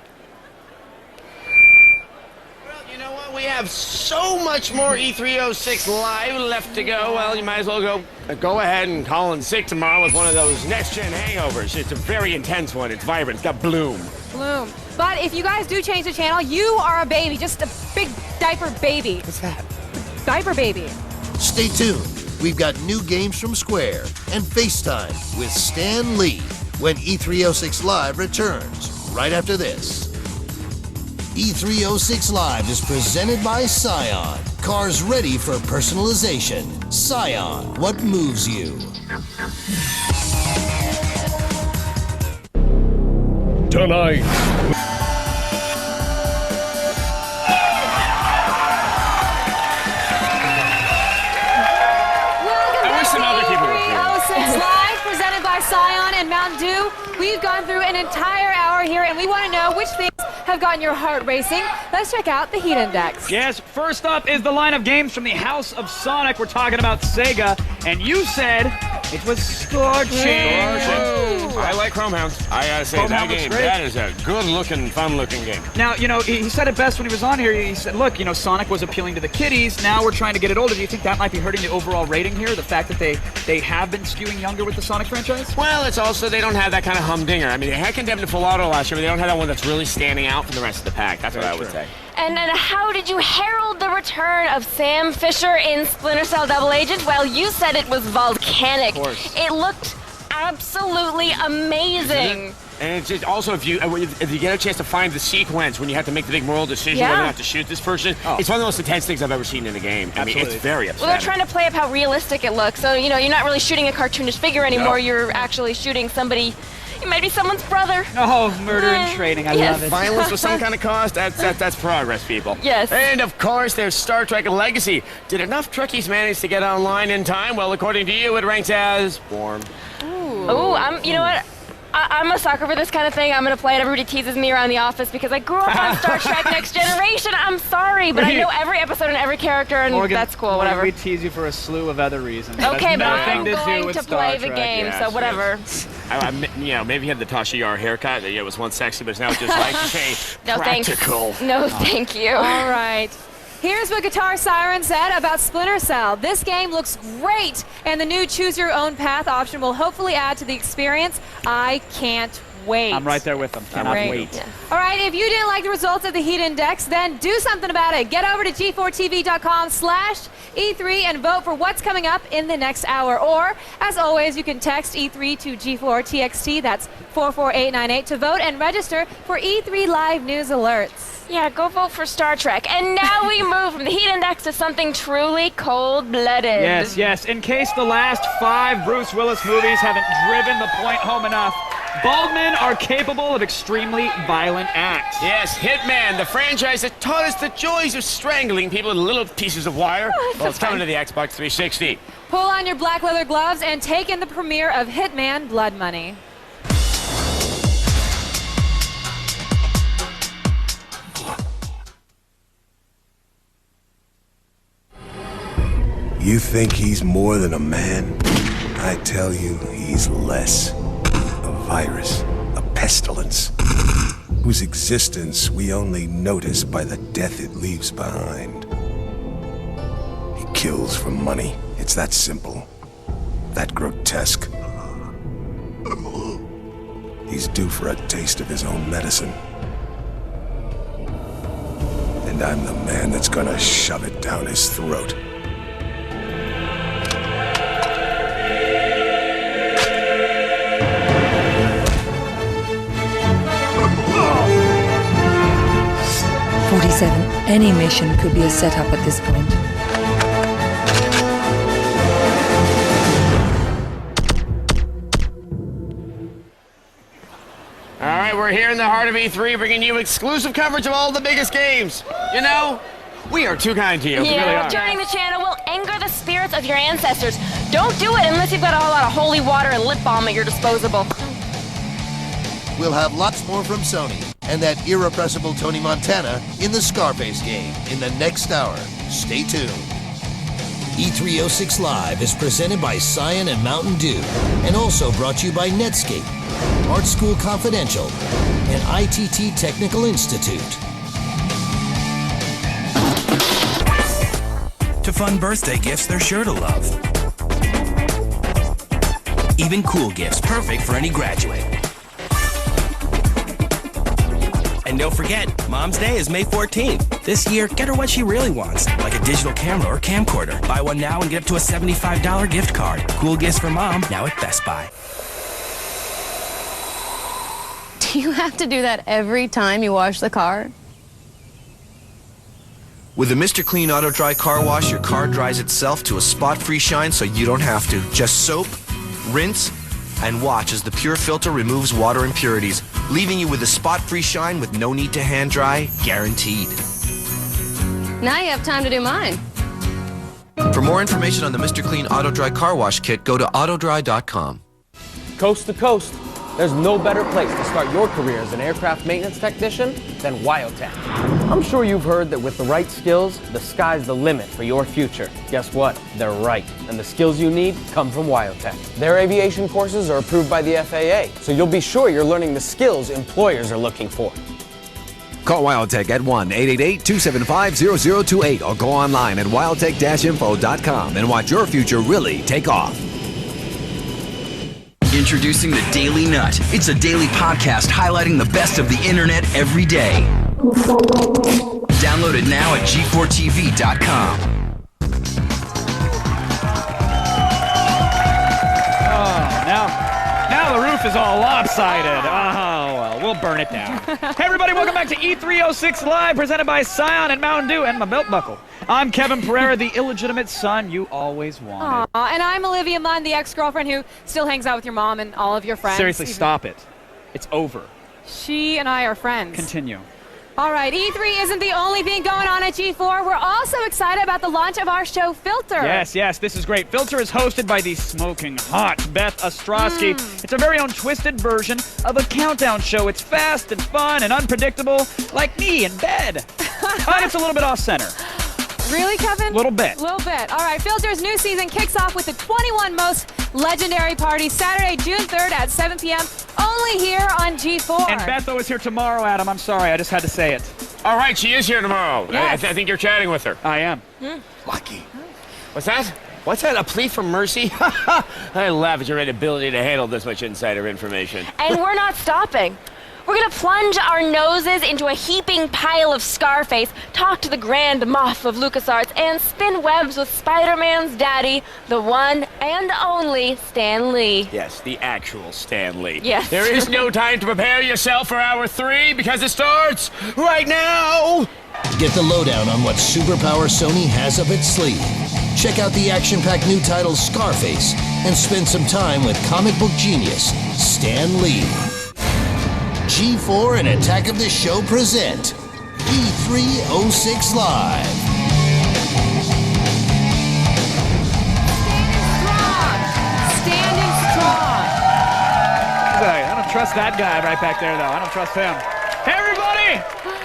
Well, you know what? We have so much more E306 Live left to go. Well, you might as well go ahead and call in sick tomorrow with one of those next-gen hangovers. It's a very intense one. It's vibrant. It's got bloom. Bloom. But if you guys do change the channel, you are a baby, just a big diaper baby. What's that? Diaper baby. Stay tuned. We've got new games from Square and FaceTime with Stan Lee when E306 Live returns right after this. E306 Live is presented by Scion. Cars ready for personalization. Scion, what moves you? Tonight. Live, presented by Scion and Mountain Dew. We've gone through an entire hour here, and we want to know which things have gotten your heart racing. Let's check out the Heat Index. Yes, first up is the line of games from the House of Sonic. We're talking about Sega, and you said it was scorching. I like Chrome Hounds. I gotta say, that game, that is a good-looking, fun-looking game. Now, he said it best when he was on here. He said, look, Sonic was appealing to the kiddies. Now we're trying to get it older. Do you think that might be hurting the overall rating here, the fact that they have been skewing younger with the Sonic franchise? Well, it's also, they don't have that kind of humdinger. I mean, they had Condemned to Full Auto last year, but they don't have that one that's really standing out from the rest of the pack. That's what I would say. And how did you herald the return of Sam Fisher in Splinter Cell Double Agent? Well, you said it was volcanic. Of course. It looked absolutely amazing. And it's just also, if you get a chance to find the sequence when you have to make the big moral decision Yeah. whether or not to shoot this person, it's one of the most intense things I've ever seen in a game. I mean, it's very upsetting. Well, they're trying to play up how realistic it looks. So, you're not really shooting a cartoonish figure anymore. No. You're actually shooting somebody. It might be someone's brother. Oh, murder and trading. I love it. Violence with some kind of cause, that's progress, people. Yes. And of course, there's Star Trek Legacy. Did enough Trekkies manage to get online in time? Well, according to you, it ranks as warm. Ooh, you know what? I'm a sucker for this kind of thing. I'm going to play it. Everybody teases me around the office because I grew up on Star Trek Next Generation. I'm sorry, but I know every episode and every character, and Morgan, that's cool, whatever. We tease you for a slew of other reasons. Okay, but I'm to do going with to Star play the Trek. game, so whatever. Maybe he had the Tasha Yar haircut. It was once sexy, but it's now just like, hey, No, practical. thanks. No, thank you. All right. Here's what Guitar Siren said about Splinter Cell. This game looks great, and the new Choose Your Own Path option will hopefully add to the experience. I can't wait. I'm right there with them. Cannot wait. Yeah. All right, if you didn't like the results of the Heat Index, then do something about it. Get over to g4tv.com/E3 and vote for what's coming up in the next hour. Or, as always, you can text E3 to G4TXT, that's 44898, to vote and register for E3 Live News Alerts. Yeah, go vote for Star Trek. And now we move from the Heat Index to something truly cold-blooded. Yes. In case the last 5 Bruce Willis movies haven't driven the point home enough, bald men are capable of extremely violent acts. Yes, Hitman, the franchise that taught us the joys of strangling people with little pieces of wire. Well, it's coming to the Xbox 360. Pull on your black leather gloves and take in the premiere of Hitman Blood Money. You think he's more than a man? I tell you, he's less. A virus, a pestilence, whose existence we only notice by the death it leaves behind. He kills for money. It's that simple. That grotesque. He's due for a taste of his own medicine. And I'm the man that's gonna shove it down his throat. Any mission could be a setup at this point. All right, we're here in the heart of E3, bringing you exclusive coverage of all the biggest games. We are too kind to you. Yeah, we really are. turning the channel will anger the spirits of your ancestors. Don't do it unless you've got a whole lot of holy water and lip balm at your disposal. We'll have lots more from Sony and that irrepressible Tony Montana in the Scarface game in the next hour. Stay tuned. E306 Live is presented by Cyan and Mountain Dew and also brought to you by Netscape, Art School Confidential, and ITT Technical Institute. To fun birthday gifts they're sure to love. Even cool gifts, perfect for any graduate. And don't forget, Mom's Day is May 14th. This year, get her what she really wants, like a digital camera or camcorder. Buy one now and get up to a $75 gift card. Cool gifts for Mom, now at Best Buy. Do you have to do that every time you wash the car? With the Mr. Clean Auto Dry Car Wash, your car dries itself to a spot-free shine so you don't have to. Just soap, rinse, and watch as the pure filter removes water impurities, leaving you with a spot-free shine with no need to hand dry, guaranteed. Now you have time to do mine. For more information on the Mr. Clean Auto Dry Car Wash Kit, go to autodry.com. Coast to coast, there's no better place to start your career as an aircraft maintenance technician than Wyotech. I'm sure you've heard that with the right skills, the sky's the limit for your future. Guess what? They're right. And the skills you need come from Wyotech. Their aviation courses are approved by the FAA, so you'll be sure you're learning the skills employers are looking for. Call Wyotech at 1-888-275-0028 or go online at wyotech-info.com and watch your future really take off. Introducing the Daily Nut. It's a daily podcast highlighting the best of the internet every day. Download it now at g4tv.com. Now the roof is all lopsided. Oh, well, we'll burn it down. Hey, everybody, welcome back to E306 Live, presented by Scion and Mountain Dew and my belt buckle. I'm Kevin Pereira, the illegitimate son you always wanted. Aww, and I'm Olivia Munn, the ex-girlfriend who still hangs out with your mom and all of your friends. Seriously, stop it. It's over. She and I are friends. Continue. All right, E3 isn't the only thing going on at G4. We're also excited about the launch of our show, Filter. Yes, this is great. Filter is hosted by the smoking hot Beth Ostrowski. It's a very own twisted version of a countdown show. It's fast and fun and unpredictable, like me in bed. And it's a little bit off-center. Really, Kevin? Little bit. Little bit. All right, Filter's new season kicks off with the 21 Most Legendary Party, Saturday, June 3rd at 7 p.m., only here on G4. And Betho is here tomorrow, Adam. I'm sorry, I just had to say it. All right, she is here tomorrow. Yes. I think you're chatting with her. I am. Lucky. What's that? What's that, a plea for mercy? I laugh at your inability to handle this much insider information. And we're not stopping. We're gonna plunge our noses into a heaping pile of Scarface, talk to the Grand Moff of LucasArts, and spin webs with Spider-Man's daddy, the one and only Stan Lee. Yes, the actual Stan Lee. Yes. There is no time to prepare yourself for Hour 3 because it starts right now. Get the lowdown on what superpower Sony has up its sleeve. Check out the action-packed new title Scarface and spend some time with comic book genius Stan Lee. G4 and Attack of the Show present E306 Live. Standing strong. I don't trust that guy right back there, though. I don't trust him. Hey, everybody!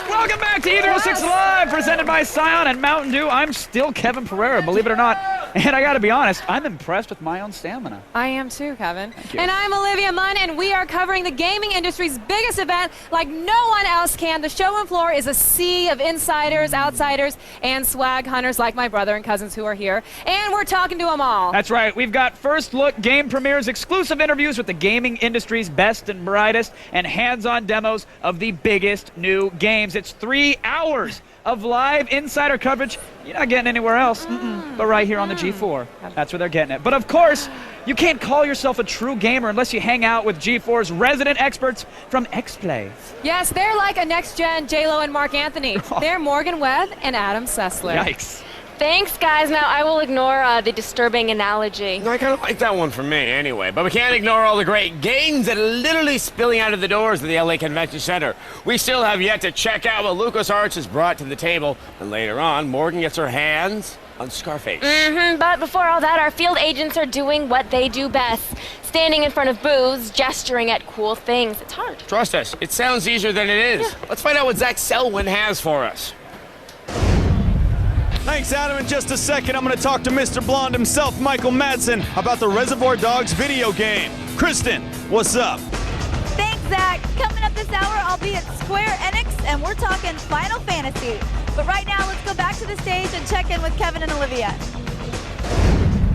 Welcome back to E306 Live, presented by Scion and Mountain Dew. I'm still Kevin Pereira, believe it or not. And I gotta be honest, I'm impressed with my own stamina. I am too, Kevin. Thank you. And I'm Olivia Munn, and we are covering the gaming industry's biggest event like no one else can. The show and floor is a sea of insiders, outsiders, and swag hunters like my brother and cousins who are here. And we're talking to them all. That's right. We've got first look game premieres, exclusive interviews with the gaming industry's best and brightest, and hands-on demos of the biggest new games. It's 3 hours of live insider coverage you're not getting anywhere else, but right here on the G4. That's where they're getting it. But of course, you can't call yourself a true gamer unless you hang out with G4's resident experts from X-Play. Yes, they're like a next-gen J-Lo and Mark Anthony. They're Morgan Webb and Adam Sessler. Yikes. Thanks, guys. Now I will ignore the disturbing analogy. I kind of like that one for me anyway, but we can't ignore all the great games that are literally spilling out of the doors of the LA Convention Center. We still have yet to check out what LucasArts has brought to the table, and later on, Morgan gets her hands on Scarface. But before all that, our field agents are doing what they do best. Standing in front of booths, gesturing at cool things. It's hard. Trust us, it sounds easier than it is. Yeah. Let's find out what Zach Selwyn has for us. Thanks, Adam. In just a second, I'm going to talk to Mr. Blonde himself, Michael Madsen, about the Reservoir Dogs video game. Kristin, what's up? Thanks, Zach. Coming up this hour, I'll be at Square Enix, and we're talking Final Fantasy. But right now, let's go back to the stage and check in with Kevin and Olivia.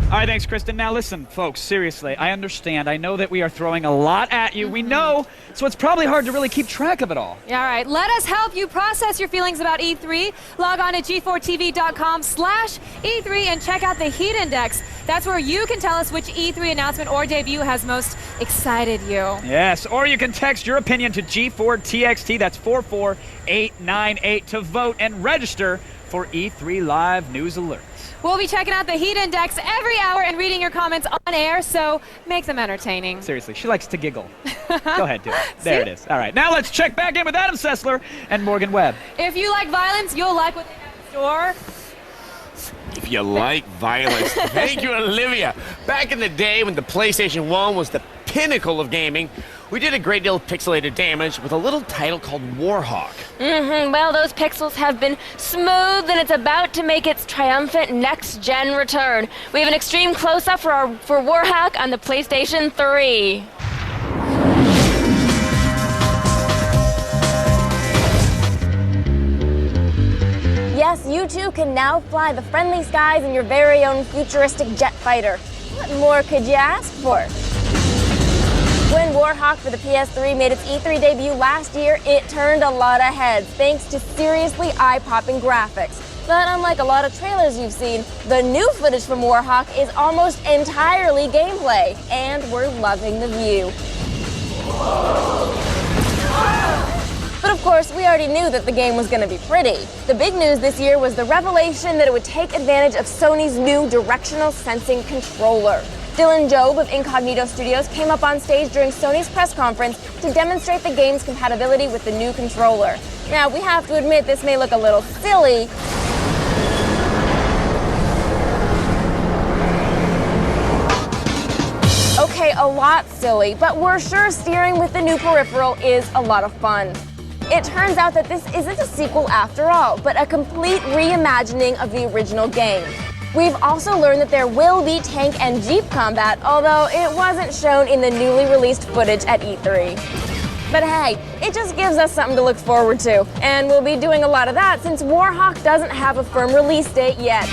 All right, thanks, Kristin. Now listen, folks, seriously, I understand. I know that we are throwing a lot at you. We know, so it's probably hard to really keep track of it all. Yeah, all right. Let us help you process your feelings about E3. Log on to g4tv.com/E3 and check out the Heat Index. That's where you can tell us which E3 announcement or debut has most excited you. Yes, or you can text your opinion to G4TXT, that's 44898, to vote and register for E3 Live News Alerts. We'll be checking out the Heat Index every hour and reading your comments on air, so make them entertaining. Seriously, she likes to giggle. Go ahead, do it. There it is. All right, now let's check back in with Adam Sessler and Morgan Webb. If you like violence, you'll like what they have in store. If you like violence. Thank you, Olivia. Back in the day when the PlayStation 1 was the pinnacle of gaming, we did a great deal of pixelated damage with a little title called Warhawk. Well, those pixels have been smooth, and it's about to make its triumphant next-gen return. We have an extreme close-up for Warhawk on the PlayStation 3. Yes, you too can now fly the friendly skies in your very own futuristic jet fighter. What more could you ask for? When Warhawk for the PS3 made its E3 debut last year, it turned a lot of heads thanks to seriously eye-popping graphics. But unlike a lot of trailers you've seen, the new footage from Warhawk is almost entirely gameplay, and we're loving the view. But of course, we already knew that the game was going to be pretty. The big news this year was the revelation that it would take advantage of Sony's new directional sensing controller. Dylan Job of Incognito Studios came up on stage during Sony's press conference to demonstrate the game's compatibility with the new controller. Now, we have to admit this may look a little silly. Okay, a lot silly, but we're sure steering with the new peripheral is a lot of fun. It turns out that this isn't a sequel after all, but a complete reimagining of the original game. We've also learned that there will be tank and jeep combat, although it wasn't shown in the newly released footage at E3. But hey, it just gives us something to look forward to, and we'll be doing a lot of that since Warhawk doesn't have a firm release date yet.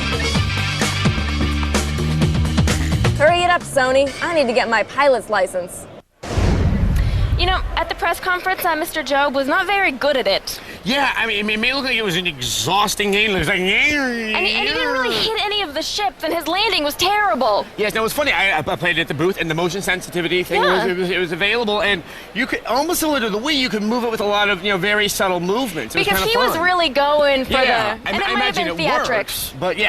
Hurry it up, Sony. I need to get my pilot's license. You know, at the press conference, Mr. Job was not very good at it. Yeah, I mean, it may look like it was an exhausting game. It was like... And he didn't really hit any of the ships, and his landing was terrible. Yes, no, it was funny. I played it at the booth, and the motion sensitivity thing it was available, and you could, almost similar to the Wii, you could move it with a lot of, very subtle movements. It because was he was really going for and it I might have imagine been theatrics. Works, but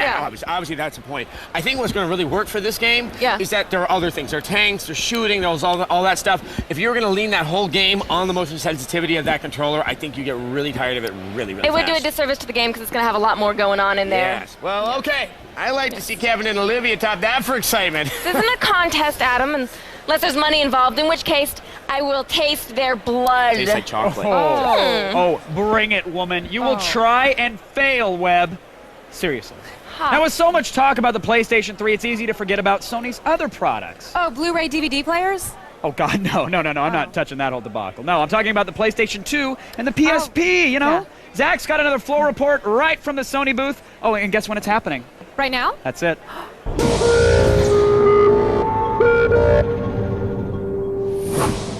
obviously that's the point. I think what's going to really work for this game is that there are other things. There are tanks, there's shooting, there's all that stuff. If you were going to lean that whole game on the motion sensitivity of that controller, I think you get really tired of it really fast. It would do a disservice to the game because it's going to have a lot more going on in there. Yes. Well, okay. I like to see Kevin and Olivia top that for excitement. This isn't a contest, Adam, unless there's money involved, in which case I will taste their blood. Tastes like chocolate. Oh, bring it, woman. You will try and fail, Webb. Seriously. Now, with so much talk about the PlayStation 3, it's easy to forget about Sony's other products. Oh, Blu-ray DVD players? Oh, God, no. I'm not touching that whole debacle. No, I'm talking about the PlayStation 2 and the PSP, Yeah. Zach's got another floor report right from the Sony booth. Oh, and guess when it's happening? Right now? That's it.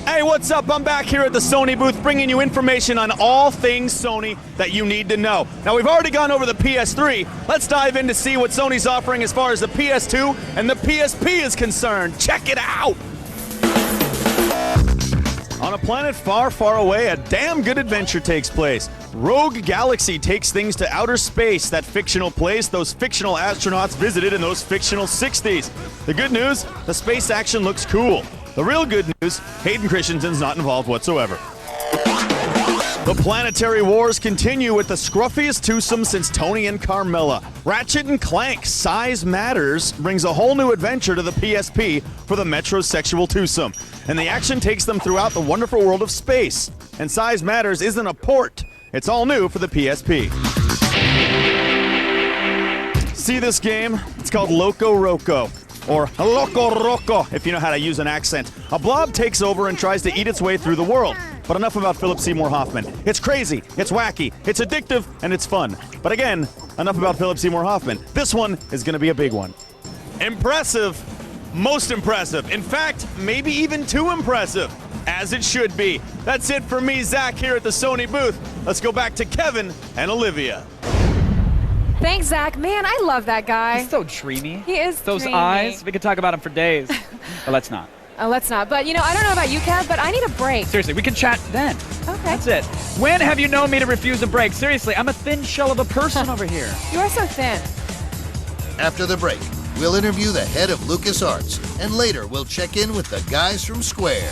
Hey, what's up? I'm back here at the Sony booth bringing you information on all things Sony that you need to know. Now, we've already gone over the PS3. Let's dive in to see what Sony's offering as far as the PS2 and the PSP is concerned. Check it out! On a planet far, far away, a damn good adventure takes place. Rogue Galaxy takes things to outer space, that fictional place those fictional astronauts visited in those fictional 60s. The good news, the space action looks cool. The real good news, Hayden Christensen's not involved whatsoever. The planetary wars continue with the scruffiest twosome since Tony and Carmella. Ratchet and Clank Size Matters brings a whole new adventure to the PSP for the metrosexual twosome. And the action takes them throughout the wonderful world of space. And Size Matters isn't a port. It's all new for the PSP. See this game? It's called Loco Roco. Or Loco Roco, if you know how to use an accent. A blob takes over and tries to eat its way through the world. But enough about Philip Seymour Hoffman. It's crazy, it's wacky, it's addictive, and it's fun. But again, enough about Philip Seymour Hoffman. This one is going to be a big one. Impressive. Most impressive. In fact, maybe even too impressive. As it should be. That's it for me, Zach, here at the Sony booth. Let's go back to Kevin and Olivia. Thanks, Zach. Man, I love that guy. He's so dreamy. He is Those dreamy. eyes. We could talk about him for days. But let's not. Oh, let's not. But, I don't know about you, Kev, but I need a break. Seriously, we can chat then. Okay. That's it. When have you known me to refuse a break? Seriously, I'm a thin shell of a person over here. You are so thin. After the break, we'll interview the head of LucasArts, and later we'll check in with the guys from Square.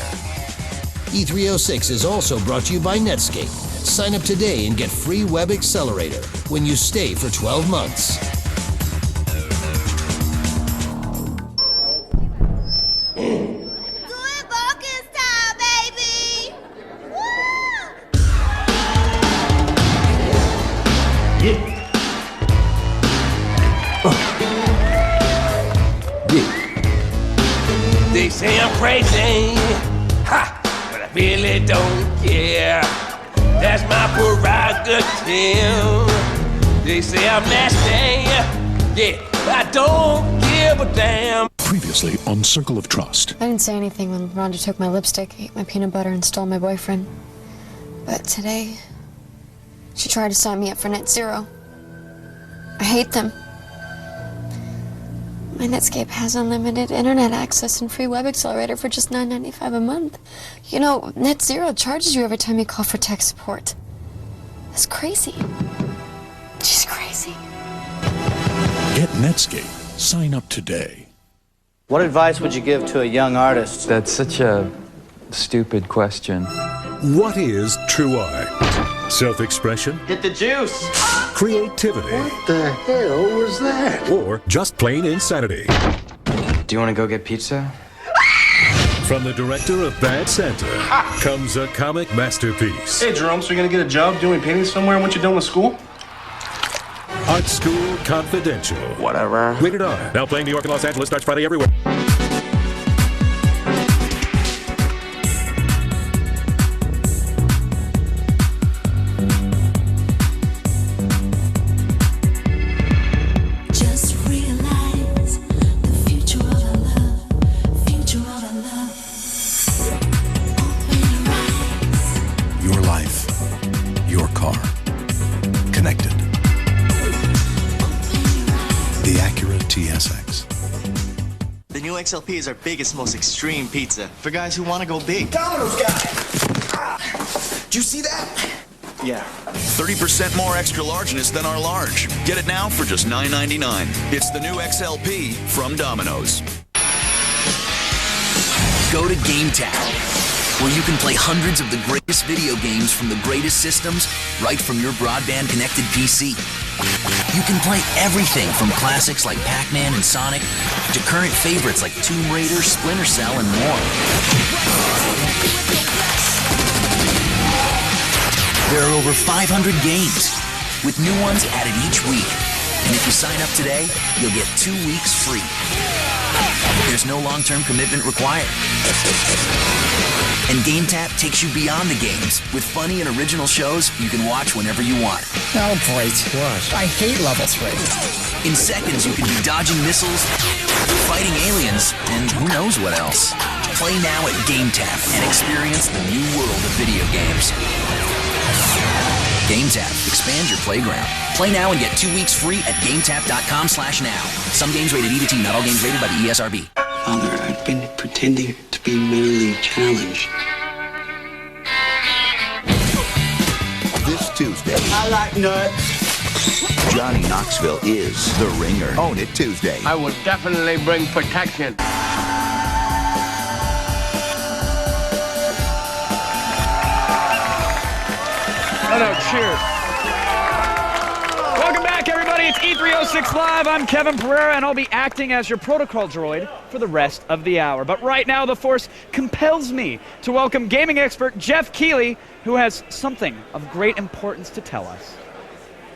E306 is also brought to you by Netscape. Sign up today and get free Web Accelerator when you stay for 12 months. They say I'm crazy, but I really don't care. That's my prerogative. They say I'm nasty, but I don't give a damn. Previously on Circle of Trust. I didn't say anything when Rhonda took my lipstick, ate my peanut butter, and stole my boyfriend. But today, she tried to sign me up for Net Zero. I hate them. My Netscape has unlimited internet access and free web accelerator for just $9.95 a month. You know, Net Zero charges you every time you call for tech support. That's crazy. She's crazy. Get Netscape. Sign up today. What advice would you give to a young artist? That's such a stupid question. What is true art? Self-expression? Hit the juice! Creativity? What the hell was that? Or just plain insanity? Do you want to go get pizza? From the director of Bad Santa comes a comic masterpiece. Hey, Jerome, so you're gonna get a job doing painting somewhere once you're done with school? Art School Confidential. Whatever. Rated R. Now playing New York and Los Angeles. Starts Friday everywhere. Just realize the future of our love, future of our love. Open your eyes. Your life, your car, connected. The Acura TSX. The new XLP is our biggest, most extreme pizza for guys who want to go big. Domino's guy! Did you see that? Yeah. 30% more extra largeness than our large. Get it now for just $9.99. It's the new XLP from Domino's. Go to GameTap, where you can play hundreds of the greatest video games from the greatest systems right from your broadband-connected PC. You can play everything from classics like Pac-Man and Sonic to current favorites like Tomb Raider, Splinter Cell, and more. There are over 500 games, with new ones added each week. And if you sign up today, you'll get 2 weeks free. There's no long-term commitment required. And GameTap takes you beyond the games with funny and original shows you can watch whenever you want. Oh, great. What? I hate level 3. In seconds, you can be dodging missiles, fighting aliens, and who knows what else. Play now at GameTap and experience the new world of video games. GameTap. Expand your playground. Play now and get 2 weeks free at GameTap.com/now. Some games rated E to T, not all games rated by the ESRB. Father, I've been pretending to be mentally challenged. This Tuesday, I like nuts. Johnny Knoxville is the Ringer. Own It Tuesday. I will definitely bring protection. Oh no, cheers. Welcome back, everybody. It's E306 Live. I'm Kevin Pereira, and I'll be acting as your protocol droid for the rest of the hour. But right now, the Force compels me to welcome gaming expert Geoff Keighley, who has something of great importance to tell us.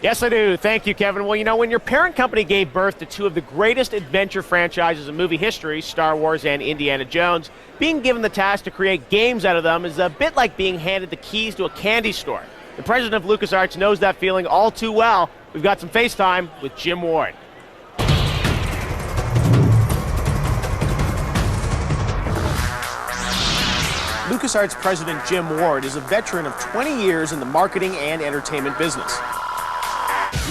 Yes, I do. Thank you, Kevin. Well, you know, when your parent company gave birth to two of the greatest adventure franchises in movie history, Star Wars and Indiana Jones, being given the task to create games out of them is a bit like being handed the keys to a candy store. The president of LucasArts knows that feeling all too well. We've got some FaceTime with Jim Ward. LucasArts president Jim Ward is a veteran of 20 years in the marketing and entertainment business.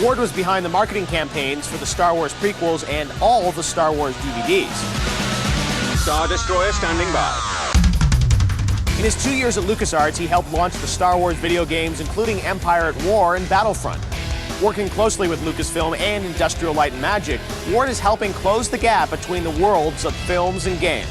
Ward was behind the marketing campaigns for the Star Wars prequels and all the Star Wars DVDs. Star Destroyer standing by. In his 2 years at LucasArts, he helped launch the Star Wars video games, including Empire at War and Battlefront. Working closely with Lucasfilm and Industrial Light and Magic, Ward is helping close the gap between the worlds of films and games.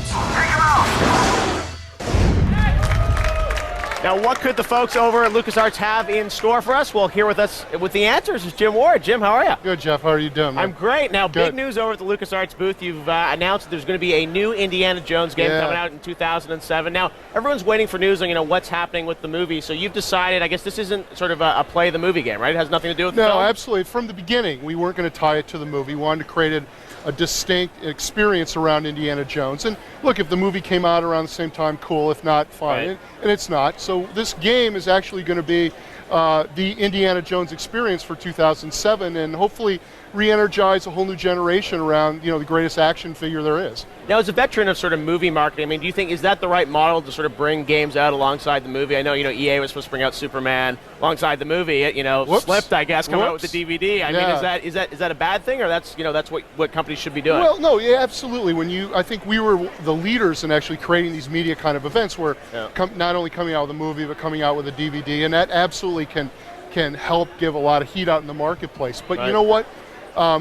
Now, what could the folks over at LucasArts have in store for us? Well, here with us with the answers is Jim Ward. Jim, how are you? Good, Jeff. How are you doing, man? I'm great. Now, Good. big news over at the LucasArts booth. You've announced that there's going to be a new Indiana Jones game coming out in 2007. Now, everyone's waiting for news on, you know, what's happening with the movie. So you've decided, I guess this isn't sort of a play the movie game, right? It has nothing to do with the film? No, absolutely. From the beginning, we weren't going to tie it to the movie. We wanted to create a distinct experience around Indiana Jones. And look, if the movie came out around the same time, cool. If not, fine. Right. And it's not. So this game is actually going to be the Indiana Jones experience for 2007, and hopefully re-energize a whole new generation around, the greatest action figure there is. Now, as a veteran of sort of movie marketing, I mean, do you think, is that the right model to sort of bring games out alongside the movie? I know, EA was supposed to bring out Superman alongside the movie. It, slipped, I guess, coming out with the DVD. I mean, is that a bad thing, or that's what companies should be doing? Well, no, yeah, absolutely. I think we were the leaders in actually creating these media kind of events where not only coming out with a movie, but coming out with a DVD, and that absolutely can help give a lot of heat out in the marketplace. But you know what?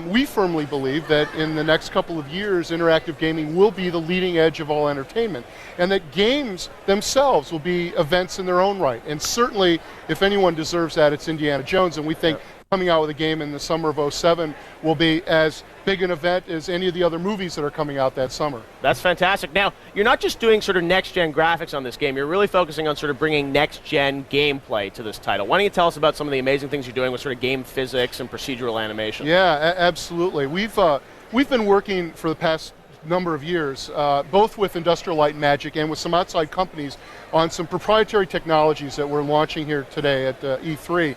We firmly believe that in the next couple of years, interactive gaming will be the leading edge of all entertainment, and that games themselves will be events in their own right. And certainly, if anyone deserves that, it's Indiana Jones, and we think coming out with a game in the summer of 2007 will be as big an event as any of the other movies that are coming out that summer. That's fantastic. Now, you're not just doing sort of next-gen graphics on this game, you're really focusing on sort of bringing next-gen gameplay to this title. Why don't you tell us about some of the amazing things you're doing with sort of game physics and procedural animation? Yeah, absolutely. We've been working for the past number of years, both with Industrial Light and Magic and with some outside companies on some proprietary technologies that we're launching here today at E3.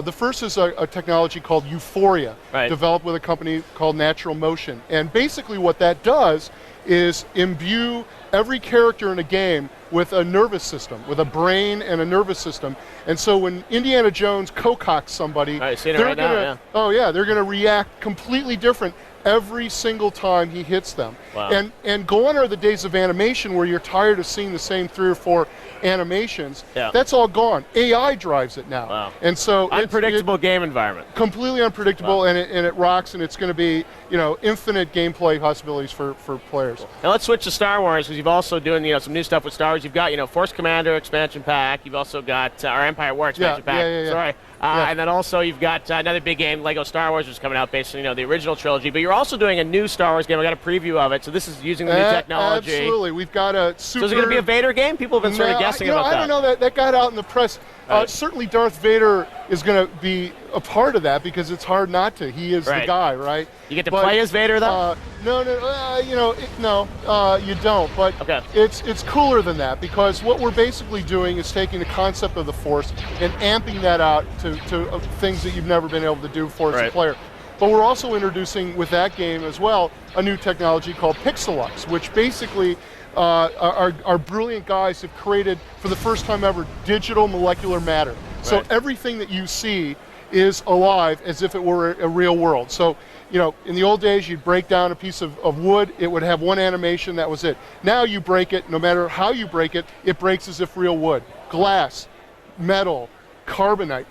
The first is a technology called Euphoria, developed with a company called Natural Motion. And basically what that does is imbue every character in a game with a nervous system, with a brain and a nervous system. And so when Indiana Jones co-cocks somebody, they're gonna react completely different every single time he hits them. Wow. And gone are the days of animation where you're tired of seeing the same 3 or 4 animations. That's all gone. AI drives it now. Wow. And so unpredictable game environment. Completely unpredictable, and it rocks, and it's going to be infinite gameplay possibilities for players. Cool. Now let's switch to Star Wars, because you've also doing some new stuff with Star Wars. You've got Force Commander expansion pack. You've also got our Empire War expansion pack. Sorry. And then also you've got another big game, Lego Star Wars, which is coming out based on the original trilogy. But you're also doing a new Star Wars game. I got a preview of it. So this is using the new technology. Absolutely. We've got a super... So is it going to be a Vader game? People have been sort of guessing about that. I don't know. That got out in the press. Certainly Darth Vader is going to be a part of that because it's hard not to. He is the guy, right? You get to play as Vader, though? No, you don't. But it's cooler than that, because what we're basically doing is taking the concept of the Force and amping that out to things that you've never been able to do for as a player. But we're also introducing with that game as well a new technology called Pixelux, which basically our brilliant guys have created for the first time ever digital molecular matter. So everything that you see is alive as if it were a real world. So, in the old days, you'd break down a piece of wood, it would have one animation, that was it. Now you break it, no matter how you break it, it breaks as if real wood. Glass, metal, carbonite,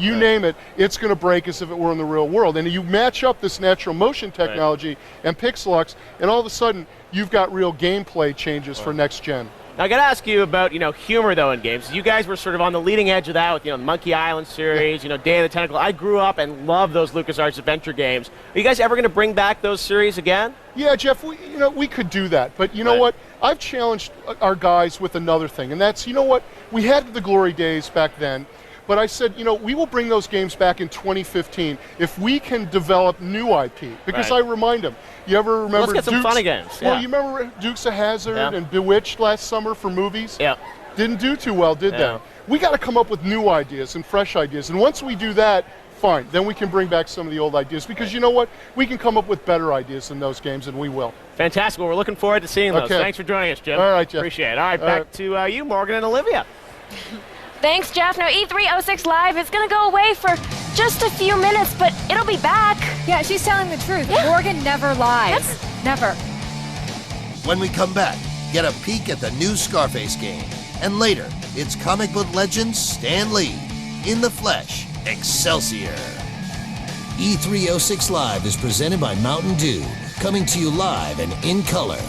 you name it, it's going to break as if it were in the real world. And you match up this natural motion technology and Pixelux, and all of a sudden, you've got real gameplay changes for next gen. Now, I got to ask you about, humor, though, in games. You guys were sort of on the leading edge of that with, the Monkey Island series, Day of the Tentacle. I grew up and loved those LucasArts adventure games. Are you guys ever going to bring back those series again? Yeah, Jeff, we could do that. But you know what? I've challenged our guys with another thing, and that's, we had the glory days back then, but I said, we will bring those games back in 2015 if we can develop new IP. Because I remind them, you ever remember Let's get some funny games. Well, you remember Dukes of Hazzard and Bewitched last summer for movies? Yeah. Didn't do too well, did they? We got to come up with new ideas and fresh ideas. And once we do that, fine. Then we can bring back some of the old ideas. Because you know what? We can come up with better ideas than those games, and we will. Fantastic. Well, we're looking forward to seeing those. Thanks for joining us, Jim. All right, Jeff. Appreciate it. All right, back to you, Morgan and Olivia. Thanks, Jeff. Now, E306 Live is going to go away for just a few minutes, but it'll be back. Yeah, she's telling the truth. Morgan never lies. Never. When we come back, get a peek at the new Scarface game. And later, it's comic book legend Stan Lee. In the flesh, Excelsior. E306 Live is presented by Mountain Dew, coming to you live and in color.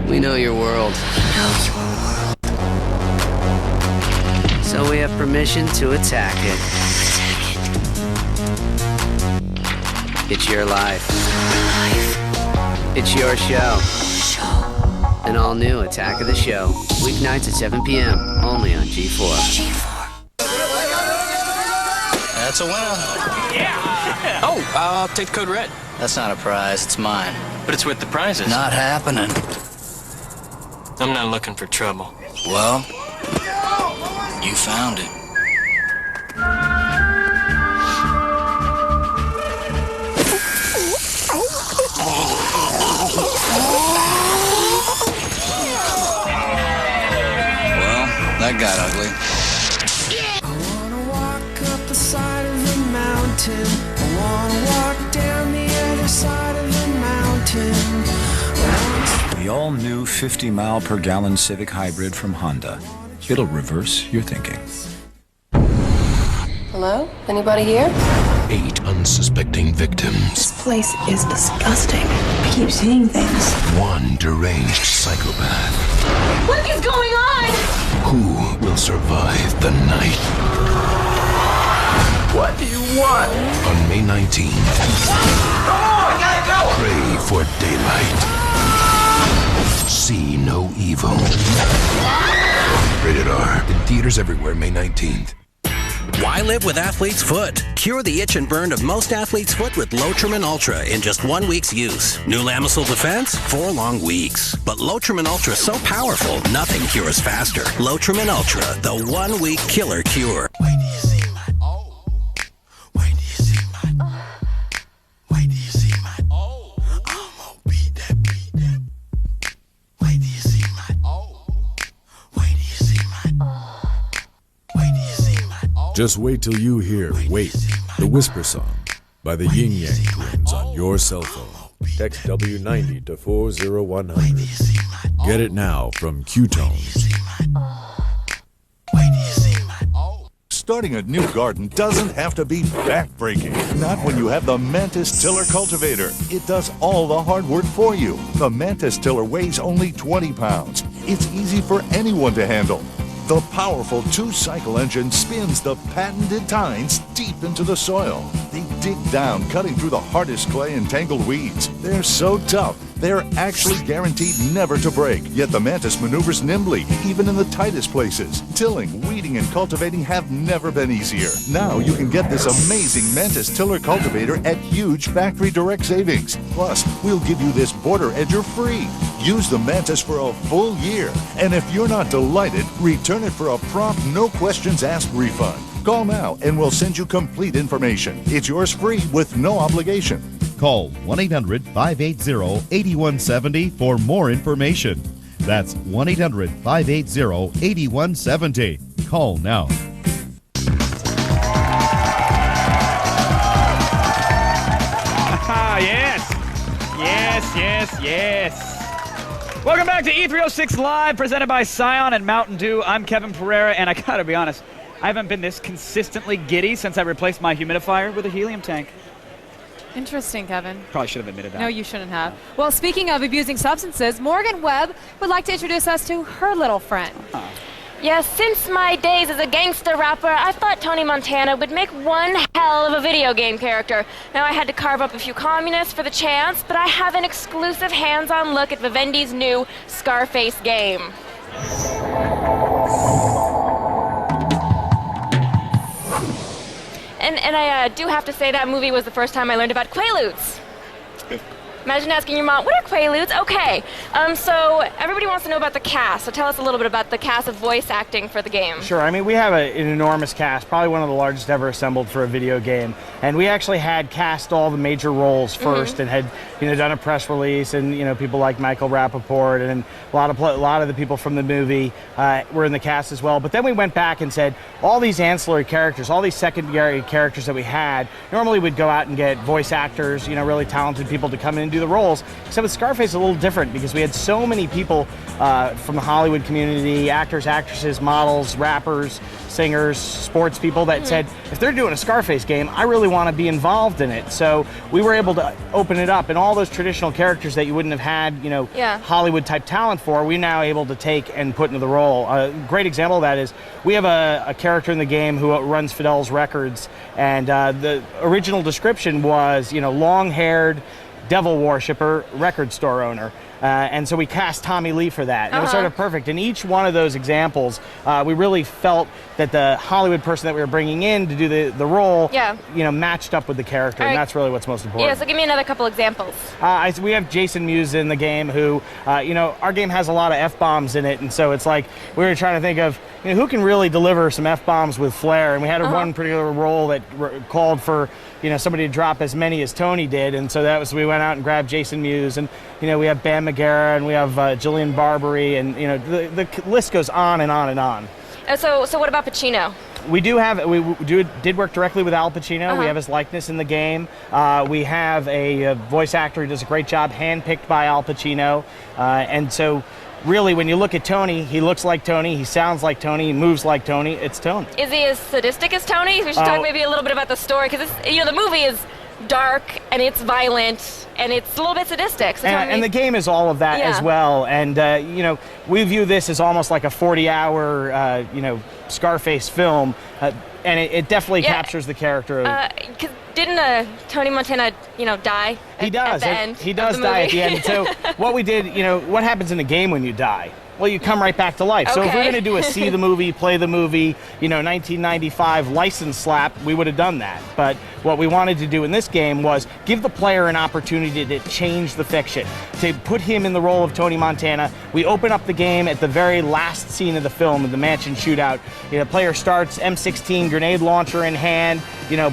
We know your world. So we have permission to attack it. It's your life. It's your show. An all-new Attack of the Show. Weeknights at 7 p.m. Only on G4. That's a winner. Yeah! Oh, I'll take the code red. That's not a prize, it's mine. But it's with the prizes. Not happening. I'm not looking for trouble. Well, you found it. Well, that got ugly. I wanna walk up the side of the mountain. I wanna walk down the other side of the mountain. The all-new 50-mile-per-gallon Civic Hybrid from Honda. It'll reverse your thinking. Hello? Anybody here? 8 unsuspecting victims. This place is disgusting. I keep seeing things. 1 deranged psychopath. What is going on? Who will survive the night? What do you want? On May 19th. Oh, I gotta go! Pray for daylight. See no evil. Rated R. In theaters everywhere, May 19th. Why live with Athlete's Foot? Cure the itch and burn of most athlete's foot with Lotrimin Ultra in just 1 week's use. New Lamisil Defense? 4 long weeks. But Lotrimin Ultra is so powerful, nothing cures faster. Lotrimin Ultra, the 1 week killer cure. Wait do you see my... Oh. Wait do you see my... Wait do you see my... Oh. I'm gonna beat that. Wait do you see my... Oh. Wait do you see my... Wait do you see my... Just wait till you hear Wait, the Whisper Song by the Yin Yang Twins on your cell phone. Text W90 to 40100. Get it now from Q-Tones. Starting a new garden doesn't have to be back-breaking. Not when you have the Mantis Tiller Cultivator. It does all the hard work for you. The Mantis Tiller weighs only 20 pounds. It's easy for anyone to handle. The powerful 2-cycle engine spins the patented tines deep into the soil. They dig down, cutting through the hardest clay and tangled weeds. They're so tough, they're actually guaranteed never to break. Yet the Mantis maneuvers nimbly, even in the tightest places. Tilling, weeding, and cultivating have never been easier. Now you can get this amazing Mantis Tiller Cultivator at huge factory direct savings. Plus, we'll give you this border edger free. Use the Mantis for a full year. And if you're not delighted, return it for a prompt, no questions asked refund. Call now and we'll send you complete information. It's yours free with no obligation. Call 1-800-580-8170 for more information. That's 1-800-580-8170. Call now. Yes. Welcome back to E306 Live, presented by Scion and Mountain Dew. I'm Kevin Pereira, and I gotta be honest, I haven't been this consistently giddy since I replaced my humidifier with a helium tank. Interesting, Kevin. Probably should have admitted that. No, you shouldn't have. Well, speaking of abusing substances, Morgan Webb would like to introduce us to her little friend. Yes, since my days as a gangster rapper, I thought Tony Montana would make one hell of a video game character. Now I had to carve up a few communists for the chance, but I have an exclusive hands-on look at Vivendi's new Scarface game. And I do have to say that movie was the first time I learned about Quaaludes. Imagine asking your mom, what are Quaaludes? Okay, so everybody wants to know about the cast, so tell us a little bit about the cast of voice acting for the game. Sure, I mean, we have an enormous cast, probably one of the largest ever assembled for a video game, and we actually had cast all the major roles first and had, done a press release, and, people like Michael Rappaport and a lot of the people from the movie were in the cast as well, but then we went back and said, all these ancillary characters, all these secondary characters that we had, normally we'd go out and get voice actors, really talented people to come in and do the roles, except with Scarface a little different because we had so many people from the Hollywood community, actors, actresses, models, rappers, singers, sports people that said, if they're doing a Scarface game, I really want to be involved in it. So we were able to open it up, and all those traditional characters that you wouldn't have had, Hollywood type talent for, we're now able to take and put into the role. A great example of that is we have a character in the game who runs Fidel's Records, and the original description was, long-haired, devil worshipper, record store owner. And so we cast Tommy Lee for that. And it was sort of perfect. In each one of those examples, we really felt that the Hollywood person that we were bringing in to do the role, Yeah. Matched up with the character, All and right. that's really what's most important. Yeah, so give me another couple examples. We have Jason Mewes in the game who, our game has a lot of F-bombs in it, and so it's like we were trying to think of who can really deliver some F-bombs with flair, and we had one particular role that called for somebody to drop as many as Tony did, and so we went out and grabbed Jason Mewes, and we have Bam Margera, and we have Jillian Barberie, and the list goes on and on and on. So what about Pacino? We did work directly with Al Pacino. We have his likeness in the game. We have a voice actor who does a great job, handpicked by Al Pacino, and so really, when you look at Tony, he looks like Tony, he sounds like Tony, he moves like Tony. It's Tony. Is he as sadistic as Tony? We should talk maybe a little bit about the story, because the movie is dark and it's violent and it's a little bit sadistic. So and the game is all of that as well. And we view this as almost like a 40-hour Scarface film, and it definitely captures the character. Because didn't Tony Montana die? He does. At the end. He does die at the end. So what we did, what happens in a game when you die? Well, you come right back to life. So if we're going to do a see the movie, play the movie, 1995 license slap, we would have done that. But what we wanted to do in this game was give the player an opportunity to change the fiction, to put him in the role of Tony Montana. We open up the game at the very last scene of the film, in the mansion shootout. The player starts M16 grenade launcher in hand,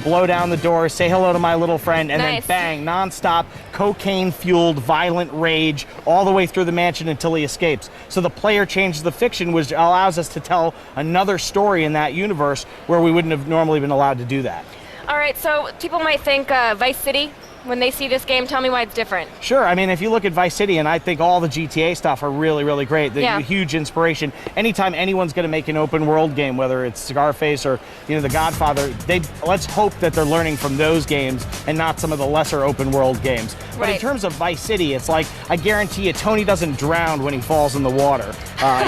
blow down the door, say hello to my little friend, and then bang, nonstop, cocaine-fueled, violent rage all the way through the mansion until he escapes. So the player changes the fiction, which allows us to tell another story in that universe where we wouldn't have normally been allowed to do that. All right, so people might think Vice City when they see this game. Tell me why it's different. Sure. I mean, if you look at Vice City, and I think all the GTA stuff are really, really great. They're a huge inspiration. Anytime anyone's going to make an open world game, whether it's Scarface or The Godfather, let's hope that they're learning from those games and not some of the lesser open world games. But in terms of Vice City, it's like, I guarantee you, Tony doesn't drown when he falls in the water.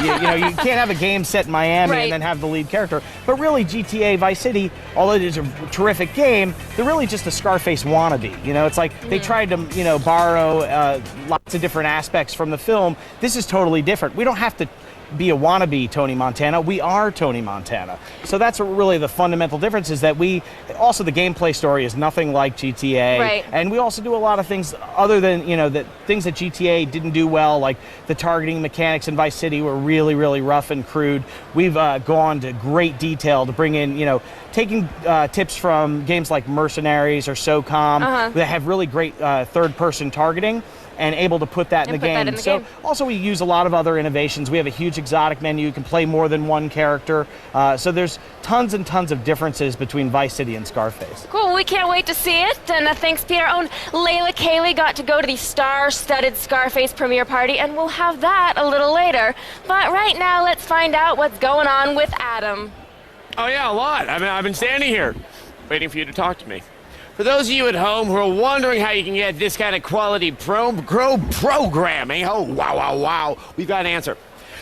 You can't have a game set in Miami and then have the lead character. But really, GTA Vice City, although it is a terrific game, they're really just a Scarface wannabe. It's like they tried to, borrow lots of different aspects from the film. This is totally different. We don't have to be a wannabe Tony Montana. We are Tony Montana. So that's really the fundamental difference, is that the gameplay story is nothing like GTA. Right. And we also do a lot of things other than, the things that GTA didn't do well, like the targeting mechanics in Vice City were really, really rough and crude. We've gone to great detail to bring in, taking tips from games like Mercenaries or SOCOM that have really great third-person targeting, and able to put that in the game. So also we use a lot of other innovations. We have a huge exotic menu. You can play more than one character. So there's tons and tons of differences between Vice City and Scarface. Cool, we can't wait to see it. And thanks, Peter. Our own Layla Kayleigh got to go to the star-studded Scarface premiere party, and we'll have that a little later. But right now, let's find out what's going on with Adam. Oh yeah, a lot. I've been standing here waiting for you to talk to me. For those of you at home who are wondering how you can get this kind of quality programming, oh, wow, we've got an answer.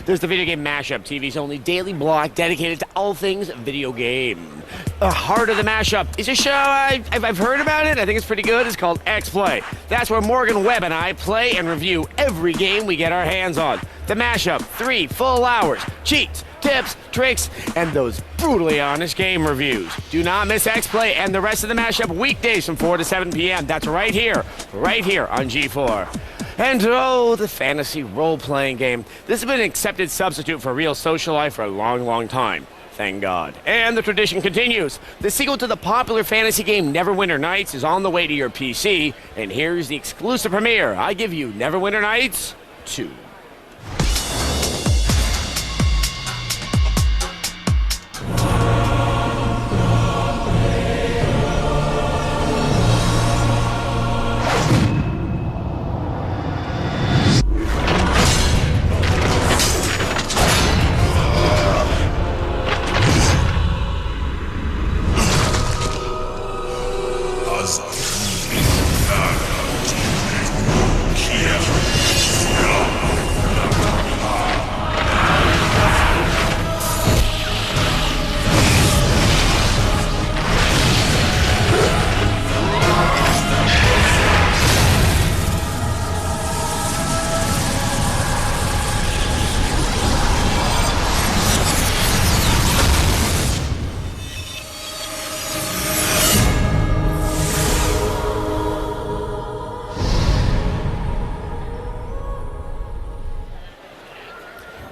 There's the Video Game Mashup, TV's only daily blog dedicated to all things video game. The heart of the Mashup is a show I've heard about it. I think it's pretty good. It's called X-Play. That's where Morgan Webb and I play and review every game we get our hands on. The Mashup, 3 full hours, cheats, tips, tricks, and those brutally honest game reviews. Do not miss X-Play and the rest of the Mashup weekdays from 4 to 7 p.m. That's right here on G4. And oh, the fantasy role-playing game. This has been an accepted substitute for real social life for a long, long time. Thank God. And the tradition continues. The sequel to the popular fantasy game Neverwinter Nights is on the way to your PC, and here's the exclusive premiere. I give you Neverwinter Nights 2.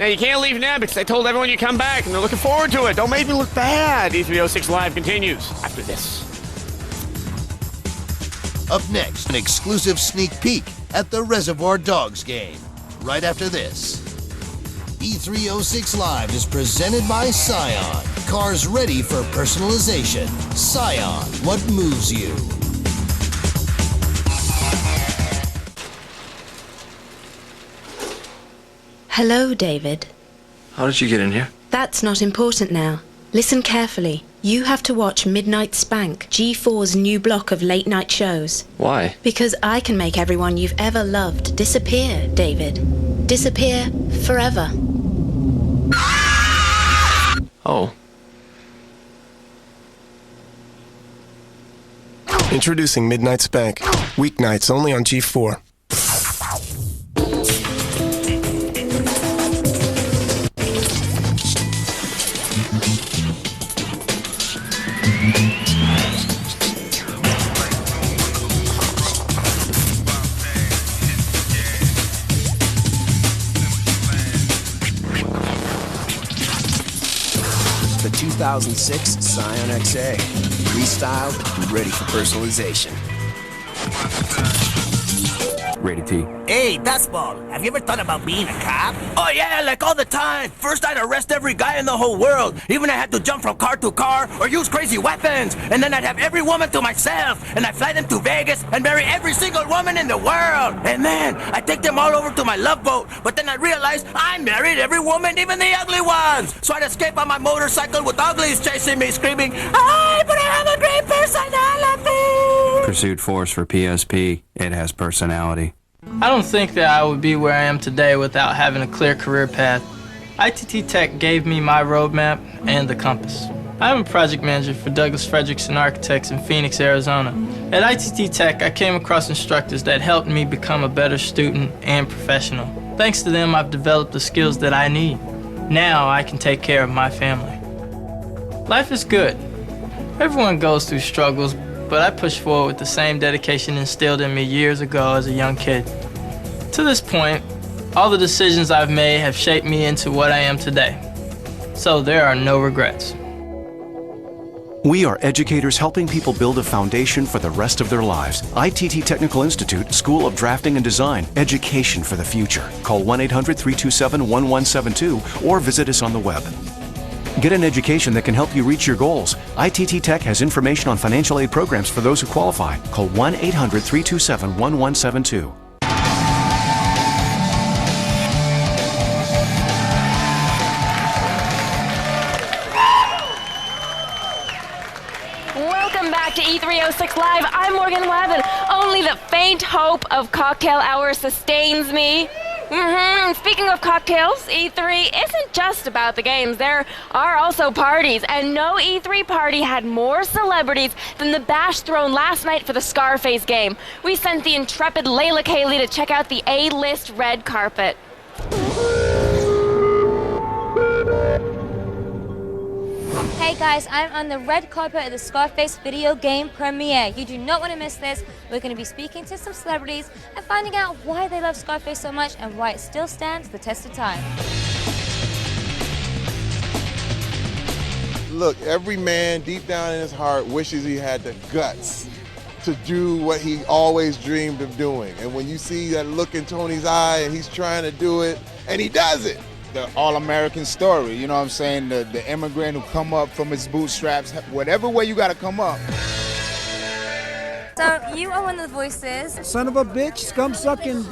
Now, you can't leave now because I told everyone you come back, and they're looking forward to it. Don't make me look bad. E306 Live continues after this. Up next, an exclusive sneak peek at the Reservoir Dogs game. Right after this. E306 Live is presented by Scion. Cars ready for personalization. Scion, what moves you? Hello, David. How did you get in here? That's not important now. Listen carefully. You have to watch Midnight Spank, G4's new block of late-night shows. Why? Because I can make everyone you've ever loved disappear, David. Disappear forever. Oh. Introducing Midnight Spank. Weeknights only on G4. The 2006 Scion XA. Restyled, ready for personalization. Rated T. Hey, Dustball, have you ever thought about being a cop? Oh yeah, like all the time. First I'd arrest every guy in the whole world. Even I had to jump from car to car or use crazy weapons. And then I'd have every woman to myself. And I'd fly them to Vegas and marry every single woman in the world. And then I'd take them all over to my love boat. But then I realized I married every woman, even the ugly ones. So I'd escape on my motorcycle with uglies chasing me, screaming, "Hi, but I have a great personality!" Pursuit Force for PSP. It has personality. I don't think that I would be where I am today without having a clear career path. ITT Tech gave me my roadmap and the compass. I'm a project manager for Douglas Fredrickson Architects in Phoenix, Arizona. At ITT Tech, I came across instructors that helped me become a better student and professional. Thanks to them, I've developed the skills that I need. Now I can take care of my family. Life is good. Everyone goes through struggles, but I push forward with the same dedication instilled in me years ago as a young kid. To this point, all the decisions I've made have shaped me into what I am today. So there are no regrets. We are educators helping people build a foundation for the rest of their lives. ITT Technical Institute, School of Drafting and Design, education for the future. Call 1-800-327-1172 or visit us on the web. Get an education that can help you reach your goals. ITT Tech has information on financial aid programs for those who qualify. Call 1-800-327-1172. Welcome back to E306 Live. I'm Morgan Webb, and only the faint hope of cocktail hour sustains me. Speaking of cocktails, E3 isn't just about the games. There are also parties, and no E3 party had more celebrities than the bash thrown last night for the Scarface game. We sent the intrepid Layla Kayleigh to check out the A-list red carpet. Hey guys, I'm on the red carpet at the Scarface video game premiere. You do not want to miss this. We're going to be speaking to some celebrities and finding out why they love Scarface so much and why it still stands the test of time. Look, every man deep down in his heart wishes he had the guts to do what he always dreamed of doing. And when you see that look in Tony's eye and he's trying to do it, and he does it. The all-American story, you know what I'm saying? The immigrant who come up from his bootstraps, whatever way you gotta come up. So, you are one of the voices. Son of a bitch, scum-sucking,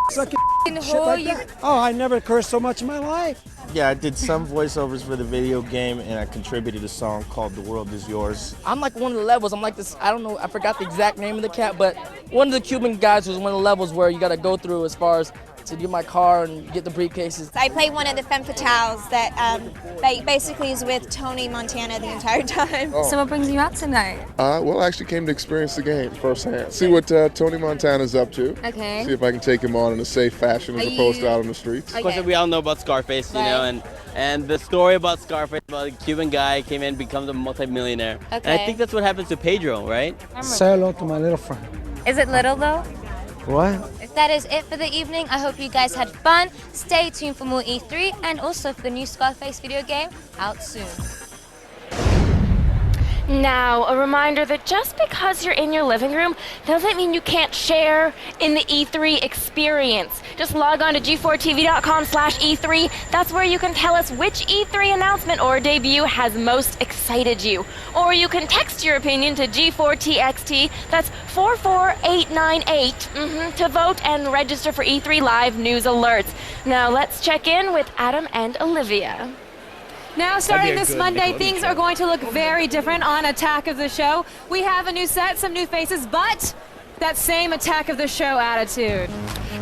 sucking shit like that. Oh, I never cursed so much in my life. Yeah, I did some voiceovers for the video game, and I contributed a song called The World Is Yours. I'm like one of the levels. I'm like this, I don't know, I forgot the exact name of the cat, but one of the Cuban guys was one of the levels where you gotta go through as far as to get my car and get the briefcases. I play one of the femme fatales that basically is with Tony Montana the entire time. Oh. So what brings you out tonight? Well, I actually came to experience the game firsthand. See what Tony Montana's up to. Okay. See if I can take him on in a safe fashion as opposed to out on the streets. Of course, we all know about Scarface, you know, and the story about Scarface, about a Cuban guy came in, becomes a multimillionaire. Okay. And I think that's what happens to Pedro, right? Say hello to my little friend. Is it little though? What? But that is it for the evening. I hope you guys had fun. Stay tuned for more E3 and also for the new Scarface video game out soon. Now, a reminder that just because you're in your living room doesn't mean you can't share in the E3 experience. Just log on to g4tv.com/E3. That's where you can tell us which E3 announcement or debut has most excited you. Or you can text your opinion to G4TXT, that's 44898, to vote and register for E3 Live news alerts. Now, let's check in with Adam and Olivia. Now, starting this Monday, things are going to look very different on Attack of the Show. We have a new set, some new faces, but that same Attack of the Show attitude.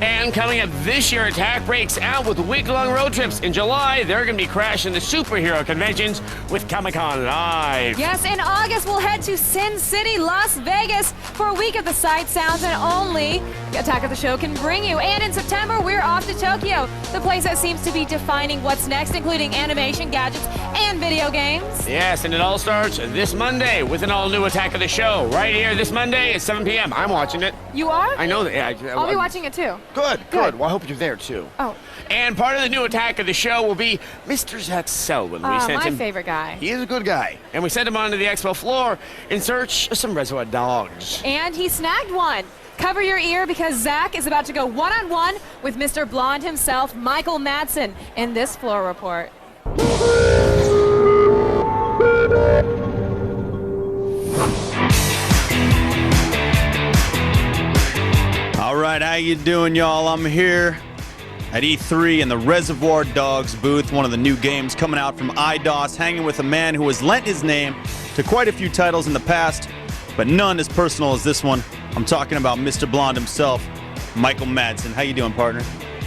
And coming up this year, Attack breaks out with week-long road trips. In July, they're going to be crashing the superhero conventions with Comic-Con Live. Yes, in August, we'll head to Sin City, Las Vegas for a week of the sight, sounds, and only Attack of the Show can bring you. And in September, we're off to Tokyo, the place that seems to be defining what's next, including animation, gadgets, and video games. Yes, and it all starts this Monday with an all-new Attack of the Show. Right here this Monday at 7 p.m. I'm watching it. You are? I know that. Yeah, I'll be watching it, too. Good. Well, I hope you're there, too. Oh. And part of the new Attack of the Show will be Mr. Zach Selwyn. My favorite guy. He is a good guy. And we sent him onto the expo floor in search of some Reservoir Dogs. And he snagged one. Cover your ear because Zach is about to go one-on-one with Mr. Blonde himself, Michael Madsen, in this floor report. All right, how you doing, y'all? I'm here at E3 in the Reservoir Dogs booth, one of the new games coming out from IDOS, hanging with a man who has lent his name to quite a few titles in the past, but none as personal as this one. I'm talking about Mr. Blonde himself, Michael Madsen. How you doing, partner?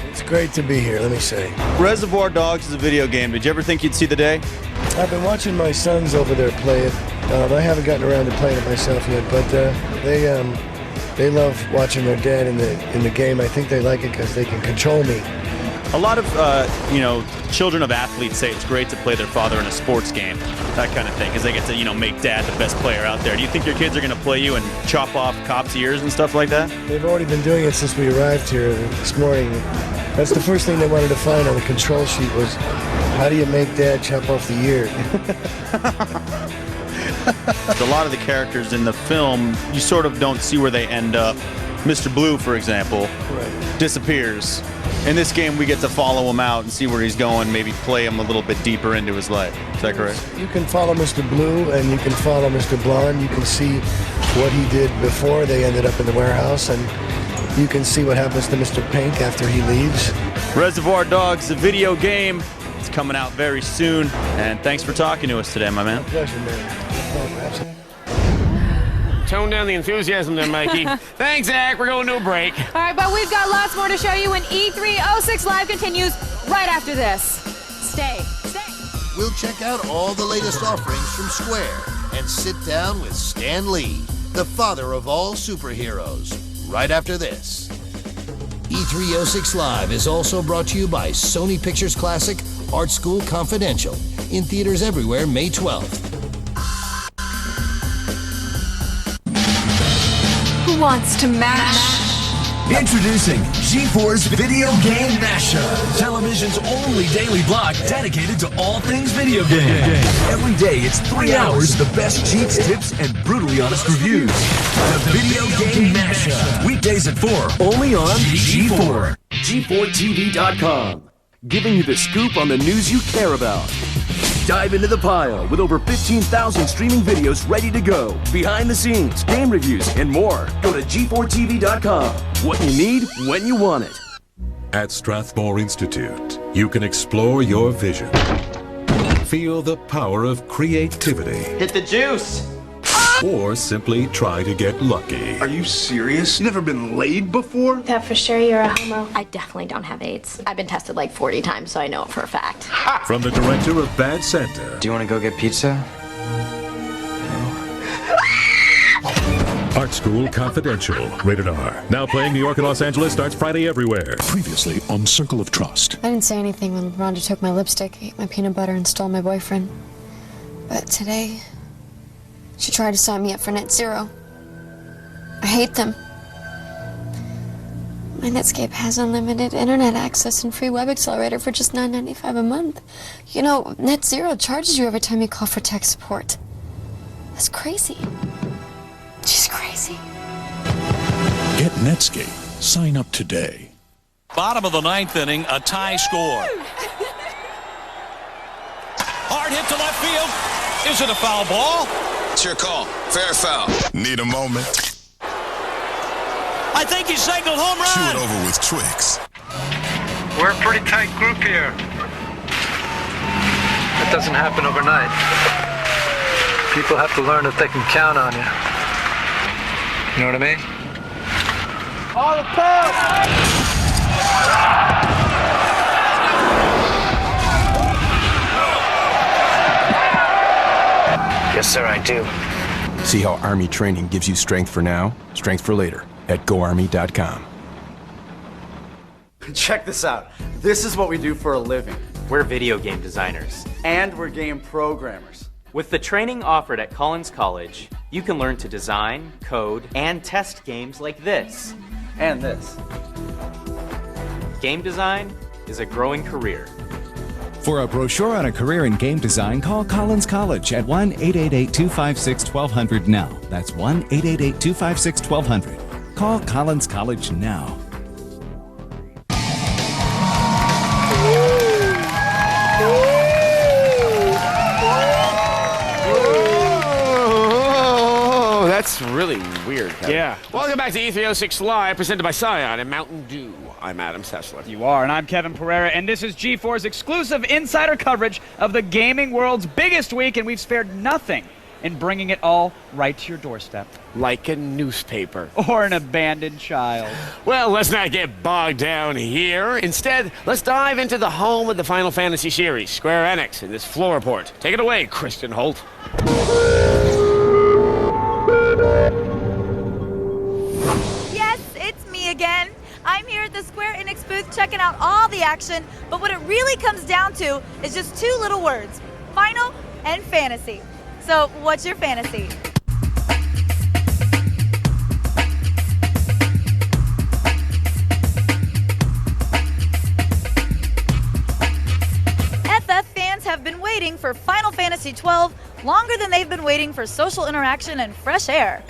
It's great to be here, let me say. Reservoir Dogs is a video game. Did you ever think you'd see the day? I've been watching my sons over there play it. I haven't gotten around to playing it myself yet, but they love watching their dad in the game. I think they like it because they can control me. A lot of, children of athletes say it's great to play their father in a sports game, that kind of thing, because they get to, make dad the best player out there. Do you think your kids are going to play you and chop off cops' ears and stuff like that? They've already been doing it since we arrived here this morning. That's the first thing they wanted to find on the control sheet was, how do you make dad chop off the ear? A lot of the characters in the film, you sort of don't see where they end up. Mr. Blue, for example, disappears. In this game, we get to follow him out and see where he's going, maybe play him a little bit deeper into his life. Is that correct? You can follow Mr. Blue and you can follow Mr. Blonde. You can see what he did before they ended up in the warehouse, and you can see what happens to Mr. Pink after he leaves. Reservoir Dogs, a video game. It's coming out very soon. And thanks for talking to us today, my man. My pleasure, man. Tone down the enthusiasm there, Mikey. Thanks, Zach. We're going to a break. All right, but we've got lots more to show you when E306 Live continues right after this. Stay. We'll check out all the latest offerings from Square and sit down with Stan Lee, the father of all superheroes, right after this. E306 Live is also brought to you by Sony Pictures Classic, Art School Confidential, in theaters everywhere May 12th. Who wants to mash? Introducing G4's Video Game Mashup, television's only daily blog dedicated to all things video game. Every day it's 3 hours of the best cheats, tips, and brutally honest reviews. The Video Game Mashup, weekdays at 4, only on G4. G4TV.com, giving you the scoop on the news you care about. Dive into the pile with over 15,000 streaming videos ready to go. Behind the scenes, game reviews, and more. Go to G4TV.com. What you need, when you want it. At Strathmore Institute, you can explore your vision. Feel the power of creativity. Hit the juice! Or simply try to get lucky. Are you serious? Never been laid before? That for sure you're a homo. I definitely don't have AIDS. I've been tested like 40 times, so I know it for a fact. From the director of Bad Santa. Do you want to go get pizza? Art School Confidential. Rated R. Now playing New York and Los Angeles, starts Friday everywhere. Previously on Circle of Trust. I didn't say anything when Rhonda took my lipstick, ate my peanut butter, and stole my boyfriend. But today, she tried to sign me up for net zero. I hate them. My Netscape has unlimited internet access and free web accelerator for just $9.95 a month. You know, NetZero charges you every time you call for tech support. That's crazy. She's crazy. Get Netscape. Sign up today. Bottom of the ninth inning, a tie score. Hard hit to left field. Is it a foul ball? It's your call. Fair foul. Need a moment? I think he signaled home run. Chew it over with Twix. We're a pretty tight group here. It doesn't happen overnight. People have to learn that they can count on you. You know what I mean? All the pass. Yes, sir, I do. See how Army training gives you strength for now, strength for later at GoArmy.com. Check this out. This is what we do for a living. We're video game designers. And we're game programmers. With the training offered at Collins College, you can learn to design, code, and test games like this. And this. Game design is a growing career. For a brochure on a career in game design, call Collins College at 1-888-256-1200 now. That's 1-888-256-1200. Call Collins College now. Oh, that's really weird, Kevin. Yeah. Welcome back to E306 Live, presented by Scion and Mountain Dew. I'm Adam Sessler. You are, and I'm Kevin Pereira, and this is G4's exclusive insider coverage of the gaming world's biggest week, and we've spared nothing in bringing it all right to your doorstep. Like a newspaper. Or an abandoned child. Well, let's not get bogged down here. Instead, let's dive into the home of the Final Fantasy series, Square Enix, in this floor report. Take it away, Kristin Holt. Yes, it's me again. I'm here at the Square Enix booth checking out all the action, but what it really comes down to is just two little words, Final and Fantasy. So, what's your fantasy? FF fans have been waiting for Final Fantasy XII longer than they've been waiting for social interaction and fresh air.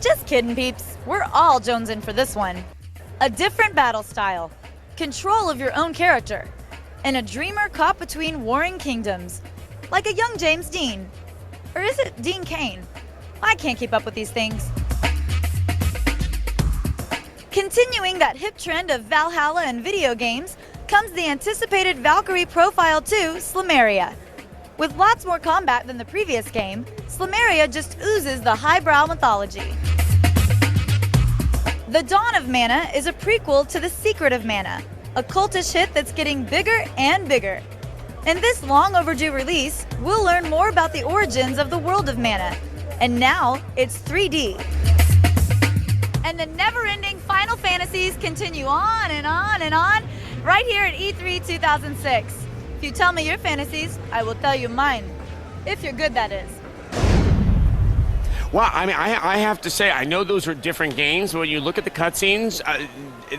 Just kidding, peeps. We're all jonesing for this one. A different battle style, control of your own character, and a dreamer caught between warring kingdoms, like a young James Dean. Or is it Dean Cain? I can't keep up with these things. Continuing that hip trend of Valhalla and video games comes the anticipated Valkyrie Profile 2, Slameria. With lots more combat than the previous game, Slameria just oozes the highbrow mythology. The Dawn of Mana is a prequel to The Secret of Mana, a cultish hit that's getting bigger and bigger. In this long overdue release, we'll learn more about the origins of the world of Mana, and now it's 3D. And the never-ending Final Fantasies continue on and on and on, right here at E3 2006. If you tell me your fantasies, I will tell you mine. If you're good, that is. Well, I mean, I have to say, I know those are different games, but when you look at the cutscenes,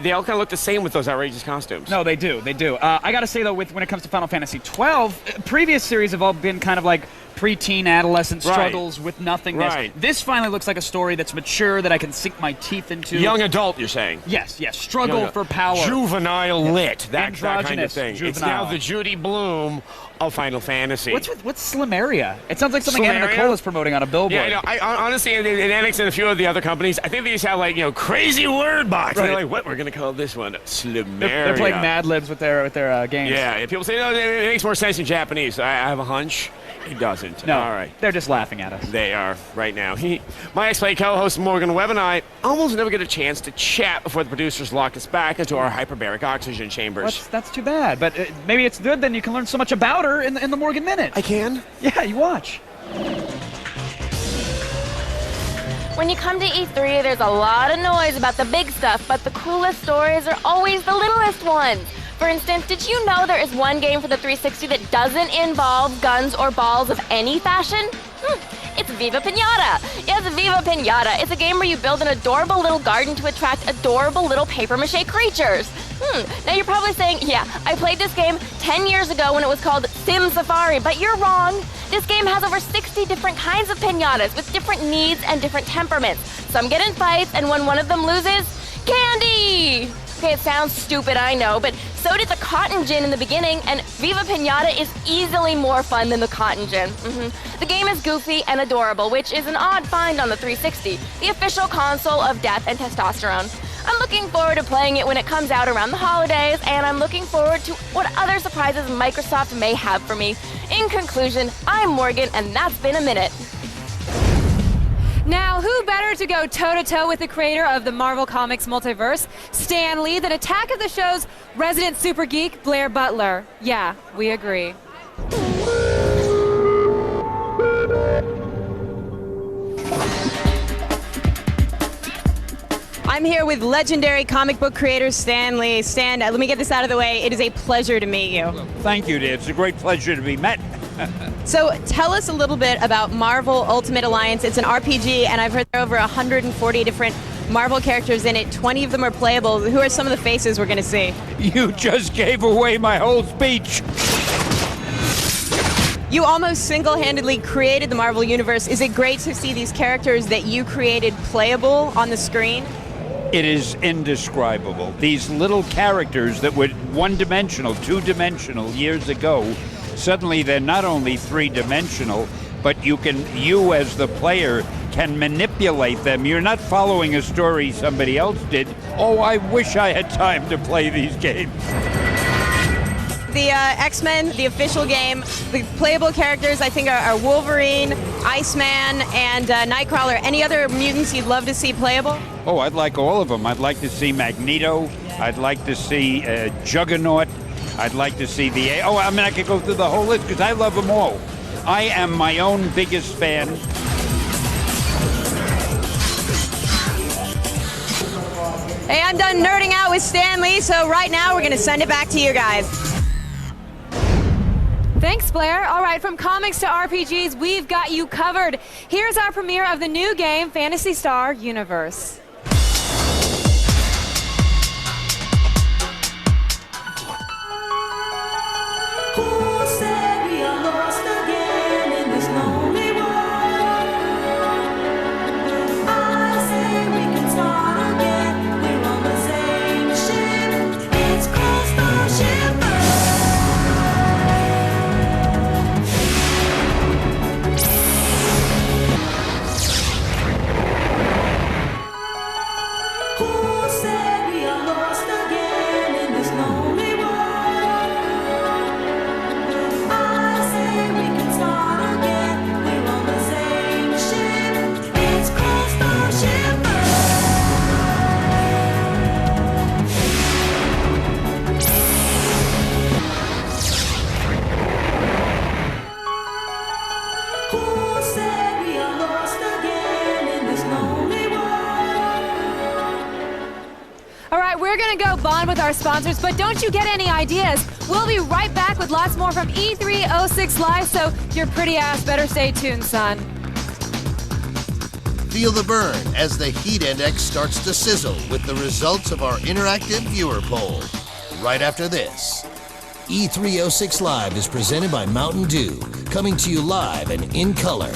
they all kind of look the same with those outrageous costumes. No, they do. They do. I got to say, though, when it comes to Final Fantasy XII, previous series have all been kind of like preteen adolescent struggles with nothingness. Right. This finally looks like a story that's mature, that I can sink my teeth into. Young adult, you're saying? Yes. Struggle for power. Juvenile lit, that kind of thing. Juvenile. It's now the Judy Bloom of Final Fantasy. What's Slameria? It sounds like something Anna Nicola's promoting on a billboard. Yeah, I know. Honestly, in Enix and a few of the other companies, I think they just have crazy word box. Right. They're like, what? We're going to call this one Slameria. They're playing Mad Libs with their games. Yeah, people say, no, it makes more sense in Japanese. I have a hunch. It doesn't. No, all right. They're just laughing at us. They are right now. My X-Play co-host Morgan Webb and I almost never get a chance to chat before the producers lock us back into our hyperbaric oxygen chambers. That's too bad, but maybe it's good, then you can learn so much about her in the Morgan Minute. I can? Yeah, you watch. When you come to E3, there's a lot of noise about the big stuff, but the coolest stories are always the littlest ones. For instance, did you know there is one game for the 360 that doesn't involve guns or balls of any fashion? It's Viva Pinata. Yes, Viva Pinata. It's a game where you build an adorable little garden to attract adorable little papier-mâché creatures. Now you're probably saying, yeah, I played this game 10 years ago when it was called Sim Safari, but you're wrong. This game has over 60 different kinds of pinatas with different needs and different temperaments. Some get in fights, and when one of them loses, candy! Okay, it sounds stupid, I know, but so did the cotton gin in the beginning, and Viva Pinata is easily more fun than the cotton gin. The game is goofy and adorable, which is an odd find on the 360, the official console of death and testosterone. I'm looking forward to playing it when it comes out around the holidays, and I'm looking forward to what other surprises Microsoft may have for me. In conclusion, I'm Morgan, and that's been a minute. Now, who better to go toe-to-toe with the creator of the Marvel Comics multiverse, Stan Lee, than Attack of the Show's resident super geek, Blair Butler? Yeah, we agree. I'm here with legendary comic book creator Stan Lee. Stan, let me get this out of the way. It is a pleasure to meet you. Thank you, dear. It's a great pleasure to be met. So tell us a little bit about Marvel Ultimate Alliance. It's an RPG, and I've heard there are over 140 different Marvel characters in it. 20 of them are playable. Who are some of the faces we're going to see? You just gave away my whole speech. You almost single-handedly created the Marvel Universe. Is it great to see these characters that you created playable on the screen? It is indescribable. These little characters that were one-dimensional, two-dimensional years ago, suddenly they're not only three-dimensional, but you as the player can manipulate them. You're not following a story somebody else did. Oh, I wish I had time to play these games. The X-Men, the official game, the playable characters I think are Wolverine, Iceman, and Nightcrawler. Any other mutants you'd love to see playable? Oh, I'd like all of them. I'd like to see Magneto. I'd like to see Juggernaut. I'd like to see I could go through the whole list because I love them all. I am my own biggest fan. Hey, I'm done nerding out with Stan Lee, so right now we're going to send it back to you guys. Thanks, Blair. All right, from comics to RPGs, we've got you covered. Here's our premiere of the new game, Phantasy Star Universe. We're going to go bond with our sponsors, but don't you get any ideas. We'll be right back with lots more from E306 Live, so your pretty ass better stay tuned, son. Feel the burn as the Heat Index starts to sizzle with the results of our interactive viewer poll. Right after this. E306 Live is presented by Mountain Dew, coming to you live and in color.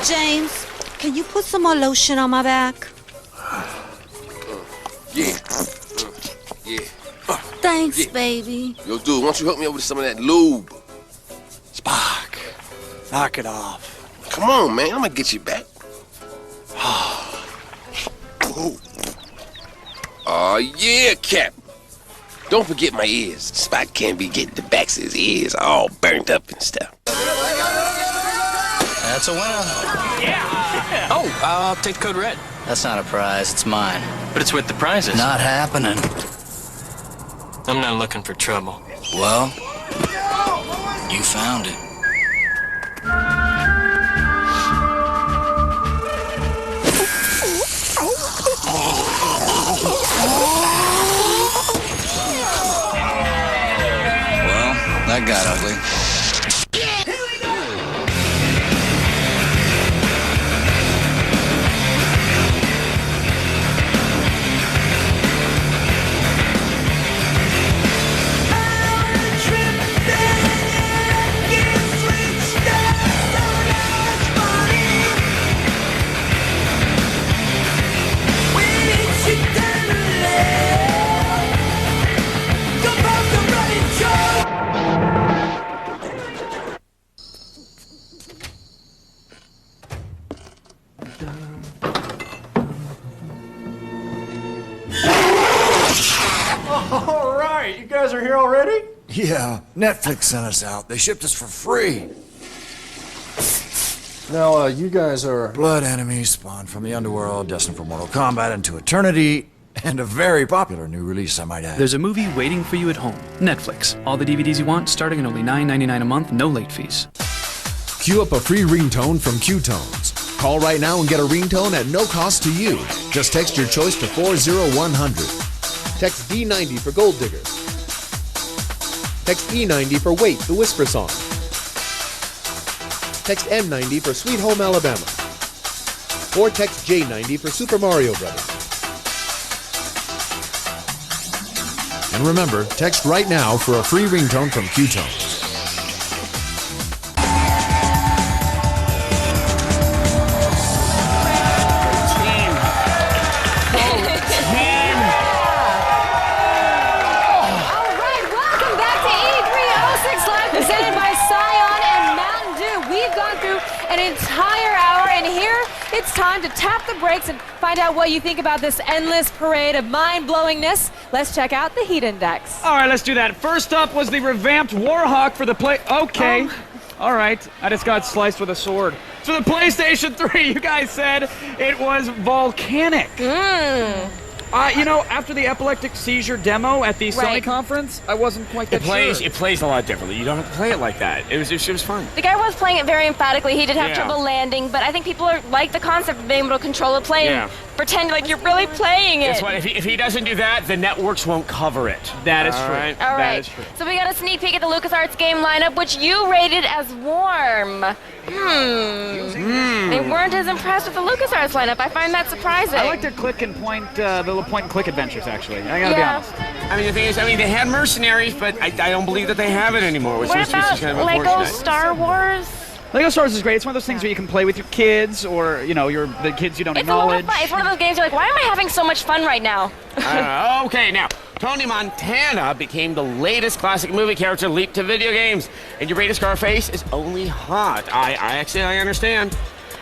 James, can you put some more lotion on my back? Yeah. Thanks, baby. Yo, dude, why don't you hook me up with some of that lube? Spark, knock it off. Come on, man. I'm gonna get you back. Oh, yeah, Cap. Don't forget my ears. Spot can't be getting the backs of his ears all burnt up and stuff. That's a winner. Yeah! Oh, I'll take the code red. That's not a prize, it's mine. But it's with the prizes. Not happening. I'm not looking for trouble. Well, you found it. That got ugly. All right, you guys are here already? Yeah, Netflix sent us out. They shipped us for free. Now, you guys are... Blood enemies spawned from the underworld, destined for mortal combat into eternity, and a very popular new release, I might add. There's a movie waiting for you at home. Netflix. All the DVDs you want, starting at only $9.99 a month, no late fees. Queue up a free ringtone from Q-Tones. Call right now and get a ringtone at no cost to you. Just text your choice to 40100. Text D90 for Gold Digger. Text E90 for Wait, the Whisper Song. Text M90 for Sweet Home Alabama. Or text J90 for Super Mario Brothers. And remember, text right now for a free ringtone from Q-Tones. It's time to tap the brakes and find out what you think about this endless parade of mind-blowingness. Let's check out the Heat Index. All right, let's do that. First up was the revamped Warhawk for the play... Okay. All right. I just got sliced with a sword. For the PlayStation 3, you guys said it was volcanic. You know, after the epileptic seizure demo at the Sony conference, I wasn't quite that sure. It plays a lot differently. You don't have to play it like that. It was fun. The guy was playing it very emphatically. He did have trouble landing, but I think people like the concept of being able to control it, playing, pretend like you're really playing it. Guess what? If he doesn't do that, the networks won't cover it. That is true. All right. That is true. So we got a sneak peek at the LucasArts game lineup, which you rated as warm. They weren't as impressed with the LucasArts lineup. I find that surprising. I like their click and point, the little point and click adventures, actually. I gotta be honest. I mean, the thing is, they had Mercenaries, but I don't believe that they have it anymore. Which what is about kind of Lego Star Wars? Lego Star Wars is great. It's one of those things where you can play with your kids, or the kids you don't acknowledge. It's one of those games you're like, why am I having so much fun right now? Okay, now, Tony Montana became the latest classic movie character leaped to video games, and your rated Scarface is only hot. I understand.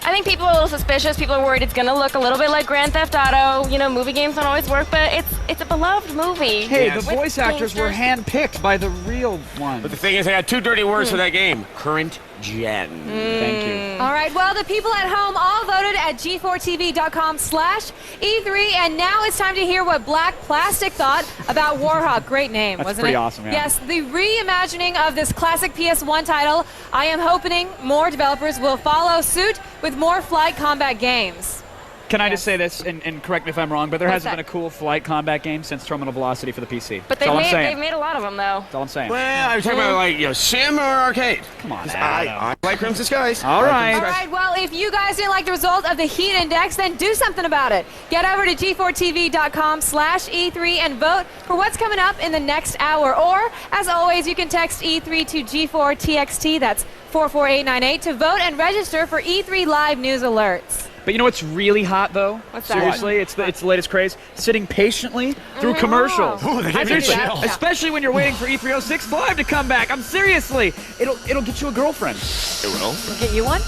I think people are a little suspicious. People are worried it's going to look a little bit like Grand Theft Auto. You know, movie games don't always work, but it's a beloved movie. Hey, the voice actors were handpicked by the real ones. But the thing is, I had two dirty words for that game. Current gen. Thank you. All right, well, the people at home all voted at g4tv.com/E3, and now it's time to hear what Black Plastic thought about Warhawk. Great name, wasn't it? Pretty awesome, yeah. Yes, the reimagining of this classic PS1 title. I am hoping more developers will follow suit with more flight combat games. Can I just say this, and correct me if I'm wrong, but there hasn't been a cool flight combat game since Terminal Velocity for the PC. But they've made a lot of them, though. That's all I'm saying. Well, I'm talking about, sim or arcade? Come on, I like Crimson Skies. All right. All right, well, if you guys didn't like the result of the Heat Index, then do something about it. Get over to g4tv.com/E3 and vote for what's coming up in the next hour. Or, as always, you can text E3 to G4TXT, that's 44898, to vote and register for E3 Live News Alerts. But you know what's really hot, though? What's that? Seriously, it's the latest craze. Sitting patiently through commercials. Ooh, they give me chill. Especially when you're waiting for E306 Live to come back. Seriously, it'll get you a girlfriend. It will. Get you one?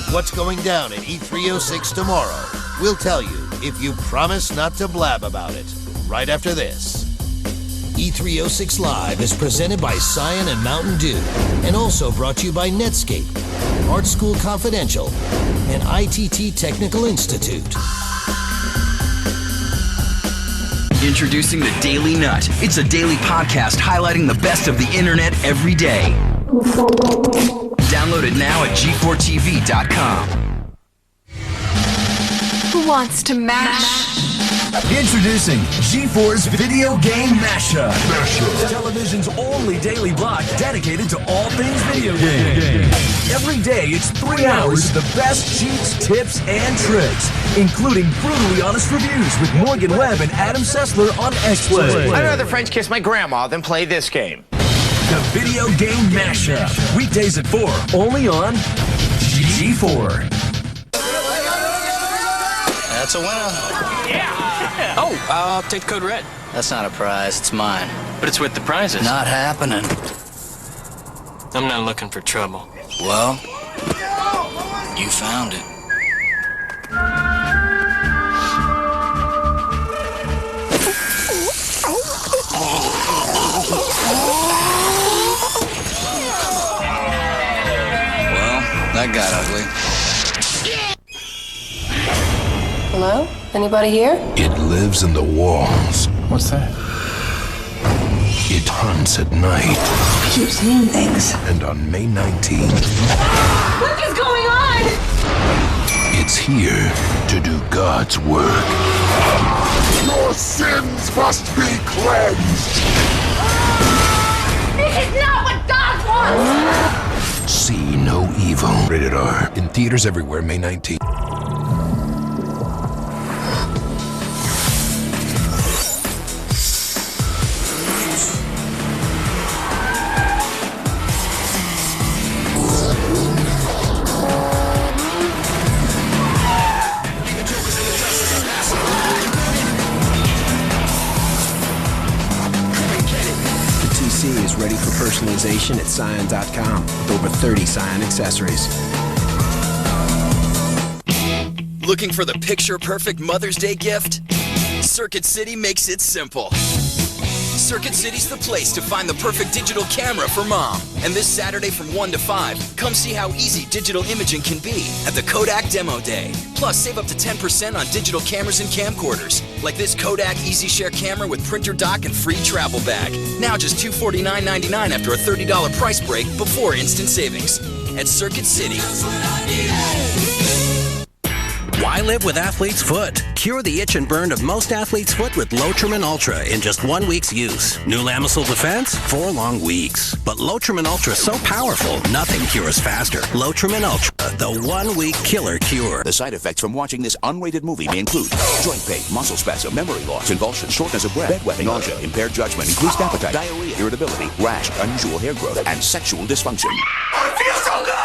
What's going down at E306 tomorrow? We'll tell you if you promise not to blab about it. Right after this. E306 Live is presented by Cyan and Mountain Dew, and also brought to you by Netscape, Art School Confidential, and ITT Technical Institute. Introducing the Daily Nut. It's a daily podcast highlighting the best of the internet every day. Download it now at g4tv.com. Who wants to mash? Introducing G4's Video Game Mashup. Television's only daily block dedicated to all things video game. Every day, it's 3 hours of the best cheats, tips, and tricks, including brutally honest reviews with Morgan Webb and Adam Sessler on X-Play. I'd rather French kiss my grandma than play this game. The Video Game Mashup. Weekdays at 4, only on G4. That's a winner. Yeah! Oh, I'll take the code red. That's not a prize, it's mine. But it's with the prizes. Not happening. I'm not looking for trouble. Well, you found it. Well, that got ugly. Hello? Anybody here? It lives in the walls. What's that? It hunts at night. I keep seeing things. And on May 19th, What is going on? it's here to do God's work. Your sins must be cleansed. This is not what God wants! See no evil. Rated R. In theaters everywhere, May 19th. Is ready for personalization at Scion.com with over 30 Scion accessories. Looking for the picture-perfect Mother's Day gift? Circuit City makes it simple. Circuit City's the place to find the perfect digital camera for mom. And this Saturday from 1 to 5, come see how easy digital imaging can be at the Kodak Demo Day. Plus, save up to 10% on digital cameras and camcorders, like this Kodak EasyShare camera with printer dock and free travel bag. Now just $249.99 after a $30 price break before instant savings. At Circuit City. Why live with athlete's foot? Cure the itch and burn of most athlete's foot with Lotrimin Ultra in just 1 week's use. New Lamisil Defense, 4 long weeks. But Lotrimin Ultra is so powerful, nothing cures faster. Lotrimin Ultra, the 1 week killer cure. The side effects from watching this unrated movie may include joint pain, muscle spasm, memory loss, convulsions, shortness of breath, bedwetting, nausea, impaired judgment, increased appetite, diarrhea, irritability, rash, unusual hair growth, and sexual dysfunction. I feel so good!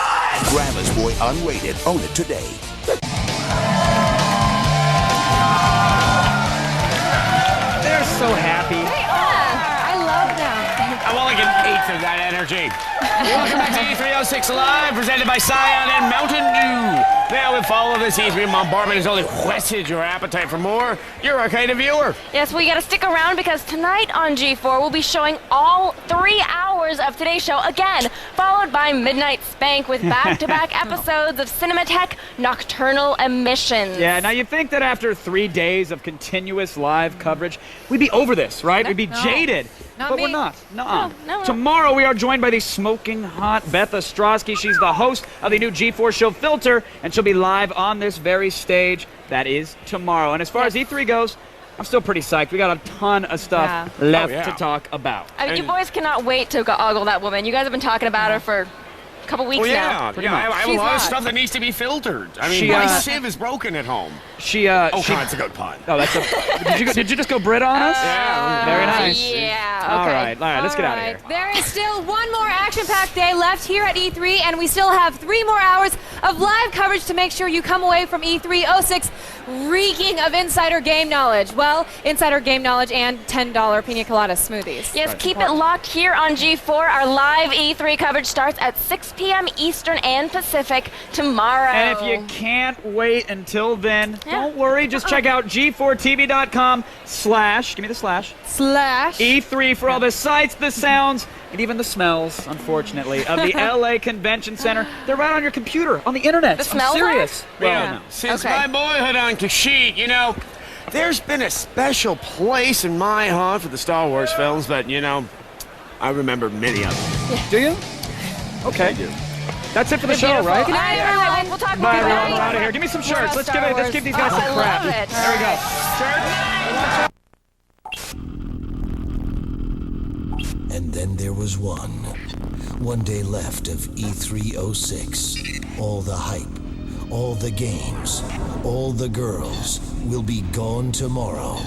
Grandma's Boy Unrated. Own it today. They're so happy. They are. I love them. I want like an eighth of that energy. Welcome back to E306 Live, presented by Scion and Mountain Dew. Now, if all of this E3 bombardment has only whetted your appetite for more, you're our kind of viewer. Yes, well, you gotta stick around because tonight on G4 we'll be showing all 3 hours of today's show again, followed by Midnight Spank with back-to-back episodes of Cinematech Nocturnal Emissions. Yeah, now you'd think that after 3 days of continuous live coverage, we'd be over this, right? We'd be jaded. But we're not. Nuh-uh. No. Tomorrow we are joined by the smoking hot Beth Ostrowski. She's the host of the new G4 show Filter, and she'll be live on this very stage. That is tomorrow. And as far as E3 goes, I'm still pretty psyched. We got a ton of stuff left to talk about. I mean, you boys cannot wait to ogle that woman. You guys have been talking about her for a couple weeks now. I have a lot of stuff that needs to be filtered. I mean, my sieve is broken at home. It's a good pun. Oh, that's a. Did you just go Brit on us? Yeah. Very nice. Yeah. Okay. All right, let's get out of here. There is still one more action-packed day left here at E3, and we still have 3 more hours of live coverage to make sure you come away from E306 reeking of insider game knowledge. Well, insider game knowledge and $10 pina colada smoothies. Yes, keep it locked here on G4. Our live E3 coverage starts at 6 p.m. Eastern and Pacific tomorrow. And if you can't wait until then, don't worry. Just check out g4tv.com/ give me the slash E3 for all the sights, the sounds, and even the smells, unfortunately, of the LA Convention Center. They're right on your computer, on the internet. The smells I'm serious. Well, since my boyhood on Kashyyyk, there's been a special place in my heart for the Star Wars films, but, I remember many of them. Do you? Okay. I do. That's it for the show, right? Good night, everyone. We'll talk more. Bye, everyone. We're out of here. Give me some shirts. Let's give these guys some crap. I love it. There we go. Shirts. And then there was one day left of E306. All the hype, all the games, all the girls will be gone tomorrow.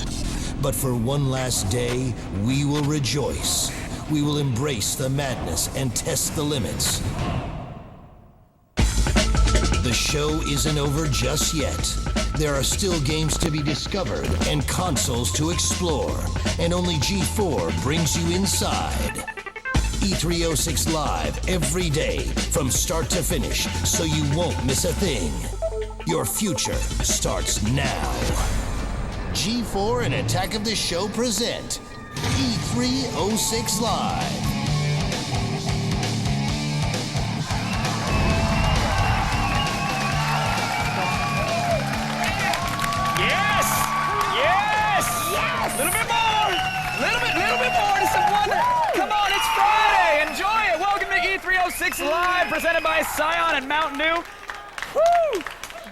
But for one last day, we will rejoice. We will embrace the madness and test the limits. The show isn't over just yet. There are still games to be discovered and consoles to explore. And only G4 brings you inside. E306 Live every day from start to finish, so you won't miss a thing. Your future starts now. G4 and Attack of the Show present E306 Live. Yes! Yes! Yes! A little bit more! Little bit more to some wonder. Come on, it's Friday. Enjoy it. Welcome to E306 Live, presented by Scion and Mountain Dew. Woo!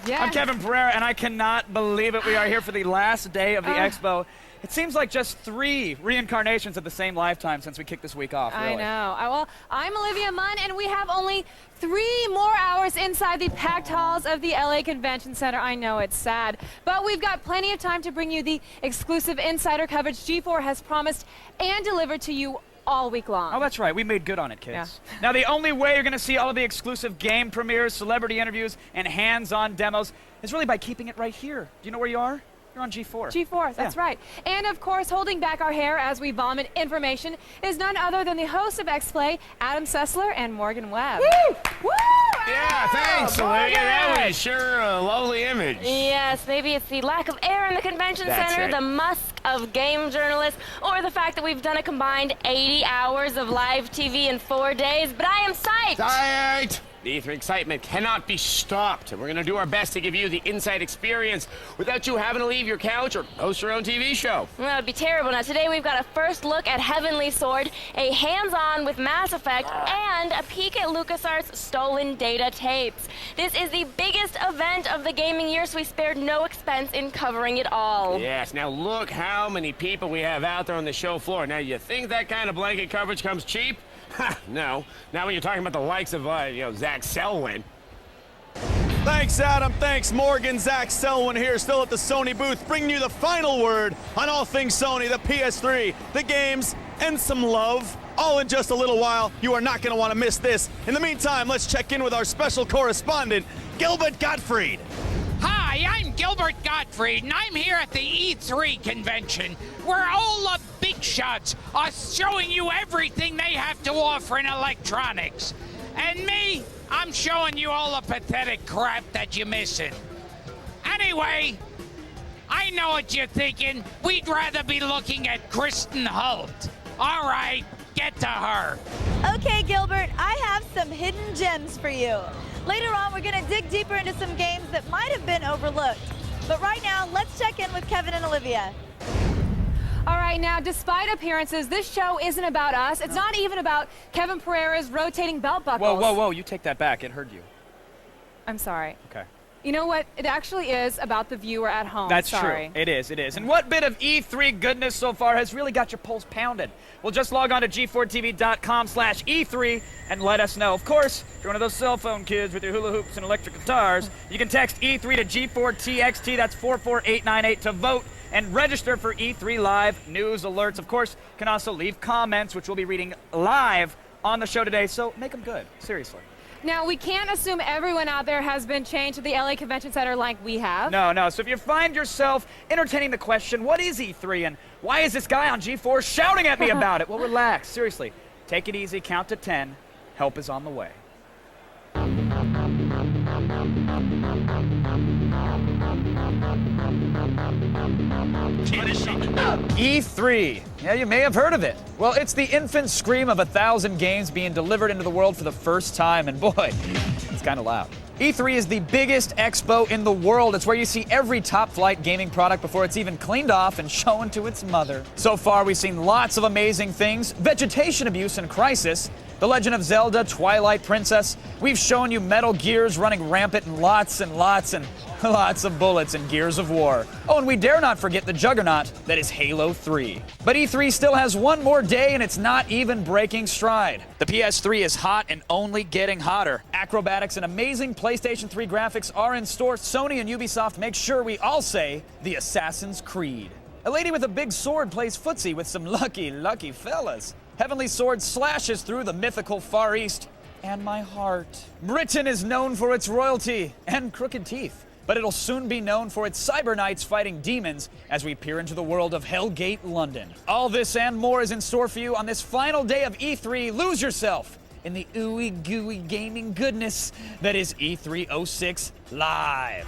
Yeah. I'm Kevin Pereira, and I cannot believe it. We are here for the last day of the expo. It seems like just 3 reincarnations of the same lifetime since we kicked this week off, really. I know. Well, I'm Olivia Munn, and we have only 3 more hours inside the packed halls of the LA Convention Center. I know it's sad, but we've got plenty of time to bring you the exclusive insider coverage G4 has promised and delivered to you all week long. Oh, that's right. We made good on it, kids. Yeah. Now, the only way you're going to see all of the exclusive game premieres, celebrity interviews, and hands-on demos is really by keeping it right here. Do you know where you are? You're on G4. G4, that's right. And of course, holding back our hair as we vomit information is none other than the host of X-Play, Adam Sessler and Morgan Webb. Woo! Woo! Yeah, thanks, Olivia. That was sure a lovely image. Yes, maybe it's the lack of air in the convention center, the musk of game journalists, or the fact that we've done a combined 80 hours of live TV in 4 days, but I am psyched! Psyched! The E3 excitement cannot be stopped, and we're going to do our best to give you the inside experience without you having to leave your couch or host your own TV show. Well, that would be terrible. Now, today we've got a first look at Heavenly Sword, a hands-on with Mass Effect, and a peek at LucasArts' stolen data tapes. This is the biggest event of the gaming year, so we spared no expense in covering it all. Yes, now look how many people we have out there on the show floor. Now, you think that kind of blanket coverage comes cheap? Ha, no. Now when you're talking about the likes of, Zach Selwyn. Thanks, Adam. Thanks, Morgan. Zach Selwyn here, still at the Sony booth, bringing you the final word on all things Sony, the PS3, the games, and some love. All in just a little while. You are not going to want to miss this. In the meantime, let's check in with our special correspondent, Gilbert Gottfried. Hi, I'm Gilbert Gottfried, and I'm here at the E3 convention, where all the big shots are showing you everything they have to offer in electronics. And me, I'm showing you all the pathetic crap that you're missing. Anyway, I know what you're thinking. We'd rather be looking at Kristin Holt. All right, get to her. Okay, Gilbert, I have some hidden gems for you. Later on, we're going to dig deeper into some games that might have been overlooked. But right now, let's check in with Kevin and Olivia. All right, now, despite appearances, this show isn't about us. It's not even about Kevin Pereira's rotating belt buckles. Whoa, you take that back. It hurt you. I'm sorry. Okay. You know what? It actually is about the viewer at home. That's Sorry. true. It is. And what bit of E3 goodness so far has really got your pulse pounded? Well, just log on to g4tv.com/E3 and let us know. Of course, if you're one of those cell phone kids with your hula hoops and electric guitars, you can text E3 to G4TXT, that's 44898, to vote and register for E3 Live news alerts. Of course, you can also leave comments, which we'll be reading live on the show today, so make them good. Seriously. Now, we can't assume everyone out there has been chained to the LA Convention Center like we have. No. So if you find yourself entertaining the question, what is E3 and why is this guy on G4 shouting at me about it? Well, relax. Seriously. Take it easy. Count to 10. Help is on the way. E3. Yeah, you may have heard of it. Well, it's the infant scream of 1,000 games being delivered into the world for the first time, and boy, it's kind of loud. E3 is the biggest expo in the world. It's where you see every top-flight gaming product before it's even cleaned off and shown to its mother. So far, we've seen lots of amazing things, vegetation abuse and crisis, The Legend of Zelda, Twilight Princess. We've shown you Metal Gears running rampant and lots and lots of bullets in Gears of War. Oh, and we dare not forget the juggernaut that is Halo 3. But E3 still has one more day and it's not even breaking stride. The PS3 is hot and only getting hotter. Acrobatics and amazing PlayStation 3 graphics are in store. Sony and Ubisoft make sure we all say the Assassin's Creed. A lady with a big sword plays footsie with some lucky fellas. Heavenly Sword slashes through the mythical Far East and my heart. Britain is known for its royalty and crooked teeth, but it'll soon be known for its cyber knights fighting demons as we peer into the world of Hellgate London. All this and more is in store for you on this final day of E3. Lose yourself in the ooey gooey gaming goodness that is E3 06 Live.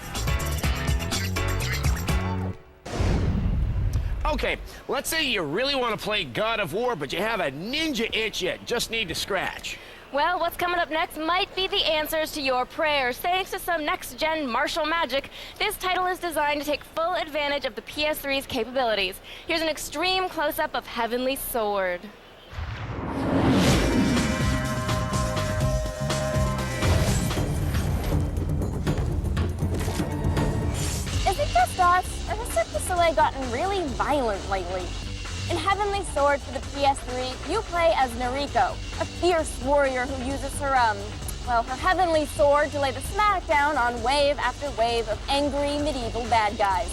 Okay, let's say you really want to play God of War, but you have a ninja itch you just need to scratch. Well, what's coming up next might be the answers to your prayers. Thanks to some next-gen martial magic, this title is designed to take full advantage of the PS3's capabilities. Here's an extreme close-up of Heavenly Sword. Is it just us, or has Cirque du Soleil gotten really violent lately? In Heavenly Sword for the PS3, you play as Noriko, a fierce warrior who uses her, her heavenly sword to lay the smackdown on wave after wave of angry medieval bad guys.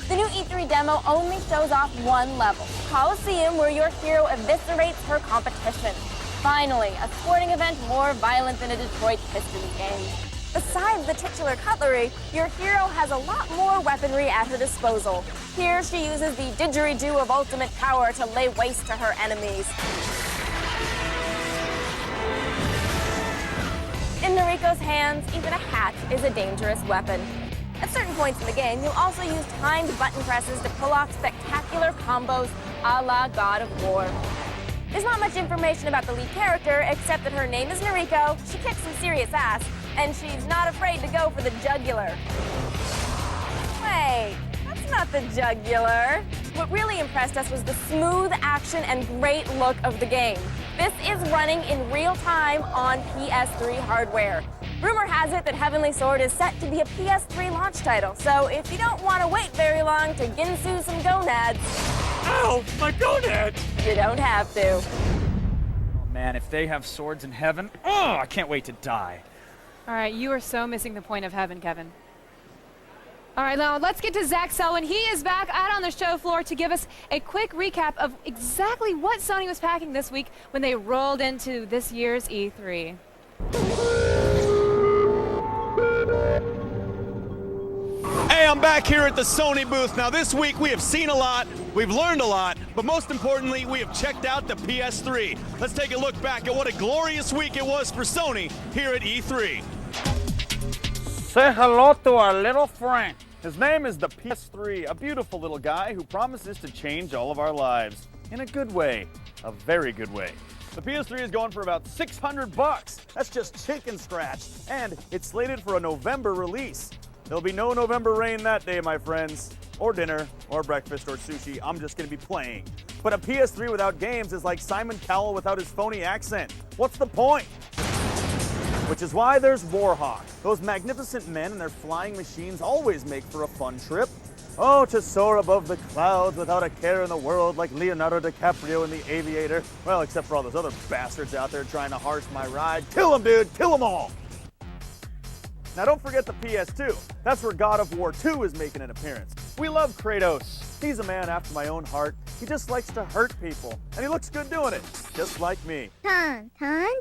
The new E3 demo only shows off one level, Coliseum, where your hero eviscerates her competition. Finally, a sporting event more violent than a Detroit Pistons game. Besides the titular cutlery, your hero has a lot more weaponry at her disposal. Here, she uses the didgeridoo of ultimate power to lay waste to her enemies. In Noriko's hands, even a hat is a dangerous weapon. At certain points in the game, you'll also use timed button presses to pull off spectacular combos a la God of War. There's not much information about the lead character, except that her name is Noriko, she kicks some serious ass, and she's not afraid to go for the jugular. Wait, that's not the jugular. What really impressed us was the smooth action and great look of the game. This is running in real time on PS3 hardware. Rumor has it that Heavenly Sword is set to be a PS3 launch title, so if you don't want to wait very long to ginsu some gonads... Ow, my gonads! You don't have to. Oh man, if they have swords in heaven, I can't wait to die. All right, you are so missing the point of heaven, Kevin. All right, now let's get to Zach Selwyn. He is back out on the show floor to give us a quick recap of exactly what Sony was packing this week when they rolled into this year's E3. Hey, I'm back here at the Sony booth. Now this week we have seen a lot, we've learned a lot, but most importantly, we have checked out the PS3. Let's take a look back at what a glorious week it was for Sony here at E3. Say hello to our little friend. His name is the PS3, a beautiful little guy who promises to change all of our lives. In a good way, a very good way. The PS3 is going for about $600. That's just chicken scratch, and it's slated for a November release. There'll be no November rain that day, my friends. Or dinner, or breakfast, or sushi. I'm just gonna be playing. But a PS3 without games is like Simon Cowell without his phony accent. What's the point? Which is why there's Warhawk. Those magnificent men and their flying machines always make for a fun trip. Oh, to soar above the clouds without a care in the world like Leonardo DiCaprio in The Aviator. Well, except for all those other bastards out there trying to harsh my ride. Kill them, dude! Kill them all! Now don't forget the PS2. That's where God of War 2 is making an appearance. We love Kratos. He's a man after my own heart. He just likes to hurt people. And he looks good doing it, just like me. Time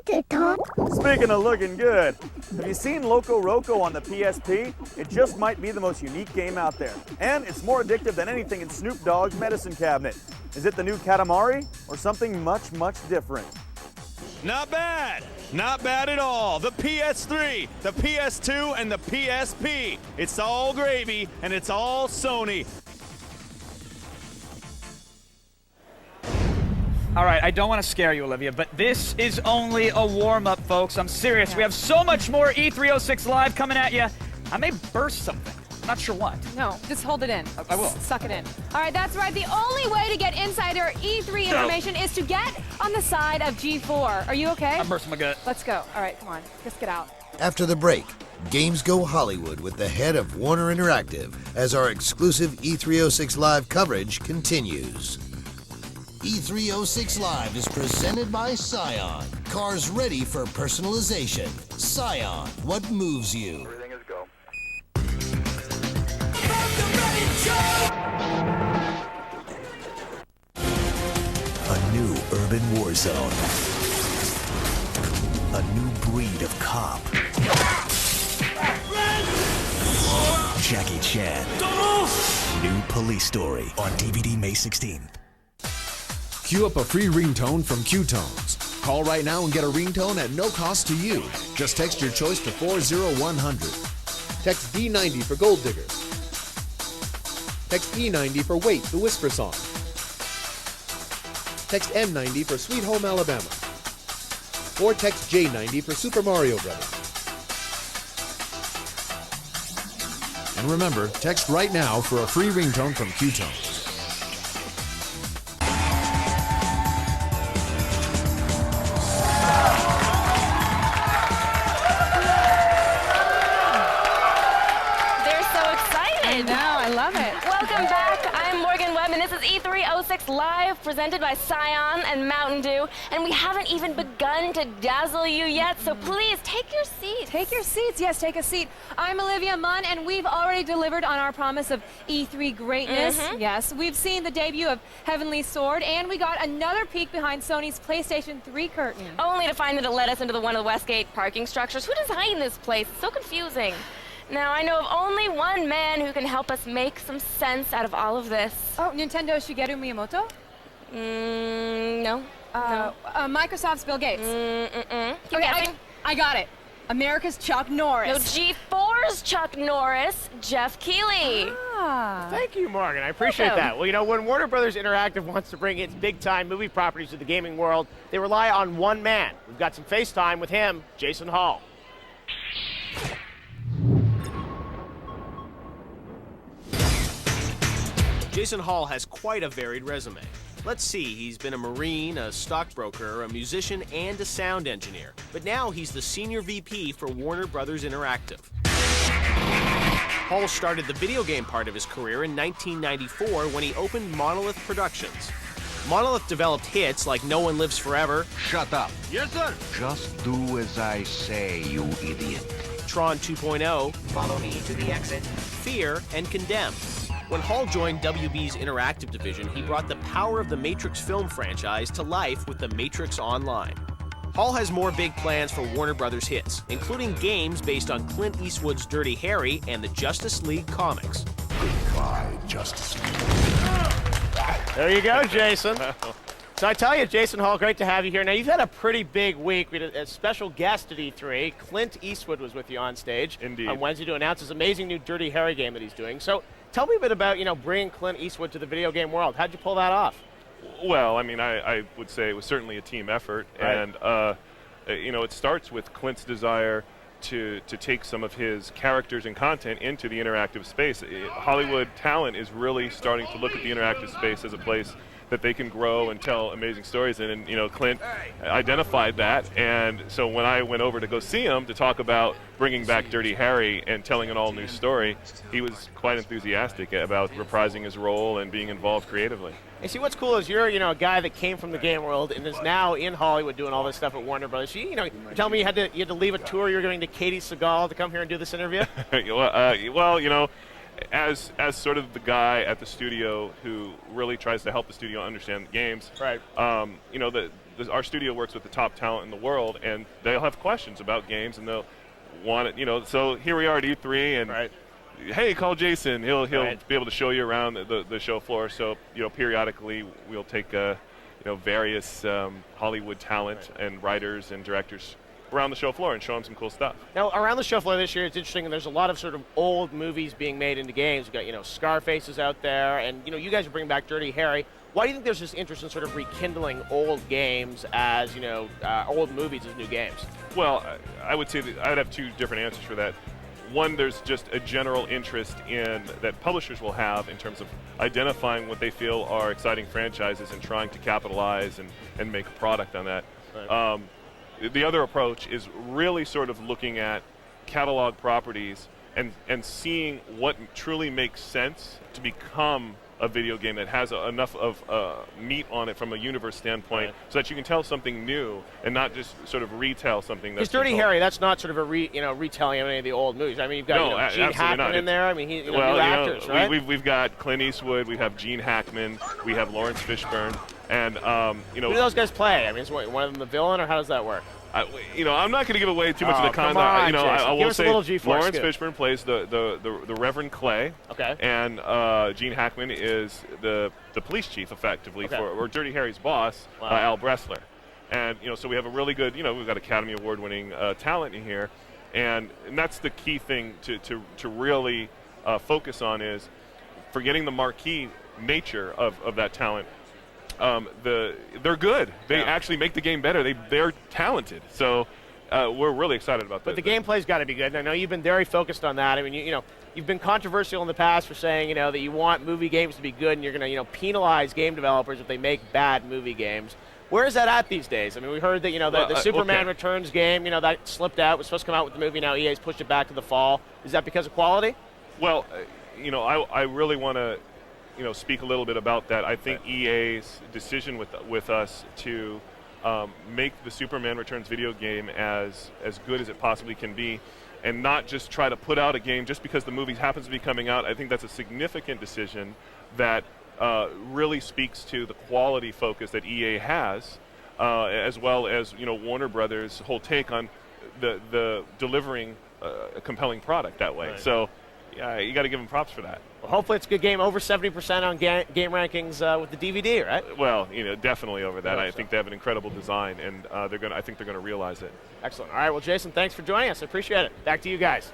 to talk. Speaking of looking good, have you seen Loco Roco on the PSP? It just might be the most unique game out there. And it's more addictive than anything in Snoop Dogg's medicine cabinet. Is it the new Katamari or something much, much different? Not bad. Not bad at all. The PS3, the PS2, and the PSP. It's all gravy, and it's all Sony. All right, I don't want to scare you, Olivia, but this is only a warm-up, folks. I'm serious. We have so much more E3 06 Live coming at you. I may burst something. Not sure what. No, just hold it in. I will. Suck it in. All right, that's right. The only way to get insider E3 information is to get on the side of G4. Are you okay? I'm bursting my gut. Let's go. All right, come on. Let's get out. After the break, Games Go Hollywood with the head of Warner Interactive as our exclusive E306 Live coverage continues. E306 Live is presented by Scion. Cars ready for personalization. Scion, what moves you? Everything is go. A new urban war zone. A new breed of cop. Jackie Chan. New police story on DVD May 16th. Queue up a free ringtone from Q-Tones. Call right now and get a ringtone at no cost to you. Just text your choice to 40100. Text D90 for Gold Digger. Text E90 for Wait, the Whisper Song. Text M90 for Sweet Home Alabama. Or text J90 for Super Mario Brothers. And remember, text right now for a free ringtone from Q-Tones. Welcome back. I'm Morgan Webb, and this is E306 Live, presented by Scion and Mountain Dew. And we haven't even begun to dazzle you yet, so please take your seats. Take your seats. Yes, take a seat. I'm Olivia Munn, and we've already delivered on our promise of E3 greatness. Yes, we've seen the debut of Heavenly Sword, and we got another peek behind Sony's PlayStation 3 curtain. Only to find that it led us into one of the Westgate parking structures. Who designed this place? It's so confusing. Now, I know of only one man who can help us make some sense out of all of this. Oh, Nintendo Shigeru Miyamoto? No. No. Microsoft's Bill Gates? Keep guessing. I got it. America's Chuck Norris. No, G4's Chuck Norris, Geoff Keighley. Thank you, Morgan. I appreciate that. Well, you know, when Warner Brothers Interactive wants to bring its big-time movie properties to the gaming world, they rely on one man. We've got some FaceTime with him, Jason Hall. Jason Hall has quite a varied resume. Let's see, he's been a Marine, a stockbroker, a musician, and a sound engineer. But now he's the Senior VP for Warner Brothers Interactive. Hall started the video game part of his career in 1994 when he opened Monolith Productions. Monolith developed hits like No One Lives Forever. Shut up. Yes, sir. Just do as I say, you idiot. Tron 2.0. Follow me to the exit. Fear and Condemned. When Hall joined WB's interactive division, he brought the power of the Matrix film franchise to life with The Matrix Online. Hall has more big plans for Warner Brothers hits, including games based on Clint Eastwood's Dirty Harry and the Justice League comics. Goodbye, Justice League. There you go, Jason. So I tell you, Jason Hall, great to have you here. Now, you've had a pretty big week. We had a special guest at E3. Clint Eastwood was with you on stage on Wednesday to announce his amazing new Dirty Harry game that he's doing. So tell me a bit about, bringing Clint Eastwood to the video game world. How'd you pull that off? Well, I mean, I would say it was certainly a team effort. Right. And, it starts with Clint's desire to take some of his characters and content into the interactive space. Hollywood talent is really starting to look at the interactive space as a place that they can grow and tell amazing stories in. And, Clint identified that. And so when I went over to go see him to talk about bringing back Dirty Harry and telling an all-new story, he was quite enthusiastic about reprising his role and being involved creatively. And see, what's cool is you're, a guy that came from the game world and is now in Hollywood doing all this stuff at Warner Brothers. You tell me you had to leave a tour. You're going to Katie Seagal to come here and do this interview? As sort of the guy at the studio who really tries to help the studio understand the games, right? Our studio works with the top talent in the world, and they'll have questions about games, and they'll want it. So here we are at E3, and hey, call Jason. He'll be able to show you around the show floor. So periodically we'll take various Hollywood talent and writers and directors around the show floor and show them some cool stuff. Now, around the show floor this year, it's interesting, and there's a lot of sort of old movies being made into games. We've got, Scarface is out there, and, you guys are bringing back Dirty Harry. Why do you think there's this interest in sort of rekindling old games as, old movies as new games? Well, I would say that I'd have two different answers for that. one, there's just a general interest in that publishers will have in terms of identifying what they feel are exciting franchises and trying to capitalize and make a product on that. Right. The other approach is really sort of looking at catalog properties and seeing what truly makes sense to become a video game that has enough of meat on it from a universe standpoint, so that you can tell something new and not just sort of retell something that's. Because Dirty Harry, that's not sort of a retelling of any of the old movies. I mean, you've got Gene Hackman in there. I mean, new actors, right? We've got Clint Eastwood, we have Gene Hackman, we have Lawrence Fishburne, and who do those guys play? I mean, is one of them the villain, or how does that work? I'm not going to give away too much of the content. I will say Lawrence Fishburne plays the Reverend Clay. Okay. And Gene Hackman is the police chief, effectively, or Dirty Harry's boss, Al Bressler. And so we have a really good, we've got Academy Award-winning talent in here, and that's the key thing to really focus on, is forgetting the marquee nature of that talent. They're good. They actually make the game better. They're talented. So we're really excited about that. But the gameplay's got to be good. And I know you've been very focused on that. I mean, you've been controversial in the past for saying, that you want movie games to be good, and you're going to, penalize game developers if they make bad movie games. Where is that at these days? I mean, we heard that, the Superman Returns game, that slipped out. It was supposed to come out with the movie. Now EA's pushed it back to the fall. Is that because of quality? Well, I really want to speak a little bit about that. I think EA's decision with us to make the Superman Returns video game as good as it possibly can be, and not just try to put out a game just because the movie happens to be coming out, I think that's a significant decision that really speaks to the quality focus that EA has, as well as Warner Brothers' whole take on the delivering a compelling product that way. Right. So you got to give them props for that. Well, hopefully it's a good game. Over 70% on game rankings with the DVD, right? Well, definitely over that. I think they have an incredible design, and I think they're going to realize it. Excellent. All right, well, Jason, thanks for joining us. I appreciate it. Back to you guys.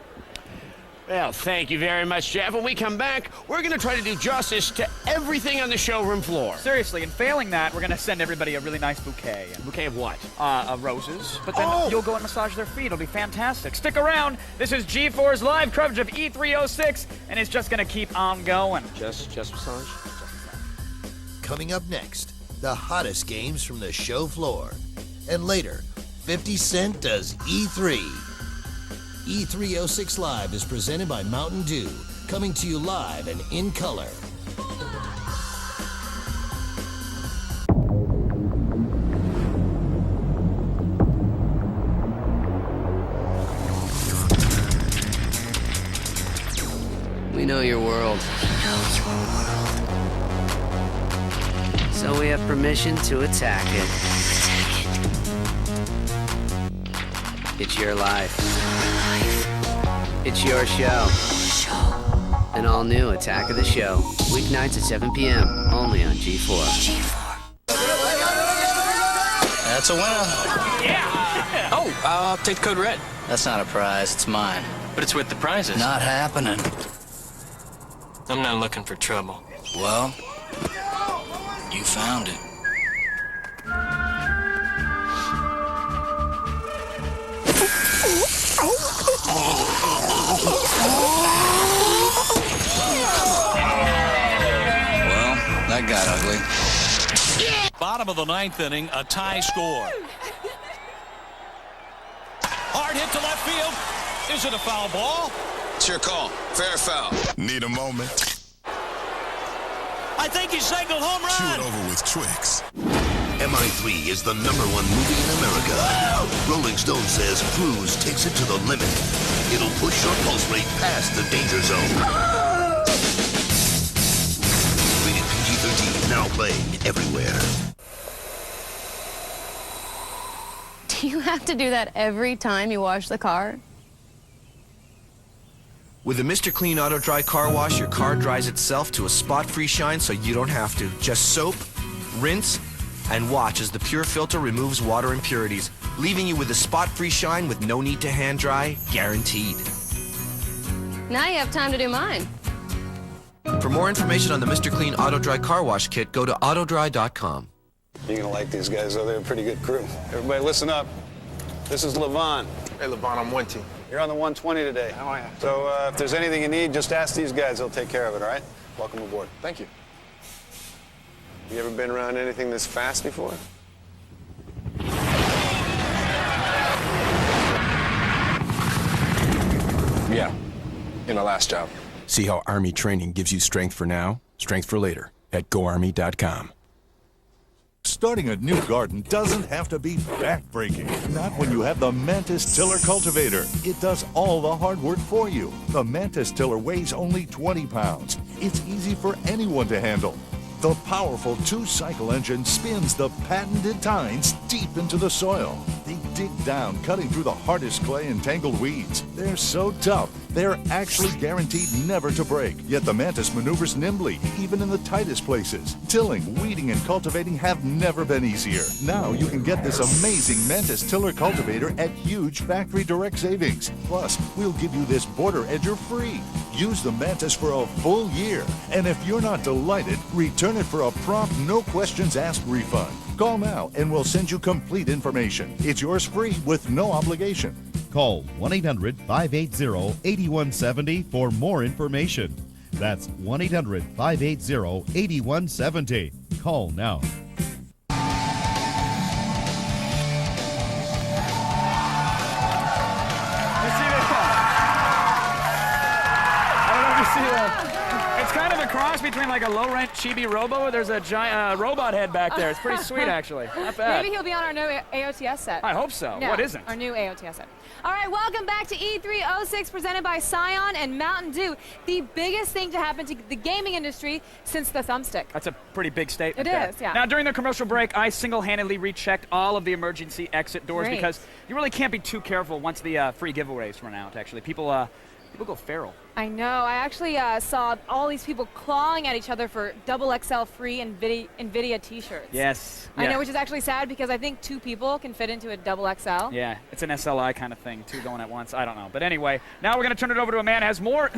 Well, thank you very much, Geoff. When we come back, we're going to try to do justice to everything on the showroom floor. Seriously, and failing that, we're going to send everybody a really nice bouquet. A bouquet of what? Roses. But then you'll go and massage their feet. It'll be fantastic. Stick around. This is G4's live coverage of E306, and it's just going to keep on going. Just massage? Coming up next, the hottest games from the show floor. And later, 50 Cent does E3. E306 Live is presented by Mountain Dew, coming to you live and in color. We know your world. So we have permission to attack it. It's your life. It's your show. An all-new Attack of the Show. Weeknights at 7 p.m. Only on G4. That's a winner. Yeah! Oh, I'll take the code red. That's not a prize. It's mine. But it's worth the prizes. Not happening. I'm not looking for trouble. Well, you found it. Well, that got ugly. Bottom of the ninth inning, a tie score. Hard hit to left field. Is it a foul ball? It's your call. Fair or foul? Need a moment? I think he signaled home run. Chew it over with Twix. MI3 is the #1 movie in America. Rolling Stone says Cruise takes it to the limit. It'll push your pulse rate past the danger zone. Rated PG-13, now playing everywhere. Do you have to do that every time you wash the car? With the Mr. Clean Auto Dry Car Wash, your car dries itself to a spot-free shine so you don't have to. Just soap, rinse, and watch as the pure filter removes water impurities, leaving you with a spot-free shine with no need to hand dry, guaranteed. Now you have time to do mine. For more information on the Mr. Clean Auto Dry Car Wash Kit, go to autodry.com. You're gonna like these guys, though. They're a pretty good crew. Everybody listen up. This is Levon. Hey, LeVon, I'm 1 team. You're on the 120 today. How are you? So if there's anything you need, just ask these guys. They'll take care of it, all right? Welcome aboard. Thank you. You ever been around anything this fast before? Yeah, in my last job. See how Army training gives you strength for now, strength for later at GoArmy.com. Starting a new garden doesn't have to be back-breaking. Not when you have the Mantis Tiller Cultivator. It does all the hard work for you. The Mantis Tiller weighs only 20 pounds. It's easy for anyone to handle. The powerful two-cycle engine spins the patented tines deep into the soil. They dig down, cutting through the hardest clay and tangled weeds. They're so tough, they're actually guaranteed never to break. Yet the Mantis maneuvers nimbly, even in the tightest places. Tilling, weeding, and cultivating have never been easier. Now you can get this amazing Mantis Tiller Cultivator at huge factory direct savings. Plus, we'll give you this border edger free. Use the Mantis for a full year. And if you're not delighted, return it for a prompt, no questions asked refund. Call now and we'll send you complete information. It's yours free with no obligation. Call 1-800-580-8170 for more information. That's 1-800-580-8170. Call now. It's kind of a cross between like a low-rent chibi robo. There's a giant robot head back there. It's pretty sweet, actually. Not bad. Maybe he'll be on our new AOTS set. I hope so. No, What isn't? Our new AOTS set. All right, welcome back to E306, presented by Scion and Mountain Dew. The biggest thing to happen to the gaming industry since the thumbstick. That's a pretty big statement. It there. is, yeah. Now, during the commercial break, I single-handedly rechecked all of the emergency exit doors Great. because you really can't be too careful once the free giveaways run out, actually. People go feral. I know. I actually saw all these people clawing at each other for XXL free NVIDIA t-shirts. Yes. I yeah. know, which is actually sad because I think 2 people can fit into a XXL. Yeah, it's an SLI kind of thing, 2 going at once. I don't know. But anyway, now we're going to turn it over to a man who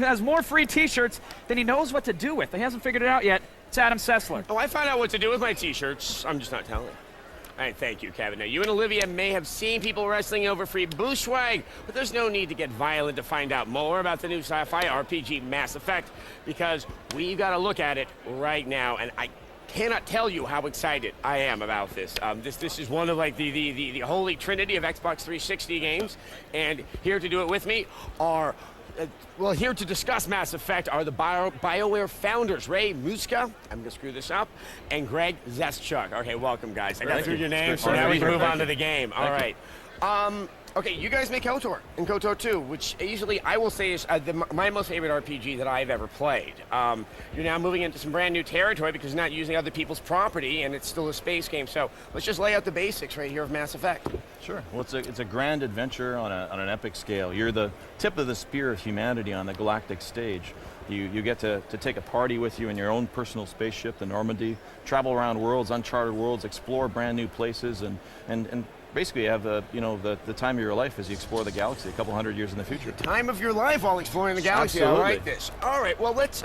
has more free t-shirts than he knows what to do with. He hasn't figured it out yet. It's Adam Sessler. Oh, I found out what to do with my t-shirts. I'm just not telling. All right, thank you, Kevin. Now, you and Olivia may have seen people wrestling over free booth swag, but there's no need to get violent to find out more about the new sci-fi RPG Mass Effect, because we've got to look at it right now, and I cannot tell you how excited I am about this. This is one of like the holy trinity of Xbox 360 games, and here to do it with me are well, here to discuss Mass Effect are the BioWare founders, Ray Muska, I'm going to screw this up, and Greg Zeschuk. Okay, welcome, guys. I got through your names, so now we can move on to the game. All right. Okay, you guys make KOTOR and KOTOR 2, which easily I will say is my most favorite RPG that I've ever played. You're now moving into some brand new territory because you're not using other people's property, and it's still a space game. So let's just lay out the basics right here of Mass Effect. Sure. Well, it's a grand adventure on an epic scale. You're the tip of the spear of humanity on the galactic stage. You get to take a party with you in your own personal spaceship, the Normandy, travel around worlds, uncharted worlds, explore brand new places, and basically have the time of your life as you explore the galaxy a couple hundred years in the future. Time of your life while exploring the galaxy. Absolutely. I like this. All right, well, let's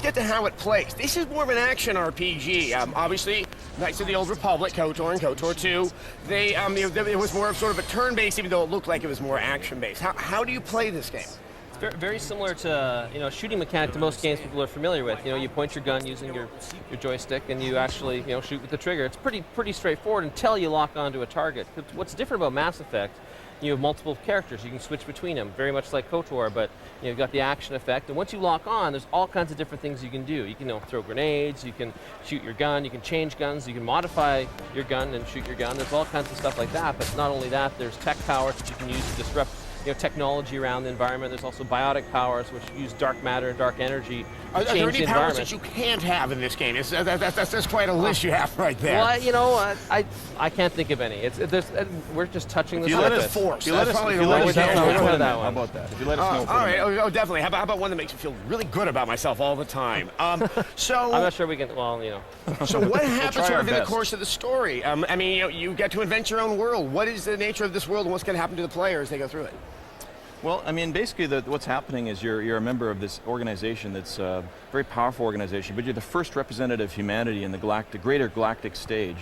get to how it plays. This is more of an action RPG. Obviously, Knights of the Old Republic, KOTOR and KOTOR 2, it was more of sort of a turn-based, even though it looked like it was more action-based. How do you play this game? Very similar to shooting mechanic to most games people are familiar with. You point your gun using your joystick and you actually shoot with the trigger. It's pretty straightforward until you lock onto a target. What's different about Mass Effect, you have multiple characters. You can switch between them, very much like KOTOR, but you've got the action effect. And once you lock on, there's all kinds of different things you can do. You can throw grenades, you can shoot your gun, you can change guns, you can modify your gun and shoot your gun. There's all kinds of stuff like that. But not only that, there's tech powers that you can use to disrupt technology around the environment. There's also biotic powers, which use dark matter and dark energy to change Are there any the powers environment. that you can't have in this game? That's quite a list you have right there. Well, I can't think of any. We're just touching the surface. How about that? If you let us know. All right. Oh, definitely. How about one that makes me feel really good about myself all the time? So I'm not sure we can. Well, So what happens sort of in the course of the story? You get to invent your own world. What is the nature of this world, and what's going to happen to the player as they go through it? Well, I mean, basically, what's happening is you're a member of this organization that's a very powerful organization, but you're the first representative of humanity in the greater galactic stage.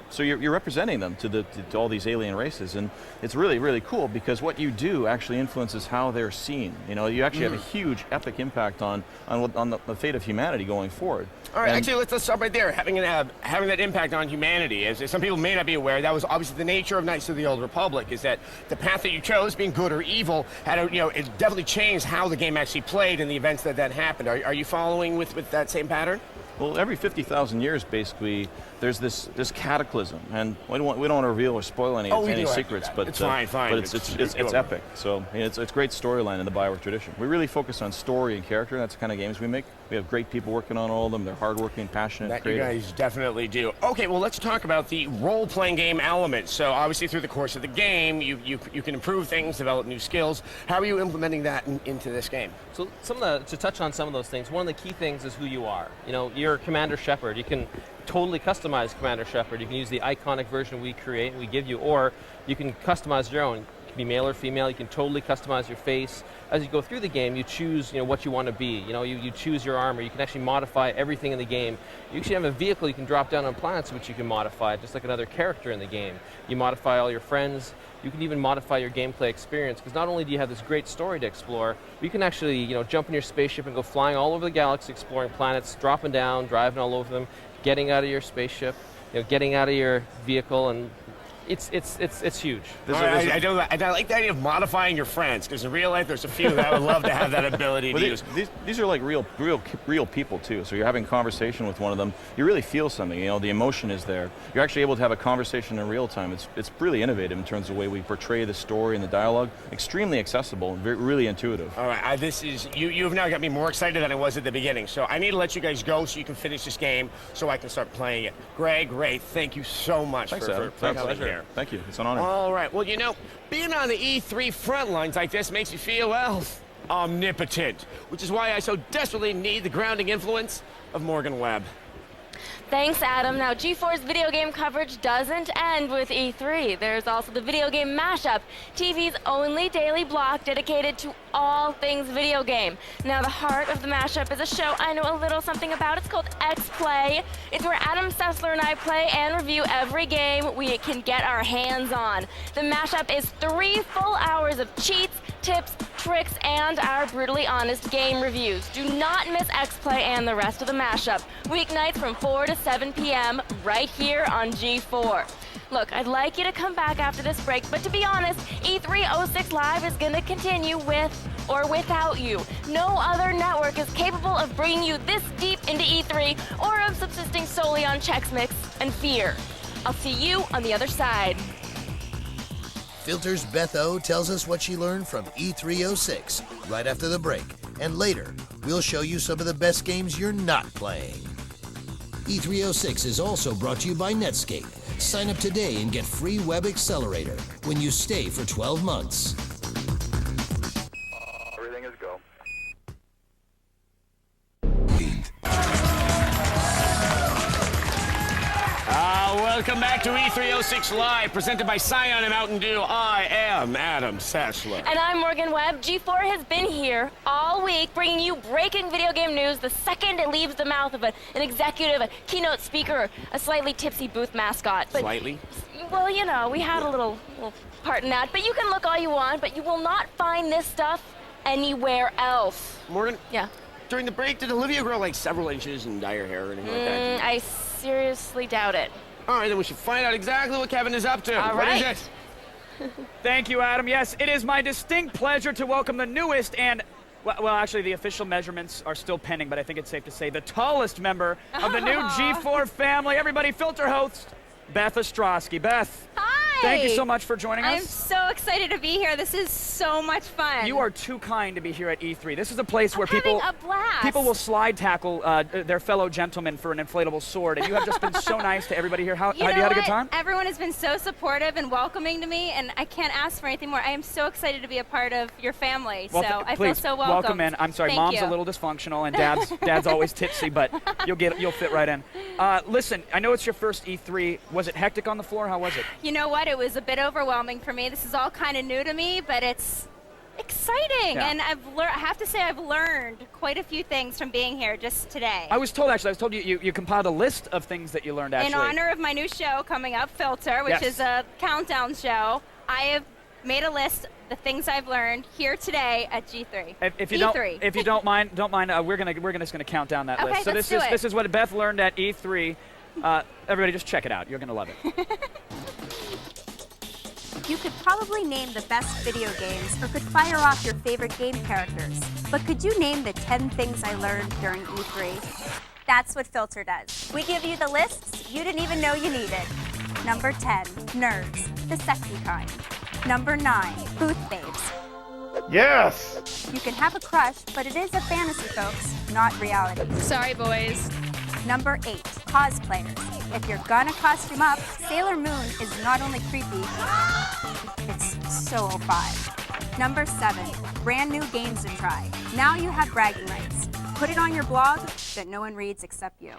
So you're representing them to all these alien races, and it's really, really cool because what you do actually influences how they're seen. You know, you actually have a huge, epic impact on the fate of humanity going forward. All right, actually, let's start right there. Having that impact on humanity, as some people may not be aware, that was obviously the nature of Knights of the Old Republic. Is that the path that you chose, being good or evil, it definitely changed how the game actually played and the events that happened. Are you following with that same pattern? Well, every 50,000 years, basically, there's this cataclysm, and we don't want to reveal or spoil any secrets, but it's fine. But it's epic. So it's great storyline in the BioWare tradition. We really focus on story and character. That's the kind of games we make. We have great people working on all of them. They're hardworking, passionate, creative. You guys definitely do. Okay, well, let's talk about the role-playing game element. So obviously, through the course of the game, you can improve things, develop new skills. How are you implementing that into this game? So to touch on some of those things, one of the key things is who you are. You know, you're Commander Shepard. You can totally customize Commander Shepard. You can use the iconic version we create and we give you, or you can customize your own. You can be male or female. You can totally customize your face. As you go through the game, you choose what you want to be. You know, you choose your armor. You can actually modify everything in the game. You actually have a vehicle you can drop down on planets which you can modify, just like another character in the game. You modify all your friends. You can even modify your gameplay experience, because not only do you have this great story to explore, you can actually jump in your spaceship and go flying all over the galaxy, exploring planets, dropping down, driving all over them, getting out of your spaceship, getting out of your vehicle, and it's huge. I like the idea of modifying your friends, because in real life there's a few that I would love to have that ability to use. These are like real people too. So you're having a conversation with one of them. You really feel something. The emotion is there. You're actually able to have a conversation in real time. It's really innovative in terms of the way we portray the story and the dialogue. Extremely accessible and really intuitive. All right, you have now got me more excited than I was at the beginning. So I need to let you guys go so you can finish this game so I can start playing it. Greg, Ray, thank you so much for coming here. Thank you. It's an honor. All right. Well, being on the E3 front lines like this makes you feel, well, omnipotent, which is why I so desperately need the grounding influence of Morgan Webb. Thanks, Adam. Now, G4's video game coverage doesn't end with E3. There's also the Video Game Mashup, TV's only daily block dedicated to all things video game. Now, the heart of the mashup is a show I know a little something about. It's called X-Play. It's where Adam Sessler and I play and review every game we can get our hands on. The mashup is 3 full hours of cheats, tips, tricks, and our brutally honest game reviews. Do not miss X-Play and the rest of the mashup. Weeknights from 4 to 7 p.m. right here on G4. Look, I'd like you to come back after this break, but to be honest, E306 Live is going to continue with or without you. No other network is capable of bringing you this deep into E3 or of subsisting solely on Chex Mix and fear. I'll see you on the other side. Filter's Beth O tells us what she learned from E306 right after the break. And later, we'll show you some of the best games you're not playing. E306 is also brought to you by Netscape. Sign up today and get free Web Accelerator when you stay for 12 months. Everything is go. Welcome back to E306 Live, presented by Scion and Mountain Dew. I am Adam Sessler. And I'm Morgan Webb. G4 has been here all week, bringing you breaking video game news the second it leaves the mouth of an executive, a keynote speaker, or a slightly tipsy booth mascot. But, slightly? Well, we had a little part in that. But you can look all you want, but you will not find this stuff anywhere else. Morgan? Yeah? During the break, did Olivia grow like several inches and dye her hair or anything like that? I seriously doubt it. All right, then we should find out exactly what Kevin is up to. All right. What is it? Thank you, Adam. Yes, it is my distinct pleasure to welcome the newest and, well, actually, the official measurements are still pending, but I think it's safe to say the tallest member of the new G4 family. Everybody, filter host, Beth Ostrowski. Beth. Hi. Thank you so much for joining us. I'm so excited to be here. This is so much fun. You are too kind to be here at E3. This is a place where having a blast. people will slide tackle their fellow gentlemen for an inflatable sword, and you have just been so nice to everybody here. Have you had a good time? Everyone has been so supportive and welcoming to me, and I can't ask for anything more. I am so excited to be a part of your family, well, so I feel so welcome. Welcome in. I'm sorry, Mom's a little dysfunctional, and Dad's always tipsy, but you'll fit right in. Listen, I know it's your first E3. Was it hectic on the floor? How was it? You know what? It was a bit overwhelming for me. This is all kind of new to me, but exciting. Yeah. And I have to say I've learned quite a few things from being here just today. I was told you compiled a list of things that you learned actually. In honor of my new show coming up, Filter, which is a countdown show, I have made a list of the things I've learned here today at G3. If you E3. don't mind, we're just gonna count down that list. So this is what Beth learned at E3. Everybody, just check it out. You're gonna love it. You could probably name the best video games or could fire off your favorite game characters. But could you name the 10 things I learned during E3? That's what Filter does. We give you the lists you didn't even know you needed. Number 10, nerds, the sexy kind. Number 9, booth babes. Yes! You can have a crush, but it is a fantasy, folks, not reality. Sorry, boys. Number 8, cosplayers. If you're gonna costume up, Sailor Moon is not only creepy, it's so 05. Number 7, brand new games to try. Now you have bragging rights. Put it on your blog that no one reads except you.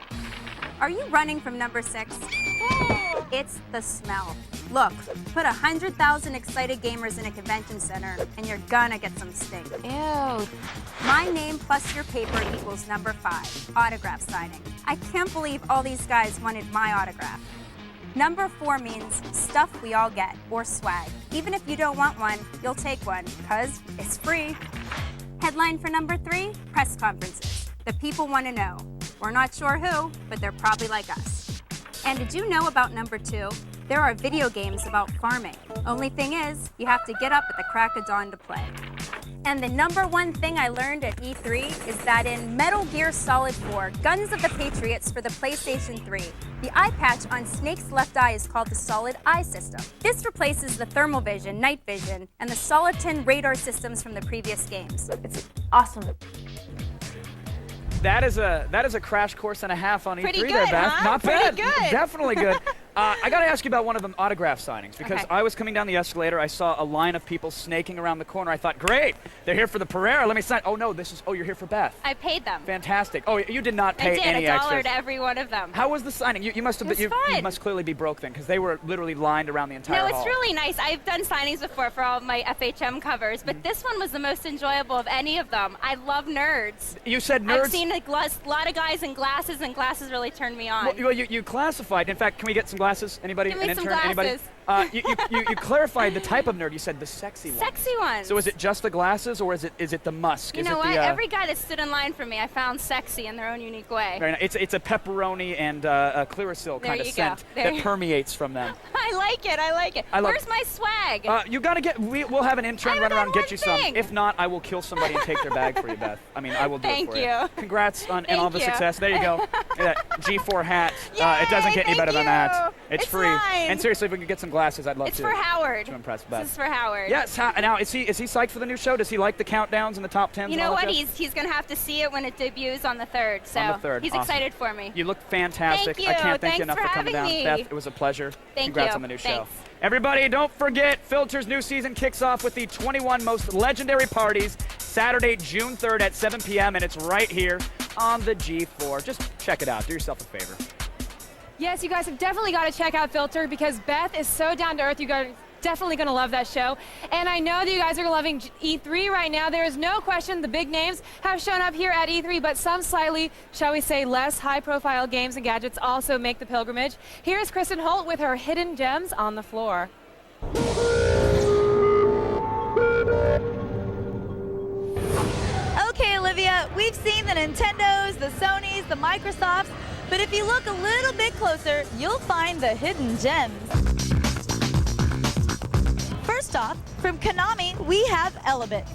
Are you running from number 6? It's the smell. Look, put 100,000 excited gamers in a convention center and you're gonna get some stink. Ew. My name plus your paper equals number 5, autograph signing. I can't believe all these guys wanted my autograph. Number 4 means stuff we all get, or swag. Even if you don't want one, you'll take one, cause it's free. Headline for number 3, press conferences. The people want to know. We're not sure who, but they're probably like us. And did you know about number 2? There are video games about farming. Only thing is, you have to get up at the crack of dawn to play. And the number 1 thing I learned at E3 is that in Metal Gear Solid 4, Guns of the Patriots for the PlayStation 3, the eye patch on Snake's left eye is called the Solid Eye System. This replaces the thermal vision, night vision, and the Soliton radar systems from the previous games. It's awesome. That is a crash course and a half on Pretty E3 good, there, Beth. huh? Not bad. Pretty good. Definitely good. I got to ask you about one of them autograph signings because I was coming down the escalator. I saw a line of people snaking around the corner. I thought, great, they're here for the Pereira. Let me sign. Oh no, you're here for Beth. I paid them. Fantastic. Oh, you did not pay any $1 extras. to every one of them. How was the signing? You must have. You must clearly be broke then, because they were literally lined around the entire hall. No, it's really nice. I've done signings before for all of my FHM covers, but this one was the most enjoyable of any of them. I love nerds. You said nerds? I've seen a lot of guys in glasses, and glasses really turned me on. Well, you classified. In fact, can we get some glasses? Anybody? Give me An some intern? Anybody? glasses. You clarified the type of nerd. You said the sexy one. Sexy ones. So is it just the glasses, or is it the musk? You know what? Every guy that stood in line for me, I found sexy in their own unique way. Very nice. It's a pepperoni and a Clearasil kind of scent that permeates from them. I like it. I like it. Where's my swag? You gotta get. We'll have an intern run around and get you some. If not, I will kill somebody and take their bag for you, Beth. I mean, I will do it for you. Thank you. Congrats on and all the success. There you go. Look at that G4 hat. It doesn't get any better than that. It's free. Mine. And seriously, if we could get some glasses, I'd love to. It's for Howard. To impress Beth. This is for Howard. Yes. Now, is he psyched for the new show? Does he like the countdowns and the top 10s? You know what? He's going to have to see it when it debuts on the 3rd. So on the 3rd. He's awesome. excited for me. You look fantastic. Thank you. I can't thank Thanks you enough for coming down. having me. Beth, it was a pleasure. Congrats on the new show. Thanks. Everybody, don't forget, Filter's new season kicks off with the 21 most legendary parties Saturday, June 3rd at 7 p.m. and it's right here on the G4. Just check it out. Do yourself a favor. Yes, you guys have definitely got to check out Filter because Beth is so down to earth. You guys are definitely going to love that show. And I know that you guys are loving E3 right now. There is no question the big names have shown up here at E3, but some slightly, shall we say, less high-profile games and gadgets also make the pilgrimage. Here's Kristin Holt with her hidden gems on the floor. Okay, Olivia, we've seen the Nintendos, the Sonys, the Microsofts, but if you look a little bit closer, you'll find the hidden gems. First off, from Konami, we have Elebit.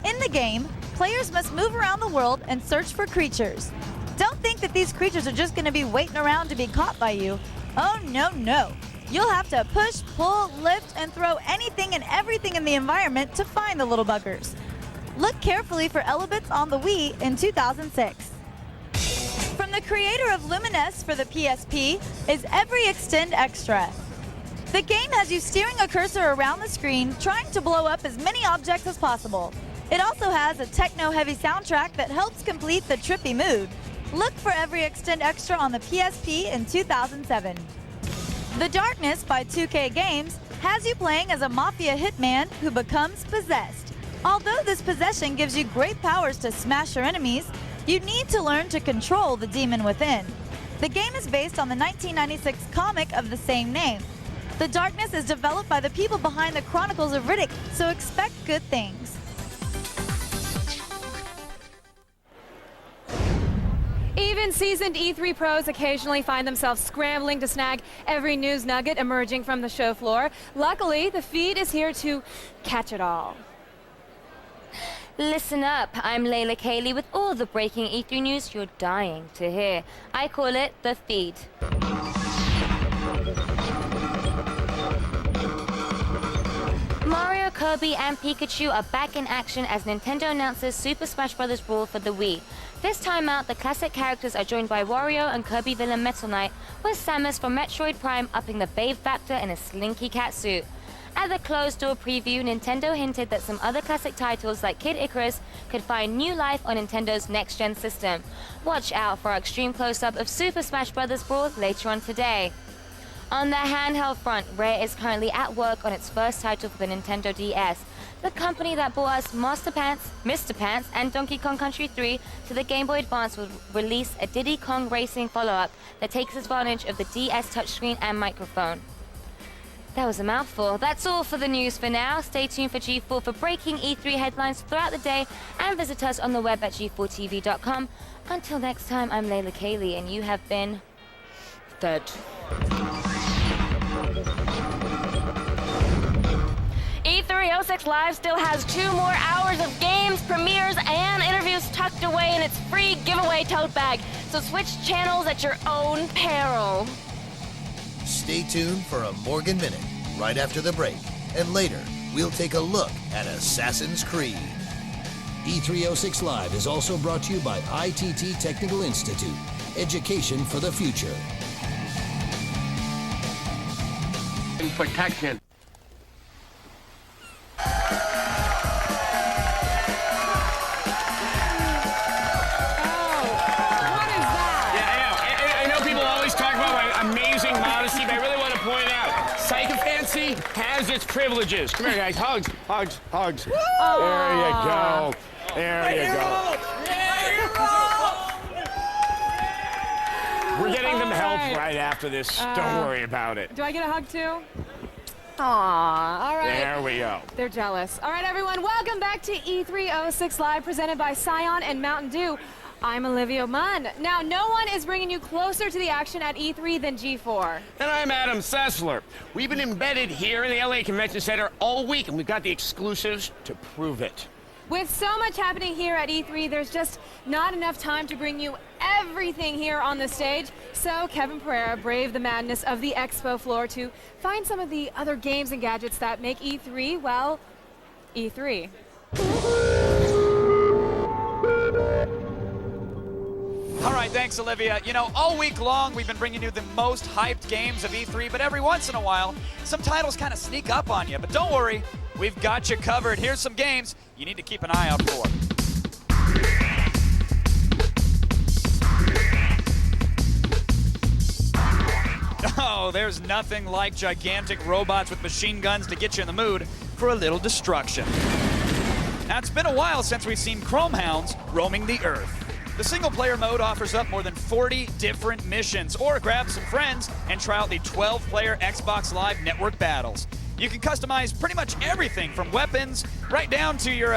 In the game, players must move around the world and search for creatures. Don't think that these creatures are just going to be waiting around to be caught by you. Oh, no, no. You'll have to push, pull, lift, and throw anything and everything in the environment to find the little buggers. Look carefully for Elebits on the Wii in 2006. From the creator of Lumines for the PSP is Every Extend Extra. The game has you steering a cursor around the screen, trying to blow up as many objects as possible. It also has a techno-heavy soundtrack that helps complete the trippy mood. Look for Every Extend Extra on the PSP in 2007. The Darkness by 2K Games has you playing as a mafia hitman who becomes possessed. Although this possession gives you great powers to smash your enemies, you need to learn to control the demon within. The game is based on the 1996 comic of the same name. The darkness is developed by the people behind the Chronicles of Riddick, so expect good things. Even seasoned E3 pros occasionally find themselves scrambling to snag every news nugget emerging from the show floor. Luckily, the feed is here to catch it all. Listen up, I'm Layla Kayleigh with all the breaking E3 news you're dying to hear. I call it the feed. Mario, Kirby, and Pikachu are back in action as Nintendo announces Super Smash Bros. Brawl for the Wii. This time out, the classic characters are joined by Wario and Kirby villain Metal Knight, with Samus from Metroid Prime upping the babe factor in a slinky cat suit. At the closed-door preview, Nintendo hinted that some other classic titles like Kid Icarus could find new life on Nintendo's next-gen system. Watch out for our extreme close-up of Super Smash Bros. Brawl later on today. On the handheld front, Rare is currently at work on its first title for the Nintendo DS. The company that brought us Mr. Pants, and Donkey Kong Country 3 to the Game Boy Advance will release a Diddy Kong Racing follow-up that takes advantage of the DS touchscreen and microphone. That was a mouthful. That's all for the news for now. Stay tuned for G4 for breaking E3 headlines throughout the day, and visit us on the web at g4tv.com. Until next time, I'm Layla Kayleigh, and you have been fed. E306 Live still has 2 more hours of games, premieres, and interviews tucked away in its free giveaway tote bag. So switch channels at your own peril. Stay tuned for a Morgan Minute right after the break. And later, we'll take a look at Assassin's Creed. E306 Live is also brought to you by ITT Technical Institute. Education for the future. Protection. Has its privileges. Come here, guys. Hugs, hugs, hugs. Woo! There you go. There you go. We're getting them help right after this. Don't worry about it. Do I get a hug too? Aw, all right. There we go. They're jealous. All right, everyone, welcome back to E306 Live, presented by Scion and Mountain Dew. I'm Olivia Munn. Now, no one is bringing you closer to the action at E3 than G4. And I'm Adam Sessler. We've been embedded here in the LA Convention Center all week, and we've got the exclusives to prove it. With so much happening here at E3, there's just not enough time to bring you everything here on the stage. So Kevin Pereira braved the madness of the expo floor to find some of the other games and gadgets that make E3, well, E3. All right, thanks, Olivia. You know, all week long, we've been bringing you the most hyped games of E3, but every once in a while, some titles kind of sneak up on you. But don't worry, we've got you covered. Here's some games you need to keep an eye out for. Oh, there's nothing like gigantic robots with machine guns to get you in the mood for a little destruction. Now, it's been a while since we've seen Chrome Hounds roaming the Earth. The single-player mode offers up more than 40 different missions, or grab some friends and try out the 12-player Xbox Live Network battles. You can customize pretty much everything from weapons right down to your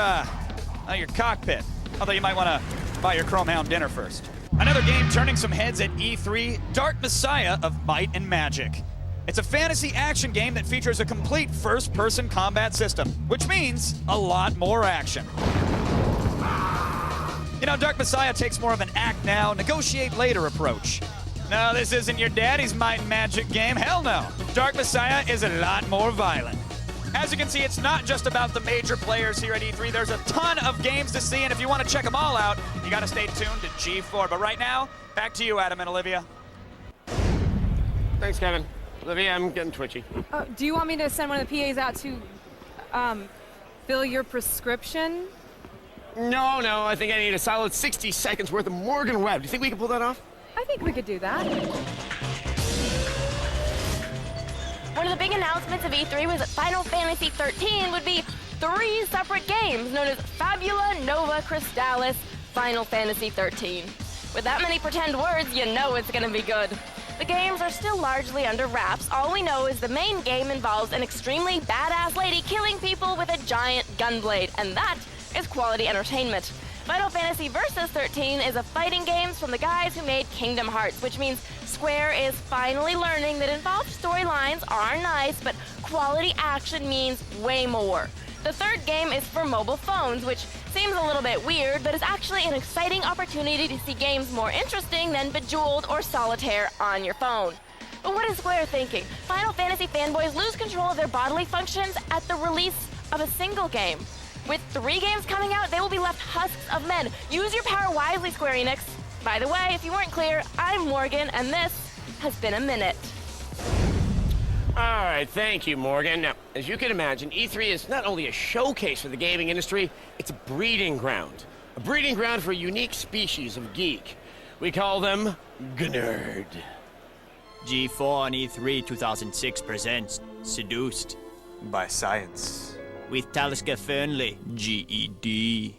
cockpit. Although you might want to buy your Chrome Hound dinner first. Another game turning some heads at E3, Dark Messiah of Might and Magic. It's a fantasy action game that features a complete first-person combat system, which means a lot more action. You know, Dark Messiah takes more of an act now, negotiate later approach. No, this isn't your daddy's Might and Magic game. Hell no. Dark Messiah is a lot more violent. As you can see, it's not just about the major players here at E3. There's a ton of games to see, and if you want to check them all out, you got to stay tuned to G4. But right now, back to you, Adam and Olivia. Thanks, Kevin. Olivia, I'm getting twitchy. Oh, do you want me to send one of the PAs out to fill your prescription? No, I think I need a solid 60 seconds worth of Morgan Webb. Do you think we can pull that off? I think we could do that. One of the big announcements of E3 was that Final Fantasy XIII would be 3 separate games known as Fabula Nova Crystallis Final Fantasy 13. With that many pretend words, you know it's gonna be good. The games are still largely under wraps. All we know is the main game involves an extremely badass lady killing people with a giant gunblade, and that is quality entertainment. Final Fantasy Versus 13 is a fighting game from the guys who made Kingdom Hearts, which means Square is finally learning that involved storylines are nice, but quality action means way more. The third game is for mobile phones, which seems a little bit weird, but is actually an exciting opportunity to see games more interesting than Bejeweled or Solitaire on your phone. But what is Square thinking? Final Fantasy fanboys lose control of their bodily functions at the release of a single game. With 3 games coming out, they will be left husks of men. Use your power wisely, Square Enix. By the way, if you weren't clear, I'm Morgan, and this has been a minute. All right, thank you, Morgan. Now, as you can imagine, E3 is not only a showcase for the gaming industry, it's a breeding ground. A breeding ground for a unique species of geek. We call them Gnerd. G4 on E3 2006 presents Seduced by Science. With Talisker Fernley, GED.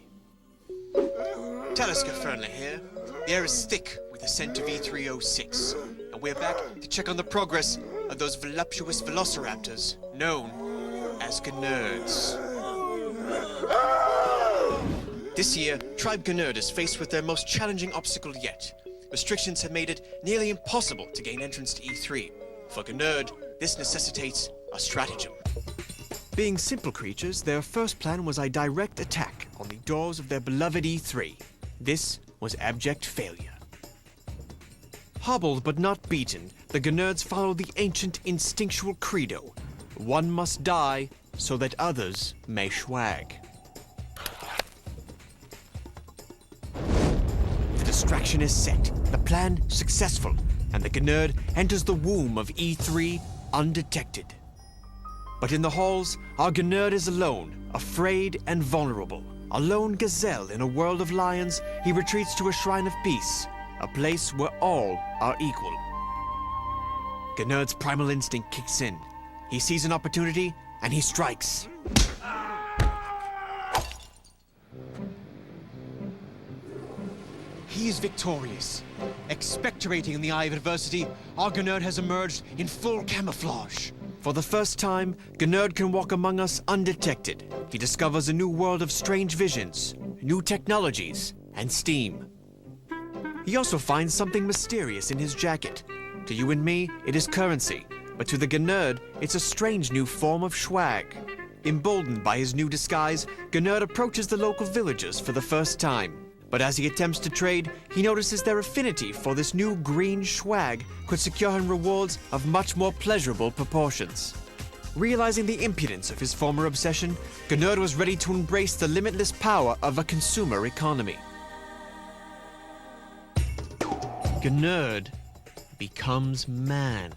Talisker Fernley here. The air is thick with the scent of E306, and we're back to check on the progress of those voluptuous velociraptors known as Gnerds. This year, Tribe Gnerd is faced with their most challenging obstacle yet. Restrictions have made it nearly impossible to gain entrance to E3. For Gnerd, this necessitates a stratagem. Being simple creatures, their first plan was a direct attack on the doors of their beloved E3. This was abject failure. Hobbled but not beaten, the Gnerds followed the ancient instinctual credo: one must die so that others may swag. The distraction is set, the plan successful, and the Gnerd enters the womb of E3 undetected. But in the halls, our Gnerd is alone, afraid and vulnerable. A lone gazelle in a world of lions, he retreats to a shrine of peace, a place where all are equal. Gnerd's primal instinct kicks in. He sees an opportunity, and he strikes. He is victorious. Expectorating in the eye of adversity, our Gnerd has emerged in full camouflage. For the first time, Gnerd can walk among us undetected. He discovers a new world of strange visions, new technologies, and steam. He also finds something mysterious in his jacket. To you and me, it is currency, but to the Gnerd, it's a strange new form of swag. Emboldened by his new disguise, Gnerd approaches the local villagers for the first time. But as he attempts to trade, he notices their affinity for this new green swag could secure him rewards of much more pleasurable proportions. Realizing the impudence of his former obsession, Gnerd was ready to embrace the limitless power of a consumer economy. Gnerd becomes man.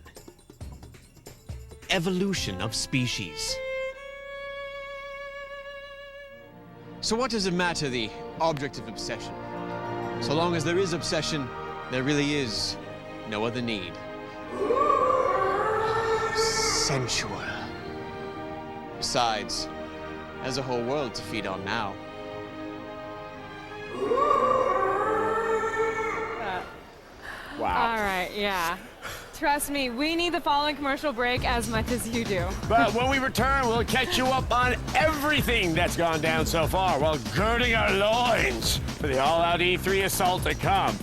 Evolution of species. So what does it matter, the object of obsession? So long as there is obsession, there really is no other need. Sensual. Besides, there's a whole world to feed on now. Wow. All right, yeah. Trust me, we need the following commercial break as much as you do. But when we return, we'll catch you up on everything that's gone down so far while girding our loins for the all-out E3 assault to come.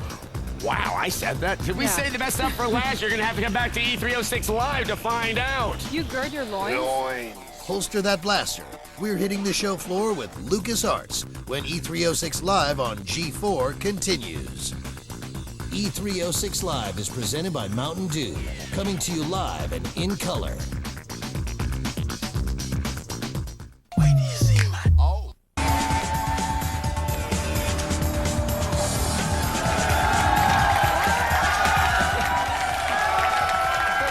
Wow, I said that. Did we say the best stuff for last? You're going to have to come back to E306 Live to find out. You gird your loins? Holster that blaster. We're hitting the show floor with LucasArts when E306 Live on G4 continues. E306 Live is presented by Mountain Dew, coming to you live and in color. Wait, do you see my... Oh.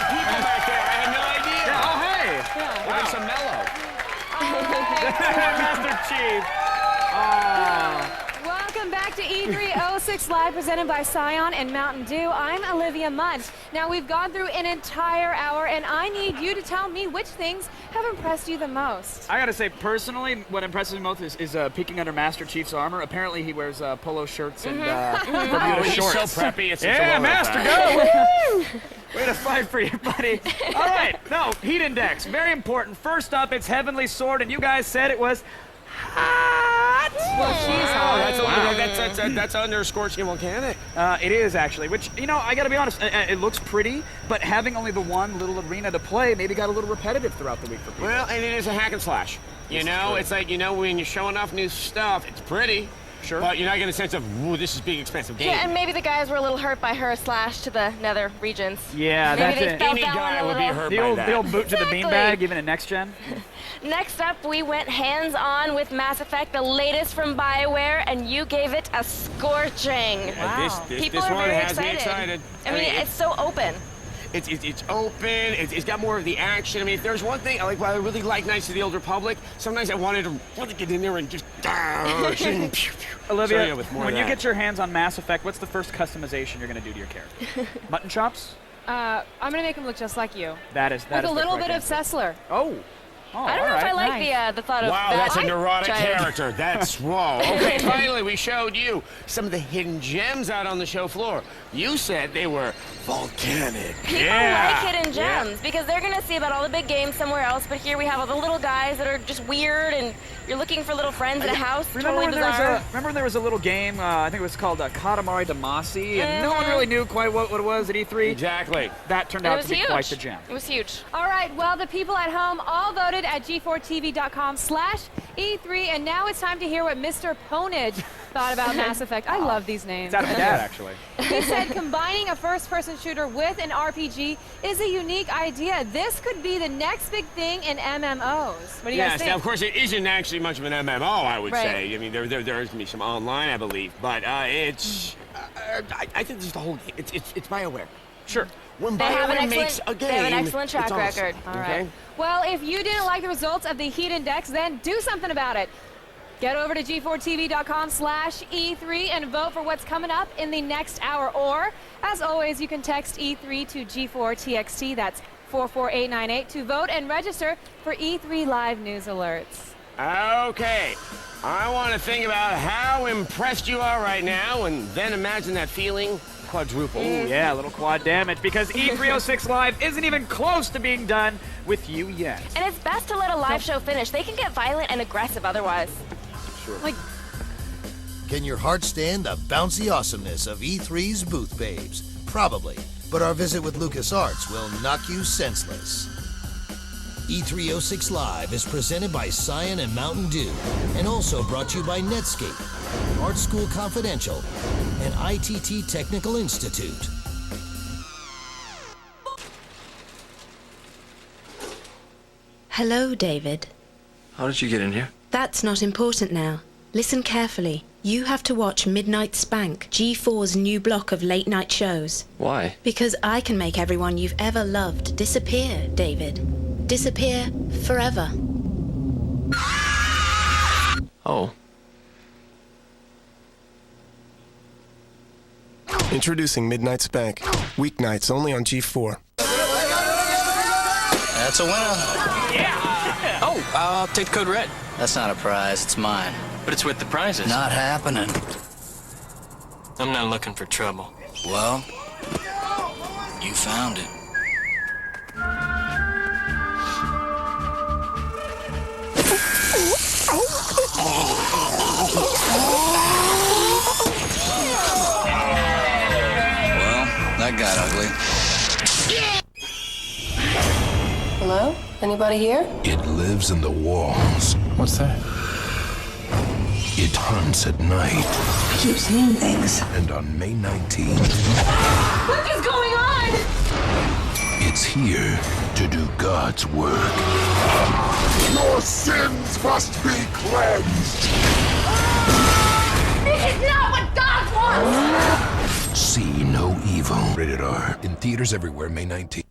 People back there, I had no idea. Yeah, oh, hey. Yeah. Wow. There's some mellow. Master Chief. Welcome back back to E306 Live, presented by Scion and Mountain Dew. I'm Olivia Munn. Now, we've gone through an entire hour, and I need you to tell me which things have impressed you the most. I gotta say, personally, what impresses me most is peeking under Master Chief's armor. Apparently, he wears polo shirts and Bermuda shorts. He's so preppy. It's yeah, Master, go! Way to fight for you, buddy. All right, no, heat index, very important. First up, it's Heavenly Sword, and you guys said it was hot. Well, she's hot. That's under Scorching Volcanic. It is, actually, which, you know, I gotta be honest, it looks pretty, but having only the one little arena to play maybe got a little repetitive throughout the week for people. Well, and it is a hack and slash. You know, it's like, you know, when you're showing off new stuff, it's pretty. Sure. But you're not getting a sense of, ooh, this is big, expensive game. Yeah, and maybe the guys were a little hurt by her slash to the nether regions. Yeah, maybe that's it. Any guy would be hurt by that. The old boot to the beanbag, even in next gen. Next up, we went hands-on with Mass Effect, the latest from BioWare, and you gave it a scorching. Wow. This People are one very has me excited. I mean, it's so open. It's open. It's got more of the action. I mean, if there's one thing I really like Knights of the Old Republic, sometimes I wanted to really get in there and just Olivia, with more when of you that. get your hands on Mass Effect, what's the first customization you're going to do to your character? Mutton chops? I'm going to make him look just like you. That is with a the little correct bit answer. of Sessler. Oh, I don't know if I like the thought of wow, that. that's a neurotic giant. character. That's whoa. Okay, finally, we showed you some of the hidden gems out on the show floor. You said they were volcanic. People like hidden gems because they're going to see about all the big games somewhere else, but here we have all the little guys that are just weird, and you're looking for little friends in a house. Remember totally when bizarre. remember when there was a little game, I think it was called Katamari Damacy, and no one really knew quite what it was at E3? Exactly. That turned out to be quite the gem. It was huge. All right, well, the people at home all voted at G4TV.com/E3, and now it's time to hear what Mr. Ponage thought about Mass Effect. I love these names. It's out of my dad, actually. He said combining a first-person shooter with an RPG is a unique idea. This could be the next big thing in MMOs. What do you guys think? Now, of course, it isn't actually much of an MMO, I would Right. say. I mean, there is going to be some online, I believe, but it's. I think this is the whole game. It's BioWare. Sure. When They have BioWare an makes a game, They have an excellent track it's awesome. record. All right. Well, if you didn't like the results of the heat index, then do something about it. Get over to G4TV.com/E3 and vote for what's coming up in the next hour. Or, as always, you can text E3 to G4TXT. That's 44898 to vote and register for E3 Live News Alerts. Okay. I want to think about how impressed you are right now and then imagine that feeling quadruple. Ooh, yeah, a little quad damage, because E306 Live isn't even close to being done with you yet. And it's best to let a live show finish. They can get violent and aggressive otherwise. Sure. Can your heart stand the bouncy awesomeness of E3's booth babes? Probably, but our visit with LucasArts will knock you senseless. E306 Live is presented by Scion and Mountain Dew, and also brought to you by Netscape, Art School Confidential, and ITT Technical Institute. Hello, David. How did you get in here? That's not important now. Listen carefully. You have to watch Midnight Spank, G4's new block of late-night shows. Why? Because I can make everyone you've ever loved disappear, David. Disappear forever. Oh. Introducing Midnight Spank. Weeknights only on G4. That's a winner. Yeah! Oh, I'll take code red. That's not a prize, it's mine. But it's with the prizes. Not happening. I'm not looking for trouble. Well, you found it. Well, that got ugly. Hello? Anybody here? It lives in the walls. What's that? It hunts at night. I keep seeing things. And on May 19th, What is going on? it's here to do God's work. Your sins must be cleansed. This is not what God wants! See no evil. Rated R. In theaters everywhere, May 19th.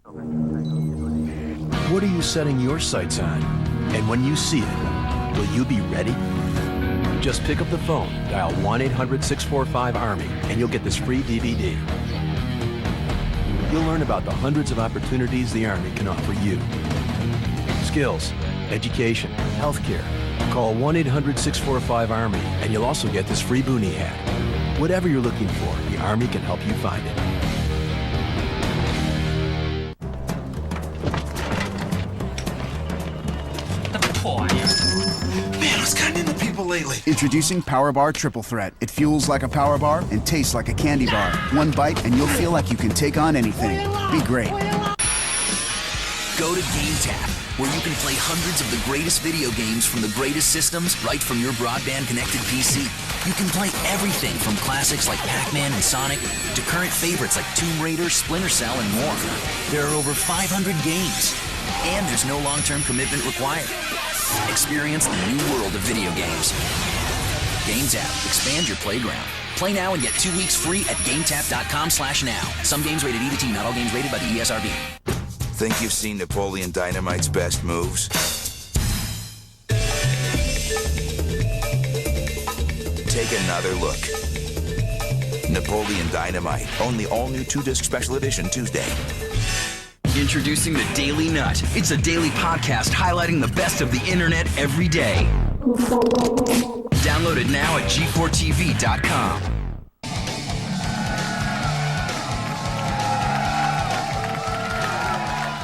What are you setting your sights on? And when you see it, will you be ready? Just pick up the phone, dial 1-800-645-ARMY, and you'll get this free DVD. You'll learn about the hundreds of opportunities the Army can offer you. Skills, education, healthcare. Call 1-800-645-ARMY, and you'll also get this free boonie hat. Whatever you're looking for, the Army can help you find it. Man, I was cutting into people lately. Introducing Power Bar Triple Threat. It fuels like a power bar and tastes like a candy bar. One bite and you'll feel like you can take on anything. Be great. Go to GameTap, where you can play hundreds of the greatest video games from the greatest systems right from your broadband-connected PC. You can play everything from classics like Pac-Man and Sonic to current favorites like Tomb Raider, Splinter Cell, and more. There are over 500 games, and there's no long-term commitment required. Experience the new world of video games. GameTap, expand your playground. Play now and get 2 weeks free at GameTap.com/now. Some games rated E to T, not all games rated by the ESRB. Think you've seen Napoleon Dynamite's best moves? Take another look. Napoleon Dynamite, only all-new 2-disc special edition Tuesday. Introducing the Daily Nut. It's a daily podcast highlighting the best of the internet every day. Download it now at G4TV.com.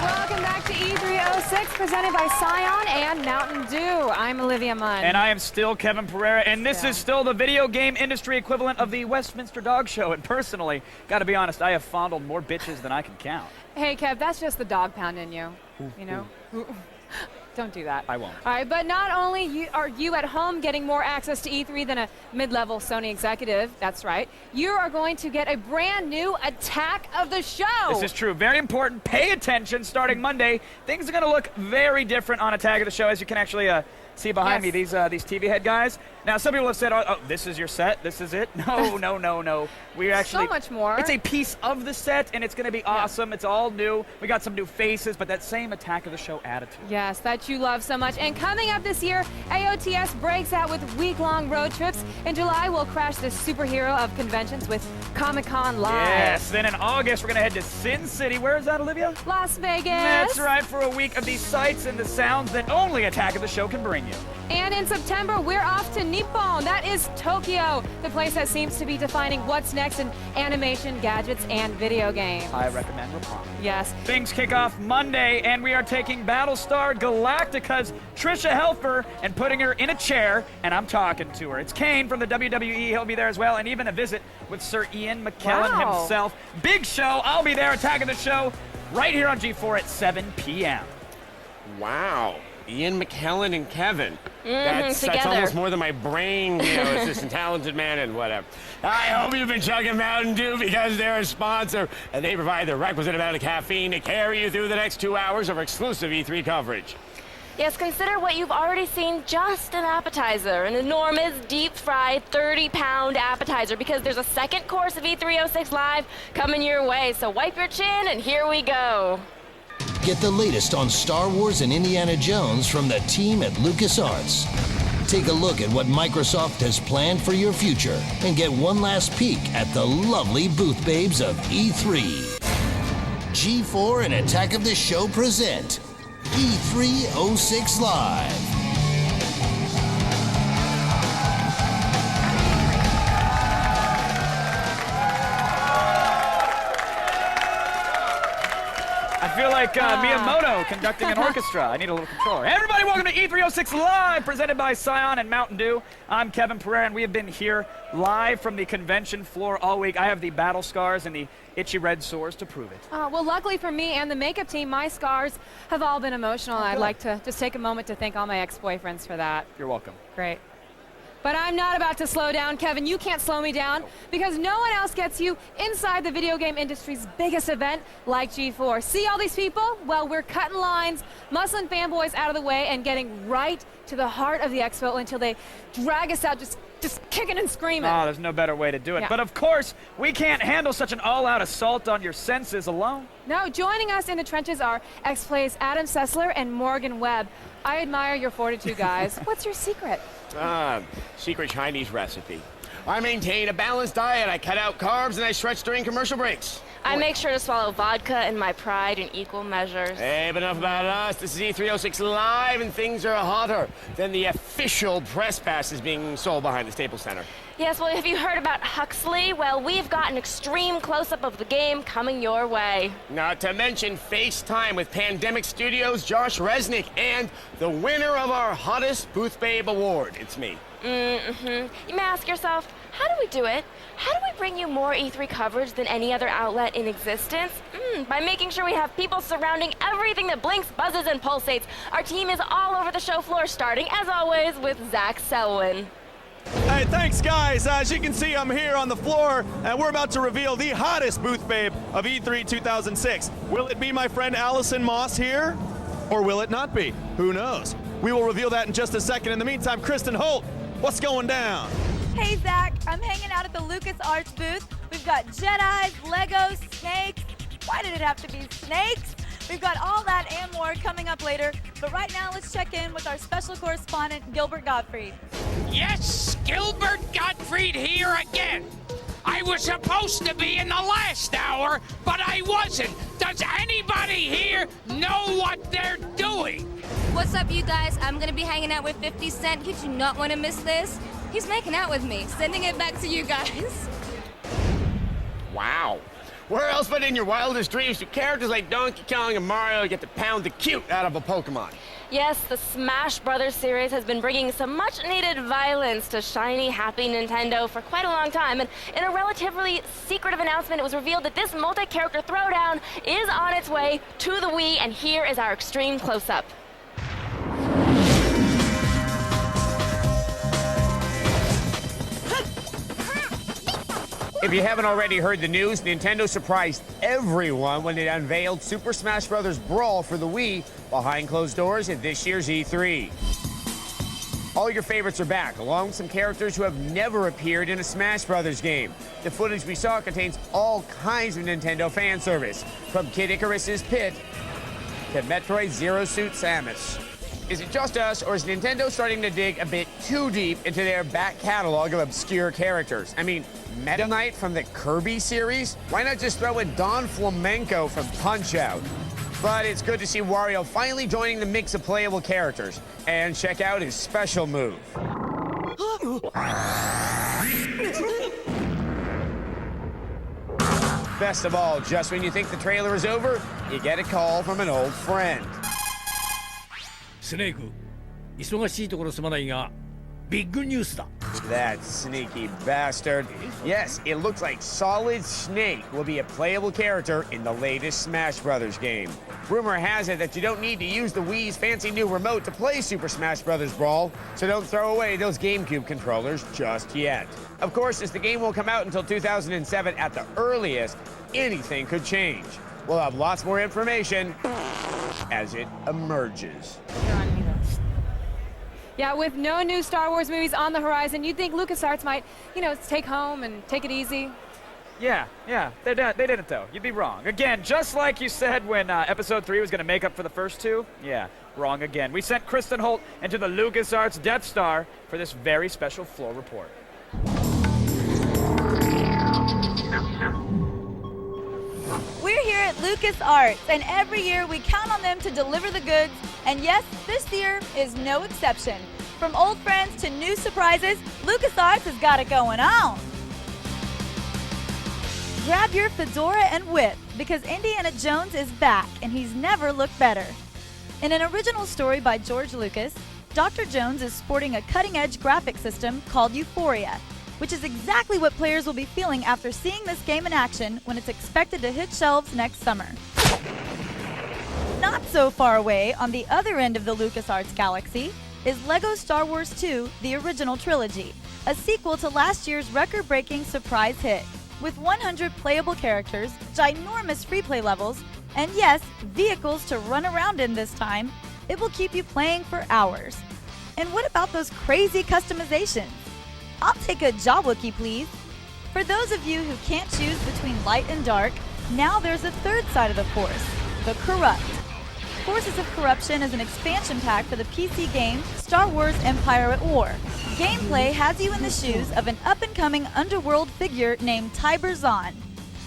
Welcome back to E306, presented by Scion and Mountain Dew. I'm Olivia Munn. And I am still Kevin Pereira, and this is still the video game industry equivalent of the Westminster Dog Show. And personally, gotta be honest, I have fondled more bitches than I can count. Hey, Kev, that's just the dog pound in you. You know? Don't do that. I won't. All right, but not only are you at home getting more access to E3 than a mid-level Sony executive, that's right, you are going to get a brand new Attack of the Show. This is true. Very important. Pay attention. Starting Monday, things are going to look very different on Attack of the Show, as you can actually see behind me, these TV head guys. Now, some people have said, oh, this is your set, this is it. No, no, no, no. We're actually... So much more. It's a piece of the set, and it's going to be awesome. It's all new. We got some new faces, but that same Attack of the Show attitude. Yes, that you love so much. And coming up this year, AOTS breaks out with week-long road trips. In July, we'll crash the superhero of conventions with Comic-Con Live. Yes, then in August, we're going to head to Sin City. Where is that, Olivia? Las Vegas. That's right, for a week of these sights and the sounds that only Attack of the Show can bring you. And in September, we're off to Nippon. That is Tokyo, the place that seems to be defining what's next in animation, gadgets, and video games. I recommend Nippon. Yes. Things kick off Monday, and we are taking Battlestar Galactica's Trisha Helfer and putting her in a chair, and I'm talking to her. It's Kane from the WWE. He'll be there as well, and even a visit with Sir Ian McKellen himself. Big show. I'll be there. Attack of the Show right here on G4 at 7 p.m. Wow. Ian McKellen and Kevin. That's almost more than my brain, you know, assistant talented man and whatever. I hope you've been chugging Mountain Dew because they're a sponsor and they provide the requisite amount of caffeine to carry you through the next 2 hours of exclusive E3 coverage. Yes, consider what you've already seen, just an appetizer, an enormous deep-fried 30-pound appetizer, because there's a second course of E306 Live coming your way. So wipe your chin and here we go. Get the latest on Star Wars and Indiana Jones from the team at LucasArts. Take a look at what Microsoft has planned for your future and get one last peek at the lovely booth babes of E3. G4 and Attack of the Show present E306 Live. I feel like Miyamoto conducting an orchestra. I need a little controller. Everybody, welcome to E306 Live, presented by Scion and Mountain Dew. I'm Kevin Pereira, and we have been here live from the convention floor all week. I have the battle scars and the itchy red sores to prove it. Well, luckily for me and the makeup team, my scars have all been emotional. I'd like to just take a moment to thank all my ex-boyfriends for that. You're welcome. Great. But I'm not about to slow down, Kevin. You can't slow me down because no one else gets you inside the video game industry's biggest event like G4. See all these people? Well, we're cutting lines, muscling fanboys out of the way, and getting right to the heart of the expo until they drag us out just just kicking and screaming. Oh, there's no better way to do it. Yeah. But of course, we can't handle such an all-out assault on your senses alone. No, joining us in the trenches are X-Play's Adam Sessler and Morgan Webb. I admire your fortitude, guys. What's your secret? Secret Chinese recipe. I maintain a balanced diet. I cut out carbs and I stretch during commercial breaks. I make sure to swallow vodka and my pride in equal measures. Hey, but enough about us. This is E306 Live, and things are hotter than the official press passes being sold behind the Staples Center. Yes, well, have you heard about Huxley? Well, we've got an extreme close-up of the game coming your way. Not to mention FaceTime with Pandemic Studios' Josh Resnick and the winner of our hottest Booth Babe Award. It's me. You may ask yourself, how do we do it? How do we bring you more E3 coverage than any other outlet in existence? By making sure we have people surrounding everything that blinks, buzzes, and pulsates. Our team is all over the show floor, starting, as always, with Zach Selwyn. Hey, thanks, guys. As you can see, I'm here on the floor, and we're about to reveal the hottest booth babe of E3 2006. Will it be my friend Allison Moss here, or will it not be? Who knows? We will reveal that in just a second. In the meantime, Kristin Holt, what's going down? Hey, Zach, I'm hanging out at the LucasArts booth. We've got Jedis, Legos, snakes. Why did it have to be snakes? We've got all that and more coming up later. But right now, let's check in with our special correspondent, Gilbert Gottfried. Yes, Gilbert Gottfried here again. I was supposed to be in the last hour, but I wasn't. Does anybody here know what they're doing? What's up, you guys? I'm going to be hanging out with 50 Cent. You do not want to miss this. He's making out with me. Sending it back to you guys. Wow. Where else but in your wildest dreams do characters like Donkey Kong and Mario get to pound the cute out of a Pokemon? Yes, the Smash Brothers series has been bringing some much-needed violence to shiny, happy Nintendo for quite a long time, and in a relatively secretive announcement, it was revealed that this multi-character throwdown is on its way to the Wii, and here is our extreme close-up. If you haven't already heard the news, Nintendo surprised everyone when it unveiled Super Smash Bros. Brawl for the Wii behind closed doors at this year's E3. All your favorites are back, along with some characters who have never appeared in a Smash Bros. Game. The footage we saw contains all kinds of Nintendo fan service, from Kid Icarus's Pit to Metroid Zero Suit Samus. Is it just us, or is Nintendo starting to dig a bit too deep into their back catalog of obscure characters? I mean, Meta Knight from the Kirby series? Why not just throw in Don Flamenco from Punch-Out? But it's good to see Wario finally joining the mix of playable characters. And check out his special move. Best of all, just when you think the trailer is over, you get a call from an old friend. スネーク、忙しいところすまないが、ビッグニュースだ。 That sneaky bastard. Yes, it looks like Solid Snake will be a playable character in the latest Smash Bros. Game. Rumor has it that you don't need to use the Wii's fancy new remote to play Super Smash Bros. Brawl, so don't throw away those GameCube controllers just yet. Of course, as the game won't come out until 2007 at the earliest, anything could change. We'll have lots more information as it emerges. Yeah, with no new Star Wars movies on the horizon, you'd think LucasArts might, take home and take it easy. Yeah, they didn't though. You'd be wrong. Again, just like you said when Episode 3 was going to make up for the first two. Yeah, wrong again. We sent Kristin Holt into the LucasArts Death Star for this very special floor report. We're here at LucasArts, and every year we count on them to deliver the goods, and yes, this year is no exception. From old friends to new surprises, LucasArts has got it going on. Grab your fedora and whip, because Indiana Jones is back, and he's never looked better. In an original story by George Lucas, Dr. Jones is sporting a cutting-edge graphic system called Euphoria, which is exactly what players will be feeling after seeing this game in action when it's expected to hit shelves next summer. Not so far away, on the other end of the LucasArts galaxy, is LEGO Star Wars 2: The Original Trilogy, a sequel to last year's record-breaking surprise hit. With 100 playable characters, ginormous free play levels, and yes, vehicles to run around in this time, it will keep you playing for hours. And what about those crazy customizations? I'll take a Jawookie, please. For those of you who can't choose between light and dark, now there's a third side of the Force, the Corrupt. Forces of Corruption is an expansion pack for the PC game Star Wars Empire at War. Gameplay has you in the shoes of an up-and-coming underworld figure named Tiber Zahn.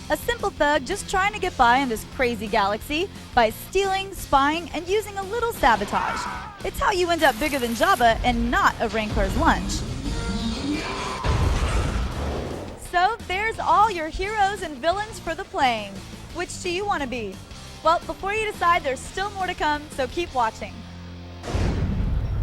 A simple thug just trying to get by in this crazy galaxy by stealing, spying, and using a little sabotage. It's how you end up bigger than Jabba and not a Rancor's lunch. So there's all your heroes and villains for the playing. Which do you want to be? Well, before you decide, there's still more to come, so keep watching.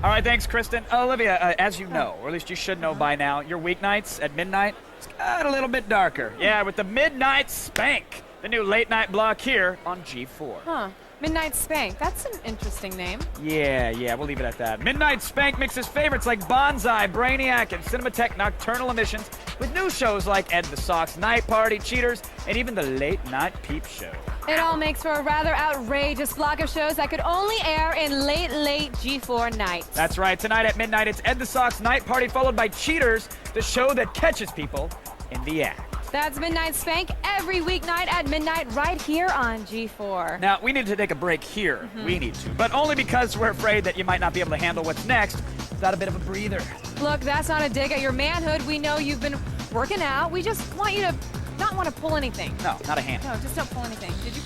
All right, thanks, Kristin. Olivia, as you know, or at least you should know by now, your weeknights at midnight, it's got a little bit darker. Yeah, with the Midnight Spank, the new late-night block here on G4. Huh. Midnight Spank. That's an interesting name. Yeah, we'll leave it at that. Midnight Spank mixes favorites like Bonsai, Brainiac, and Cinematech Nocturnal Emissions with new shows like Ed the Sock's Night Party, Cheaters, and even the Late Night Peep Show. It all makes for a rather outrageous block of shows that could only air in late G4 nights. That's right. Tonight at midnight, it's Ed the Sock's Night Party, followed by Cheaters, the show that catches people in the act. That's Midnight Spank every weeknight at midnight right here on G4. Now, we need to take a break here. We need to. But only because we're afraid that you might not be able to handle what's next without a bit of a breather. Look, that's not a dig at your manhood. We know you've been working out. We just want you to not want to pull anything. No, not a hand. No, just don't pull anything. Did you?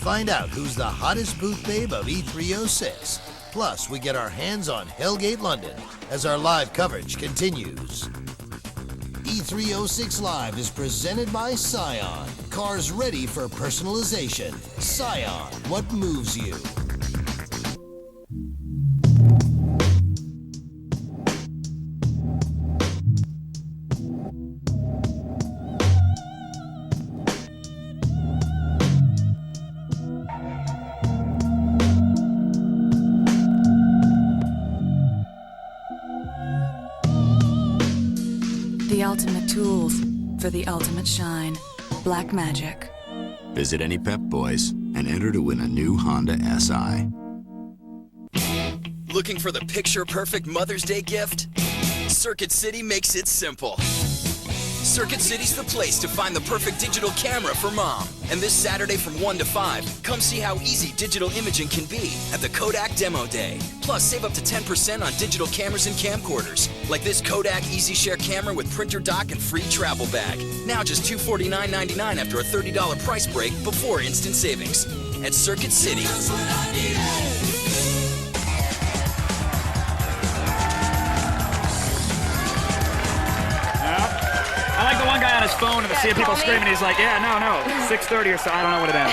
Find out who's the hottest booth babe of E306. Plus, we get our hands on Hellgate London as our live coverage continues. E306 Live is presented by Scion. Cars ready for personalization. Scion, what moves you? The ultimate tools for the ultimate shine. Black Magic. Visit any Pep Boys and enter to win a new Honda SI. Looking for the picture-perfect Mother's Day gift? Circuit City makes it simple. Circuit City's the place to find the perfect digital camera for mom. And this Saturday from 1 to 5, come see how easy digital imaging can be at the Kodak Demo Day. Plus, save up to 10% on digital cameras and camcorders, like this Kodak EasyShare camera with printer dock and free travel bag. Now just $249.99 after a $30 price break before instant savings. At Circuit City. I like the one guy on his phone and the sea of people screaming. He's like, yeah, no, 6:30 or so. I don't know what it is.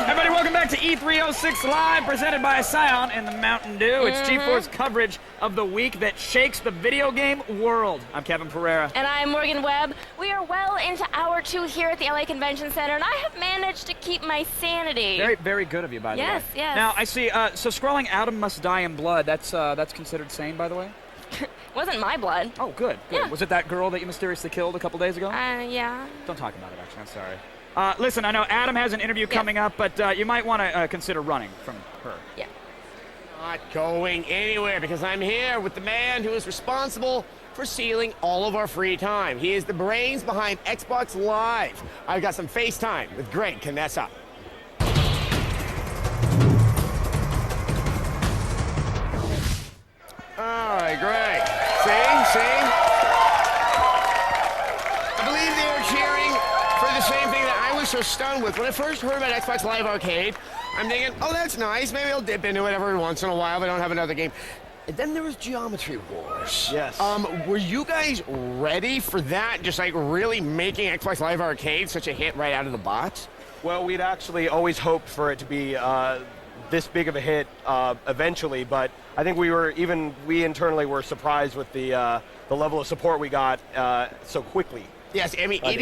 Everybody, welcome back to E306 Live, presented by Scion in the Mountain Dew. It's G4's coverage of the week that shakes the video game world. I'm Kevin Pereira. And I'm Morgan Webb. We are well into hour 2 here at the LA Convention Center, and I have managed to keep my sanity. Very, very good of you, by the way. Yes. Now, I see, so scrolling Adam Must Die in Blood, that's considered sane, by the way? Wasn't my blood. Oh, good. Yeah. Was it that girl that you mysteriously killed a couple days ago? Yeah. Don't talk about it, actually. I'm sorry. Listen, I know Adam has an interview coming up, but you might want to consider running from her. Yeah. Not going anywhere because I'm here with the man who is responsible for stealing all of our free time. He is the brains behind Xbox Live. I've got some FaceTime with Greg Canessa. All right, Greg. See? I believe they are cheering for the same thing that I was so stunned with. When I first heard about Xbox Live Arcade, I'm thinking, oh, that's nice. Maybe I'll dip into it every once in a while if I don't have another game. And then there was Geometry Wars. Yes. Were you guys ready for that? Just like really making Xbox Live Arcade such a hit right out of the box? Well, we'd actually always hoped for it to be this big of a hit eventually, but I think we internally were surprised with the level of support we got so quickly. Yes, I mean, it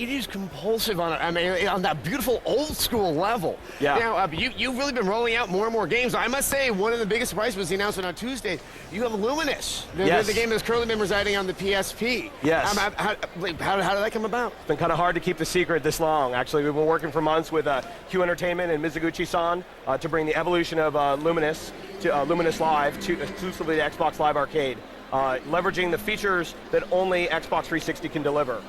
is compulsive on on that beautiful old school level. Yeah. Now, you've really been rolling out more and more games. I must say, one of the biggest surprises was the announcement on Tuesday. You have Luminous, the game that's currently been residing on the PSP. Yes. How did that come about? It's been kind of hard to keep the secret this long. Actually, we've been working for months with Q Entertainment and Mizuguchi-san to bring the evolution of Luminous to Luminous Live to exclusively to Xbox Live Arcade. leveraging the features that only Xbox 360 can deliver.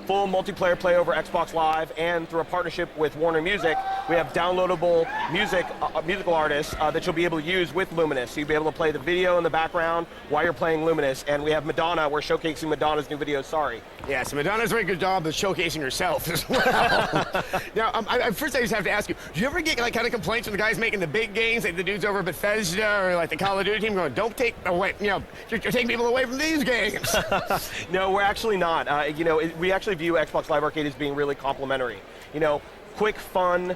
Full multiplayer play over Xbox Live, and through a partnership with Warner Music, we have downloadable musical artists that you'll be able to use with Luminous. So you'll be able to play the video in the background while you're playing Luminous. And we have Madonna. We're showcasing Madonna's new video, Sorry. Yeah, so Madonna's doing a good job of showcasing herself as well. Now, first I just have to ask you, do you ever get like kind of complaints from the guys making the big games, like the dudes over at Bethesda or like the Call of Duty team going, don't take away, you're taking people away from these games? No, we're actually not. We actually view Xbox Live Arcade as being really complimentary. Quick, fun,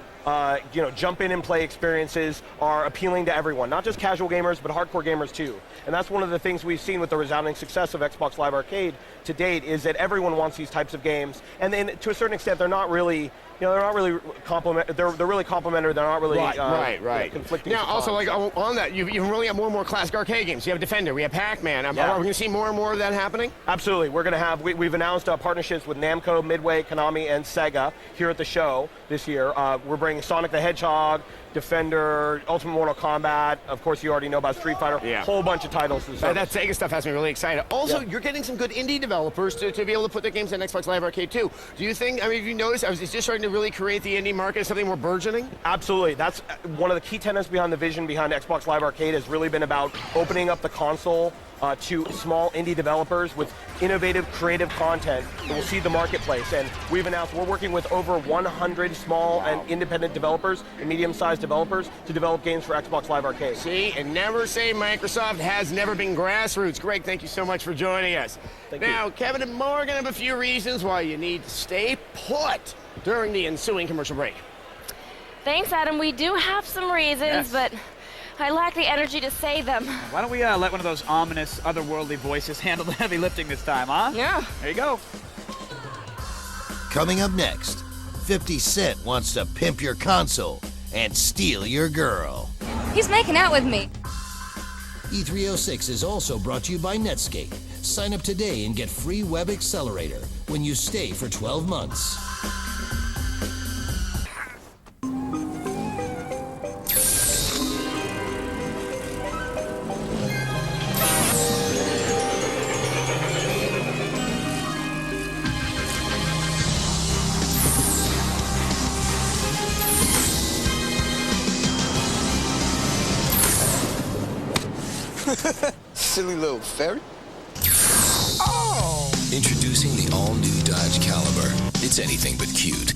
jump in and play experiences are appealing to everyone, not just casual gamers, but hardcore gamers too. And that's one of the things we've seen with the resounding success of Xbox Live Arcade to date, is that everyone wants these types of games. And then to a certain extent, they're not really, they're really really complementary. They're not really right. conflicting. Now, also, like on that, you really have more and more classic arcade games. You have Defender, we have Pac-Man. Are we going to see more and more of that happening? Absolutely. We're going to have, we've announced partnerships with Namco, Midway, Konami, and Sega here at the show this year. We're bringing Sonic the Hedgehog, Defender, Ultimate Mortal Kombat. Of course, you already know about Street Fighter. Yeah. Whole bunch of titles. That Sega stuff has me really excited. Also, you're getting some good indie developers to be able to put their games in Xbox Live Arcade too. Do you think, have you noticed, is this starting to really create the indie market as something more burgeoning? Absolutely. That's one of the key tenets behind the vision behind Xbox Live Arcade, has really been about opening up the console to small indie developers with innovative, creative content that will seed the marketplace. And we've announced we're working with over 100 small and independent developers and medium-sized developers to develop games for Xbox Live Arcade. See, and never say Microsoft has never been grassroots. Greg, thank you so much for joining us. Now, Kevin and Morgan have a few reasons why you need to stay put during the ensuing commercial break. Thanks, Adam. We do have some reasons, but I lack the energy to say them. Why don't we let one of those ominous, otherworldly voices handle the heavy lifting this time, huh? Yeah. There you go. Coming up next, 50 Cent wants to pimp your console and steal your girl. He's making out with me. E306 is also brought to you by Netscape. Sign up today and get free Web Accelerator when you stay for 12 months. Silly little fairy. Oh! Introducing the all-new Dodge Caliber. It's anything but cute.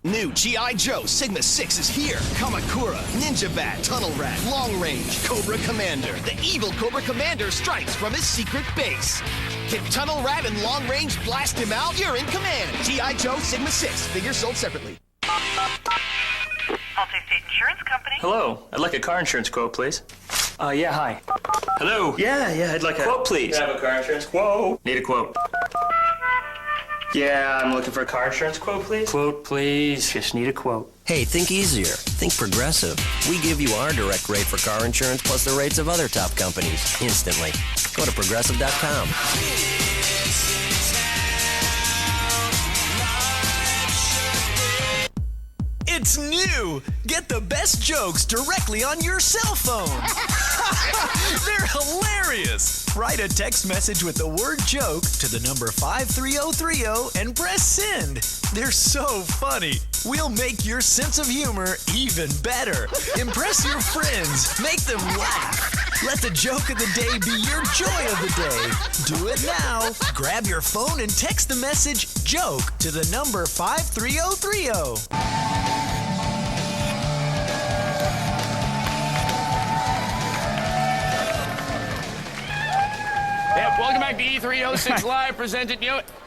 New G.I. Joe Sigma 6 is here. Kamakura, Ninja Bat, Tunnel Rat, Long Range, Cobra Commander. The evil Cobra Commander strikes from his secret base. Can Tunnel Rat and Long Range blast him out? You're in command. G.I. Joe Sigma 6. Figures sold separately. Multi-State Insurance Company. Hello, I'd like a car insurance quote, please. Yeah, hi. Hello? Yeah, I'd like a quote, please. Can I have a car insurance quote? Need a quote. Yeah, I'm looking for a car insurance quote, please. Quote, please. Just need a quote. Hey, think easier. Think Progressive. We give you our direct rate for car insurance plus the rates of other top companies instantly. Go to Progressive.com. It's new! Get the best jokes directly on your cell phone! They're hilarious! Write a text message with the word joke to the number 53030 and press send. They're so funny. We'll make your sense of humor even better. Impress your friends. Make them laugh. Let the joke of the day be your joy of the day. Do it now. Grab your phone and text the message joke to the number 53030. Yeah, welcome back to E306 Live, presented,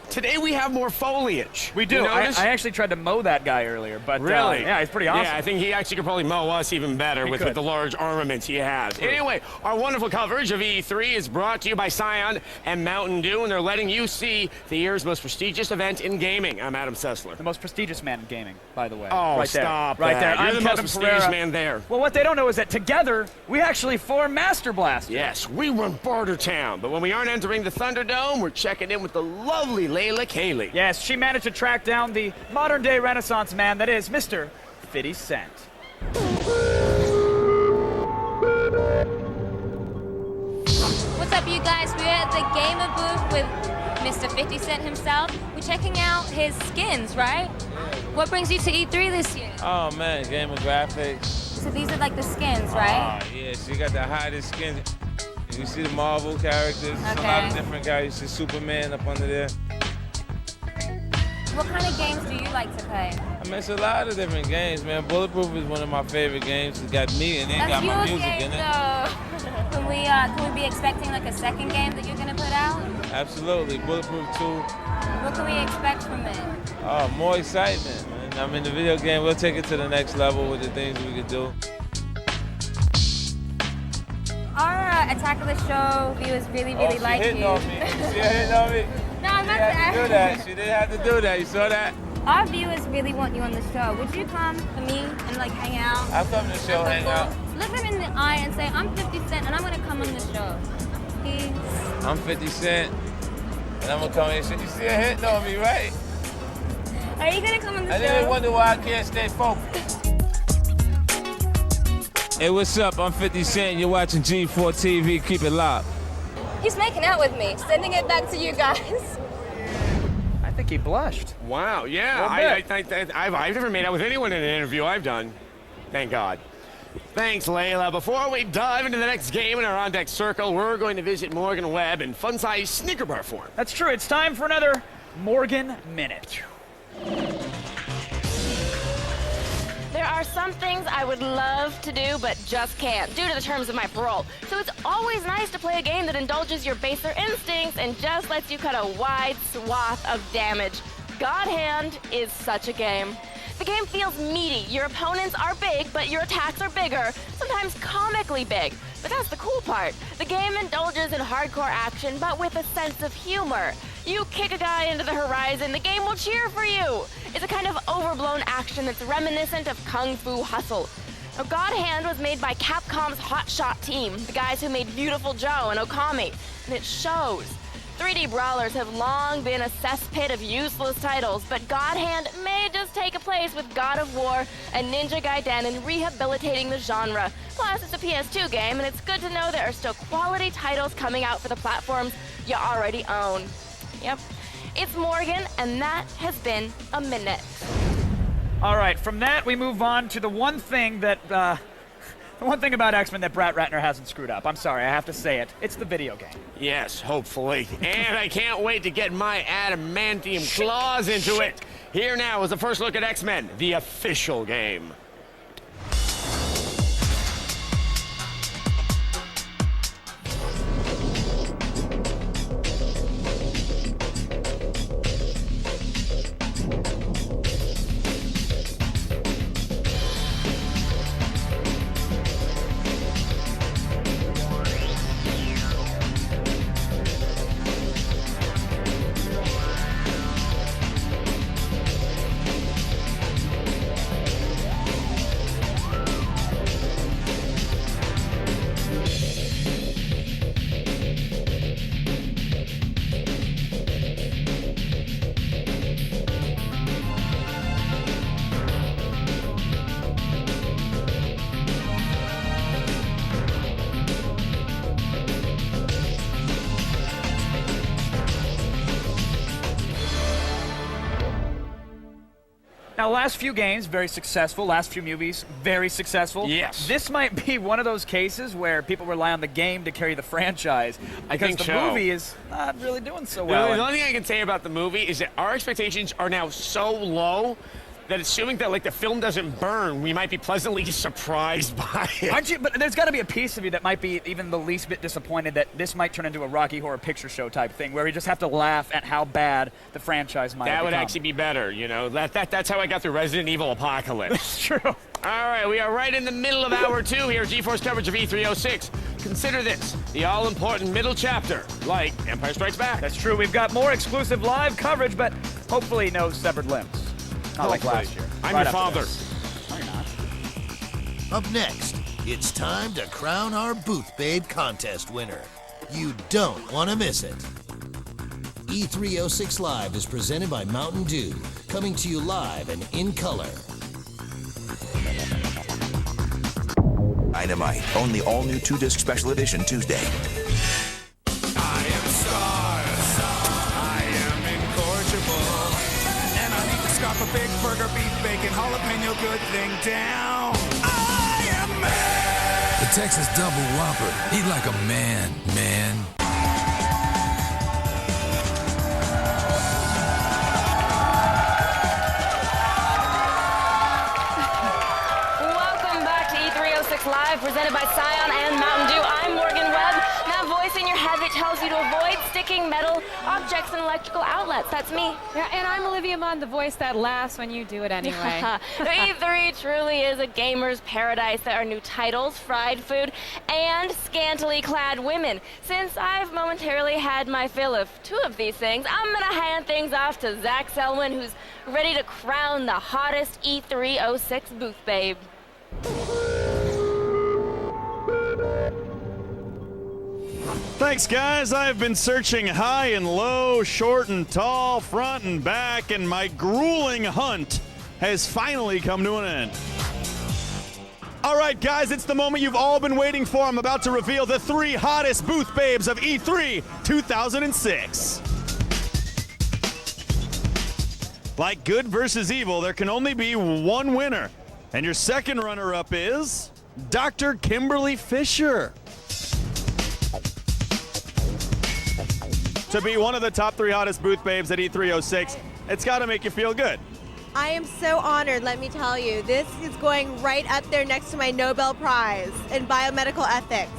today we have more foliage. We do. I actually tried to mow that guy earlier, but really? Yeah, he's pretty awesome. Yeah, I think he actually could probably mow us even better with the large armaments he has. Anyway, our wonderful coverage of E3 is brought to you by Scion and Mountain Dew, and they're letting you see the year's most prestigious event in gaming. I'm Adam Sessler. The most prestigious man in gaming, by the way. Oh, right stop there. Right there. You're I'm the Kevin most prestigious Pereira. man there. Well, what they don't know is that together, we actually form Master Blaster. Yes, we run Bartertown, but when we aren't entering the Thunderdome, we're checking in with the lovely Layla Kayleigh. Yes, she managed to track down the modern-day Renaissance man that is Mr. 50 Cent. for you guys. We're at the gamer booth with Mr. 50 Cent himself. We're checking out his skins, right? What brings you to E3 this year? Oh man, gamer graphics. So these are like the skins, right? Oh yeah, she got the hottest skins. You see the Marvel characters, a lot of different guys. You see Superman up under there. What kind of games do you like to play? I mean, it's a lot of different games, man. Bulletproof is one of my favorite games. It's got me and it got my music in it. Can we be expecting like a second game that you're gonna put out? Absolutely, Bulletproof 2. What can we expect from it? Oh, more excitement, man. I mean, the video game, we'll take it to the next level with the things we could do. Our Attack of the Show viewers really like you. She hitting on me. You see her hitting on me? No, I'm not She didn't have to do that. She didn't have to do that. You saw that? Our viewers really want you on the show. Would you come for me and like hang out? I'll come to the show, hang out. Look them in the eye and say, I'm 50 Cent and I'm gonna come on the show. Please. I'm 50 Cent, and I'm gonna come in. You see her hitting on me, right? Are you gonna come on the show? I didn't wonder why I can't stay focused. Hey, what's up? I'm 50 Cent. You're watching G4 TV. Keep it locked. He's making out with me, sending it back to you guys. I think he blushed. Wow, yeah. I've never made out with anyone in an interview I've done. Thank God. Thanks, Layla. Before we dive into the next game in our on-deck circle, we're going to visit Morgan Webb in fun-sized Snicker bar form. That's true. It's time for another Morgan Minute. There are some things I would love to do, but just can't, due to the terms of my parole. So it's always nice to play a game that indulges your baser instincts and just lets you cut a wide swath of damage. God Hand is such a game. The game feels meaty. Your opponents are big, but your attacks are bigger, sometimes comically big. But that's the cool part. The game indulges in hardcore action, but with a sense of humor. You kick a guy into the horizon, the game will cheer for you. It's a kind of overblown action that's reminiscent of Kung Fu Hustle. Now, God Hand was made by Capcom's Hotshot team, the guys who made Beautiful Joe and Okami, and it shows. 3D brawlers have long been a cesspit of useless titles, but God Hand may just take a place with God of War and Ninja Gaiden in rehabilitating the genre. Plus, it's a PS2 game, and it's good to know there are still quality titles coming out for the platforms you already own. Yep, it's Morgan, and that has been a minute. All right, from that we move on to the one thing that, the one thing about X-Men that Brett Ratner hasn't screwed up. I'm sorry, I have to say it. It's the video game. Yes, hopefully. And I can't wait to get my adamantium claws into it. Here now is the first look at X-Men, the official game. Now, last few games, very successful. Last few movies, very successful. Yes. This might be one of those cases where people rely on the game to carry the franchise. I think because the movie is not really doing so well. The only thing I can say about the movie is that our expectations are now so low that assuming that like the film doesn't burn, we might be pleasantly surprised by it. Aren't you? But there's got to be a piece of you that might be even the least bit disappointed that this might turn into a Rocky Horror Picture Show type thing, where we just have to laugh at how bad the franchise might have That would become. actually be better, you know. That's how I got through Resident Evil Apocalypse. It's true. All right, we are right in the middle of hour 2 here, GeForce coverage of E306. Consider this the all-important middle chapter, like Empire Strikes Back. That's true. We've got more exclusive live coverage, but hopefully no severed limbs. Not like last year. I'm Right your after father. this. No, you're not. Up next, it's time to crown our Booth Babe contest winner. You don't want to miss it. E306 Live is presented by Mountain Dew, coming to you live and in color. Dynamite, only all-new 2-disc special edition Tuesday. a big burger, beef, bacon, jalapeno, good thing down. I am man. The Texas Double Whopper. Eat like a man, man. Welcome back to E306 Live, presented by Scion and Mountain Dew. I'm Morgan Webb. That voice in your head that tells you to avoid sticking metal objects and electrical outlets. That's me. Yeah, and I'm Olivia Munn, the voice that laughs when you do it anyway. E3 truly is a gamer's paradise. There are new titles, fried food, and scantily clad women. Since I've momentarily had my fill of two of these things, I'm gonna hand things off to Zach Selwyn, who's ready to crown the hottest E306 booth babe. Thanks, guys. I've been searching high and low, short and tall, front and back, and my grueling hunt has finally come to an end. All right, guys, it's the moment you've all been waiting for. I'm about to reveal the 3 hottest booth babes of E3 2006. Like good versus evil, there can only be one winner. And your second runner-up is Dr. Kimberly Fisher. To be one of the top 3 hottest booth babes at E306, it's got to make you feel good. I am so honored, let me tell you. This is going right up there next to my Nobel Prize in biomedical ethics.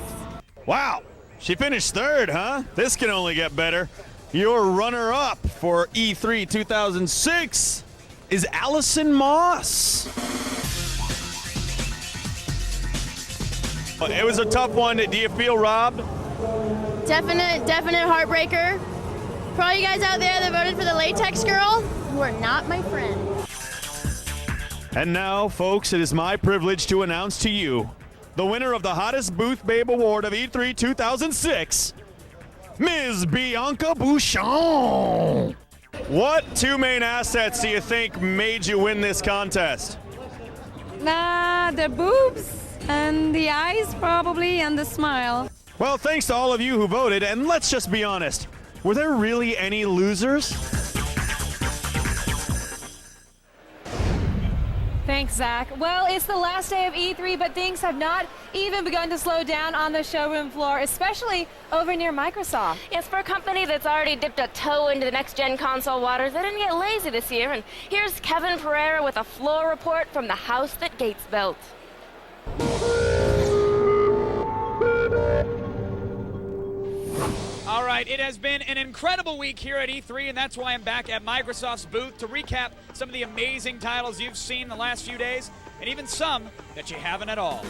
Wow, she finished 3rd, huh? This can only get better. Your runner-up for E3 2006 is Allison Moss. It was a tough one. Do you feel robbed? Definite heartbreaker. For all you guys out there that voted for the latex girl, you are not my friend. And now, folks, it is my privilege to announce to you the winner of the Hottest Booth Babe Award of E3 2006, Ms. Bianca Bouchon. What 2 main assets do you think made you win this contest? The boobs and the eyes probably and the smile. Well, thanks to all of you who voted, and let's just be honest, were there really any losers? Thanks, Zach. Well, it's the last day of E3, but things have not even begun to slow down on the showroom floor, especially over near Microsoft. Yes, for a company that's already dipped a toe into the next-gen console waters, they didn't get lazy this year. And here's Kevin Pereira with a floor report from the house that Gates built. All right, it has been an incredible week here at E3, and that's why I'm back at Microsoft's booth to recap some of the amazing titles you've seen the last few days, and even some that you haven't at all.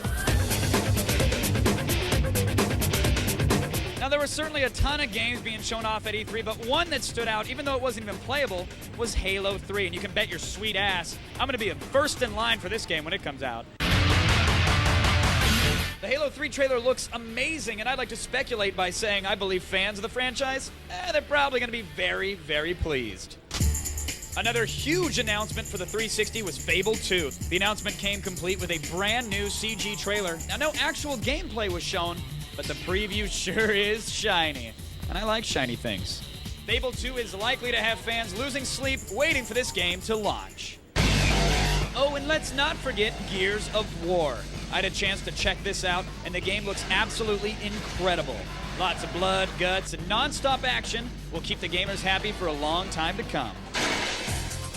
Now, there were certainly a ton of games being shown off at E3, but one that stood out, even though it wasn't even playable, was Halo 3, and you can bet your sweet ass I'm going to be first in line for this game when it comes out. The Halo 3 trailer looks amazing, and I'd like to speculate by saying I believe fans of the franchise, they're probably going to be very, very pleased. Another huge announcement for the 360 was Fable 2. The announcement came complete with a brand new CG trailer. Now, no actual gameplay was shown, but the preview sure is shiny, and I like shiny things. Fable 2 is likely to have fans losing sleep waiting for this game to launch. Oh, and let's not forget Gears of War. I had a chance to check this out, and the game looks absolutely incredible. Lots of blood, guts, and non-stop action will keep the gamers happy for a long time to come.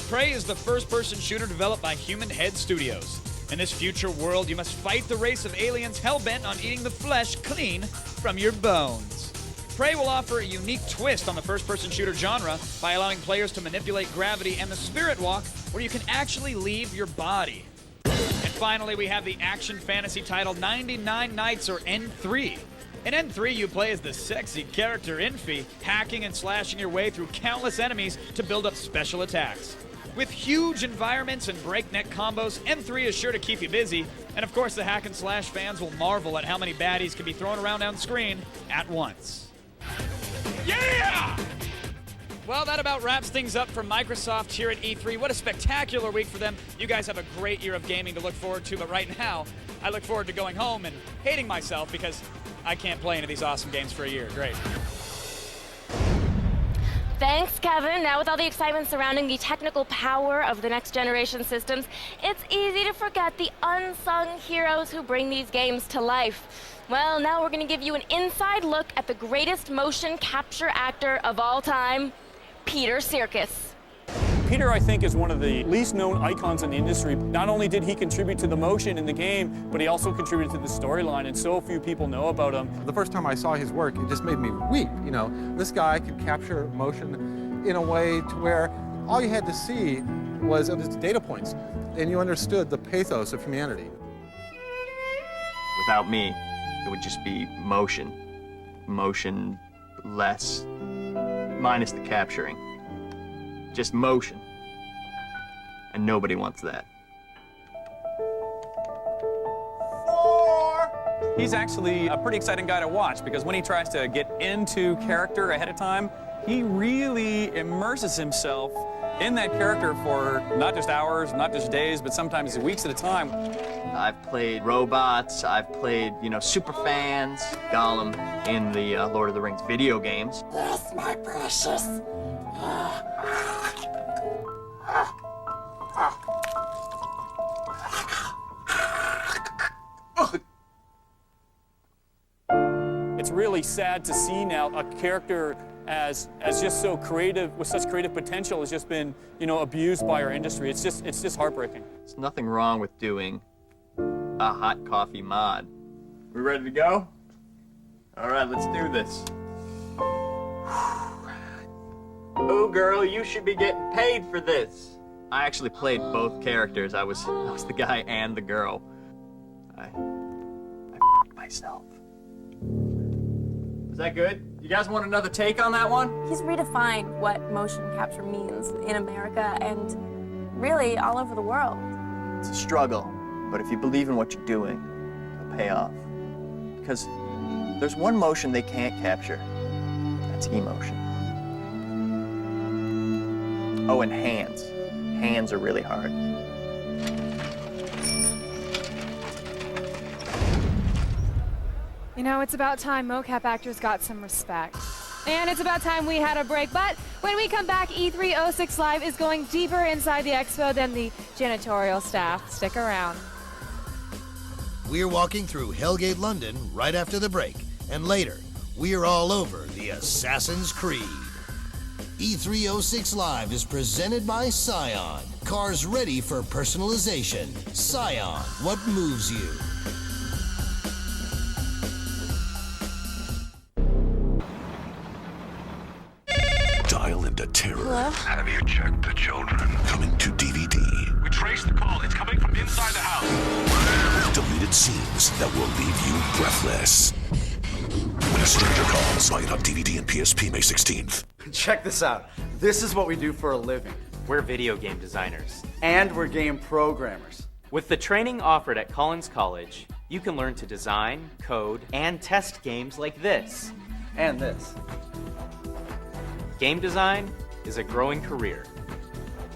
Prey is the first-person shooter developed by Human Head Studios. In this future world, you must fight the race of aliens hell-bent on eating the flesh clean from your bones. Prey will offer a unique twist on the first-person shooter genre by allowing players to manipulate gravity and the spirit walk, where you can actually leave your body. And finally, we have the action fantasy title 99 Nights, or N3. In N3, you play as the sexy character Infi, hacking and slashing your way through countless enemies to build up special attacks. With huge environments and breakneck combos, N3 is sure to keep you busy, and of course the hack and slash fans will marvel at how many baddies can be thrown around on screen at once. Yeah! Well, that about wraps things up for Microsoft here at E3. What a spectacular week for them. You guys have a great year of gaming to look forward to, but right now, I look forward to going home and hating myself because I can't play any of these awesome games for a year. Great. Thanks, Kevin. Now with all the excitement surrounding the technical power of the next generation systems, it's easy to forget the unsung heroes who bring these games to life. Well, now we're going to give you an inside look at the greatest motion capture actor of all time, Peter Sirkis. Peter, I think, is one of the least known icons in the industry. Not only did he contribute to the motion in the game, but he also contributed to the storyline, and so few people know about him. The first time I saw his work, it just made me weep. You know, this guy could capture motion in a way to where all you had to see was his data points, and you understood the pathos of humanity. Without me, it would just be motion. Motion less, minus the capturing. Just motion. And nobody wants that. He's actually a pretty exciting guy to watch because when he tries to get into character ahead of time, he really immerses himself in that character for not just hours, not just days, but sometimes weeks at a time. I've played robots, I've played, super fans, Gollum in the Lord of the Rings video games. Yes, my precious. It's really sad to see now a character as just so creative, with such creative potential, has just been, abused by our industry. It's just heartbreaking. There's nothing wrong with doing a hot coffee mod. We ready to go? All right, let's do this. Oh, girl, you should be getting paid for this. I actually played both characters. I was the guy and the girl. I f***ed myself. Was that good? You guys want another take on that one? He's redefined what motion capture means in America and really all over the world. It's a struggle, but if you believe in what you're doing, it'll pay off. Because there's one motion they can't capture. That's emotion. Oh, and hands. Hands are really hard. It's about time mocap actors got some respect. And it's about time we had a break, but when we come back, E306 Live is going deeper inside the expo than the janitorial staff. Stick around. We're walking through Hellgate, London right after the break, and later, we're all over the Assassin's Creed. E306 Live is presented by Scion. Cars ready for personalization. Scion, what moves you? Dial into terror. Hello? Have you checked the children? Coming to DVD. We traced the call. It's coming from inside the house. Deleted scenes that will leave you breathless. When a stranger calls, buy it on DVD and PSP May 16th. Check this out. This is what we do for a living. We're video game designers. And we're game programmers. With the training offered at Collins College, you can learn to design, code, and test games like this. And this. Game design is a growing career.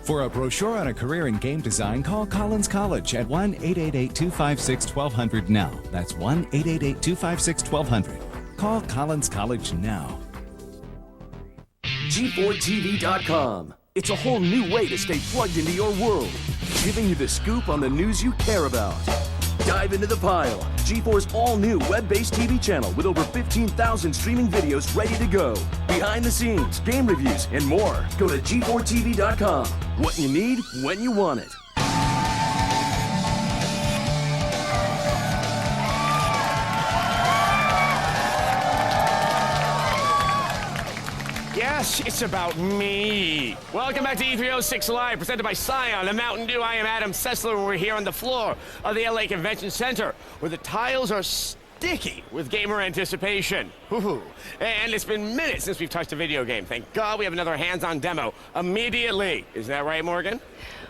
For a brochure on a career in game design, call Collins College at 1-888-256-1200 now. That's 1-888-256-1200. Call Collins College now. G4TV.com. It's a whole new way to stay plugged into your world, giving you the scoop on the news you care about. Dive into the pile. G4's all-new web-based TV channel with over 15,000 streaming videos ready to go. Behind the scenes, game reviews, and more. Go to G4TV.com. What you need, when you want it. Yes, it's about me. Welcome back to E306 Live, presented by Scion and Mountain Dew. I am Adam Sessler, and we're here on the floor of the LA Convention Center, where the tiles are sticky with gamer anticipation. Woo-hoo. And it's been minutes since we've touched a video game. Thank God we have another hands-on demo immediately. Isn't that right, Morgan?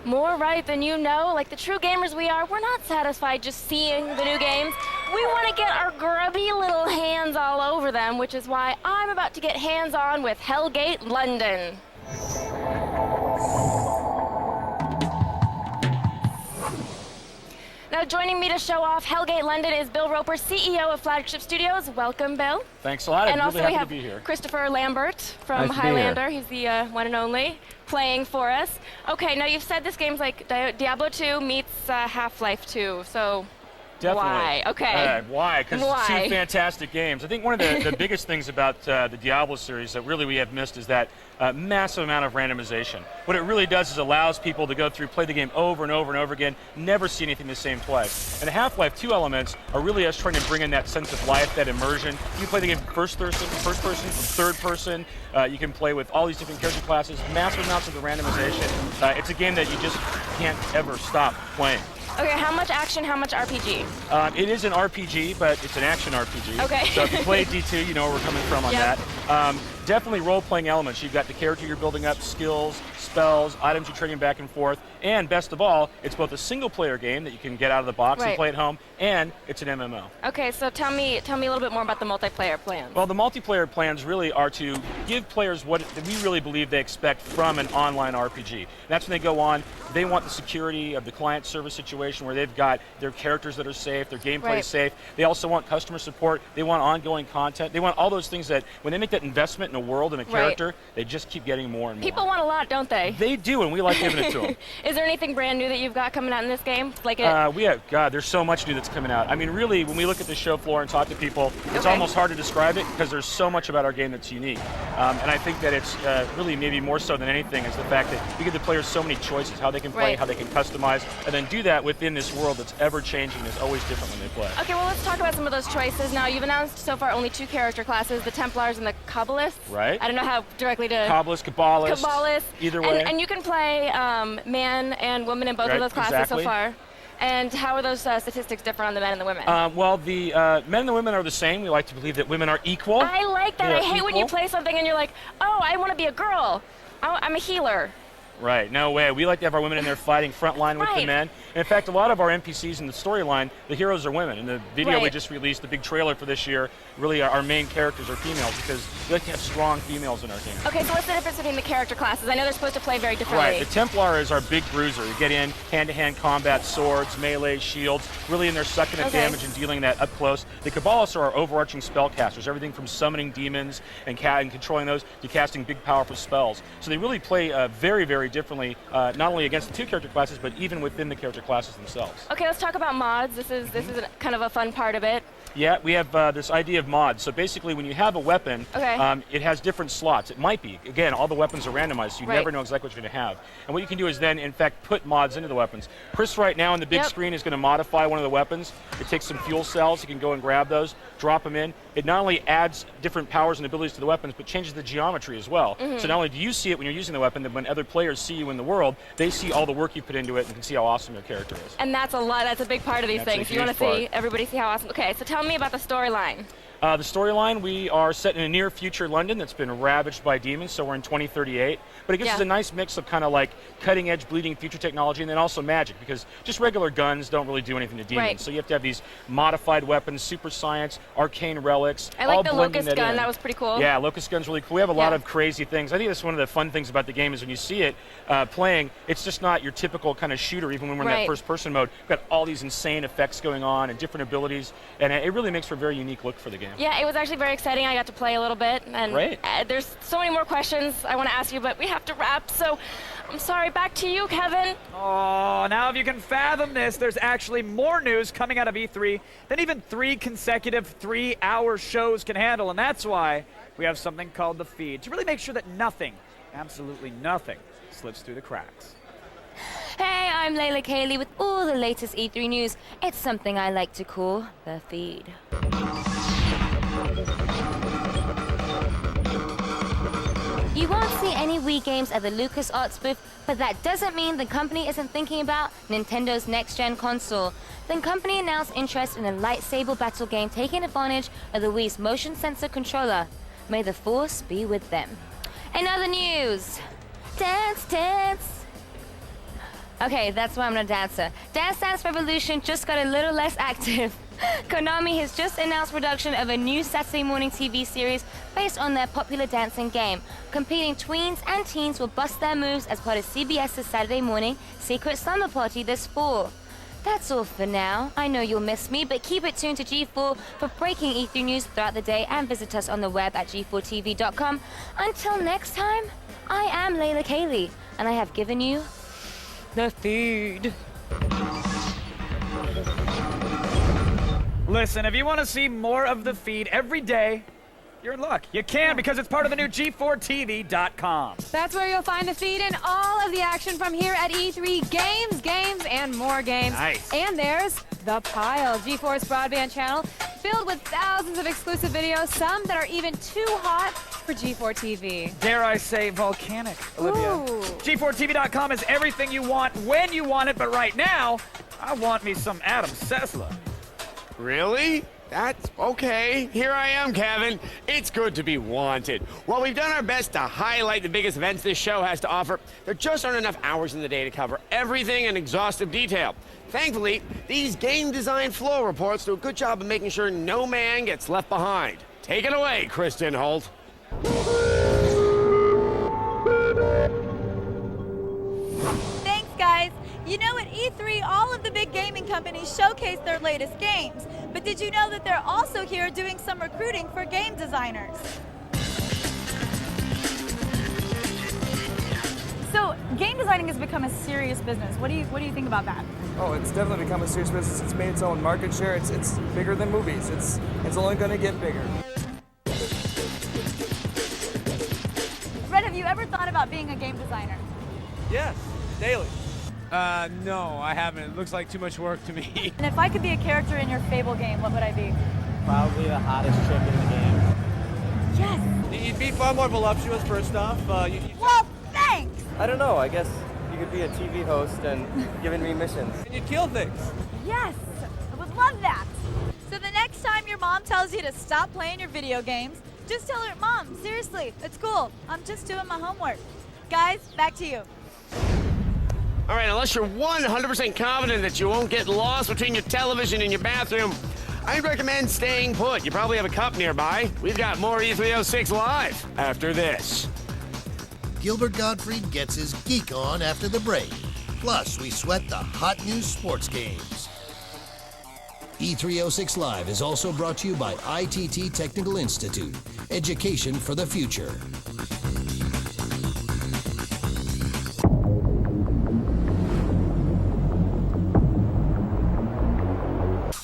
More right than you know. Like the true gamers we are, we're not satisfied just seeing the new games. We want to get our grubby little hands all over them, which is why I'm about to get hands-on with Hellgate London. Now, joining me to show off Hellgate London is Bill Roper, CEO of Flagship Studios. Welcome, Bill. Thanks a lot. And I'm also really we happy have to be here. Christopher Lambert from Nice to be here. Highlander. He's the one and only playing for us. Okay, now you've said this game's like Diablo 2 meets Half-Life 2, so Definitely. why? Okay. Why? Because it's Why? two fantastic games. I think one of the biggest things about the Diablo series that really we have missed is that massive amount of randomization. What it really does is allows people to go through, play the game over and over and over again, never see anything the same twice. And the Half-Life 2 elements are really us trying to bring in that sense of life, that immersion. You play the game first person, third person. You can play with all these different character classes, massive amounts of the randomization. It's a game that you just can't ever stop playing. Okay, how much action, how much RPG? It is an RPG, but it's an action RPG. Okay. So if you play D2, you know where we're coming from on Yep. that. Definitely role-playing elements. You've got the character you're building up, skills, spells, items you're trading back and forth, and best of all, it's both a single-player game that you can get out of the box and Right. play at home, and it's an MMO. Okay, so tell me a little bit more about the multiplayer plan. Well, the multiplayer plans really are to give players what we really believe they expect from an online RPG. That's when they go on, they want the security of the client service situation where they've got their characters that are safe, their gameplay Right. is safe. They also want customer support. They want ongoing content. They want all those things that when they make that investment in a world and a Right. character, they just keep getting more and more. People want a lot, don't they? They do, and we like giving it to them. Is there anything brand new that you've got coming out in this game? Like There's so much new that's coming out. I mean, really, when we look at the show floor and talk to people, it's Okay. almost hard to describe it because there's so much about our game that's unique. And I think that it's really maybe more so than anything is the fact that we give the players so many choices, how they can play, Right. how they can customize, and then do that within this world that's ever-changing and is always different when they play. Okay, well, let's talk about some of those choices. Now, you've announced so far only 2 character classes, the Templars and the Kabbalists. Right. I don't know how directly to... Kabbalist, Kabbalist, either way. And you can play man and woman in both Right, of those classes exactly. so far. And how are those statistics different on the men and the women? Well, the men and the women are the same. We like to believe that women are equal. I like that. They I are hate when you equal. play something and you're like, oh, I want to be a girl. I'm a healer. Right, no way. We like to have our women in there fighting front line with the Right. men. And in fact, a lot of our NPCs in the storyline, the heroes are women. In the video we Right. just released, the big trailer for this year, really our main characters are females because we like to have strong females in our game. Okay, so what's the difference between the character classes? I know they're supposed to play very differently. Right, the Templar is our big bruiser. You get in hand-to-hand combat, swords, melee, shields, really in there sucking at Okay. damage and dealing that up close. The Kabbalists are our overarching spellcasters, everything from summoning demons and controlling those to casting big, powerful spells. So they really play very, very differently, not only against the 2 character classes, but even within the character classes themselves. Okay, let's talk about mods. This is kind of a fun part of it. Yeah, we have this idea of mods. So basically, when you have a weapon, Okay. it has different slots. It might be. Again, all the weapons are randomized, so you Right. never know exactly what you're going to have. And what you can do is then, in fact, put mods into the weapons. Chris right now on the big Yep. screen is going to modify one of the weapons. It takes some fuel cells. You can go and grab those, drop them in. It not only adds different powers and abilities to the weapons, but changes the geometry as well. Mhm. So not only do you see it when you're using the weapon, but when other players see you in the world, they see all the work you put into it and can see how awesome your character is. And that's a lot. That's a big part of these That's a things. You want to huge see everybody see how awesome. Okay, so tell me about the storyline. The storyline, we are set in a near future London that's been ravaged by demons, so we're in 2038. But it gives us Yeah. a nice mix of kind of like cutting edge bleeding future technology and then also magic, because just regular guns don't really do anything to demons. Right. So you have to have these modified weapons, super science, arcane relics. I like all the blending locust gun. in. That was pretty cool. Yeah, locust gun's really cool. We have a lot Yeah. of crazy things. I think that's one of the fun things about the game is when you see it playing, it's just not your typical kind of shooter, even when we're in Right. that first person mode. We've got all these insane effects going on and different abilities, and it really makes for a very unique look for the game. Yeah, it was actually very exciting. I got to play a little bit, and Great. There's so many more questions I want to ask you, but we have to wrap. So I'm sorry. Back to you, Kevin. Oh, now if you can fathom this, there's actually more news coming out of E3 than even 3 consecutive 3-hour shows can handle, and that's why we have something called the feed to really make sure that nothing, absolutely nothing, slips through the cracks. Hey, I'm Layla Kayleigh with all the latest E3 news. It's something I like to call the feed. You won't see any Wii games at the LucasArts booth, but that doesn't mean the company isn't thinking about Nintendo's next-gen console. The company announced interest in a lightsaber battle game taking advantage of the Wii's motion sensor controller. May the Force be with them. In other news, Dance Dance! Okay, that's why I'm not a dancer. Dance Dance Revolution just got a little less active. Konami has just announced production of a new Saturday morning TV series based on their popular dancing game. Competing tweens and teens will bust their moves as part of CBS's Saturday morning Secret Slumber Party this fall. That's all for now. I know you'll miss me, but keep it tuned to G4 for breaking E3 news throughout the day and visit us on the web at g4tv.com. Until next time, I am Layla Kayleigh, and I have given you the feed. Listen, if you want to see more of the feed every day, you're in luck. You can, because it's part of the new G4TV.com. That's where you'll find the feed and all of the action from here at E3. Games, and more games. Nice. And there's The Pile, G4's broadband channel, filled with thousands of exclusive videos, some that are even too hot for G4 TV. Dare I say volcanic, Olivia. Ooh. G4TV.com is everything you want when you want it, but right now, I want me some Adam Sessler. Really? That's okay. Here I am, Kevin. It's good to be wanted. While we've done our best to highlight the biggest events this show has to offer, there just aren't enough hours in the day to cover everything in exhaustive detail. Thankfully, these game design flow reports do a good job of making sure no man gets left behind. Take it away, Kristin Holt. Thanks, guys. You know, at E3, all of the big gaming companies showcase their latest games. But did you know that they're also here doing some recruiting for game designers? So, game designing has become a serious business. What do you think about that? Oh, it's definitely become a serious business. It's made its own market share. It's bigger than movies. It's only going to get bigger. Fred, have you ever thought about being a game designer? Yes, daily. No, I haven't. It looks like too much work to me. And if I could be a character in your Fable game, what would I be? Probably the hottest chick in the game. Yes! You'd be far more voluptuous, first off. Well, thanks! I don't know. I guess you could be a TV host and giving me missions. And you'd kill things. Yes! I would love that! So the next time your mom tells you to stop playing your video games, just tell her, Mom, seriously, it's cool. I'm just doing my homework. Guys, back to you. All right, unless you're 100% confident that you won't get lost between your television and your bathroom, I'd recommend staying put. You probably have a cup nearby. We've got more E306 Live after this. Gilbert Gottfried gets his geek on after the break. Plus, we sweat the hot new sports games. E306 Live is also brought to you by ITT Technical Institute. Education for the future.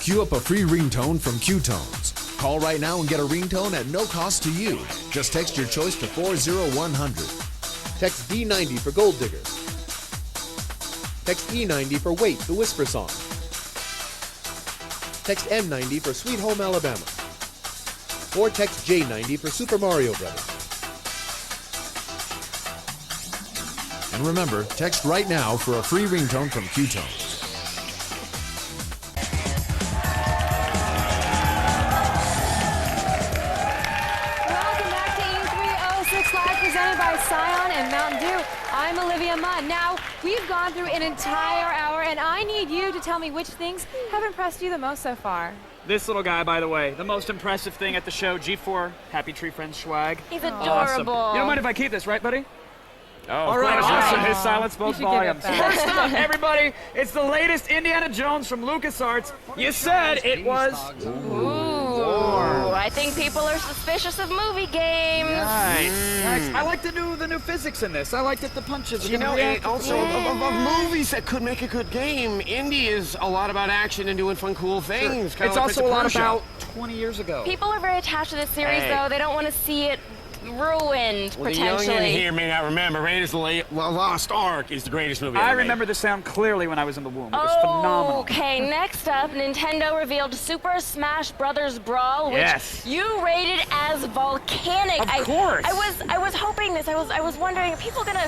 Queue up a free ringtone from Q-Tones. Call right now and get a ringtone at no cost to you. Just text your choice to 40100. Text D90 for Gold Digger. Text E90 for Wait, the Whisper Song. Text M90 for Sweet Home Alabama. Or text J90 for Super Mario Brothers. And remember, text right now for a free ringtone from Q-Tones. Presented by Scion and Mountain Dew. I'm Olivia Munn. Now, we've gone through an entire hour, and I need you to tell me which things have impressed you the most so far. This little guy, by the way, the most impressive thing at the show, G4 Happy Tree Friends swag. He's adorable. Awesome. You don't mind if I keep this, right, buddy? Oh, all right, awesome. His silence spoke volumes. First First up, everybody, it's the latest Indiana Jones from LucasArts. You said it was... Ooh, I think people are suspicious of movie games. Nice. I like the new physics in this. I like that the punches. You know, and also of movies that could make a good game, indie is a lot about action and doing fun, cool things. It's also a lot about 20 years ago. People are very attached to this series, though. They don't want to see it ruined, well, potentially. The youngin' here may not remember. Raiders of the Lost Ark is the greatest movie ever I remember the sound clearly when I was in the womb. It was phenomenal. Okay, next up, Nintendo revealed Super Smash Bros. Brawl, which you rated as volcanic. Of course. I was hoping this. I was wondering, are people gonna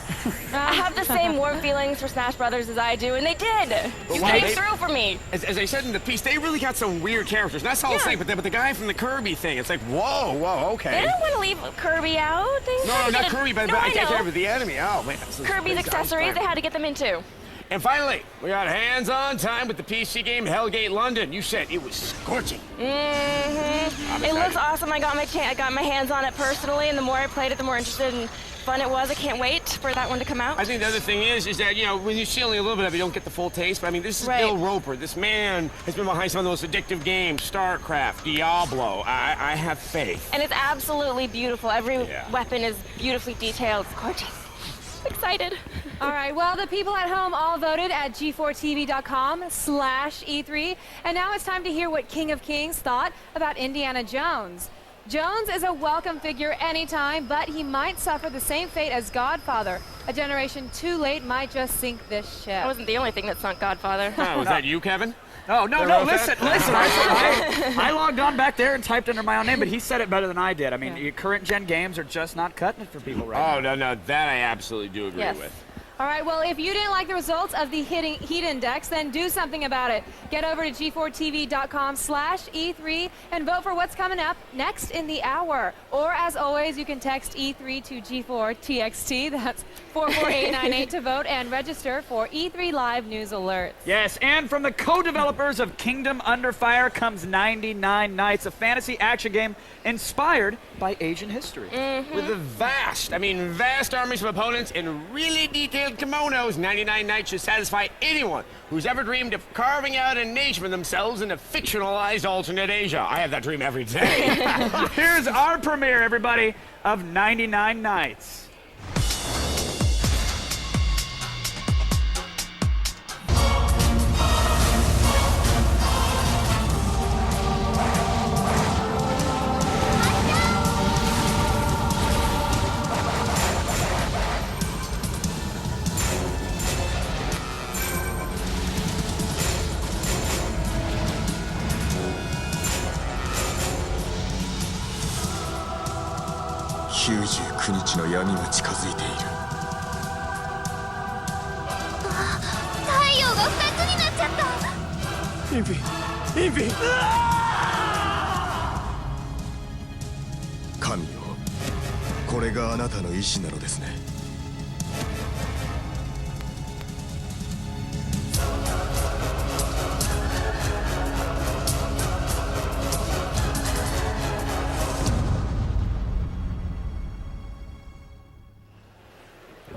have the same warm feelings for Smash Brothers as I do? And they did. You came through for me. As I said in the piece, they really got some weird characters. And that's all I'm saying. But the guy from the Kirby thing, it's like, whoa, okay. They don't want to leave Kirby out. No, not Kirby, but I take care of the enemy. Oh, man. Kirby's accessories, they had to get them in too. And finally, we got hands-on time with the PC game Hellgate London. You said it was scorching. It looks awesome. I got my hands on it personally, and the more I played it, the more interested in fun it was. I can't wait for that one to come out. I think the other thing is that, you know, when you see only a little bit of it, you don't get the full taste. But I mean, this is Bill Roper. This man has been behind some of the most addictive games, StarCraft, Diablo. I have faith. And it's absolutely beautiful. Every weapon is beautifully detailed. It's gorgeous. Excited. All right, well, the people at home all voted at g4tv.com/E3. And now it's time to hear what King of Kings thought about Indiana Jones. Jones is a welcome figure anytime, but he might suffer the same fate as Godfather. A generation too late might just sink this ship. That wasn't the only thing that sunk Godfather. Oh, was that you, Kevin? No, listen. I logged on back there and typed under my own name, but he said it better than I did. I mean, current gen games are just not cutting it for people right now. Oh, no, that I absolutely do agree with. All right, well, if you didn't like the results of the heat index, then do something about it. Get over to g4tv.com/E3 and vote for what's coming up next in the hour. Or, as always, you can text E3 to G4TXT. That's 44898 to vote and register for E3 Live News Alerts. Yes, and from the co-developers of Kingdom Under Fire comes 99 Nights, a fantasy action game inspired by Asian history. With a vast armies of opponents and really detailed kimonos, 99 Nights should satisfy anyone who's ever dreamed of carving out a niche for themselves in a fictionalized alternate Asia. I have that dream every day. Here's our premiere, everybody, of 99 Nights.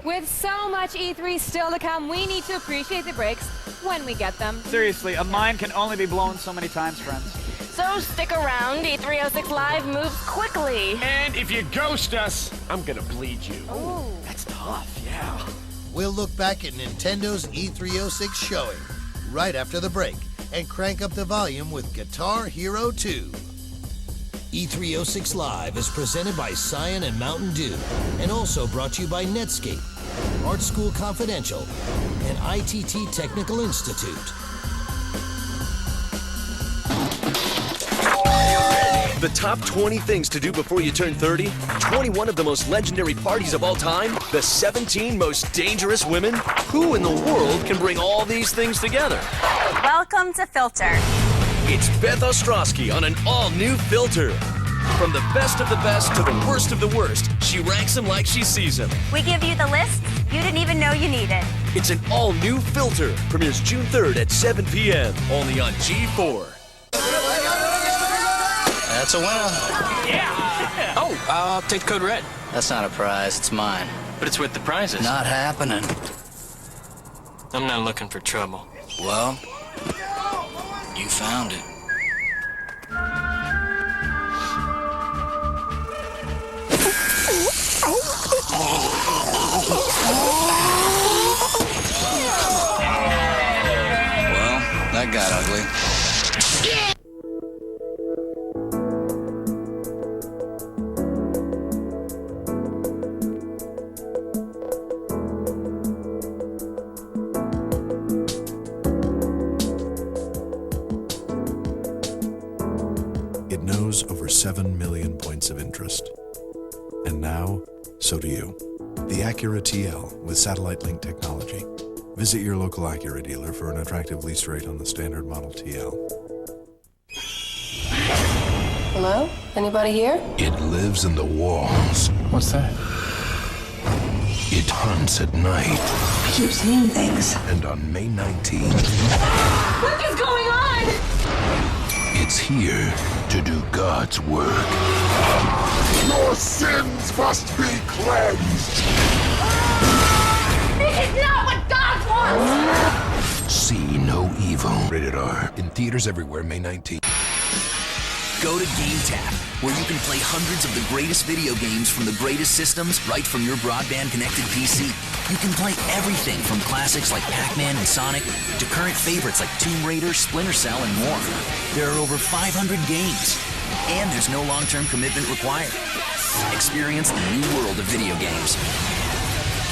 With so much E3 still to come, we need to appreciate the breaks when we get them. Seriously, a mind can only be blown so many times, friends. So stick around. E306 Live moves quickly. And if you ghost us, I'm gonna bleed you. Ooh. That's tough, yeah. We'll look back at Nintendo's E306 showing right after the break and crank up the volume with Guitar Hero 2. E306 Live is presented by Cyan and Mountain Dew and also brought to you by Netscape, Art School Confidential, and ITT Technical Institute. The top 20 things to do before you turn 30, 21 of the most legendary parties of all time, the 17 most dangerous women. Who in the world can bring all these things together? Welcome to Filter. It's Beth Ostrowski on an all-new Filter. From the best of the best to the worst of the worst, she ranks them like she sees them. We give you the lists you didn't even know you needed. It's an all-new Filter. Premieres June 3rd at 7 p.m. Only on G4. That's a winner. Yeah. Oh, I'll take code red. That's not a prize, it's mine. But it's with the prizes. Not happening. I'm not looking for trouble. Well, you found it. Well, that got ugly. It knows over 7 million points of interest. And now, so do you. The Acura TL with satellite link technology. Visit your local Acura dealer for an attractive lease rate on the standard model TL. Hello? Anybody here? It lives in the walls. What's that? It hunts at night. I keep seeing things. And on May 19th, What is going on? It's here to do God's work. Your sins must be cleansed. This is not what God wants! See no evil. Rated R. In theaters everywhere, May 19th. Go to GameTap, where you can play hundreds of the greatest video games from the greatest systems right from your broadband-connected PC. You can play everything from classics like Pac-Man and Sonic to current favorites like Tomb Raider, Splinter Cell, and more. There are over 500 games, and there's no long-term commitment required. Experience the new world of video games.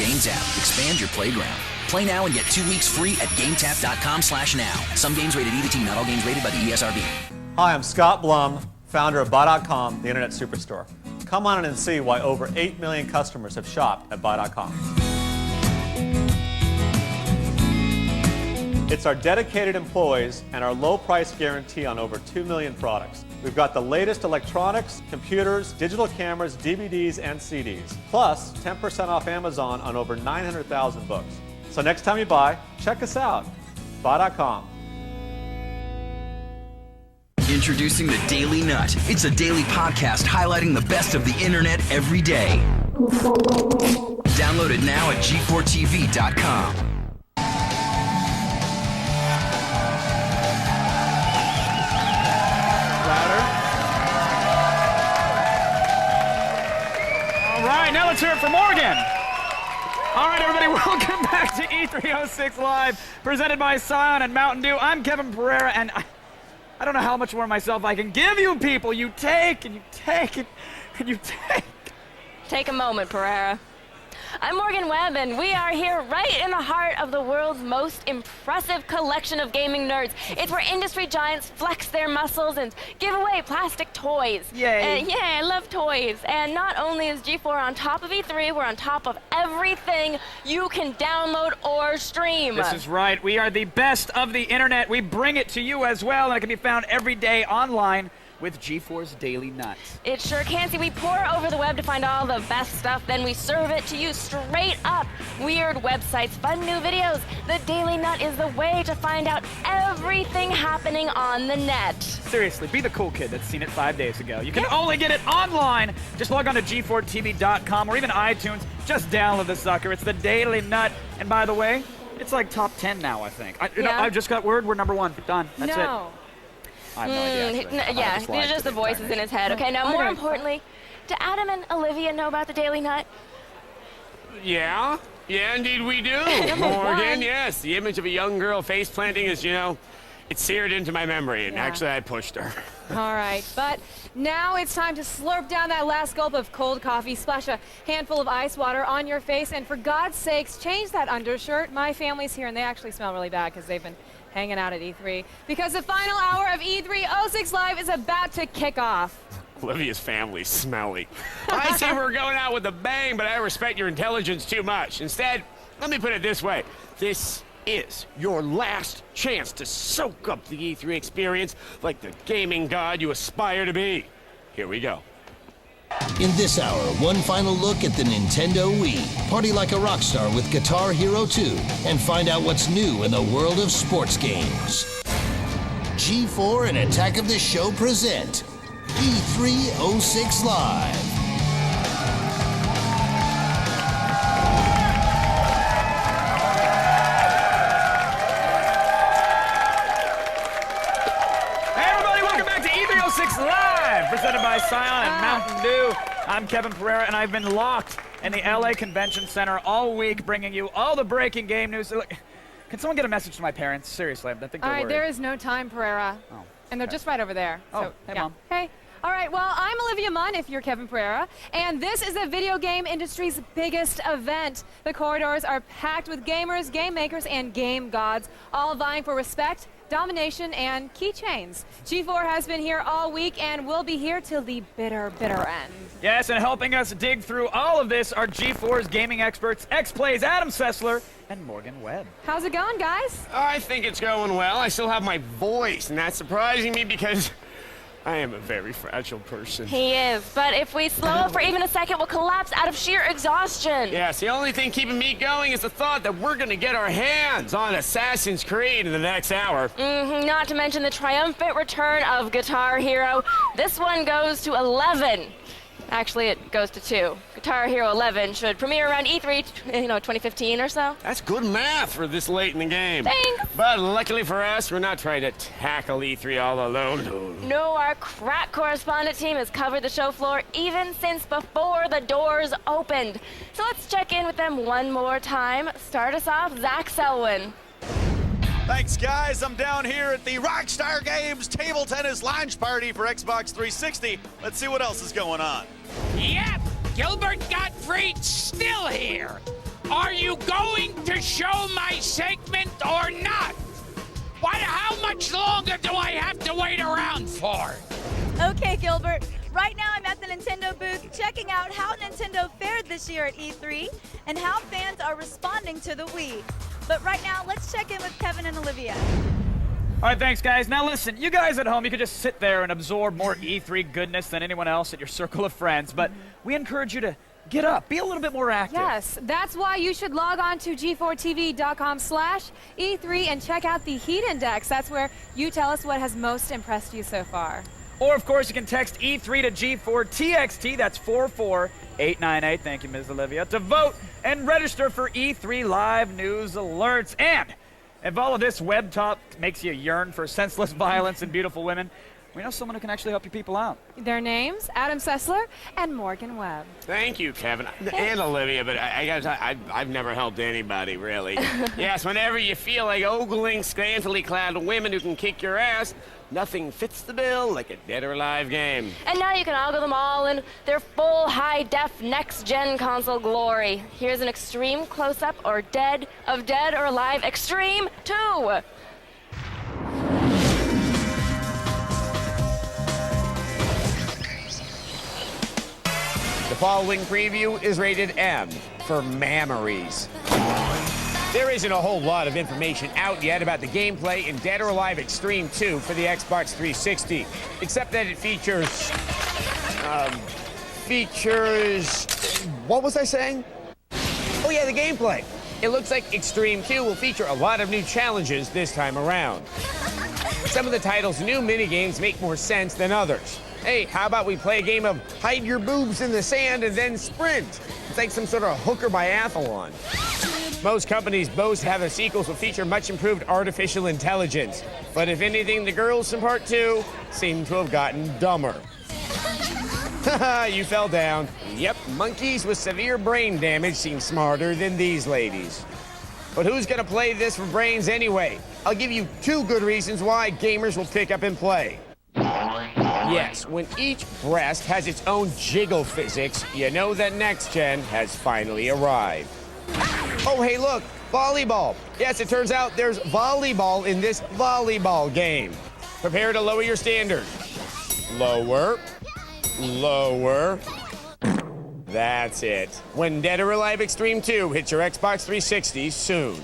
GameTap, expand your playground. Play now and get 2 weeks free at GameTap.com/now. Some games rated E to T, not all games rated by the ESRB. Hi, I'm Scott Blum, founder of Buy.com, the internet superstore. Come on in and see why over 8 million customers have shopped at Buy.com. It's our dedicated employees and our low price guarantee on over 2 million products. We've got the latest electronics, computers, digital cameras, DVDs, and CDs. Plus, 10% off Amazon on over 900,000 books. So next time you buy, check us out. Buy.com. Introducing the Daily Nut. It's a daily podcast highlighting the best of the internet every day. Download it now at g4tv.com. All right, now let's hear it for Morgan. All right, everybody, welcome back to E306 Live, presented by Scion and Mountain Dew. I'm Kevin Pereira, and I don't know how much more myself I can give you people. You take and you take and you take. Take a moment, Pereira. I'm Morgan Webb, and we are here right in the heart of the world's most impressive collection of gaming nerds. It's where industry giants flex their muscles and give away plastic toys. Yay. Yeah, I love toys. And not only is G4 on top of E3, we're on top of everything you can download or stream. This is right. We are the best of the internet. We bring it to you as well, and it can be found every day online with G4's Daily Nut. It sure can. See, we pour over the web to find all the best stuff, then we serve it to you straight up. Weird websites, fun new videos. The Daily Nut is the way to find out everything happening on the net. Seriously, be the cool kid that's seen it 5 days ago. You can only get it online. Just log on to g4tv.com or even iTunes. Just download the sucker. It's the Daily Nut. And by the way, it's like top 10 now, I think. I just got word we're #1. Done. That's it. I have no idea, actually. Yeah, these are just the voices in his head. Okay, now more importantly, do Adam and Olivia know about the Daily Nut? Yeah, indeed we do. Morgan, yes. The image of a young girl face planting is, it's seared into my memory, and actually I pushed her. All right, but now it's time to slurp down that last gulp of cold coffee, splash a handful of ice water on your face, and for God's sakes, change that undershirt. My family's here, and they actually smell really bad because they've been hanging out at E3, because the final hour of E306 Live is about to kick off. Olivia's family's smelly. I say we're going out with a bang, but I respect your intelligence too much. Instead, let me put it this way. This is your last chance to soak up the E3 experience like the gaming god you aspire to be. Here we go. In this hour, one final look at the Nintendo Wii. Party like a rock star with Guitar Hero 2 and find out what's new in the world of sports games. G4 and Attack of the Show present E306 Live. Hey everybody, welcome back to E306 Live, presented by Scion and Mountain Dew. I'm Kevin Pereira, and I've been locked in the LA Convention Center all week, bringing you all the breaking game news. Can someone get a message to my parents? Seriously, I think they're All right, worried. there is no time, Pereira. Oh, and they're just right over there. Oh, hey, Mom. Hey. All right, well, I'm Olivia Munn, if you're Kevin Pereira, and this is the video game industry's biggest event. The corridors are packed with gamers, game makers, and game gods, all vying for respect, domination, and keychains. G4 has been here all week and will be here till the bitter, bitter end. Yes, and helping us dig through all of this are G4's gaming experts, X-Play's Adam Sessler and Morgan Webb. How's it going, guys? I think it's going well. I still have my voice, and that's surprising me because I am a very fragile person. He is, but if we slow up for even a second, we'll collapse out of sheer exhaustion. Yes, the only thing keeping me going is the thought that we're gonna get our hands on Assassin's Creed in the next hour. Not to mention the triumphant return of Guitar Hero. This one goes to 11. Actually, it goes to 2. Guitar Hero 11 should premiere around E3, 2015 or so. That's good math for this late in the game. Thanks. But luckily for us, we're not trying to tackle E3 all alone. No, our crack correspondent team has covered the show floor even since before the doors opened. So let's check in with them one more time. Start us off, Zach Selwyn. Thanks, guys. I'm down here at the Rockstar Games Table Tennis Launch Party for Xbox 360. Let's see what else is going on. Yep, Gilbert Gottfried's still here. Are you going to show my segment or not? How much longer do I have to wait around for? Okay, Gilbert. Right now I'm at the Nintendo booth checking out how Nintendo fared this year at E3 and how fans are responding to the Wii. But right now, let's check in with Kevin and Olivia. All right, thanks, guys. Now listen, you guys at home, you could just sit there and absorb more E3 goodness than anyone else at your circle of friends, but we encourage you to get up, be a little bit more active. Yes, that's why you should log on to g4tv.com/E3 and check out the Heat Index. That's where you tell us what has most impressed you so far. Or, of course, you can text E3 to G4TXT, that's 44898, thank you, Ms. Olivia, to vote and register for E3 live news alerts. And if all of this web talk makes you yearn for senseless violence and beautiful women, we know someone who can actually help you people out. Their names, Adam Sessler and Morgan Webb. Thank you, Kevin, and Olivia, but I gotta tell you, I've never helped anybody, really. Yes, whenever you feel like ogling scantily clad women who can kick your ass, nothing fits the bill like a Dead or Alive game. And now you can ogle them all in their full high-def next-gen console glory. Here's an extreme close-up or Dead or Alive Extreme 2. The following preview is rated M for Mammaries. There isn't a whole lot of information out yet about the gameplay in Dead or Alive Extreme 2 for the Xbox 360, except that it features... what was I saying? Oh yeah, the gameplay. It looks like Extreme 2 will feature a lot of new challenges this time around. Some of the title's new minigames make more sense than others. Hey, how about we play a game of hide your boobs in the sand and then sprint? It's like some sort of hooker biathlon. Most companies boast how the sequels will feature much improved artificial intelligence. But if anything, the girls in Part 2 seem to have gotten dumber. Haha, you fell down. Yep, monkeys with severe brain damage seem smarter than these ladies. But who's gonna play this for brains anyway? I'll give you 2 good reasons why gamers will pick up and play. Yes, when each breast has its own jiggle physics, you know that next gen has finally arrived. Oh, hey, look, volleyball. Yes, it turns out there's volleyball in this volleyball game. Prepare to lower your standard. Lower. Lower. That's it. When Dead or Alive Extreme 2 hits your Xbox 360 soon.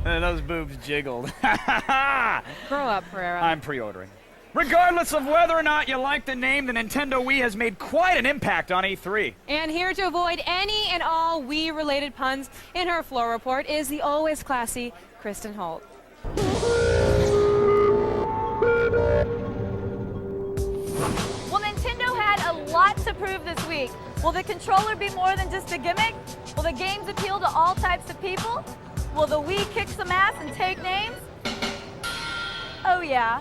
Those boobs jiggled. Grow up, Pereira. I'm pre-ordering. Regardless of whether or not you like the name, the Nintendo Wii has made quite an impact on E3. And here to avoid any and all Wii-related puns in her floor report is the always classy Kristin Holt. Well, Nintendo had a lot to prove this week. Will the controller be more than just a gimmick? Will the games appeal to all types of people? Will the Wii kick some ass and take names? Oh yeah.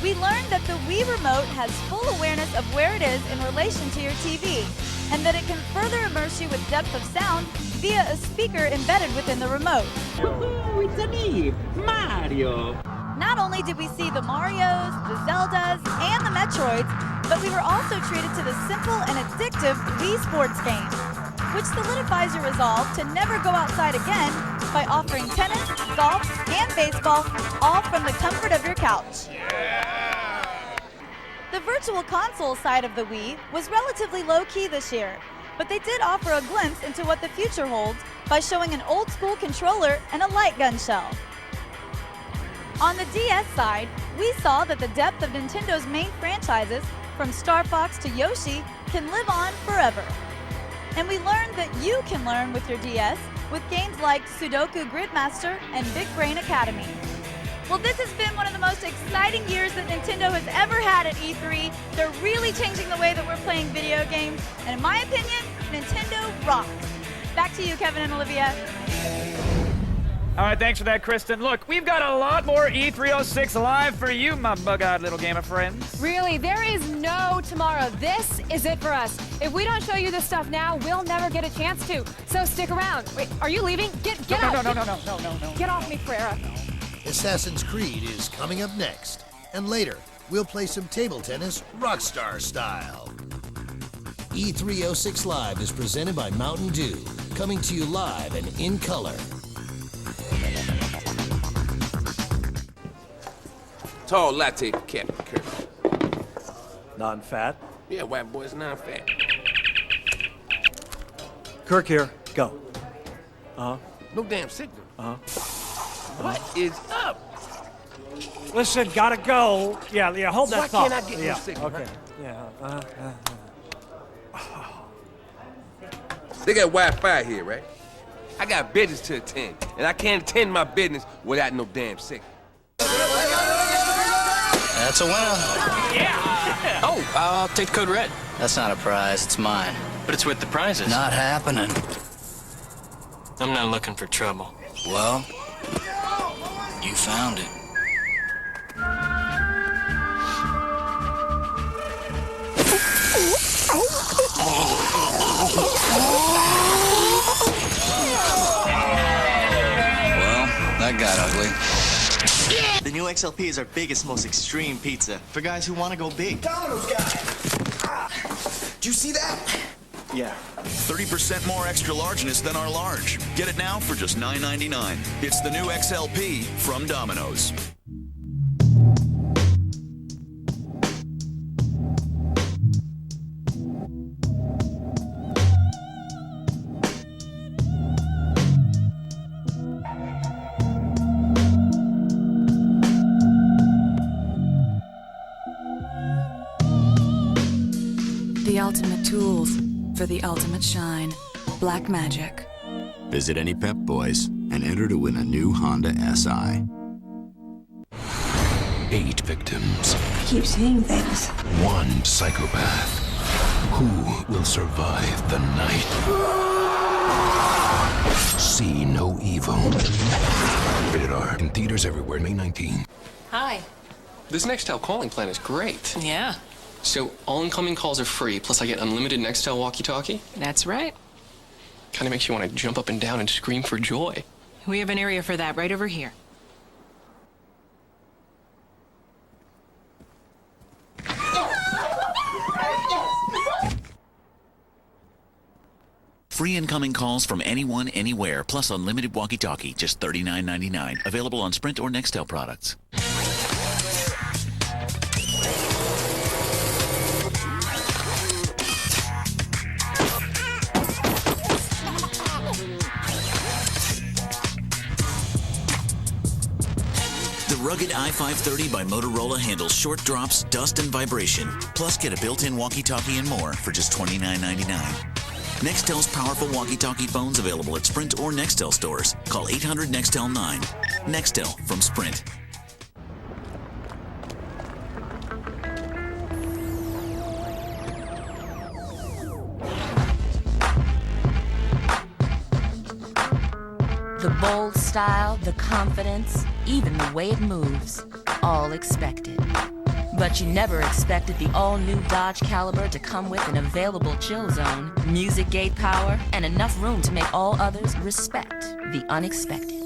We learned that the Wii Remote has full awareness of where it is in relation to your TV, and that it can further immerse you with depth of sound via a speaker embedded within the remote. Woohoo, it's me, Mario! Not only did we see the Marios, the Zeldas, and the Metroids, but we were also treated to the simple and addictive Wii Sports game, which solidifies your resolve to never go outside again by offering tennis, golf, and baseball, all from the comfort of your couch. The virtual console side of the Wii was relatively low-key this year, but they did offer a glimpse into what the future holds by showing an old-school controller and a light gun shell. On the DS side, we saw that the depth of Nintendo's main franchises, from Star Fox to Yoshi, can live on forever. And we learned that you can learn with your DS with games like Sudoku Gridmaster and Big Brain Academy. Well, this has been one of the most exciting years that Nintendo has ever had at E3. They're really changing the way that we're playing video games, and in my opinion, Nintendo rocks. Back to you, Kevin and Olivia. All right, thanks for that, Kristin. Look, we've got a lot more E306 live for you, my bug-eyed little gamer friends. Really, there is no tomorrow. This is it for us. If we don't show you this stuff now, we'll never get a chance to. So stick around. Wait, are you leaving? Get out. No. Get off me, Pereira. Assassin's Creed is coming up next. And later, we'll play some table tennis Rockstar style. E306 Live is presented by Mountain Dew, coming to you live and in color. Tall latte Captain Kirk. Non-fat? Yeah, white boy's non-fat. Kirk here. Go. Uh-huh. No damn signal. Uh-huh. What is up? Listen, gotta go. Yeah, hold that thought. Why can't I get no signal? Okay. Huh? Yeah. They got Wi-Fi here, right? I got business to attend, and I can't attend my business without no damn signal. That's a winner. Yeah! Oh, I'll take the code red. That's not a prize, it's mine. But it's with the prizes. Not happening. I'm not looking for trouble. Well, you found it. Well, that got ugly. The new XLP is our biggest, most extreme pizza for guys who want to go big. Domino's guy! Do you see that? Yeah. 30% more extra largeness than our large. Get it now for just $9.99. It's the new XLP from Domino's. The ultimate tools for the ultimate shine. Black Magic. Visit any Pep Boys and enter to win a new Honda SI. 8 victims. I keep seeing things. 1 psychopath. Who will survive the night? See no evil. Rated R. In theaters everywhere, May 19. Hi. This Nextel calling plan is great. Yeah. So all incoming calls are free, plus I get unlimited Nextel walkie-talkie? That's right. Kind of makes you want to jump up and down and scream for joy. We have an area for that right over here. Free incoming calls from anyone, anywhere, plus unlimited walkie-talkie, just $39.99. Available on Sprint or Nextel products. The rugged i530 by Motorola handles short drops, dust, and vibration. Plus, get a built-in walkie-talkie and more for just $29.99. Nextel's powerful walkie-talkie phones available at Sprint or Nextel stores. Call 800-NEXTEL-9. Nextel from Sprint. The bold style, the confidence, even the way it moves, all expected. But you never expected the all-new Dodge Caliber to come with an available chill zone, music gate power, and enough room to make all others respect the unexpected.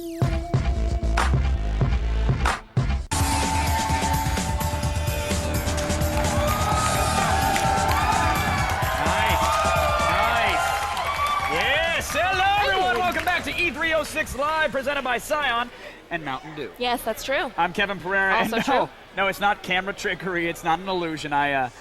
To E306 Live, presented by Scion and Mountain Dew. Yes, that's true. I'm Kevin Pereira. Also and true. No, it's not camera trickery. It's not an illusion. I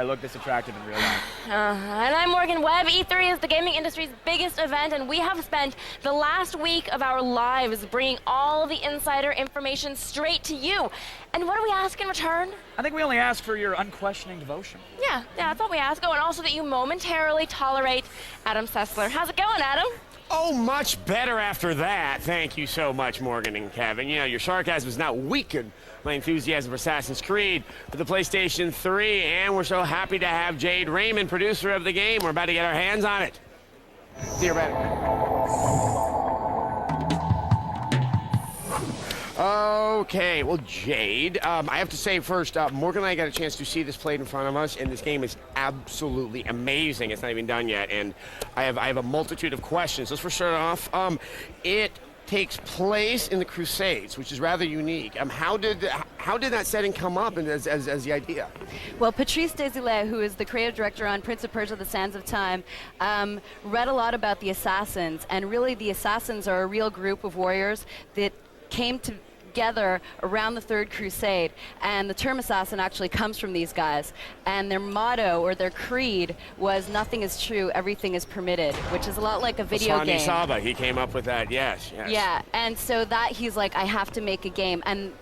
look this attractive in real life. And I'm Morgan Webb. E3 is the gaming industry's biggest event, and we have spent the last week of our lives bringing all the insider information straight to you. And what do we ask in return? I think we only ask for your unquestioning devotion. Yeah, that's all we ask. Oh, and also that you momentarily tolerate Adam Sessler. How's it going, Adam? Oh, much better after that. Thank you so much, Morgan and Kevin. You know, your sarcasm has not weakened my enthusiasm for Assassin's Creed, for the PlayStation 3, and we're so happy to have Jade Raymond, producer of the game. We're about to get our hands on it. Theoretically. Okay, well, Jade, I have to say first, Morgan and I got a chance to see this played in front of us, and this game is absolutely amazing. It's not even done yet, and I have a multitude of questions. Let's first start off. It takes place in the Crusades, which is rather unique. How did that setting come up as the idea? Well, Patrice Desilets, who is the creative director on Prince of Persia: The Sands of Time, read a lot about the Assassins, and really the Assassins are a real group of warriors that came together around the Third Crusade, and the term assassin actually comes from these guys, and their motto or their creed was nothing is true, everything is permitted, which is a lot like a video game. Saba, he came up with that, yes. Yeah, and so that he's like, I have to make a game, and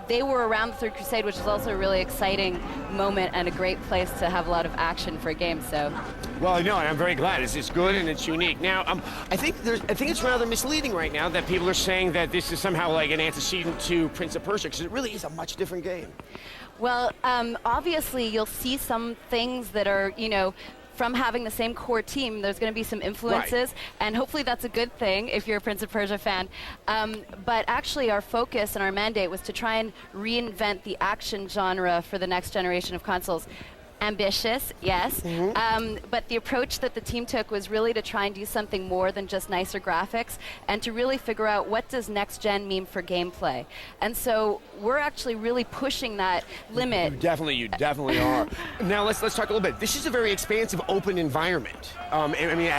they were around the Third Crusade, which is also a really exciting moment and a great place to have a lot of action for a game. So, well, I know, and I'm very glad. It's good and it's unique. Now, I think it's rather misleading right now that people are saying that this is somehow like an antecedent to Prince of Persia, because it really is a much different game. Well, obviously, you'll see some things that are, you know, from having the same core team, there's going to be some influences, and hopefully that's a good thing if you're a Prince of Persia fan. But actually our focus and our mandate was to try and reinvent the action genre for the next generation of consoles. Ambitious, yes, but the approach that the team took was really to try and do something more than just nicer graphics, and to really figure out what does next gen mean for gameplay. And so we're actually really pushing that limit. You definitely are. Now let's talk a little bit. This is a very expansive, open environment. I mean,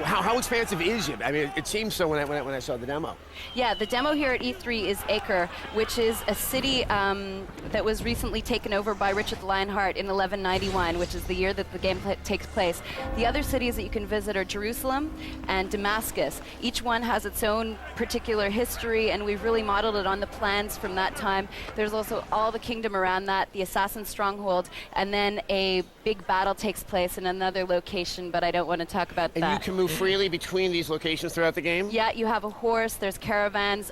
how expansive is it? I mean, it seems so when I saw the demo. Yeah, the demo here at E3 is Acre, which is a city that was recently taken over by Richard the Lionheart in 1191. Which is the year that the game takes place. The other cities that you can visit are Jerusalem and Damascus. Each one has its own particular history, and we've really modeled it on the plans from that time. There's also all the kingdom around that, the assassin stronghold, and then a big battle takes place in another location, but I don't want to talk about that. And you can move freely between these locations throughout the game? Yeah, you have a horse, there's caravans,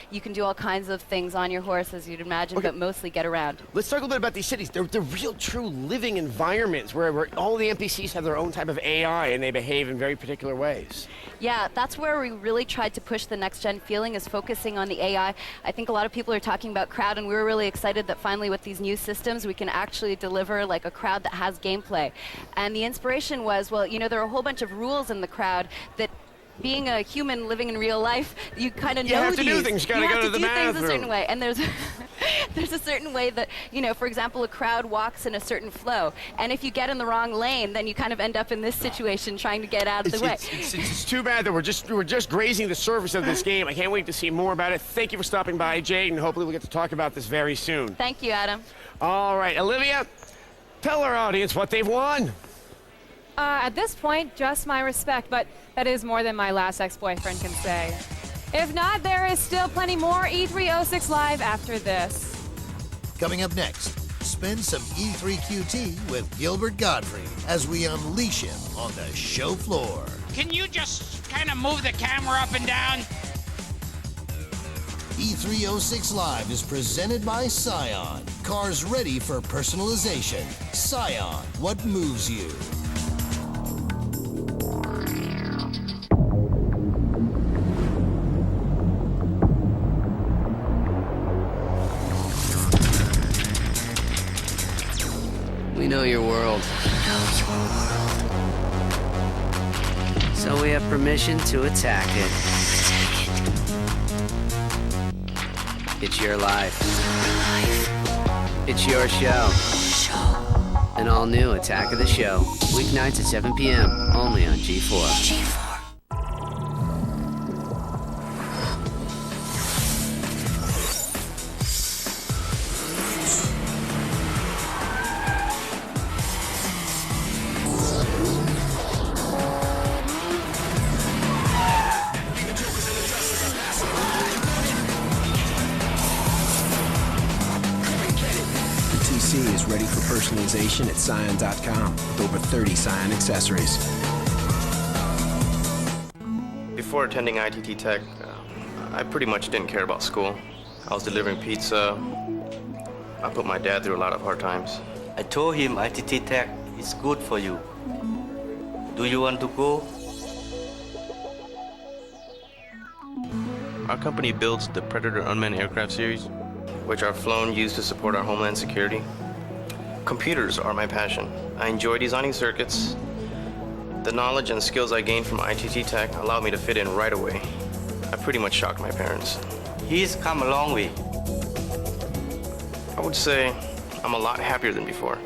you can do all kinds of things on your horse, as you'd imagine, but mostly get around. Let's talk a little bit about these cities. They're real, true, living environments where all the NPCs have their own type of AI and they behave in very particular ways. Yeah, that's where we really tried to push the next-gen feeling, is focusing on the AI. I think a lot of people are talking about crowd, and we were really excited that finally with these new systems we can actually deliver like a crowd that has gameplay. And the inspiration was, well, you know, there are a whole bunch of rules in the crowd that, being a human living in real life, you kind of know you have to these. do things. You gotta go to the bathroom. You have to do things a certain way, and there's a certain way that, you know, for example, a crowd walks in a certain flow, and if you get in the wrong lane, then you kind of end up in this situation trying to get out of the way. It's too bad that we're just grazing the surface of this game. I can't wait to see more about it. Thank you for stopping by, Jade, and hopefully we'll get to talk about this very soon. Thank you, Adam. All right, Olivia, tell our audience what they've won. At this point, just my respect, but that is more than my last ex-boyfriend can say. If not, there is still plenty more E306 Live after this. Coming up next, spend some E3 QT with Gilbert Godfrey as we unleash him on the show floor. Can you just kind of move the camera up and down? E306 Live is presented by Scion. Cars ready for personalization. Scion, what moves you? We know your world. So we have permission to attack it. It's your life. It's your show. An all-new Attack of the Show. Weeknights at 7 p.m. only on G4. ready for personalization at Scion.com with over 30 Scion accessories. Before attending ITT Tech, I pretty much didn't care about school. I was delivering pizza. I put my dad through a lot of hard times. I told him ITT Tech is good for you. Do you want to go? Our company builds the Predator unmanned aircraft series, which are flown used to support our homeland security. Computers are my passion. I enjoy designing circuits. The knowledge and skills I gained from ITT Tech allowed me to fit in right away. I pretty much shocked my parents. He's come a long way. I would say I'm a lot happier than before.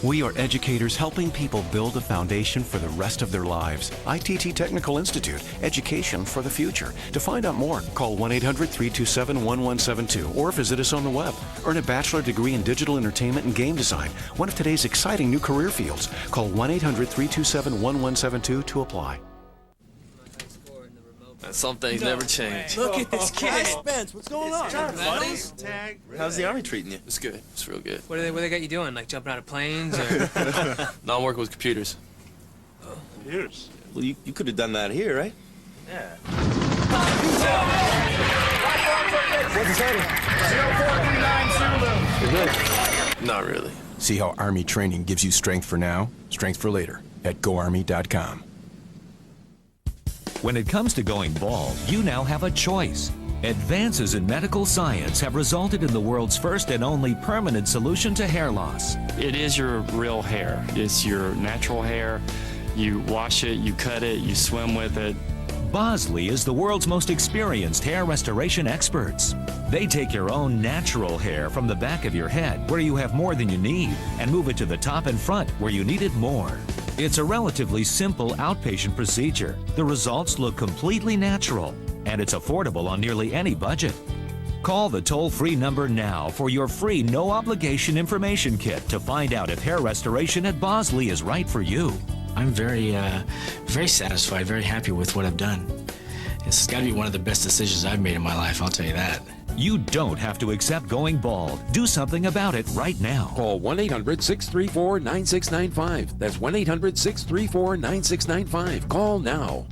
We are educators helping people build a foundation for the rest of their lives. ITT Technical Institute, education for the future. To find out more, call 1-800-327-1172 or visit us on the web. Earn a bachelor degree in digital entertainment and game design, one of today's exciting new career fields. Call 1-800-327-1172 to apply. Some things never change. Look at this kid. Spence, what's going on? How's the Army treating you? It's good. It's real good. What do they got you doing? Like jumping out of planes? Or? No, I'm working with computers. Computers? Well, you could have done that here, right? Yeah. Not really. See how Army training gives you strength for now, strength for later at GoArmy.com. When it comes to going bald, you now have a choice. Advances in medical science have resulted in the world's first and only permanent solution to hair loss. It is your real hair. It's your natural hair. You wash it, you cut it, you swim with it. Bosley is the world's most experienced hair restoration experts. They take your own natural hair from the back of your head, where you have more than you need, and move it to the top and front, where you need it more. It's a relatively simple outpatient procedure. The results look completely natural, and it's affordable on nearly any budget. Call the toll-free number now for your free no-obligation information kit to find out if hair restoration at Bosley is right for you. I'm very satisfied, very happy with what I've done. It's got to be one of the best decisions I've made in my life, I'll tell you that. You don't have to accept going bald. Do something about it right now. Call 1-800-634-9695. That's 1-800-634-9695. Call now.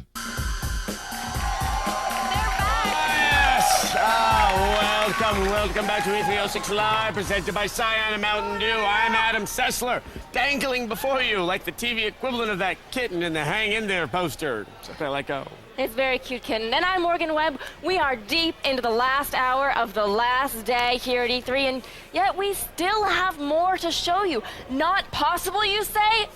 Welcome back to E306 Live, presented by Scion and Mountain Dew. I'm Adam Sessler, dangling before you like the TV equivalent of that kitten in the Hang In There poster. Except I let go. It's very cute, kitten. And I'm Morgan Webb. We are deep into the last hour of the last day here at E3, and yet we still have more to show you. Not possible, you say?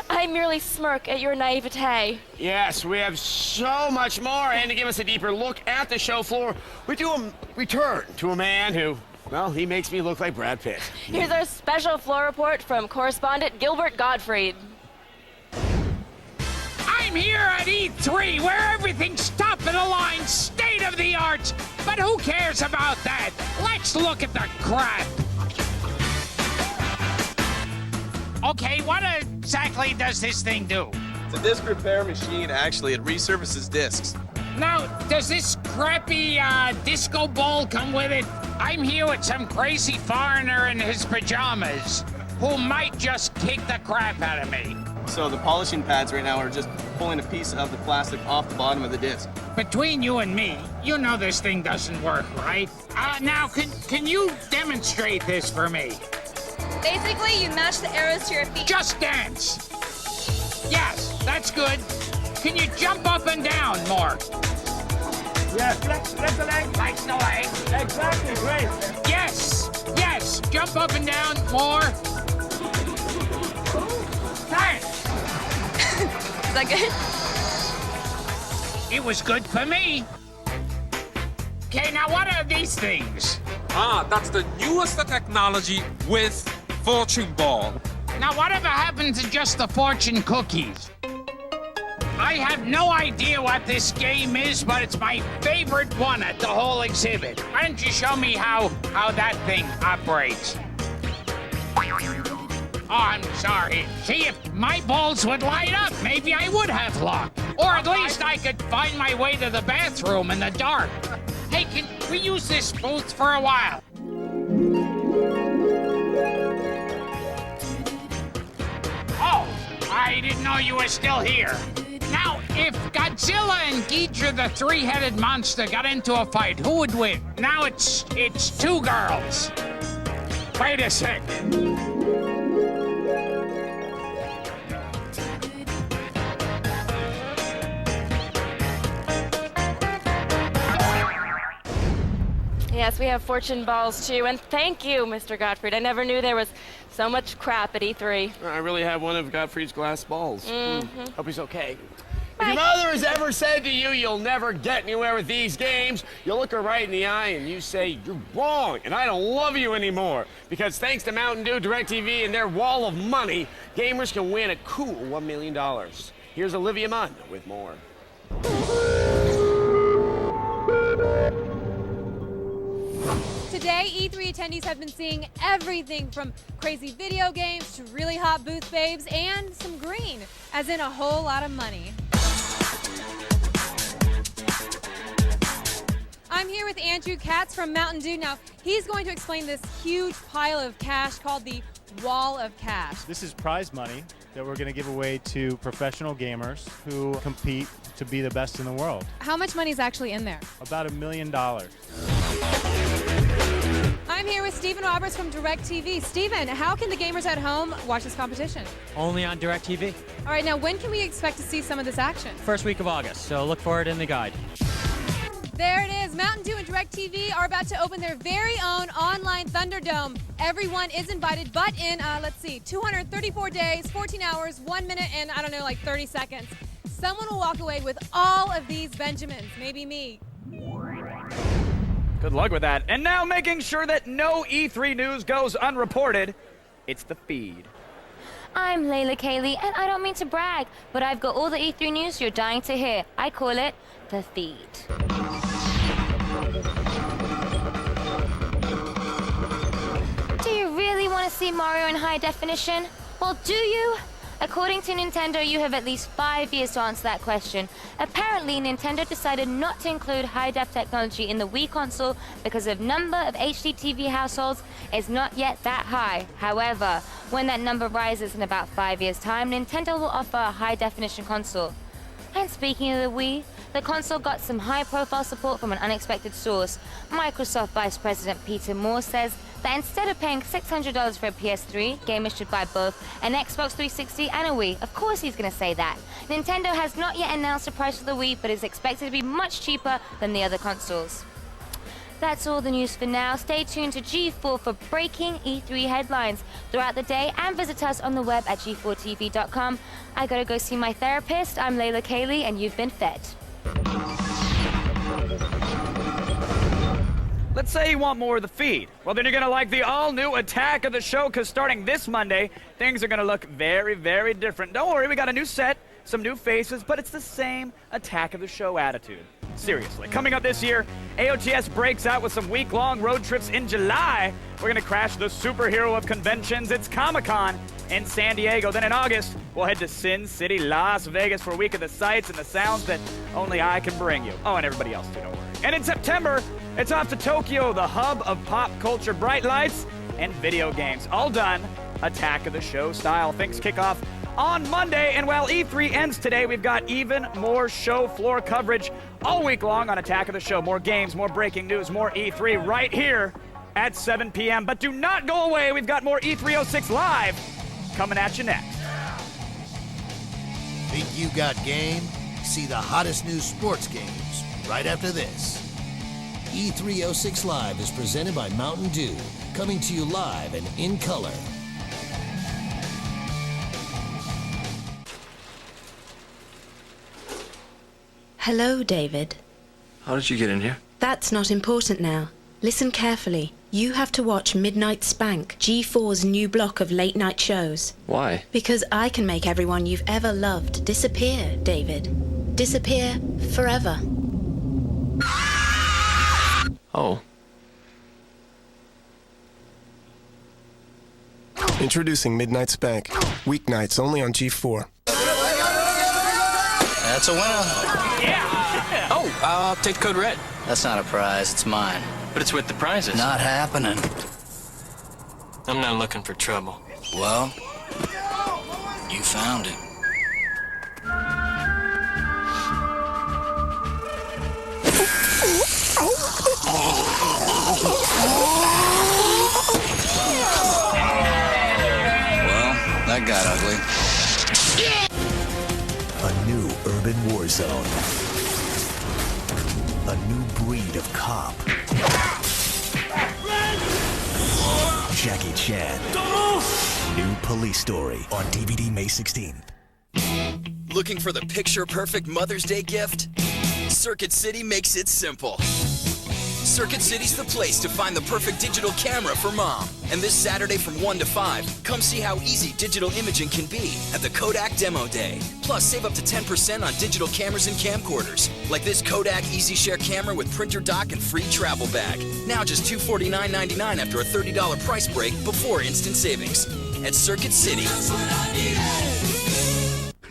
I merely smirk at your naivete. Yes, we have so much more, and to give us a deeper look at the show floor, we do a return to a man who, well, he makes me look like Brad Pitt. Here's our special floor report from correspondent Gilbert Gottfried. I'm here at E3, where everything's top of the line, state of the art. But who cares about that? Let's look at the crap. Okay, what exactly does this thing do? It's a disc repair machine. Actually, it resurfaces discs. Now, does this crappy disco ball come with it? I'm here with some crazy foreigner in his pajamas who might just kick the crap out of me. So the polishing pads right now are just pulling a piece of the plastic off the bottom of the disc. Between you and me, you know this thing doesn't work, right? Now, can you demonstrate this for me? Basically, you match the arrows to your feet. Just dance. Yes, that's good. Can you jump up and down more? Yeah, flex the leg. Flex the leg. Exactly, great. Yes, yes, jump up and down more. Thanks. Is that good? It was good for me. Okay, now what are these things? That's the newest technology with fortune ball. Now whatever happened to just the fortune cookies? I have no idea what this game is, but it's my favorite one at the whole exhibit. Why don't you show me how that thing operates? Oh, I'm sorry. See, if my balls would light up, maybe I would have luck. Or at least I could find my way to the bathroom in the dark. Hey, can we use this booth for a while? I didn't know you were still here. Now, if Godzilla and Ghidra the three-headed monster got into a fight, who would win? Now it's two girls. Wait a second. Yes, we have fortune balls too, and thank you, Mr. Gottfried. I never knew there was so much crap at E3. I really have one of Gottfried's glass balls. Hope he's okay. If Bye. your mother has ever said to you, you'll never get anywhere with these games, you look her right in the eye and you say, you're wrong, and I don't love you anymore. Because thanks to Mountain Dew, DirecTV, and their wall of money, gamers can win a cool $1 million. Here's Olivia Munn with more. Today, E3 attendees have been seeing everything from crazy video games to really hot booth babes and some green, as in a whole lot of money. I'm here with Andrew Katz from Mountain Dew. Now, he's going to explain this huge pile of cash called the Wall of Cash. This is prize money that we're going to give away to professional gamers who compete to be the best in the world. How much money is actually in there? About $1 million. I'm here with Stephen Roberts from DirecTV. Stephen, how can the gamers at home watch this competition? Only on DirecTV. All right, now when can we expect to see some of this action? First week of August, so look for it in the guide. There it is. Mountain Dew and DirecTV are about to open their very own online Thunderdome. Everyone is invited, but in, 234 days, 14 hours, 1 minute, and 30 seconds. Someone will walk away with all of these Benjamins, maybe me. Good luck with that. And now making sure that no E3 news goes unreported, it's the feed. I'm Layla Kayleigh, and I don't mean to brag, but I've got all the E3 news you're dying to hear. I call it the feed. Do you really want to see Mario in high definition? Well, do you? According to Nintendo, you have at least 5 years to answer that question. Apparently, Nintendo decided not to include high-def technology in the Wii console because the number of HD TV households is not yet that high. However, when that number rises in about 5 years' time, Nintendo will offer a high-definition console. And speaking of the Wii, the console got some high-profile support from an unexpected source. Microsoft Vice President Peter Moore says that instead of paying $600 for a PS3, gamers should buy both an Xbox 360 and a Wii. Of course he's going to say that. Nintendo has not yet announced the price for the Wii, but is expected to be much cheaper than the other consoles. That's all the news for now. Stay tuned to G4 for breaking E3 headlines throughout the day, and visit us on the web at g4tv.com. I gotta go see my therapist. I'm Layla Kayleigh, and you've been fed. Let's say you want more of the feed. Well, then you're going to like the all-new Attack of the Show, because starting this Monday, things are going to look very, very different. Don't worry, we got a new set, some new faces, but it's the same Attack of the Show attitude. Seriously. Coming up this year, AOTS breaks out with some week-long road trips in July. We're going to crash the superhero of conventions. It's Comic-Con in San Diego. Then in August, we'll head to Sin City, Las Vegas for a week of the sights and the sounds that only I can bring you. Oh, and everybody else too, don't worry. And in September, it's off to Tokyo, the hub of pop culture, bright lights, and video games. All done Attack of the Show style. Things kick off on Monday, and while E3 ends today, we've got even more show floor coverage all week long on Attack of the Show. More games, more breaking news, more E3 right here at 7 p.m. But do not go away. We've got more E306 Live coming at you next. Think you got game? See the hottest new sports games right after this. E306 Live is presented by Mountain Dew, coming to you live and in color. Hello, David. How did you get in here? That's not important now. Listen carefully. You have to watch Midnight Spank, G4's new block of late-night shows. Why? Because I can make everyone you've ever loved disappear, David. Disappear forever. Oh. Introducing Midnight Spank. Weeknights only on G4. That's a winner. Yeah! Oh, I'll take code red. That's not a prize, it's mine. But it's with the prizes. Not happening. I'm not looking for trouble. Well, you found it. Well, that got ugly. A new urban war zone. A new breed of cop. Jackie Chan. New police story on DVD May 16th. Looking for the picture-perfect Mother's Day gift? Circuit City makes it simple. Circuit City's the place to find the perfect digital camera for mom. And this Saturday from 1 to 5, come see how easy digital imaging can be at the Kodak Demo Day. Plus, save up to 10% on digital cameras and camcorders, like this Kodak EasyShare camera with printer dock and free travel bag. Now just $249.99 after a $30 price break before instant savings. At Circuit City.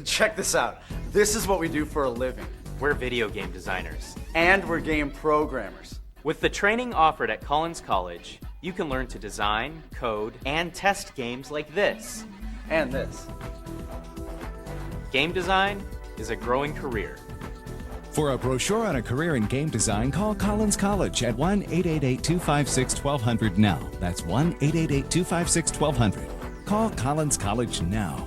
Check this out. This is what we do for a living. We're video game designers. And we're game programmers. With the training offered at Collins College, you can learn to design, code, and test games like this. And this. Game design is a growing career. For a brochure on a career in game design, call Collins College at 1-888-256-1200 now. That's 1-888-256-1200. Call Collins College now.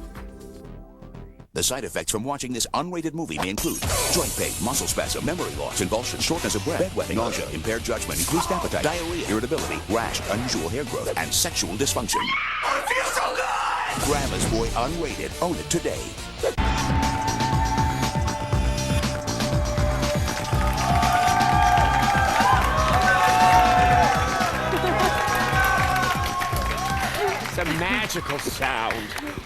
The side effects from watching this unrated movie may include joint pain, muscle spasm, memory loss, convulsion, shortness of breath, bedwetting, nausea, impaired judgment, increased appetite, diarrhea, irritability, rash, unusual hair growth, and sexual dysfunction. I feel so good! Grandma's Boy Unrated. Own it today. It's a magical sound.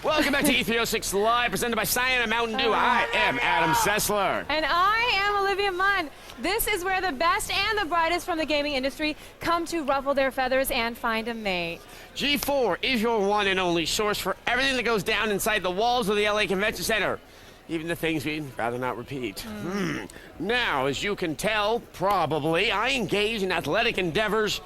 Welcome back to E306 Live, presented by Cyan and Mountain Dew. I am Adam Sessler. And I am Olivia Munn. This is where the best and the brightest from the gaming industry come to ruffle their feathers and find a mate. G4 is your one and only source for everything that goes down inside the walls of the LA Convention Center. Even the things we'd rather not repeat. Now, as you can tell, probably, I engage in athletic endeavors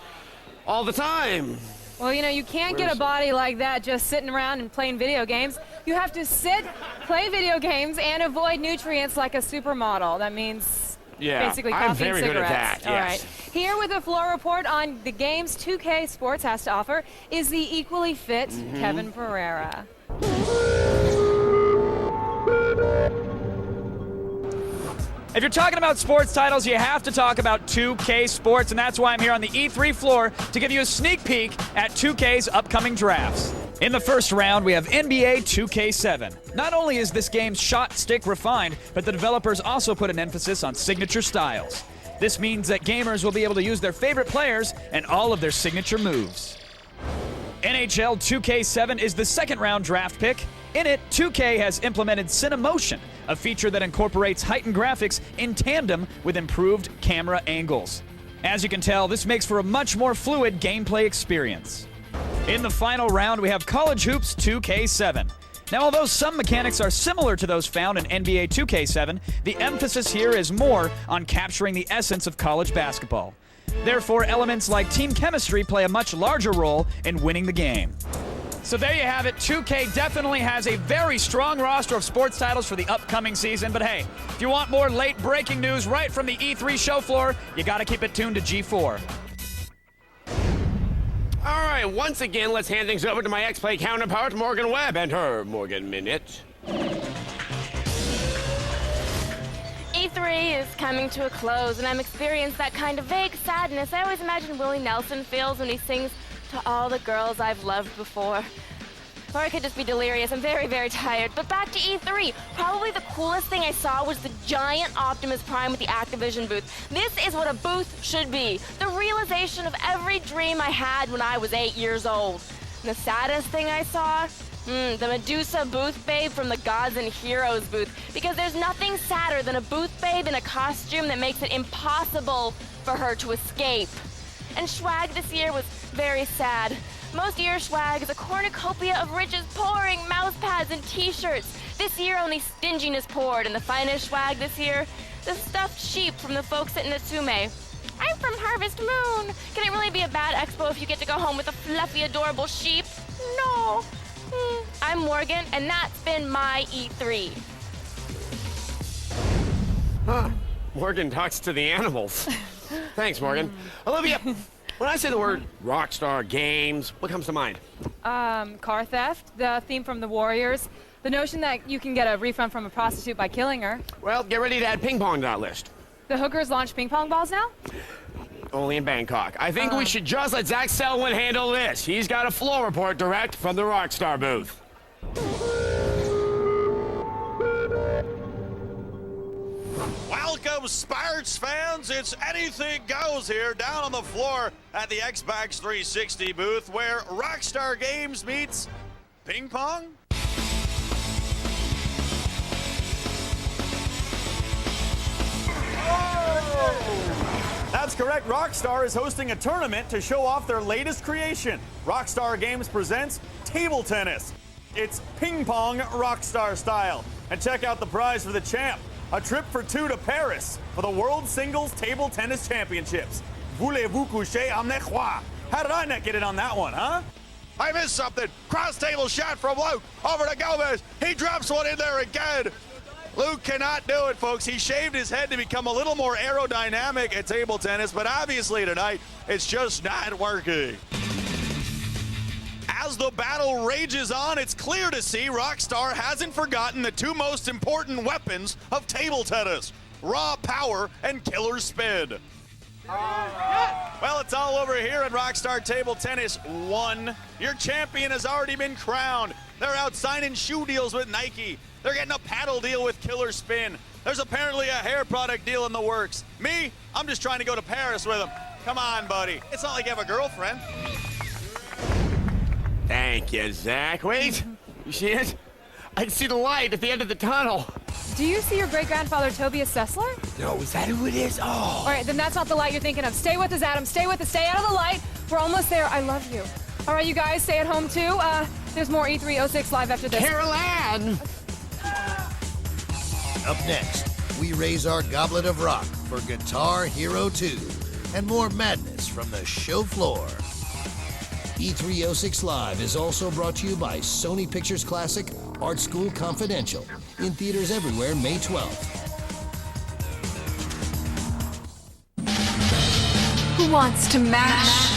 all the time. Well, you know, you can't get a body like that just sitting around and playing video games. You have to sit, play video games, and avoid nutrients like a supermodel. That means basically coffee I'm very and cigarettes. good at that, All yes. right. Here with a floor report on the games 2K Sports has to offer is the equally fit Kevin Pereira. If you're talking about sports titles, you have to talk about 2K Sports, and that's why I'm here on the E3 floor to give you a sneak peek at 2K's upcoming drafts. In the first round, we have NBA 2K7. Not only is this game's shot stick refined, but the developers also put an emphasis on signature styles. This means that gamers will be able to use their favorite players and all of their signature moves. NHL 2K7 is the second round draft pick. In it, 2K has implemented Cinemotion, a feature that incorporates heightened graphics in tandem with improved camera angles. As you can tell, this makes for a much more fluid gameplay experience. In the final round, we have College Hoops 2K7. Now, although some mechanics are similar to those found in NBA 2K7, the emphasis here is more on capturing the essence of college basketball. Therefore, elements like team chemistry play a much larger role in winning the game. So there you have it. 2K definitely has a very strong roster of sports titles for the upcoming season. But hey, if you want more late breaking news right from the E3 show floor, you got to keep it tuned to G4. All right, once again, let's hand things over to my X-Play counterpart, Morgan Webb, and her Morgan Minute. E3 is coming to a close, and I'm experiencing that kind of vague sadness I always imagine Willie Nelson feels when he sings to all the girls I've loved before. Or I could just be delirious. I'm very, very tired. But back to E3. Probably the coolest thing I saw was the giant Optimus Prime with the Activision booth. This is what a booth should be. The realization of every dream I had when I was 8 years old. And the saddest thing I saw? The Medusa booth babe from the Gods and Heroes booth. Because there's nothing sadder than a booth babe in a costume that makes it impossible for her to escape. And swag this year was very sad. Most year swag is a cornucopia of riches pouring, mouse pads and t-shirts. This year only stinginess poured, and the finest swag this year, the stuffed sheep from the folks at Natsume. I'm from Harvest Moon. Can it really be a bad expo if you get to go home with a fluffy, adorable sheep? No. I'm Morgan, and that's been my E3. Huh. Morgan talks to the animals. Thanks, Morgan. Olivia, when I say the word Rockstar Games, what comes to mind? Car theft, the theme from the Warriors, the notion that you can get a refund from a prostitute by killing her. Well, get ready to add ping pong to that list. The hookers launch ping pong balls now? Only in Bangkok. I think we should just let Zach Selwyn handle this. He's got a floor report direct from the Rockstar booth. Welcome, Sparks fans. It's anything goes here down on the floor at the Xbox 360 booth where Rockstar Games meets ping pong. That's correct. Rockstar is hosting a tournament to show off their latest creation. Rockstar Games presents table tennis. It's ping pong Rockstar style. And check out the prize for the champ. A trip for two to Paris for the World Singles Table Tennis Championships. Voulez-vous coucher à mes croix? How did I not get it on that one, huh? I missed something. Cross table shot from Luke over to Gomez. He drops one in there again. Luke cannot do it, folks. He shaved his head to become a little more aerodynamic at table tennis, but obviously tonight it's just not working. As the battle rages on, it's clear to see Rockstar hasn't forgotten the two most important weapons of table tennis, raw power and killer spin. Well, it's all over here at Rockstar Table Tennis 1. Your champion has already been crowned. They're out signing shoe deals with Nike. They're getting a paddle deal with Killer Spin. There's apparently a hair product deal in the works. Me, I'm just trying to go to Paris with them. Come on, buddy. It's not like you have a girlfriend. Thank you, Zach. Wait, you see it? I can see the light at the end of the tunnel. Do you see your great-grandfather Tobias Sessler? No, is that who it is? Oh. All right, then that's not the light you're thinking of. Stay with us, Adam. Stay with us. Stay out of the light. We're almost there. I love you. All right, you guys, stay at home, too. There's more E306 live after this. Carol Ann! Up next, we raise our goblet of rock for Guitar Hero 2 and more madness from the show floor. E306 Live is also brought to you by Sony Pictures Classic Art School Confidential, in theaters everywhere May 12th. Who wants to mash?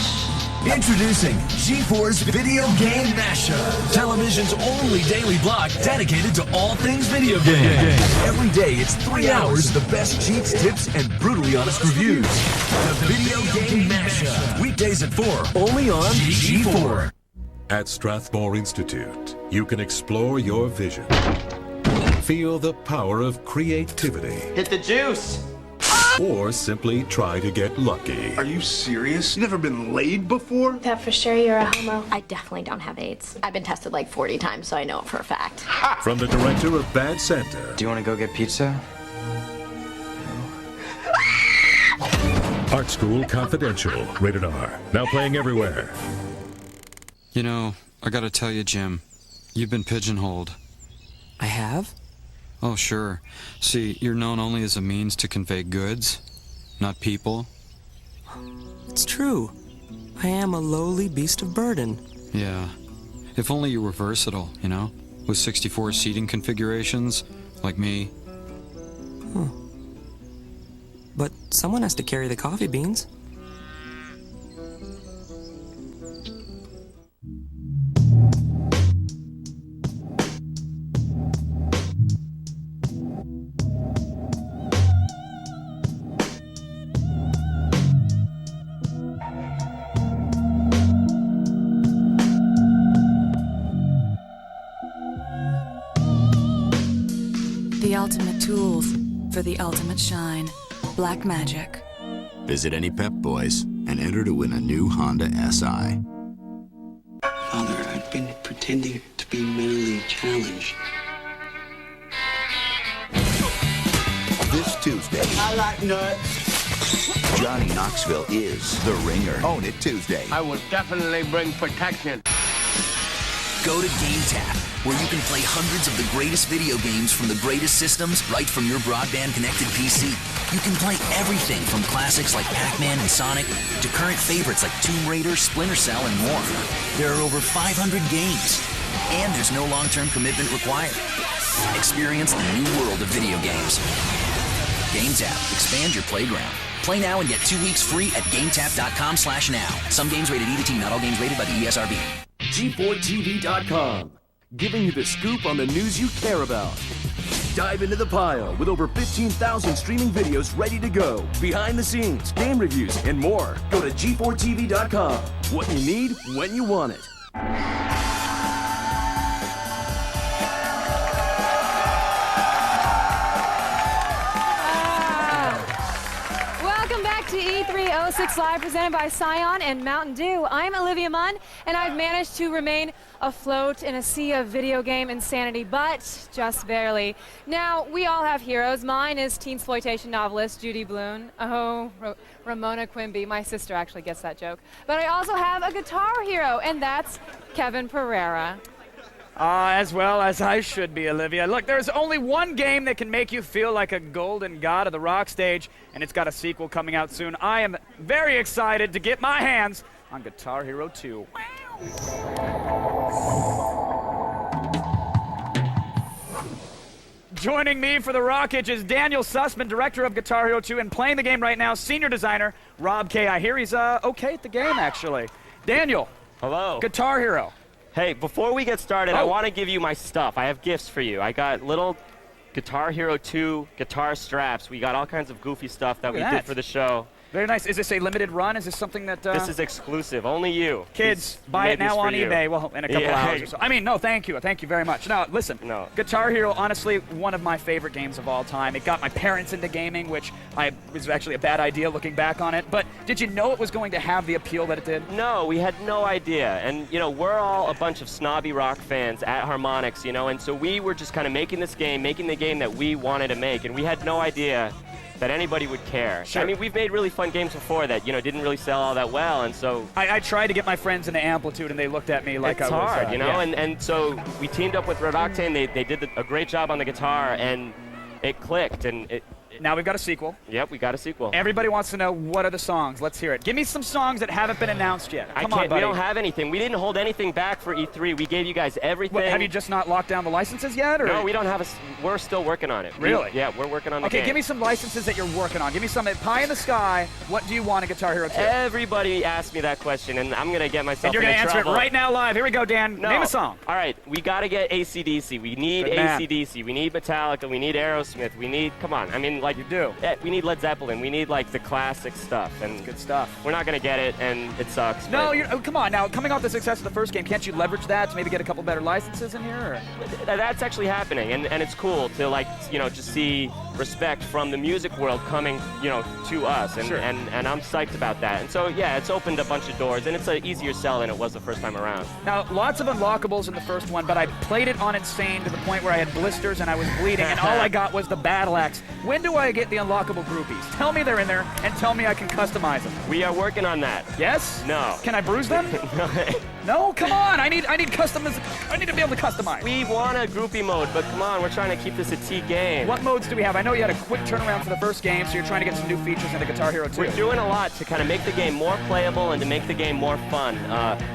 Introducing GeForce Video Game Mashup, television's only daily block dedicated to all things video game. Every day it's 3 hours of the best cheats, tips, and brutally honest reviews. The Video Game Mashup, weekdays at 4, only on G4. At Strathmore Institute, you can explore your vision. Feel the power of creativity. Hit the juice! Or simply try to get lucky. Are you serious? You never been laid before? That for sure you're a homo. I definitely don't have AIDS. I've been tested like 40 times, so I know it for a fact. From the director of Bad Santa. Do you want to go get pizza? Art School Confidential, rated R. Now playing everywhere. You know, I gotta tell you, Jim, you've been pigeonholed. I have? Oh, sure. See, you're known only as a means to convey goods, not people. It's true. I am a lowly beast of burden. Yeah. If only you were versatile, you know? With 64 seating configurations, like me. Huh. But someone has to carry the coffee beans. The ultimate tools for the ultimate shine. Black Magic. Visit any Pep Boys and enter to win a new Honda SI. Father, I've been pretending to be mentally challenged. This Tuesday, I like nuts. Johnny Knoxville is the Ringer. Own It Tuesday. I will definitely bring protection. Go to GameTap, where you can play hundreds of the greatest video games from the greatest systems right from your broadband-connected PC. You can play everything from classics like Pac-Man and Sonic to current favorites like Tomb Raider, Splinter Cell, and more. There are over 500 games, and there's no long-term commitment required. Experience the new world of video games. GameTap. Expand your playground. Play now and get 2 weeks free at GameTap.com/now. Some games rated E to T, not all games rated by the ESRB. G4TV.com, giving you the scoop on the news you care about. Dive into the pile with over 15,000 streaming videos ready to go. Behind the scenes, game reviews, and more. Go to G4TV.com. What you need, when you want it. Welcome back to E306 Live, presented by Scion and Mountain Dew. I'm Olivia Munn, and I've managed to remain afloat in a sea of video game insanity, but just barely. Now, we all have heroes. Mine is teen-sploitation novelist Judy Blume. Oh, Ramona Quimby. My sister actually gets that joke. But I also have a guitar hero, and that's Kevin Pereira. As well as I should be, Olivia. Look, there's only one game that can make you feel like a golden god of the rock stage, and it's got a sequel coming out soon. I am very excited to get my hands on Guitar Hero 2. Joining me for the Rockage is Daniel Sussman, director of Guitar Hero 2, and playing the game right now, senior designer Rob K. I hear he's okay at the game, actually. Daniel. Hello. Guitar Hero. Hey, before we get started, I want to give you my stuff. I have gifts for you. I got little Guitar Hero 2 guitar straps. We got all kinds of goofy stuff that we did for the show. Very nice. Is this a limited run? Is this something that... This is exclusive. Only you. Kids, buy it now on eBay. Well, in a couple hours or so. I mean, no, thank you. Thank you very much. Now, listen. No. Guitar Hero, honestly, one of my favorite games of all time. It got my parents into gaming, which was actually a bad idea looking back on it. But did you know it was going to have the appeal that it did? No, we had no idea. And, you know, we're all a bunch of snobby rock fans at Harmonix, you know, and so we were just kind of making this game, making the game that we wanted to make, and we had no idea that anybody would care. Sure. I mean, we've made really fun games before that, you know, didn't really sell all that well, and so... I tried to get my friends into Amplitude, and they looked at me like it's I was... hard, you know, yeah. and so we teamed up with Red Octane. They did a great job on the guitar, and it clicked, and it... Now we've got a sequel. Yep, we got a sequel. Everybody wants to know, what are the songs? Let's hear it. Give me some songs that haven't been announced yet. Come on, buddy. We don't have anything. We didn't hold anything back for E3. We gave you guys everything. What, have you just not locked down the licenses yet? Or? No, we don't have we're still working on it. Really? Yeah, we're working on the game. Okay, give me some licenses that you're working on. Give me some pie in the sky. What do you want in Guitar Hero 2? Everybody asked me that question, and I'm going to get myself and you're going to answer it right now live. Here we go, Dan. No. Name a song. All right, we got to get AC/DC. We need AC/DC. We need Metallica. We need Aerosmith. We need, come on. I mean, like... You do. Yeah, we need Led Zeppelin. We need, like, the classic stuff. And good stuff. We're not going to get it, and it sucks. No, come on. Now, coming off the success of the first game, can't you leverage that to maybe get a couple better licenses in here? Or? That's actually happening, and it's cool to, like, you know, just see respect from the music world coming, you know, to us. And, sure. and I'm psyched about that. And so, yeah, it's opened a bunch of doors, and it's an easier sell than it was the first time around. Now, lots of unlockables in the first one, but I played it on Insane to the point where I had blisters and I was bleeding, and all I got was the battle axe. When do I get the unlockable groupies? Tell me they're in there, and tell me I can customize them. We are working on that. Yes? No. Can I bruise them? No, come on. I need customiz. I need to be able to customize. We want a groupie mode, but come on, we're trying to keep this a T game. What modes do we have? I know you had a quick turnaround for the first game, so you're trying to get some new features into Guitar Hero 2. We're doing a lot to kind of make the game more playable and to make the game more fun.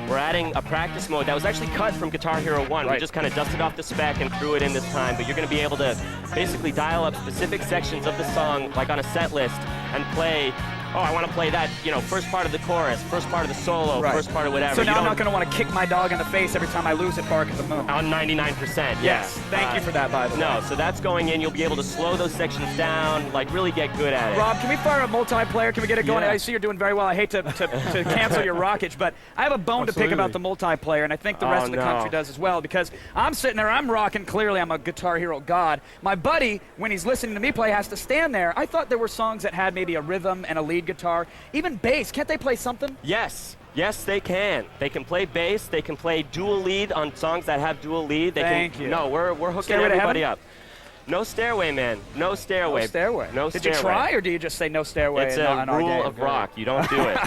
We're adding a practice mode that was actually cut from Guitar Hero 1. Right. We just kind of dusted off the spec and threw it in this time, but you're going to be able to basically dial up specific sections of the song, like on a set list, and play, oh, I want to play that, you know, first part of the chorus, first part of the solo, right. first part of whatever. So now I'm not going to want to kick my dog in the face every time I lose at Bark at the Moon. On 99%, yeah. Yes, thank you for that, by the way. No, so that's going in. You'll be able to slow those sections down, like really get good at it. Rob, can we fire a multiplayer? Can we get it going? Yeah. I see you're doing very well. I hate to cancel your rockage, but I have a bone to pick about the multiplayer, and I think the rest of the country does as well, because I'm sitting there, I'm rocking. Clearly, I'm a Guitar Hero god. My buddy, when he's listening to me play, has to stand there. I thought there were songs that had maybe a rhythm and a lead guitar. Even bass, can't they play something? Yes. Yes, they can. They can play bass. They can play dual lead on songs that have dual lead. Thank you. No, we're hooking Stairway everybody up. No stairway, man. No stairway. No stairway. No Did stairway. you try, or do you just say no stairway? It's a rule of rock. You don't do it.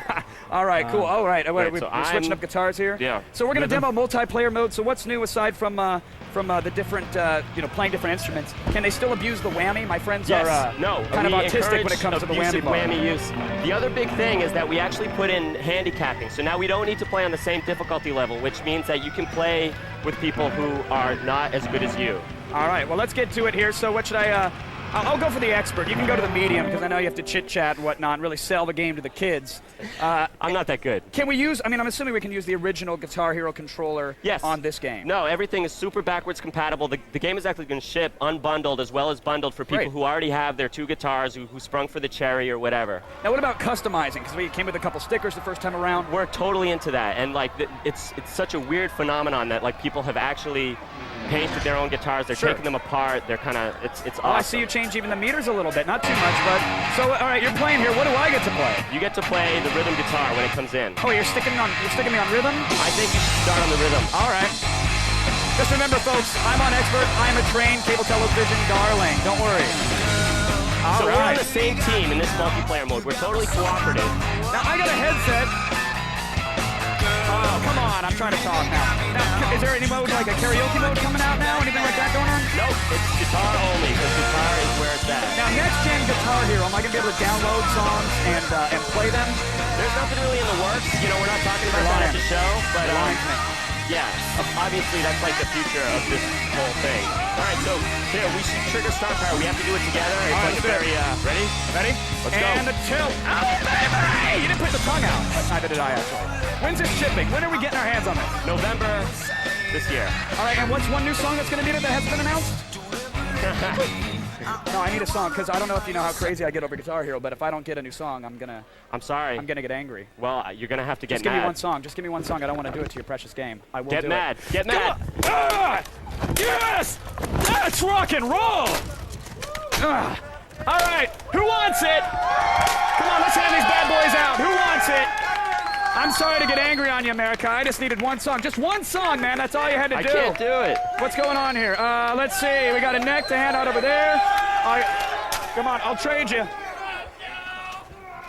All right, cool. All right, we're so switching up guitars here. Yeah. So we're going to demo multiplayer mode. So what's new aside from the different, playing different instruments? Can they still abuse the whammy? My friends are kind of autistic when it comes to the whammy bar. Whammy use. The other big thing is that we actually put in handicapping. So now we don't need to play on the same difficulty level, which means that you can play with people who are not as good as you. All right, well, let's get to it here. So what should I I'll go for the expert. You can go to the medium, because I know you have to chit-chat and whatnot and really sell the game to the kids. I'm not that good. Can we use, I'm assuming we can use the original Guitar Hero controller on this game. No, everything is super backwards compatible. The game is actually going to ship unbundled as well as bundled for people who already have their 2 guitars, who sprung for the cherry or whatever. Now, what about customizing? Because we came with a couple stickers the first time around. We're totally into that, and like it's such a weird phenomenon that like people have actually painted their own guitars. They're taking them apart. They're kind of it's awesome. I see you change even the meters a little bit, not too much, but so all right, you're playing here. What do I get to play? You get to play the rhythm guitar when it comes in. Oh, you're sticking me on rhythm? I think you should start on the rhythm. All right. Just remember, folks, I'm on expert. I'm a trained cable television darling. Don't worry. So we're on the same team in this multiplayer mode. We're totally cooperative. Now I got a headset. Oh, come on, I'm trying to talk now. Is there any mode, like a karaoke mode coming out now? Anything like that going on? Nope, it's guitar only, because guitar is where it's at. Now, next-gen Guitar Hero, am I going to be able to download songs and play them? There's nothing really in the works. You know, we're not talking about that at the show, but yeah, obviously that's like the future of this whole thing. All right, so here, we should trigger start power. We have to do it together. It's like very, ready? Ready? Let's go. And a tilt. Oh, baby! You didn't put the tongue out. Neither did I, actually. When's this shipping? When are we getting our hands on this? November this year. All right, and what's one new song that's going to be there that hasn't been announced? No, I need a song, because I don't know if you know how crazy I get over Guitar Hero, but if I don't get a new song, I'm sorry. I'm going to get angry. Well, you're going to have to get mad. Just give me one song. Just give me one song. I don't want to do it to your precious game. I will get do mad. it. Get mad. Yes! That's rock and roll! All right, who wants it? Come on, let's hand these bad boys out. Who wants it? I'm sorry to get angry on you, America. I just needed one song. Just one song, man. That's all you had to do. I can't do it. What's going on here? Let's see. We got a neck to hand out over there. Come on, I'll trade you.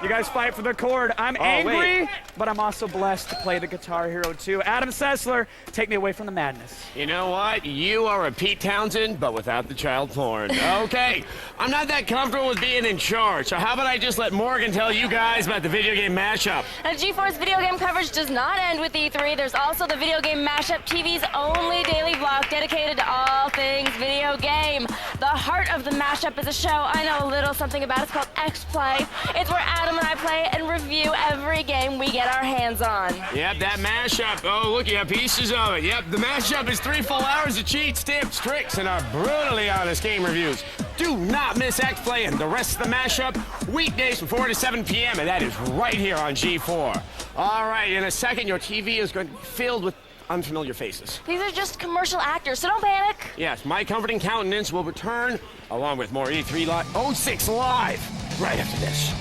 You guys fight for the chord. I'm angry, but I'm also blessed to play the Guitar Hero 2. Adam Sessler, take me away from the madness. You know what? You are a Pete Townsend, but without the child porn. Okay, I'm not that comfortable with being in charge, so how about I just let Morgan tell you guys about the video game mashup? And GeForce video game coverage does not end with E3. There's also the Video Game Mashup, TV's only daily vlog dedicated to all things video game. The heart of the mashup is a show I know a little something about. It's called X-Play. It's where Adam and I play and review every game we get our hands on. Yep, that mashup. Oh, look, you have pieces of it. Yep, the mashup is 3 full hours of cheats, tips, tricks, and our brutally honest game reviews. Do not miss X-Play and the rest of the mashup weekdays from 4 to 7 p.m., and that is right here on G4. All right, in a second, your TV is going to be filled with unfamiliar faces. These are just commercial actors, so don't panic. Yes, my comforting countenance will return, along with more E3 06 Live, right after this.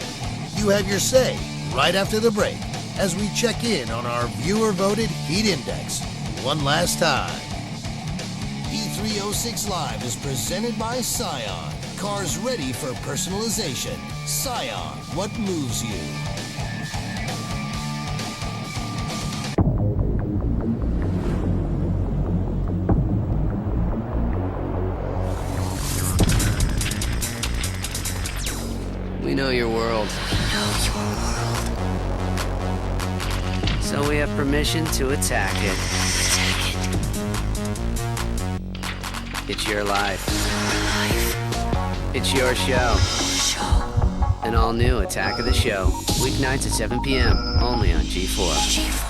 You have your say right after the break as we check in on our viewer-voted Heat Index one last time. E306 Live is presented by Scion. Cars ready for personalization. Scion, what moves you? We know your world. So we have permission to attack it. It's your life. It's your show. An all-new Attack of the Show. Weeknights at 7 p.m. Only on G4.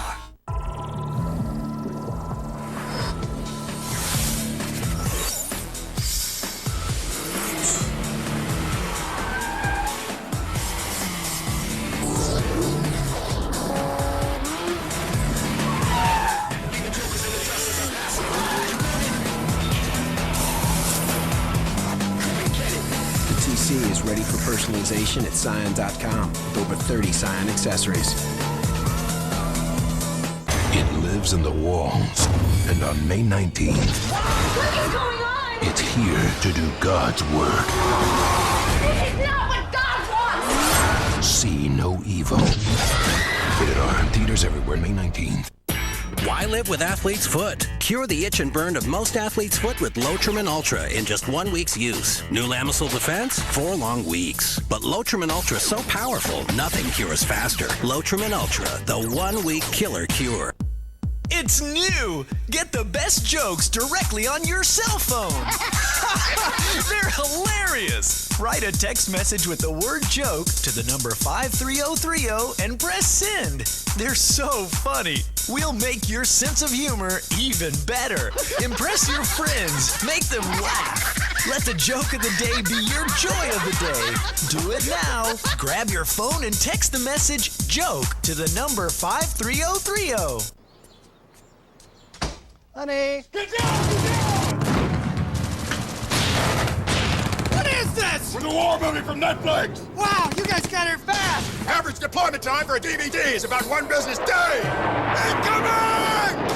Is ready for personalization at Scion.com with over 30 Scion accessories. It lives in the walls, and on May 19th, What is going on? it's here to do God's work. This is not what God wants! See no evil. Rated R. Theaters everywhere, May 19th. Why live with athlete's foot? Cure the itch and burn of most athlete's foot with Lotrimin Ultra in just 1 week's use. New Lamisil Defense, 4 long weeks. But Lotrimin Ultra is so powerful, nothing cures faster. Lotrimin Ultra, the 1 week killer cure. It's new! Get the best jokes directly on your cell phone. They're hilarious! Write a text message with the word joke to the number 53030 and press send. They're so funny. We'll make your sense of humor even better. Impress your friends. Make them laugh. Let the joke of the day be your joy of the day. Do it now. Grab your phone and text the message joke to the number 53030. Honey. Get down! Get down! What is this? We're the war movie from Netflix. Wow, you guys got here fast. Average deployment time for a DVD is about 1 business day. Incoming!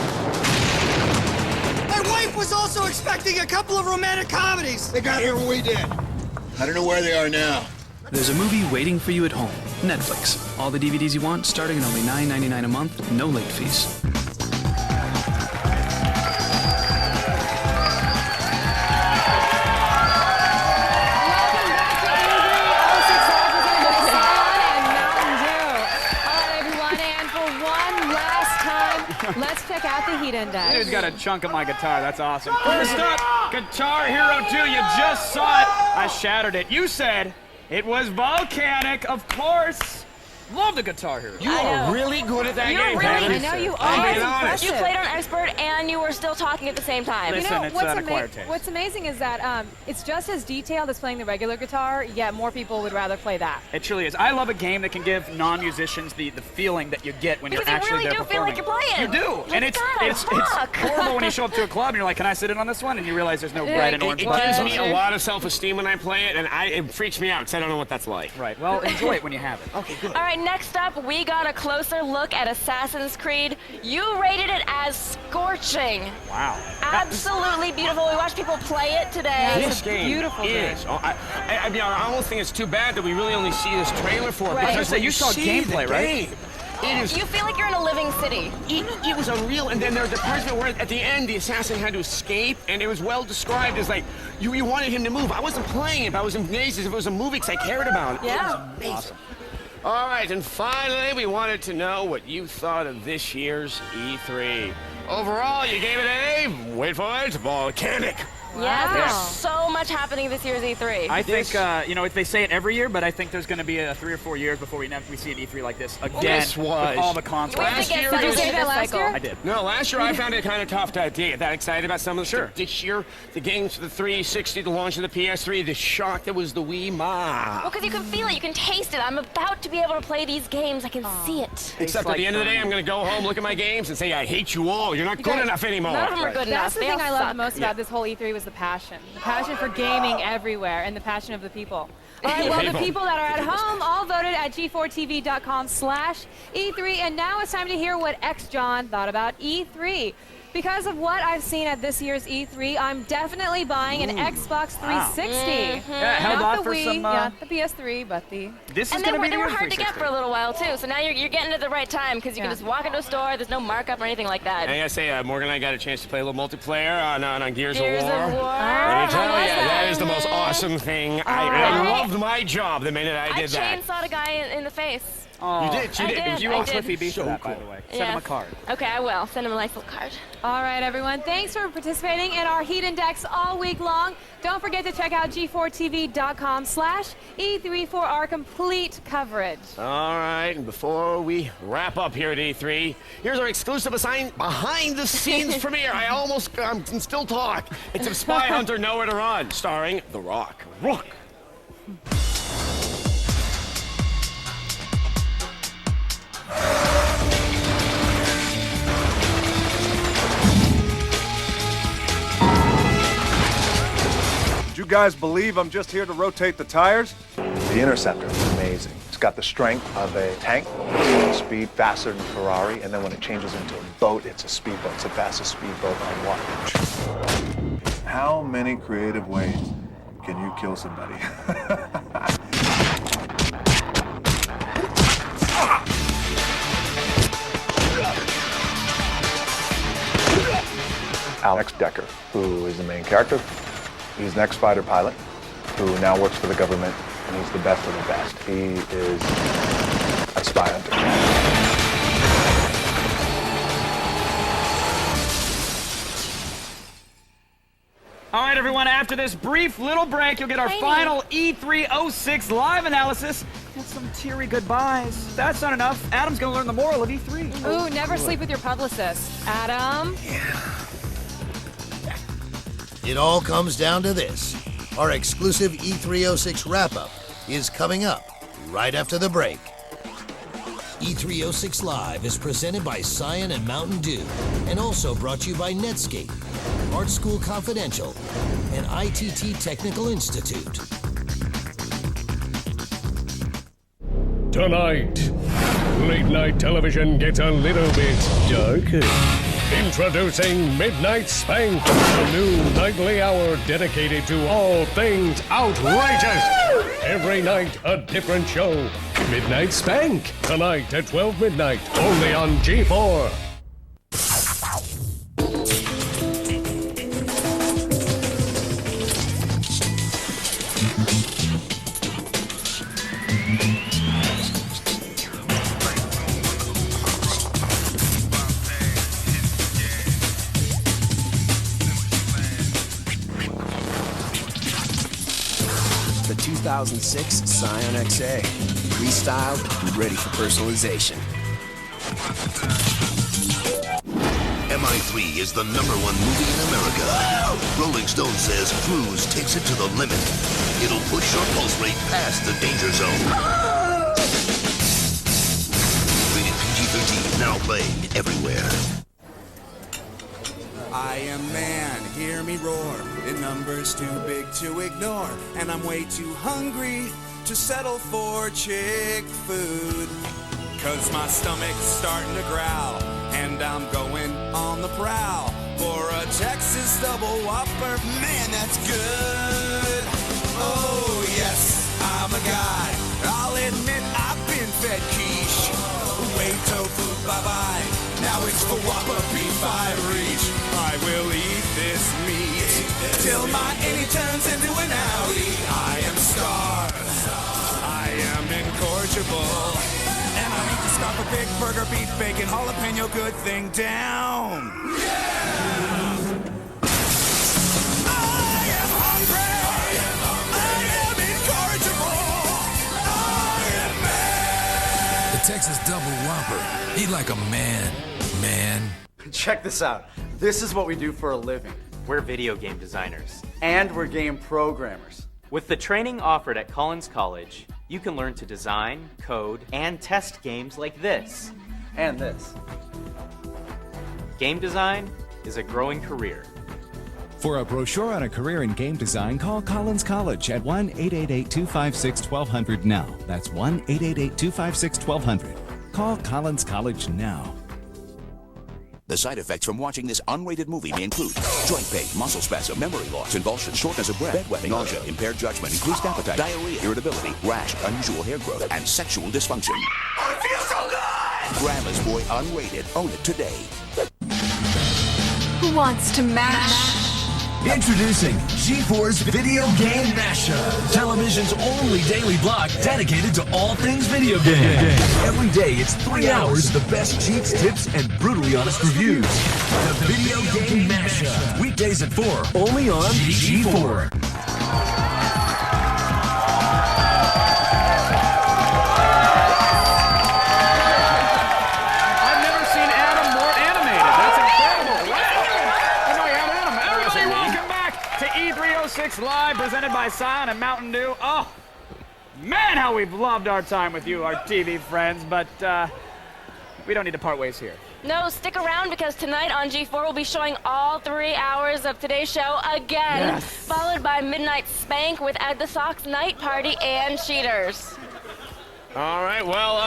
My wife was also expecting a couple of romantic comedies. They got here when we did. I don't know where they are now. There's a movie waiting for you at home. Netflix. All the DVDs you want, starting at only $9.99 a month, no late fees. Let's check out the heat index. Dude's got a chunk of my guitar. That's awesome. First up, Guitar Hero 2. You just saw it. I shattered it. You said it was volcanic. Of course. Love the Guitar Hero. You are really good at that game, Really, I know you are. I'm being honest. You played on expert and you were still talking at the same time. Listen, you know, it's an acquired taste. What's amazing is that it's just as detailed as playing the regular guitar, yet more people would rather play that. It truly is. I love a game that can give non-musicians the feeling that you get when you're actually there performing. Because you really do feel like you're playing. You do. And it's horrible when you show up to a club and you're like, can I sit in on this one? And you realize there's no red and orange It buttons. gives me a lot of self-esteem when I play it, and it freaks me out because I don't know what that's like. Right. Well, enjoy it when you have it. Okay, good. All right, next up, we got a closer look at Assassin's Creed. You rated it as scorching. Wow. Absolutely beautiful. We watched people play it today. This game beautiful is. game. I almost think it's too bad that we really only see this trailer for it. Right. Because So you saw gameplay, right? It is. You feel like you're in a living city. It was unreal, and then there was the part where at the end the assassin had to escape, and it was well described as like you wanted him to move. I wasn't playing it, but I was amazed as if it was a movie because I cared about it. Yeah. It was amazing. Awesome. All right, and finally, we wanted to know what you thought of this year's E3. Overall, you gave it a, wait for it, volcanic. Yeah, there's so much happening this year's E3. I think, they say it every year, but I think there's going to be 3 or 4 years before we see an E3 like this again with all the consoles. Last year, did you say that last year? I did. No, last year I found it kind of tough to get that excited about some of the stuff. This year, the games for the 360, the launch of the PS3, the shock that was the Wii Ma. Well, because you can feel it, you can taste it. I'm about to be able to play these games. I can see it. Except at the end of the day, I'm going to go home, look at my games, and say, I hate you all. You're not good enough anymore. None of them are good enough. That's the thing I loved the most about this whole E3 was the passion. The passion for gaming everywhere and the passion of the people. All right, well, the people that are at home all voted at g4tv.com/E3, and now it's time to hear what X-John thought about E3. Because of what I've seen at this year's E3, I'm definitely buying an Xbox 360. Yeah, held Not off the for Wii, some, not the PS3, but the... This is And going to be they the were year hard to get 360. for a little while, too. So now you're getting it at the right time because you can just walk into a store. There's no markup or anything like that. I gotta say, Morgan and I got a chance to play a little multiplayer on Gears Gears of War. of War. Let me tell you, that is the most awesome thing. I loved my job the minute I did that. I chainsawed a guy in the face. Oh. You did. I did. You I owe did. Cliffy B for that, by the way. Send him a card. Okay, I will. Send him a nice little card. All right, everyone. Thanks for participating in our Heat Index all week long. Don't forget to check out g4tv.com/E3 for our complete coverage. All right, and before we wrap up here at E3, here's our exclusive behind-the-scenes premiere. I can still talk. It's of Spy Hunter Nowhere to Run, starring The Rock. Rock. Do you guys believe I'm just here to rotate the tires? The Interceptor is amazing. It's got the strength of a tank, speed faster than a Ferrari, and then when it changes into a boat, it's a speedboat. It's the fastest speedboat on water. How many creative ways can you kill somebody? Alex Decker, who is the main character. He's an ex-fighter pilot who now works for the government, and he's the best of the best. He is a spy hunter. everyone. After this brief little break, you'll get our final E306 live analysis and some teary goodbyes. If that's not enough, Adam's going to learn the moral of E3. Ooh, never sleep with your publicist. Adam? It all comes down to this. Our exclusive E306 wrap-up is coming up right after the break. E306 Live is presented by Cyan and Mountain Dew and also brought to you by Netscape, Art School Confidential, and ITT Technical Institute. Tonight, late night television gets a little bit darker. Introducing Midnight Spank, a new nightly hour dedicated to all things outrageous. Every night, a different show. Midnight Spank, tonight at 12 midnight, only on G4. The 2006 Scion XA. Restyled and ready for personalization. MI3 is the #1 movie in America. Rolling Stone says Cruise takes it to the limit. It'll push your pulse rate past the danger zone. Rated PG-13, now playing everywhere. I am man, hear me roar. The number's too big to ignore, and I'm way too hungry to settle for chick food. 'Cause my stomach's starting to growl, and I'm going on the prowl for a Texas double whopper. Man, that's good. Oh yes, I'm a guy. I'll admit I've been fed quiche. Whey tofu, bye-bye. Now it's for Whopper beef I reach. I will eat this meat till my innie turns into an outie. I am starved. I am incorrigible. And I need to scarf a big burger, beef, bacon, jalapeno, good thing down. Yeah! I am hungry. I am incorrigible. I am mad. The Texas Double Whopper. Eat like a man. Check this out. This is what we do for a living. We're video game designers. And we're game programmers. With the training offered at Collins College, you can learn to design, code, and test games like this. And this. Game design is a growing career. For a brochure on a career in game design, call Collins College at 1-888-256-1200 now. That's 1-888-256-1200. Call Collins College now. The side effects from watching this unrated movie may include joint pain, muscle spasm, memory loss, convulsions, shortness of breath, bedwetting, nausea, impaired judgment, increased appetite, diarrhea, irritability, rash, unusual hair growth, and sexual dysfunction. I feel so good! Grandma's Boy Unrated. Own it today. Who wants to mash? Introducing G4's Video Game Mashup, television's only daily block dedicated to all things video game. Every day, it's 3 hours of the best cheats, tips, and brutally honest reviews. The Video Game Mashup, weekdays at 4, only on G4. I've never seen Adam more animated. That's incredible. Wow. Oh my God, Adam. Everybody, welcome back to E306 Live, presented by Cyan and Mountain Dew. Oh, man, how we've loved our time with you, our TV friends, but we don't need to part ways here. No, stick around because tonight on G4 we'll be showing all 3 hours of today's show again, followed by Midnight Spank with Add the Socks Night Party and Cheaters. All right, well,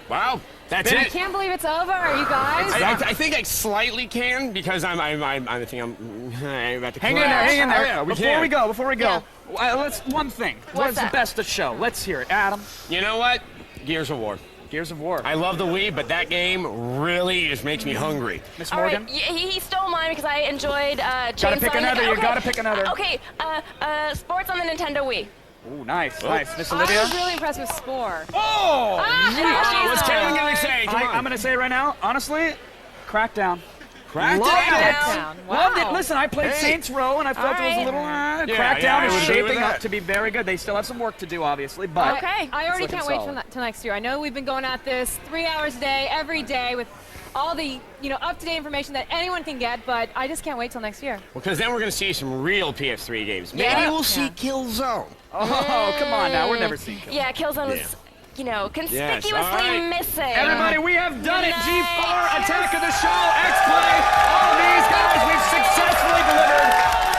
wow, that's I it. can't believe it's over, you guys. I think I slightly can because I think I'm about to Hang in there, hang in there. Yeah, Before we go, let's one thing. What's the that? best of the show? Let's hear it, Adam. You know what? Gears of War. Gears of War. I love the Wii, but that game really just makes me hungry. Miss All Morgan? right, he stole mine because I enjoyed Chainsaw. Gotta pick another, you gotta pick another. Okay, sports on the Nintendo Wii. Ooh, nice, nice. Miss I Olivia? was really impressed with Spore. Oh! Ah, What's Kevin gonna say? Come on. I'm gonna say right now, honestly, Crackdown. Loved Crackdown. it. Wow. Loved it. Listen, I played Saints Row, and I felt it was a little Crackdown is shaping up to be very good. They still have some work to do, obviously, but I already can't wait till next year. I know we've been going at this 3 hours a day, every day, with all the up-to-date information that anyone can get, but I just can't wait till next year. Well, because then we're going to see some real PS3 games. Maybe we'll see Killzone. Oh, come on now. We're never seeing Killzone. Yeah, Killzone was, conspicuously missing. Everybody, we have done it. G4, Attack of the Show, X-Play, all of these guys, we've successfully delivered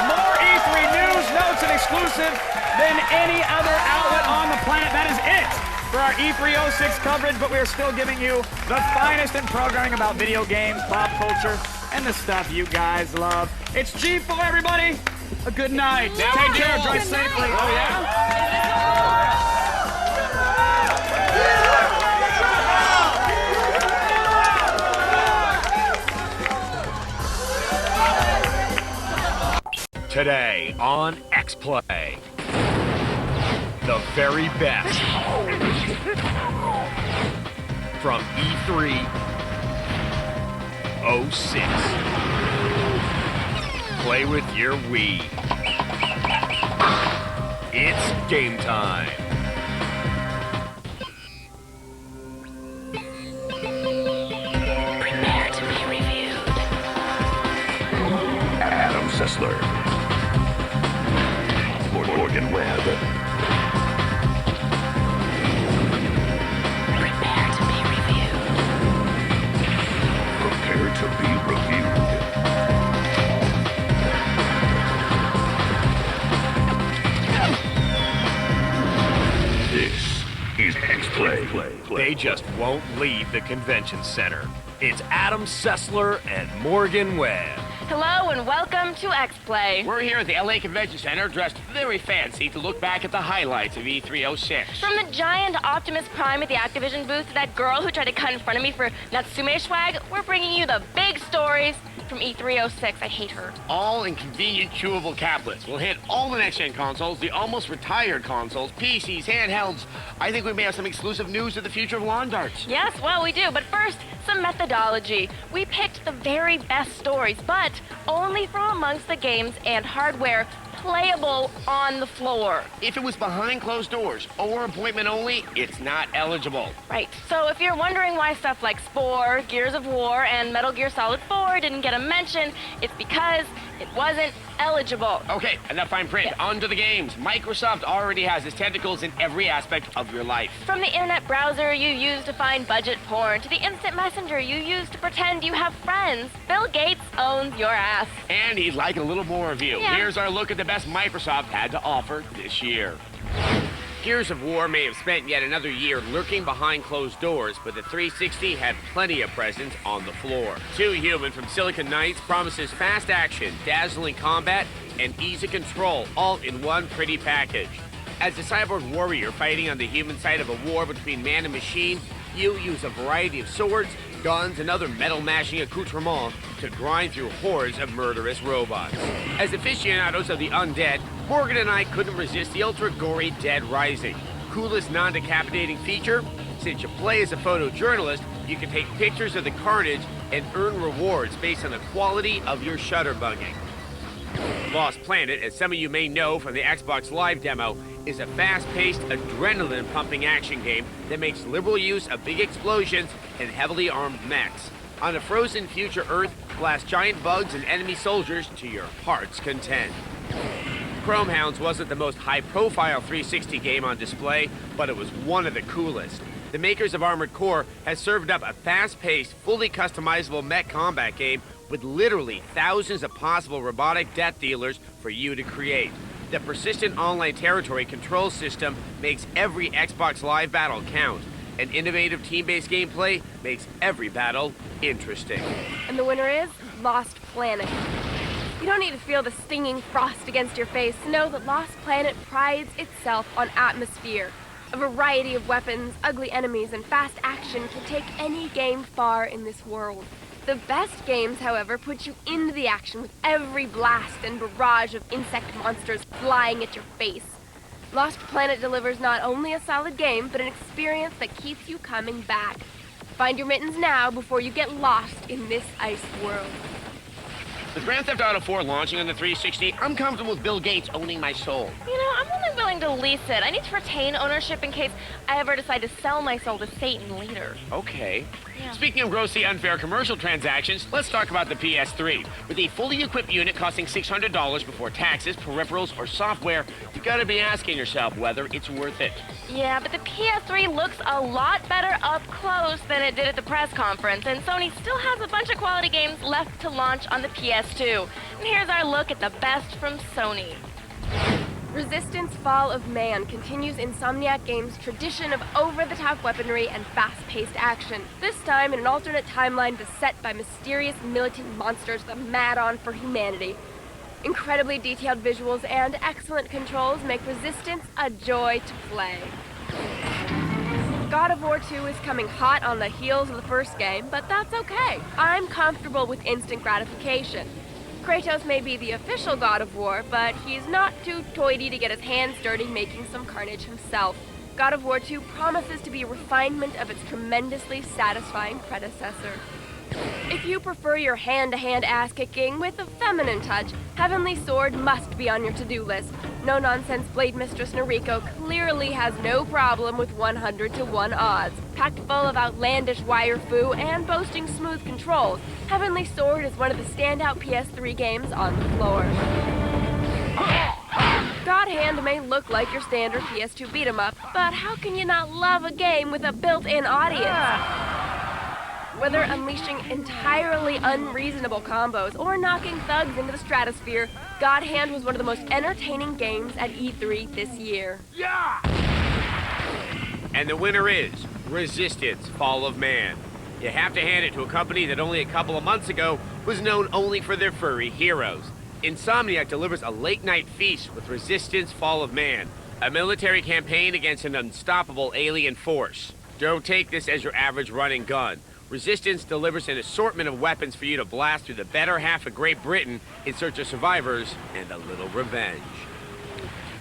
more E3 news, notes, and exclusive than any other outlet on the planet. That is it for our E306 coverage, but we are still giving you the finest in programming about video games, pop culture, and the stuff you guys love. It's G4, everybody. A good night. Now Take we care. do. Drive Good safely. night. Oh, yeah. Today on X-Play, the very best from E3 06. Play with your Wii. It's game time. Prepare to be reviewed. Adam Sessler. Morgan Webb. Prepare to be reviewed. Prepare to be reviewed. This is X-Play. They just won't leave the convention center. It's Adam Sessler and Morgan Webb. Hello and welcome to X-Play. We're here at the LA Convention Center, dressed very fancy to look back at the highlights of E306. From the giant Optimus Prime at the Activision booth to that girl who tried to cut in front of me for Natsume swag, we're bringing you the big stories from E306. I hate her. All in convenient, chewable caplets. We'll hit all the next-gen consoles, the almost retired consoles, PCs, handhelds. I think we may have some exclusive news of the future of lawn darts. Yes, well, we do. But first, some methodology. We picked the very best stories, but only from amongst the games and hardware playable on the floor. If it was behind closed doors or appointment only, it's not eligible. Right. So if you're wondering why stuff like Spore, Gears of War, and Metal Gear Solid 4 didn't get a mention, it's because it wasn't eligible. Okay, enough fine print. Yeah. On to the games. Microsoft already has its tentacles in every aspect of your life. From the internet browser you use to find budget porn, to the instant messenger you use to pretend you have friends, Bill Gates owns your ass. And he'd like a little more of you. Yeah. Here's our look at the best Microsoft had to offer this year. Gears of War may have spent yet another year lurking behind closed doors, but the 360 had plenty of presence on the floor. Too Human from Silicon Knights promises fast action, dazzling combat, and ease of control, all in one pretty package. As a cyborg warrior fighting on the human side of a war between man and machine, you use a variety of swords, guns, and other metal-mashing accoutrements to grind through hordes of murderous robots. As aficionados of the undead, Morgan and I couldn't resist the ultra-gory Dead Rising. Coolest non-decapitating feature? Since you play as a photojournalist, you can take pictures of the carnage and earn rewards based on the quality of your shutterbugging. Lost Planet, as some of you may know from the Xbox Live demo, is a fast-paced, adrenaline-pumping action game that makes liberal use of big explosions and heavily armed mechs. On a frozen future Earth, blast giant bugs and enemy soldiers to your heart's content. Chromehounds wasn't the most high-profile 360 game on display, but it was one of the coolest. The makers of Armored Core has served up a fast-paced, fully customizable mech combat game with literally thousands of possible robotic death dealers for you to create. The persistent online territory control system makes every Xbox Live battle count. And innovative team-based gameplay makes every battle interesting. And the winner is Lost Planet. You don't need to feel the stinging frost against your face to know that Lost Planet prides itself on atmosphere. A variety of weapons, ugly enemies, and fast action can take any game far in this world. The best games, however, put you into the action with every blast and barrage of insect monsters flying at your face. Lost Planet delivers not only a solid game, but an experience that keeps you coming back. Find your mittens now before you get lost in this ice world. With Grand Theft Auto 4 launching on the 360, I'm comfortable with Bill Gates owning my soul. You know, I'm only willing to lease it. I need to retain ownership in case I ever decide to sell my soul to Satan later. Okay. Yeah. Speaking of grossly unfair commercial transactions, let's talk about the PS3. With a fully equipped unit costing $600 before taxes, peripherals, or software, you've got to be asking yourself whether it's worth it. Yeah, but the PS3 looks a lot better up close than it did at the press conference, and Sony still has a bunch of quality games left to launch on the PS2. And here's our look at the best from Sony. Resistance Fall of Man continues Insomniac Games' tradition of over-the-top weaponry and fast-paced action. This time in an alternate timeline beset by mysterious militant monsters with a mad-on for humanity. Incredibly detailed visuals and excellent controls make Resistance a joy to play. God of War 2 is coming hot on the heels of the first game, but that's okay. I'm comfortable with instant gratification. Kratos may be the official God of War, but he's not too toity to get his hands dirty making some carnage himself. God of War 2 promises to be a refinement of its tremendously satisfying predecessor. If you prefer your hand-to-hand ass-kicking with a feminine touch, Heavenly Sword must be on your to-do list. No-nonsense Blade Mistress Noriko clearly has no problem with 100-to-1 odds. Packed full of outlandish wire-foo and boasting smooth controls, Heavenly Sword is one of the standout PS3 games on the floor. God Hand may look like your standard PS2 beat-em-up, but how can you not love a game with a built-in audience? Whether unleashing entirely unreasonable combos or knocking thugs into the stratosphere, God Hand was one of the most entertaining games at E3 this year. Yeah! And the winner is Resistance Fall of Man. You have to hand it to a company that only a couple of months ago was known only for their furry heroes. Insomniac delivers a late-night feast with Resistance Fall of Man, a military campaign against an unstoppable alien force. Don't take this as your average running gun. Resistance delivers an assortment of weapons for you to blast through the better half of Great Britain in search of survivors and a little revenge.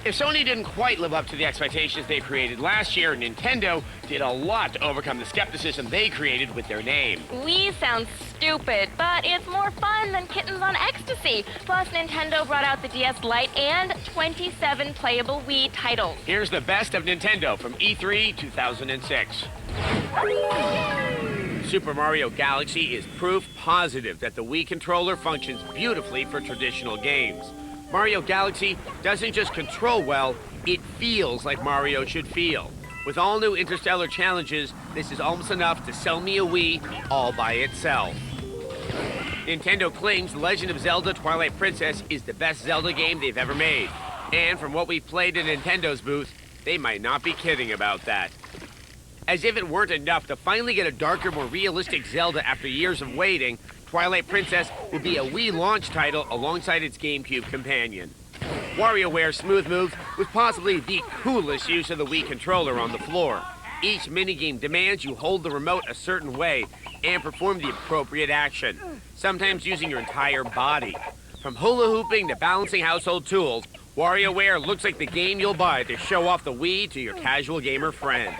If Sony didn't quite live up to the expectations they created last year, Nintendo did a lot to overcome the skepticism they created with their name. Wii sounds stupid, but it's more fun than kittens on ecstasy. Plus, Nintendo brought out the DS Lite and 27 playable Wii titles. Here's the best of Nintendo from E3 2006. Super Mario Galaxy is proof positive that the Wii controller functions beautifully for traditional games. Mario Galaxy doesn't just control well, it feels like Mario should feel. With all new interstellar challenges, this is almost enough to sell me a Wii all by itself. Nintendo claims Legend of Zelda Twilight Princess is the best Zelda game they've ever made. And from what we've played in Nintendo's booth, they might not be kidding about that. As if it weren't enough to finally get a darker, more realistic Zelda after years of waiting, Twilight Princess will be a Wii launch title alongside its GameCube companion. WarioWare's smooth moves was possibly the coolest use of the Wii controller on the floor. Each minigame demands you hold the remote a certain way and perform the appropriate action, sometimes using your entire body. From hula hooping to balancing household tools, WarioWare looks like the game you'll buy to show off the Wii to your casual gamer friends.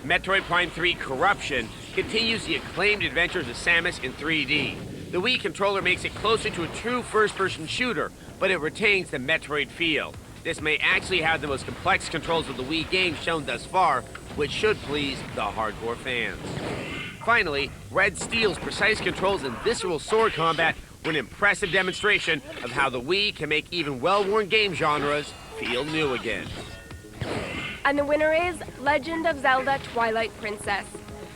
Metroid Prime 3 Corruption continues the acclaimed adventures of Samus in 3D. The Wii controller makes it closer to a true first-person shooter, but it retains the Metroid feel. This may actually have the most complex controls of the Wii games shown thus far, which should please the hardcore fans. Finally, Red Steel's precise controls and visceral sword combat were an impressive demonstration of how the Wii can make even well-worn game genres feel new again. And the winner is Legend of Zelda Twilight Princess.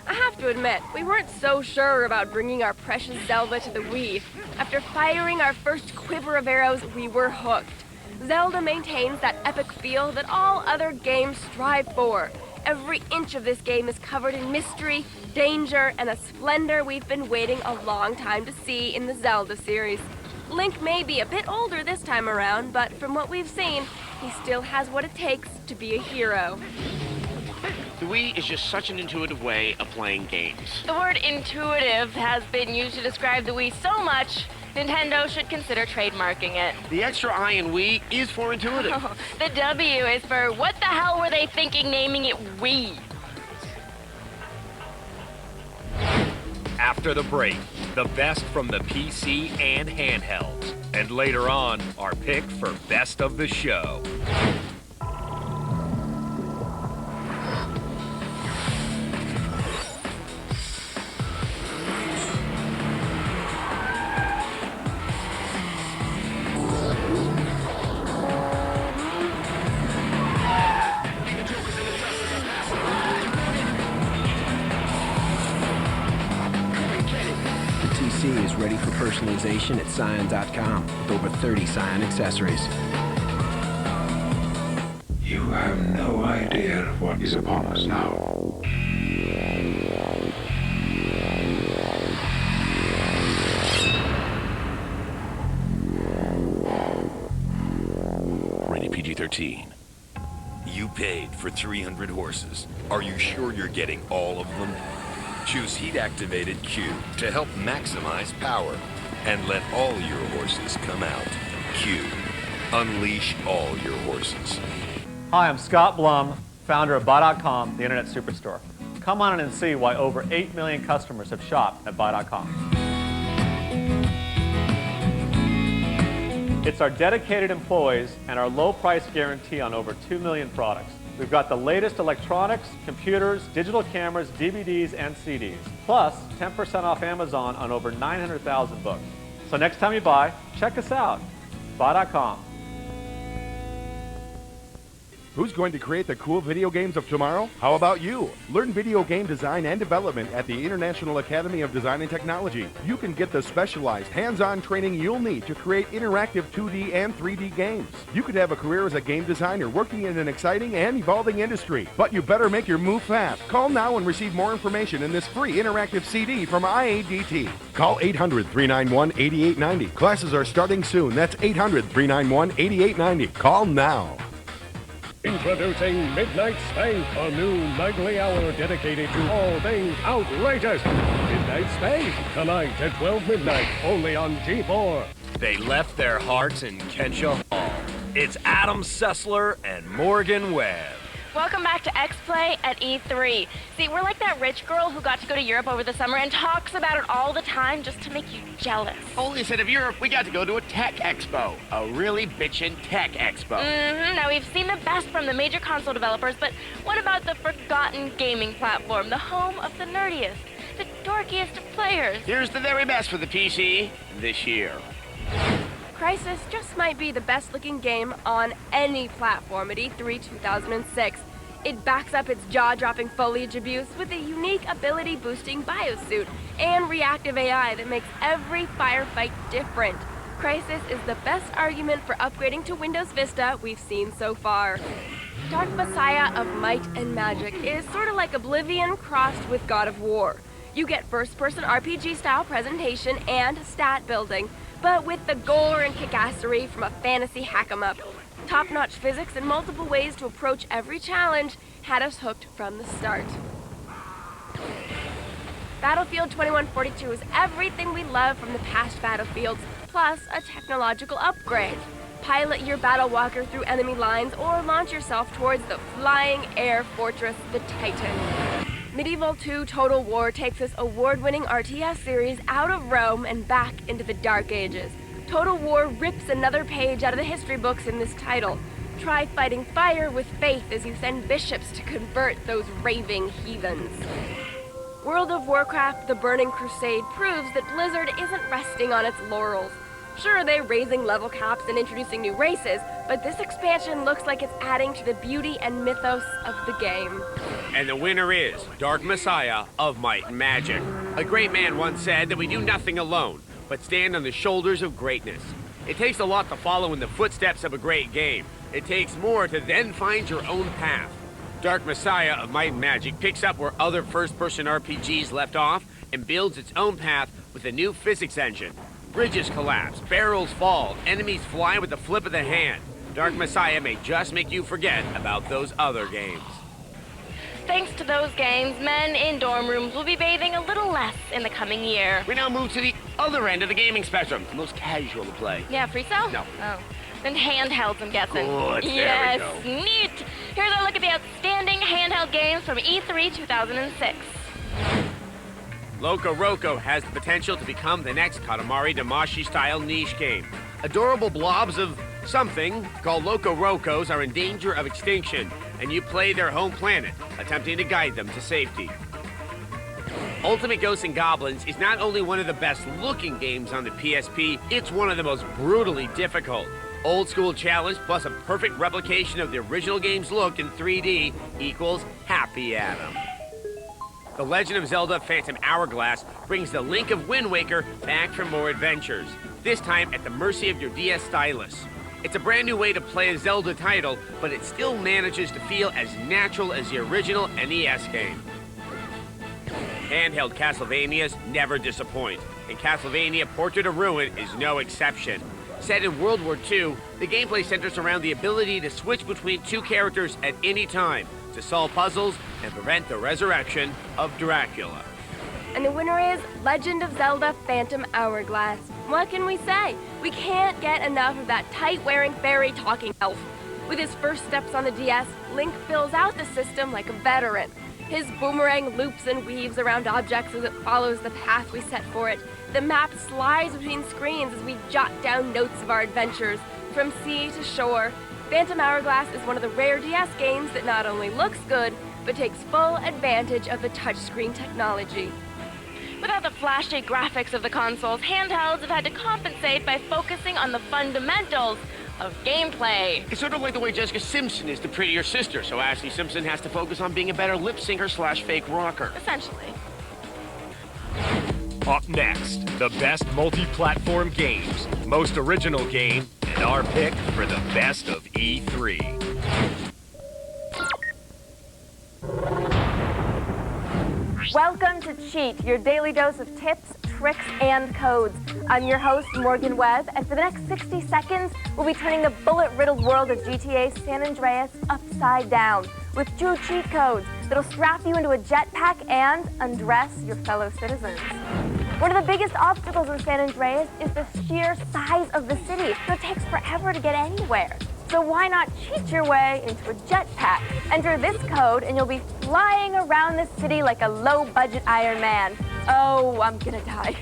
I have to admit, we weren't so sure about bringing our precious Zelda to the Wii. After firing our first quiver of arrows, we were hooked. Zelda maintains that epic feel that all other games strive for. Every inch of this game is covered in mystery, danger, and a splendor we've been waiting a long time to see in the Zelda series. Link may be a bit older this time around, but from what we've seen, he still has what it takes to be a hero. The Wii is just such an intuitive way of playing games. The word intuitive has been used to describe the Wii so much, Nintendo should consider trademarking it. The extra I in Wii is for intuitive. Oh, the W is for what the hell were they thinking naming it Wii? After After the break, the best from the PC and handhelds. And later on, our pick for best of the show. Is ready for personalization at Scion.com with over 30 Scion accessories. You have no idea what is upon us now. Rated PG-13. You paid for 300 horses. Are you sure you're getting all of them? Choose heat-activated Q to help maximize power. And let all your horses come out. Q. Unleash all your horses. Hi, I'm Scott Blum, founder of Buy.com, the internet superstore. Come on in and see why over 8 million customers have shopped at Buy.com. It's our dedicated employees and our low price guarantee on over 2 million products. We've got the latest electronics, computers, digital cameras, DVDs, and CDs. Plus, 10% off Amazon on over 900,000 books. So next time you buy, check us out. Buy.com. Who's going to create the cool video games of tomorrow? How about you? Learn video game design and development at the International Academy of Design and Technology. You can get the specialized, hands-on training you'll need to create interactive 2D and 3D games. You could have a career as a game designer working in an exciting and evolving industry. But you better make your move fast. Call now and receive more information in this free interactive CD from IADT. Call 800-391-8890. Classes are starting soon. That's 800-391-8890. Call now. Introducing Midnight Spank, a new nightly hour dedicated to all things outrageous. Midnight Spank, tonight at 12 midnight, only on G4. They left their hearts in Kensha Hall. It's Adam Sessler and Morgan Webb. Welcome back to X-Play at E3. See, we're like that rich girl who got to go to Europe over the summer and talks about it all the time just to make you jealous. Oh, instead of Europe, we got to go to a tech expo. A really bitchin' tech expo. Now, we've seen the best from the major console developers, but what about the forgotten gaming platform, the home of the nerdiest, the dorkiest of players? Here's the very best for the PC this year. Crysis just might be the best-looking game on any platform at E3 2006. It backs up its jaw-dropping foliage abuse with a unique ability-boosting biosuit and reactive AI that makes every firefight different. Crysis is the best argument for upgrading to Windows Vista we've seen so far. Dark Messiah of Might and Magic is sort of like Oblivion crossed with God of War. You get first-person RPG-style presentation and stat building, but with the gore and kickassery from a fantasy hack-em-up. Top-notch physics and multiple ways to approach every challenge had us hooked from the start. Battlefield 2142 is everything we love from the past Battlefields, plus a technological upgrade. Pilot your battle walker through enemy lines or launch yourself towards the flying air fortress, the Titan. Medieval 2 Total War takes this award-winning RTS series out of Rome and back into the Dark Ages. Total War rips another page out of the history books in this title. Try fighting fire with faith as you send bishops to convert those raving heathens. World of Warcraft: The Burning Crusade proves that Blizzard isn't resting on its laurels. Sure, they're raising level caps and introducing new races, but this expansion looks like it's adding to the beauty and mythos of the game. And the winner is Dark Messiah of Might and Magic. A great man once said that we do nothing alone, but stand on the shoulders of greatness. It takes a lot to follow in the footsteps of a great game. It takes more to then find your own path. Dark Messiah of Might and Magic picks up where other first-person RPGs left off and builds its own path with a new physics engine. Bridges collapse, barrels fall, enemies fly with the flip of the hand. Dark Messiah may just make you forget about those other games. Thanks to those games, men in dorm rooms will be bathing a little less in the coming year. We now move to the other end of the gaming spectrum, the most casual to play. Yeah, free cell? No. Oh. Then handhelds, I'm guessing. Good, yes, there we go. Neat. Here's a look at the outstanding handheld games from E3 2006. Loco Roco has the potential to become the next Katamari Damacy-style niche game. Adorable blobs of something called Loco Rocos are in danger of extinction, and you play their home planet, attempting to guide them to safety. Ultimate Ghosts and Goblins is not only one of the best-looking games on the PSP, it's one of the most brutally difficult. Old school challenge plus a perfect replication of the original game's look in 3D equals Happy Adam. The Legend of Zelda Phantom Hourglass brings the Link of Wind Waker back for more adventures, this time at the mercy of your DS stylus. It's a brand new way to play a Zelda title, but it still manages to feel as natural as the original NES game. Handheld Castlevanias never disappoint, and Castlevania Portrait of Ruin is no exception. Set in World War II, the gameplay centers around the ability to switch between two characters at any time to solve puzzles and prevent the resurrection of Dracula. And the winner is Legend of Zelda Phantom Hourglass. What can we say? We can't get enough of that tight-wearing fairy-talking elf. With his first steps on the DS, Link fills out the system like a veteran. His boomerang loops and weaves around objects as it follows the path we set for it. The map slides between screens as we jot down notes of our adventures, from sea to shore. Phantom Hourglass is one of the rare DS games that not only looks good, but takes full advantage of the touchscreen technology. Without the flashy graphics of the consoles, handhelds have had to compensate by focusing on the fundamentals of gameplay. It's sort of like the way Jessica Simpson is the prettier sister, so Ashley Simpson has to focus on being a better lip syncer / fake rocker. Essentially. Up next, the best multi-platform games, most original game, and our pick for the best of E3. Welcome to Cheat, your daily dose of tips, tricks, and codes. I'm your host, Morgan Webb, and for the next 60 seconds, we'll be turning the bullet-riddled world of GTA San Andreas upside down with true cheat codes that'll strap you into a jetpack and undress your fellow citizens. One of the biggest obstacles in San Andreas is the sheer size of the city, so it takes forever to get anywhere. So why not cheat your way into a jetpack? Enter this code and you'll be flying around the city like a low-budget Iron Man. Oh, I'm gonna die.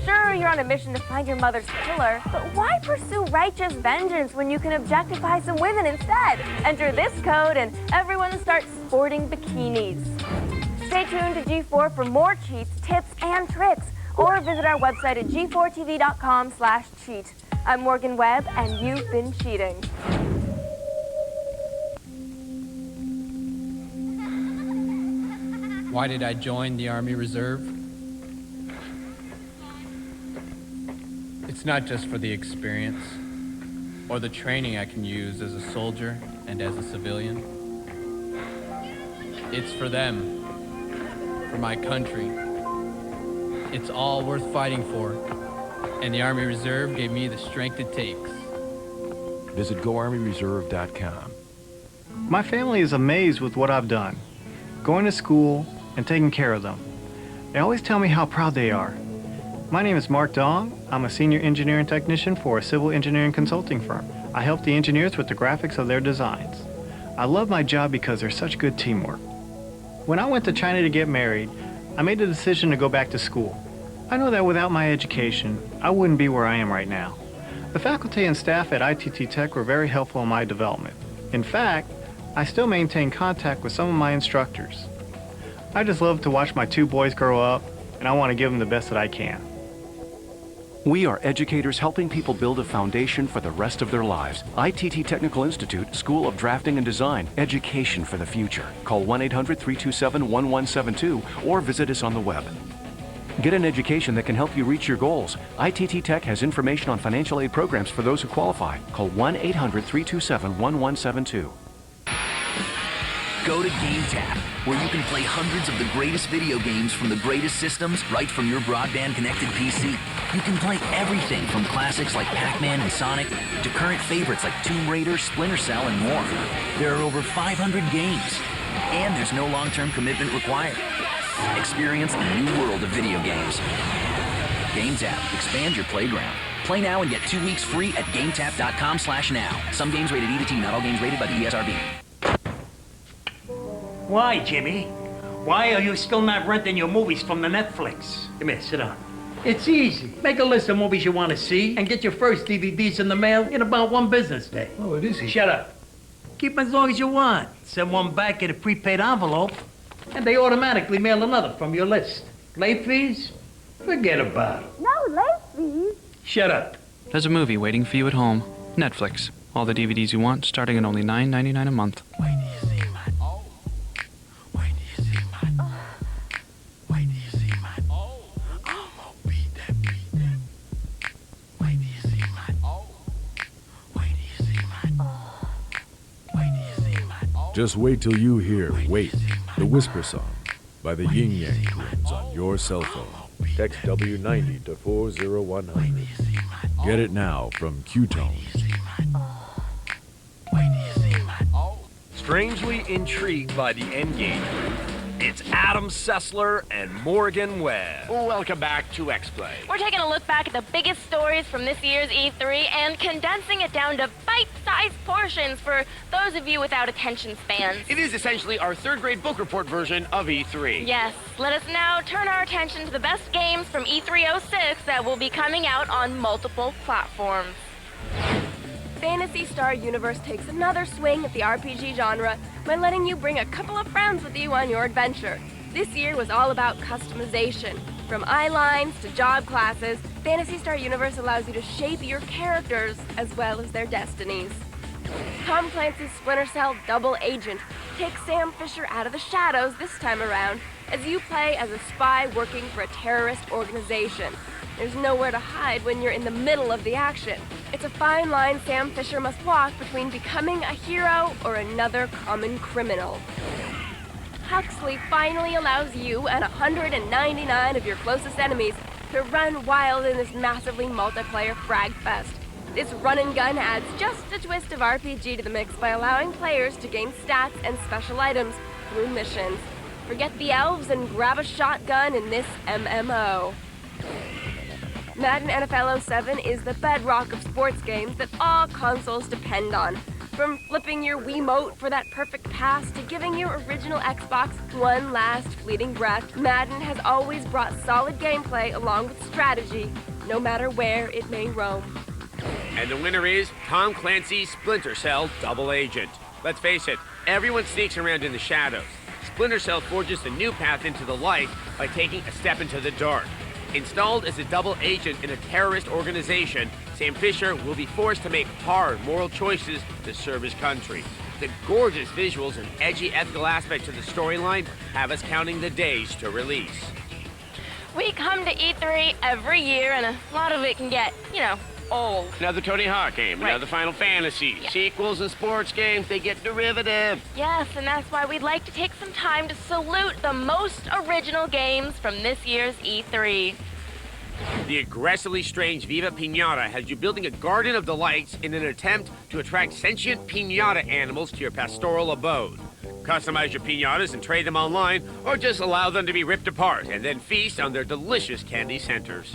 Sure, you're on a mission to find your mother's killer, but why pursue righteous vengeance when you can objectify some women instead? Enter this code and everyone starts sporting bikinis. Stay tuned to G4 for more cheats, tips, and tricks, or visit our website at g4tv.com/cheat. I'm Morgan Webb, and you've been cheating. Why did I join the Army Reserve? It's not just for the experience or the training I can use as a soldier and as a civilian. It's for them, for my country. It's all worth fighting for, and the Army Reserve gave me the strength it takes. Visit GoArmyReserve.com. My family is amazed with what I've done, going to school and taking care of them. They always tell me how proud they are. My name is Mark Dong. I'm a senior engineering technician for a civil engineering consulting firm. I help the engineers with the graphics of their designs. I love my job because there's such good teamwork. When I went to China to get married, I made the decision to go back to school. I know that without my education, I wouldn't be where I am right now. The faculty and staff at ITT Tech were very helpful in my development. In fact, I still maintain contact with some of my instructors. I just love to watch my two boys grow up, and I want to give them the best that I can. We are educators helping people build a foundation for the rest of their lives. ITT Technical Institute, School of Drafting and Design, education for the future. Call 1-800-327-1172 or visit us on the web. Get an education that can help you reach your goals. ITT Tech has information on financial aid programs for those who qualify. Call 1-800-327-1172. Go to GameTap, where you can play hundreds of the greatest video games from the greatest systems right from your broadband-connected PC. You can play everything from classics like Pac-Man and Sonic to current favorites like Tomb Raider, Splinter Cell, and more. There are over 500 games, and there's no long-term commitment required. Experience the new world of video games. GameTap, expand your playground. Play now and get 2 weeks free at GameTap.com/now. Some games rated E to T, not all games rated by the ESRB. Why, Jimmy? Why are you still not renting your movies from the Netflix? Come here, sit down. It's easy. Make a list of movies you want to see and get your first DVDs in the mail in about 1 business day. Oh, it is easy. Shut up. Keep them as long as you want. Send one back in a prepaid envelope, and they automatically mail another from your list. Late fees? Forget about it. No late fees. Shut up. There's a movie waiting for you at home. Netflix. All the DVDs you want, starting at only $9.99 a month. Just wait till you hear Wait, the Whisper Song by the Yin Yang Twins on your cell phone. Text W90 to 40100. Get it now from Q-Tones. Strangely intrigued by the endgame group, it's Adam Sessler and Morgan Webb. Welcome back to X-Play. We're taking a look back at the biggest stories from this year's E3 and condensing it down to bite-sized portions for those of you without attention spans. It is essentially our third-grade book report version of E3. Yes, let us now turn our attention to the best games from E306 that will be coming out on multiple platforms. Phantasy Star Universe takes another swing at the RPG genre by letting you bring a couple of friends with you on your adventure. This year was all about customization. From eye lines to job classes, Phantasy Star Universe allows you to shape your characters as well as their destinies. Tom Clancy's Splinter Cell Double Agent takes Sam Fisher out of the shadows this time around as you play as a spy working for a terrorist organization. There's nowhere to hide when you're in the middle of the action. It's a fine line Sam Fisher must walk between becoming a hero or another common criminal. Huxley finally allows you and 199 of your closest enemies to run wild in this massively multiplayer frag fest. This run and gun adds just a twist of RPG to the mix by allowing players to gain stats and special items through missions. Forget the elves and grab a shotgun in this MMO. Madden NFL 07 is the bedrock of sports games that all consoles depend on. From flipping your Wiimote for that perfect pass to giving your original Xbox one last fleeting breath, Madden has always brought solid gameplay along with strategy, no matter where it may roam. And the winner is Tom Clancy's Splinter Cell Double Agent. Let's face it, everyone sneaks around in the shadows. Splinter Cell forges a new path into the light by taking a step into the dark. Installed as a double agent in a terrorist organization, Sam Fisher will be forced to make hard moral choices to serve his country. The gorgeous visuals and edgy ethical aspect to the storyline have us counting the days to release. We come to E3 every year, and a lot of it can get, old. Another Tony Hawk game, Right. another Final Fantasy. Yeah. Sequels and sports games, they get derivative. Yes, and that's why we'd like to take some time to salute the most original games from this year's E3. The aggressively strange Viva Pinata has you building a garden of delights in an attempt to attract sentient pinata animals to your pastoral abode. Customize your pinatas and trade them online, or just allow them to be ripped apart and then feast on their delicious candy centers.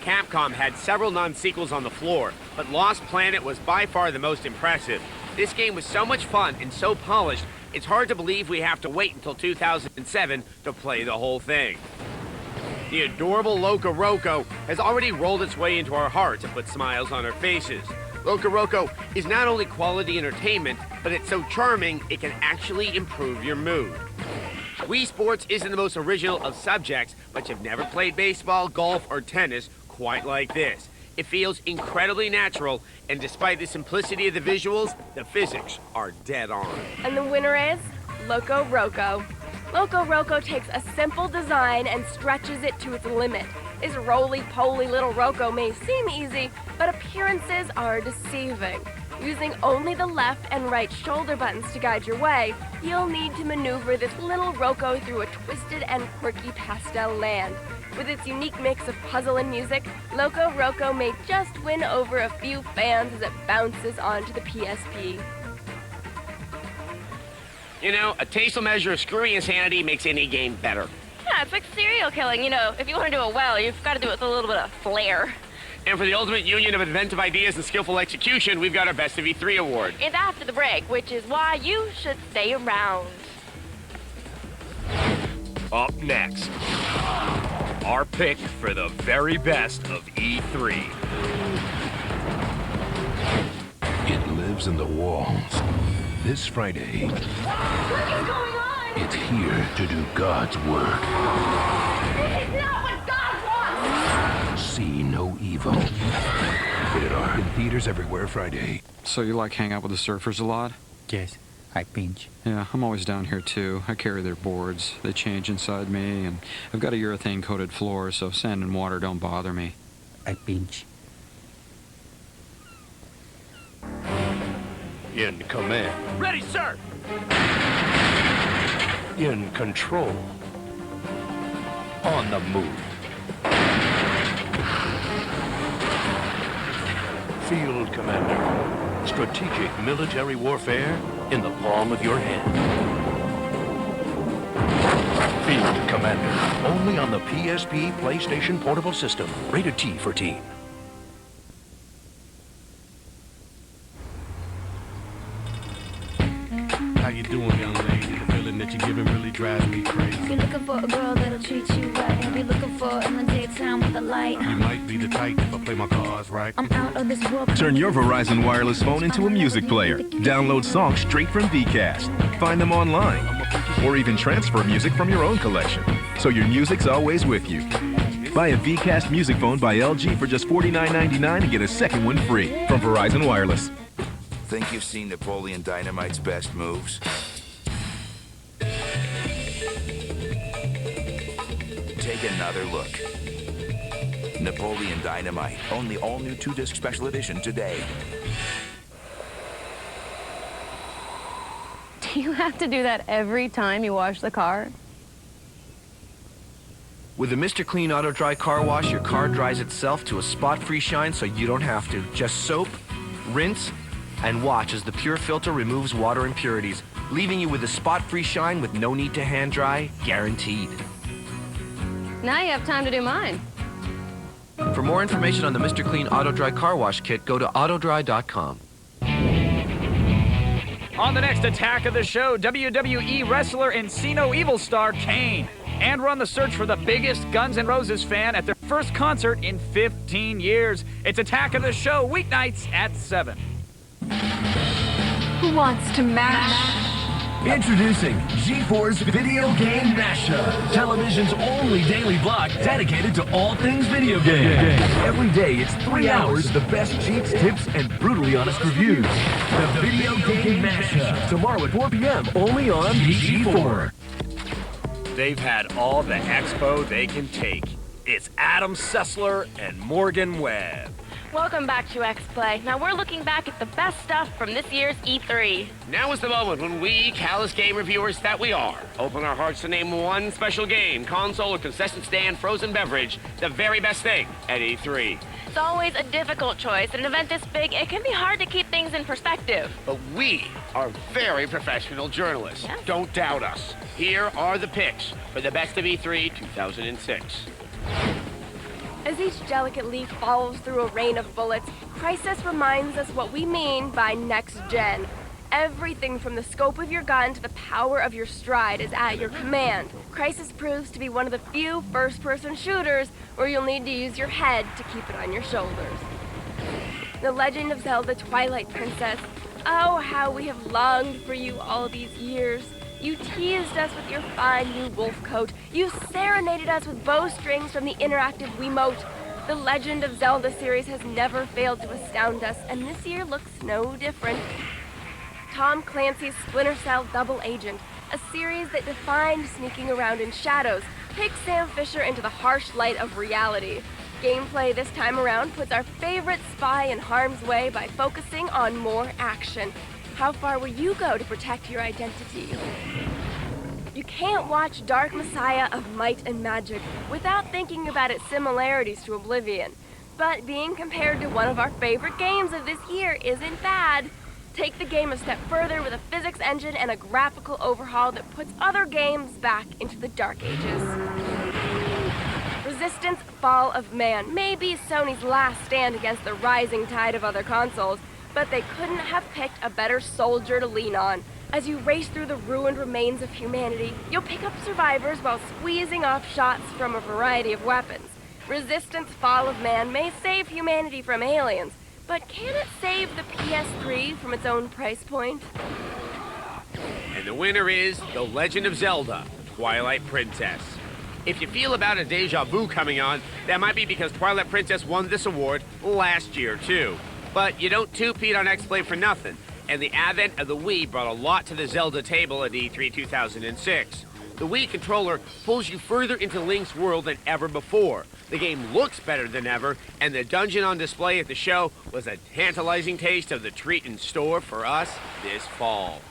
Capcom had several non-sequels on the floor, but Lost Planet was by far the most impressive. This game was so much fun and so polished, it's hard to believe we have to wait until 2007 to play the whole thing. The adorable Loco Roco has already rolled its way into our hearts and put smiles on our faces. Loco Roco is not only quality entertainment, but it's so charming it can actually improve your mood. Wii Sports isn't the most original of subjects, but you've never played baseball, golf, or tennis quite like this. It feels incredibly natural, and despite the simplicity of the visuals, the physics are dead on. And the winner is Loco Roco. Loco Roco takes a simple design and stretches it to its limit. This roly-poly little Roco may seem easy, but appearances are deceiving. Using only the left and right shoulder buttons to guide your way, you'll need to maneuver this little Roco through a twisted and quirky pastel land. With its unique mix of puzzle and music, Loco Roco may just win over a few fans as it bounces onto the PSP. You know, a tasteful measure of screwy insanity makes any game better. Yeah, it's like serial killing. If you want to do it well, you've got to do it with a little bit of flair. And for the ultimate union of inventive ideas and skillful execution, we've got our Best of E3 award. It's after the break, which is why you should stay around. Up next, our pick for the very best of E3. It lives in the walls. This Friday, What is going on? it's here to do God's work. This is not what God wants! See no evil. Rated R. In theaters everywhere Friday. So you like hang out with the surfers a lot? Yes, I pinch. Yeah, I'm always down here too. I carry their boards. They change inside me, and I've got a urethane-coated floor, so sand and water don't bother me. I pinch. In command. Ready, sir! In control. On the move. Field Commander. Strategic military warfare in the palm of your hand. Field Commander. Only on the PSP PlayStation Portable System. Rated T for teen. How you doing, young lady? The feeling that you're giving really drives me crazy. You're looking for a girl that'll treat you right. You'll be looking for in the daytime with a light. You might be the type if I play my cards right. I'm out of this world. Turn your Verizon wireless phone into a music player. Download songs straight from Vcast. Find them online. Or even transfer music from your own collection. So your music's always with you. Buy a Vcast music phone by LG for just $49.99 and get a second one free from Verizon Wireless. Think you've seen Napoleon Dynamite's best moves? Take another look. Napoleon Dynamite. Own the all-new 2-disc special edition today. Do you have to do that every time you wash the car? With the Mr. Clean Auto Dry Car Wash, your car dries itself to a spot-free shine so you don't have to. Just soap, rinse, and watch as the pure filter removes water impurities, leaving you with a spot-free shine with no need to hand dry, guaranteed. Now you have time to do mine. For more information on the Mr. Clean Auto Dry Car Wash Kit, go to autodry.com. On the next attack of the show, WWE wrestler and See No Evil star Kane. And we're on the search for the biggest Guns N' Roses fan at their first concert in 15 years. It's Attack of the Show, weeknights at 7. Who wants to mash? Introducing G4's Video Game Mashup, television's only daily block dedicated to all things video game. Every day it's 3 hours of the best cheats, tips, and brutally honest reviews. The Video Game Mashup, tomorrow at 4 p.m. only on G4. They've had all the expo they can take. It's Adam Sessler and Morgan Webb. Welcome back to X-Play. Now we're looking back at the best stuff from this year's E3. Now is the moment when we, callous game reviewers that we are, open our hearts to name one special game, console, or concession stand, frozen beverage, the very best thing at E3. It's always a difficult choice. At an event this big, it can be hard to keep things in perspective. But we are very professional journalists. Yes. Don't doubt us. Here are the picks for the best of E3 2006. As each delicate leaf falls through a rain of bullets, Crisis reminds us what we mean by next gen. Everything from the scope of your gun to the power of your stride is at your command. Crisis proves to be one of the few first-person shooters where you'll need to use your head to keep it on your shoulders. The Legend of Zelda Twilight Princess. Oh, how we have longed for you all these years. You teased us with your fine new wolf coat. You serenaded us with bowstrings from the interactive Wiimote. The Legend of Zelda series has never failed to astound us, and this year looks no different. Tom Clancy's Splinter Cell Double Agent, a series that defined sneaking around in shadows, takes Sam Fisher into the harsh light of reality. Gameplay this time around puts our favorite spy in harm's way by focusing on more action. How far will you go to protect your identity? You can't watch Dark Messiah of Might and Magic without thinking about its similarities to Oblivion. But being compared to one of our favorite games of this year isn't bad. Take the game a step further with a physics engine and a graphical overhaul that puts other games back into the Dark Ages. Resistance Fall of Man may be Sony's last stand against the rising tide of other consoles, but they couldn't have picked a better soldier to lean on. As you race through the ruined remains of humanity, you'll pick up survivors while squeezing off shots from a variety of weapons. Resistance Fall of Man may save humanity from aliens, but can it save the PS3 from its own price point? And the winner is The Legend of Zelda, Twilight Princess. If you feel about a deja vu coming on, that might be because Twilight Princess won this award last year, too. But you don't two-peat on X-Play for nothing, and the advent of the Wii brought a lot to the Zelda table at E3 2006. The Wii controller pulls you further into Link's world than ever before. The game looks better than ever, and the dungeon on display at the show was a tantalizing taste of the treat in store for us this fall.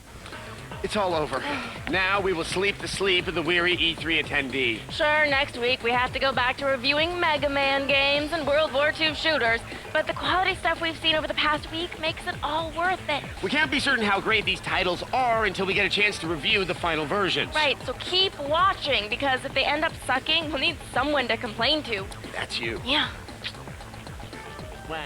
It's all over. Now we will sleep the sleep of the weary E3 attendee. Sure, next week we have to go back to reviewing Mega Man games and World War II shooters, but the quality stuff we've seen over the past week makes it all worth it. We can't be certain how great these titles are until we get a chance to review the final versions. Right, so keep watching, because if they end up sucking, we'll need someone to complain to. That's you. Yeah. Wow.